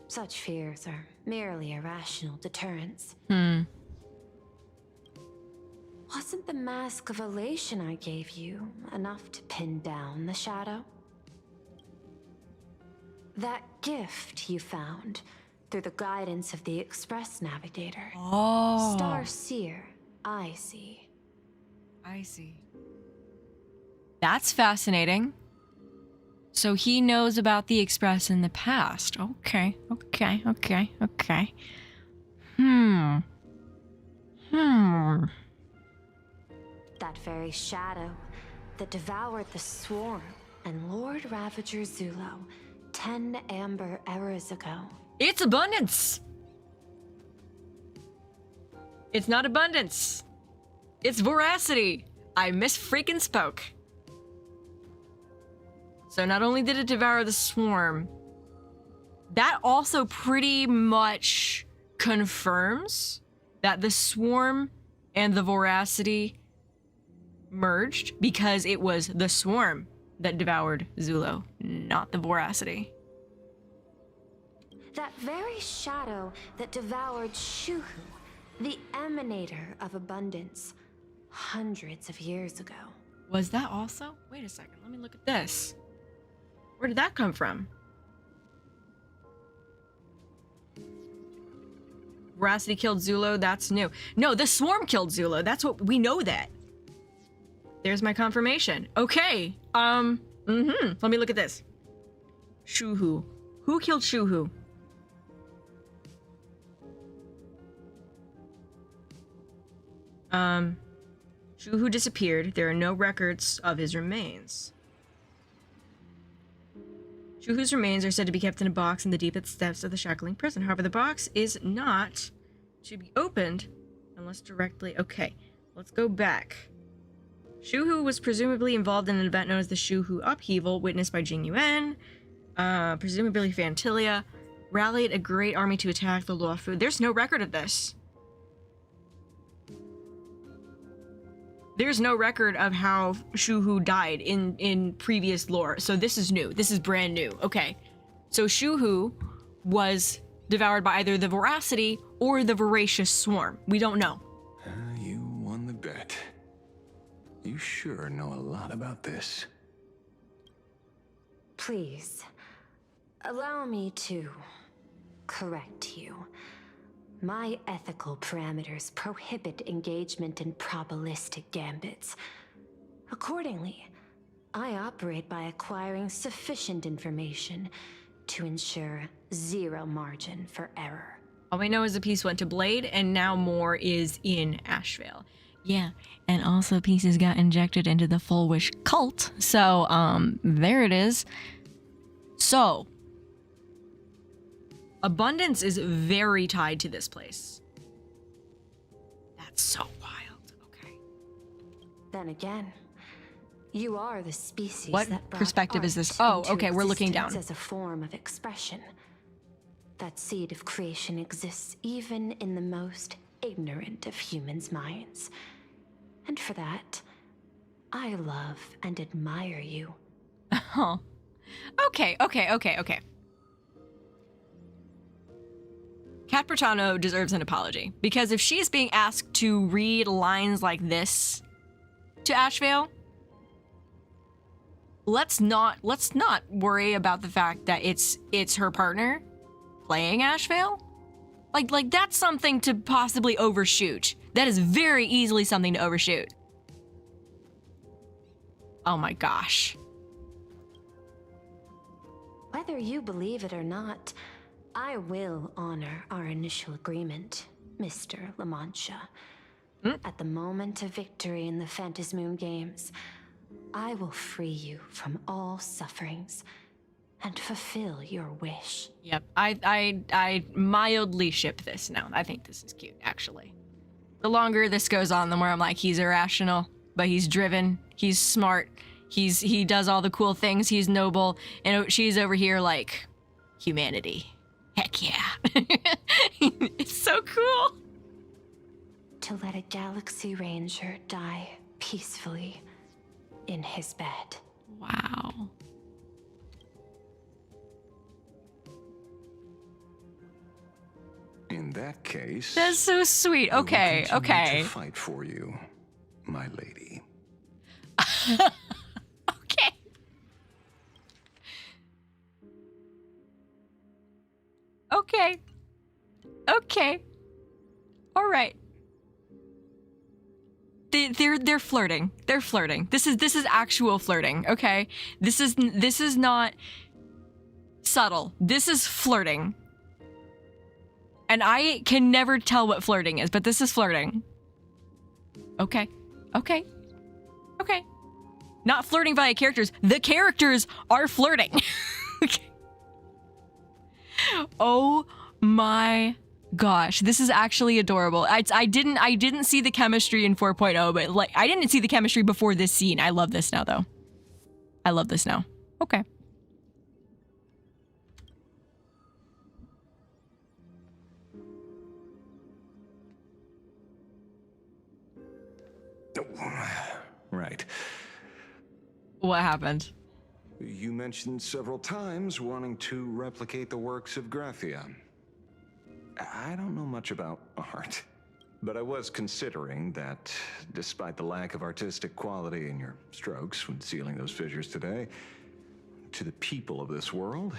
such fears are merely irrational deterrents. Wasn't the mask of elation I gave you enough to pin down the shadow? That gift you found, through the guidance of the Express Navigator. Oh. Star Seer, I see. I see. That's fascinating. So he knows about the Express in the past. Okay. That very shadow that devoured the Swarm and Lord Ravager Zulo 10 amber eras ago. It's abundance. It's not abundance. It's voracity. I misfreaking spoke. So not only did it devour the Swarm, that also pretty much confirms that the Swarm and the voracity merged because it was the Swarm that devoured Zulo, not the voracity. That very shadow that devoured Shuhu, the emanator of abundance, hundreds of years ago. Was that also? Wait a second, let me look at this. Where did that come from? Voracity killed Zulo, that's new. No, the Swarm killed Zulo, that's what, we know that. There's my confirmation. Okay, let me look at this. Shuhu. Who killed Shuhu? Shuhu disappeared. There are no records of his remains. Shuhu's remains are said to be kept in a box in the deepest depths of the shackling prison. However, the box is not to be opened unless directly... Okay, let's go back. Shuhu was presumably involved in an event known as the Shuhu Upheaval, witnessed by Jing Yuan. Presumably Fantilia rallied a great army to attack the Luofu. There's no record of this. There's no record of how Shuhu died in previous lore. So this is new. This is brand new. Okay. So Shuhu was devoured by either the Voracity or the Voracious Swarm. We don't know. You won the bet. You sure know a lot about this. Please, allow me to correct you. My ethical parameters prohibit engagement in probabilistic gambits. Accordingly, I operate by acquiring sufficient information to ensure zero margin for error. All we know is a piece went to Blade, and now more is in Ashvale. Yeah, and also pieces got injected into the Full Wish cult. So, there it is. So, abundance is very tied to this place. That's so wild. Okay. Then again, you are the species What that brought perspective is art this? Oh, into okay, we're looking existence down. as a form of expression. That seed of creation exists even in the most ignorant of humans' minds. And for that, I love and admire you. Oh. Okay. Kat Bertano deserves an apology, because if she is being asked to read lines like this to Ashvale, let's not worry about the fact that it's her partner playing Ashvale. Like that's something to possibly overshoot. That is very easily something to overshoot. Oh my gosh. Whether you believe it or not, I will honor our initial agreement, Mr. La Mancha. At the moment of victory in the Phantasmoon Games, I will free you from all sufferings and fulfill your wish. Yep, I mildly ship this now. I think this is cute, actually. The longer this goes on, the more I'm like, he's irrational, but he's driven, he's smart, he does all the cool things, he's noble, and she's over here like, humanity. Heck yeah. It's so cool. To let a Galaxy Ranger die peacefully in his bed. Wow. In that case, that's so sweet. I will Okay, continue okay. to fight for you, my lady. Okay. Okay. Okay. All right. They're flirting. They're flirting. This is actual flirting, okay? This is not subtle. This is flirting. And I can never tell what flirting is, but this is flirting. Okay. Okay. Okay. Not flirting via characters. The characters are flirting. Okay. Oh my gosh, this is actually adorable. I didn't see the chemistry in 4.0, but like I didn't see the chemistry before this scene. I love this now though. I love this now. Okay. Right. What happened? You mentioned several times wanting to replicate the works of Graphia. I don't know much about art, but I was considering that despite the lack of artistic quality in your strokes when sealing those fissures today, to the people of this world,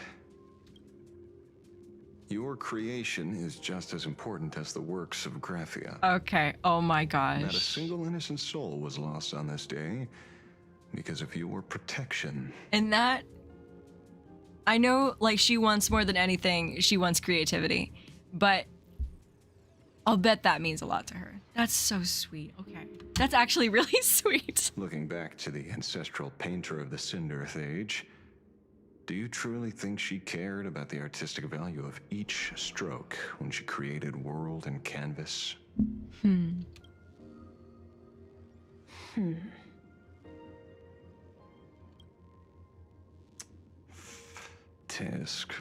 your creation is just as important as the works of Graphia. Okay, oh my gosh. Not a single innocent soul was lost on this day because of your protection. And that, I know like she wants more than anything, she wants creativity, but I'll bet that means a lot to her. That's so sweet, okay. That's actually really sweet. Looking back to the ancestral painter of the Cinder Age, do you truly think she cared about the artistic value of each stroke when she created world and canvas? Tisk.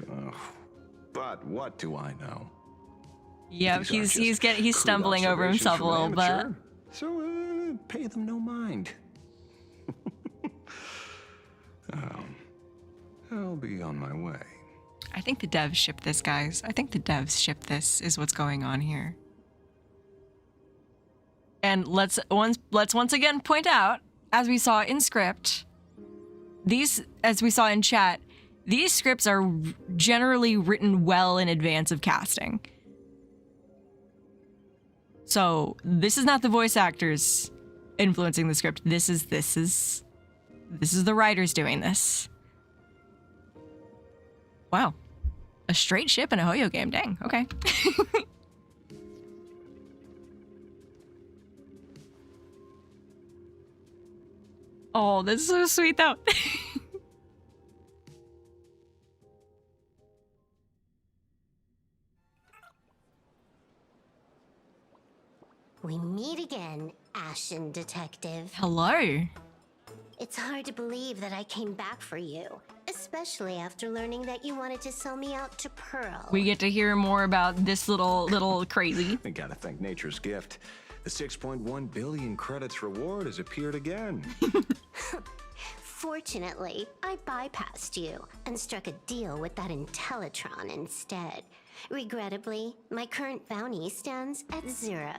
But what do I know? Yeah, he's stumbling over himself a little bit. So pay them no mind. I'll be on my way. I think the devs ship this, guys. I think the devs ship this is what's going on here. And let's once again point out, as we saw in script, as we saw in chat, these scripts are generally written well in advance of casting. So this is not the voice actors influencing the script. This is the writers doing this. Wow. A straight ship in a Hoyo game. Dang. Okay. Oh, this is so sweet though. We meet again, Ashen Detective. Hello. It's hard to believe that I came back for you, especially after learning that you wanted to sell me out to Pearl. We get to hear more about this little crazy. I gotta thank nature's gift. The 6.1 billion credits reward has appeared again. Fortunately, I bypassed you and struck a deal with that Intellitron instead. Regrettably, my current bounty stands at 0.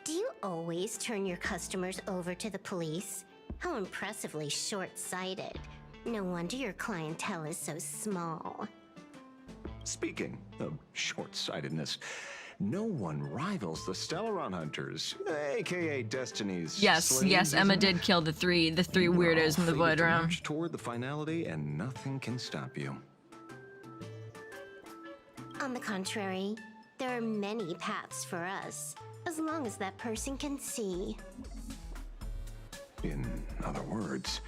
Do you always turn your customers over to the police? How impressively short-sighted. No wonder your clientele is so small. Speaking of short-sightedness, no one rivals the Stellaron Hunters, aka Destiny's. Yes, Emma did kill the three weirdos in the void realm. Toward the finality, and nothing can stop you. On the contrary, there are many paths for us, as long as that person can see. In other words,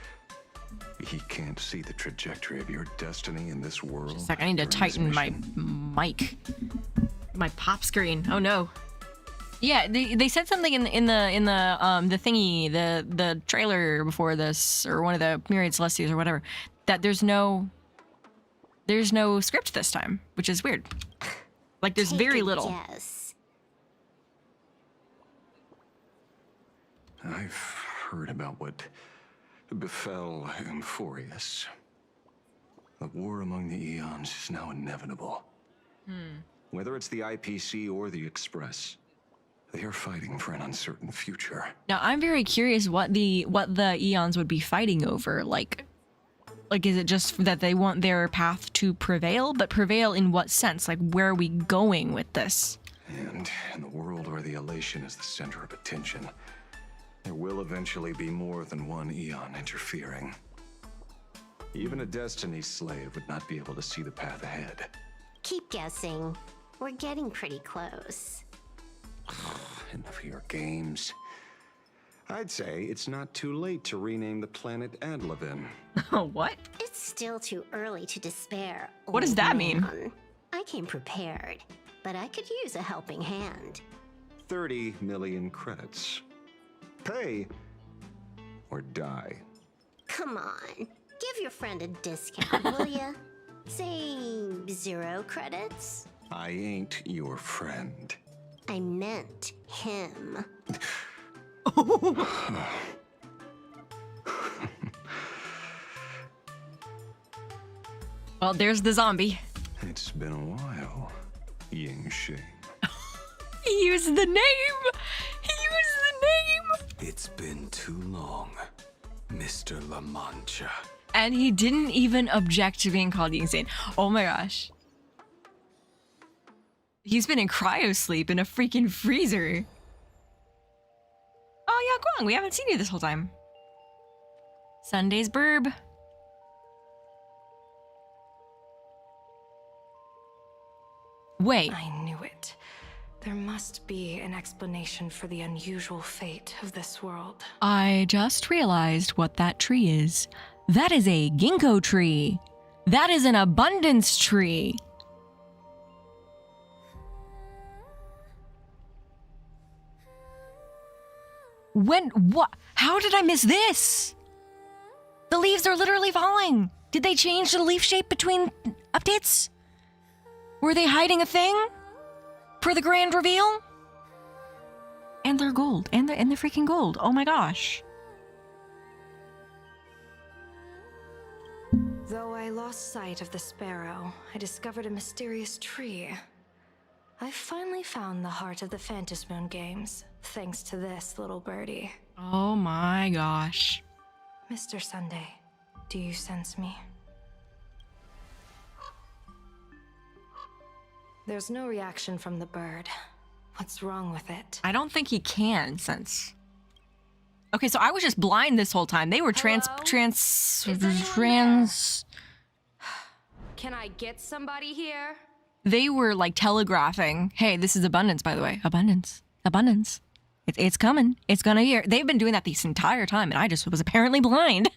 he can't see the trajectory of your destiny in this world. Just a sec, I need to tighten my mic. My pop screen. Oh no. Yeah, they said something in the thingy, the trailer before this, or one of the Myriad Celestials or whatever, that there's no script this time, which is weird. Like there's very little. Yes. I've heard about what befell Euphorius. The war among the Eons is now inevitable. Whether it's the IPC or the Express, they are fighting for an uncertain future. Now I'm very curious what the Eons would be fighting over. Like, Like, is it just that they want their path to prevail? But prevail in what sense? Like, where are we going with this? And in the world where the elation is the center of attention, there will eventually be more than one Eon interfering. Even a Destiny slave would not be able to see the path ahead. Keep guessing. We're getting pretty close. Enough of your games. I'd say it's not too late to rename the planet Adlevin. What? It's still too early to despair. What does old that mean? man. I came prepared, but I could use a helping hand. 30 million credits. Pay or die. Come on, give your friend a discount, will ya? Say 0 credits? I ain't your friend. I meant him. Well, there's the zombie. It's been a while, Ying Shing. He used the name! He used the name! It's been too long, Mr. La Mancha. And he didn't even object to being called insane. Oh my gosh. He's been in cryo sleep in a freaking freezer. Oh yeah, Guang, we haven't seen you this whole time. Sunday's burb. Wait. I knew it. There must be an explanation for the unusual fate of this world. I just realized what that tree is. That is a ginkgo tree. That is an abundance tree. What? How did I miss this? The leaves are literally falling. Did they change the leaf shape between updates? Were they hiding a thing for the grand reveal? And they're gold. And they're freaking gold. Oh my gosh. Though I lost sight of the sparrow, I discovered a mysterious tree. I finally found the heart of the Phantom Moon games, thanks to this little birdie. Oh my gosh. Mr. Sunday, do you sense me? There's no reaction from the bird. What's wrong with it? I don't think he can sense. Okay, so I was just blind this whole time. They were Can I get somebody here? They were like telegraphing, hey, this is abundance, by the way. Abundance. Abundance. It's coming. It's gonna hear. They've been doing that this entire time, and I just was apparently blind.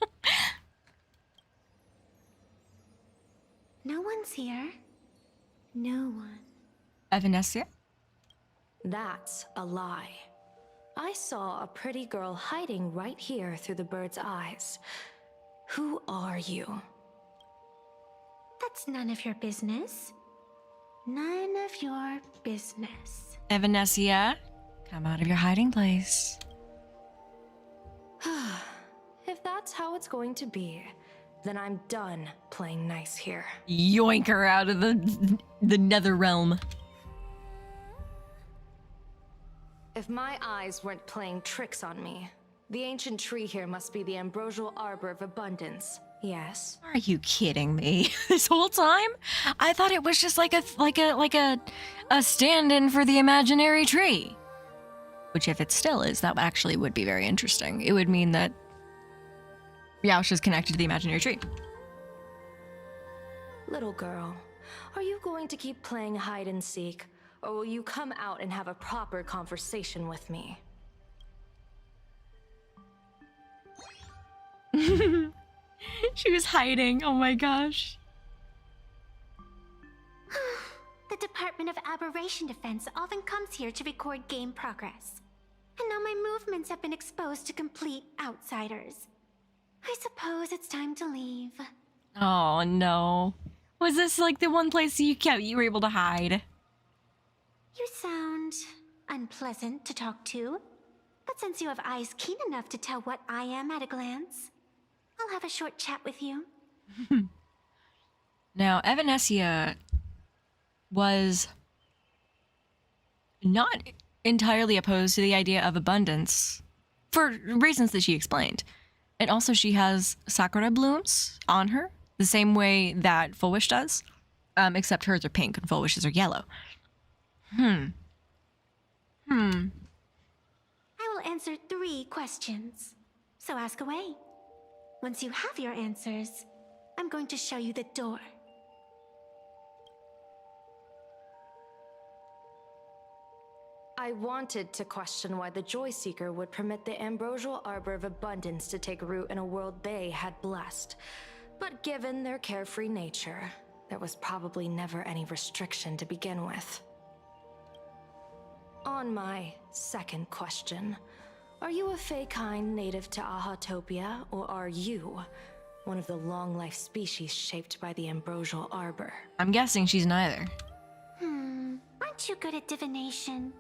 No one's here. No one. Evanesia? That's a lie. I saw a pretty girl hiding right here through the bird's eyes. Who are you? That's none of your business. None of your business. Evanesia, come out of your hiding place. If that's how it's going to be, then I'm done playing nice here. Yoink her out of the nether realm. If my eyes weren't playing tricks on me, the ancient tree here must be the ambrosial arbor of abundance. Yes. Are you kidding me? This whole time? I thought it was just like a stand-in for the imaginary tree. Which if it still is, that actually would be very interesting. It would mean that Yaush is connected to the imaginary tree. Little girl, are you going to keep playing hide and seek, or will you come out and have a proper conversation with me? She was hiding. Oh my gosh. The Department of Aberration Defense often comes here to record game progress. And now my movements have been exposed to complete outsiders. I suppose it's time to leave. Oh no. Was this like the one place you were able to hide? You sound unpleasant to talk to. But since you have eyes keen enough to tell what I am at a glance, I'll have a short chat with you. Now, Evanesia was not entirely opposed to the idea of abundance for reasons that she explained. And also she has sakura blooms on her, the same way that Full Wish does. Except hers are pink and Full Wish's are yellow. I will answer 3 questions. So ask away. Once you have your answers, I'm going to show you the door. I wanted to question why the Joy Seeker would permit the ambrosial arbor of abundance to take root in a world they had blessed. But given their carefree nature, there was probably never any restriction to begin with. On my second question, are you a Fey-kind native to Ahatopia, or are you one of the long-life species shaped by the ambrosial arbor? I'm guessing she's neither. Aren't you good at divination?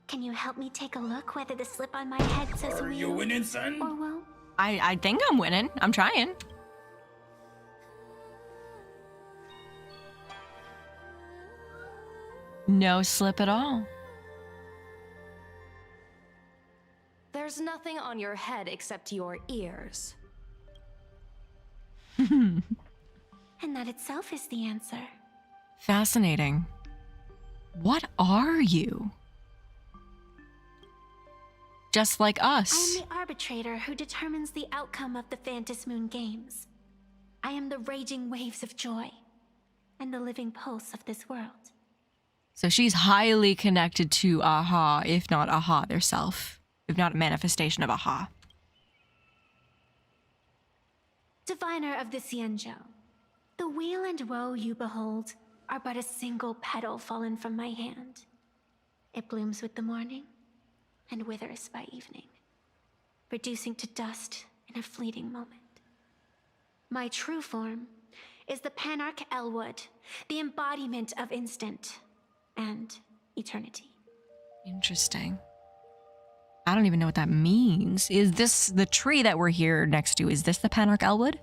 Can you help me take a look whether the slip on my head says Are you winning, son? or woe? I think I'm winning. I'm trying. No slip at all. There's nothing on your head except your ears. And that itself is the answer. Fascinating. What are you? Just like I us. am the arbitrator who determines the outcome of the Phantom Moon Games. I am the raging waves of joy and the living pulse of this world. So she's highly connected to Aha, if not Aha herself. If not a manifestation of Aha. Diviner of the Xianzhou, the weal and woe you behold are but a single petal fallen from my hand. It blooms with the morning and withers by evening, reducing to dust in a fleeting moment. My true form is the Panarch Elwood, the embodiment of instant and eternity. Interesting. I don't even know what that means. Is this the tree that we're here next to? Is this the Panarch Elwood?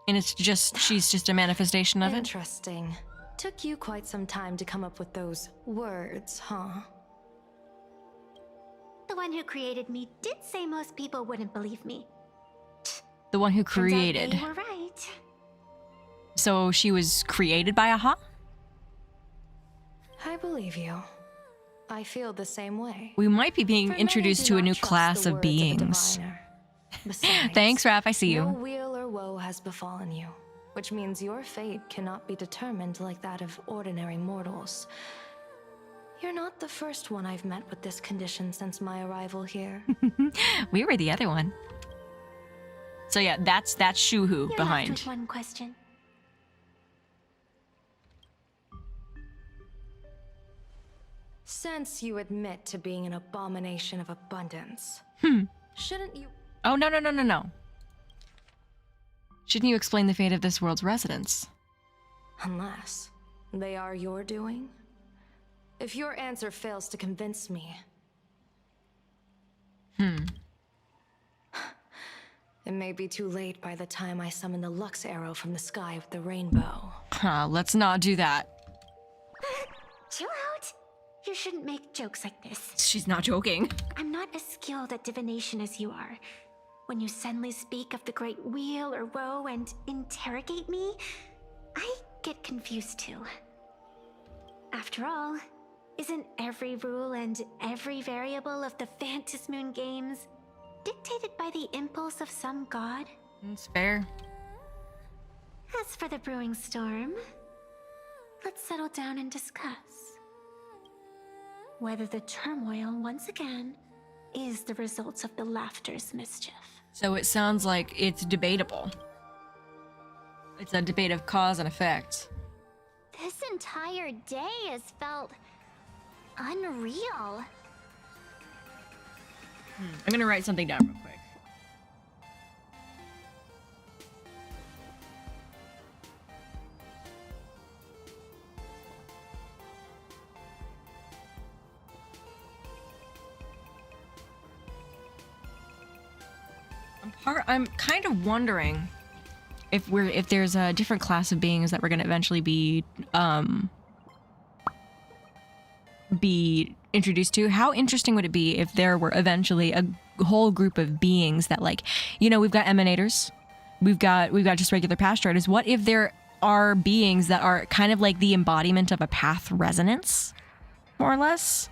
And it's just, she's just a manifestation of it? Interesting. Took you quite some time to come up with those words, huh? The one who created me did say most people wouldn't believe me. The one who Turns out created. they were right. So she was created by Aha? I believe you. I feel the same way. We might be being For many introduced do to a not new trust class the of words the beings. diviner. Besides, Thanks, Raph. I see no you. weal or woe has befallen you, which means your fate cannot be determined like that of ordinary mortals. You're not the first one I've met with this condition since my arrival here. We were the other one. So yeah, that's Shuhu You're left behind. with one question. Since you admit to being an abomination of abundance, shouldn't you... Oh, no. Shouldn't you explain the fate of this world's residents? Unless they are your doing? If your answer fails to convince me... It may be too late by the time I summon the Lux Arrow from the sky with the rainbow. Let's not do that. Chill out. You shouldn't make jokes like this. She's not joking. I'm not as skilled at divination as you are. When you suddenly speak of the great weal or woe and interrogate me, I get confused too. After all, isn't every rule and every variable of the Phantom Moon Games dictated by the impulse of some god? It's fair. As for the brewing storm, let's settle down and discuss whether the turmoil once again is the result of the laughter's mischief. So it sounds like it's debatable. It's a debate of cause and effect. This entire day has felt unreal. I'm gonna write something down real quick. I'm kind of wondering if there's a different class of beings that we're gonna eventually be be introduced to? How interesting would it be if there were eventually a whole group of beings that, like, you know, we've got emanators, we've got just regular path striders. What if there are beings that are kind of like the embodiment of a path resonance, more or less?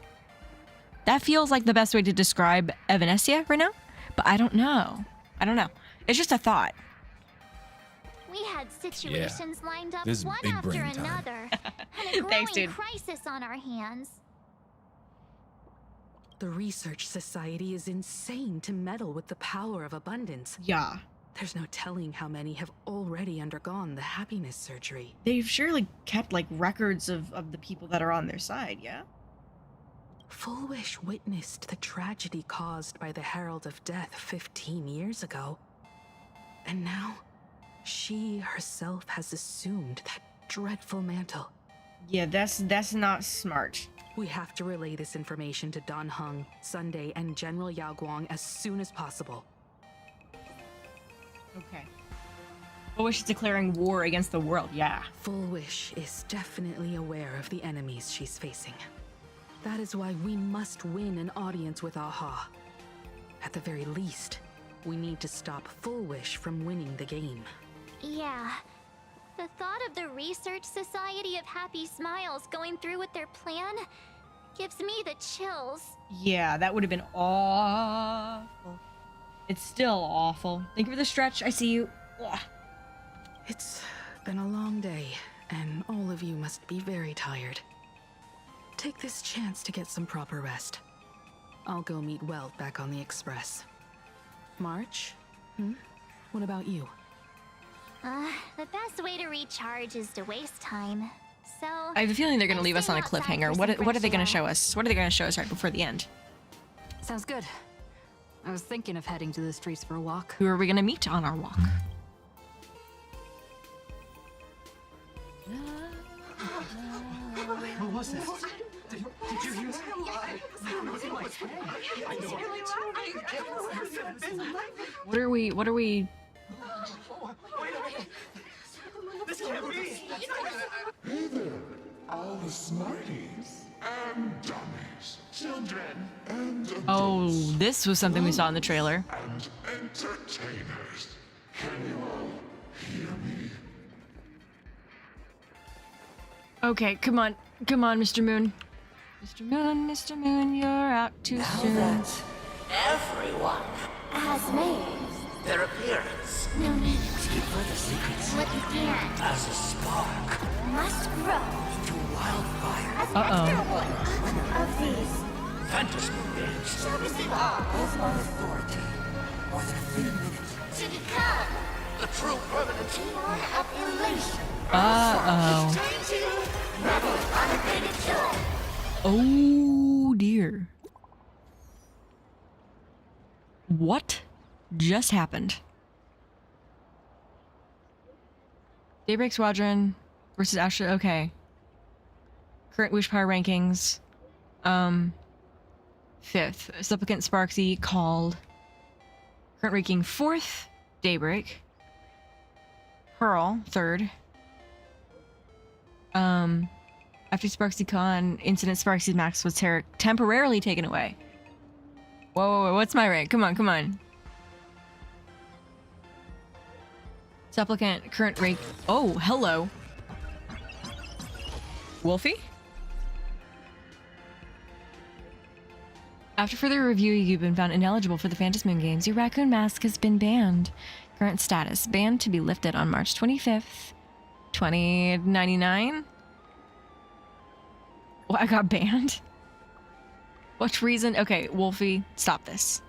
That feels like the best way to describe Evanescia right now, but I don't know. It's just a thought. We had situations lined up this is one big after brain time. another, and a growing Thanks, dude. crisis on our hands. The Research Society is insane to meddle with the power of abundance. Yeah. There's no telling how many have already undergone the happiness surgery. They've surely kept, like, records of the people that are on their side, yeah? Full Wish witnessed the tragedy caused by the Herald of Death 15 years ago. And now, she herself has assumed that dreadful mantle. Yeah, that's not smart. We have to relay this information to Dan Heng, Sunday, and General Yao Guang as soon as possible. Okay. Full Wish is declaring war against the world, yeah. Full Wish is definitely aware of the enemies she's facing. That is why we must win an audience with Aha. At the very least, we need to stop Full Wish from winning the game. Yeah. The thought of the Research Society of Happy Smiles going through with their plan gives me the chills. Yeah, that would have been awful. It's still awful. Thank you for the stretch. I see you. Ugh. It's been a long day, and all of you must be very tired. Take this chance to get some proper rest. I'll go meet Welt back on the Express. March? What about you? The best way to recharge is to waste time. So I have a feeling they're going to leave us on a cliffhanger. What are they going to show us? What are they going to show us right before the end? Sounds good. I was thinking of heading to the streets for a walk. Who are we going to meet on our walk? What was that? Did you hear that? What are we? This can't be! Hey there, all the smarties and dummies, children and adults. Oh, this was something we saw in the trailer. And entertainers. Can you all hear me? Okay, come on, Mr. Moon. Mr. Moon, you're out too soon. That everyone has made their appearance. no need To keep further secrets. what began As a spark must grow into wildfire. as extra one of these Fantasy games. servicing all Of my authority. Within minutes. to become The true permanent. born of elation. Uh-oh. Never unabated joy. Oh dear. What just happened? Daybreak Squadron versus Astral. Okay. Current Wish Power rankings. 5th. Supplicant Sparksy called. Current ranking 4th. Daybreak. Pearl 3rd. After Sparksy Con, Incident Sparksy Max was temporarily taken away. Whoa, what's my rank? Come on. Supplicant, current rank. Oh, hello. Wolfie? After further review, you've been found ineligible for the Phantasmoon games. Your raccoon mask has been banned. Current status, banned to be lifted on March 25th, 2099. Well, I got banned? What reason? Okay, Wolfie, stop this.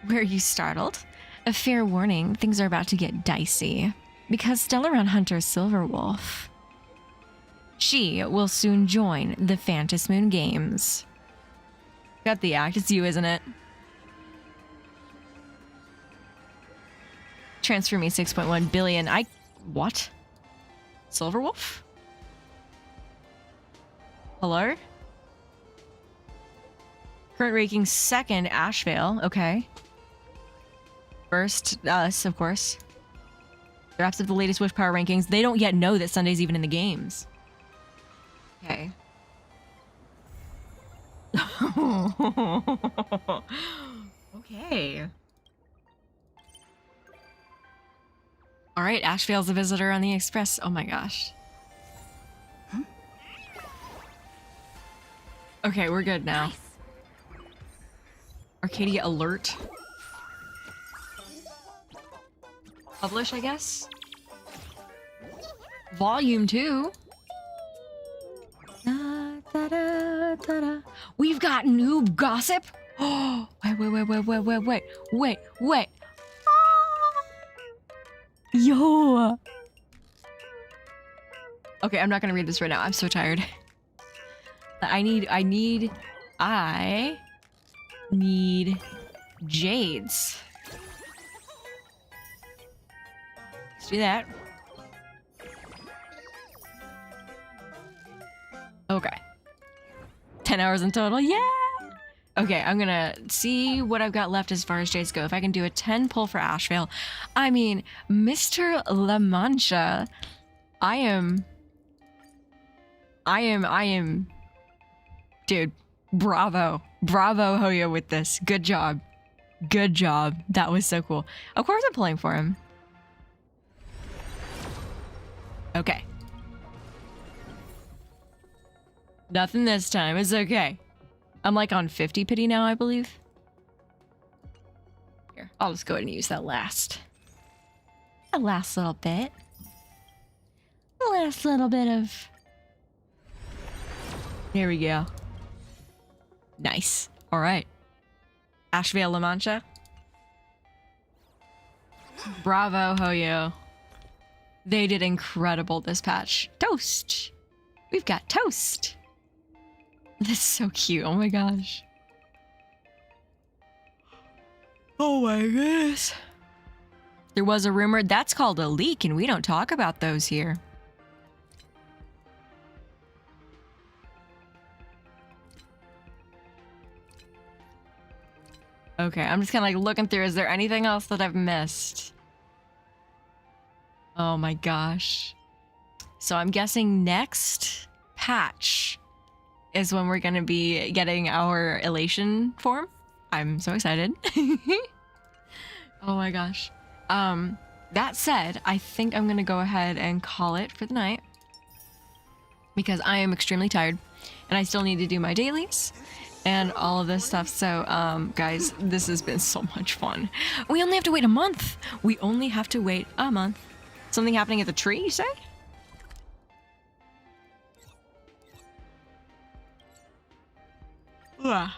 Were you startled? A fair warning, things are about to get dicey. Because Stellaron Hunter Silverwolf. She will soon join the Phantasmoon games. Got the act, it's you, isn't it? Transfer me 6.1 billion. What? Silverwolf? Hello? Current ranking 2nd, Ashvale. Okay. First, us, of course. Drafts of the latest Wish Power rankings. They don't yet know that Sunday's even in the games. Okay. Okay. All right, Ashvale's a visitor on the Express. Oh my gosh. Okay, we're good now. Arcadia alert. Publish, I guess. Volume 2. Da-da-da-da-da. We've got new gossip. Oh, wait. Yo. Okay, I'm not gonna read this right now. I'm so tired. I need jades. Let's do that. Okay. 10 hours in total. Yeah. Okay, I'm gonna see what I've got left as far as jades go. If I can do a 10 pull for Ashvale. I mean, Mr. La Mancha. I am. Dude, bravo. Bravo, Hoyo, with this. Good job. Good job. That was so cool. Of course I'm pulling for him. Okay. Nothing this time. It's okay. I'm like on 50 pity now, I believe. Here, I'll just go ahead and use that last. That last little bit. The last little bit of... There we go. Nice. All right. Ashvale La Mancha. Bravo, Hoyo. They did incredible this patch. Toast. We've got toast. This is so cute. Oh my gosh. Oh my goodness. There was a rumor. That's called a leak, and we don't talk about those here. Okay, I'm just kind of like looking through. Is there anything else that I've missed? Oh my gosh. So I'm guessing next patch is when we're going to be getting our elation form. I'm so excited. Oh my gosh. That said, I think I'm going to go ahead and call it for the night because I am extremely tired and I still need to do my dailies and all of this stuff. So, guys, this has been so much fun. We only have to wait a month. We only have to wait a month. Something happening at the tree, you say? Ugh.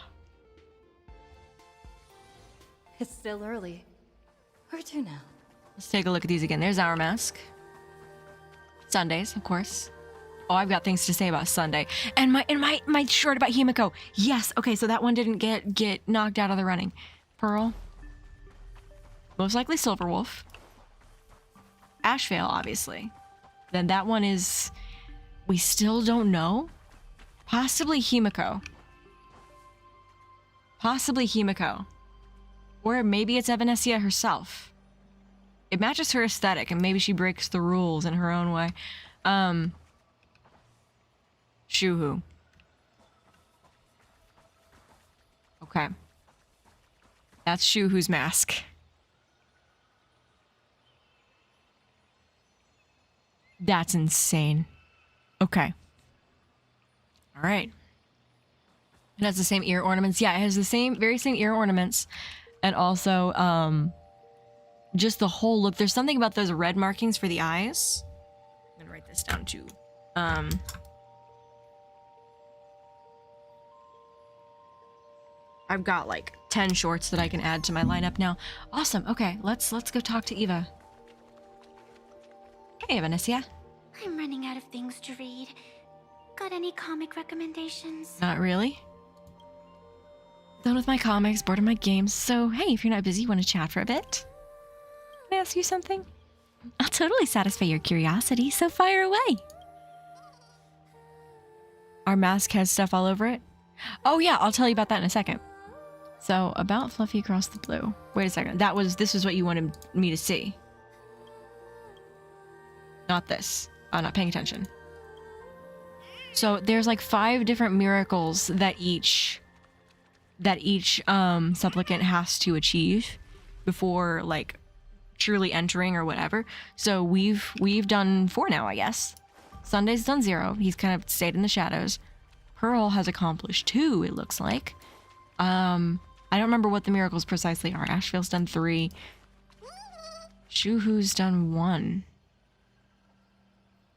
It's still early. Where to now? Let's take a look at these again. There's our mask. Sundays, of course. Oh, I've got things to say about Sunday. And my short about Himeko. Yes. Okay, so that one didn't get knocked out of the running. Pearl. Most likely Silverwolf. Ashvale, obviously. Then that one is... We still don't know. Possibly Himeko. Possibly Himeko. Or maybe it's Evanescia herself. It matches her aesthetic, and maybe she breaks the rules in her own way. Shuhu. Okay. That's Shuhu's mask. That's insane. Okay. All right. It has the same ear ornaments. Yeah, it has the very same ear ornaments. And also, just the whole look. There's something about those red markings for the eyes. I'm gonna write this down too. I've got like 10 shorts that I can add to my lineup now. Awesome. Okay, let's go talk to Eva. Hey, Evanescia. I'm running out of things to read. Got any comic recommendations? Not really. Done with my comics, bored of my games. So, hey, if you're not busy, you want to chat for a bit? Can I ask you something? I'll totally satisfy your curiosity, so fire away. Our mask has stuff all over it? Oh yeah, I'll tell you about that in a second. So, about Fluffy Across the Blue. Wait a second. This was what you wanted me to see. Not this. I'm not paying attention. So, there's like 5 different miracles that each supplicant has to achieve before like truly entering or whatever. So we've done 4 now, I guess. Sunday's done 0. He's kind of stayed in the shadows. Pearl has accomplished 2, it looks like. I don't remember what the miracles precisely are. Ashvale's done 3. Shuhu's done 1.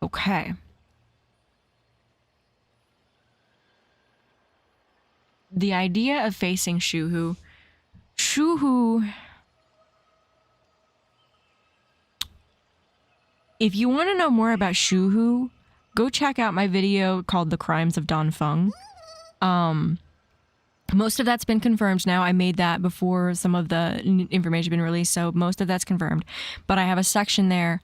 Okay. The idea of facing Shuhu... If you want to know more about Shuhu, go check out my video called The Crimes of Don Feng. Most of that's been confirmed now. I made that before some of the information had been released, so most of that's confirmed. But I have a section there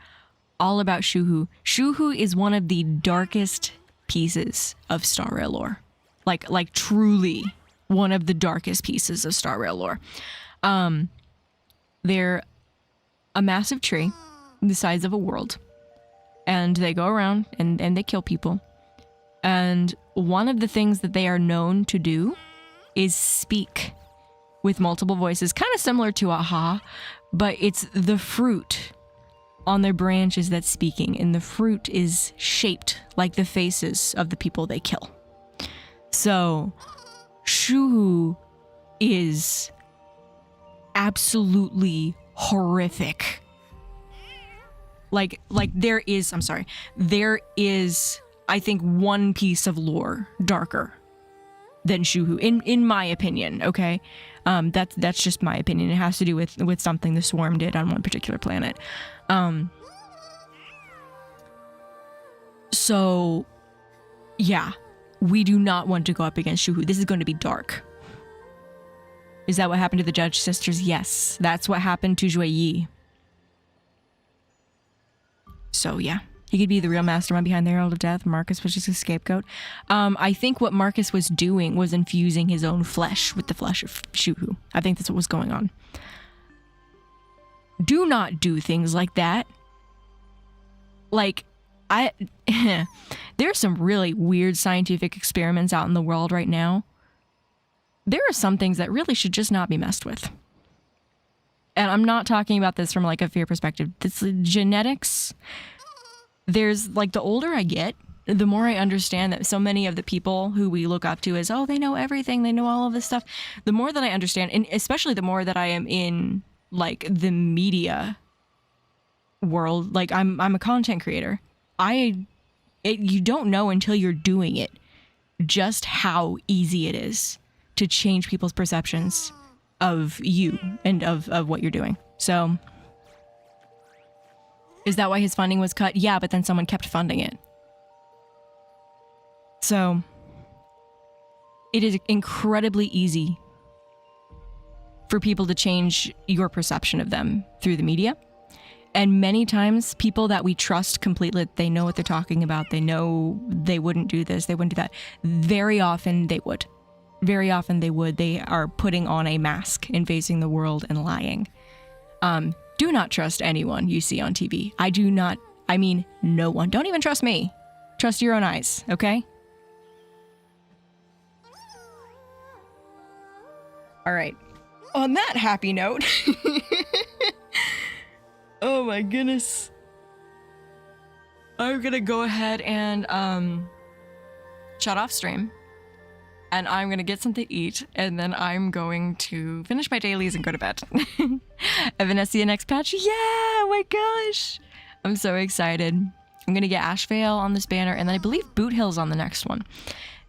all about Shuhu. Shuhu is one of the darkest pieces of Star Rail lore. Like truly one of the darkest pieces of Star Rail lore. They're a massive tree the size of a world. And they go around and they kill people. And one of the things that they are known to do is speak with multiple voices, kind of similar to Aha, but it's the fruit on their branches that's speaking, and the fruit is shaped like the faces of the people they kill. So, Shuhu is absolutely horrific. Like there is, I think, one piece of lore darker than Shuhu, in my opinion, okay? That's just my opinion. It has to do with something the Swarm did on one particular planet. So, yeah, we do not want to go up against Shuhu. This is going to be dark. Is that what happened to the Judge Sisters? Yes, that's what happened to Jue Yi. So, yeah. He could be the real mastermind behind the Herald of Death. Marcus was just a scapegoat. I think what Marcus was doing was infusing his own flesh with the flesh of Shuhu. I think that's what was going on. Do not do things like that. Like, there's some really weird scientific experiments out in the world right now. There are some things that really should just not be messed with. And I'm not talking about this from like a fear perspective. This genetics... There's, like, the older I get, the more I understand that so many of the people who we look up to as, oh, they know everything, they know all of this stuff. The more that I understand, and especially the more that I am in, like, the media world, like, I'm a content creator. You don't know until you're doing it just how easy it is to change people's perceptions of you and of what you're doing. So... Is that why his funding was cut? Yeah, but then someone kept funding it. So, it is incredibly easy for people to change your perception of them through the media. And many times, people that we trust completely, they know what they're talking about. They know they wouldn't do this, they wouldn't do that. Very often they would. Very often they would. They are putting on a mask and facing the world and lying. Do not trust anyone you see on TV. No one. Don't even trust me. Trust your own eyes, okay? All right. On that happy note. Oh my goodness. I'm gonna go ahead and shut off stream. And I'm going to get something to eat, and then I'm going to finish my dailies and go to bed. I'm going to see you next patch. Yeah, oh my gosh. I'm so excited. I'm going to get Ashvale on this banner, and then I believe Boot Hill's on the next one.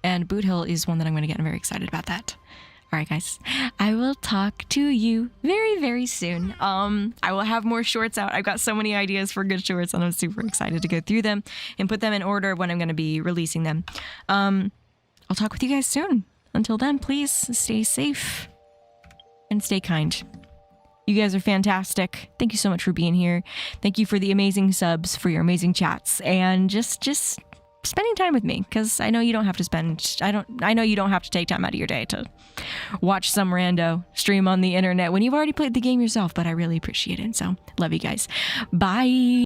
And Boot Hill is one that I'm going to get. I'm very excited about that. All right, guys. I will talk to you very, very soon. I will have more shorts out. I've got so many ideas for good shorts, and I'm super excited to go through them and put them in order when I'm going to be releasing them. I'll talk with you guys soon. Until then, please stay safe and stay kind. You guys are fantastic. Thank you so much for being here. Thank you for the amazing subs, for your amazing chats, and just spending time with me, because I know you don't have to I know you don't have to take time out of your day to watch some rando stream on the internet when you've already played the game yourself, but I really appreciate it. So, love you guys. Bye.